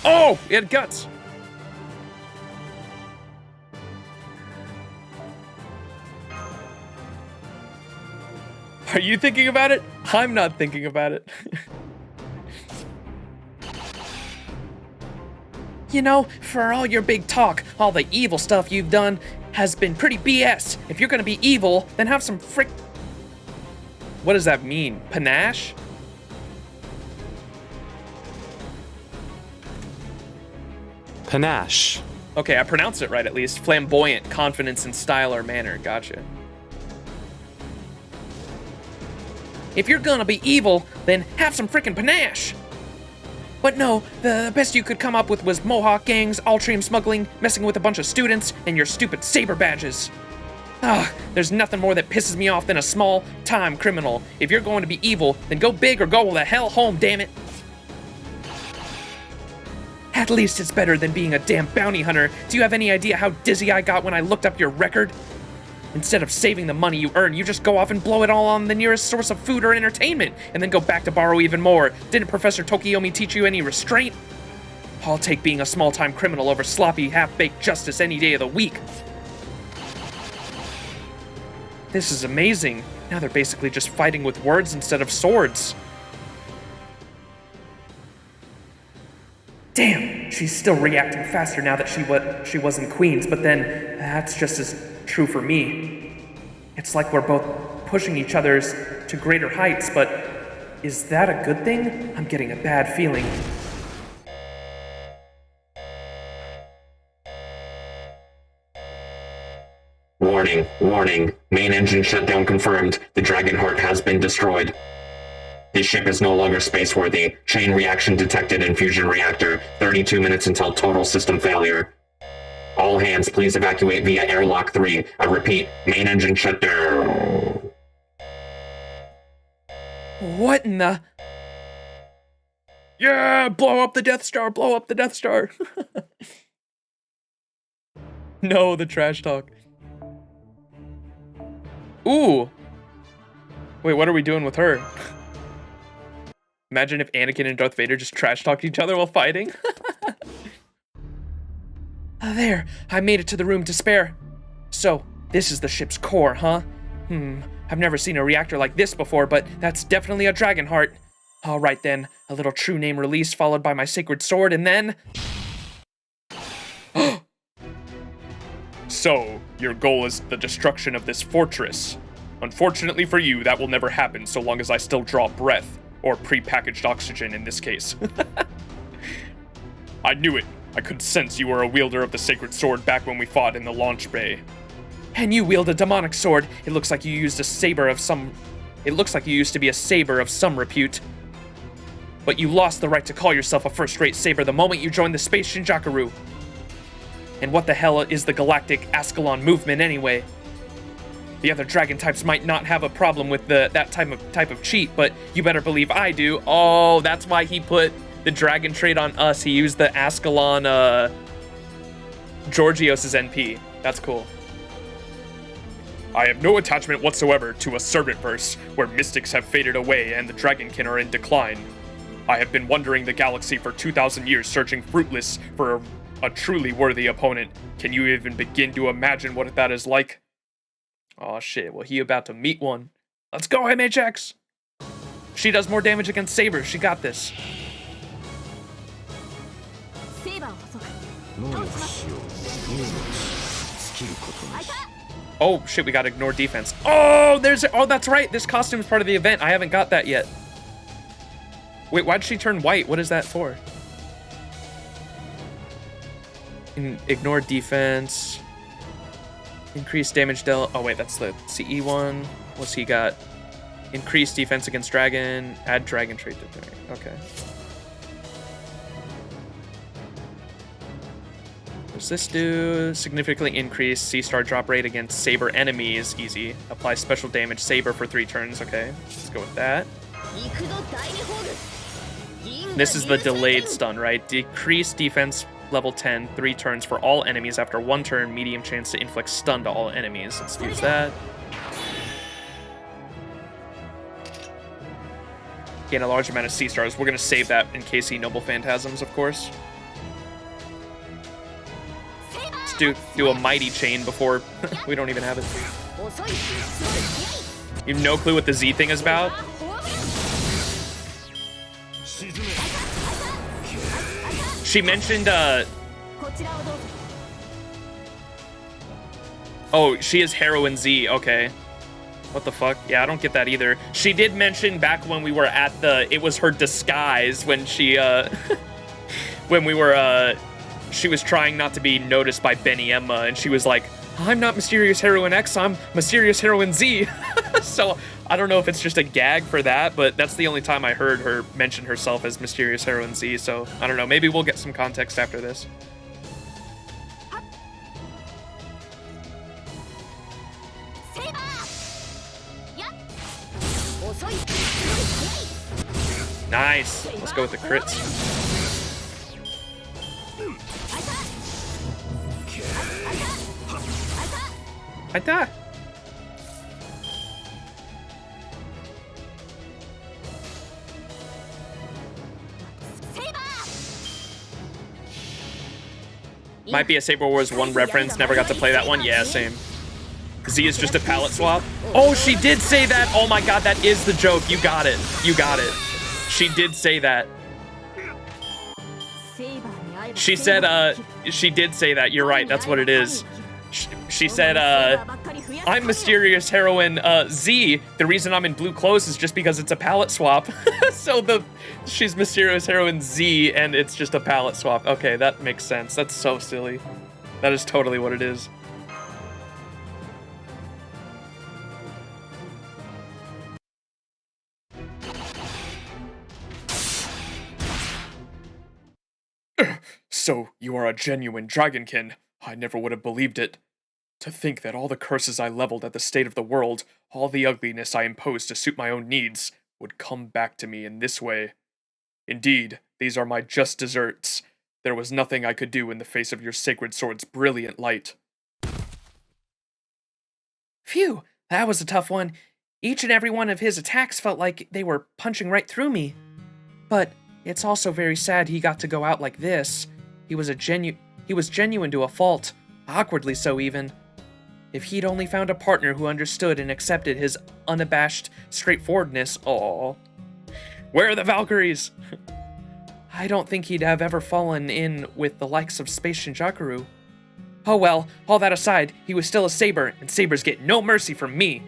oh, it had guts. Are you thinking about it? I'm not thinking about it. You know, for all your big talk, all the evil stuff you've done has been pretty BS. If you're gonna be evil, then have some What does that mean? Panache? Panache. Okay, I pronounced it right at least. Flamboyant, confidence in style or manner. Gotcha. If you're gonna be evil, then have some frickin' panache. But no, the best you could come up with was Mohawk gangs, Altrium smuggling, messing with a bunch of students, and your stupid saber badges. Ah, there's nothing more that pisses me off than a small-time criminal. If you're going to be evil, then go big or go the hell home, damn it. At least it's better than being a damn bounty hunter. Do you have any idea how dizzy I got when I looked up your record? Instead of saving the money you earn, you just go off and blow it all on the nearest source of food or entertainment, and then go back to borrow even more. Didn't Professor Tokiomi teach you any restraint? I'll take being a small-time criminal over sloppy, half-baked justice any day of the week. This is amazing. Now they're basically just fighting with words instead of swords. Damn, she's still reacting faster now that she was in Queens, but then that's just as true for me. It's like we're both pushing each other's to greater heights, but is that a good thing? I'm getting a bad feeling. Warning, warning. Main engine shutdown confirmed. The Dragonheart has been destroyed. This ship is no longer spaceworthy. Chain reaction detected in fusion reactor. 32 minutes until total system failure. All hands, please evacuate via airlock 3. I repeat, main engine shut down. What in the... Yeah, blow up the Death Star, blow up the Death Star. No, the trash talk. Ooh. Wait, what are we doing with her? Imagine if Anakin and Darth Vader just trash talked each other while fighting. There, I made it to the room to spare. So, this is the ship's core, huh? I've never seen a reactor like this before, but that's definitely a Dragonheart. Alright then, a little true name release followed by my sacred sword, and then... So, your goal is the destruction of this fortress. Unfortunately for you, that will never happen so long as I still draw breath. Or pre-packaged oxygen in this case. I knew it. I could sense you were a wielder of the sacred sword back when we fought in the launch bay. And you wield a demonic sword. It looks like you used a saber of some... It looks like you used to be a saber of some repute. But you lost the right to call yourself a first-rate saber the moment you joined the Space Shinjaku. And what the hell is the Galactic Ascalon movement anyway? The other dragon types might not have a problem with that type of cheat, but you better believe I do. Oh, that's why he put the dragon trait on us. He used the Ascalon Georgios' NP. That's cool. I have no attachment whatsoever to a Servantverse, where mystics have faded away and the dragonkin are in decline. I have been wandering the galaxy for 2,000 years searching fruitless for a truly worthy opponent. Can you even begin to imagine what that is like? Oh shit, well he about to meet one. Let's go, MHX! She does more damage against sabers, she got this. Oh shit, we gotta ignore defense. Oh, that's right, this costume is part of the event. I haven't got that yet. Wait, why'd she turn white? What is that for? Ignore defense. Increase damage dealt. Oh wait, that's the CE one. What's he got? Increase defense against dragon. Add dragon trait to thing. Okay. What's this do? Significantly increase C-star drop rate against Saber enemies. Easy. Apply special damage Saber for 3 turns. Okay, let's go with that. This is the delayed stun, right? Decrease defense level 10, 3 turns for all enemies. After 1 turn, medium chance to inflict stun to all enemies. Let's use that. Gain a large amount of C-stars. We're going to save that in case he Noble Phantasms, of course. Let's do a Mighty Chain before we don't even have it. You have no clue what the Z thing is about? She mentioned, oh, she is Heroine Z, okay. What the fuck? Yeah, I don't get that either. She did mention back when we were at the, it was her disguise when she, when we were, she was trying not to be noticed by Benny Emma, and she was like, I'm not Mysterious Heroine X, I'm Mysterious Heroine Z. So, I don't know if it's just a gag for that, but that's the only time I heard her mention herself as Mysterious Heroine Z, so I don't know, maybe we'll get some context after this. Nice! Let's go with the crits. I die. Might be a Saber Wars 1 reference. Never got to play that one. Yeah, same. Z is just a palette swap. Oh, she did say that. Oh my god, that is the joke. You got it. You got it. She did say that. She said, she did say that. You're right. That's what it is. She said, I'm Mysterious Heroine Z. The reason I'm in blue clothes is just because it's a palette swap. So she's Mysterious Heroine Z, and it's just a palette swap. Okay, that makes sense. That's so silly. That is totally what it is. So, you are a genuine dragonkin. I never would have believed it. To think that all the curses I leveled at the state of the world, all the ugliness I imposed to suit my own needs, would come back to me in this way. Indeed, these are my just deserts. There was nothing I could do in the face of your sacred sword's brilliant light. Phew, that was a tough one. Each and every one of his attacks felt like they were punching right through me. But it's also very sad he got to go out like this. He was genuine to a fault, awkwardly so even. If he'd only found a partner who understood and accepted his unabashed straightforwardness, aww. Where are the Valkyries? I don't think he'd have ever fallen in with the likes of Space Shinjaku. Oh well, all that aside, he was still a Saber, and Sabers get no mercy from me.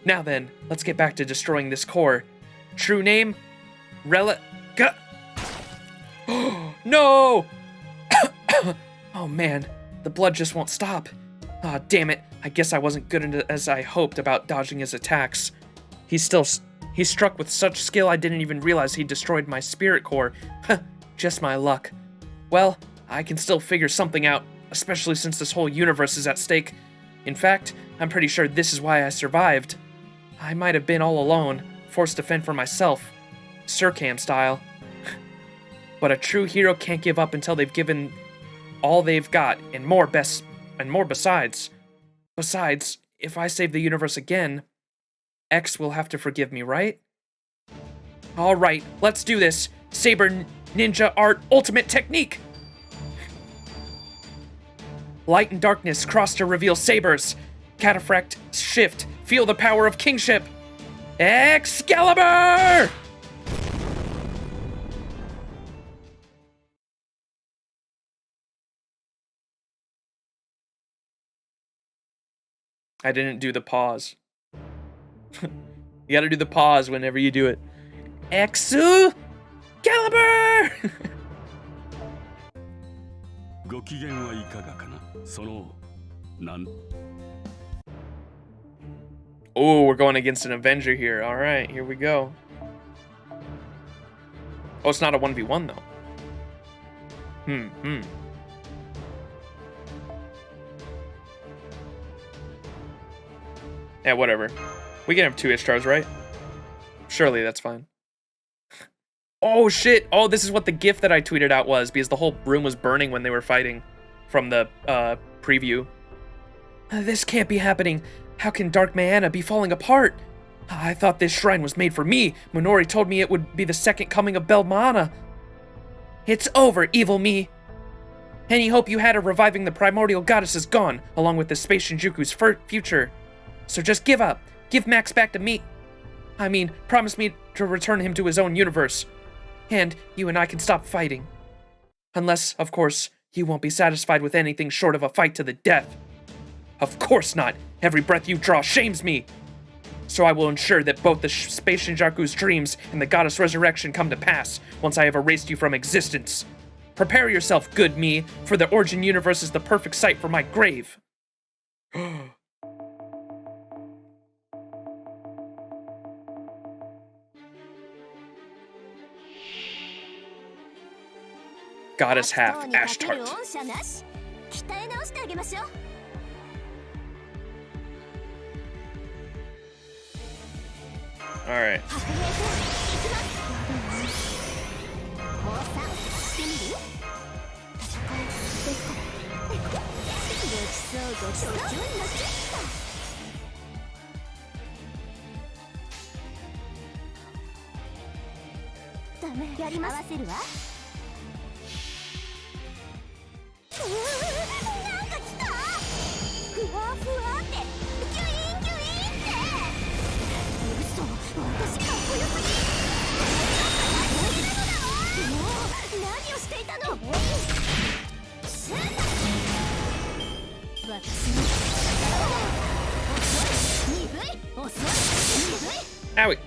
Now then, let's get back to destroying this core. True name? No! Oh man, the blood just won't stop. Ah, damn it. I guess I wasn't good as I hoped about dodging his attacks. He struck with such skill I didn't even realize he destroyed my spirit core. Just my luck. Well, I can still figure something out, especially since this whole universe is at stake. In fact, I'm pretty sure this is why I survived. I might have been all alone, forced to fend for myself, Surcam style. But a true hero can't give up until they've given all they've got, and more besides. Besides, if I save the universe again, X will have to forgive me, right? Alright, let's do this. Saber Ninja Art Ultimate Technique! Light and darkness cross to reveal sabers. Cataphract shift. Feel the power of kingship. Excalibur! I didn't do the pause. You gotta do the pause whenever you do it. Exu Caliber! ご機嫌はいかがかな。そのなん Oh, we're going against an Avenger here. All right, here we go. Oh, it's not a 1v1 though. Yeah, whatever. We can have 2 Ishtars, right? Surely that's fine. Oh shit! Oh, this is what the GIF that I tweeted out was, because the whole room was burning when they were fighting from the preview. This can't be happening. How can Dark Mayana be falling apart? I thought this shrine was made for me. Minori told me it would be the second coming of Belmana. It's over, evil me. Any hope you had of reviving the primordial goddess is gone, along with the Space Shinjuku's future. So just give up. Give Max back to me. I mean, promise me to return him to his own universe. And you and I can stop fighting. Unless, of course, you won't be satisfied with anything short of a fight to the death. Of course not. Every breath you draw shames me. So I will ensure that both the Space Shinjaku's dreams and the goddess resurrection come to pass once I have erased you from existence. Prepare yourself, good me, for the Origin universe is the perfect site for my grave. Goddess half, Ashtart. Alright. Owie.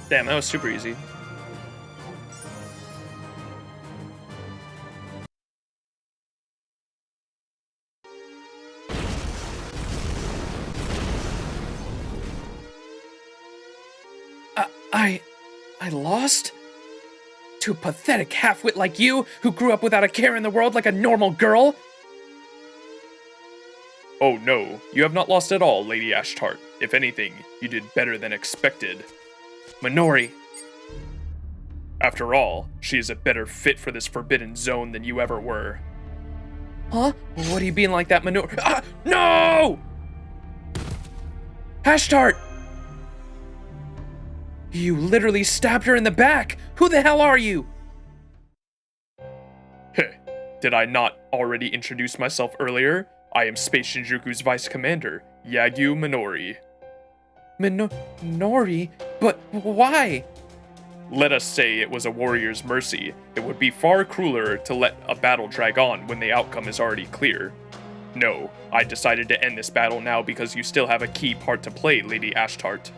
Damn, that was super easy. I lost? To a pathetic half-wit like you, who grew up without a care in the world like a normal girl? Oh no, you have not lost at all, Lady Ashtart. If anything, you did better than expected. Minori. After all, she is a better fit for this forbidden zone than you ever were. Huh? What are you being like that, Minori? Ah, no! Ashtart! You literally stabbed her in the back! Who the hell are you? Heh, did I not already introduce myself earlier? I am Space Shinjuku's Vice Commander, Yagyu Minori. Minori? But why? Let us say it was a warrior's mercy. It would be far crueler to let a battle drag on when the outcome is already clear. No, I decided to end this battle now because you still have a key part to play, Lady Ashtart.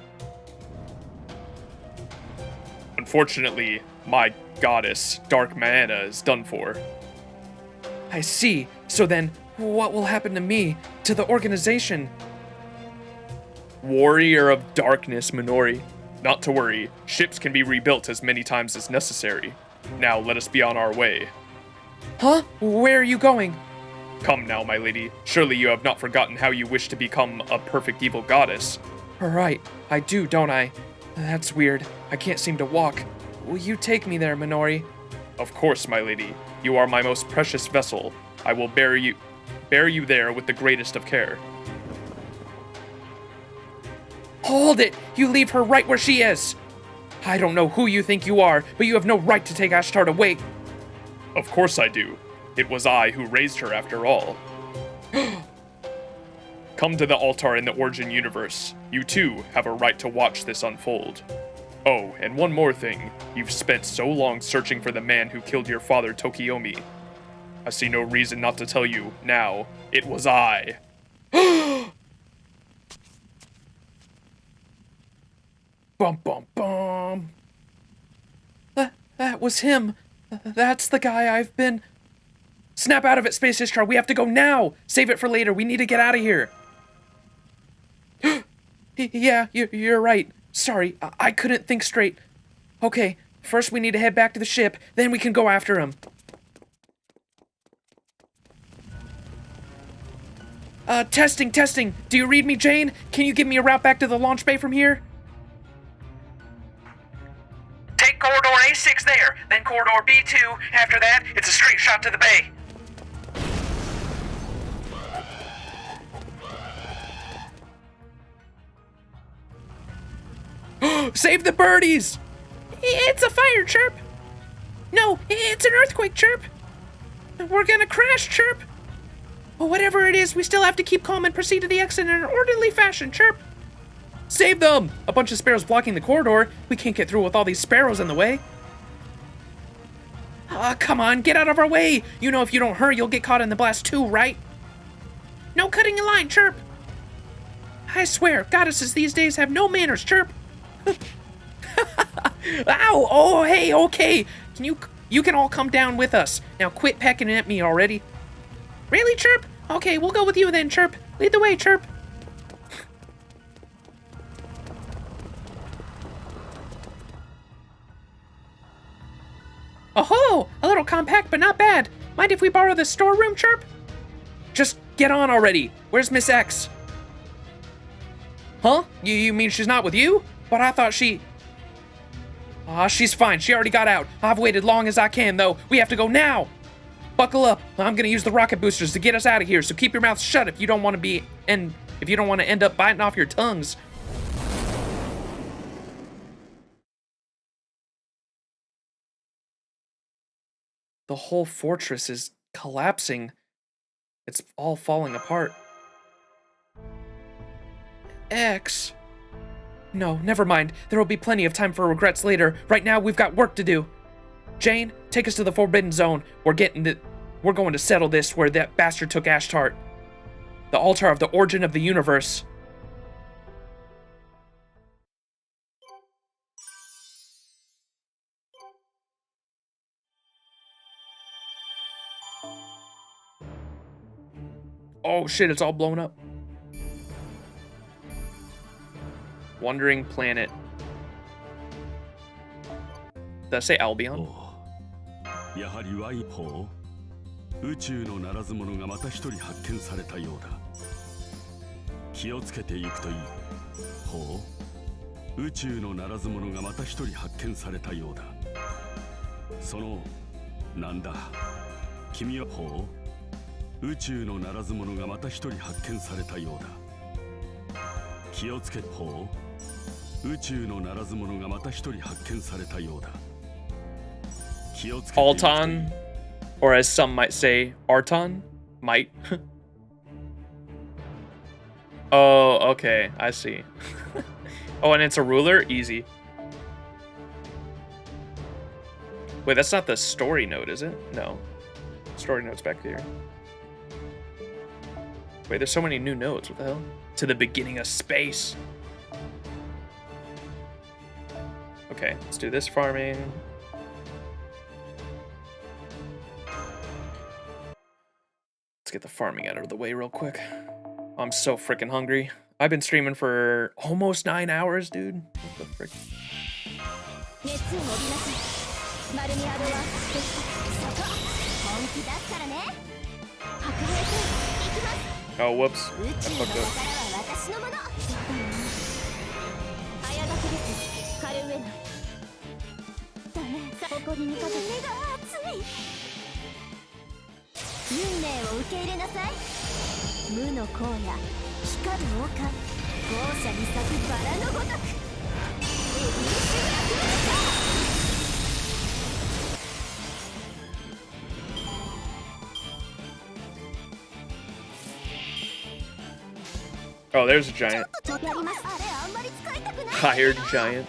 Unfortunately, my goddess, Dark Mayana, is done for. I see. So then, what will happen to me? To the organization? Warrior of Darkness, Minori. Not to worry, ships can be rebuilt as many times as necessary. Now let us be on our way. Huh? Where are you going? Come now, my lady. Surely you have not forgotten how you wish to become a perfect evil goddess. Right, I do, don't I? That's weird. I can't seem to walk. Will you take me there, Minori? Of course, my lady. You are my most precious vessel. I will bury you there with the greatest of care. Hold it! You leave her right where she is! I don't know who you think you are, but you have no right to take Ashtart away. Of course I do. It was I who raised her after all. Come to the altar in the Origin universe. You too have a right to watch this unfold. Oh, and one more thing. You've spent so long searching for the man who killed your father, Tokiomi. I see no reason not to tell you now. It was I. Bum bum bum. That was him. That's the guy I've been... Snap out of it, Space Ishtar. We have to go now. Save it for later. We need to get out of here. Yeah, you're right. Sorry, I couldn't think straight. Okay, first we need to head back to the ship, then we can go after him. Testing. Do you read me, Jane? Can you give me a route back to the launch bay from here? Take corridor A6 there, then corridor B2. After that, it's a straight shot to the bay. Save the birdies! It's a fire, Chirp! No, it's an earthquake, Chirp! We're gonna crash, Chirp! Well, whatever it is, we still have to keep calm and proceed to the exit in an orderly fashion, Chirp! Save them! A bunch of sparrows blocking the corridor. We can't get through with all these sparrows in the way. Come on, get out of our way! You know if you don't hurry, you'll get caught in the blast too, right? No cutting in line, Chirp! I swear, goddesses these days have no manners, Chirp! Ow! Oh, hey, okay. You can all come down with us. Now quit pecking at me already. Really, Chirp? Okay, we'll go with you then, Chirp. Lead the way, Chirp. Oh-ho! A little compact, but not bad. Mind if we borrow the storeroom, Chirp? Just get on already. Where's Miss X? Huh? You mean she's not with you? But I thought she... she's fine. She already got out. I've waited long as I can, though. We have to go now. Buckle up. I'm gonna use the rocket boosters to get us out of here, so keep your mouth shut if you don't want to end up biting off your tongues. The whole fortress is collapsing. It's all falling apart. X... No, never mind. There will be plenty of time for regrets later. Right now, we've got work to do. Jane, take us to the Forbidden Zone. We're going to settle this where that bastard took Ashtart. The altar of the origin of the universe. Oh shit, it's all blown up. Wandering Planet. Did I say Albion? やはりワイポー宇宙のならず者がまた一人発見されたようだ気をつけていくといいほう宇宙のならず者がまた一人発見されたようだそのなんだ君はほう宇宙のならず者がまた一人発見されたようだ気をつけほう宇宙のならず者がまた一人発見されたようだ Alton, or as some might say, Arton? Might. Oh, okay, I see. Oh, and it's a ruler? Easy. Wait, that's not the story note, is it? No. Story note's back here. Wait, there's so many new notes. What the hell? To the beginning of space. Okay, let's do this farming. Let's get the farming out of the way real quick. I'm so freaking hungry. I've been streaming for almost 9 hours, dude. What the frick? Oh, whoops. I fucked up. 受け入れなさい。無の荒野、光る王冠、豪奢に咲くバラのごとく。エディ・シュラクルか。 Oh, there's a giant. Hired giant.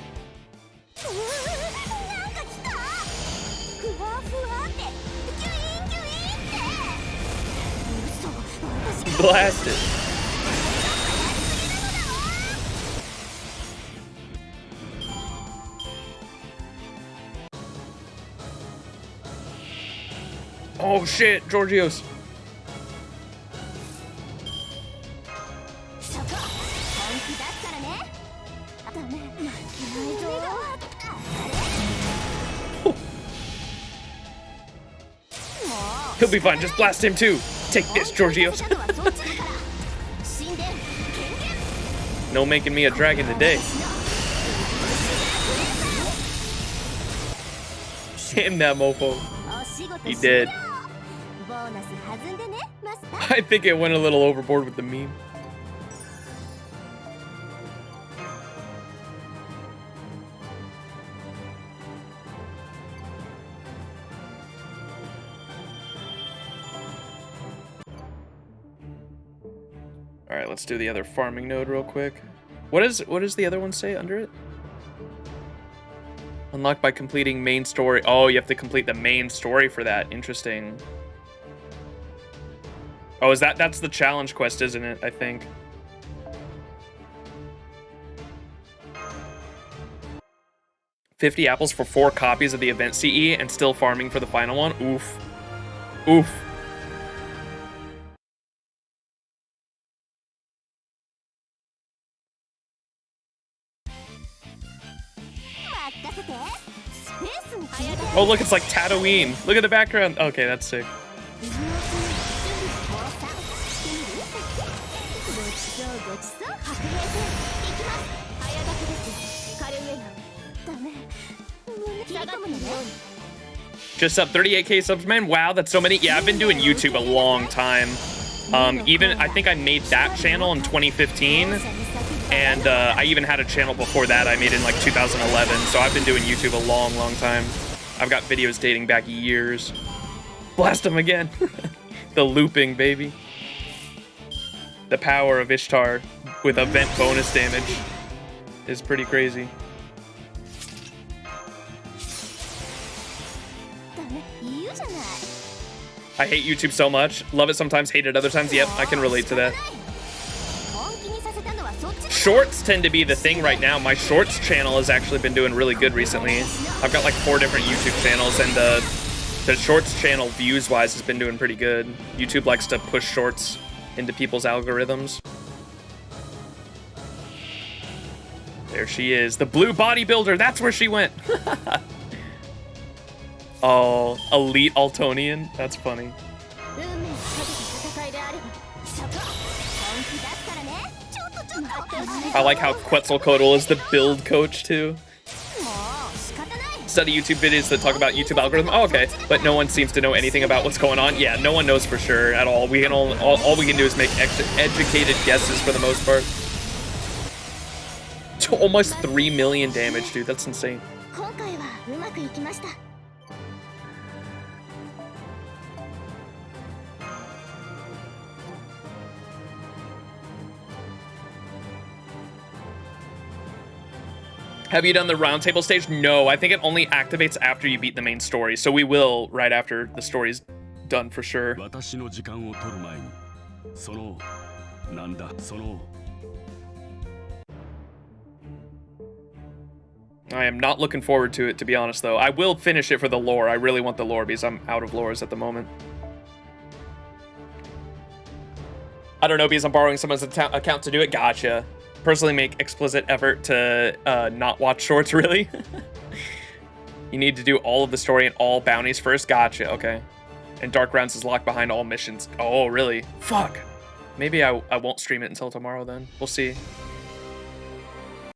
Blast it. Oh shit, Georgios. He'll be fine, just blast him too. Take this, Georgios. No making me a dragon today. Damn that mofo. He did. I think it went a little overboard with the meme. All right, let's do the other farming node real quick. What does the other one say under it? Unlocked by completing main story. Oh, you have to complete the main story for that. Interesting. Oh, that's the challenge quest, isn't it? I think. $50 apples for 4 copies of the event CE and still farming for the final one. Oof. Oof. Oh, look, it's like Tatooine. Look at the background. Okay, that's sick. Just up 38k subs, man. Wow, that's so many. Yeah, I've been doing YouTube a long time. Even I think I made that channel in 2015. And I even had a channel before that I made in like 2011. So I've been doing YouTube a long, long time. I've got videos dating back years. Blast him again. The looping, baby. The power of Ishtar with event bonus damage is pretty crazy. I hate YouTube so much. Love it sometimes, hate it other times. Yep, I can relate to that. Shorts tend to be the thing right now. My shorts channel has actually been doing really good recently. I've got like 4 different YouTube channels, and the shorts channel views-wise has been doing pretty good. YouTube likes to push shorts into people's algorithms. There she is, the blue bodybuilder. That's where she went. Oh, elite Altonian. That's funny. I like how Quetzalcoatl is the build coach too. Study YouTube videos that talk about YouTube algorithm. Oh, okay, but no one seems to know anything about what's going on. Yeah, no one knows for sure at all. We can all we can do is make educated guesses for the most part. Almost 3 million damage, dude. That's insane. Have you done the roundtable stage? No, I think it only activates after you beat the main story. So we will right after the story's done for sure. I am not looking forward to it, to be honest, though. I will finish it for the lore. I really want the lore because I'm out of lores at the moment. I don't know, because I'm borrowing someone's account to do it. Gotcha. Personally make explicit effort to not watch shorts, really. You need to do all of the story and all bounties first. Gotcha, okay. And Dark Rounds is locked behind all missions. Oh, really? Fuck. Maybe I won't stream it until tomorrow then. We'll see.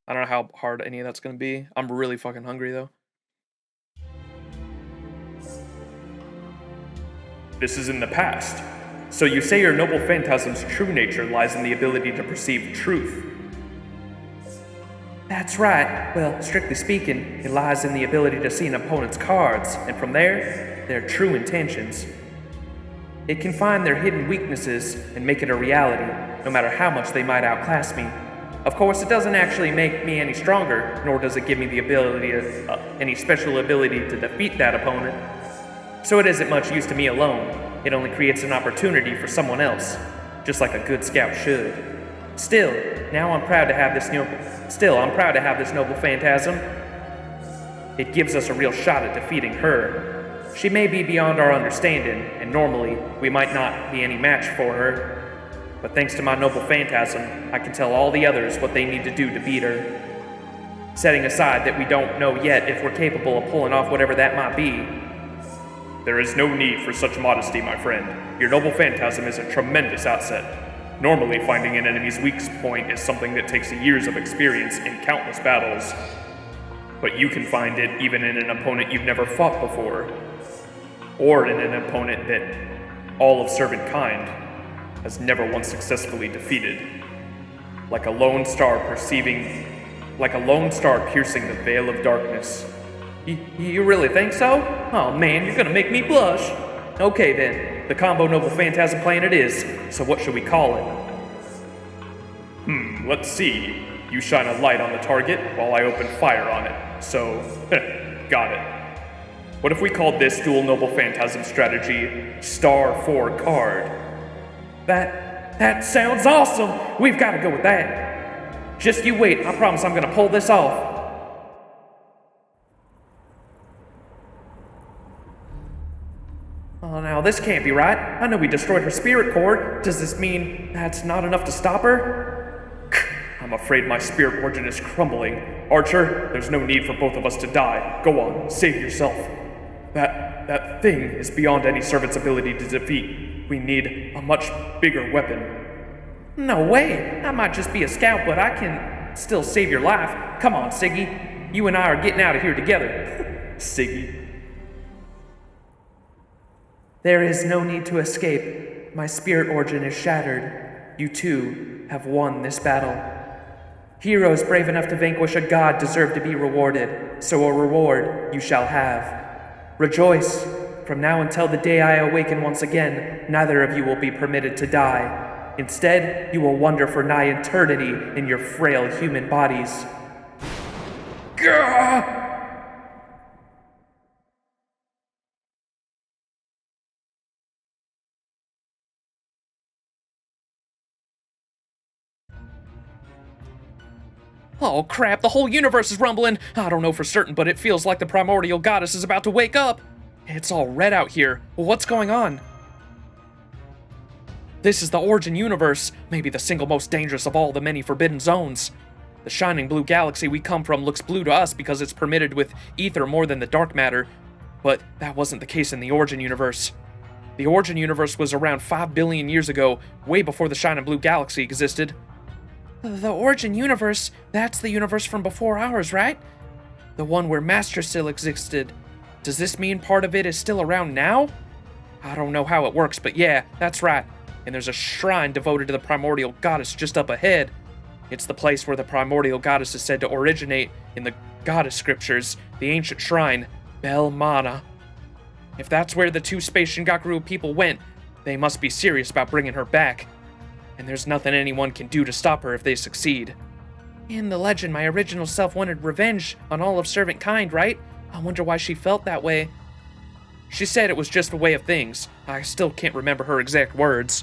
I don't know how hard any of that's gonna be. I'm really fucking hungry though. This is in the past. So you say your noble phantasm's true nature lies in the ability to perceive truth? That's right. Well, strictly speaking, it lies in the ability to see an opponent's cards, and from there, their true intentions. It can find their hidden weaknesses and make it a reality, no matter how much they might outclass me. Of course, it doesn't actually make me any stronger, nor does it give me the ability any special ability to defeat that opponent. So it isn't much use to me alone. It only creates an opportunity for someone else, just like a good scout should. Still, I'm proud to have this noble phantasm. It gives us a real shot at defeating her. She may be beyond our understanding, and normally we might not be any match for her. But thanks to my noble phantasm, I can tell all the others what they need to do to beat her. Setting aside that we don't know yet if we're capable of pulling off whatever that might be. There is no need for such modesty, my friend. Your noble phantasm is a tremendous asset. Normally, finding an enemy's weak point is something that takes years of experience in countless battles. But you can find it even in an opponent you've never fought before. Or in an opponent that all of servant kind has never once successfully defeated. Like a lone star piercing the veil of darkness. You really think so? Oh man, you're gonna make me blush. Okay then, the combo noble phantasm plan it is. So what should we call it? Let's see. You shine a light on the target while I open fire on it. So, got it. What if we called this dual noble phantasm strategy Star 4 Card? That sounds awesome! We've gotta go with that. Just you wait, I promise I'm gonna pull this off. Oh, now this can't be right. I know we destroyed her spirit core. Does this mean that's not enough to stop her? I'm afraid my spirit origin is crumbling. Archer, there's no need for both of us to die. Go on, save yourself. That thing is beyond any servant's ability to defeat. We need a much bigger weapon. No way. I might just be a scout, but I can still save your life. Come on, Siggy. You and I are getting out of here together. Siggy. There is no need to escape. My spirit origin is shattered. You too have won this battle. Heroes brave enough to vanquish a god deserve to be rewarded, so a reward you shall have. Rejoice. From now until the day I awaken once again, neither of you will be permitted to die. Instead, you will wander for nigh eternity in your frail human bodies. Gah! Oh crap, the whole universe is rumbling! I don't know for certain, but it feels like the primordial goddess is about to wake up! It's all red out here. What's going on? This is the Origin Universe, maybe the single most dangerous of all the many forbidden zones. The shining blue galaxy we come from looks blue to us because it's permitted with ether more than the dark matter, but that wasn't the case in the Origin Universe. The Origin Universe was around 5 billion years ago, way before the shining blue galaxy existed. The Origin Universe, that's the universe from before ours, right? The one where Master still existed. Does this mean part of it is still around now? I don't know how it works, but yeah, that's right. And there's a shrine devoted to the primordial goddess just up ahead. It's the place where the primordial goddess is said to originate in the goddess scriptures, the ancient shrine, Bel Mana. If that's where the two Space Shingaku people went, they must be serious about bringing her back. And there's nothing anyone can do to stop her if they succeed. In the legend, my original self wanted revenge on all of servant kind, right? I wonder why she felt that way. She said it was just a way of things. I still can't remember her exact words.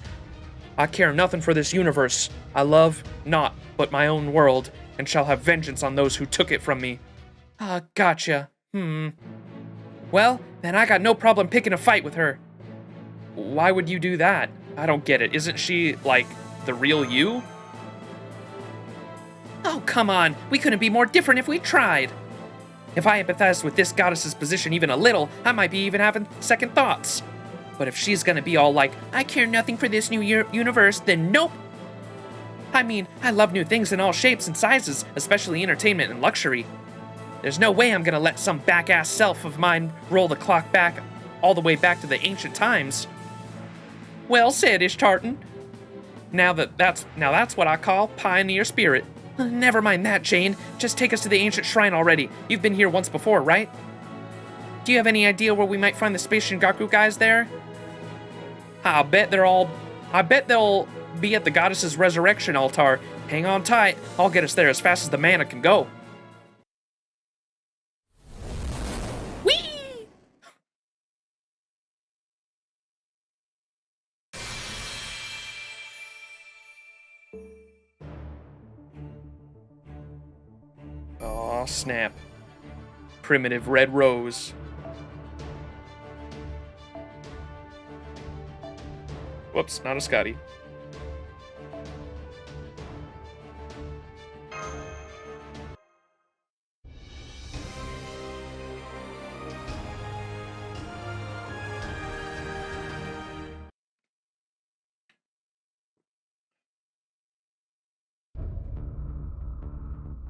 I care nothing for this universe. I love naught but my own world, and shall have vengeance on those who took it from me. Gotcha. Well, then I got no problem picking a fight with her. Why would you do that? I don't get it. Isn't she, like, the real you? Oh, come on. We couldn't be more different if we tried. If I empathized with this goddess's position even a little, I might be even having second thoughts. But if she's gonna be all like, I care nothing for this new universe, then nope. I mean, I love new things in all shapes and sizes, especially entertainment and luxury. There's no way I'm gonna let some back-ass self of mine roll the clock back all the way back to the ancient times. Well said, Ishtartan. Now that's what I call pioneer spirit. Never mind that, Jane. Just take us to the ancient shrine already. You've been here once before, right? Do you have any idea where we might find the Space Shingaku guys there? I bet they'll be at the goddess's resurrection altar. Hang on tight. I'll get us there as fast as the mana can go. Whee! Aw, snap. Primitive red rose. Whoops, not a Scotty.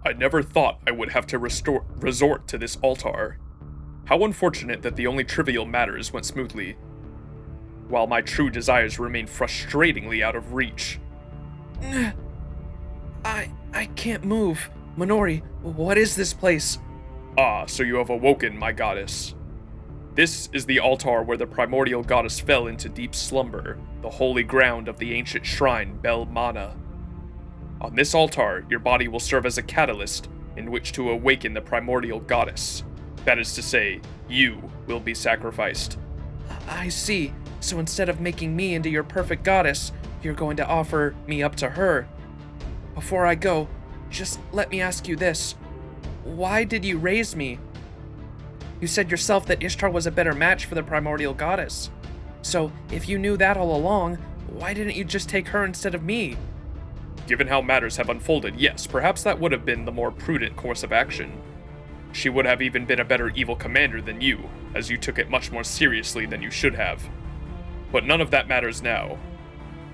I never thought I would have to resort to this altar. How unfortunate that the only trivial matters went smoothly, while my true desires remain frustratingly out of reach. I can't move. Minori, what is this place? Ah, so you have awoken, my goddess. This is the altar where the primordial goddess fell into deep slumber, the holy ground of the ancient shrine Bel Mana. On this altar, your body will serve as a catalyst in which to awaken the primordial goddess. That is to say, you will be sacrificed. I see. So instead of making me into your perfect goddess, you're going to offer me up to her. Before I go, just let me ask you this. Why did you raise me? You said yourself that Ishtar was a better match for the primordial goddess. So if you knew that all along, why didn't you just take her instead of me? Given how matters have unfolded, yes, perhaps that would have been the more prudent course of action. She would have even been a better evil commander than you, as you took it much more seriously than you should have. But none of that matters now.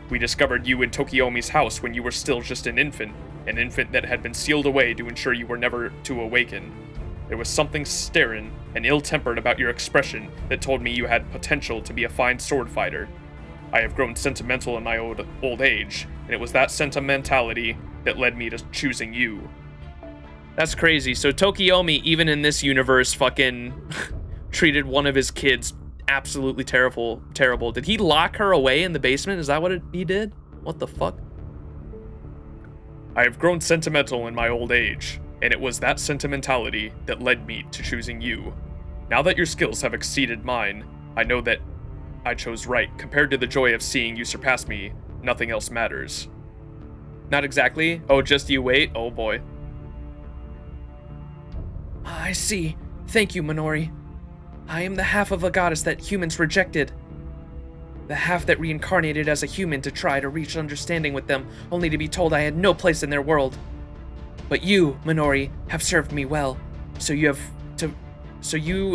We discovered you in Tokiomi's house when you were still just an infant that had been sealed away to ensure you were never to awaken. There was something stern and ill-tempered about your expression that told me you had potential to be a fine sword fighter. I have grown sentimental in my old age, and it was that sentimentality that led me to choosing you. That's crazy. So Tokiomi, even in this universe, fucking treated one of his kids absolutely terrible. Did he lock her away in the basement? Is that what he did? What the fuck? I have grown sentimental in my old age, and it was that sentimentality that led me to choosing you. Now that your skills have exceeded mine, I know that I chose right. Compared to the joy of seeing you surpass me, nothing else matters. Not exactly. Oh, just you wait? Oh boy. I see. Thank you, Minori. I am the half of a goddess that humans rejected. The half that reincarnated as a human to try to reach understanding with them, only to be told I had no place in their world. But you, Minori, have served me well, so you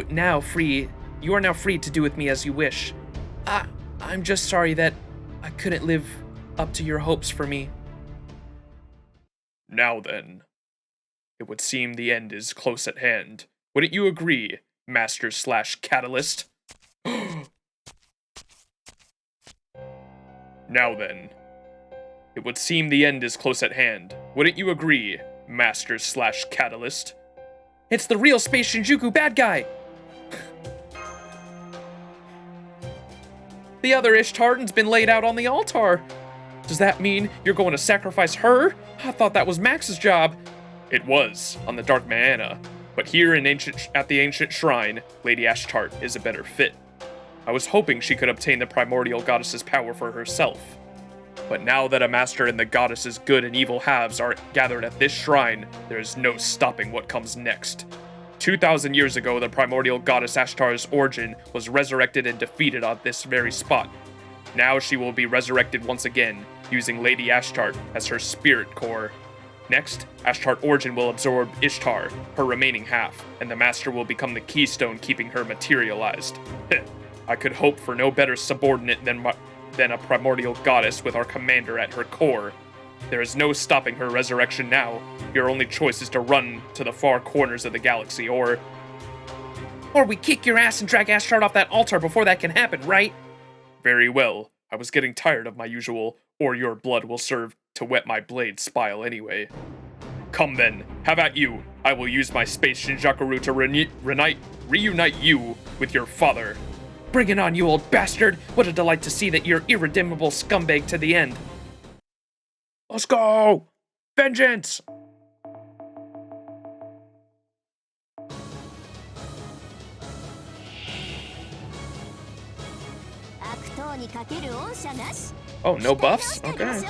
are now free to do with me as you wish. I'm just sorry that I couldn't live up to your hopes for me. Now then, it would seem the end is close at hand. Wouldn't you agree, Master/Catalyst? Now then, it would seem the end is close at hand. Wouldn't you agree, Master/Catalyst? It's the real Space Shinjuku bad guy! The other Ishtartan's been laid out on the altar. Does that mean you're going to sacrifice her? I thought that was Max's job. It was, on the Dark Maana, but here at the ancient shrine, Lady Ashtart is a better fit. I was hoping she could obtain the primordial goddess's power for herself. But now that a master and the goddess's good and evil halves are gathered at this shrine, there is no stopping what comes next. 2,000 years ago, the primordial goddess Ashtar's origin was resurrected and defeated on this very spot. Now she will be resurrected once again, using Lady Ashtart as her spirit core. Next, Ashtart Origin will absorb Ishtar, her remaining half, and the master will become the keystone keeping her materialized. I could hope for no better subordinate than a primordial goddess with our commander at her core. There is no stopping her resurrection now. Your only choice is to run to the far corners of the galaxy, or we kick your ass and drag Ashtart off that altar before that can happen, right? Very well. I was getting tired of my usual, or your blood will serve to wet my blade spile anyway. Come then, have at you. I will use my space Shinjaku to reunite you with your father. Bring it on, you old bastard! What a delight to see that you're irredeemable scumbag to the end. Let's go! Vengeance! Oh, no buffs? Okay.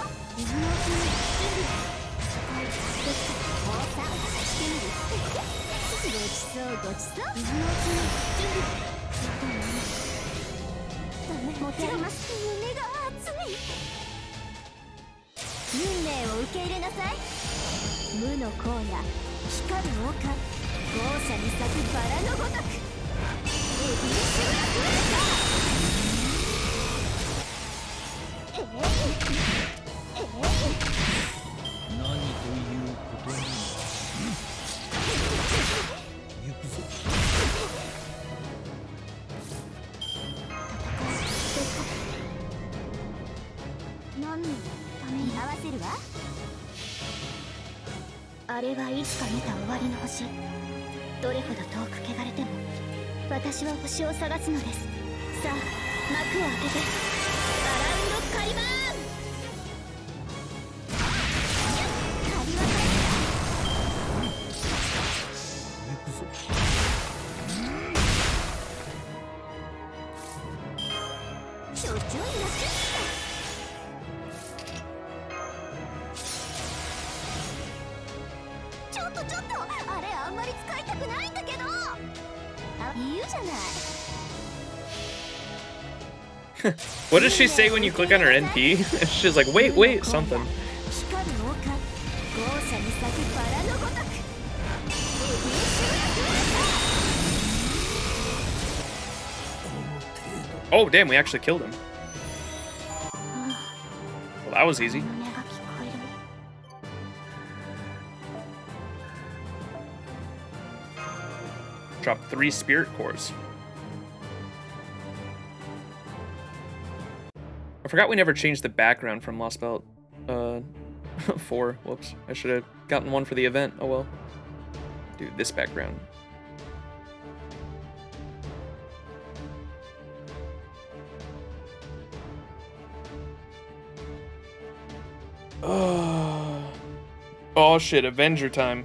What does she say when you click on her NP? She's like, wait, something. Oh, damn, we actually killed him. Well, that was easy. Drop 3 spirit cores. I forgot we never changed the background from Lost Belt 4. Whoops. I should have gotten one for the event. Oh well. Dude, this background. Oh shit, Avenger time.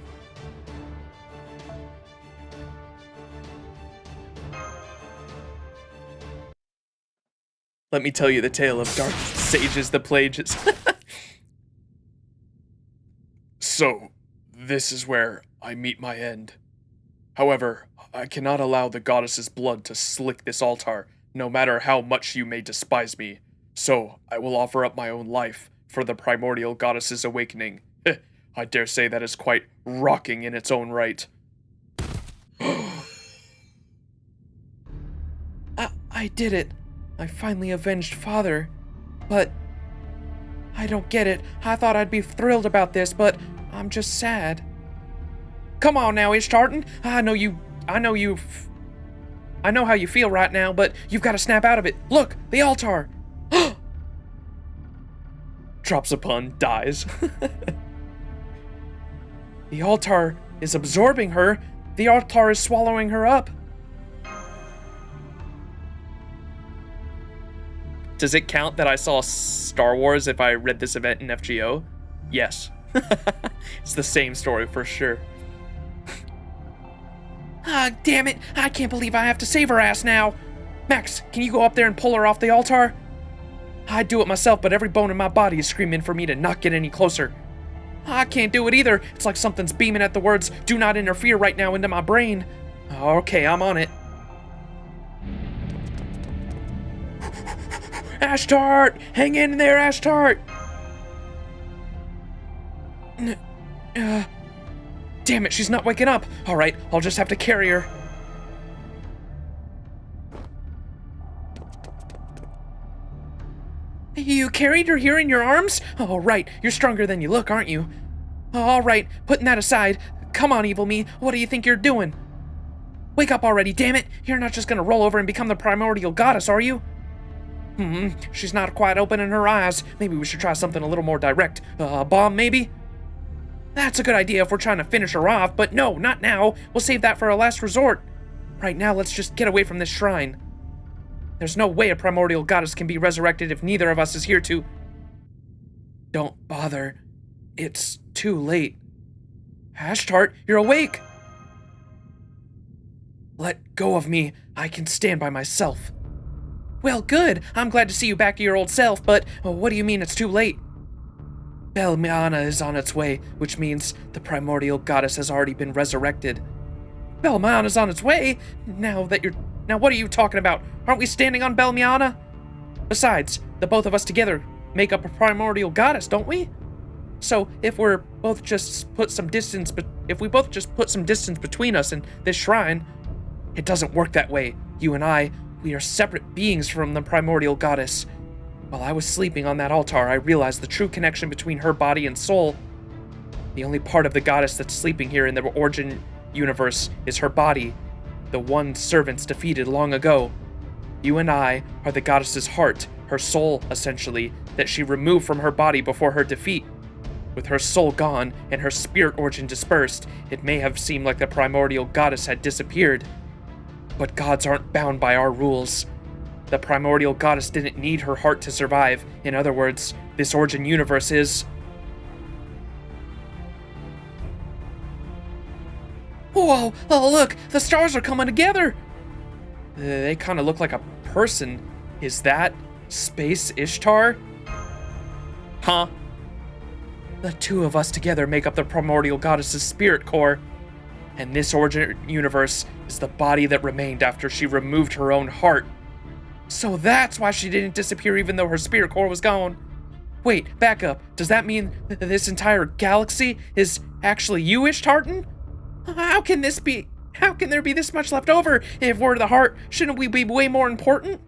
Let me tell you the tale of dark sages the plages. So, this is where I meet my end. However, I cannot allow the goddess's blood to slick this altar, no matter how much you may despise me. So, I will offer up my own life for the primordial goddess's awakening. I dare say that is quite rocking in its own right. I did it. I finally avenged Father. But I don't get it. I thought I'd be thrilled about this, but I'm just sad. Come on now, Ishtartan. I know how you feel right now, but you've got to snap out of it. Look, the altar. Drops a pun, dies. The altar is absorbing her. The altar is swallowing her up. Does it count that I saw Star Wars if I read this event in FGO? Yes. It's the same story for sure. Ah, damn it. I can't believe I have to save her ass now. Max, can you go up there and pull her off the altar? I'd do it myself, but every bone in my body is screaming for me to not get any closer. I can't do it either. It's like something's beaming at the words, "Do not interfere" right now into my brain. Okay, I'm on it. Ashtart! Hang in there, Ashtart! Damn it, she's not waking up. Alright, I'll just have to carry her. You carried her here in your arms? Oh, right, you're stronger than you look, aren't you? Alright, putting that aside, come on, Evil Me, what do you think you're doing? Wake up already, damn it! You're not just gonna roll over and become the primordial goddess, are you? She's not quite opening her eyes. Maybe we should try something a little more direct. A bomb, maybe? That's a good idea if we're trying to finish her off, but no, not now. We'll save that for a last resort. Right now, let's just get away from this shrine. There's no way a primordial goddess can be resurrected if neither of us is here to... Don't bother. It's too late. Ashtart, you're awake! Let go of me. I can stand by myself. Well, good. I'm glad to see you back to your old self, but what do you mean it's too late? Belmiana is on its way, which means the primordial goddess has already been resurrected. Belmiana's on its way? Now, what are you talking about? Aren't we standing on Belmiana? Besides, the both of us together make up a primordial goddess, don't we? So, if we both just put some distance between us and this shrine, it doesn't work that way. You and I, we are separate beings from the primordial goddess. While I was sleeping on that altar, I realized the true connection between her body and soul. The only part of the goddess that's sleeping here in the origin universe is her body, the one servants defeated long ago. You and I are the goddess's heart, her soul, essentially, that she removed from her body before her defeat. With her soul gone and her spirit origin dispersed, it may have seemed like the primordial goddess had disappeared. But gods aren't bound by our rules. The primordial goddess didn't need her heart to survive. In other words, this origin universe is... Whoa, oh look, the stars are coming together! They kind of look like a person. Is that Space Ishtar? Huh? The two of us together make up the primordial goddess's spirit core. And this origin universe is the body that remained after she removed her own heart. So that's why she didn't disappear even though her spirit core was gone. Wait, back up. Does that mean this entire galaxy is actually you, Ishtartan? How can this be? How can there be this much left over? If we're the heart, shouldn't we be way more important?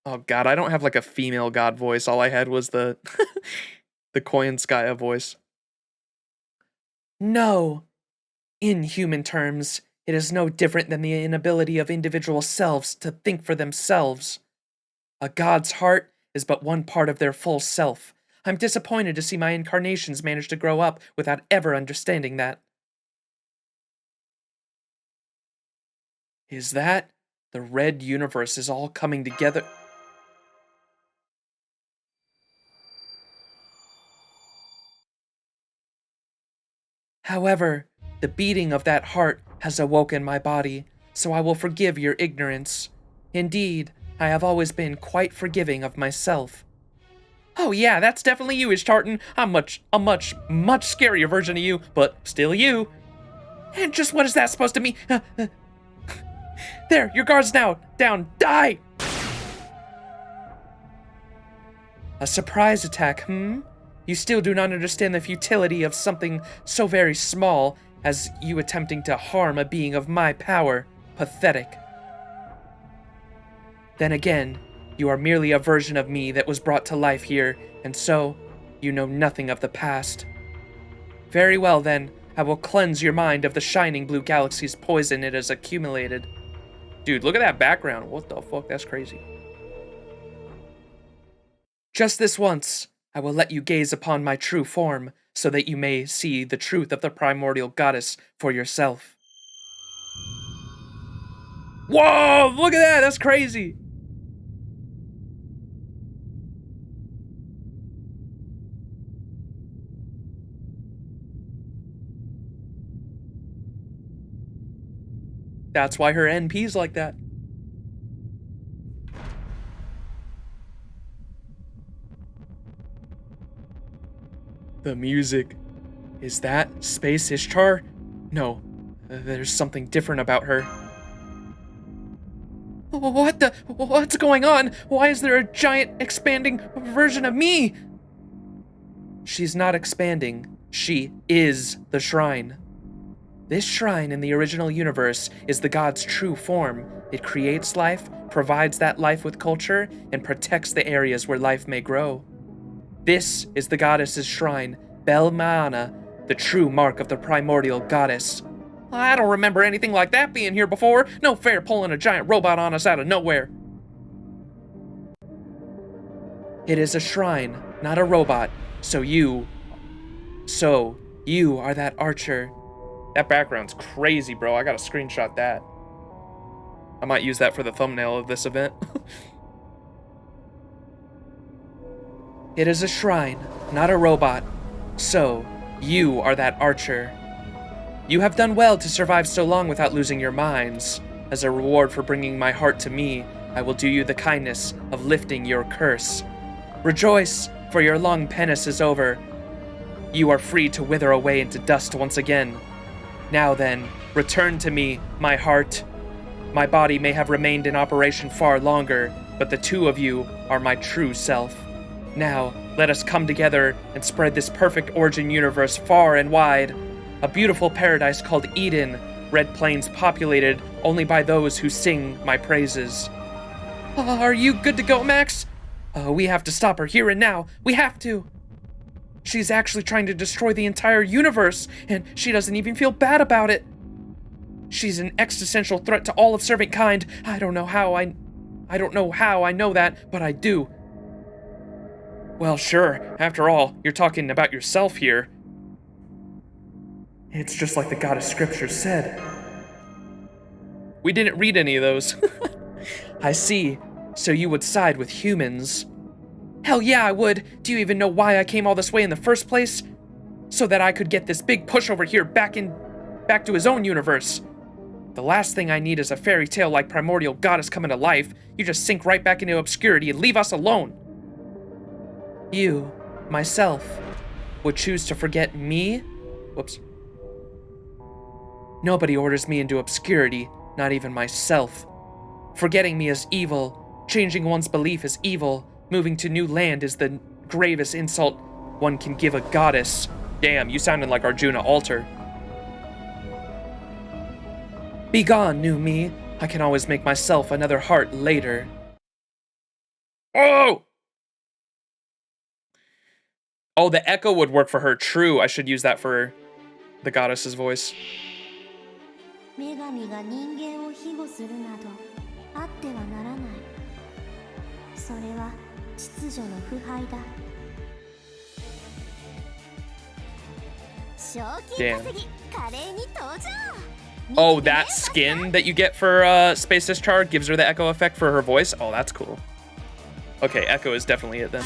Oh god, I don't have like a female god voice. All I had was the the Koyanskaya voice. No. In human terms, it is no different than the inability of individual selves to think for themselves. A god's heart is but one part of their full self. I'm disappointed to see my incarnations manage to grow up without ever understanding that. Is that the red universe is all coming together? However, the beating of that heart has awoken my body, so I will forgive your ignorance. Indeed, I have always been quite forgiving of myself. Oh yeah, that's definitely you, Ishtartan. I'm a much scarier version of you, but still you. And just what is that supposed to mean? There, your guard's now down. Die! A surprise attack, You still do not understand the futility of something so very small as you attempting to harm a being of my power. Pathetic. Then again, you are merely a version of me that was brought to life here, and so, you know nothing of the past. Very well then, I will cleanse your mind of the shining blue galaxy's poison it has accumulated. Dude, look at that background. What the fuck? That's crazy. Just this once, I will let you gaze upon my true form, so that you may see the truth of the primordial goddess for yourself. Whoa! Look at that! That's crazy! That's why her NP's like that. The music. Is that Space Ishtar? No, there's something different about her. What's going on? Why is there a giant expanding version of me? She's not expanding. She is the shrine. This shrine in the original universe is the god's true form. It creates life, provides that life with culture, and protects the areas where life may grow. This is the goddess's shrine, Belmaana, the true mark of the primordial goddess. I don't remember anything like that being here before. No fair pulling a giant robot on us out of nowhere. It is a shrine, not a robot. So you are that archer. That background's crazy, bro. I gotta screenshot that. I might use that for the thumbnail of this event. It is a shrine, not a robot. So, you are that archer. You have done well to survive so long without losing your minds. As a reward for bringing my heart to me, I will do you the kindness of lifting your curse. Rejoice, for your long penance is over. You are free to wither away into dust once again. Now then, return to me, my heart. My body may have remained in operation far longer, but the two of you are my true self. Now, let us come together and spread this perfect origin universe far and wide. A beautiful paradise called Eden, Red Plains populated only by those who sing my praises. Are you good to go, Max? We have to stop her here and now. We have to. She's actually trying to destroy the entire universe, and she doesn't even feel bad about it. She's an existential threat to all of servant kind. I don't know how I know that, but I do. Well, sure. After all, you're talking about yourself here. It's just like the goddess scripture said. We didn't read any of those. I see. So you would side with humans. Hell yeah, I would. Do you even know why I came all this way in the first place? So that I could get this big push over here back to his own universe. The last thing I need is a fairy tale like primordial goddess coming to life. You just sink right back into obscurity and leave us alone. You, myself, would choose to forget me? Whoops. Nobody orders me into obscurity, not even myself. Forgetting me is evil. Changing one's belief is evil. Moving to new land is the gravest insult one can give a goddess. Damn, you sounded like Arjuna Alter. Be gone, new me. I can always make myself another heart later. Oh! Oh, the echo would work for her. True, I should use that for the goddess's voice. Damn. Oh, that skin that you get for Space Ishtar gives her the echo effect for her voice? Oh, that's cool. Okay, echo is definitely it then.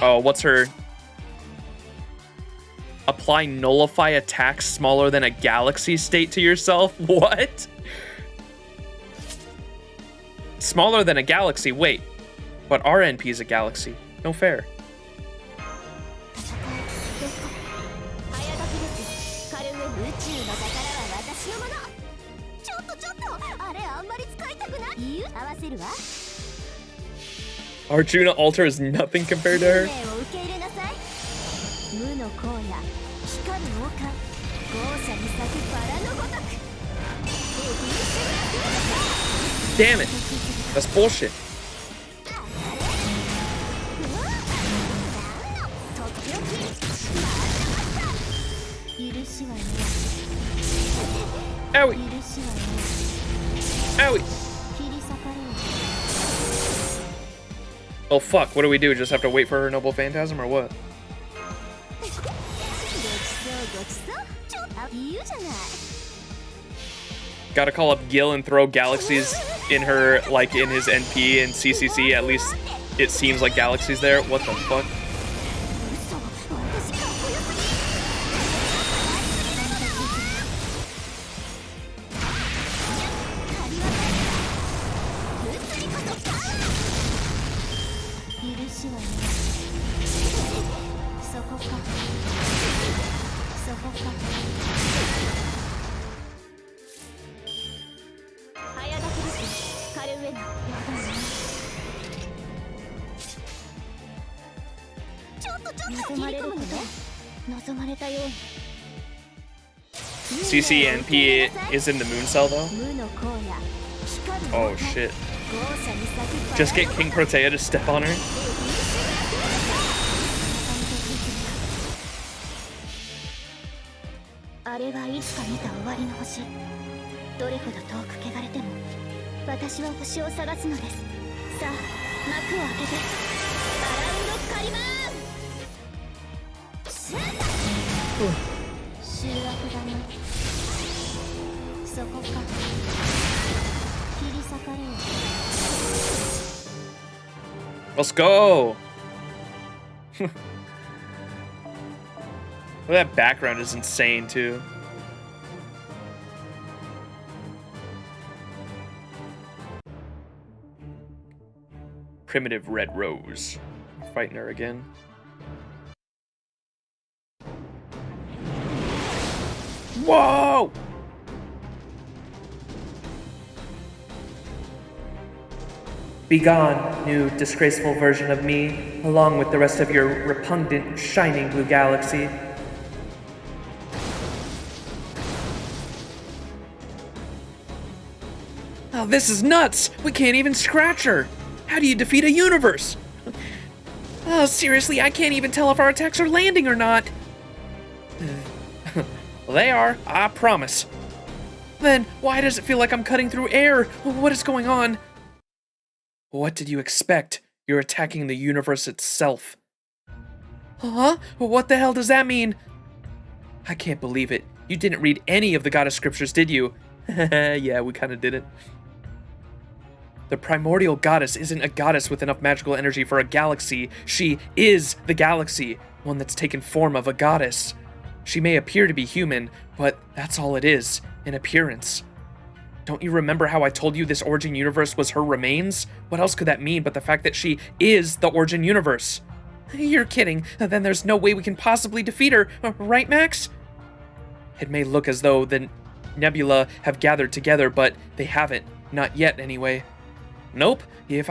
Oh, what's her? Apply nullify attacks smaller than a galaxy state to yourself? What? Smaller than a galaxy? Wait. But RNP is a galaxy. No fair. Arjuna Alter is nothing compared to her. Damn it. That's bullshit. Owie. Owie. Oh fuck, what do we do? Just have to wait for her noble phantasm or what? Gotta call up Gil and throw galaxies in her, like in his NP and CCC. At least it seems like galaxies there. What the fuck? CCNP is in the moon cell though? Oh shit. Just get King Protea to step on her? れはいつか見た終わりの星。どれほど遠く汚れても私は星を探すのです。さあ幕を開けてバランドカリバーン。シュート。醜悪だね。そこか。切り裂かれよ。 Let's go! Well, that background is insane too. Primitive Red Rose. Fighting her again. Whoa! Begone, new, disgraceful version of me, along with the rest of your repugnant, shining blue galaxy. Oh, this is nuts! We can't even scratch her! How do you defeat a universe? Oh, seriously, I can't even tell if our attacks are landing or not. They are, I promise. Then, why does it feel like I'm cutting through air? What is going on? What did you expect? You're attacking the universe itself. Huh? What the hell does that mean? I can't believe it. You didn't read any of the goddess scriptures, did you? Yeah, we kinda didn't. The primordial goddess isn't a goddess with enough magical energy for a galaxy. She is the galaxy, one that's taken form of a goddess. She may appear to be human, but that's all it is, an appearance. Don't you remember how I told you this origin universe was her remains? What else could that mean but the fact that she is the origin universe? You're kidding. Then there's no way we can possibly defeat her, right, Max? It may look as though the nebula have gathered together, but they haven't. Not yet, anyway. Nope. If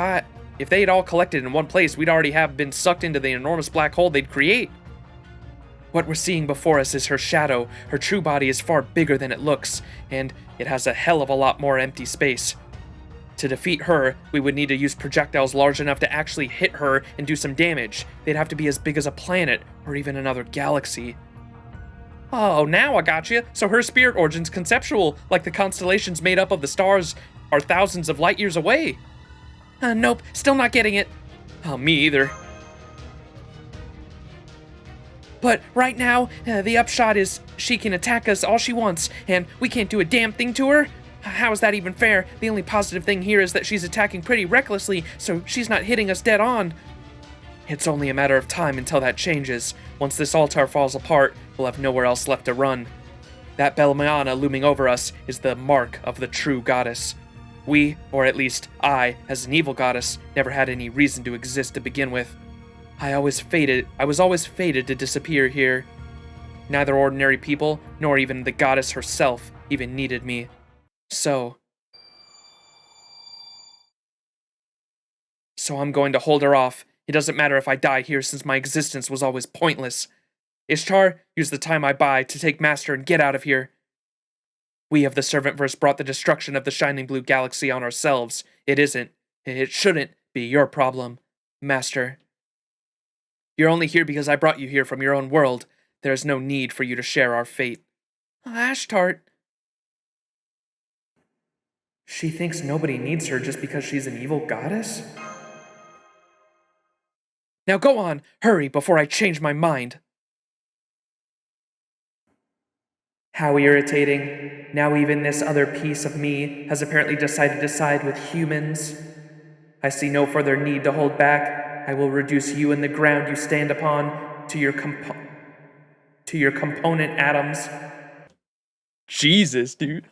they had all collected in one place, we'd already have been sucked into the enormous black hole they'd create. What we're seeing before us is her shadow. Her true body is far bigger than it looks, and it has a hell of a lot more empty space. To defeat her, we would need to use projectiles large enough to actually hit her and do some damage. They'd have to be as big as a planet, or even another galaxy. Oh, now I got you. So her spirit origin's conceptual, like the constellations made up of the stars are thousands of light years away. Nope, still not getting it. Oh, me either. But right now, the upshot is she can attack us all she wants, and we can't do a damn thing to her? How is that even fair? The only positive thing here is that she's attacking pretty recklessly, so she's not hitting us dead on. It's only a matter of time until that changes. Once this altar falls apart, we'll have nowhere else left to run. That Belmana looming over us is the mark of the true goddess. We, or at least I, as an evil goddess, never had any reason to exist to begin with. I was always fated to disappear here. Neither ordinary people, nor even the goddess herself, even needed me. So I'm going to hold her off. It doesn't matter if I die here since my existence was always pointless. Ishtar, use the time I buy to take Master and get out of here. We of the Servantverse brought the destruction of the Shining Blue Galaxy on ourselves. It shouldn't be your problem, Master. You're only here because I brought you here from your own world. There is no need for you to share our fate. Ashtart. She thinks nobody needs her just because she's an evil goddess? Now go on, hurry before I change my mind. How irritating. Now even this other piece of me has apparently decided to side with humans. I see no further need to hold back. I will reduce you and the ground you stand upon to your component atoms. Jesus, dude.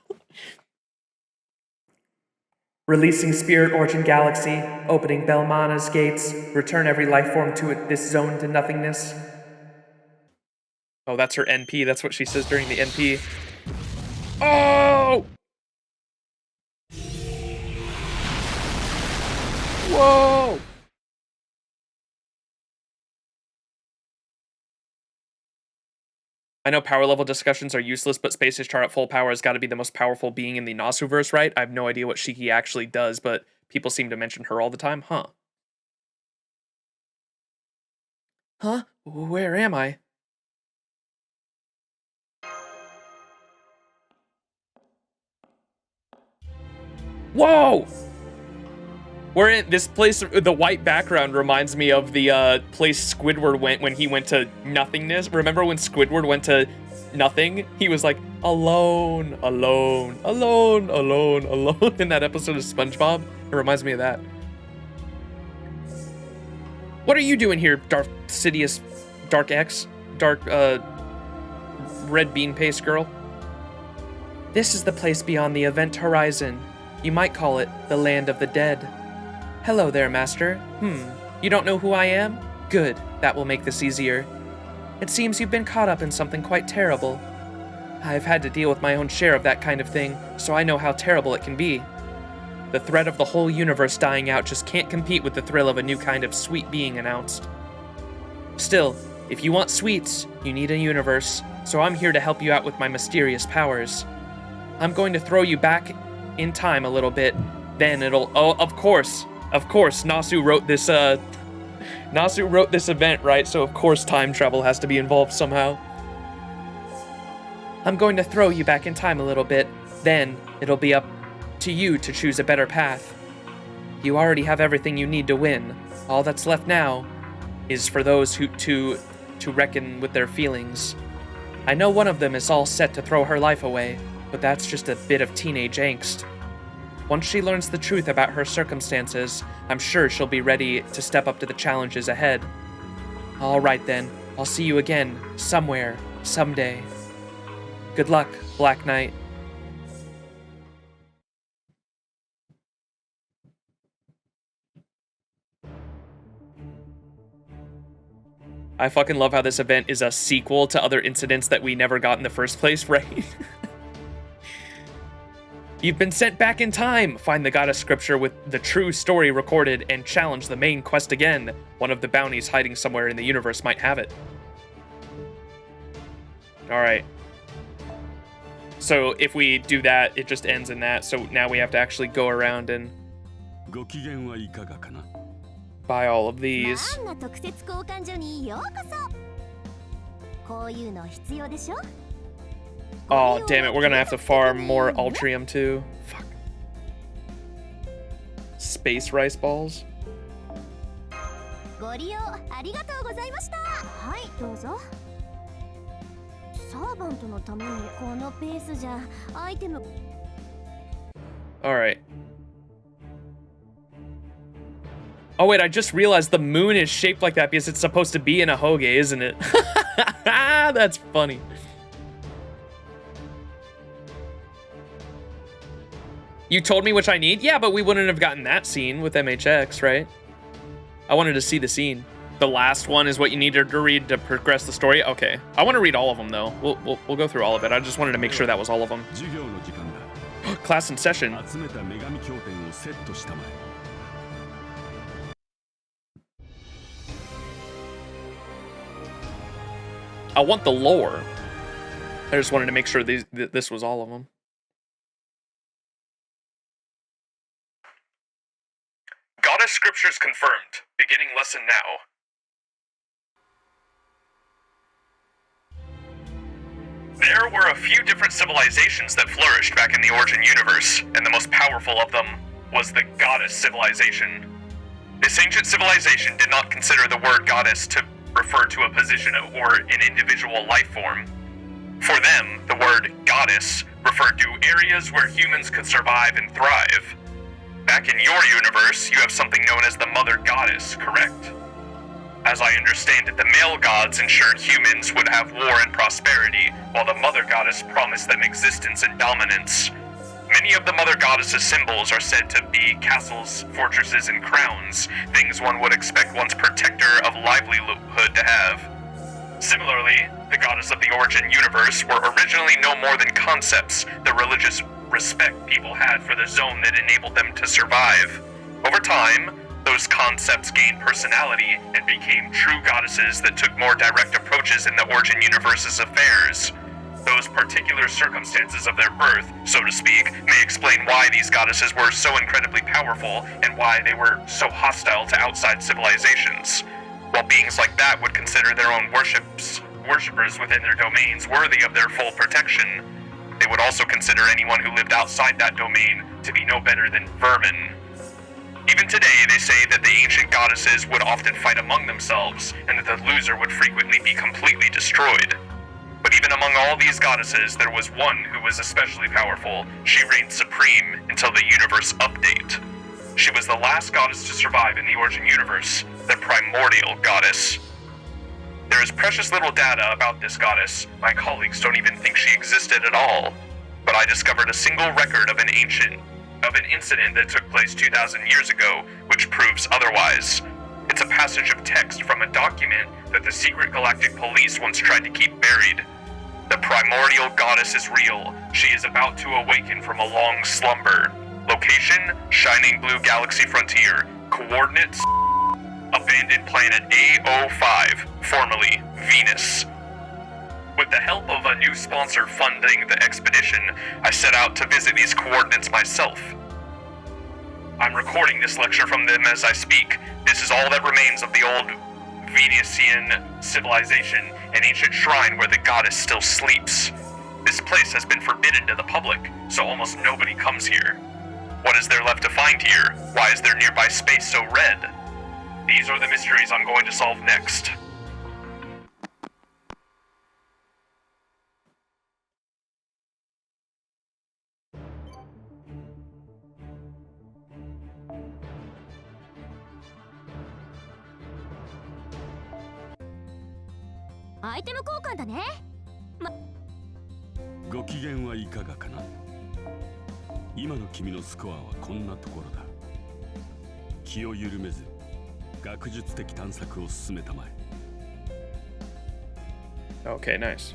Releasing Spirit Origin Galaxy, opening Belmana's gates, return every life form to this zone to nothingness. Oh, that's her NP. That's what she says during the NP. Oh! Whoa! I know power level discussions are useless, but Space Ishtar at full power has got to be the most powerful being in the Nasuverse, right? I have no idea what Shiki actually does, but people seem to mention her all the time, huh? Huh? Where am I? Whoa! We're in this place. The white background reminds me of the place Squidward went when he went to nothingness. Remember when Squidward went to nothing? He was like, alone, alone, alone, alone, alone in that episode of SpongeBob. It reminds me of that. What are you doing here, Darth Sidious, Dark X, Dark, Red Bean Paste Girl? This is the place beyond the event horizon. You might call it the land of the dead. Hello there, Master. You don't know who I am? Good, that will make this easier. It seems you've been caught up in something quite terrible. I've had to deal with my own share of that kind of thing, so I know how terrible it can be. The threat of the whole universe dying out just can't compete with the thrill of a new kind of sweet being announced. Still, if you want sweets, you need a universe, so I'm here to help you out with my mysterious powers. I'm going to throw you back in time a little bit, then it'll... Oh, of course, Nasu wrote this, Nasu wrote this event, right? So of course time travel has to be involved somehow. I'm going to throw you back in time a little bit, then it'll be up to you to choose a better path. You already have everything you need to win. All that's left now is for those who to reckon with their feelings. I know one of them is all set to throw her life away, but that's just a bit of teenage angst. Once she learns the truth about her circumstances, I'm sure she'll be ready to step up to the challenges ahead. All right then, I'll see you again, somewhere, someday. Good luck, Black Knight. I fucking love how this event is a sequel to other incidents that we never got in the first place, right? You've been sent back in time! Find the goddess scripture with the true story recorded and challenge the main quest again. One of the bounties hiding somewhere in the universe might have it. Alright. So if we do that, it just ends in that. So now we have to actually go around and buy all of these. Oh, damn it, we're gonna have to farm more Ultrium too. Fuck. Space rice balls? ご利用ありがとうございました。はい、どうぞ。サーバントのためにこのペースじゃアイテム。Alright. Oh wait, I just realized the moon is shaped like that because it's supposed to be in a Hoge, isn't it? That's funny. You told me which I need? Yeah, but we wouldn't have gotten that scene with MHX, right? I wanted to see the scene. The last one is what you needed to read to progress the story? Okay. I want to read all of them, though. We'll go through all of it. I just wanted to make sure that was all of them. Class in session. I want the lore. I just wanted to make sure this was all of them. Goddess scriptures confirmed. Beginning lesson now. There were a few different civilizations that flourished back in the Origin universe, and the most powerful of them was the Goddess civilization. This ancient civilization did not consider the word goddess to refer to a position or an individual life form. For them, the word goddess referred to areas where humans could survive and thrive. Back in your universe, you have something known as the Mother Goddess, correct? As I understand it, the male gods ensured humans would have war and prosperity, while the Mother Goddess promised them existence and dominance. Many of the Mother Goddess's symbols are said to be castles, fortresses, and crowns, things one would expect one's protector of livelihood to have. Similarly, the Goddess of the Origin universe were originally no more than concepts, the religious respect people had for the zone that enabled them to survive. Over time, those concepts gained personality and became true goddesses that took more direct approaches in the Origin universe's affairs. Those particular circumstances of their birth, so to speak, may explain why these goddesses were so incredibly powerful and why they were so hostile to outside civilizations. While beings like that would consider their own worshippers within their domains worthy of their full protection, they would also consider anyone who lived outside that domain to be no better than vermin. Even today, they say that the ancient goddesses would often fight among themselves, and that the loser would frequently be completely destroyed. But even among all these goddesses, there was one who was especially powerful. She reigned supreme until the universe update. She was the last goddess to survive in the Origin universe, the primordial goddess. There is precious little data about this goddess. My colleagues don't even think she existed at all. But I discovered a single record of an incident that took place 2,000 years ago, which proves otherwise. It's a passage of text from a document that the secret galactic police once tried to keep buried. The primordial goddess is real. She is about to awaken from a long slumber. Location, shining blue galaxy frontier. Coordinates, abandoned planet A05, formerly Venus. With the help of a new sponsor funding the expedition, I set out to visit these coordinates myself. I'm recording this lecture from them as I speak. This is all that remains of the old Venusian civilization, an ancient shrine where the goddess still sleeps. This place has been forbidden to the public, so almost nobody comes here. What is there left to find here? Why is their nearby space so red? These are the mysteries I'm going to solve next. Item ご機嫌はいかがかな。今の君のスコアはこんなところだ。気を緩めず学術的探索を進めたまえ。Okay, nice.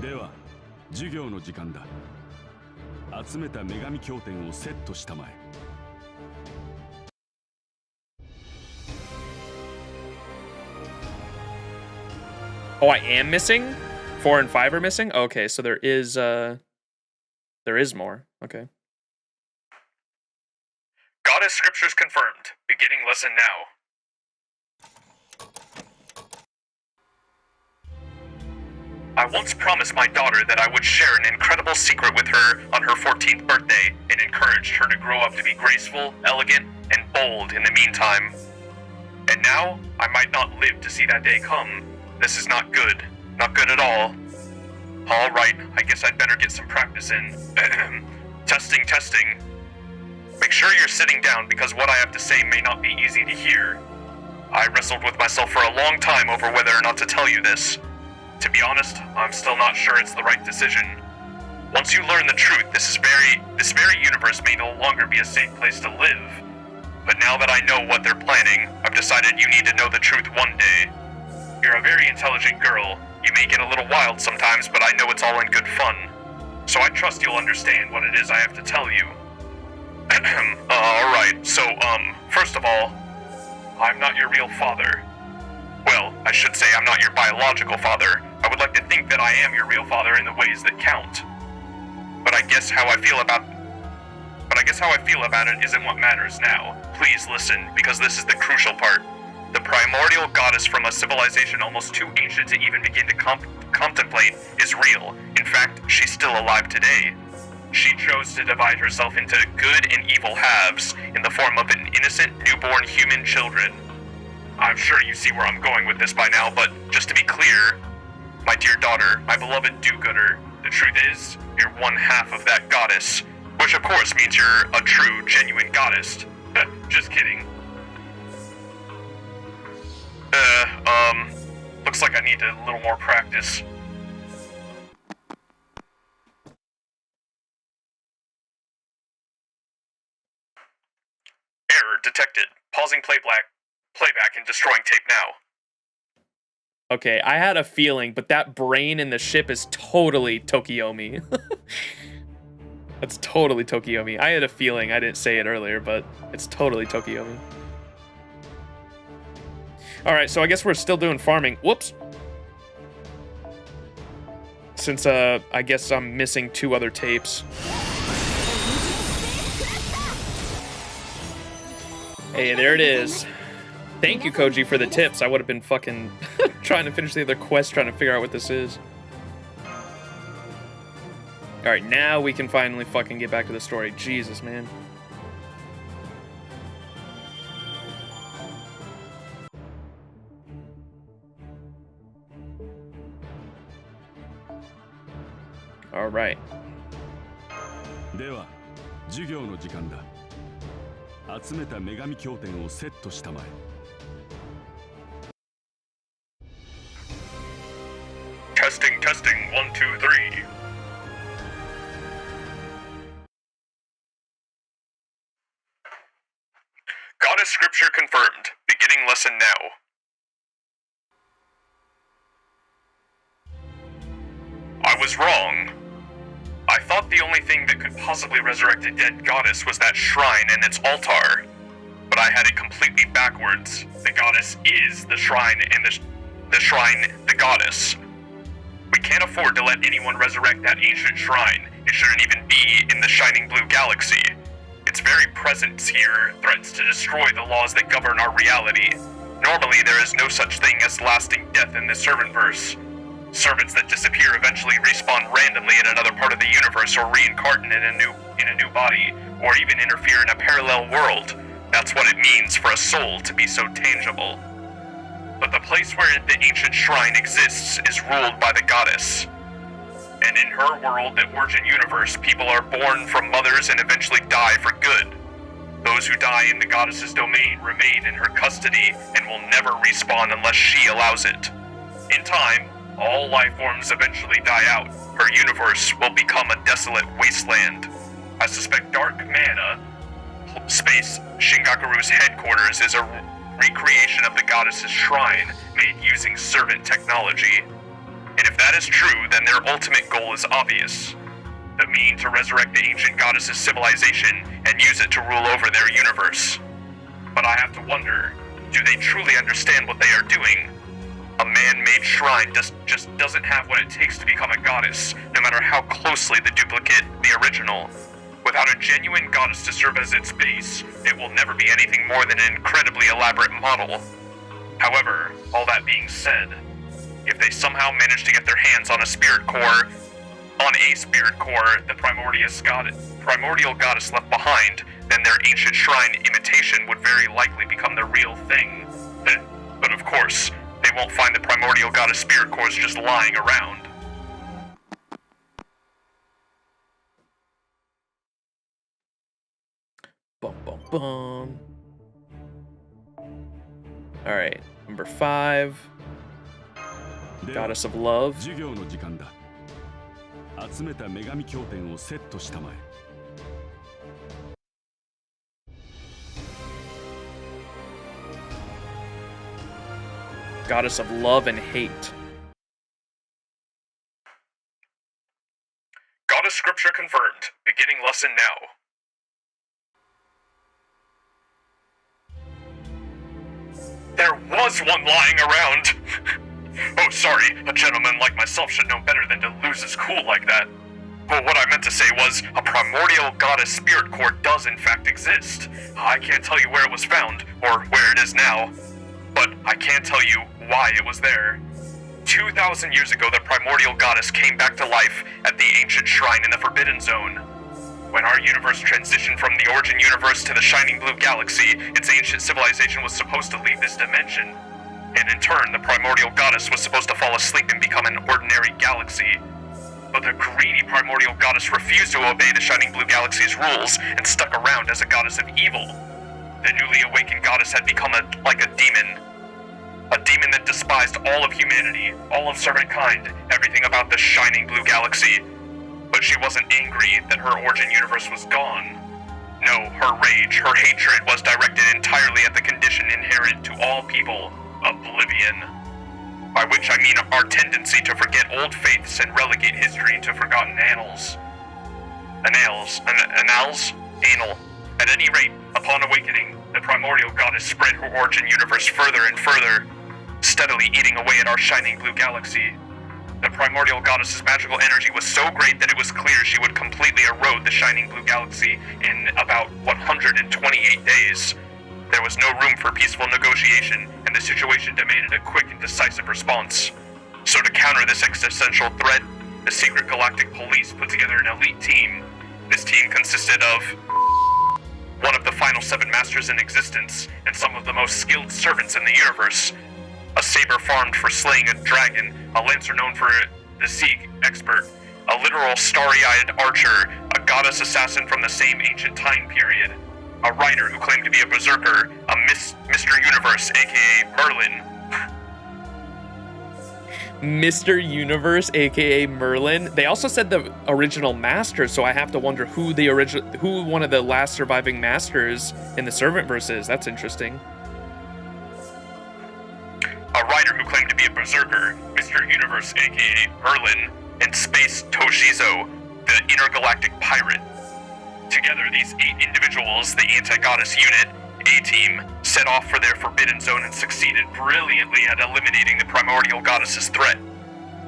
では授業の時間だ。集めた女神経典をセットしたまえ。Oh, I am missing? 4 and 5 are missing? Okay, so there is more. Okay. Goddess scriptures confirmed. Beginning lesson now. I once promised my daughter that I would share an incredible secret with her on her 14th birthday and encouraged her to grow up to be graceful, elegant, and bold in the meantime. And now, I might not live to see that day come. This is not good. Not good at all. Alright, I guess I'd better get some practice in. Testing. Make sure you're sitting down because what I have to say may not be easy to hear. I wrestled with myself for a long time over whether or not to tell you this. To be honest, I'm still not sure it's the right decision. Once you learn the truth, this very universe may no longer be a safe place to live. But now that I know what they're planning, I've decided you need to know the truth one day. You're a very intelligent girl. You may get a little wild sometimes, but I know it's all in good fun. So I trust you'll understand what it is I have to tell you. Alright, so, first of all, I'm not your real father. Well, I should say I'm not your biological father. I would like to think that I am your real father in the ways that count. But I guess how I feel about it isn't what matters now. Please listen, because this is the crucial part. The primordial goddess from a civilization almost too ancient to even begin to contemplate is real. In fact, she's still alive today. She chose to divide herself into good and evil halves in the form of an innocent newborn human children. I'm sure you see where I'm going with this by now, but just to be clear, my dear daughter, my beloved do-gooder, the truth is, you're one half of that goddess, which of course means you're a true, genuine goddess. Just kidding. Looks like I need a little more practice. Error detected. Pausing playback and destroying tape now. Okay, I had a feeling, but that brain in the ship is totally Tokiomi. That's totally Tokiomi. I had a feeling, I didn't say it earlier, but it's totally Tokiomi. Alright, so I guess we're still doing farming. Whoops. Since, I guess I'm missing 2 other tapes. Hey, there it is. Thank you, Koji, for the tips. I would have been fucking trying to finish the other quest, trying to figure out what this is. Alright, now we can finally fucking get back to the story. Jesus, man. Alright. では、授業の時間だ。集めた女神経典をセットしたまえ。Testing, testing, 1, 2, 3. Goddess scripture confirmed. Beginning lesson now. I was wrong. I thought the only thing that could possibly resurrect a dead goddess was that shrine and its altar. But I had it completely backwards. The goddess is the shrine, and the shrine the goddess. We can't afford to let anyone resurrect that ancient shrine. It shouldn't even be in the shining blue galaxy. Its very presence here threatens to destroy the laws that govern our reality. Normally, there is no such thing as lasting death in the Servantverse. Servants that disappear eventually respawn randomly in another part of the universe or reincarnate in a new body, or even interfere in a parallel world. That's what it means for a soul to be so tangible. But the place where the ancient shrine exists is ruled by the goddess. And in her world, the Origin Universe, people are born from mothers and eventually die for good. Those who die in the goddess's domain remain in her custody and will never respawn unless she allows it. In time, all life forms eventually die out. Her universe will become a desolate wasteland. I suspect Dark Mana Space, Shingakuru's headquarters, is a recreation of the goddess's shrine made using servant technology. And if that is true, then their ultimate goal is obvious. The mean to resurrect the ancient goddess's civilization and use it to rule over their universe. But I have to wonder, do they truly understand what they are doing? A man-made shrine just doesn't have what it takes to become a goddess, no matter how closely the duplicate the original. Without a genuine goddess to serve as its base, it will never be anything more than an incredibly elaborate model. However, all that being said, if they somehow manage to get their hands on a spirit core, the primordial goddess left behind, then their ancient shrine imitation would very likely become the real thing. But of course, they won't find the primordial goddess spirit cores just lying around. Bum, bum, bum. Alright, number 5. Goddess of Love. 授業の時間だ。集めた女神経典をセットしたまえ。Goddess of Love and Hate. Goddess scripture confirmed. Beginning lesson now. There was one lying around! Oh, sorry, a gentleman like myself should know better than to lose his cool like that. But what I meant to say was, a primordial goddess spirit core does in fact exist. I can't tell you where it was found, or where it is now, but I can tell you why it was there. 2,000 years ago, the primordial goddess came back to life at the ancient shrine in the Forbidden Zone. When our universe transitioned from the Origin Universe to the Shining Blue Galaxy, its ancient civilization was supposed to leave this dimension. And in turn, the primordial goddess was supposed to fall asleep and become an ordinary galaxy. But the greedy primordial goddess refused to obey the Shining Blue Galaxy's rules and stuck around as a goddess of evil. The newly awakened goddess had become like a demon. A demon that despised all of humanity, all of servantkind, everything about the Shining Blue Galaxy. But she wasn't angry that her Origin Universe was gone. No, her rage, her hatred was directed entirely at the condition inherent to all people, oblivion. By which I mean our tendency to forget old faiths and relegate history to forgotten annals. Anal. At any rate, upon awakening, the primordial goddess spread her Origin Universe further and further, steadily eating away at our Shining Blue Galaxy. The primordial goddess's magical energy was so great that it was clear she would completely erode the Shining Blue Galaxy in about 128 days. There was no room for peaceful negotiation, and the situation demanded a quick and decisive response. So to counter this existential threat, the secret galactic police put together an elite team. This team consisted of one of the final 7 masters in existence, and some of the most skilled servants in the universe. A saber farmed for slaying a dragon, a lancer known for the Sieg expert, a literal starry-eyed archer, a goddess assassin from the same ancient time period, a writer who claimed to be a berserker, a Mr. Universe, aka Merlin. Mr. Universe, aka Merlin. They also said the original master, so I have to wonder who one of the last surviving masters in the Servantverse is. That's interesting. A writer who claimed to be a berserker, Mr. Universe, aka Merlin, and Space Toshizo, the intergalactic pirate. Together, these 8 individuals, the anti-goddess unit, A-Team, set off for their Forbidden Zone and succeeded brilliantly at eliminating the primordial goddess's threat.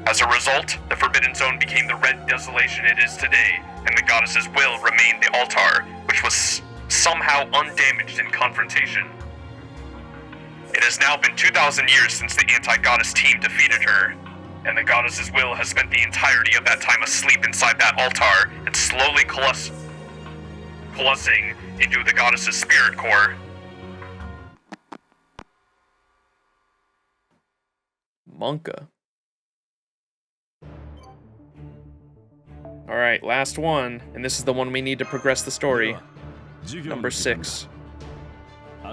As a result, the Forbidden Zone became the red desolation it is today, and the goddess's will remained the altar, which was somehow undamaged in confrontation. It has now been 2,000 years since the anti-goddess team defeated her, and the goddess's will has spent the entirety of that time asleep inside that altar and slowly coalescing into the goddess's spirit core. Monka. Alright, last one, and this is the one we need to progress the story. Number 6.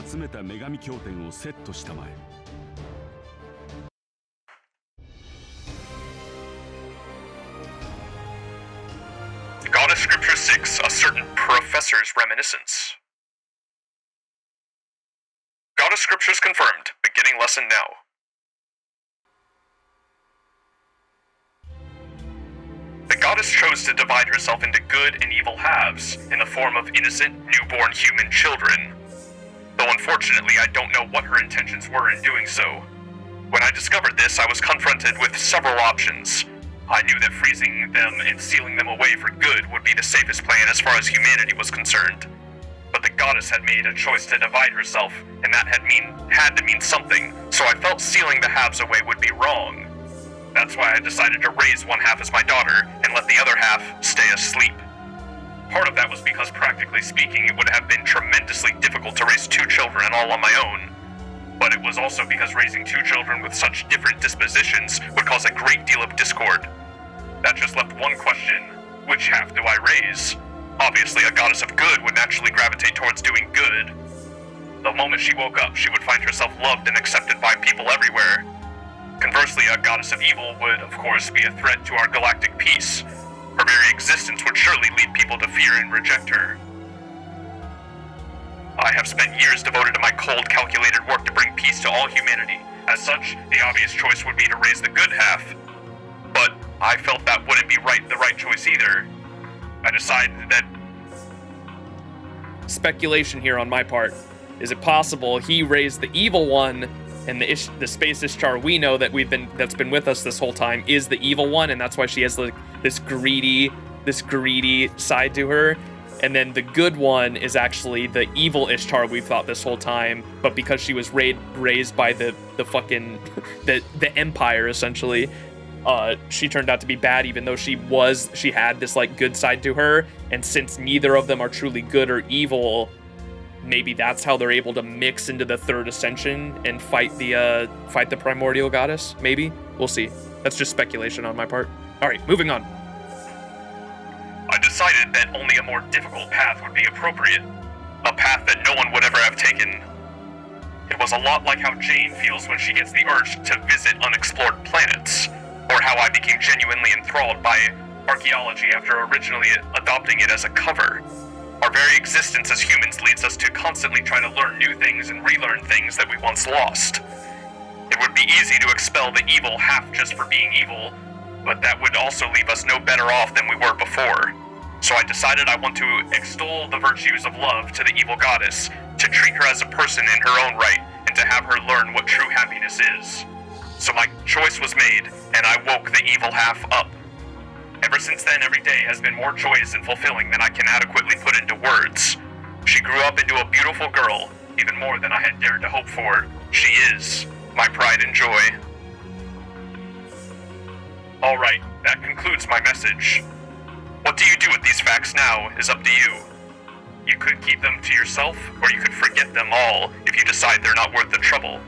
集めた女神経典をセットしたまえ。 Goddess Scripture 6, a certain professor's reminiscence. Goddess Scriptures confirmed, beginning lesson now. The goddess chose to divide herself into good and evil halves in the form of innocent, newborn human children. Though unfortunately, I don't know what her intentions were in doing so. When I discovered this, I was confronted with several options. I knew that freezing them and sealing them away for good would be the safest plan as far as humanity was concerned. But the goddess had made a choice to divide herself, and that had to mean something, so I felt sealing the halves away would be wrong. That's why I decided to raise one half as my daughter and let the other half stay asleep. Part of that was because, practically speaking, it would have been tremendously difficult to raise 2 children all on my own. But it was also because raising 2 children with such different dispositions would cause a great deal of discord. That just left one question: which half do I raise? Obviously, a goddess of good would naturally gravitate towards doing good. The moment she woke up, she would find herself loved and accepted by people everywhere. Conversely, a goddess of evil would, of course, be a threat to our galactic peace. Her very existence would surely lead people to fear and reject her. I have spent years devoted to my cold, calculated work to bring peace to all humanity. As such, the obvious choice would be to raise the good half. But I felt that wouldn't be the right choice either. I decided that... Speculation here on my part. Is it possible he raised the evil one, and the Space Ishtar we know that's been with us this whole time is the evil one, and that's why she has this greedy side to her? And then the good one is actually the evil Ishtar we've thought this whole time, but because she was raised by the fucking the Empire essentially, she turned out to be bad, even though she had this like good side to her. And since neither of them are truly good or evil, maybe that's how they're able to mix into the third ascension and fight the primordial goddess. Maybe we'll see. That's just speculation on my part. All right, moving on. I decided that only a more difficult path would be appropriate. A path that no one would ever have taken. It was a lot like how Jane feels when she gets the urge to visit unexplored planets, or how I became genuinely enthralled by archaeology after originally adopting it as a cover. Our very existence as humans leads us to constantly try to learn new things and relearn things that we once lost. It would be easy to expel the evil half just for being evil, but that would also leave us no better off than we were before. So I decided I want to extol the virtues of love to the evil goddess, to treat her as a person in her own right, and to have her learn what true happiness is. So my choice was made, and I woke the evil half up. Ever since then, every day has been more joyous and fulfilling than I can adequately put into words. She grew up into a beautiful girl, even more than I had dared to hope for. She is my pride and joy. Alright, that concludes my message. What do you do with these facts now is up to you. You could keep them to yourself, or you could forget them all if you decide they're not worth the trouble.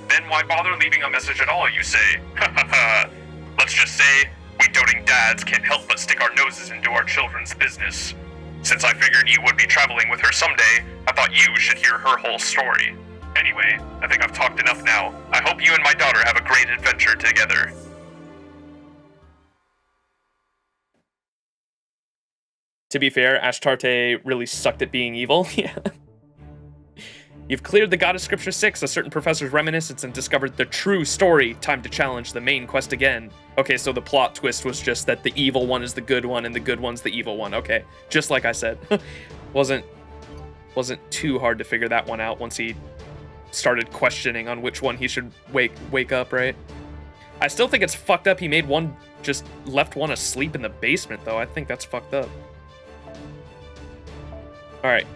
Then why bother leaving a message at all, you say? Ha ha ha. Let's just say, we doting dads can't help but stick our noses into our children's business. Since I figured you would be traveling with her someday, I thought you should hear her whole story. Anyway, I think I've talked enough now. I hope you and my daughter have a great adventure together. To be fair, Ashtarte really sucked at being evil. Yeah. You've cleared the Goddess Scripture 6, a certain professor's reminiscence, and discovered the true story. Time to challenge the main quest again. Okay, so the plot twist was just that the evil one is the good one and the good one's the evil one. Okay, just like I said. Wasn't too hard to figure that one out once he started questioning on which one he should wake up, right? I still think it's fucked up he made one, just left one asleep in the basement, though. I think that's fucked up. Alright.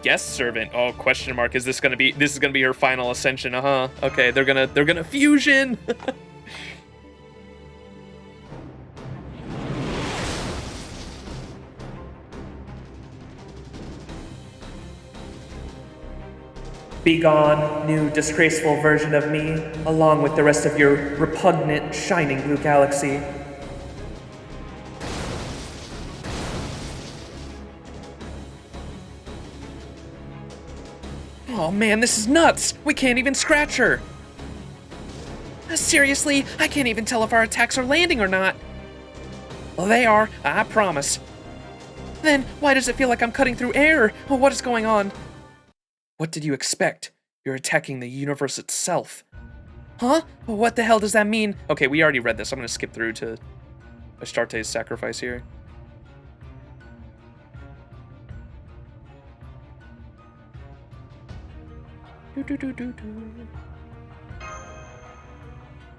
Guest servant. Oh, question mark. Is this gonna be her final ascension? Okay, they're gonna fusion. Be gone, new disgraceful version of me, along with the rest of your repugnant, shining blue galaxy. Oh man, this is nuts! We can't even scratch her! Seriously, I can't even tell if our attacks are landing or not. Well, they are, I promise. Then, why does it feel like I'm cutting through air? Well, what is going on? What did you expect? You're attacking the universe itself. Huh? Well, what the hell does that mean? Okay, we already read this. I'm gonna skip through to Astarte's sacrifice here.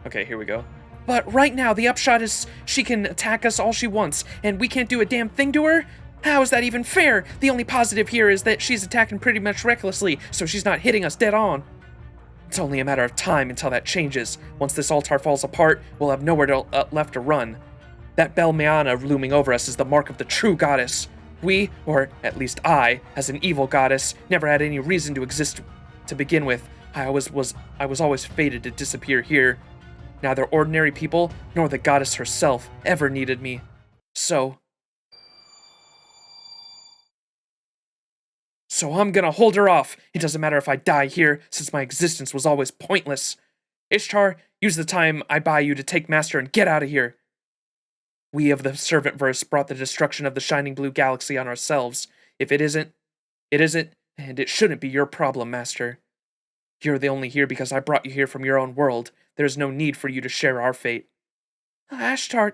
Okay, here we go. But right now, the upshot is she can attack us all she wants, and we can't do a damn thing to her? How is that even fair? The only positive here is that she's attacking pretty much recklessly, so she's not hitting us dead on. It's only a matter of time until that changes. Once this altar falls apart, we'll have nowhere left to run. That Bel Meana looming over us is the mark of the true goddess. We, or at least I, as an evil goddess, never had any reason to exist to begin with. I was always fated to disappear here. Neither ordinary people nor the goddess herself ever needed me. So I'm gonna hold her off. It doesn't matter if I die here, since my existence was always pointless. Ishtar, use the time I buy you to take Master and get out of here. We of the Servant Verse brought the destruction of the shining blue galaxy on ourselves. If it isn't, and it shouldn't be your problem, Master. You're the only here because I brought you here from your own world. There's no need for you to share our fate. Ashtart.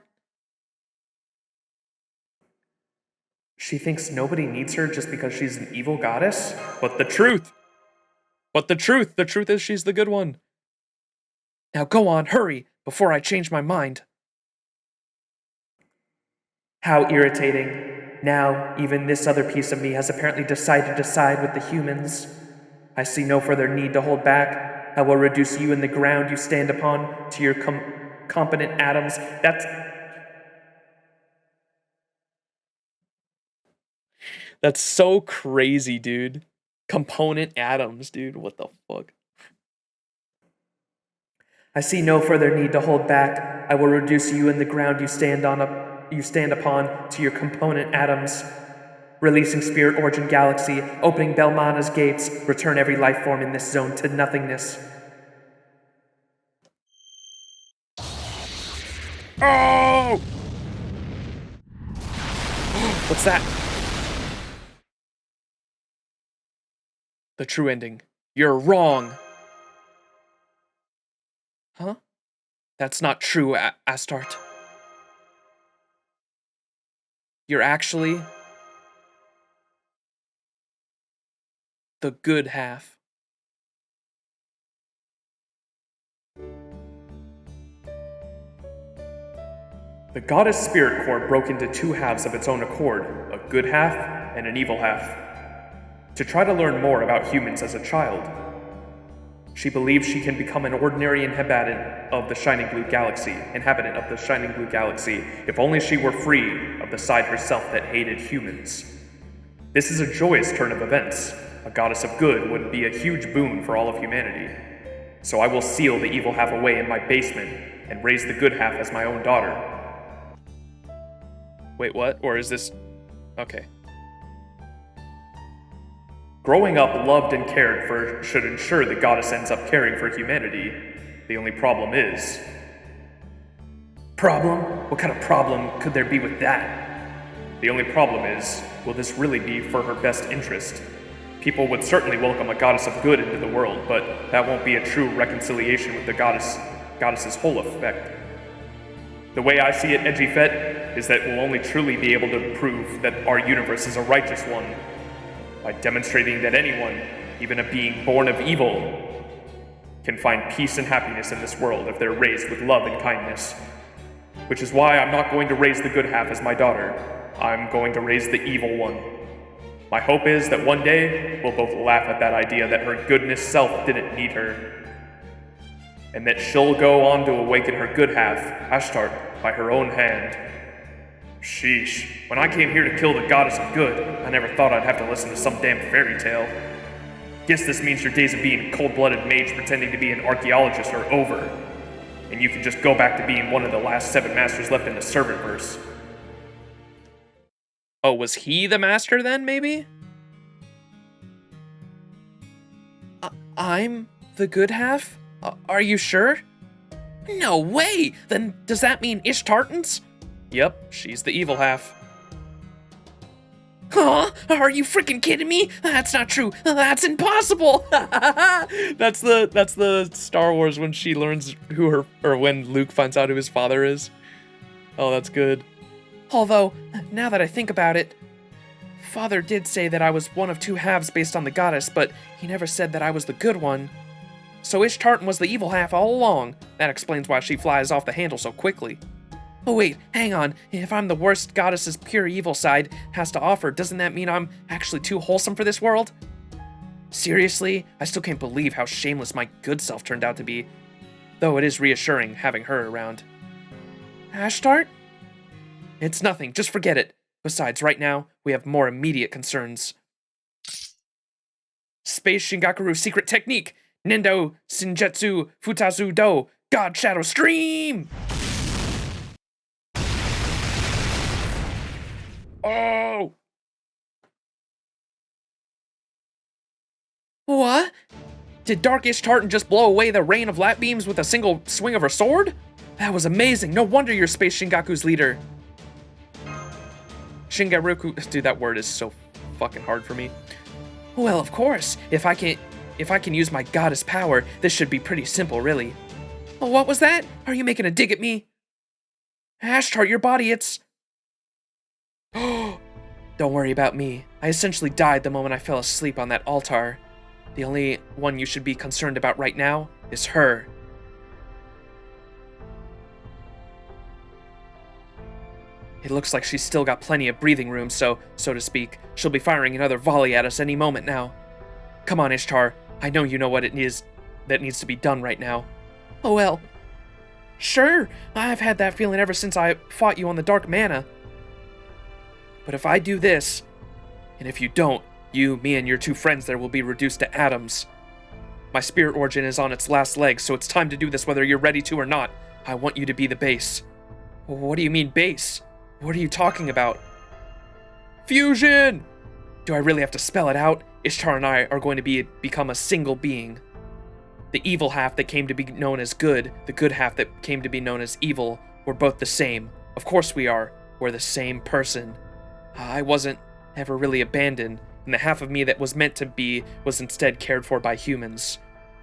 She thinks nobody needs her just because she's an evil goddess? But the truth is she's the good one. Now go on, hurry, before I change my mind. How irritating. Now, even this other piece of me has apparently decided to side with the humans. I see no further need to hold back. I will reduce you and the ground you stand upon to your component atoms. That's so crazy, dude. Component atoms, dude. What the fuck? I see no further need to hold back. I will reduce you and the ground you stand upon to your component atoms. Releasing Spirit Origin Galaxy, opening Bel Meana's gates, return every life form in this zone to nothingness. Oh! What's that? The true ending. You're wrong. Huh? That's not true, Astarte. You're actually the good half. The goddess spirit core broke into two halves of its own accord, a good half and an evil half. To try to learn more about humans as a child, She believes she can become an ordinary inhabitant of the Shining Blue Galaxy, if only she were free of the side herself that hated humans. This is a joyous turn of events. A goddess of good would be a huge boon for all of humanity. So I will seal the evil half away in my basement and raise the good half as my own daughter. Wait, what? Or is this... Okay. Growing up loved and cared for should ensure the goddess ends up caring for humanity. The only problem is... Problem? What kind of problem could there be with that? The only problem is, will this really be for her best interest? People would certainly welcome a goddess of good into the world, but that won't be a true reconciliation with the goddess's whole effect. The way I see it, Edgy Fett, is that we'll only truly be able to prove that our universe is a righteous one by demonstrating that anyone, even a being born of evil, can find peace and happiness in this world if they're raised with love and kindness. Which is why I'm not going to raise the good half as my daughter. I'm going to raise the evil one. My hope is that one day, we'll both laugh at that idea that her goodness self didn't need her. And that she'll go on to awaken her good half, Ashtart, by her own hand. Sheesh, when I came here to kill the goddess of good, I never thought I'd have to listen to some damn fairy tale. Guess this means your days of being a cold-blooded mage pretending to be an archaeologist are over. And you can just go back to being one of the last 7 masters left in the Servantverse. Oh, was he the master then, maybe? I'm the good half? Are you sure? No way! Then does that mean Ishtartans? Yep, she's the evil half. Huh? Are you freaking kidding me? That's not true. That's impossible. That's the Star Wars when she learns when Luke finds out who his father is. Oh, that's good. Although, now that I think about it, Father did say that I was one of 2 halves based on the goddess, but he never said that I was the good one. So Ishtartan was the evil half all along. That explains why she flies off the handle so quickly. Oh wait, hang on. If I'm the worst goddess's pure evil side has to offer, doesn't that mean I'm actually too wholesome for this world? Seriously? I still can't believe how shameless my good self turned out to be. Though it is reassuring having her around. Ashtart? It's nothing, just forget it. Besides, right now, we have more immediate concerns. Space Shingakuru secret technique! Nendo Shinjetsu Futazu Do God Shadow Stream! Oh! What? Did Dark Ishtartan just blow away the rain of lap beams with a single swing of her sword? That was amazing. No wonder you're Space Shingaku's leader. Shingaruku, dude, that word is so fucking hard for me. Well, of course. If I can use my goddess power, this should be pretty simple, really. Oh, what was that? Are you making a dig at me? Ashtart, your body, it's... Don't worry about me. I essentially died the moment I fell asleep on that altar. The only one you should be concerned about right now is her. It looks like she's still got plenty of breathing room, so to speak, she'll be firing another volley at us any moment now. Come on, Ishtar. I know you know what it is that needs to be done right now. Oh well. Sure, I've had that feeling ever since I fought you on the Dark Mana. But if I do this, and if you don't, you, me, and your 2 friends there will be reduced to atoms. My spirit origin is on its last legs, so it's time to do this whether you're ready to or not. I want you to be the base. What do you mean base? What are you talking about? Fusion! Do I really have to spell it out? Ishtar and I are going to become a single being. The evil half that came to be known as good, the good half that came to be known as evil, we're both the same. Of course we are. We're the same person. I wasn't ever really abandoned, and the half of me that was meant to be was instead cared for by humans.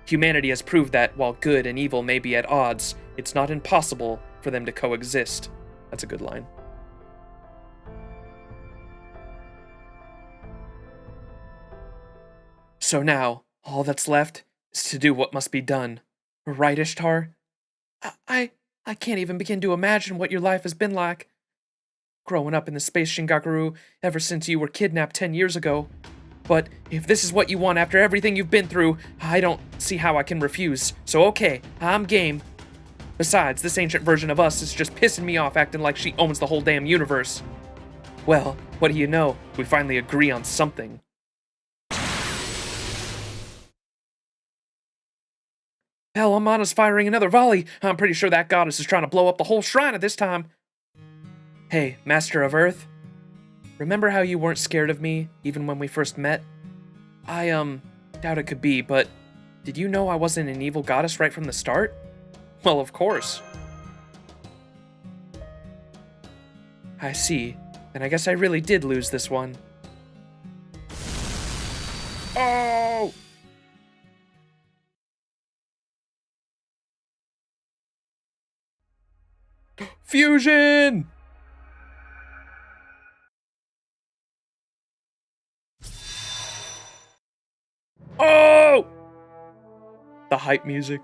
Humanity has proved that while good and evil may be at odds, it's not impossible for them to coexist. That's a good line. So now, all that's left is to do what must be done. Right, Ishtar? I can't even begin to imagine what your life has been like. Growing up in the Space Shingakuru ever since you were kidnapped 10 years ago. But if this is what you want after everything you've been through, I don't see how I can refuse. So okay, I'm game. Besides, this ancient version of us is just pissing me off acting like she owns the whole damn universe. Well, what do you know? We finally agree on something. Hell, Amana's firing another volley. I'm pretty sure that goddess is trying to blow up the whole shrine at this time. Hey, Master of Earth. Remember how you weren't scared of me, even when we first met? I, doubt it could be, but did you know I wasn't an evil goddess right from the start? Well, of course. I see. Then I guess I really did lose this one. Oh! Fusion! Oh! The hype music.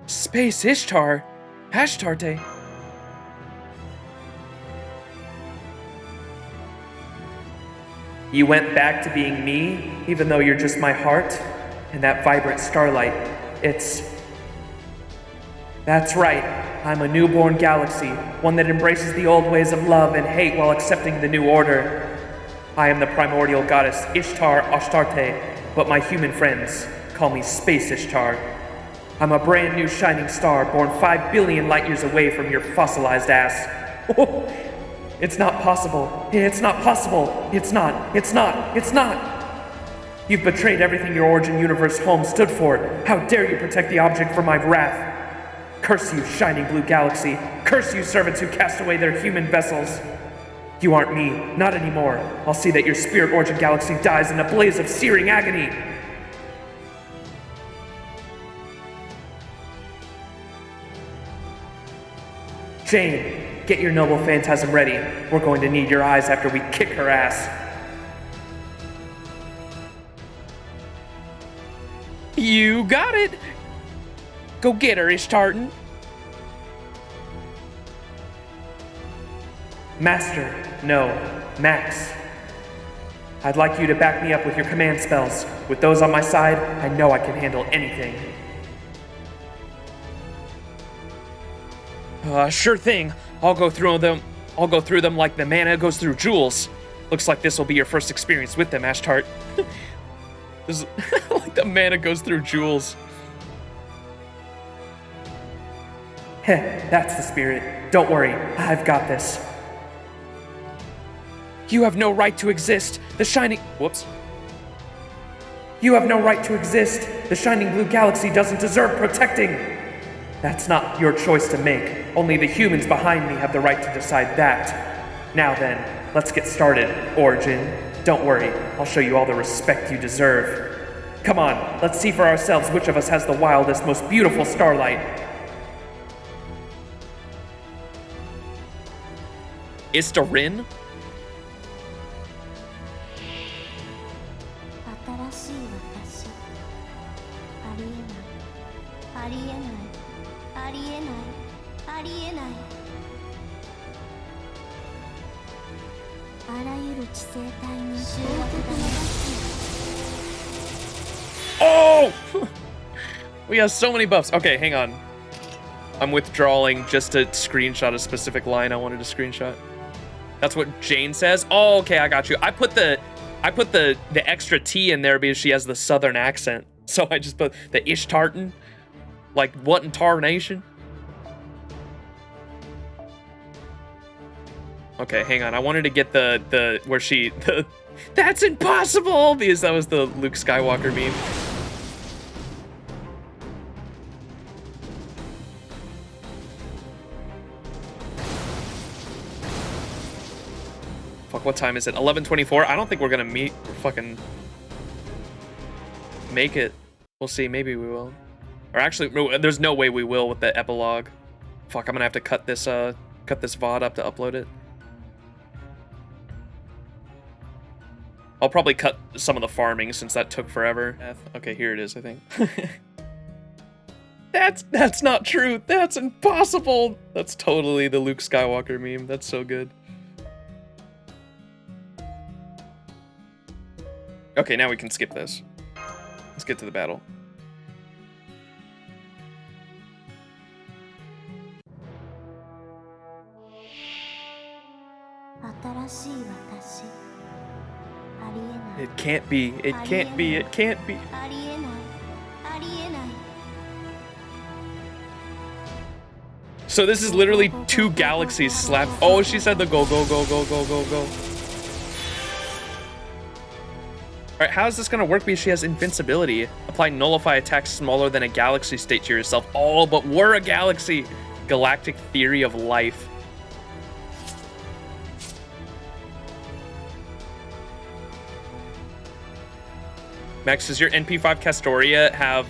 Space Ishtar? Ashtarte? You went back to being me, even though you're just my heart? And that vibrant starlight, That's right. I'm a newborn galaxy, one that embraces the old ways of love and hate while accepting the new order. I am the primordial goddess Ishtar Ashtarte, but my human friends call me Space Ishtar. I'm a brand new shining star born 5 billion light years away from your fossilized ass. It's not possible. It's not possible. It's not. You've betrayed everything your origin universe home stood for. How dare you protect the object from my wrath? Curse you, shining blue galaxy. Curse you, servants who cast away their human vessels. You aren't me, not anymore. I'll see that your spirit origin galaxy dies in a blaze of searing agony. Jane, get your noble phantasm ready. We're going to need your eyes after we kick her ass. You got it! Go get her, Ishtartan. Master, no, Max. I'd like you to back me up with your command spells. With those on my side, I know I can handle anything. Sure thing. I'll go through them like the mana goes through jewels. Looks like this will be your first experience with them, Ashtart. This is like the mana goes through jewels. Heh, that's the spirit. Don't worry, I've got this. You have no right to exist. The shining... Whoops. You have no right to exist. The shining blue galaxy doesn't deserve protecting. That's not your choice to make. Only the humans behind me have the right to decide that. Now then, let's get started, Origin. Don't worry, I'll show you all the respect you deserve. Come on, let's see for ourselves which of us has the wildest, most beautiful starlight. Ishtarin? 新しい私。ありえない。ありえない。ありえない。ありえない。あらゆる知性体の集約が Oh! We have so many buffs. Okay, hang on. I'm withdrawing just to screenshot a specific line I wanted to screenshot. That's what Jane says. Oh, okay, I got you. I put the extra T in there because she has the southern accent. So I just put the Ishtartan. Like, what in tarnation? Okay, hang on. I wanted to get the where she that's impossible because that was the Luke Skywalker meme. Fuck, what time is it? 11:24. I don't think we're gonna fucking make it. We'll see. Maybe we will. Or actually, there's no way we will with the epilogue. Fuck, I'm gonna have to cut this VOD up to upload it. I'll probably cut some of the farming since that took forever. Okay, here it is, I think. That's not true. That's impossible. That's totally the Luke Skywalker meme. That's so good. Okay, now we can skip this. Let's get to the battle. It can't be. It can't be. It can't be. So this is literally 2 galaxies slapped. Oh, she said the go, go, go, go, go, go, go. Alright, how is this gonna work because she has invincibility? Apply nullify attacks smaller than a galaxy state to yourself. Oh, but we're a galaxy. Galactic theory of life. Max, does your NP5 Castoria have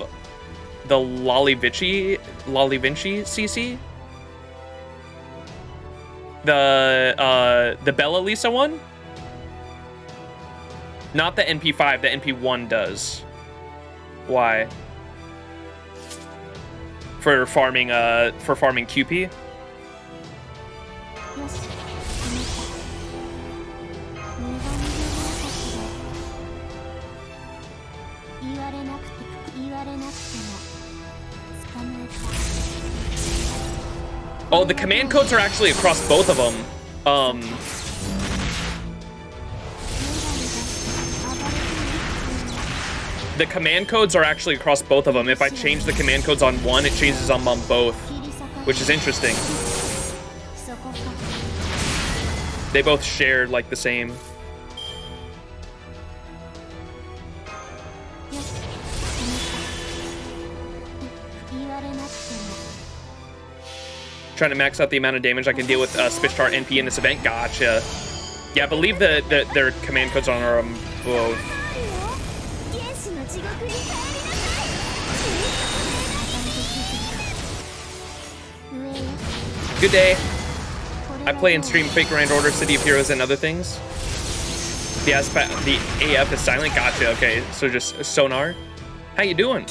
the Lollivinci CC? The Bella Lisa one? Not the NP5, the NP1 does. Why? For farming QP? Oh, the command codes are actually across both of them. The command codes are actually across both of them. If I change the command codes on one, it changes on both, which is interesting. They both share like the same. Trying to max out the amount of damage I can deal with Spishtar NP in this event. Gotcha. Yeah, I believe that their command codes on are both. Good day. I play and stream Fate Grand Order, City of Heroes, and other things. The AF is silent. Gotcha. Okay, so just Sonar. How you doing?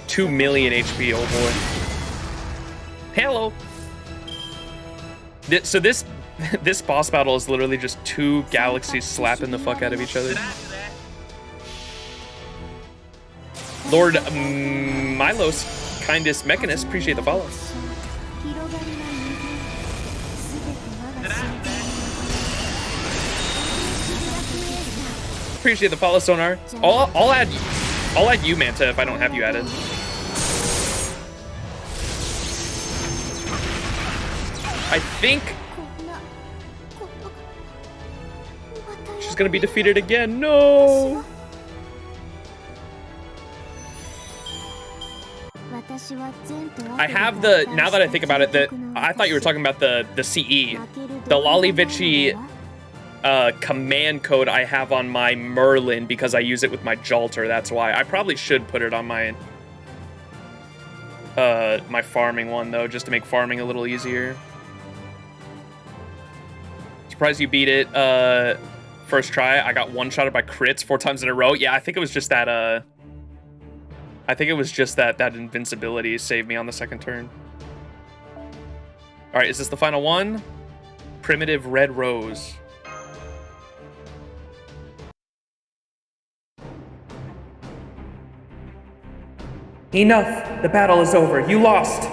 2 million HP, oh boy. Hello. So this boss battle is literally just 2 galaxies slapping the fuck out of each other. Lord Milos, kindest mechanist, appreciate the follow. Appreciate the follow, Sonar. I'll add you, Manta, if I don't have you added. I think she's gonna be defeated again. No. I have the, now that I think about it, I thought you were talking about the CE, the Lollivinci command code I have on my Merlin because I use it with my Jalter. That's why. I probably should put it on my my farming one though, just to make farming a little easier. Surprised you beat it first try. I got one-shotted by crits 4 times in a row. Yeah, I think it was just that that invincibility saved me on the second turn. All right, is this the final one? Primitive Red Rose. Enough! The battle is over. You lost!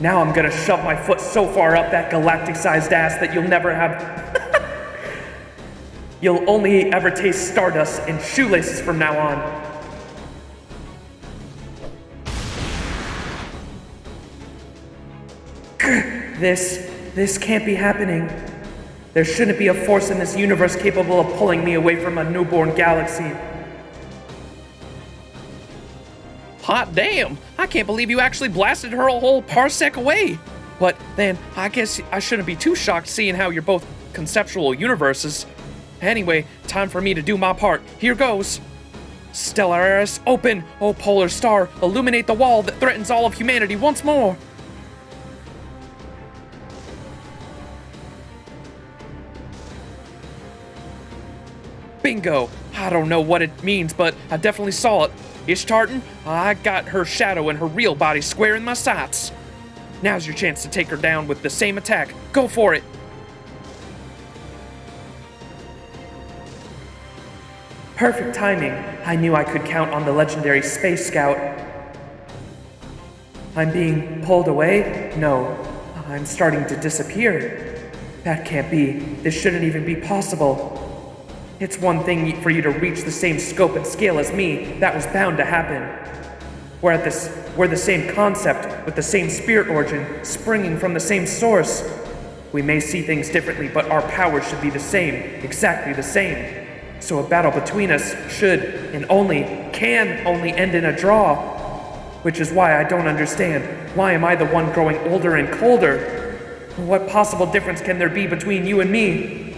Now I'm gonna shove my foot so far up that galactic-sized ass that you'll never have... You'll only ever taste stardust and shoelaces from now on. This can't be happening. There shouldn't be a force in this universe capable of pulling me away from a newborn galaxy. Hot damn! I can't believe you actually blasted her a whole parsec away! But then, I guess I shouldn't be too shocked seeing how you're both conceptual universes. Anyway, time for me to do my part. Here goes! Stellaris, open! Oh, Polar Star, illuminate the wall that threatens all of humanity once more! Bingo! I don't know what it means, but I definitely saw it. Ishtartan, I got her shadow and her real body square in my sights. Now's your chance to take her down with the same attack. Go for it. Perfect timing. I knew I could count on the legendary Space Scout. I'm being pulled away? No, I'm starting to disappear. That can't be. This shouldn't even be possible. It's one thing for you to reach the same scope and scale as me. That was bound to happen. We're the same concept, with the same spirit origin, springing from the same source. We may see things differently, but our powers should be the same, exactly the same. So a battle between us should, and can only end in a draw. Which is why I don't understand. Why am I the one growing older and colder? What possible difference can there be between you and me?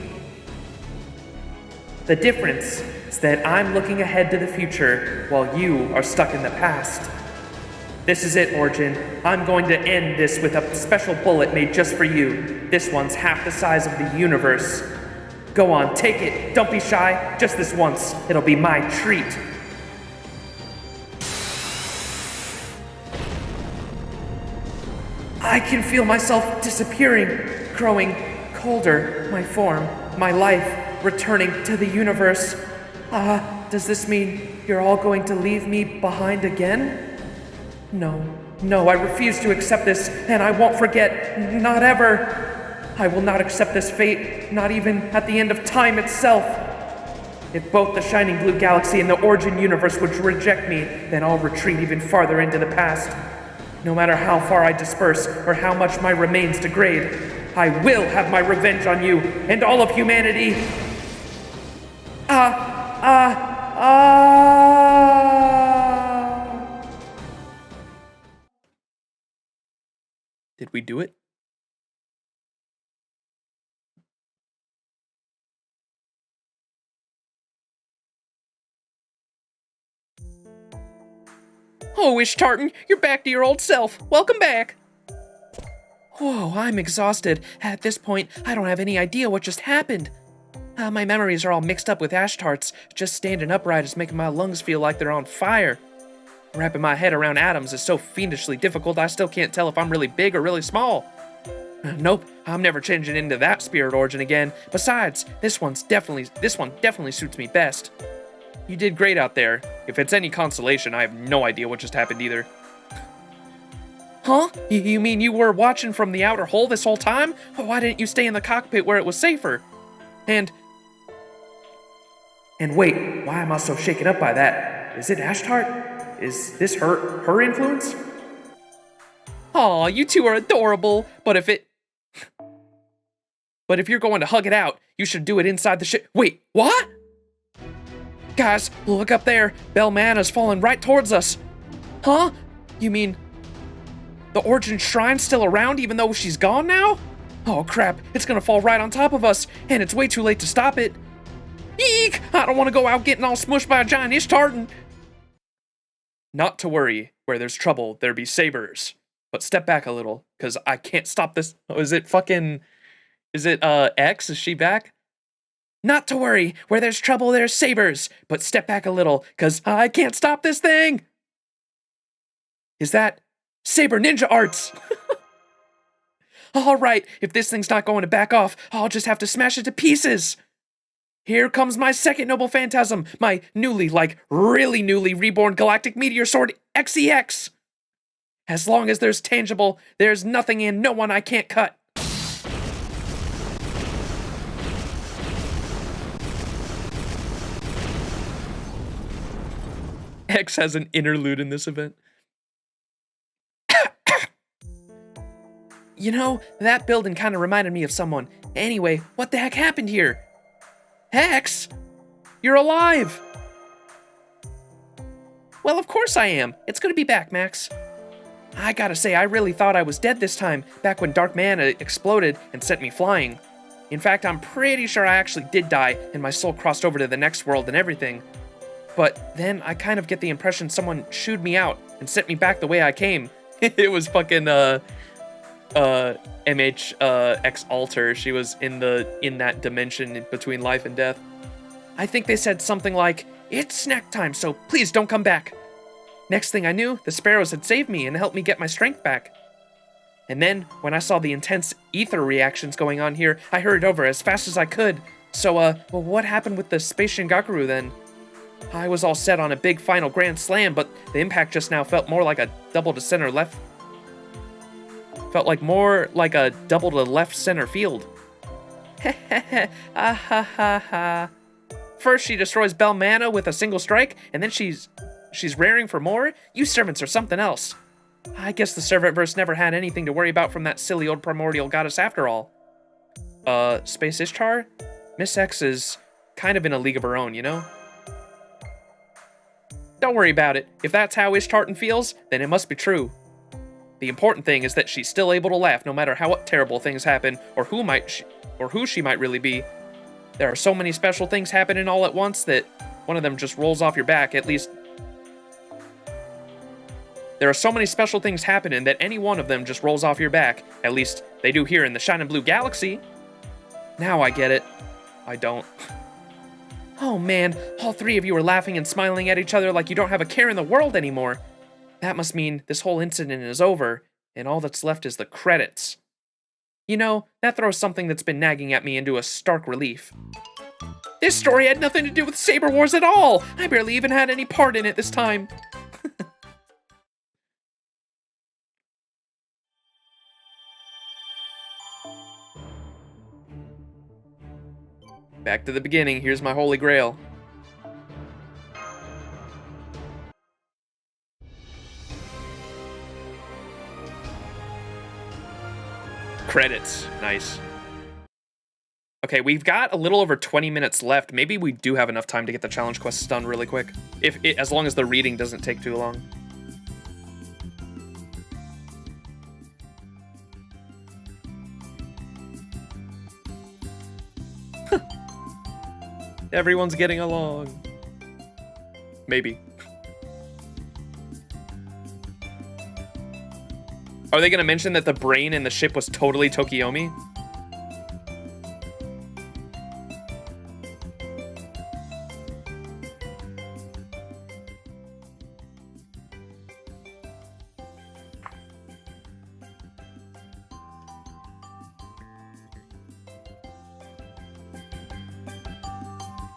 The difference is that I'm looking ahead to the future while you are stuck in the past. This is it, Origin. I'm going to end this with a special bullet made just for you. This one's half the size of the universe. Go on, take it. Don't be shy. Just this once. It'll be my treat. I can feel myself disappearing, growing colder, my form, my life, returning to the universe. Does this mean you're all going to leave me behind again? No, I refuse to accept this, and I won't forget, not ever. I will not accept this fate, not even at the end of time itself. If both the Shining Blue Galaxy and the Origin Universe would reject me, then I'll retreat even farther into the past. No matter how far I disperse, or how much my remains degrade, I will have my revenge on you, and all of humanity. Did we do it? Oh, Ishtartan, you're back to your old self. Welcome back. Whoa, I'm exhausted. At this point, I don't have any idea what just happened. My memories are all mixed up with ash tarts. Just standing upright is making my lungs feel like they're on fire. Wrapping my head around atoms is so fiendishly difficult I still can't tell if I'm really big or really small. Nope, I'm never changing into that spirit origin again. Besides, this one definitely suits me best. You did great out there. If it's any consolation, I have no idea what just happened either. Huh? You mean you were watching from the outer hole this whole time? Why didn't you stay in the cockpit where it was safer? And wait, why am I so shaken up by that? Is it Ashtart? Is this her influence? Aw, you two are adorable, but if you're going to hug it out, you should do it inside the ship. Wait, what? Guys, look up there. Belmana's falling right towards us. Huh? You mean the Origin Shrine's still around even though she's gone now? Oh crap, it's gonna fall right on top of us, and it's way too late to stop it. Eek! I don't want to go out getting all smushed by a giant Ishtartan. Not to worry, where there's trouble, there be sabers. But step back a little, because I can't stop this. Oh, is it X? Is she back? Not to worry, where there's trouble, there's sabers. But step back a little, because I can't stop this thing. Is that Saber Ninja Arts? All right, if this thing's not going to back off, I'll just have to smash it to pieces. Here comes my second noble phantasm, my really newly reborn Galactic Meteor Sword XEX. As long as there's tangible, there's nothing and no one I can't cut. X has an interlude in this event. You know, that building kind of reminded me of someone. Anyway, what the heck happened here? Hex? You're alive! Well, of course I am. It's gonna be back, Max. I gotta say, I really thought I was dead this time, back when Dark Mana exploded and sent me flying. In fact, I'm pretty sure I actually did die, and my soul crossed over to the next world and everything. But then I kind of get the impression someone shooed me out and sent me back the way I came. It was fucking, X Alter. She was in that dimension between life and death. I think they said something like, "It's snack time, so please don't come back." Next thing I knew, the sparrows had saved me and helped me get my strength back. And then, when I saw the intense ether reactions going on here, I hurried over as fast as I could. So, well, what happened with the Space Shingaku then? I was all set on a big final grand slam, but the impact just now felt more like a double to center left. Felt like more like a double to left center field. Ah ha ha ha. First she destroys Belmana with a single strike, and then she's raring for more? You servants are something else. I guess the Servantverse never had anything to worry about from that silly old primordial goddess after all. Space Ishtar? Miss X is kind of in a league of her own, you know? Don't worry about it. If that's how Ishtartan feels, then it must be true. The important thing is that she's still able to laugh no matter how terrible things happen or who she might really be. There are so many special things happening all at once that one of them just rolls off your back, at least. There are so many special things happening that any one of them just rolls off your back. At least they do here in the Shining Blue Galaxy. Now I get it. I don't. Oh man, all three of you are laughing and smiling at each other like you don't have a care in the world anymore. That must mean this whole incident is over, and all that's left is the credits. You know, that throws something that's been nagging at me into a stark relief. This story had nothing to do with Saber Wars at all! I barely even had any part in it this time. Back to the beginning, here's my holy grail. Credits, nice. Okay, we've got a little over 20 minutes left. Maybe we do have enough time to get the challenge quests done really quick. As long as the reading doesn't take too long. Everyone's getting along. Maybe. Are they going to mention that the brain in the ship was totally Tokiomi?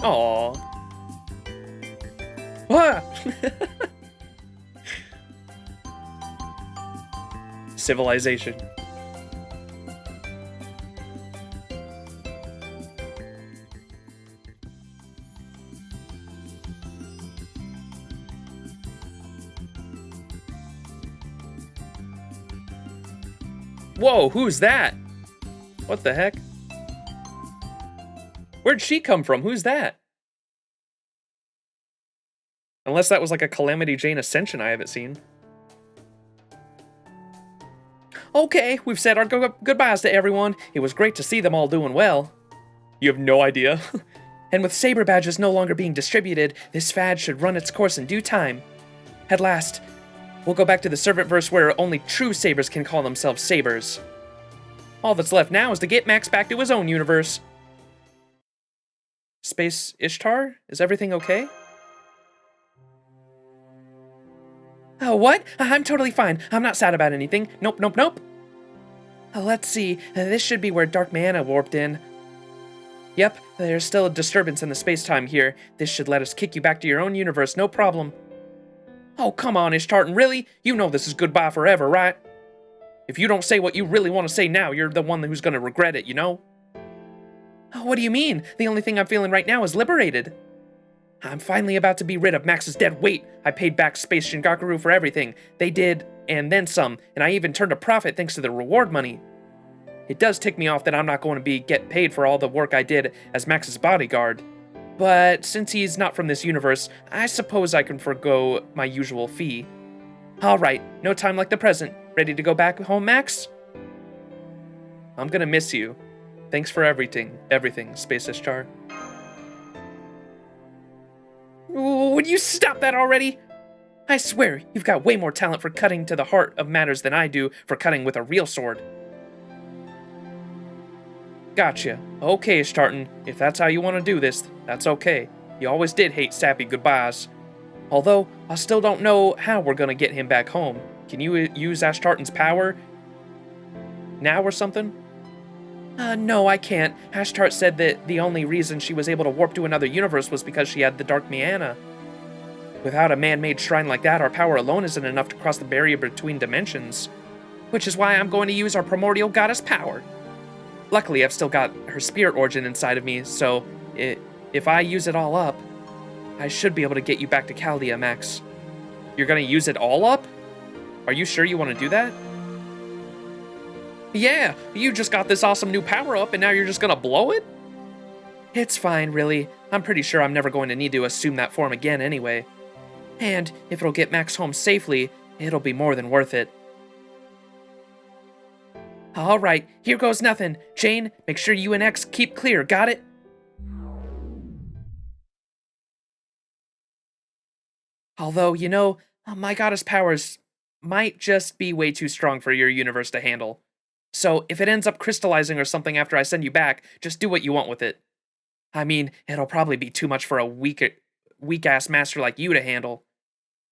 Aww. Ah! Civilization. Whoa, who's that? What the heck? Where'd she come from? Who's that? Unless that was like a Calamity Jane Ascension I haven't seen. Okay, we've said our goodbyes to everyone. It was great to see them all doing well. You have no idea. And with Saber badges no longer being distributed, this fad should run its course in due time. At last, we'll go back to the Servantverse where only true Sabers can call themselves Sabers. All that's left now is to get Max back to his own universe. Space Ishtar? Is everything okay? Oh, what? I'm totally fine. I'm not sad about anything. Nope, nope, nope. Let's see. This should be where Dark Mana warped in. Yep, there's still a disturbance in the space-time here. This should let us kick you back to your own universe, no problem. Oh, come on, Ishtartan, really? You know this is goodbye forever, right? If you don't say what you really want to say now, you're the one who's gonna regret it, you know? Oh, what do you mean? The only thing I'm feeling right now is liberated. I'm finally about to be rid of Max's dead weight. I paid back Space Shingaku for everything. They did, and then some, and I even turned a profit thanks to the reward money. It does tick me off that I'm not going to get paid for all the work I did as Max's bodyguard. But since he's not from this universe, I suppose I can forgo my usual fee. Alright, no time like the present. Ready to go back home, Max? I'm gonna miss you. Thanks for everything, Space Ishtar. Would you stop that already? I swear, you've got way more talent for cutting to the heart of matters than I do for cutting with a real sword. Gotcha. Okay, Ishtartan, if that's how you want to do this, that's okay. You always did hate sappy goodbyes. Although, I still don't know how we're gonna get him back home. Can you use Ash Tartan's power now or something? No, I can't. Ashtart said that the only reason she was able to warp to another universe was because she had the Dark Miana. Without a man-made shrine like that, our power alone isn't enough to cross the barrier between dimensions. Which is why I'm going to use our primordial goddess power. Luckily, I've still got her spirit origin inside of me, so if I use it all up, I should be able to get you back to Chaldea, Max. You're gonna use it all up? Are you sure you want to do that? Yeah, you just got this awesome new power-up and now you're just gonna blow it? It's fine, really. I'm pretty sure I'm never going to need to assume that form again anyway. And if it'll get Max home safely, it'll be more than worth it. Alright, here goes nothing. Jane, make sure you and X keep clear, got it? Although, you know, my goddess powers might just be way too strong for your universe to handle. So, if it ends up crystallizing or something after I send you back, just do what you want with it. I mean, it'll probably be too much for a weak-ass master like you to handle.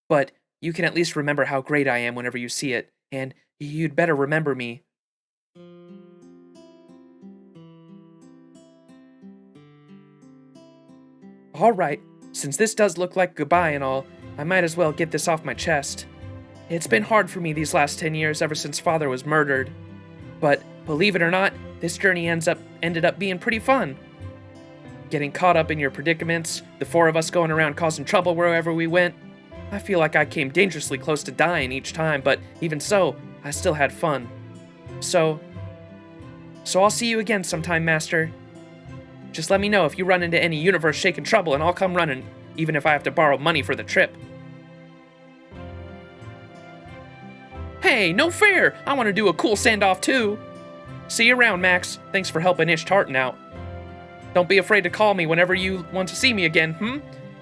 But you can at least remember how great I am whenever you see it, and you'd better remember me. Alright, since this does look like goodbye and all, I might as well get this off my chest. It's been hard for me these last 10 years ever since Father was murdered. But, believe it or not, this journey ended up being pretty fun. Getting caught up in your predicaments, the four of us going around causing trouble wherever we went. I feel like I came dangerously close to dying each time, but even so, I still had fun. So I'll see you again sometime, Master. Just let me know if you run into any universe-shaking trouble and I'll come running, even if I have to borrow money for the trip. Hey, no fair! I want to do a cool send-off too! See you around, Max. Thanks for helping Ish Tartan out. Don't be afraid to call me whenever you want to see me again,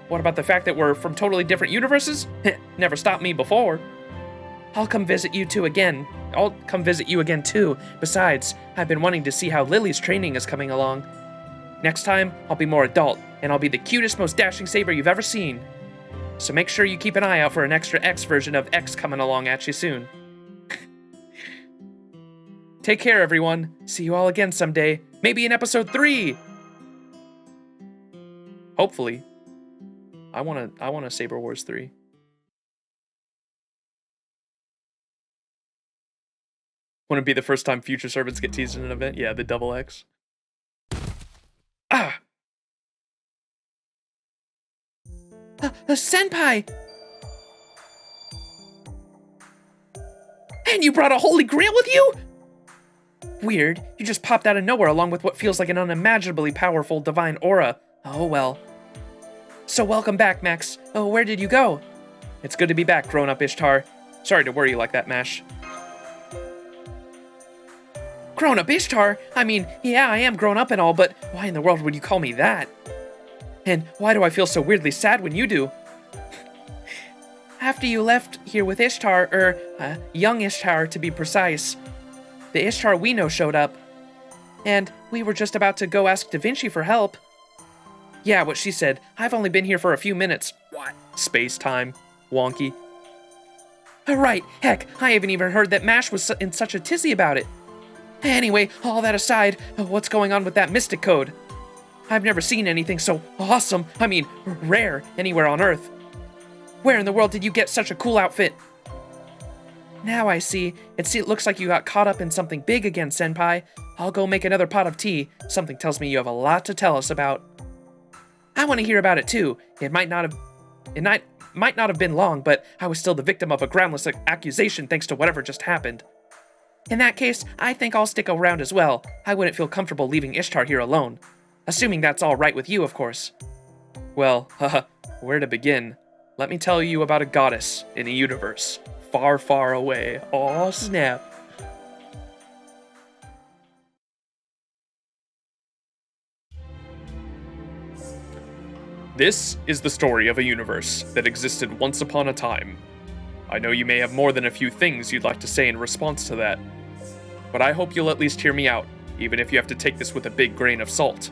What about the fact that we're from totally different universes? Never stopped me before. I'll come visit you too. Besides, I've been wanting to see how Lily's training is coming along. Next time, I'll be more adult, and I'll be the cutest, most dashing saber you've ever seen. So make sure you keep an eye out for an extra X version of X coming along at you soon. Take care, everyone. See you all again someday. Maybe in episode 3. Hopefully. I want a Saber Wars 3. Want to be the first time future servants get teased in an event? Yeah, the double X. Ah! Senpai! And you brought a holy grail with you? Weird. You just popped out of nowhere along with what feels like an unimaginably powerful divine aura. Oh well. So welcome back, Max. Oh, where did you go? It's good to be back, grown-up Ishtar. Sorry to worry you like that, Mash. Grown-up Ishtar? I mean, yeah, I am grown up and all, but why in the world would you call me that? And why do I feel so weirdly sad when you do? After you left here with Ishtar, young Ishtar to be precise, the Ishtar we know showed up. And we were just about to go ask Da Vinci for help. Yeah, what she said. I've only been here for a few minutes. What? Space time. Wonky. Right, heck, I haven't even heard that Mash was in such a tizzy about it. Anyway, all that aside, what's going on with that Mystic Code? I've never seen anything so awesome, rare, anywhere on Earth. Where in the world did you get such a cool outfit? Now I see. It looks like you got caught up in something big again, Senpai. I'll go make another pot of tea. Something tells me you have a lot to tell us about. I want to hear about it too. It might not have been long, but I was still the victim of a groundless accusation thanks to whatever just happened. In that case, I think I'll stick around as well. I wouldn't feel comfortable leaving Ishtar here alone. Assuming that's all right with you, of course. Well, where to begin? Let me tell you about a goddess in a universe far, far away. Aw, snap. This is the story of a universe that existed once upon a time. I know you may have more than a few things you'd like to say in response to that, but I hope you'll at least hear me out, even if you have to take this with a big grain of salt.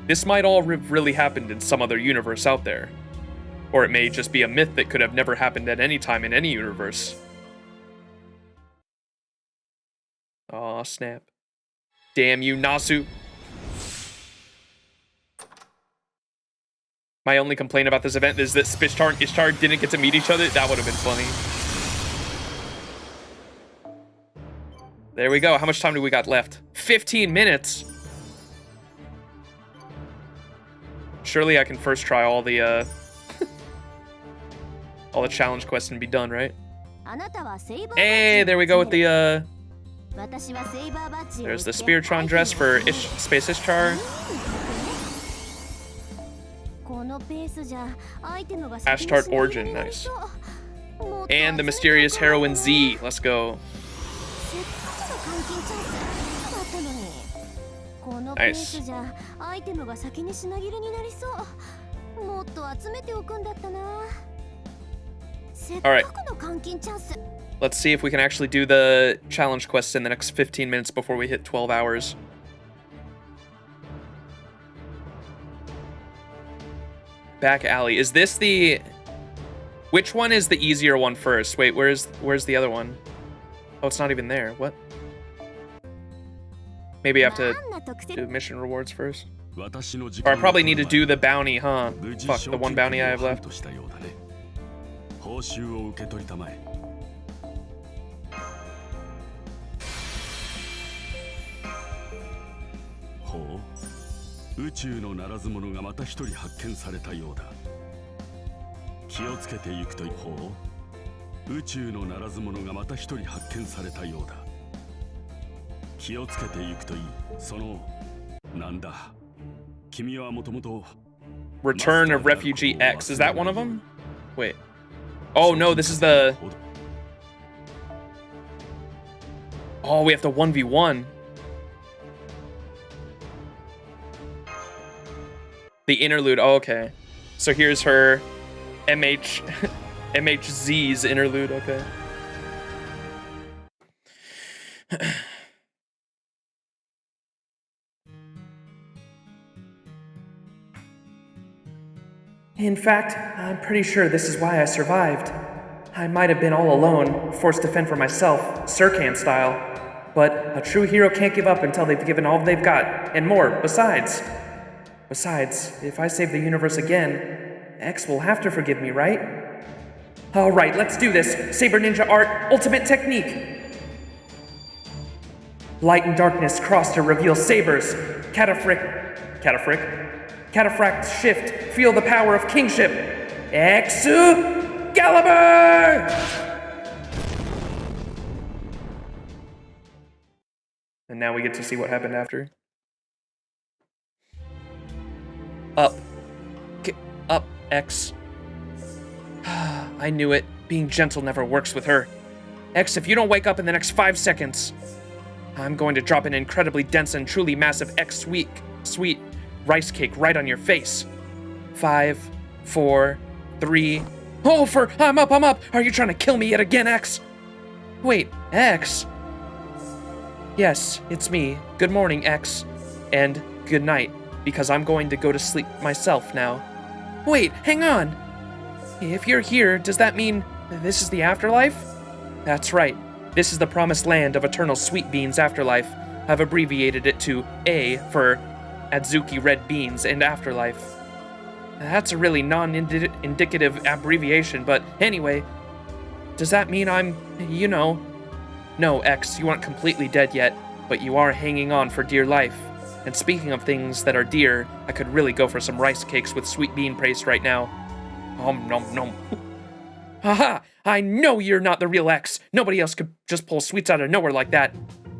This might all have really happened in some other universe out there. Or it may just be a myth that could have never happened at any time in any universe. Aw, snap. Damn you, Nasu. My only complaint about this event is that Spishtar and Ishtar didn't get to meet each other. That would have been funny. There we go. How much time do we got left? 15 minutes. Surely I can first try all the all the challenge quests and be done, right? Hey, there we go with the there's the Spiritron dress for Space Ishtar. Ashtart Origin, nice. And the mysterious heroine Z. Let's go. Nice. Alright. Let's see if we can actually do the challenge quests in the next 15 minutes before we hit 12 hours. Back alley. Is this the... Which one is the easier one first? Wait, where's the other one? Oh, it's not even there. What? Maybe I have to do mission rewards first. Or I probably need to do the bounty, huh? Fuck, the one bounty I have left. Return of Refugee X. Is that one of them? Wait. Oh no, this is the... Oh, we have to 1v1. The interlude. Oh, okay. So here's her MHZ's interlude. Okay. In fact, I'm pretty sure this is why I survived. I might have been all alone, forced to fend for myself, Sirkan style. But a true hero can't give up until they've given all they've got, and more, besides. Besides, if I save the universe again, X will have to forgive me, right? Alright, let's do this. Saber Ninja Art, ultimate technique. Light and darkness cross to reveal sabers. Cataphract shift, feel the power of kingship. Excalibur! And now we get to see what happened after. Up. Up, X. I knew it. Being gentle never works with her. X, if you don't wake up in the next 5 seconds, I'm going to drop an incredibly dense and truly massive X sweet rice cake right on your face. 5, 4, 3. Oh, I'm up. Are you trying to kill me yet again, X? Wait, X? Yes, it's me. Good morning, X. And good night, because I'm going to go to sleep myself now. Wait, hang on. If you're here, does that mean this is the afterlife? That's right. This is the promised land of eternal sweet beans afterlife. I've abbreviated it to A for Adzuki Red Beans and Afterlife. That's a really non-indicative abbreviation, but anyway, does that mean I'm, you know... No, X, you aren't completely dead yet, but you are hanging on for dear life. And speaking of things that are dear, I could really go for some rice cakes with sweet bean paste right now. Nom nom. Haha, I know you're not the real X. Nobody else could just pull sweets out of nowhere like that.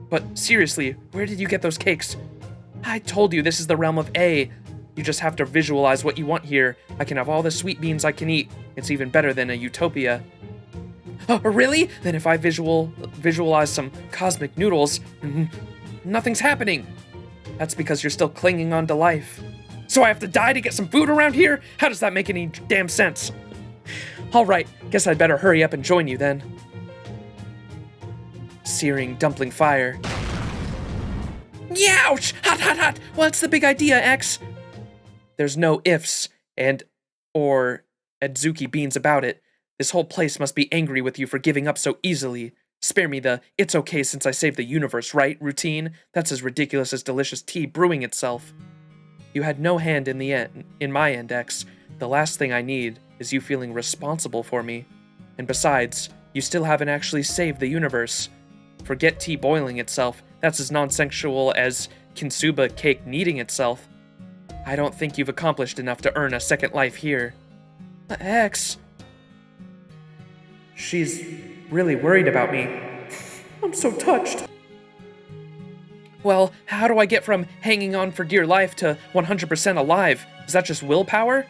But seriously, where did you get those cakes? I told you this is the realm of A. You just have to visualize what you want here. I can have all the sweet beans I can eat. It's even better than a utopia. Oh, really? Then if I visualize some cosmic noodles, nothing's happening. That's because you're still clinging on to life. So I have to die to get some food around here? How does that make any damn sense? All right, guess I'd better hurry up and join you then. Searing dumpling fire. Youch! Hot! What's the big idea, X? There's no ifs or Adzuki beans about it. This whole place must be angry with you for giving up so easily. Spare me the "it's okay since I saved the universe, right?" routine. That's as ridiculous as delicious tea brewing itself. You had no hand in my end, X. The last thing I need is you feeling responsible for me. And besides, you still haven't actually saved the universe. Forget tea boiling itself. That's as non-sensual as Kintsuba cake kneading itself. I don't think you've accomplished enough to earn a second life here. X. She's really worried about me. I'm so touched. Well, how do I get from hanging on for dear life to 100% alive? Is that just willpower?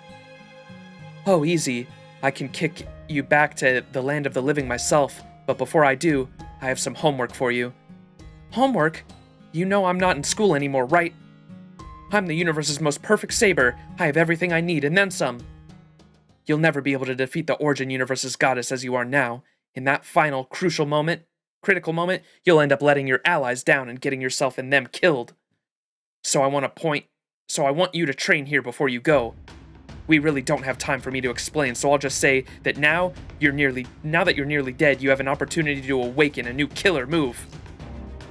Oh, easy. I can kick you back to the land of the living myself, but before I do, I have some homework for you. Homework? You know I'm not in school anymore, right? I'm the universe's most perfect saber. I have everything I need and then some. You'll never be able to defeat the Origin Universe's goddess as you are now. In that final, critical moment, you'll end up letting your allies down and getting yourself and them killed. So I want you to train here before you go. We really don't have time for me to explain, so I'll just say that now that you're nearly dead, you have an opportunity to awaken a new killer move.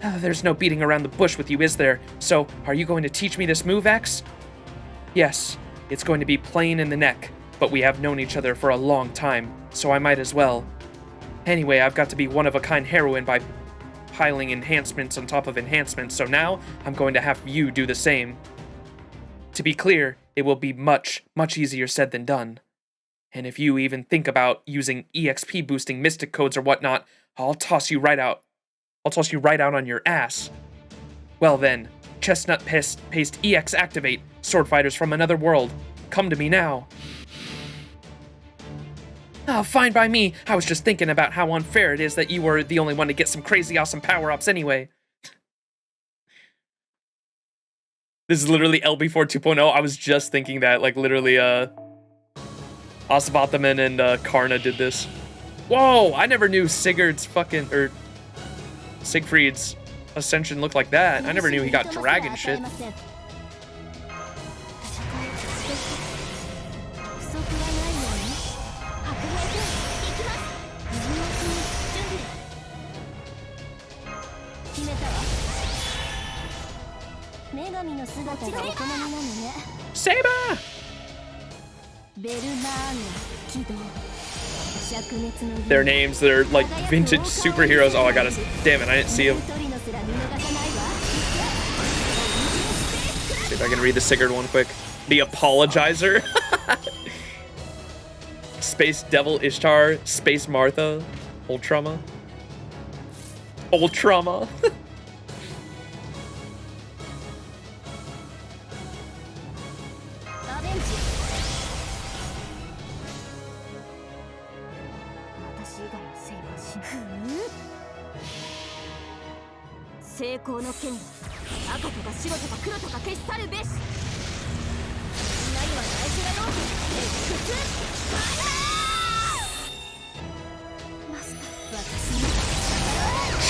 There's no beating around the bush with you, is there? So, are you going to teach me this move, X? Yes, it's going to be plain in the neck, but we have known each other for a long time, so I might as well. Anyway, I've got to be one-of-a-kind heroine by piling enhancements on top of enhancements, so now I'm going to have you do the same. To be clear, it will be much, much easier said than done. And if you even think about using EXP boosting mystic codes or whatnot, I'll toss you right out on your ass. Well then, Chestnut Paste EX activate, sword fighters from another world. Come to me now. Oh, fine by me. I was just thinking about how unfair it is that you were the only one to get some crazy awesome power-ups anyway. This is literally LB4 2.0. I was just thinking that, like, literally, Osvathaman and Karna did this. Whoa, I never knew Siegfried's ascension looked like that. I never knew he got dragon shit. Saber! Their names, they're like vintage superheroes. Oh, damn it, I didn't see them. See if I can read the Sigurd one quick. The Apologizer. Space Devil Ishtar, Space Martha, Ultrama. Ultrama.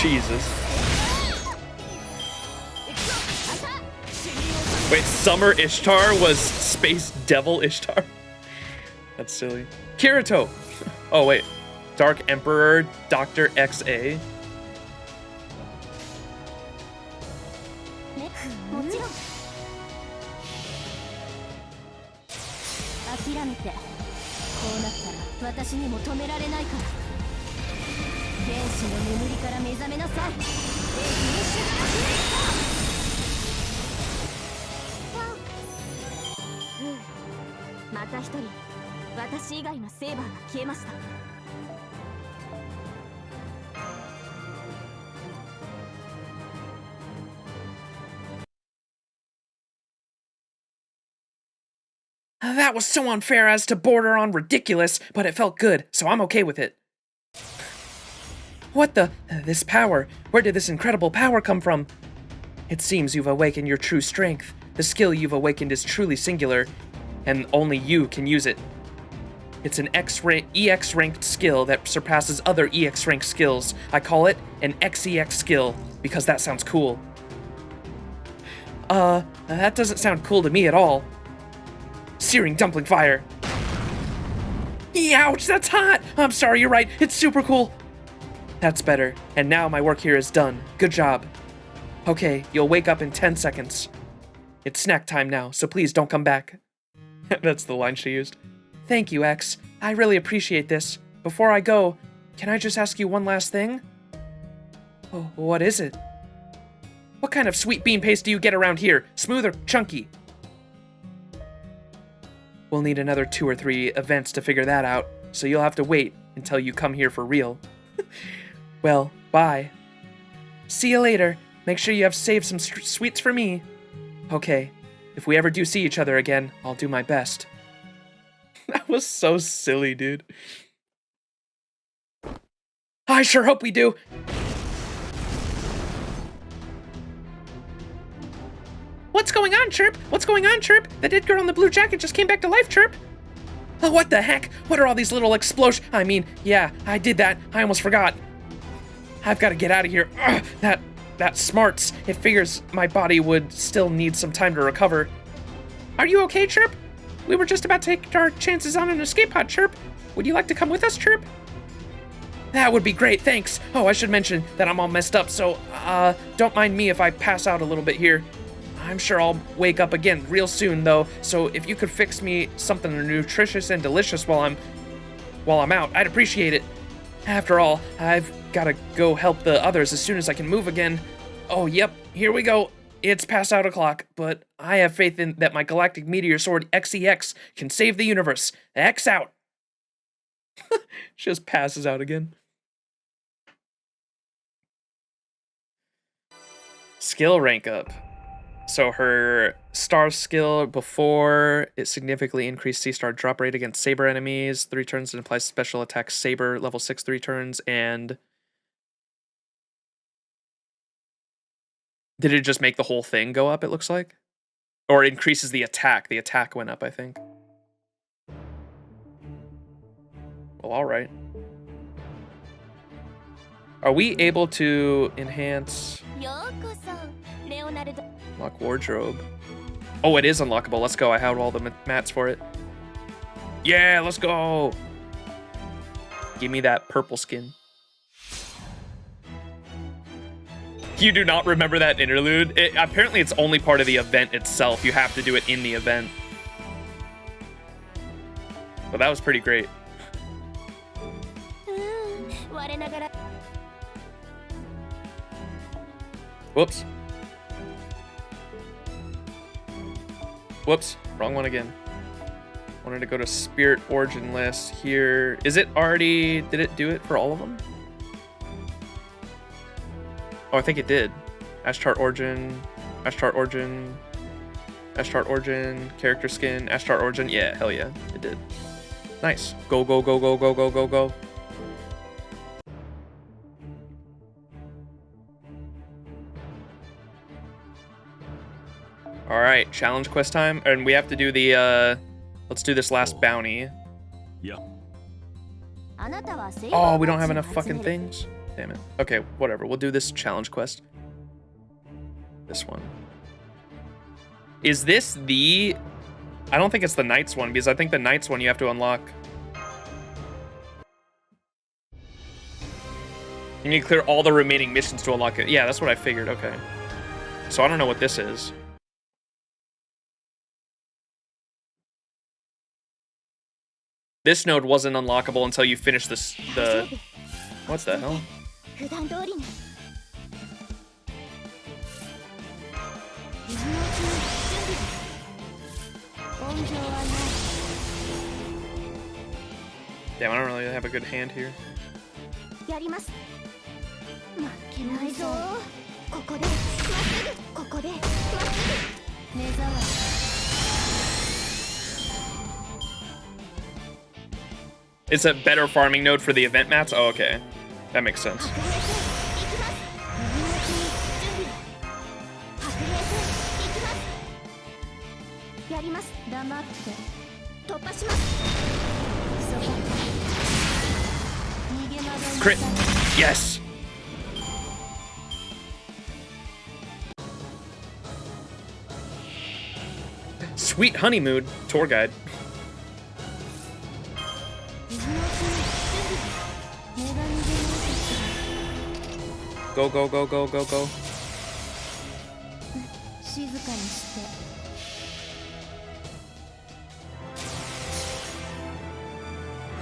Jesus. Wait, Summer Ishtar was Space Devil Ishtar? That's silly. Kirito! Oh, wait. Dark Emperor, Dr. XA. That was so unfair as to border on ridiculous, but it felt good, so I'm okay with it. What the? This power? Where did this incredible power come from? It seems you've awakened your true strength. The skill you've awakened is truly singular, and only you can use it. It's an EX-ranked skill that surpasses other EX-ranked skills. I call it an XEX skill, because that sounds cool. That doesn't sound cool to me at all. Searing Dumpling Fire. Ouch, that's hot! I'm sorry, you're right. It's super cool. That's better. And now my work here is done. Good job. Okay, you'll wake up in 10 seconds. It's snack time now, so please don't come back. That's the line she used. Thank you, X. I really appreciate this. Before I go, can I just ask you one last thing? Oh, what is it? What kind of sweet bean paste do you get around here? Smooth or chunky? We'll need another 2 or 3 events to figure that out, so you'll have to wait until you come here for real. Well, bye. See you later. Make sure you have saved some sweets for me. Okay, if we ever do see each other again, I'll do my best. That was so silly, dude. I sure hope we do. What's going on, Chirp? What's going on, Chirp? The dead girl in the blue jacket just came back to life, Chirp. Oh, what the heck? What are all these little explosions? I mean, yeah, I did that. I almost forgot. I've got to get out of here. Ugh, that smarts. It figures my body would still need some time to recover. Are you okay, Chirp? We were just about to take our chances on an escape pod, Chirp. Would you like to come with us, Chirp? That would be great, thanks. Oh, I should mention that I'm all messed up, so, don't mind me if I pass out a little bit here. I'm sure I'll wake up again real soon, though, so if you could fix me something nutritious and delicious while I'm out, I'd appreciate it. After all, I've gotta go help the others as soon as I can move again. Oh, yep, here we go. It's past out o'clock, but I have faith in that my galactic meteor sword XEX can save the universe. X out. Just passes out again. Skill rank up. So her star skill before, it significantly increased C-star drop rate against saber enemies. 3 turns, it applies special attack saber, level 6, 3 turns, and... Did it just make the whole thing go up, it looks like? Or it increases the attack. The attack went up, I think. Well, alright. Are we able to enhance... Unlock wardrobe. Oh, it is unlockable. Let's go. I have all the mats for it. Yeah, let's go. Give me that purple skin. You do not remember that interlude? Apparently, it's only part of the event itself. You have to do it in the event. But that was pretty great. Whoops. Whoops, wrong one again. Wanted to go to Spirit Origin list here. Is it already, did it do it for all of them? Oh, I think it did. Ashtar Origin, Ashtar Origin, Ashtar Origin, character skin, Ashtar Origin. Yeah, hell yeah, it did. Nice. Go, go, go, go, go, go, go, go. All right, challenge quest time, and we have to do the, let's do this last bounty. Yeah. Oh, we don't have enough fucking things? Damn it. Okay, whatever, we'll do this challenge quest. This one. Is this the... I don't think it's the Knights one, because I think the Knights one you have to unlock. You need to clear all the remaining missions to unlock it. Yeah, that's what I figured, okay. So I don't know what this is. This node wasn't unlockable until you finish this, what the hell? Damn, I don't really have a good hand here. It's a better farming node for the event mats? Oh, okay. That makes sense. Crit! Yes! Sweet honeymoon tour guide. Go, go, go, go, go, go. 静かにして。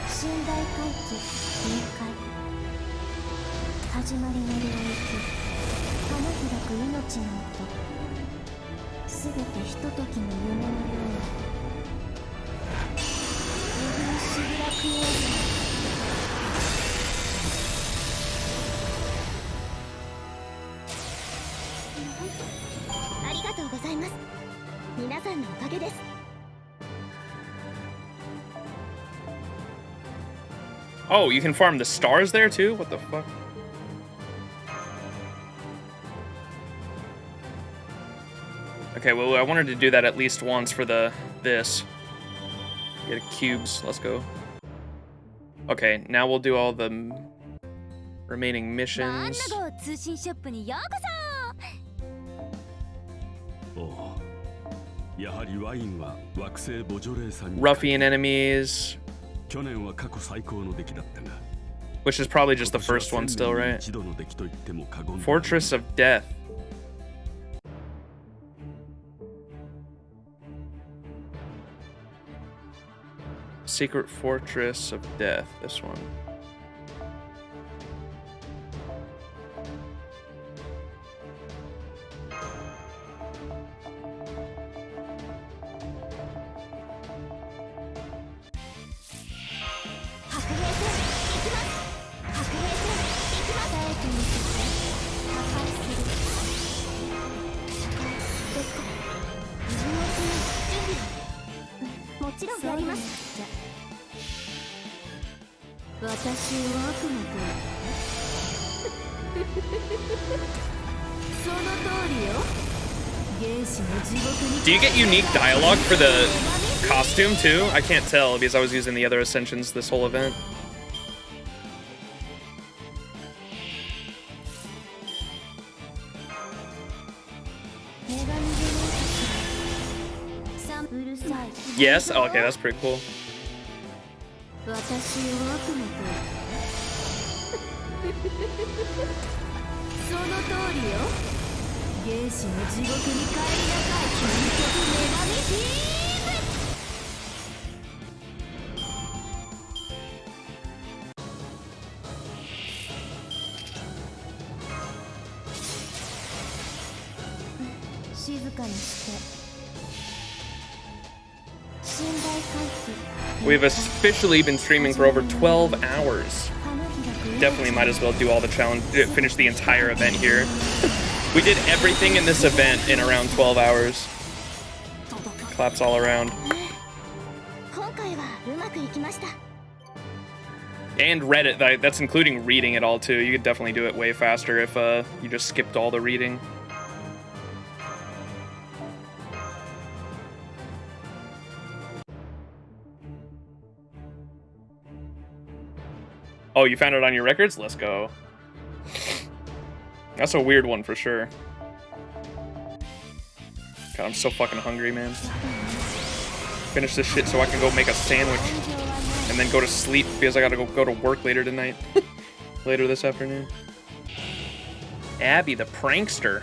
寝台回帰臨界。始まりの領域。花開く命の音。すべてひとときの夢のような。呼びしぶらくような。ありがとうございます。皆さんのおかげです。Oh, you can farm the stars there too? What the fuck? Okay, well, I wanted to do that at least once for this. Get cubes. Let's go. Okay, now we'll do all the remaining missions. Ruffian enemies. Which is probably just the first one still, right? Fortress of Death. Secret Fortress of Death, this one. Do you get unique dialogue for the costume too? I can't tell because I was using the other Ascensions this whole event. Yes? Oh, okay, that's pretty cool. We've officially been streaming for over 12 hours. Definitely might as well do all the challenge, finish the entire event here. We did everything in this event in around 12 hours. Claps all around. And read it, that's including reading it all too. You could definitely do it way faster if you just skipped all the reading. Oh, you found it on your records? Let's go. That's a weird one for sure. God, I'm so fucking hungry, man. Finish this shit so I can go make a sandwich and then go to sleep because I gotta go to work later tonight. Later this afternoon. Abby the prankster.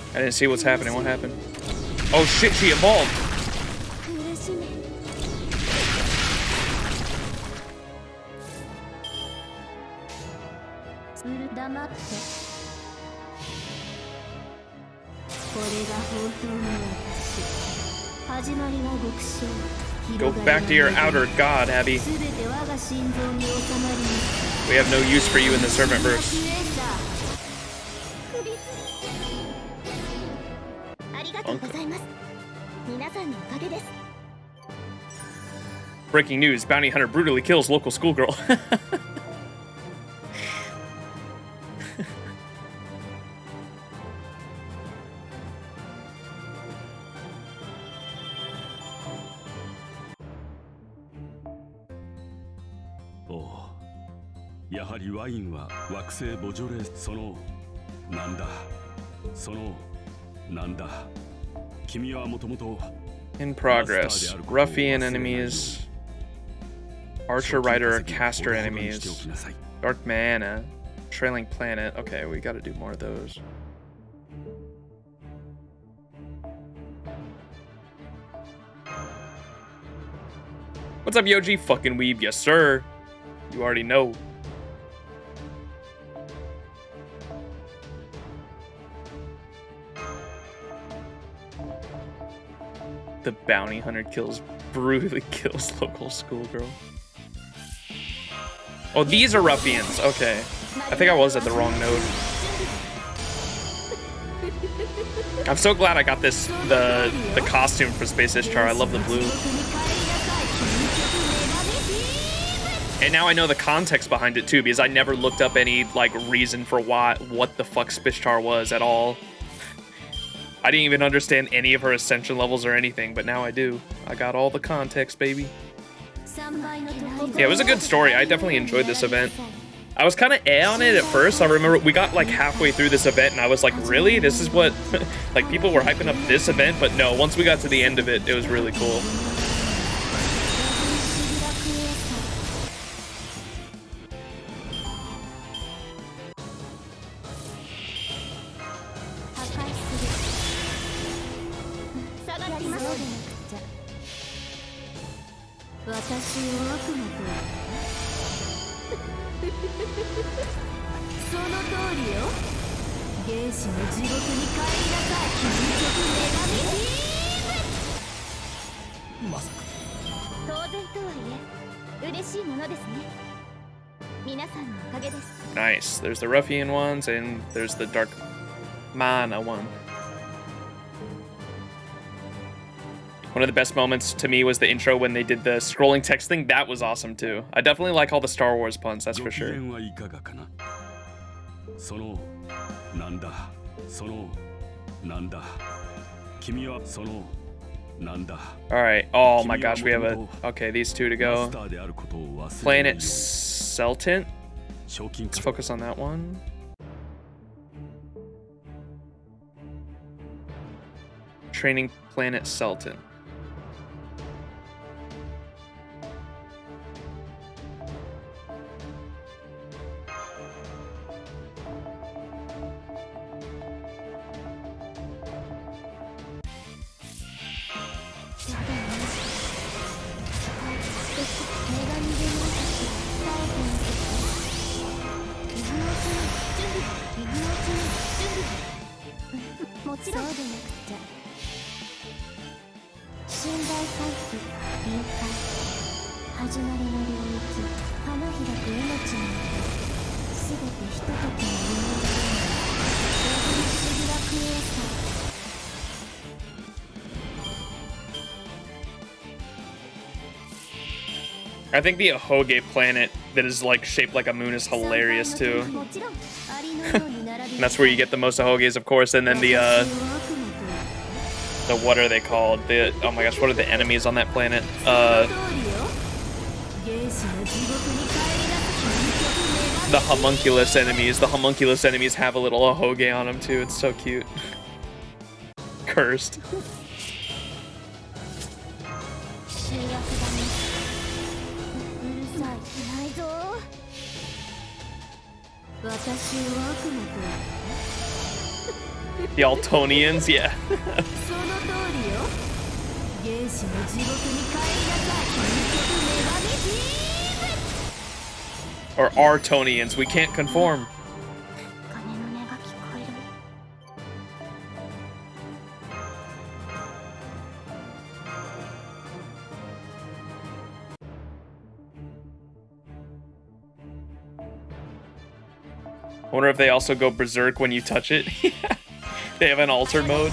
I didn't see what's happening. What happened? Oh shit, she evolved. Go back to your outer god, Abby. We have no use for you in the Servantverse. Breaking news, bounty hunter brutally kills local schoolgirl. Oh, やはりワインは惑星ボジョレそのなんだそのなんだ君はもともと In progress. Ruffian enemies. Archer Rider or Caster enemies. Dark Mana. Trailing Planet. Okay, we gotta do more of those. What's up, Yoji? Fucking weeb. Yes, sir. You already know. The bounty hunter brutally kills local schoolgirl. Oh, these are ruffians. Okay. I think I was at the wrong node. I'm so glad I got the costume for Space Ishtar. I love the blue. And now I know the context behind it too, because I never looked up any like reason for what the fuck Spishtar was at all. I didn't even understand any of her ascension levels or anything, but now I do. I got all the context, baby. Yeah, it was a good story. I definitely enjoyed this event. I was kind of on it at first. I remember we got like halfway through this event and I was like, really? This is what, like people were hyping up this event, but no, once we got to the end of it, it was really cool. Nice. There's the Ruffian ones, and there's the Dark Mana one. One of the best moments to me was the intro when they did the scrolling text thing. That was awesome too. I definitely like all the Star Wars puns, that's for sure. Alright, oh my gosh, we have okay, these two to go. Planet Celtent. Let's focus on that one. Training Planet Celtent. I think the Ahoge planet that is like shaped like a moon is hilarious too. And that's where you get the most Ahoges, of course, and then the what are they called? The oh my gosh, what are the enemies on that planet? The homunculus enemies. The homunculus enemies have a little Ahoge on them too. It's so cute. Cursed. The Altonians, yeah. Or Artonians, we can't conform. I wonder if they also go berserk when you touch it. They have an alter mode.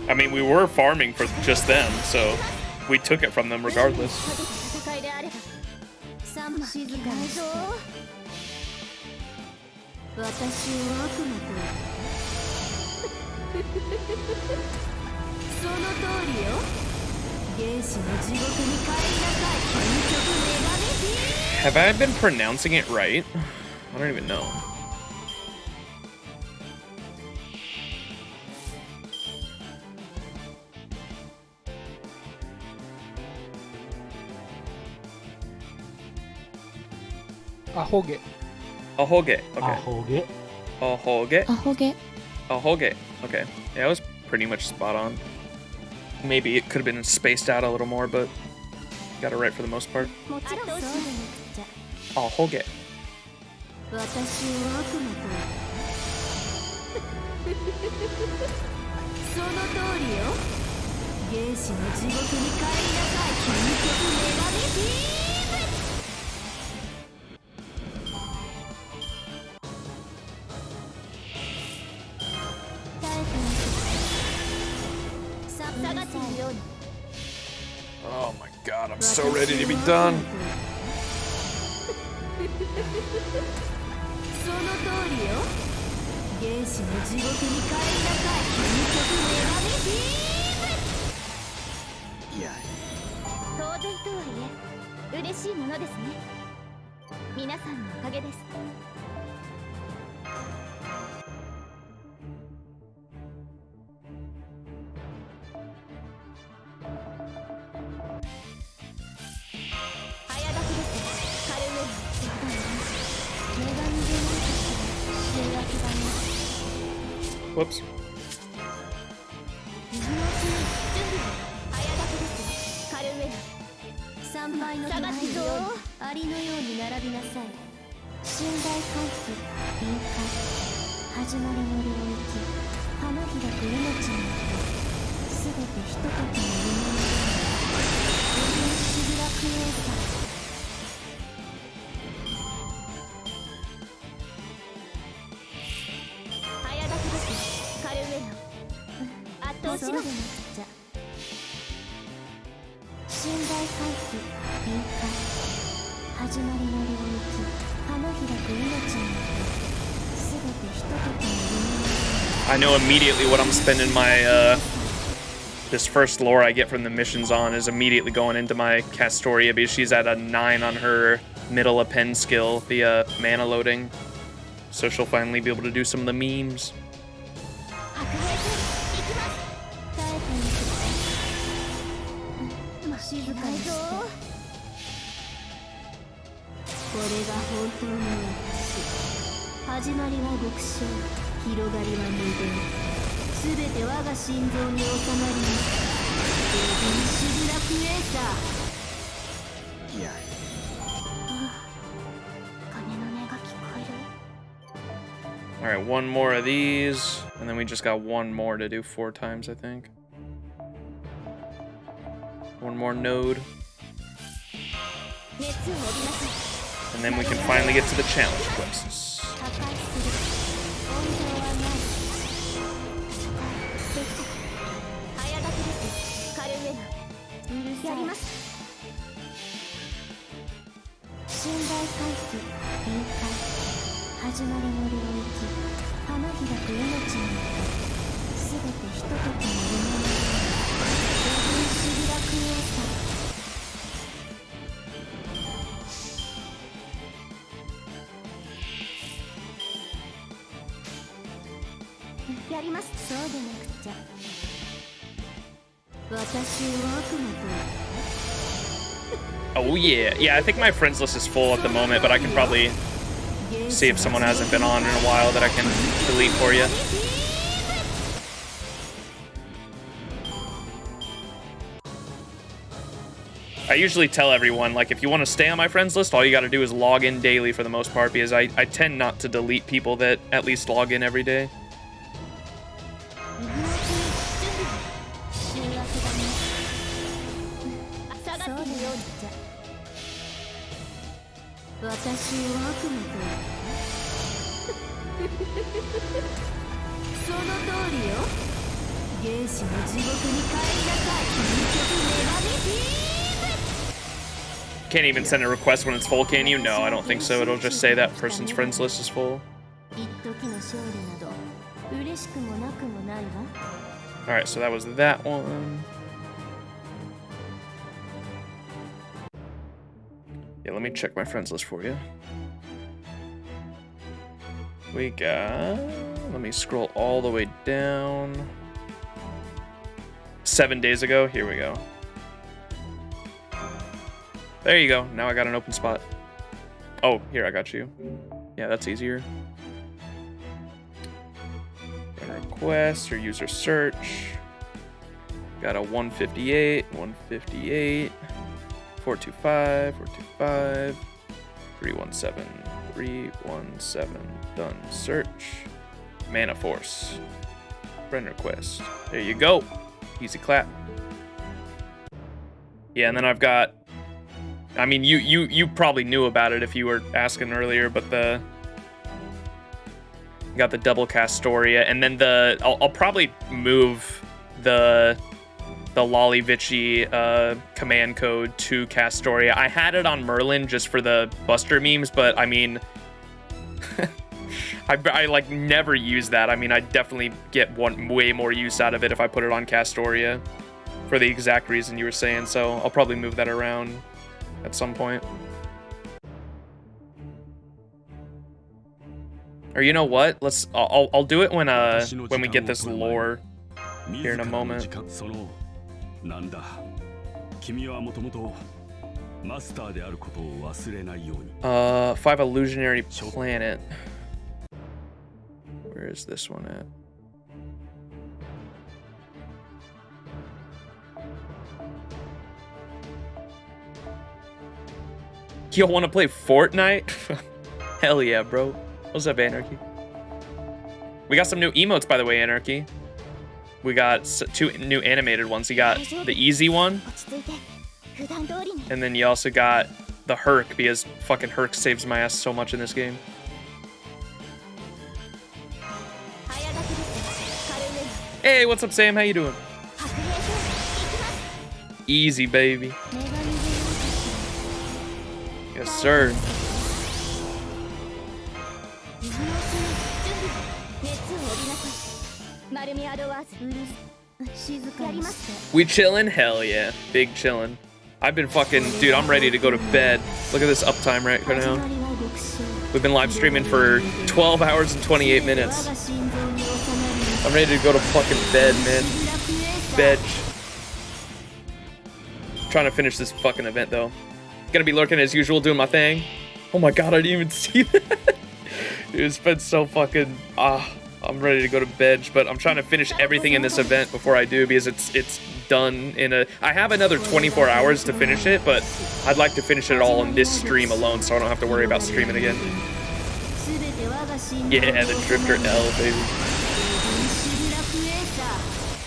I mean, we were farming for just them, so we took it from them regardless. Have I been pronouncing it right? I don't even know. Ahoge. Ahoge. Okay. Ahoge. Ahoge. Ahoge. Ahoge. Okay. Yeah, it was pretty much spot on. Maybe it could have been spaced out a little more, but got it right for the most part. Ahoge. Oh my god, I'm so ready to be done. Whoops. I know immediately what I'm spending my, this first lore I get from the missions on is immediately going into my Castoria because she's at a 9 on her middle append skill, the mana loading. So she'll finally be able to do some of the memes. Alright, one more of these, and then we just got one more to do 4 times, I think. One more node. And then we can finally get to the challenge quests. Oh yeah, yeah, I think my friends list is full at the moment, but I can probably see if someone hasn't been on in a while that I can delete for you. I usually tell everyone, like, if you want to stay on my friends list, all you got to do is log in daily for the most part, because I tend not to delete people that at least log in every day. Can't even send a request when it's full, can you? No, I don't think so. It'll just say that person's friends list is full. Alright, so that was that one. Yeah, let me check my friends list for you. We got... Let me scroll all the way down. 7 days ago. Here we go. There you go. Now I got an open spot. Oh, here, I got you. Yeah, that's easier. Request or user search. Got a 158, 158, 425, 425, 317, 317. Done. Search. Mana Force. Friend request. There you go. Easy clap. Yeah, and then I've got... I mean, you probably knew about it if you were asking earlier, but the... Got the double Castoria, and then the... I'll probably move the Lollyvici command code to Castoria. I had it on Merlin just for the Buster memes, but I mean... I like never use that. I mean, I definitely get way more use out of it if I put it on Castoria for the exact reason you were saying, so I'll probably move that around at some point. Or you know what? I'll do it when we get this lore here in a moment. 5 Illusionary Planet. Where is this one at? Y'all want to play Fortnite? Hell yeah, bro. What's up, Anarchy? We got some new emotes, by the way, Anarchy. We got 2 new animated ones. You got the easy one. And then you also got the Herc, because fucking Herc saves my ass so much in this game. Hey, what's up, Sam? How you doing? Easy, baby. Yes, sir. We chillin'? Hell yeah. Big chillin'. I've been fucking... Dude, I'm ready to go to bed. Look at this uptime right now. We've been live streaming for 12 hours and 28 minutes. I'm ready to go to fucking bed, man. Bed. Trying to finish this fucking event, though. Gonna be lurking as usual, doing my thing. Oh my god, I didn't even see that. It's been so fucking... I'm ready to go to bed, but I'm trying to finish everything in this event before I do, because it's done in a... I have another 24 hours to finish it, but I'd like to finish it all in this stream alone, so I don't have to worry about streaming again. Yeah, the Drifter L, baby.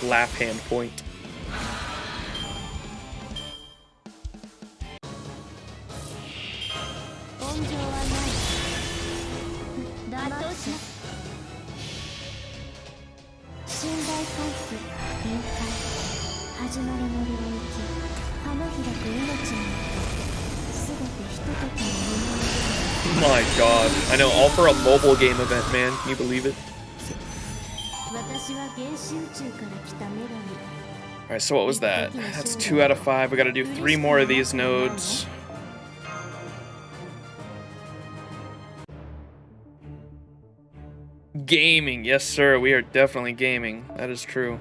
Laugh hand point. My god, I know, all for a mobile game event, man. Can you believe it? Alright, so what was that? That's 2 out of 5. We gotta do 3 more of these nodes. Gaming, yes sir, we are definitely gaming. That is true.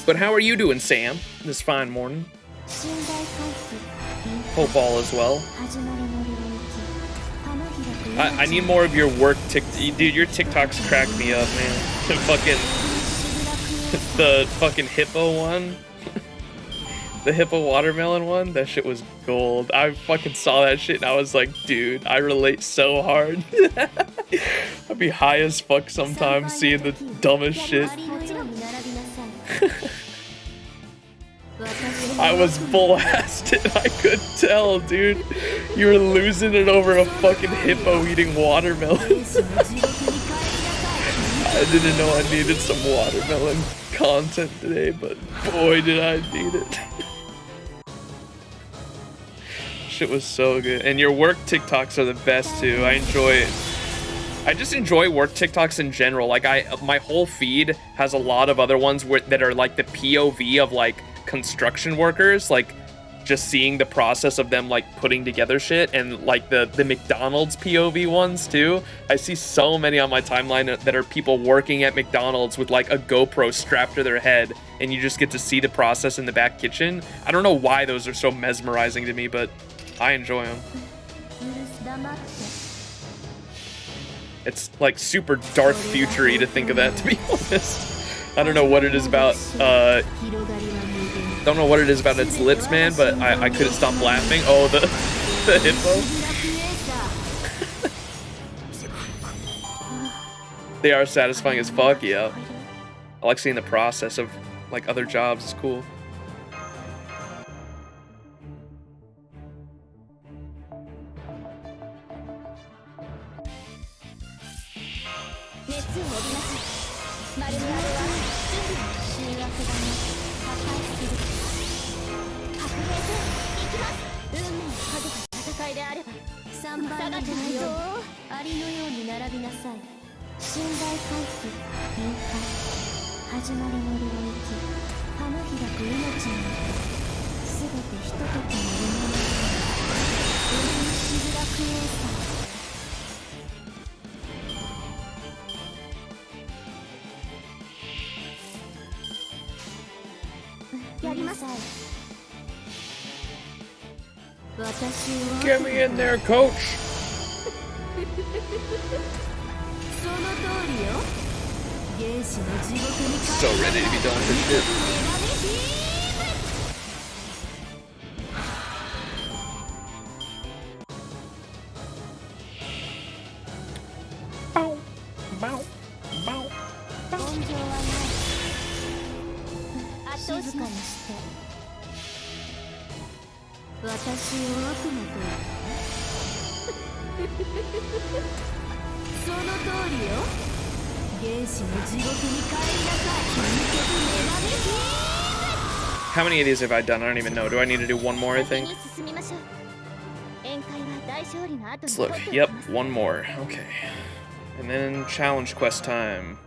But how are you doing, Sam, this fine morning? Hope all is well. I need more of your work Dude, your TikToks crack me up, man. The fucking hippo one. The hippo watermelon one, that shit was gold. I fucking saw that shit and I was like, dude, I relate so hard. I'd be high as fuck sometimes seeing the dumbest shit. I was blasted, I could tell, dude. You were losing it over a fucking hippo eating watermelon. I didn't know I needed some watermelon content today, but boy did I need it. Shit was so good. And your work TikToks are the best too. I just enjoy work TikToks in general. Like my whole feed has a lot of other ones that are like the POV of like construction workers, like just seeing the process of them like putting together shit, and like the McDonald's POV ones too. I see so many on my timeline that are people working at McDonald's with like a GoPro strapped to their head, and you just get to see the process in the back kitchen. I don't know why those are so mesmerizing to me, but I enjoy them. It's like super dark future-y to think of that, to be honest. I don't know what it is about, don't know what it is about its lips, man, but I couldn't stop laughing. Oh, the hippo. They are satisfying as fuck, yeah. I like seeing the process of like other jobs, it's cool. Get me in there, coach. So ready to be done with this shit. How many of these have I done? I don't even know. Do I need to do one more, I think? Let's look. Yep, one more. Okay. And then challenge quest time.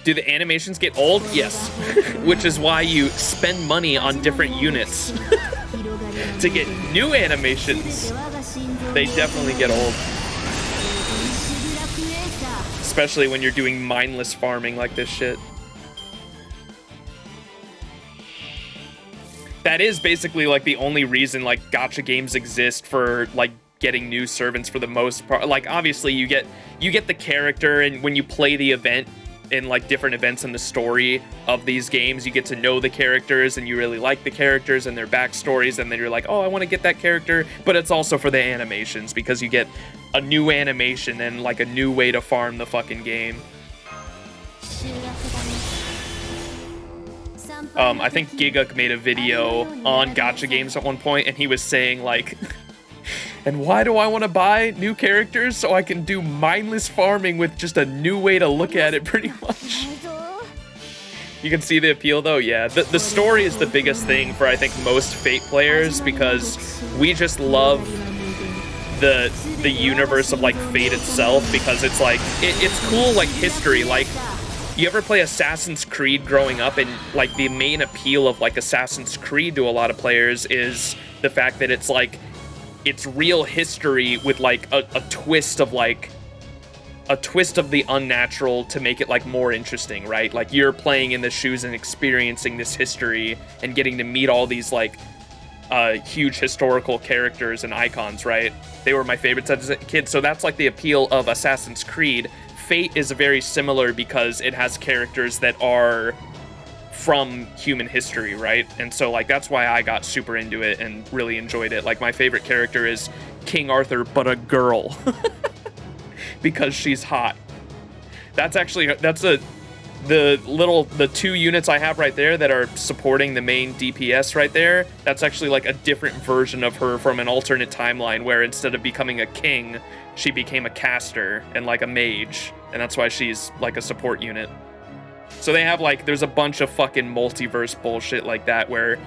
Do the animations get old? Yes. Which is why you spend money on different units to get new animations. They definitely get old. Especially when you're doing mindless farming like this shit. That is basically like the only reason like gacha games exist, for like getting new servants for the most part. Like obviously you get the character, and when you play the event in like different events in the story of these games, you get to know the characters and you really like the characters and their backstories, and then you're like, oh, I want to get that character. But it's also for the animations, because you get a new animation and like a new way to farm the fucking game. I think Giguk made a video on gacha games at one point, and he was saying like, and why do I want to buy new characters? So I can do mindless farming with just a new way to look at it, pretty much. You can see the appeal though, yeah. The story is the biggest thing for, I think, most Fate players, because we just love the universe of like Fate itself, because it's like, it's cool like history. Like, you ever play Assassin's Creed growing up, and like the main appeal of like Assassin's Creed to a lot of players is the fact that it's like, it's real history with like a twist of like a twist of the unnatural to make it like more interesting, right? Like you're playing in the shoes and experiencing this history and getting to meet all these like huge historical characters and icons, right? They were my favorites as a kid. So that's like the appeal of Assassin's Creed. Fate is very similar because it has characters that are from human history, right? And so like that's why I got super into it and really enjoyed it. Like my favorite character is King Arthur, but a girl. Because she's hot. That's the 2 units I have right there that are supporting the main DPS right there. That's actually like a different version of her from an alternate timeline where instead of becoming a king, she became a caster and like a mage. And that's why she's like a support unit. So they have like, there's a bunch of fucking multiverse bullshit like that where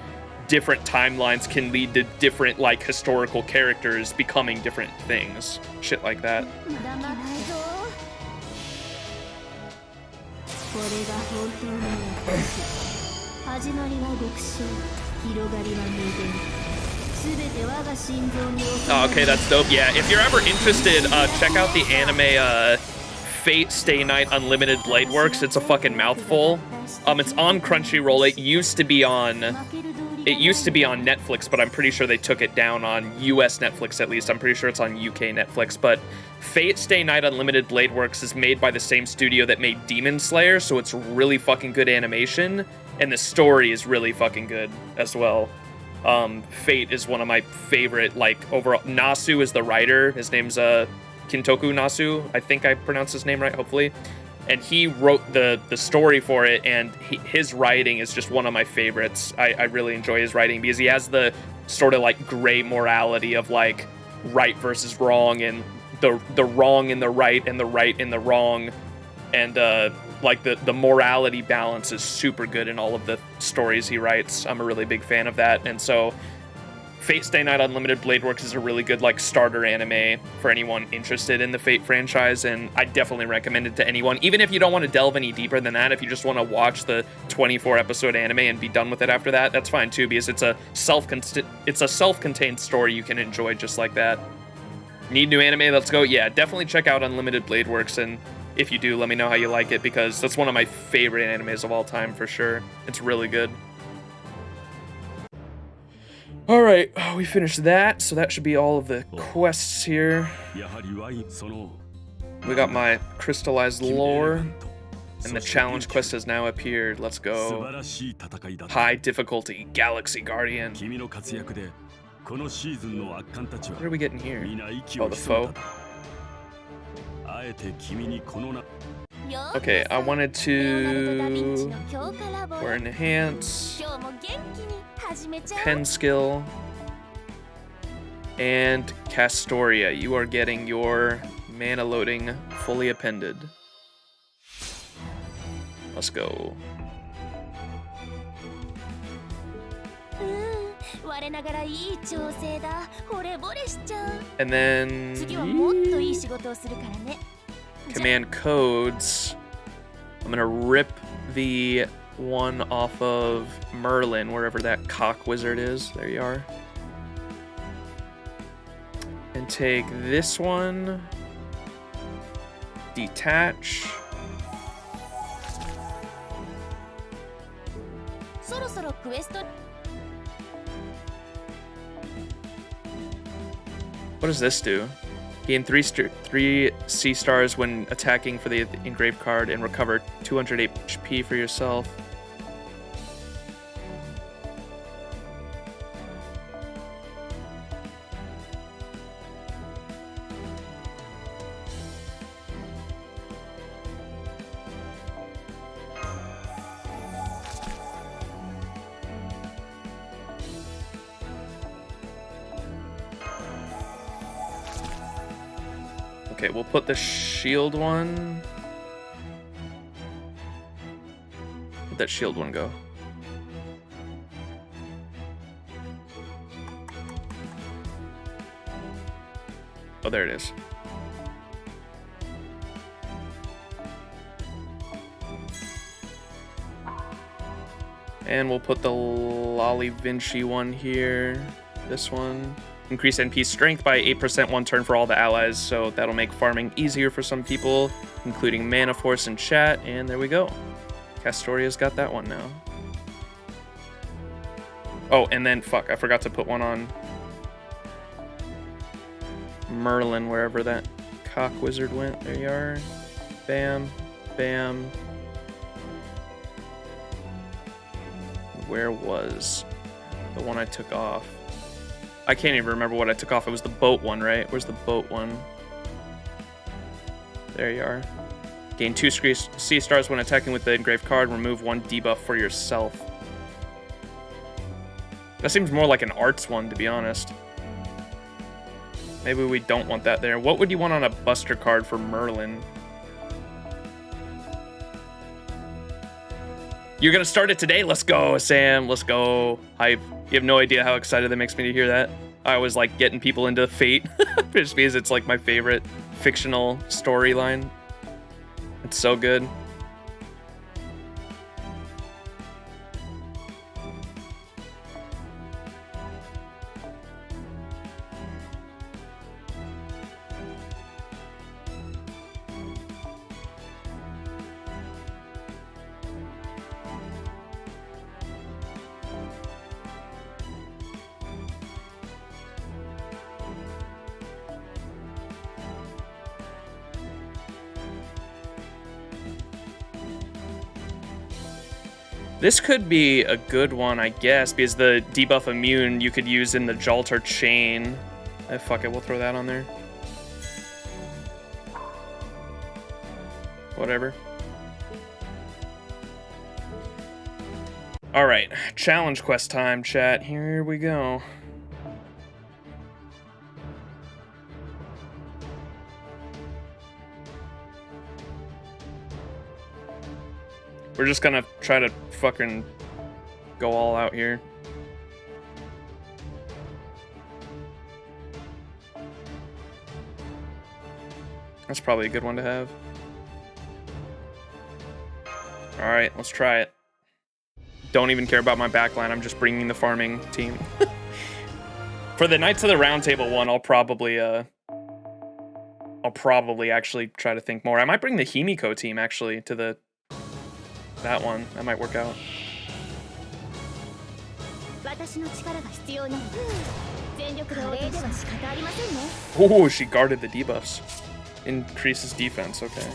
different timelines can lead to different like historical characters becoming different things. Shit like that. Oh, okay, that's dope. Yeah, if you're ever interested, check out the anime Fate Stay Night Unlimited Blade Works. It's a fucking mouthful. It's on Crunchyroll. It used to be on Netflix, but I'm pretty sure they took it down on US Netflix at least. I'm pretty sure it's on UK Netflix, but Fate Stay Night Unlimited Blade Works is made by the same studio that made Demon Slayer, so it's really fucking good animation, and the story is really fucking good as well. Fate is one of my favorite, like, overall. Nasu is the writer. His name's Kintoku Nasu. I think I pronounced his name right, hopefully. And he wrote the story for it, and his writing is just one of my favorites. I really enjoy his writing because he has the sort of like gray morality of like right versus wrong, and the wrong and the right and the right and the wrong, and like the morality balance is super good in all of the stories he writes. I'm a really big fan of that, and so Fate Stay Night Unlimited Blade Works is a really good like starter anime for anyone interested in the Fate franchise, and I definitely recommend it to anyone. Even if you don't want to delve any deeper than that, if you just want to watch the 24 episode anime and be done with it after that, that's fine too, because it's a self-contained story you can enjoy just like that. Need new anime? Let's go. Yeah, definitely check out Unlimited Blade Works, and if you do, let me know how you like it, because that's one of my favorite animes of all time for sure. It's really good. All right, we finished that, so that should be all of the quests here. We got my crystallized lore, and the challenge quest has now appeared. Let's go. High difficulty, Galaxy Guardian. What are we getting here? Oh, the foe. Okay, I wanted to wear enhance, pen skill, and Castoria. You are getting your mana loading fully appended. Let's go. And then command codes. I'm gonna rip the one off of Merlin, wherever that cock wizard is. There you are. And take this one. Detach. What does this do? Gain 3 C stars when attacking for the engraved card, and recover 200 HP for yourself. Okay, we'll put the shield one. Where'd that shield one go? Oh, there it is. And we'll put the Lolly Vinci one here. This one. Increase NP strength by 8% 1 turn for all the allies, so that'll make farming easier for some people, including Mana Force and chat, and there we go. Castoria's got that one now. Oh, and then, fuck, I forgot to put one on Merlin, wherever that cock wizard went. There you are. Bam, bam. Where was the one I took off? I can't even remember what I took off. It was the boat one, right? Where's the boat one? There you are. Gain 2 sea stars when attacking with the engraved card. Remove 1 debuff for yourself. That seems more like an arts one, to be honest. Maybe we don't want that there. What would you want on a Buster card for Merlin? You're gonna start it today? Let's go, Sam. Let's go. Hype. You have no idea how excited that makes me to hear that. I was like getting people into Fate just because it's like my favorite fictional storyline. It's so good. This could be a good one, I guess, because the debuff immune you could use in the Jaltar chain. Fuck it, we'll throw that on there. Whatever. Alright, challenge quest time, chat. Here we go. We're just gonna try to fucking go all out here. That's probably a good one to have. Alright, let's try it. Don't even care about my backline, I'm just bringing the farming team. For the Knights of the Round Table one, I'll probably actually try to think more. I might bring the Himiko team, actually, to that one. That might work out. Oh, she guarded the debuffs. Increases defense, okay.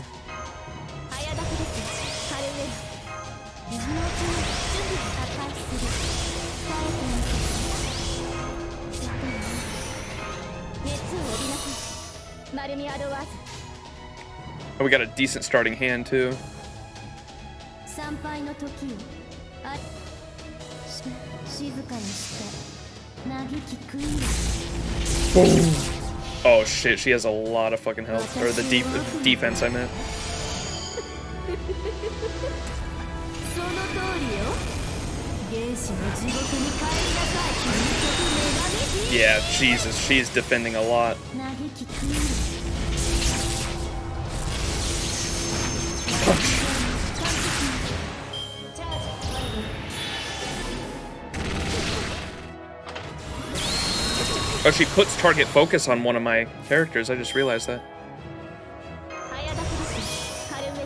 Oh, we got a decent starting hand, too. Oh shit, she has a lot of fucking health. Or the defense, I meant. Yeah, Jesus, she's defending a lot. Oh, she puts target focus on one of my characters. I just realized that.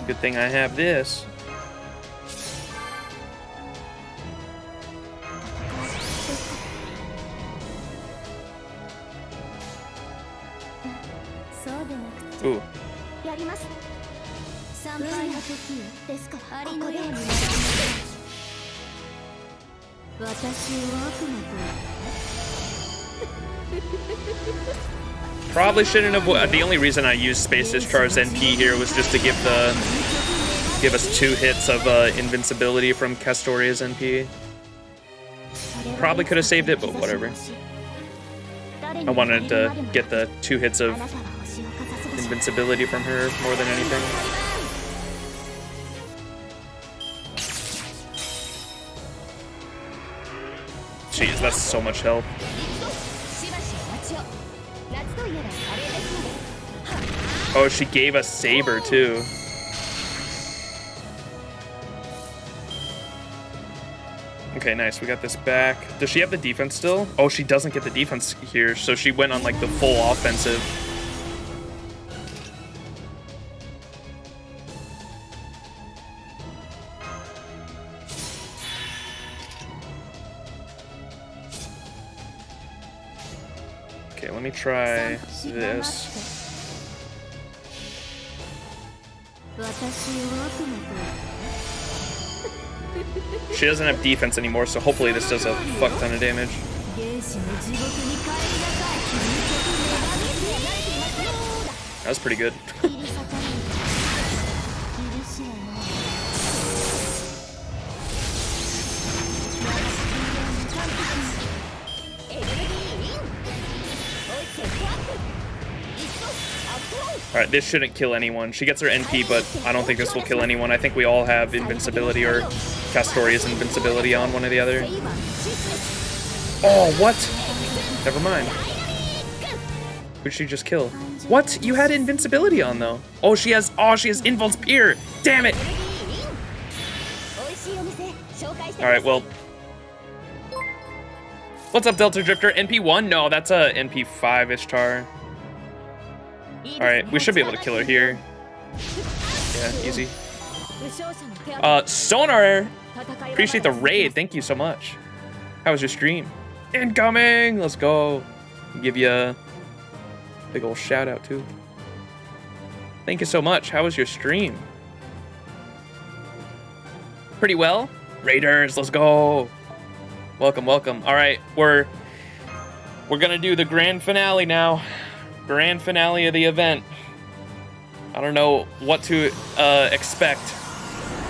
Good thing I have this. Ooh. Probably shouldn't have. The only reason I used Space Discharge NP here was just to give us 2 hits of invincibility from Castoria's NP. Probably could have saved it, but whatever. I wanted to get the 2 hits of invincibility from her more than anything. Jeez, that's so much health. Oh, she gave us Saber too. Okay, nice. We got this back. Does she have the defense still? Oh, she doesn't get the defense here, so she went on like the full offensive. Okay, let me try this. She doesn't have defense anymore, so hopefully this does a fuck ton of damage. That was pretty good. Alright, this shouldn't kill anyone. She gets her NP, but I don't think this will kill anyone. I think we all have invincibility, or Castoria's invincibility on one or the other. Oh, what? Never mind. Who'd she just kill? What? You had invincibility on, though. Oh, she has Invul's Peer. Damn it. Alright, well. What's up, Delta Drifter? NP1? No, that's a NP5 Ishtar. Alright, we should be able to kill her here. Yeah, easy. Sonar! Appreciate the raid. Thank you so much. How was your stream? Incoming! Let's go. Give you a big ol' shout out, too. Thank you so much. How was your stream? Pretty well. Raiders, let's go. Welcome, welcome. Alright, we're gonna do the grand finale now. Grand finale of the event. I don't know what to expect,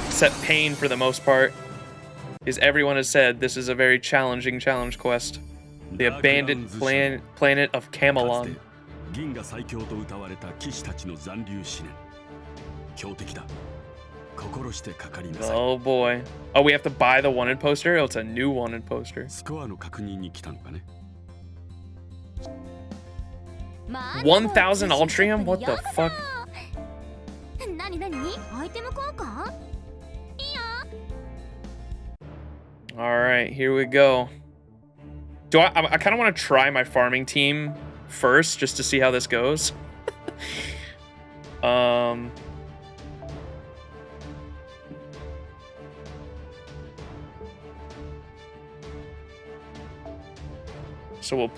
except pain for the most part. Because everyone has said this is a very challenging challenge quest. The abandoned planet of Camelon. Oh boy. Oh, we have to buy the wanted poster? Oh, it's a new wanted poster. 1,000 Altrium? What the fuck? Alright, here we go. I kind of want to try my farming team first, just to see how this goes. So we'll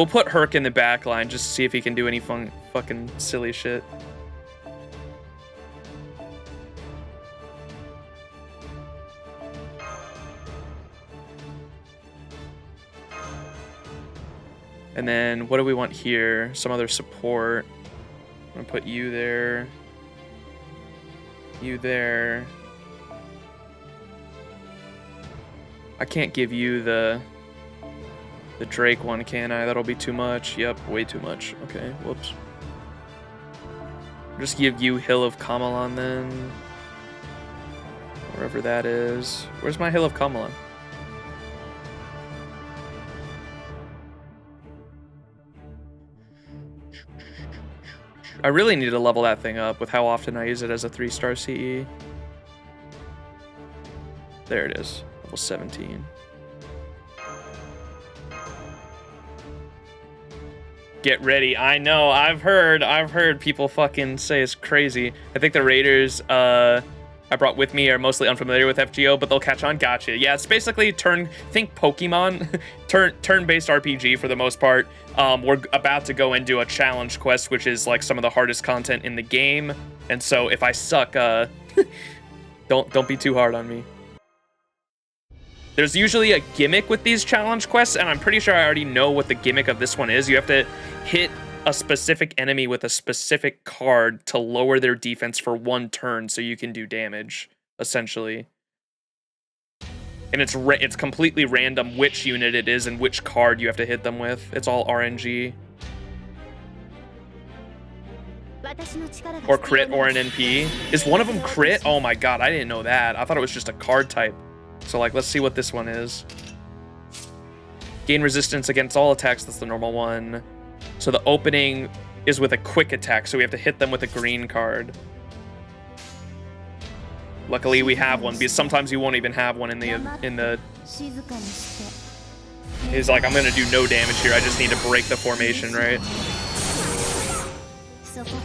put Herc in the back line just to see if he can do any fucking silly shit. And then what do we want here? Some other support. I'm gonna put you there. You there. I can't give you the Drake one, can I? That'll be too much. Yep, way too much. Okay, whoops. Just give you Hill of Camelon then. Wherever that is. Where's my Hill of Camelon? I really need to level that thing up with how often I use it as a 3-star CE. There it is. Level 17. Get ready. I know. I've heard people fucking say it's crazy. I think the raiders I brought with me are mostly unfamiliar with FGO, but they'll catch on. Gotcha. Yeah, it's basically think Pokemon, turn-based RPG for the most part. We're about to go and do a challenge quest, which is like some of the hardest content in the game. And so if I suck, don't be too hard on me. There's usually a gimmick with these challenge quests, and I'm pretty sure I already know what the gimmick of this one is. You have to hit a specific enemy with a specific card to lower their defense for 1 turn so you can do damage, essentially. And it's completely random which unit it is and which card you have to hit them with. It's all RNG. Or crit or an NP. Is one of them crit? Oh my god, I didn't know that. I thought it was just a card type. So like, let's see what this one is. Gain resistance against all attacks, that's the normal one. So the opening is with a quick attack, so we have to hit them with a green card. Luckily we have one, because sometimes you won't even have one in the 静かにして He's like, I'm gonna do no damage here, I just need to break the formation, right? そこか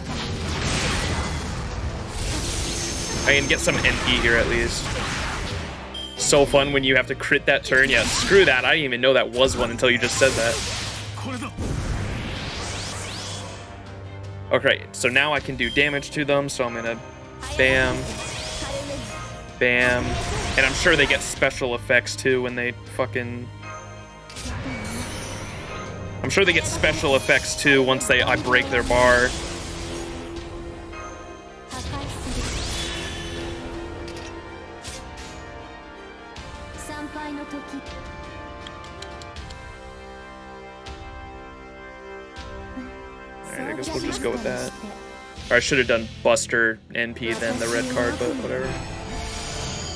ら I can get some NP here at least. So fun when you have to crit that turn. Yeah, screw that. I didn't even know that was one until you just said that. Okay, so now I can do damage to them, so I'm gonna bam, bam, and I'm sure they get special effects too when they fucking... I'm sure they get special effects too once I break their bar. Alright, I guess we'll just go with that. Or I should have done Buster NP then the red card, but whatever.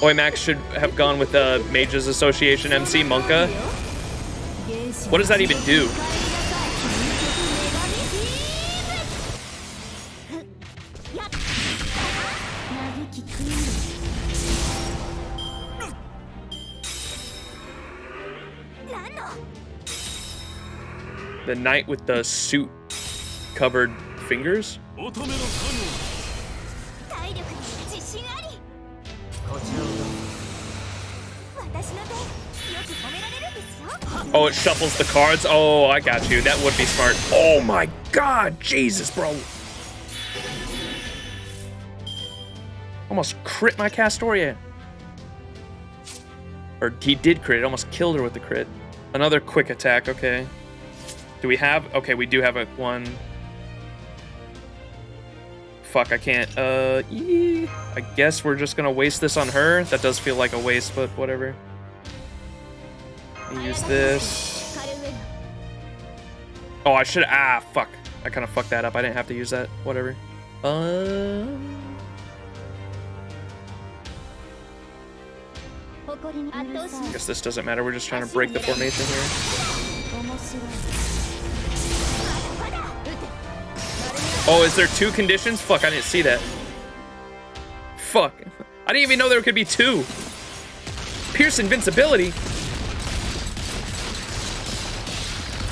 Oi, Max should have gone with the Mages Association MC Monka. What does that even do? The knight with the suit covered fingers? Oh, it shuffles the cards? Oh, I got you. That would be smart. Oh my god, Jesus, bro. Almost crit my Castoria. Or he did crit, almost killed her with the crit. Another quick attack, okay. Do we have? Okay, we do have a one. Fuck, I can't. I guess we're just gonna waste this on her. That does feel like a waste, but whatever. Use this. Oh, I should. Ah, fuck. I kind of fucked that up. I didn't have to use that. Whatever. I guess this doesn't matter. We're just trying to break the formation here. Oh, is there two conditions? Fuck, I didn't see that. Fuck. I didn't even know there could be two. Pierce invincibility?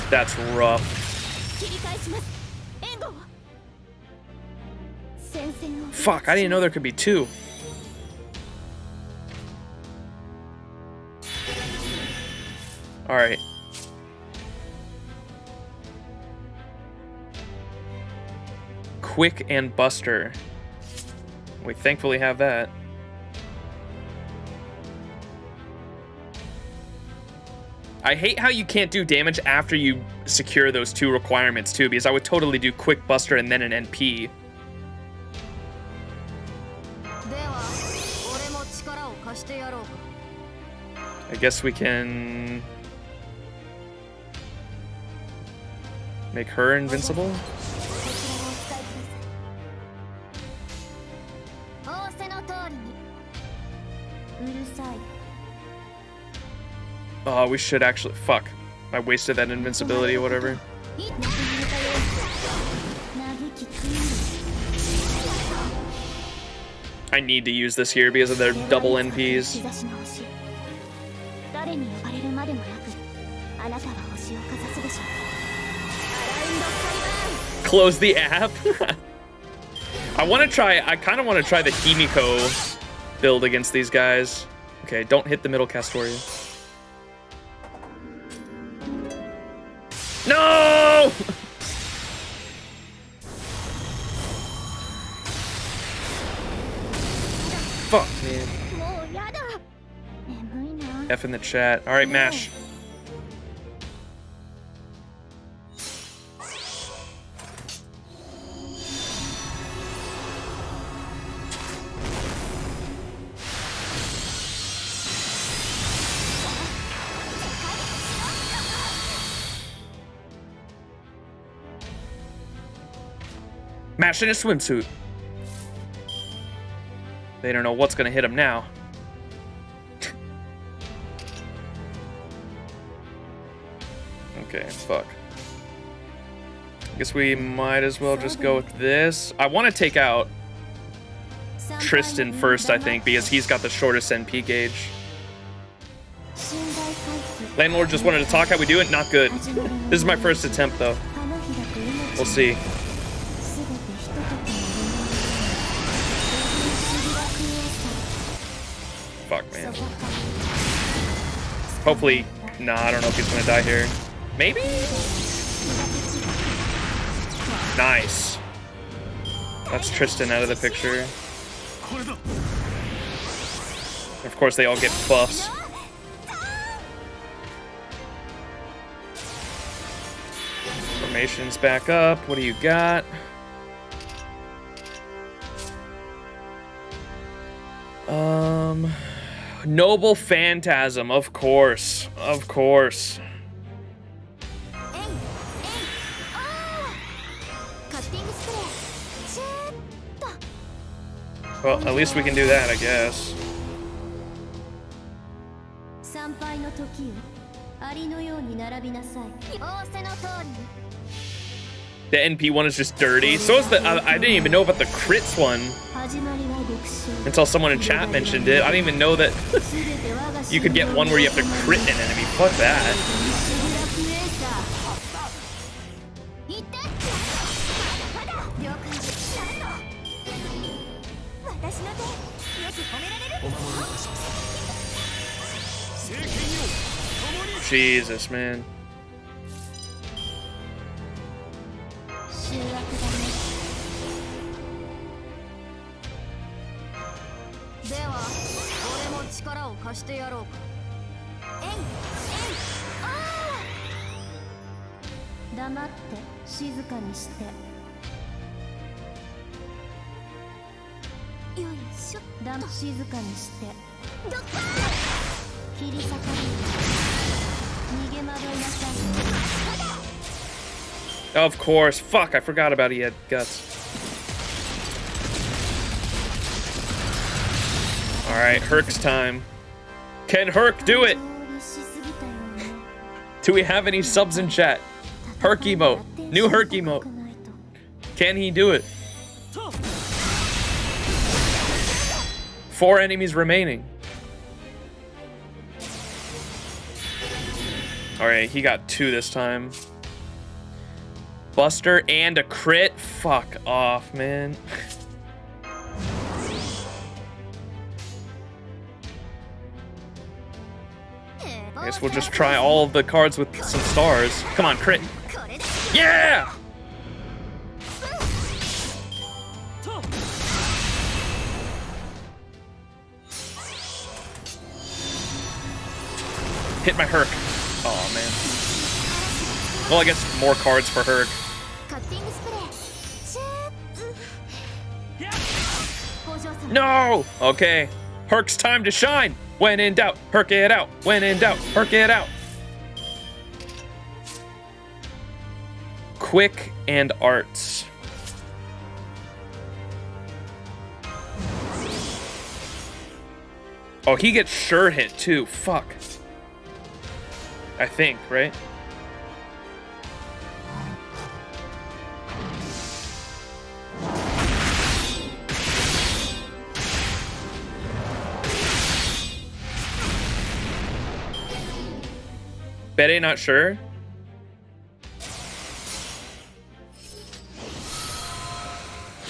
That's rough. Fuck, I didn't know there could be two. Alright. Quick and Buster. We thankfully have that. I hate how you can't do damage after you secure those two requirements too, because I would totally do Quick Buster and then an NP. I guess we can make her invincible. Oh, we should actually... Fuck. I wasted that invincibility or whatever. I need to use this here because of their double NPs. Close the app? I kind of want to try the Himiko build against these guys. Okay, don't hit the middle Castoria. No! Fuck, man. F in the chat. Alright, Mash. Mash in a swimsuit. They don't know what's gonna hit him now. Okay, fuck. I guess we might as well just go with this. I want to take out Tristan first, I think, because he's got the shortest NP gauge. Landlord just wanted to talk. How we do it? Not good. This is my first attempt, though. We'll see. Fuck, man. Hopefully... Nah, I don't know if he's gonna die here. Maybe? Nice. That's Tristan out of the picture. Of course, they all get buffs. Formation's back up. What do you got? Noble Phantasm, of course. Of course. Well, at least we can do that, I guess. The NP one is just dirty. So is the... I didn't even know about the crits one until someone in chat mentioned it. I didn't even know that you could get one where you have to crit an enemy. Fuck that. Jesus, man. Of course. Fuck, I forgot about he had guts. Alright, Herc's time. Can Herc do it? Do we have any subs in chat? Herc emote. New Herc emote. Can he do it? 4 enemies remaining. Alright, he got 2 this time. Buster and a crit? Fuck off, man. I guess we'll just try all of the cards with some stars. Come on, crit. Yeah! Hit my Herc. Oh man. Well, I guess more cards for Herc. No! Okay. Herc's time to shine. When in doubt, Herc it out. When in doubt, Herc it out. Quick and arts. Oh, he gets sure hit too. Fuck. I think, right? Betty, not sure.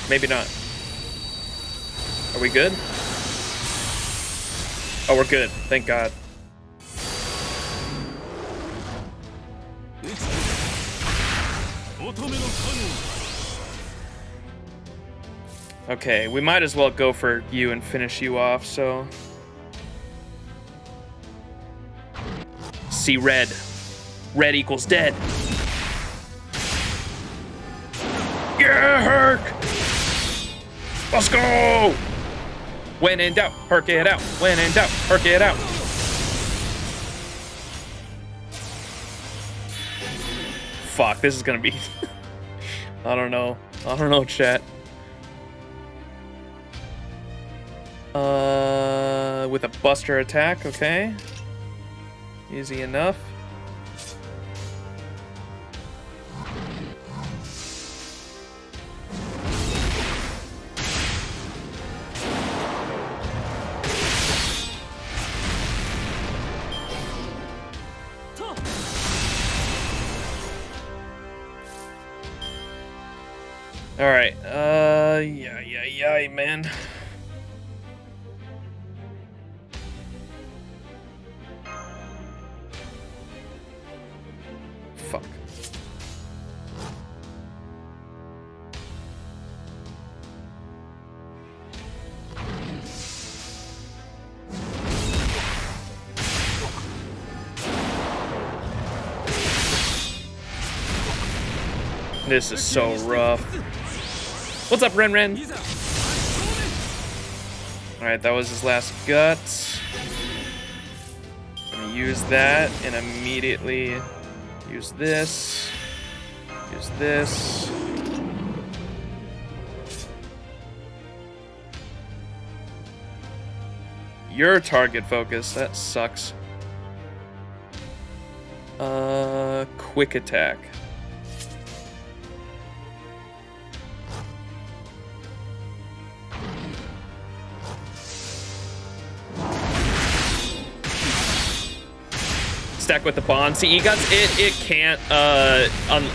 Maybe not. Are we good? Oh, we're good. Thank God. Okay, we might as well go for you and finish you off, so... See red. Red equals dead. Yeah, Herc! Let's go! When in doubt, Herc it out. When in doubt, Herc it out. Fuck, this is gonna be... I don't know. I don't know, chat. With a Buster attack, okay. Easy enough. All right. Yeah, man. Fuck. This is so rough. What's up, Ren Ren? Alright, that was his last guts. I'm gonna use that and immediately use this. Use this. Your target focus, that sucks. Quick attack. Stack with the bond. See, E-Guns, it can't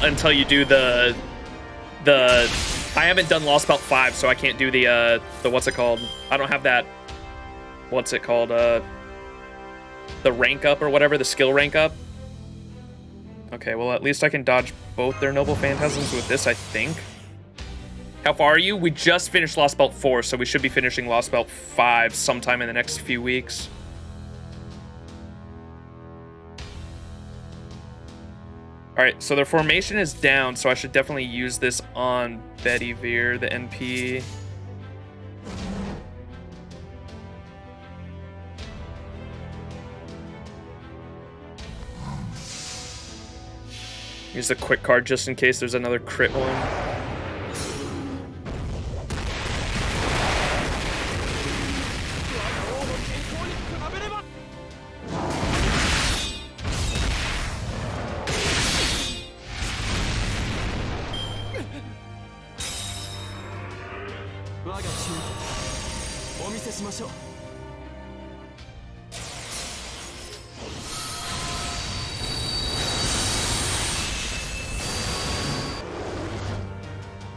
until you do the I haven't done Lost Belt 5, so I can't do the what's it called? I don't have that, what's it called? The rank up or whatever, the skill rank up. Okay, well at least I can dodge both their Noble Phantasms with this, I think. How far are you? We just finished Lost Belt 4, so we should be finishing Lost Belt 5 sometime in the next few weeks. Alright, so their formation is down, so I should definitely use this on Betty Veer, the NP. Use the quick card just in case there's another crit one.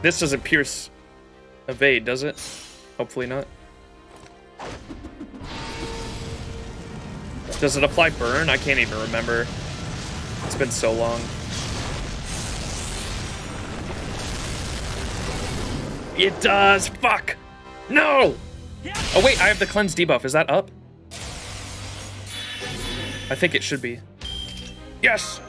This doesn't pierce evade, does it? Hopefully not. Does it apply burn? I can't even remember. It's been so long. It does! Fuck! No! Oh wait, I have the cleanse debuff. Is that up? I think it should be. Yes!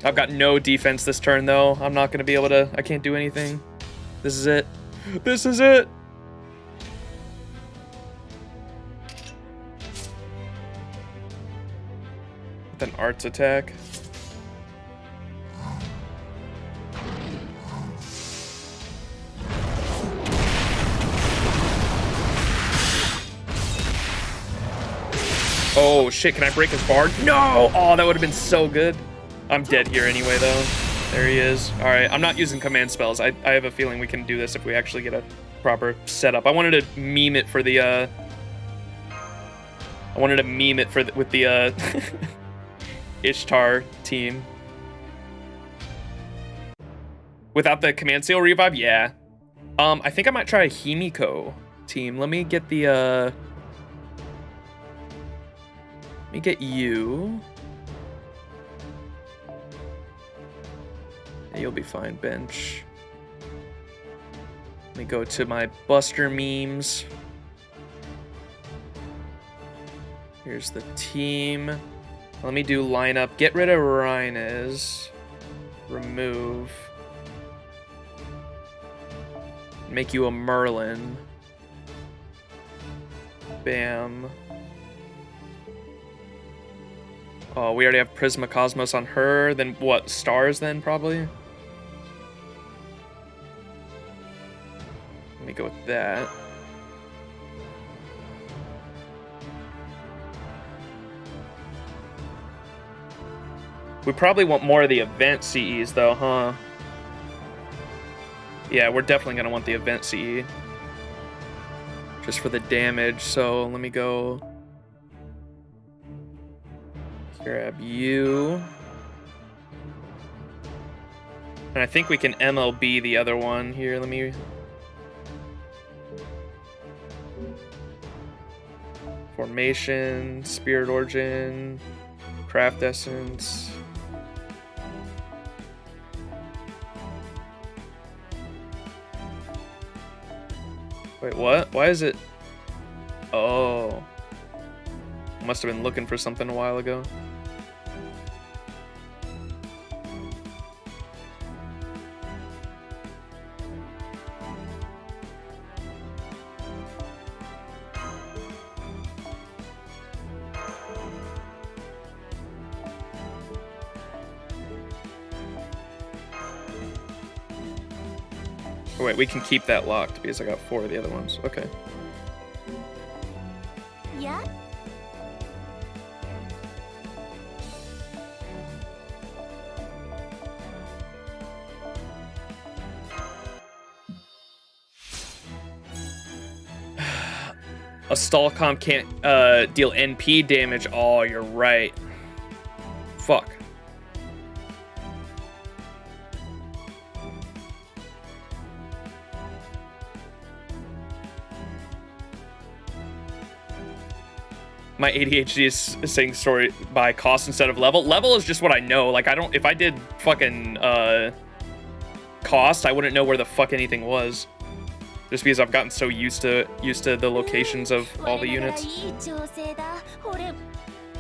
I've got no defense this turn though. I'm not gonna be able to, I can't do anything. This is it. This is it! With an arts attack. Oh shit, can I break his bard? No! Oh, that would have been so good. I'm dead here anyway though. There he is. Alright, I'm not using command spells. I have a feeling we can do this if we actually get a proper setup. I wanted to meme it for the with the Ishtar team. Without the command seal revive, yeah. I think I might try a Himiko team. Let me get the let me get you. You'll be fine, bench. Let me go to my Buster memes. Here's the team. Let me do lineup. Get rid of Rhinez. Remove. Make you a Merlin. Bam. Oh, we already have Prisma Cosmos on her. Then what? Stars then, probably? Let me go with that. We probably want more of the event CEs though, huh? Yeah, we're definitely gonna want the event CE. Just for the damage, so let me go grab you. And I think we can MLB the other one here. Let me... Formation, Spirit Origin, Craft Essence. Wait, what? Why is it... Oh. Must have been looking for something a while ago. Oh, wait, we can keep that locked because I got 4 of the other ones. Okay. Yeah? A stall comp can't deal NP damage. Oh, you're right. Fuck. My ADHD is saying story by cost instead of level. Level is just what I know. Like, I don't... If I did fucking cost, I wouldn't know where the fuck anything was. Just because I've gotten so used to the locations of all the units.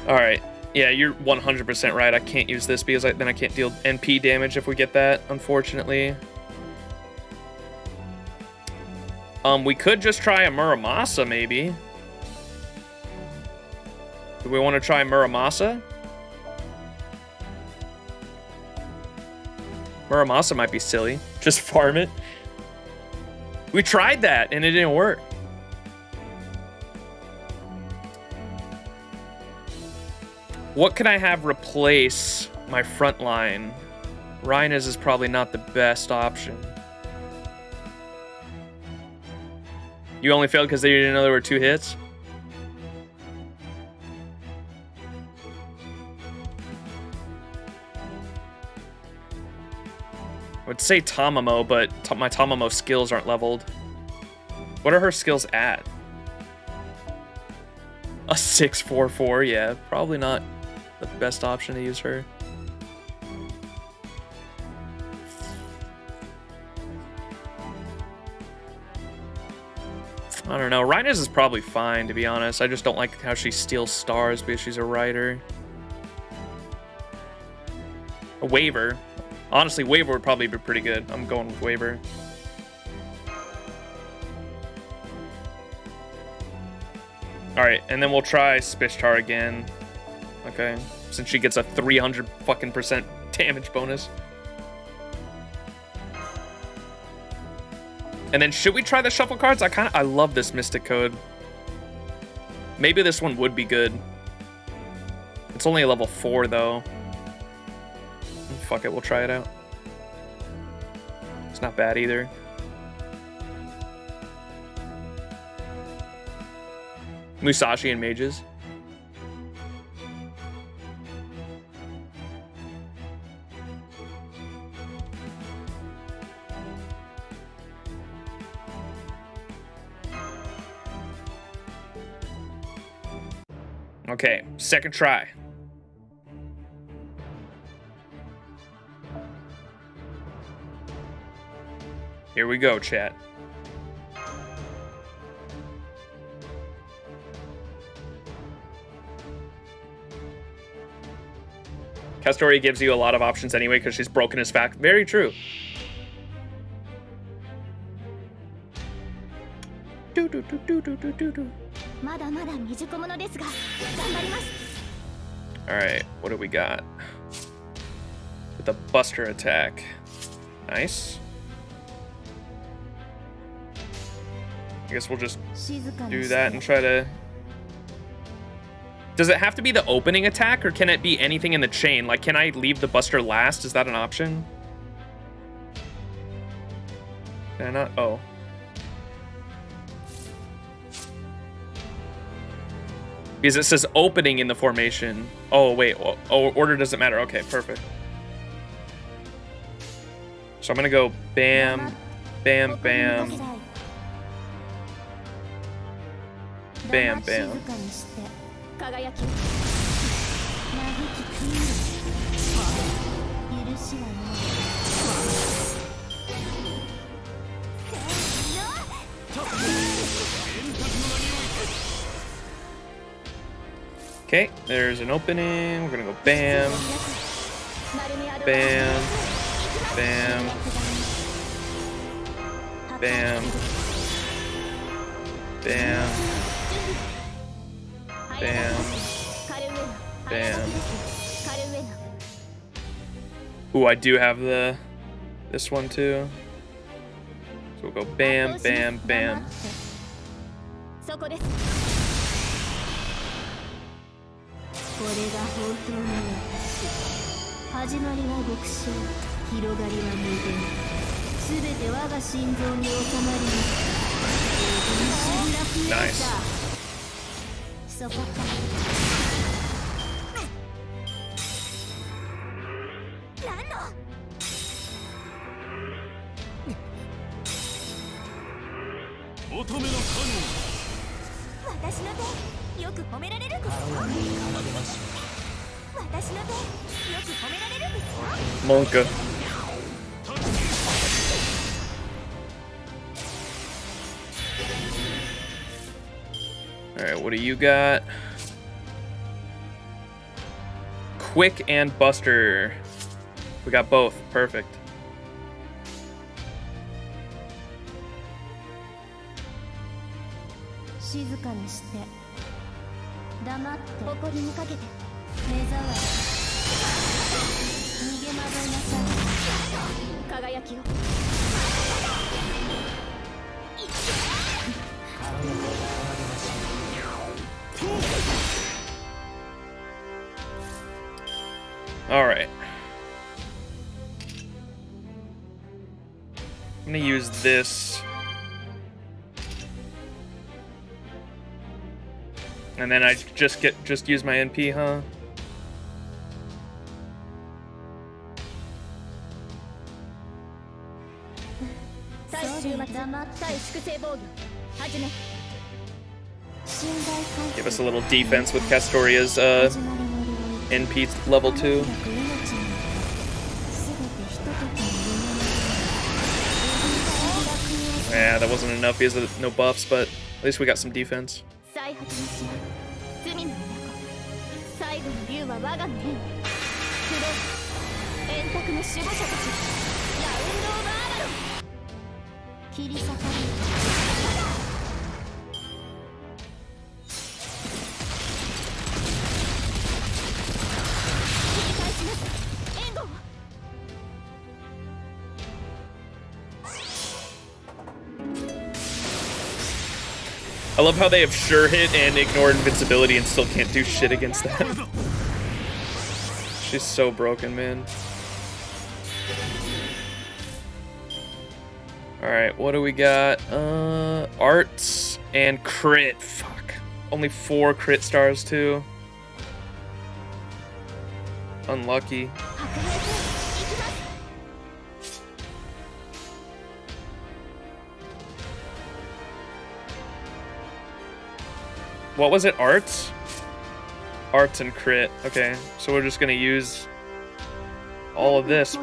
Alright. Yeah, you're 100% right. I can't use this because then I can't deal NP damage if we get that, unfortunately. We could just try a Muramasa, maybe. Do we want to try Muramasa? Muramasa might be silly. Just farm it. We tried that and it didn't work. What can I have replace my front line? Rhinus is probably not the best option. You only failed because they didn't know there were 2 hits? I would say Tamamo, but my Tamamo skills aren't leveled. What are her skills at? A 644, yeah. Probably not the best option to use her. I don't know. Rhinus is probably fine, to be honest. I just don't like how she steals stars because she's a rider. A Waver. Honestly, Waver would probably be pretty good. I'm going with Waver. Alright, and then we'll try Spishtar again. Okay, since she gets a 300 fucking % damage bonus. And then should we try the shuffle cards? I love this Mystic Code. Maybe this one would be good. It's only a level 4 though. Fuck it, we'll try it out. It's not bad either. Musashi and Mages. Okay, second try. Here we go, chat. Kastori gives you a lot of options anyway because she's broken his fact. Very true. Alright, what do we got? With the Buster attack. Nice. I guess we'll just do that and try to... Does it have to be the opening attack, or can it be anything in the chain? Like, can I leave the Buster last? Is that an option? Can I not? Oh. Because it says opening in the formation. Oh, wait. Oh, order doesn't matter. Okay, perfect. So I'm gonna go bam, bam, bam, bam, bam. Okay, there's an opening. We're gonna go bam, bam, bam, bam, bam, bam, bam. Ooh, I do have this one too. So we'll go bam, bam, bam. Nice. Monka. Alright, what do you got? Quick and Buster. We got both. Perfect. All right. I'm gonna use this. And then I just use my NP, huh? Give us a little defense with Castoria's NP level 2. Yeah, that wasn't enough because of no buffs, but at least we got some defense. I love how they have sure hit and ignore invincibility and still can't do shit against that. She's so broken, man. Alright, what do we got? Arts and crit. Fuck. Only 4 crit stars too. Unlucky. What was it? Arts? Arts and crit. Okay, so we're just gonna use all of this.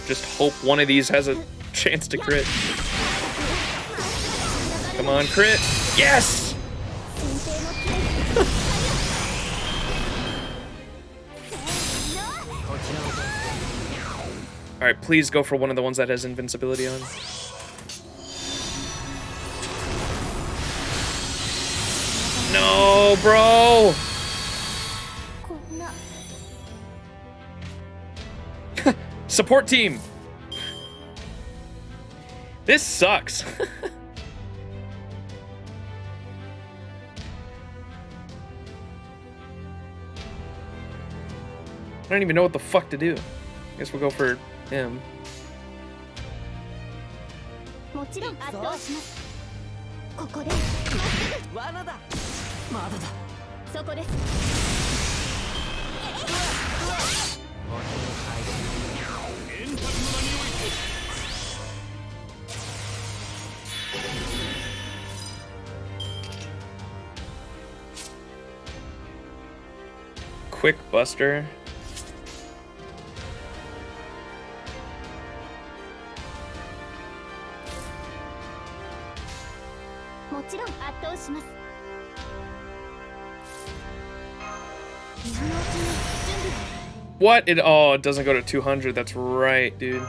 Just hope one of these has a chance to crit. Come on, crit. Yes! Alright, please go for one of the ones that has invincibility on. No, bro! Support team! This sucks. I don't even know what the fuck to do. I guess we'll go for him. quick buster. What? It doesn't go to 200. That's right, dude.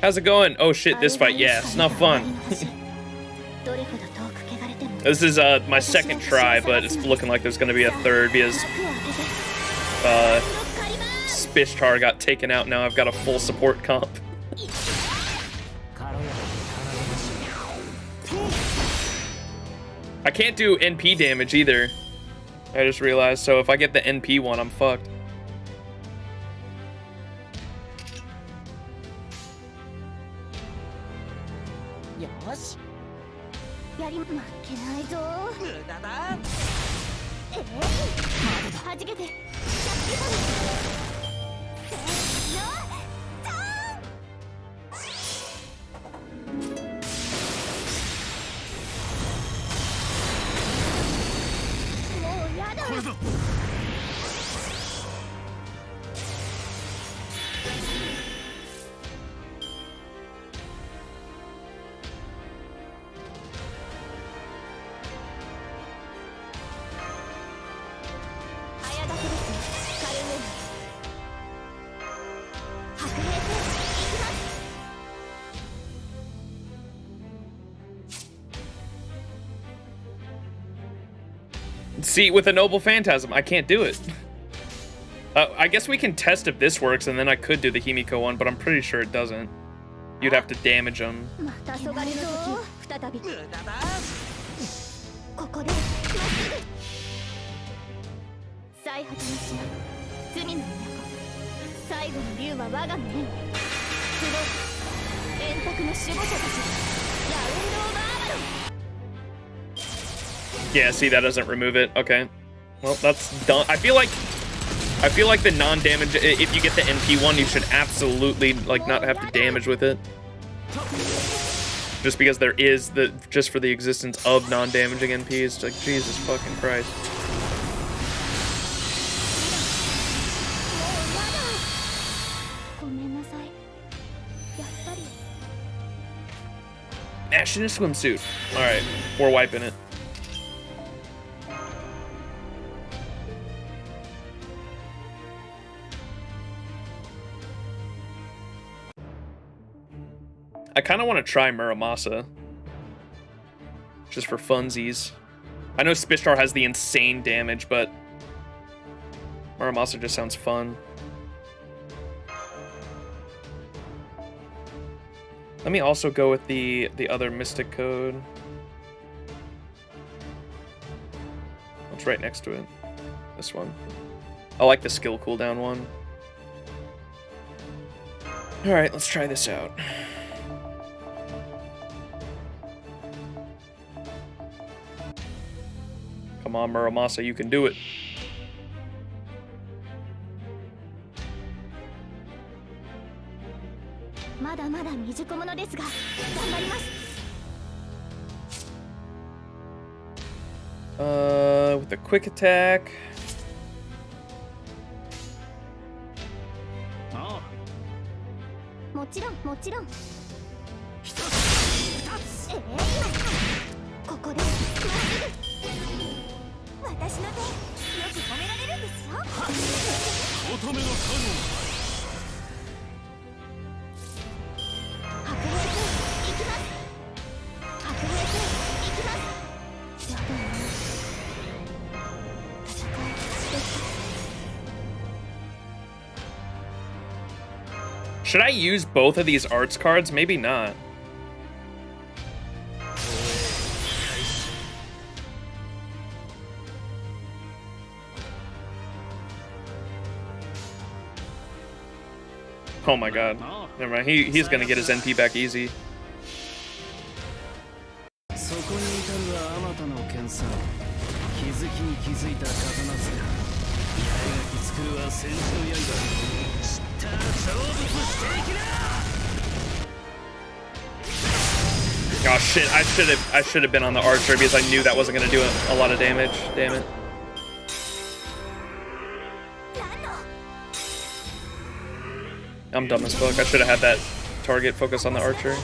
How's it going? Oh shit, this fight, yeah, it's not fun. This is my second try, but it's looking like there's gonna be a third because Spishtar got taken out. Now I've got a full support comp. I can't do NP damage either. I just realized, so if I get the NP one, I'm fucked. See, with a Noble Phantasm, I can't do it. I guess we can test if this works, and then I could do the Himiko one, but I'm pretty sure it doesn't. You'd have to damage them. Yeah, see, that doesn't remove it. Okay. Well, that's done. I feel like the non-damage, if you get the NP one, you should absolutely like not have to damage with it. Just because there is just for the existence of non-damaging NPs. Like, Jesus fucking Christ. Ash in a swimsuit. Alright, we're wiping it. I kind of want to try Muramasa. Just for funsies. I know Spishtar has the insane damage, but Muramasa just sounds fun. Let me also go with the other Mystic Code. It's right next to it. This one. I like the skill cooldown one. Alright, let's try this out. Come on, Muramasa, you can do it. With the quick attack. Should I use both of these arts cards? Maybe not. Oh my god. Never mind. He's gonna get his NP back easy. Oh shit, I should have been on the archer because I knew that wasn't gonna do a lot of damage. Damn it. I'm dumb as fuck. I should have had that target focus on the archer.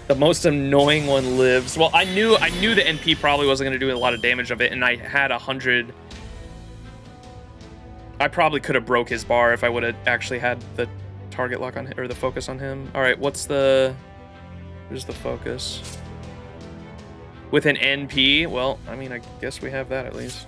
The most annoying one lives. Well, I knew the NP probably wasn't gonna do a lot of damage of it, and I had 100. I probably could have broke his bar if I would have actually had the target lock on him, or the focus on him. All right, where's the focus? With an NP? Well, I mean, I guess we have that at least.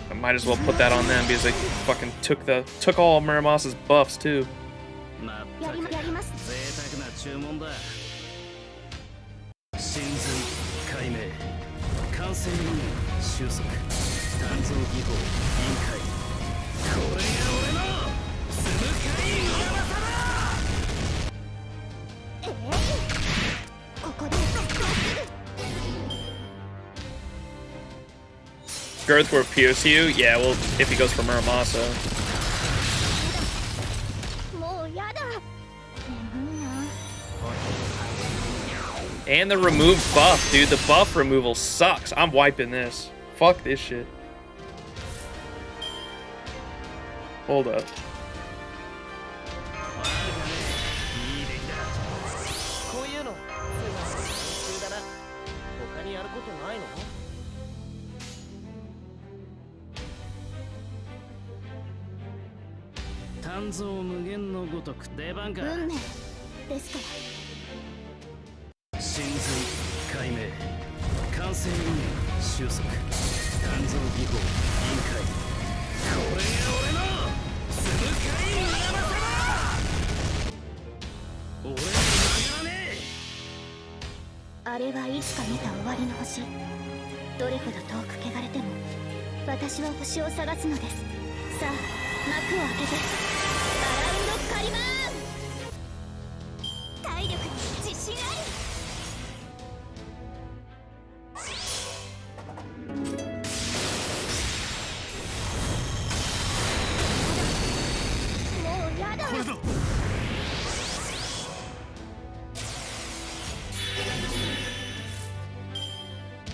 I might as well put that on them because they fucking took all Muramas's buffs too. Girth will pierce you? Yeah, well, if he goes for Muramasa. And the remove buff, dude. The buff removal sucks. I'm wiping this. Fuck this shit. Hold up.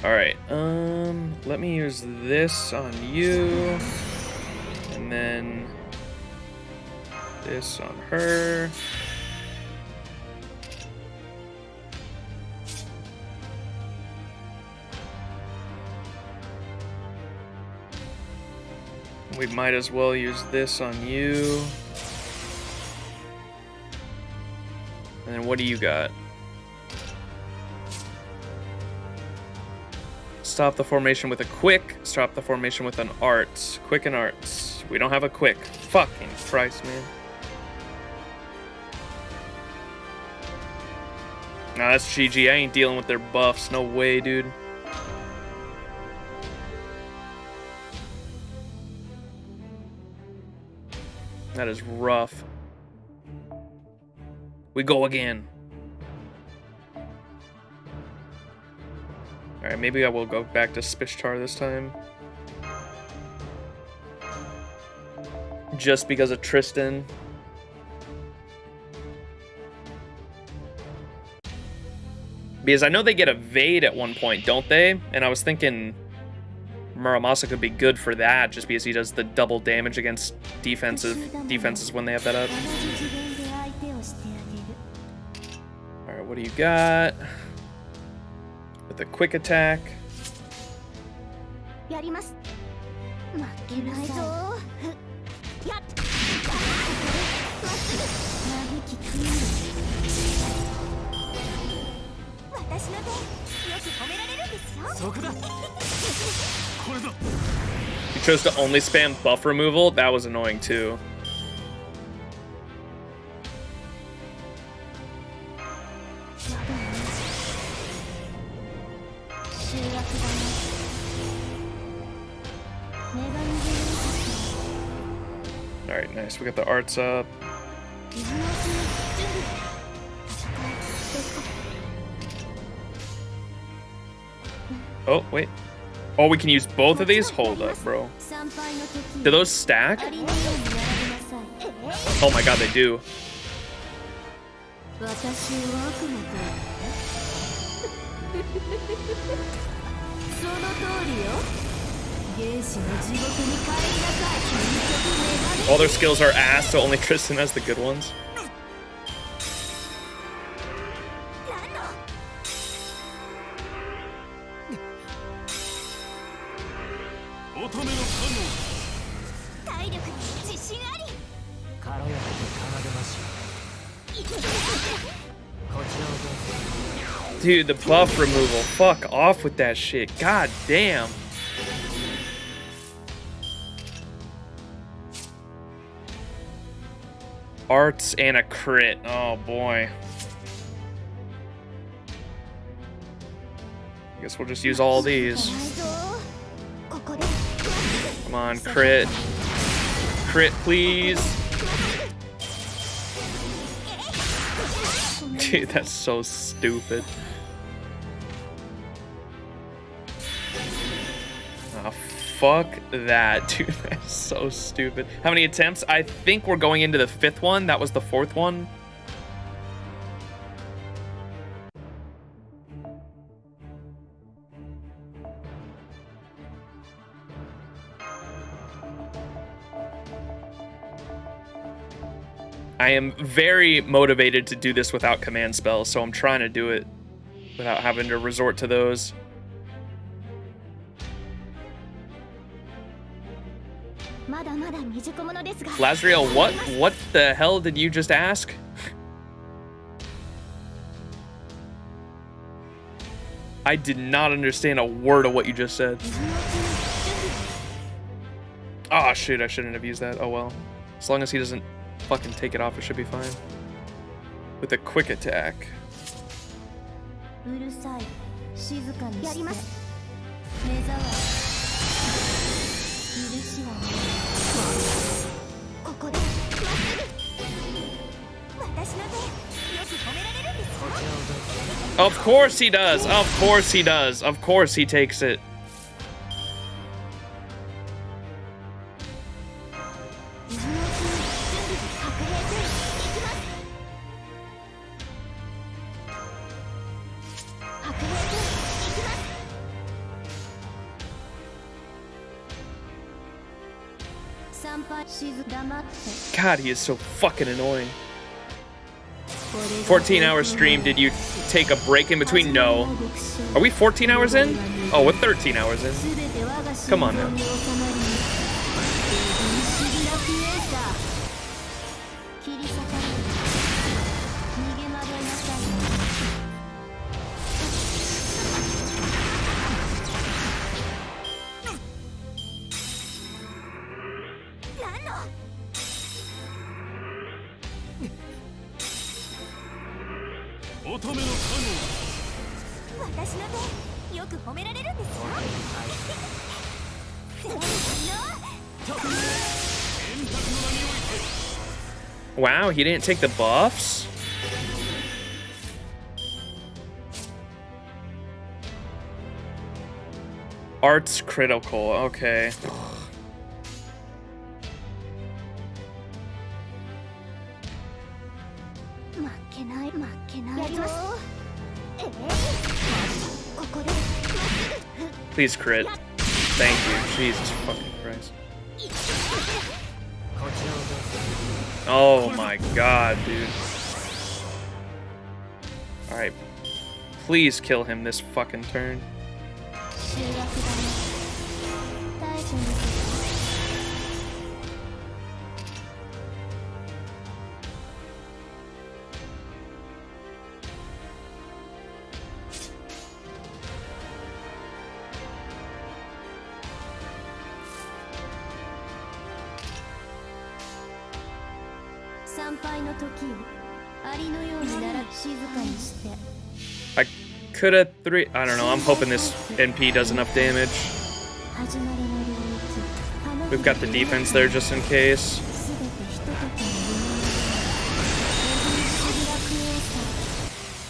Alright, let me use this on you, and then this on her. We might as well use this on you. And then what do you got? Stop the formation with a quick. Stop the formation with an art. Quick and arts. We don't have a quick. Fucking Christ, man. Nah, that's GG. I ain't dealing with their buffs. No way, dude. That is rough. We go again. Alright, maybe I will go back to Spishtar this time. Just because of Tristan. Because I know they get evade at one point, don't they? And I was thinking Muramasa could be good for that, just because he does the double damage against defenses when they have that up. Alright, what do you got? With a quick attack. He chose to only spam buff removal. That was annoying too. Alright, nice. We got the arts up. Oh, wait. Oh, we can use both of these? Hold up, bro. Do those stack? Oh my god, they do. All their skills are ass, so only Tristan has the good ones. Dude, the buff removal. Fuck off with that shit. God damn. Arts and a crit. Oh boy. I guess we'll just use all these. Come on, crit. Crit, please. Dude, that's so stupid. Oh, fuck that. Dude, that's so stupid. How many attempts? I think we're going into the 5th one. That was the 4th one. I am very motivated to do this without command spells, so I'm trying to do it without having to resort to those. Lazriel, what the hell did you just ask? I did not understand a word of what you just said. Oh shoot, I shouldn't have used that. Oh well. As long as he doesn't fucking take it off, it should be fine. With a quick attack. Of course he does. Of course he does. Of course he takes it. God, he is so fucking annoying. 14-hour stream. Did you take a break in between? No. Are we 14 hours in? Oh, we're 13 hours in. Come on now. Wow, he didn't take the buffs? Art's critical, okay. Please crit. Thank you. Jesus fucking Christ. Oh my god, dude. Alright. Please kill him this fucking turn. I could have I don't know, I'm hoping this NP does enough damage. We've got the defense there just in case.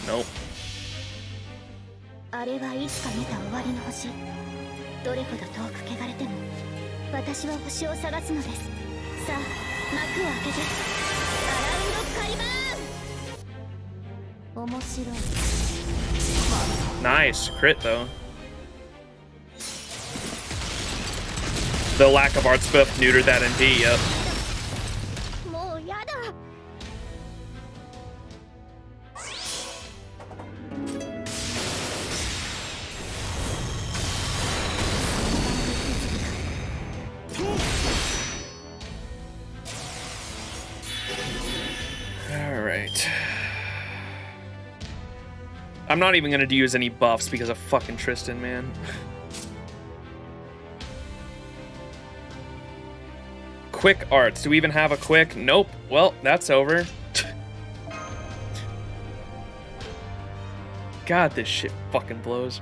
Nope. あれはいつか見た終わりの星。どれほど遠く汚れても私は星を探すのです。さあ幕を開けてアラウンドカリバーン。面白い。 Nice crit though. The lack of arts buff neutered that NP. Yep. もうやだ。All right. I'm not even gonna use any buffs because of fucking Tristan, man. Quick arts. Do we even have a quick? Nope. Well, that's over. God, this shit fucking blows.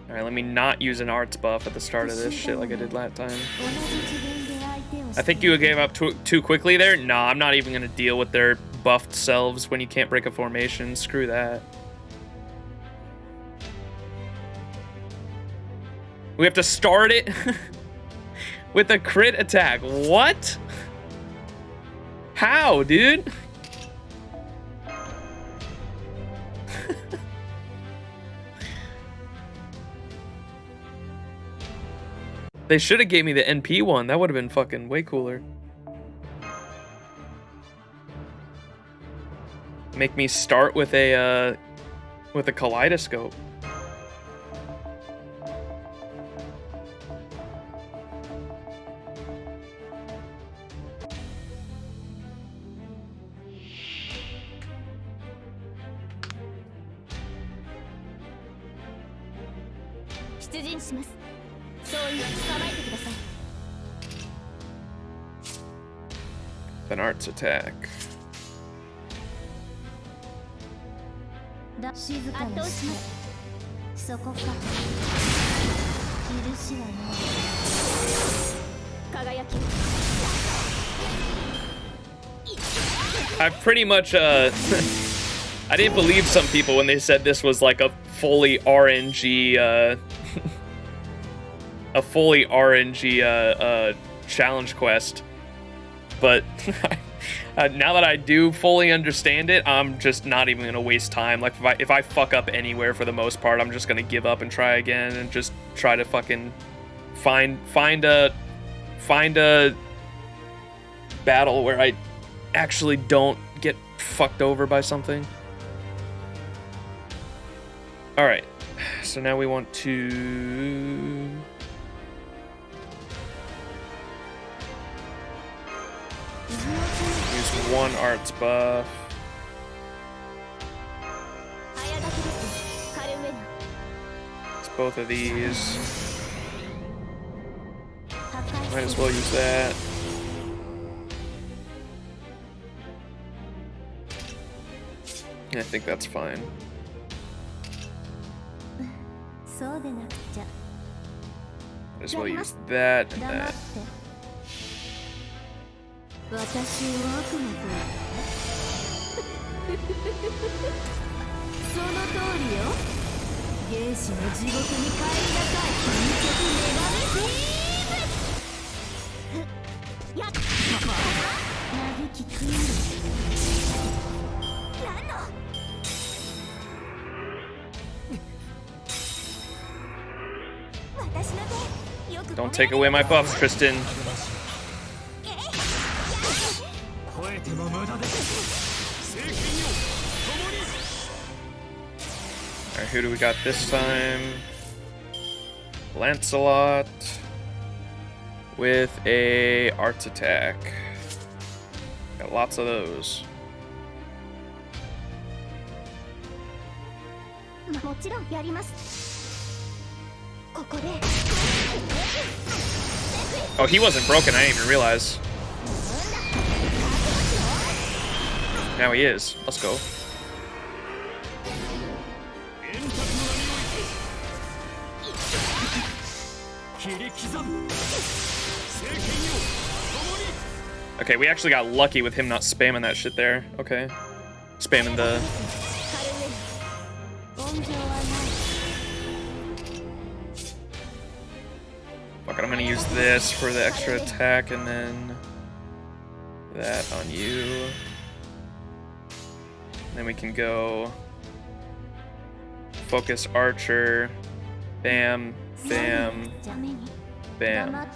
Alright, let me not use an arts buff at the start of this shit like I did last time. I think you gave up too quickly there? Nah, I'm not even gonna deal with their buffed selves when you can't break a formation. Screw that. We have to start it with a crit attack. What? How, dude? They should have gave me the NP one. That would have been fucking way cooler. Make me start with a kaleidoscope. An arts attack. I've pretty much I didn't believe some people when they said this was like a fully RNG a fully RNG challenge quest. But now that I do fully understand it, I'm just not even gonna waste time. Like if I fuck up anywhere for the most part, I'm just gonna give up and try again and just try to fucking find a battle where I actually don't get fucked over by something. All right, so now we want to. Use one arts buff. It's both of these. Might as well use that. I think that's fine. Might as well use that and that. 私を悪魔とその通りよ。原始の地獄に帰りなさい。究極メガネビーム。やっ。嘆きクイーン。何の。私の手よく。Don't take away my buffs, Tristan. Alright, who do we got this time? Lancelot with a arts attack. Got lots of those. もちろんやります。Oh, he wasn't broken. I didn't even realize. Now he is. Let's go. Okay, we actually got lucky with him not spamming that shit there. Okay. Spamming the... Fuck it, I'm gonna use this for the extra attack and then... that on you. Then we can go... Focus Archer. Bam. Bam. Bam.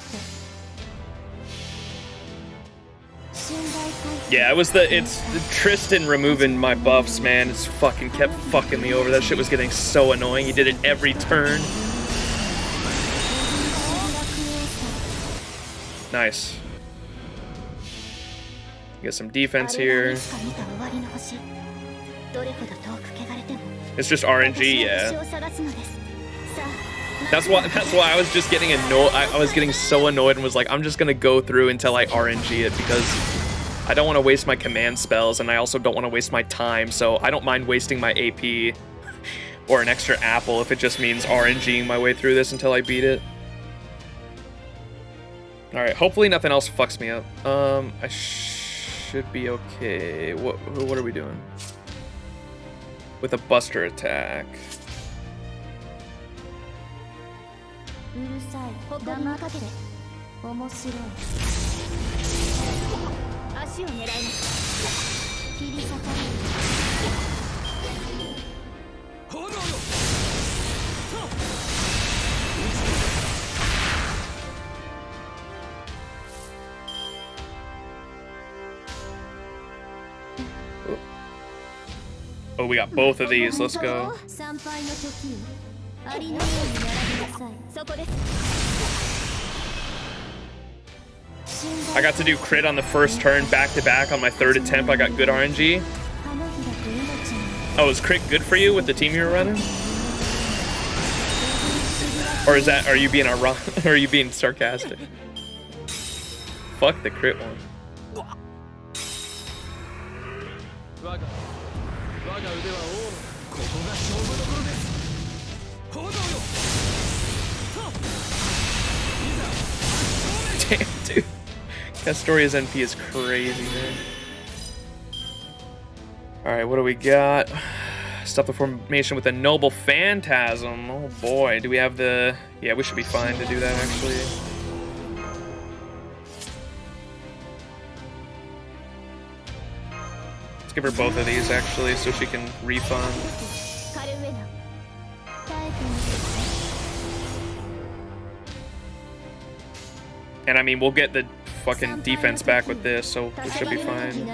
Yeah, it's the Tristan removing my buffs, man. It's fucking kept fucking me over. That shit was getting so annoying. He did it every turn. Nice. Get some defense here. It's just RNG, yeah. That's why I was just getting annoyed. I was getting so annoyed and was like, I'm just gonna go through until I RNG it because I don't want to waste my command spells and I also don't want to waste my time. So I don't mind wasting my AP or an extra apple if it just means RNGing my way through this until I beat it. All right, hopefully nothing else fucks me up. I should be okay. What are we doing? With a Buster attack. Oh, we got both of these. Let's go. I got to do crit on the first turn back to back on my third attempt. I got good RNG. Oh, is crit good for you with the team you're running? Or are you being are you being sarcastic? Fuck the crit one. Damn, dude. Castoria's NP is crazy, man. Alright, what do we got? Stop the formation with a Noble Phantasm. Oh boy, do we have the... Yeah, we should be fine to do that, actually. Let's give her both of these, actually, so she can refund. And I mean, we'll get the fucking defense back with this, so we should be fine.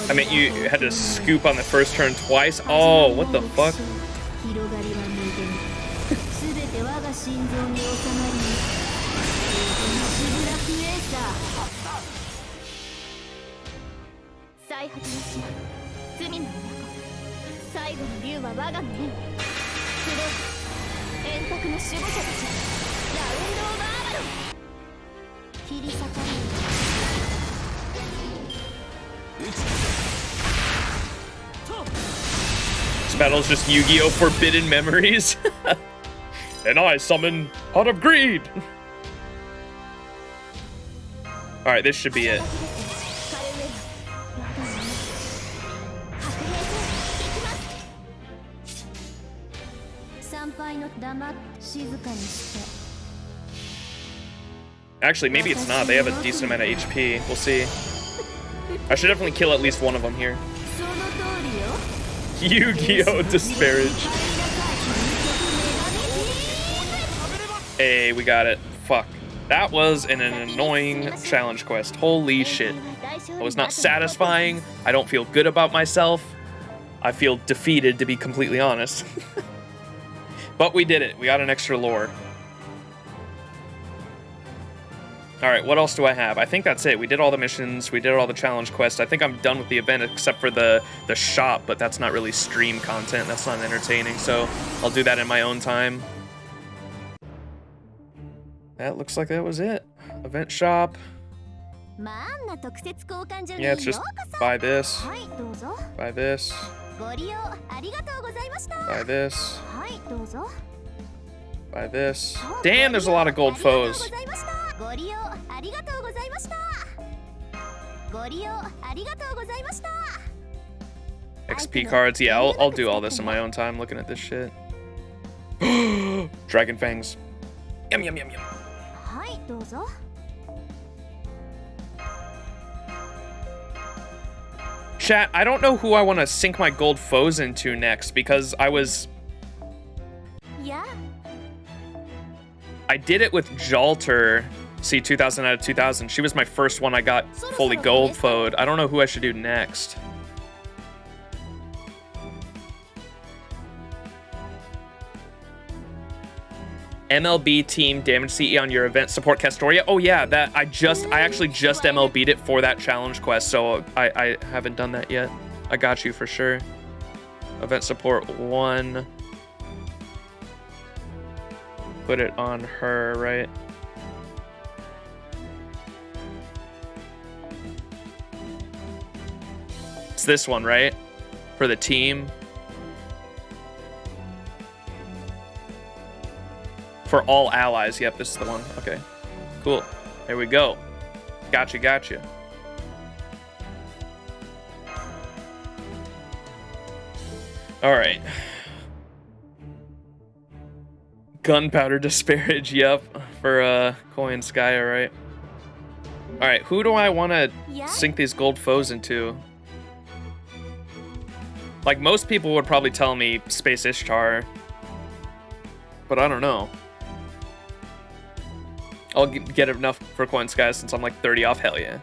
I mean, you had to scoop on the first turn twice? Oh, what the fuck? This battle's just Yu-Gi-Oh! Forbidden Memories. And I summon Heart of Greed. Alright, this should be it. Actually, maybe it's not. They have a decent amount of HP. We'll see. I should definitely kill at least one of them here. Yu-Gi-Oh! Disparage. Hey, we got it. Fuck. That was an annoying challenge quest. Holy shit. It was not satisfying. I don't feel good about myself. I feel defeated, to be completely honest. But we did it. We got an extra lore. All right, what else do I have? I think that's it. We did all the missions. We did all the challenge quests. I think I'm done with the event except for the shop, but that's not really stream content. That's not entertaining, so I'll do that in my own time. That looks like that was it. Event shop. Yeah, it's just buy this. Buy this. Buy this. Buy this. Damn, there's a lot of gold foes. XP cards. Yeah, I'll do all this in my own time looking at this shit. Dragon fangs. Yum, yum, yum, yum. Chat, I don't know who I want to sink my gold foes into next because I did it with Jalter. See, 2000 out of 2000. She was my first one I got fully gold foed. I don't know who I should do next. MLB team damage CE on your event support Castoria. Oh yeah, that I actually just MLB'd it for that challenge quest, so I haven't done that yet. I got you for sure. Event support 1. Put it on her, right? It's this one, right? For the team. For all allies. Yep, this is the one. Okay, cool. There we go. Gotcha, gotcha. All right. Gunpowder disparage. Yep, for Coin Sky. All right. All right. Who do I want to sink these gold foes into? Like, most people would probably tell me Space Ishtar, but I don't know. I'll get enough for Coin Sky since I'm like 30 off. Hell yeah.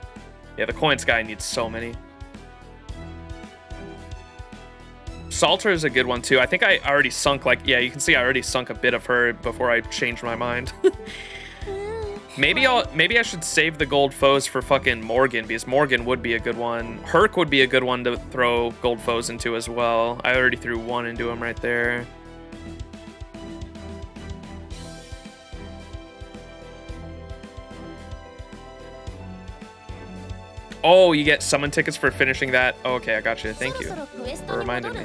Yeah, the Coin Sky needs so many. Salter is a good one too. I think I already sunk like, yeah, you can see I already sunk a bit of her before I changed my mind. Maybe I should save the gold foes for fucking Morgan, because Morgan would be a good one. Herc would be a good one to throw gold foes into as well. I already threw one into him right there. Oh, you get summon tickets for finishing that. Oh, okay, I got you. Thank you for reminding me.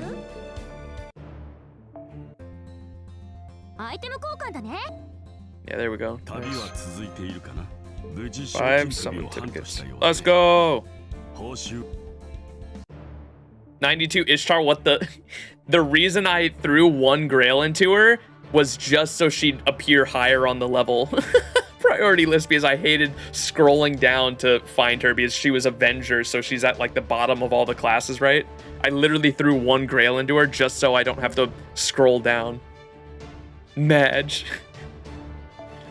Yeah, there we go. Nice. 5 summon tickets. Let's go. 92 Ishtar. What the? The reason I threw 1 Grail into her was just so she'd appear higher on the level priority list, because I hated scrolling down to find her because she was Avenger, so she's at like the bottom of all the classes, right? I literally threw 1 Grail into her just so I don't have to scroll down. Madge.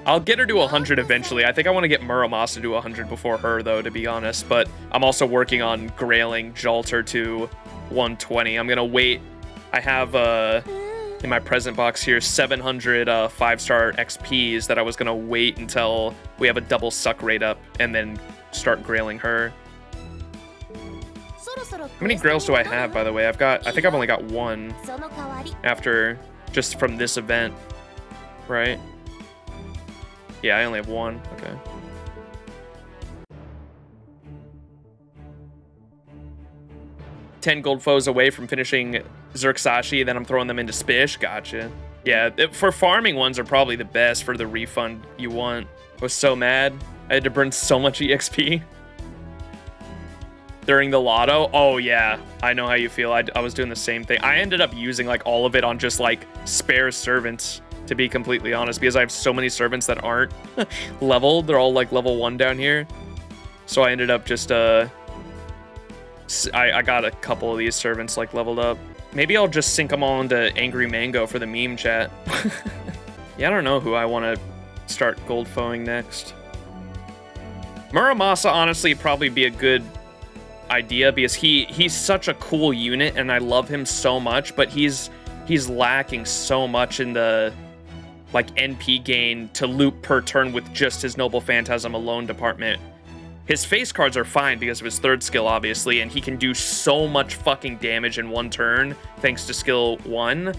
I'll get her to 100 eventually. I think I want to get Muramasa to 100 before her, though, to be honest. But I'm also working on grailing Jalter to 120. I'm going to wait. I have, in my present box here, 700 5-star XPs that I was going to wait until we have a double suck rate up and then start grailing her. How many grails do I have, by the way? I think I've only got 1 after, just from this event, right? Yeah, I only have 1. Okay. $10 gold foes away from finishing Zerksashi, then I'm throwing them into Spish. Gotcha. Yeah, for farming ones are probably the best for the refund you want. I was so mad. I had to burn so much EXP during the lotto. Oh yeah, I know how you feel. I was doing the same thing. I ended up using like all of it on just like spare servants, to be completely honest, because I have so many servants that aren't leveled. They're all like level 1 down here. So I ended up just I got a couple of these servants like leveled up. Maybe I'll just sink them all into Angry Mango for the meme chat. Yeah, I don't know who I want to start gold foeing next. Muramasa honestly probably be a good idea, because he's such a cool unit and I love him so much, but he's lacking so much in the like NP gain to loop per turn with just his Noble Phantasm alone department. His face cards are fine because of his third skill, obviously, and he can do so much fucking damage in one turn thanks to skill 1.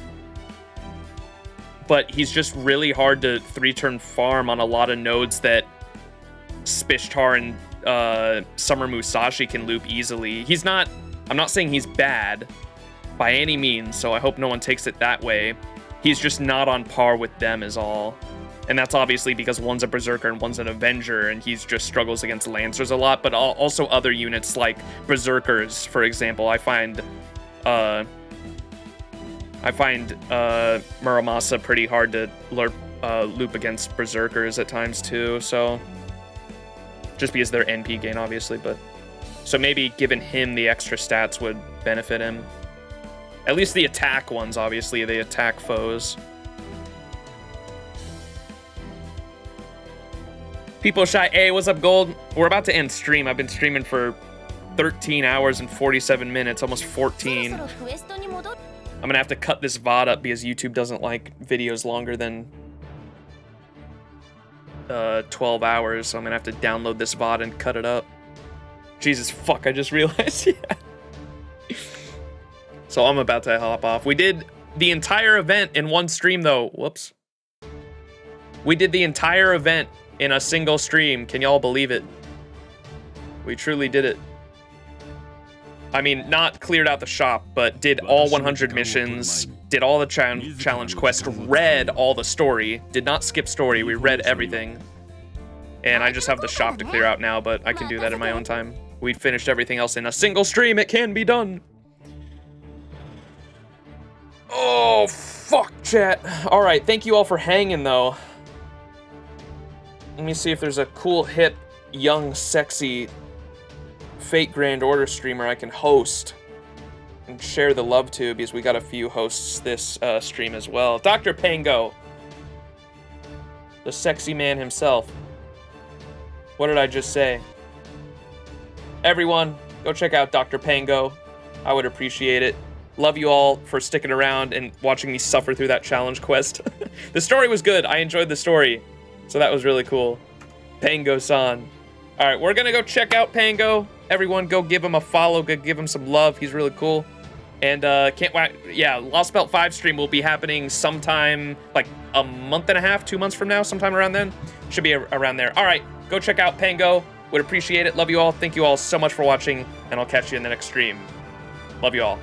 But he's just really hard to 3-turn farm on a lot of nodes that Spishtar and Summer Musashi can loop easily. I'm not saying he's bad by any means, so I hope no one takes it that way. He's just not on par with them is all. And that's obviously because one's a Berserker and one's an Avenger, and he just struggles against Lancers a lot, but also other units like Berserkers, for example. I find Muramasa pretty hard to loop against Berserkers at times too, so just because they're NP gain, obviously, but so maybe giving him the extra stats would benefit him. At least the attack ones, obviously, they attack foes. People shy, hey, what's up, Gold? We're about to end stream. I've been streaming for 13 hours and 47 minutes, almost 14. I'm gonna have to cut this VOD up because YouTube doesn't like videos longer than 12 hours, so I'm gonna have to download this VOD and cut it up. Jesus fuck, I just realized, yeah. So I'm about to hop off. We did the entire event in one stream though, whoops. We did the entire event in a single stream, can y'all believe it? We truly did it. I mean, not cleared out the shop, but did all 100 missions, did all the challenge quests, read all the story, did not skip story, we read everything. And I just have the shop to clear out now, but I can do that in my own time. We finished everything else in a single stream, it can be done. Oh, fuck, chat. All right, thank you all for hanging, though. Let me see if there's a cool, hip, young, sexy Fate Grand Order streamer I can host and share the love to, because we got a few hosts this stream as well. Dr. Pango, the sexy man himself. What did I just say? Everyone, go check out Dr. Pango. I would appreciate it. Love you all for sticking around and watching me suffer through that challenge quest. The story was good. I enjoyed the story. So that was really cool. Pango-san. All right, we're gonna go check out Pango. Everyone go give him a follow, go give him some love. He's really cool. And can't wait. Yeah, Lost Belt 5 stream will be happening sometime like a month and a half, 2 months from now, sometime around then. Should be around there. All right, go check out Pango. Would appreciate it. Love you all. Thank you all so much for watching, and I'll catch you in the next stream. Love you all.